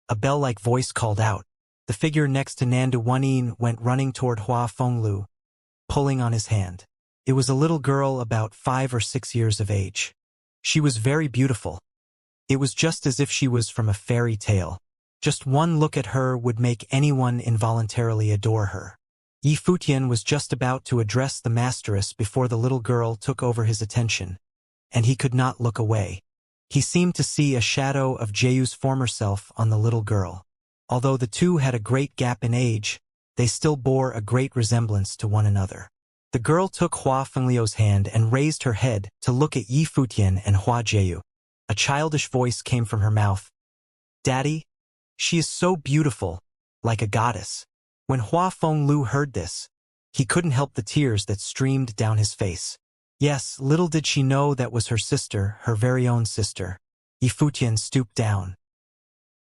a bell-like voice called out. The figure next to Nandu Wanyin went running toward Hua Fenglu, pulling on his hand. It was a little girl about 5 or 6 years of age. She was very beautiful. It was just as if she was from a fairy tale. Just one look at her would make anyone involuntarily adore her. Yi Futian was just about to address the masteress before the little girl took over his attention, and he could not look away. He seemed to see a shadow of Jiu's former self on the little girl. Although the two had a great gap in age, they still bore a great resemblance to one another. The girl took Hua Fenglio's hand and raised her head to look at Yi Futian and Hua Jiu. A childish voice came from her mouth. Daddy, she is so beautiful, like a goddess. When Hua Fenglu heard this, he couldn't help the tears that streamed down his face. Yes, little did she know that was her sister, her very own sister. Yi Futian stooped down.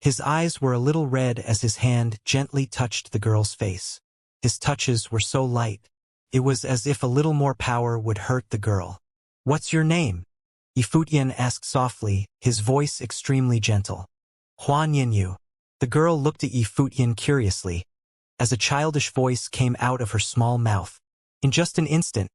His eyes were a little red as his hand gently touched the girl's face. His touches were so light. It was as if a little more power would hurt the girl. What's your name? Yi Futian asked softly, his voice extremely gentle. Hua Nyenyu. The girl looked at Yi Futian curiously, as a childish voice came out of her small mouth. In just an instant,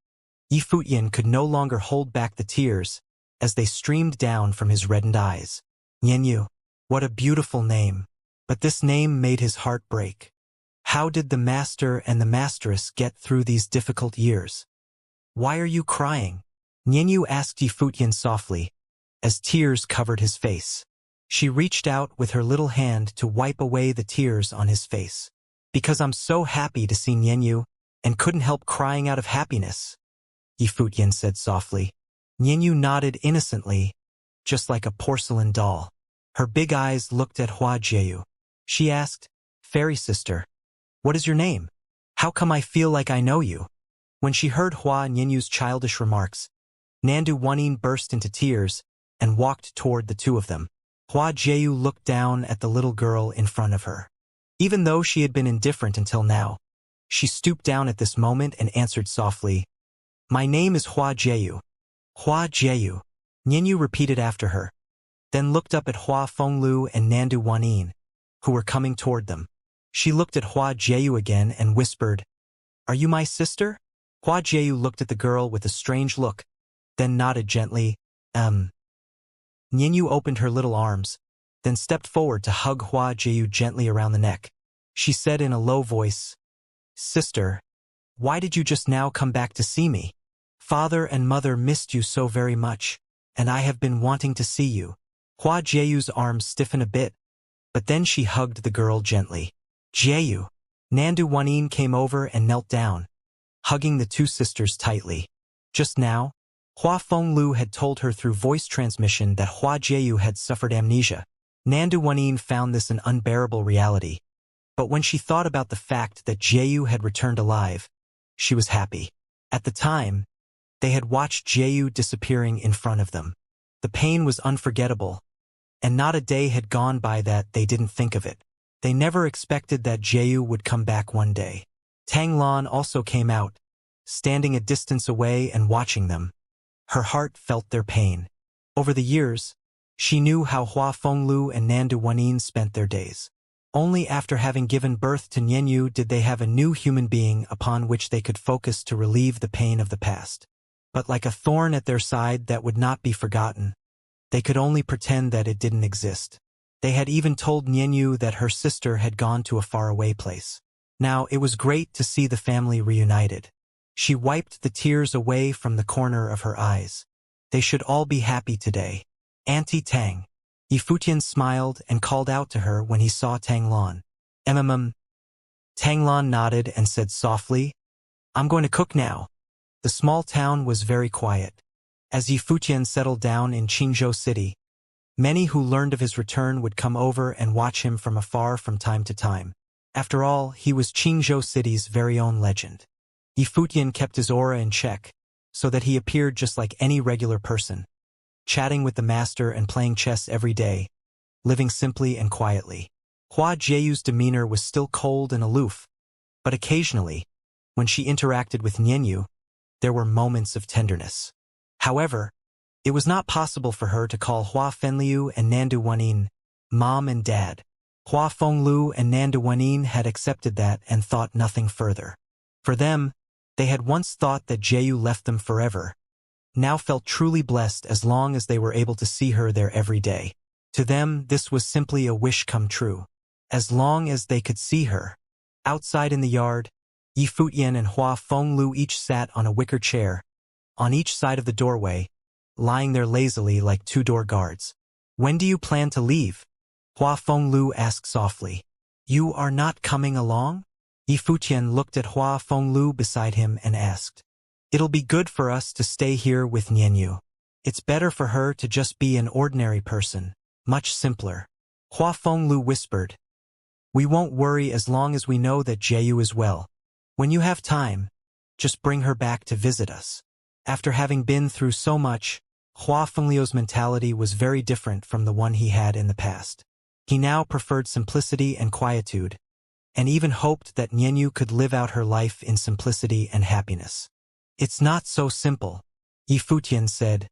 Yi Futian could no longer hold back the tears, as they streamed down from his reddened eyes. Nyenyu. What a beautiful name. But this name made his heart break. How did the master and the masteress get through these difficult years? Why are you crying? Nyenyu asked Yi Futian softly, as tears covered his face. She reached out with her little hand to wipe away the tears on his face. Because I'm so happy to see Nyenyu, and couldn't help crying out of happiness, Yi Futian said softly. Nyenyu nodded innocently, just like a porcelain doll. Her big eyes looked at Hua Jiu. She asked, Fairy sister, what is your name? How come I feel like I know you? When she heard Hua Nyenyu's childish remarks, Nandu Wanyin burst into tears and walked toward the two of them. Hua Jiu looked down at the little girl in front of her. Even though she had been indifferent until now, she stooped down at this moment and answered softly, My name is Hua Jiu. Hua Jiu. Nyenyu repeated after her, then looked up at Hua Fenglu and Nandu Wanyin, who were coming toward them. She looked at Hua Jiu again and whispered, Are you my sister? Hua Jiu looked at the girl with a strange look, then nodded gently, Nyenyu opened her little arms, then stepped forward to hug Hua Jiu gently around the neck. She said in a low voice, "Sister, why did you just now come back to see me? Father and mother missed you so very much, and I have been wanting to see you." Hua Jieyu's arms stiffened a bit, but then she hugged the girl gently. "Jieyu." Nandu Wanin came over and knelt down, hugging the two sisters tightly. Just now, Hua Fenglu had told her through voice transmission that Hua Jieyu had suffered amnesia. Nandu Wanin found this an unbearable reality, but when she thought about the fact that Jieyu had returned alive, she was happy. At the time, they had watched Jieyu disappearing in front of them. The pain was unforgettable, and not a day had gone by that they didn't think of it. They never expected that Jieyu would come back one day. Tang Lan also came out, standing a distance away and watching them. Her heart felt their pain. Over the years, she knew how Hua Fenglu and Nandu Wanin spent their days. Only after having given birth to Nianyu did they have a new human being upon which they could focus to relieve the pain of the past. But like a thorn at their side that would not be forgotten, they could only pretend that it didn't exist. They had even told Nianyu that her sister had gone to a faraway place. Now it was great to see the family reunited. She wiped the tears away from the corner of her eyes. They should all be happy today. "Auntie Tang." Yifutian smiled and called out to her when he saw Tang Lan. Tang Lan nodded and said softly, "I'm going to cook now." The small town was very quiet. As Yifutian settled down in Qingzhou City, many who learned of his return would come over and watch him from afar from time to time. After all, he was Qingzhou City's very own legend. Yifutian kept his aura in check, so that he appeared just like any regular person, chatting with the master and playing chess every day, living simply and quietly. Hua Jieyu's demeanor was still cold and aloof, but occasionally, when she interacted with Nianyu, there were moments of tenderness. However, it was not possible for her to call Hua Fenliu and Nandu Wanin Mom and Dad. Hua Fenglu and Nandu Wanin had accepted that and thought nothing further. For them, they had once thought that Jieyu left them forever, now felt truly blessed as long as they were able to see her there every day. To them, this was simply a wish come true. As long as they could see her. Outside in the yard, Yifutian and Hua Fenglu each sat on a wicker chair, on each side of the doorway, lying there lazily like two door guards. "When do you plan to leave?" Hua Fenglu asked softly. "You are not coming along?" Yifutian looked at Hua Fenglu beside him and asked. "It'll be good for us to stay here with Nianyu. It's better for her to just be an ordinary person, much simpler." Hua Fenglu whispered, "We won't worry as long as we know that Jieyu is well. When you have time, just bring her back to visit us." After having been through so much, Hua Fengliu's mentality was very different from the one he had in the past. He now preferred simplicity and quietude, and even hoped that Nianyu could live out her life in simplicity and happiness. "It's not so simple," Yifutian said.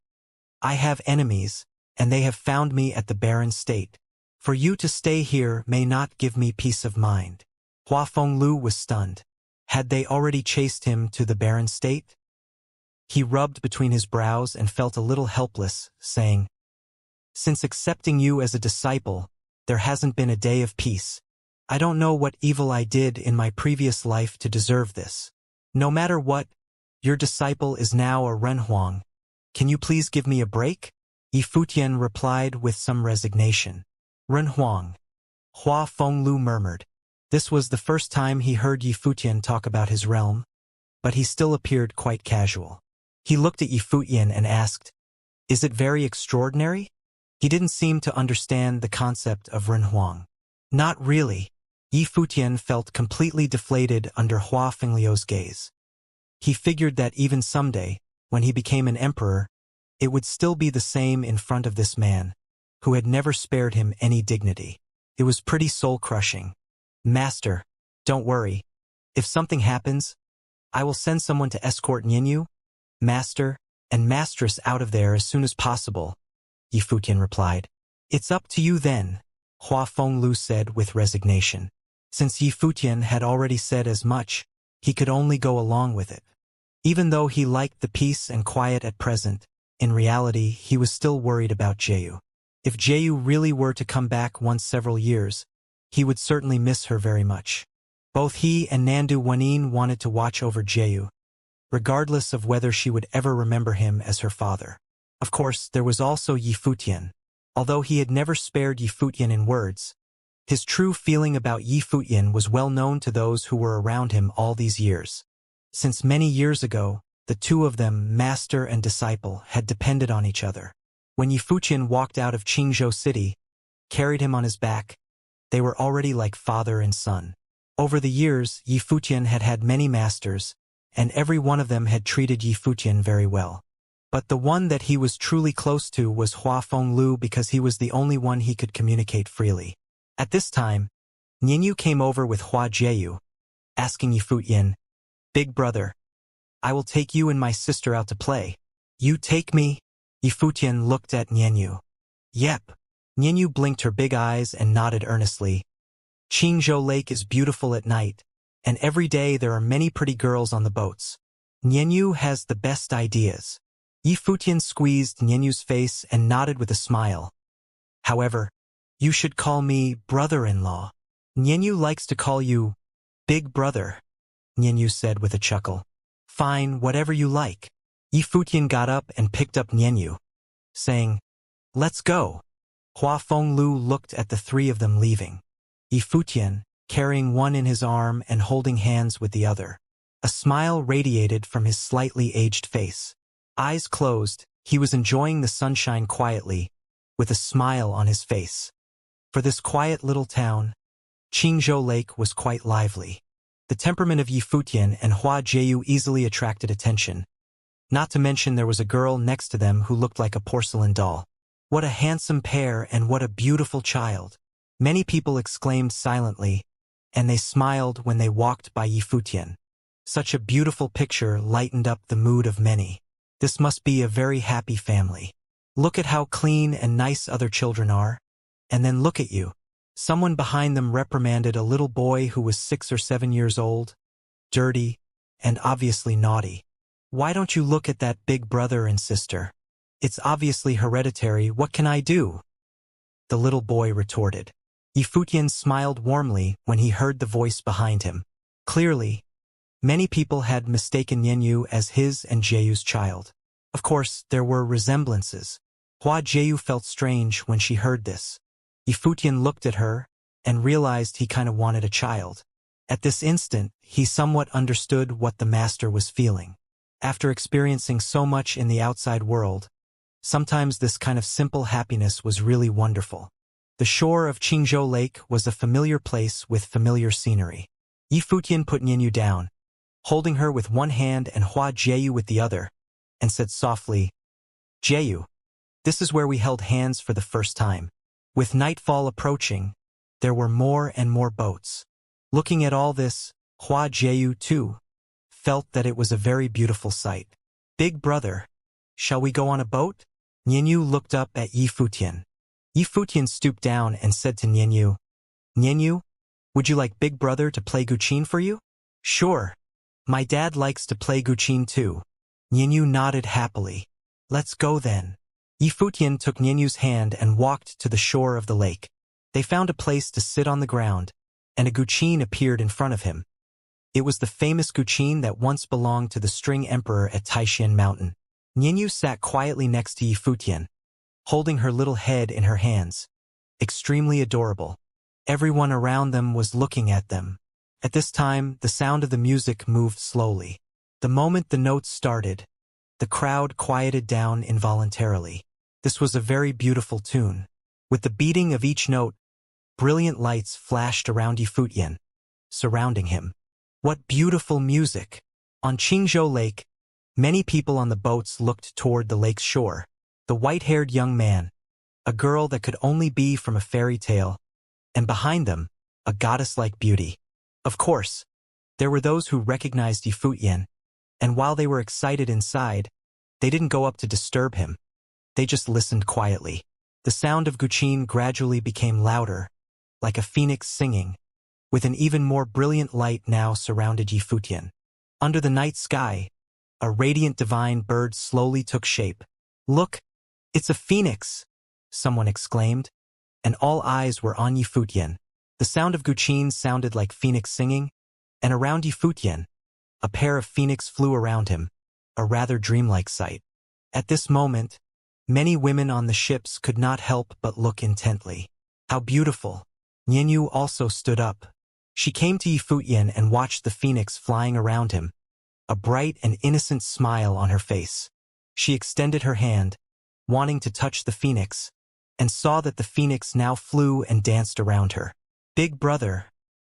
"I have enemies, and they have found me at the barren state. For you to stay here may not give me peace of mind." Hua Fenglu was stunned. Had they already chased him to the barren state? He rubbed between his brows and felt a little helpless, saying, "Since accepting you as a disciple, there hasn't been a day of peace. I don't know what evil I did in my previous life to deserve this. No matter what, your disciple is now a Renhuang. Can you please give me a break?" Yifutian replied with some resignation. "Renhuang," Hua Fenglu murmured. This was the first time he heard Yifutian talk about his realm, but he still appeared quite casual. He looked at Yifutian and asked, "Is it very extraordinary?" He didn't seem to understand the concept of Renhuang. Not really. Yifutian felt completely deflated under Hua Fengliu's gaze. He figured that even someday, when he became an emperor, it would still be the same in front of this man, who had never spared him any dignity. It was pretty soul-crushing. "Master, don't worry. If something happens, I will send someone to escort Nianyu, Master, and Mistress out of there as soon as possible," Yifutian replied. "It's up to you then," Hua Fenglu said with resignation. Since Yifutian had already said as much, he could only go along with it. Even though he liked the peace and quiet at present, in reality he was still worried about Jieyu. If Jieyu really were to come back once several years, he would certainly miss her very much. Both he and Nandu Wanin wanted to watch over Jeyu, regardless of whether she would ever remember him as her father. Of course, there was also Yifutian. Although he had never spared Yifutian in words, his true feeling about Yifutian was well known to those who were around him all these years. Since many years ago, the two of them, master and disciple, had depended on each other. When Yifutian walked out of Qingzhou City, carried him on his back, they were already like father and son. Over the years, Yifutian had had many masters, and every one of them had treated Yifutian very well. But the one that he was truly close to was Hua Fenglu because he was the only one he could communicate freely. At this time, Nianyu came over with Hua Jeyu, asking Yifutian, "Big brother, I will take you and my sister out to play. You take me?" Yifutian looked at Nianyu. "Yep." Nianyu blinked her big eyes and nodded earnestly. "Qingzhou Lake is beautiful at night, and every day there are many pretty girls on the boats. Nianyu has the best ideas." Yifutian squeezed Nianyu's face and nodded with a smile. "However, you should call me brother-in-law. Nianyu likes to call you big brother," Nianyu said with a chuckle. "Fine, whatever you like." Yifutian got up and picked up Nianyu, saying, "Let's go." Hua Fenglu looked at the three of them leaving. Yifutian, carrying one in his arm and holding hands with the other. A smile radiated from his slightly aged face. Eyes closed, he was enjoying the sunshine quietly, with a smile on his face. For this quiet little town, Qingzhou Lake was quite lively. The temperament of Yifutian and Hua Jeyu easily attracted attention. Not to mention there was a girl next to them who looked like a porcelain doll. What a handsome pair and what a beautiful child. Many people exclaimed silently, and they smiled when they walked by Yifutian. Such a beautiful picture lightened up the mood of many. This must be a very happy family. Look at how clean and nice other children are. And then look at you. Someone behind them reprimanded a little boy who was 6 or 7 years old, dirty, and obviously naughty. "Why don't you look at that big brother and sister? It's obviously hereditary, what can I do?" the little boy retorted. Yifutian smiled warmly when he heard the voice behind him. Clearly, many people had mistaken Nianyu as his and Jeyu's child. Of course, there were resemblances. Hua Jeyu felt strange when she heard this. Yifutian looked at her and realized he kind of wanted a child. At this instant, he somewhat understood what the master was feeling. After experiencing so much in the outside world, sometimes this kind of simple happiness was really wonderful. The shore of Qingzhou Lake was a familiar place with familiar scenery. Yifutian put Nianyu down, holding her with one hand and Hua Jeyu with the other, and said softly, "Jeyu, this is where we held hands for the first time." With nightfall approaching, there were more and more boats. Looking at all this, Hua Jeyu, too, felt that it was a very beautiful sight. "Big brother, shall we go on a boat?" Nianyu looked up at Yifutian. Yifutian stooped down and said to Nianyu, "Nianyu, would you like Big Brother to play Guqin for you?" "Sure. My dad likes to play Guqin too." Nianyu nodded happily. "Let's go then." Yifutian took Nianyu's hand and walked to the shore of the lake. They found a place to sit on the ground, and a Guqin appeared in front of him. It was the famous Guqin that once belonged to the String Emperor at Taishan Mountain. Nianyu sat quietly next to Yifutian, holding her little head in her hands. Extremely adorable. Everyone around them was looking at them. At this time, the sound of the music moved slowly. The moment the notes started, the crowd quieted down involuntarily. This was a very beautiful tune. With the beating of each note, brilliant lights flashed around Yifutian, surrounding him. What beautiful music! On Qingzhou Lake, many people on the boats looked toward the lake's shore. The white-haired young man, a girl that could only be from a fairy tale, and behind them, a goddess-like beauty. Of course, there were those who recognized Yifutian, and while they were excited inside, they didn't go up to disturb him. They just listened quietly. The sound of Guqin gradually became louder, like a phoenix singing, with an even more brilliant light now surrounded Yifutian. Under the night sky, a radiant divine bird slowly took shape. "Look, it's a phoenix!" someone exclaimed, and all eyes were on Yifutian. The sound of Guqin sounded like phoenix singing, and around Yifutian, a pair of phoenix flew around him, a rather dreamlike sight. At this moment, many women on the ships could not help but look intently. How beautiful! Nianyu also stood up. She came to Yifutian and watched the phoenix flying around him, a bright and innocent smile on her face. She extended her hand, wanting to touch the phoenix, and saw that the phoenix now flew and danced around her. Big brother,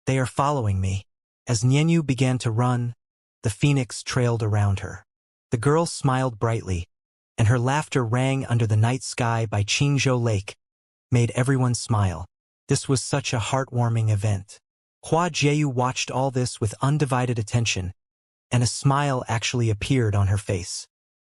they are following me. As Nianyu began to run, the phoenix trailed around her. The girl smiled brightly, and her laughter rang under the night sky by Qingzhou Lake, made everyone smile. This was such a heartwarming event. Hua Jieyu watched all this with undivided attention, and a smile actually appeared on her face.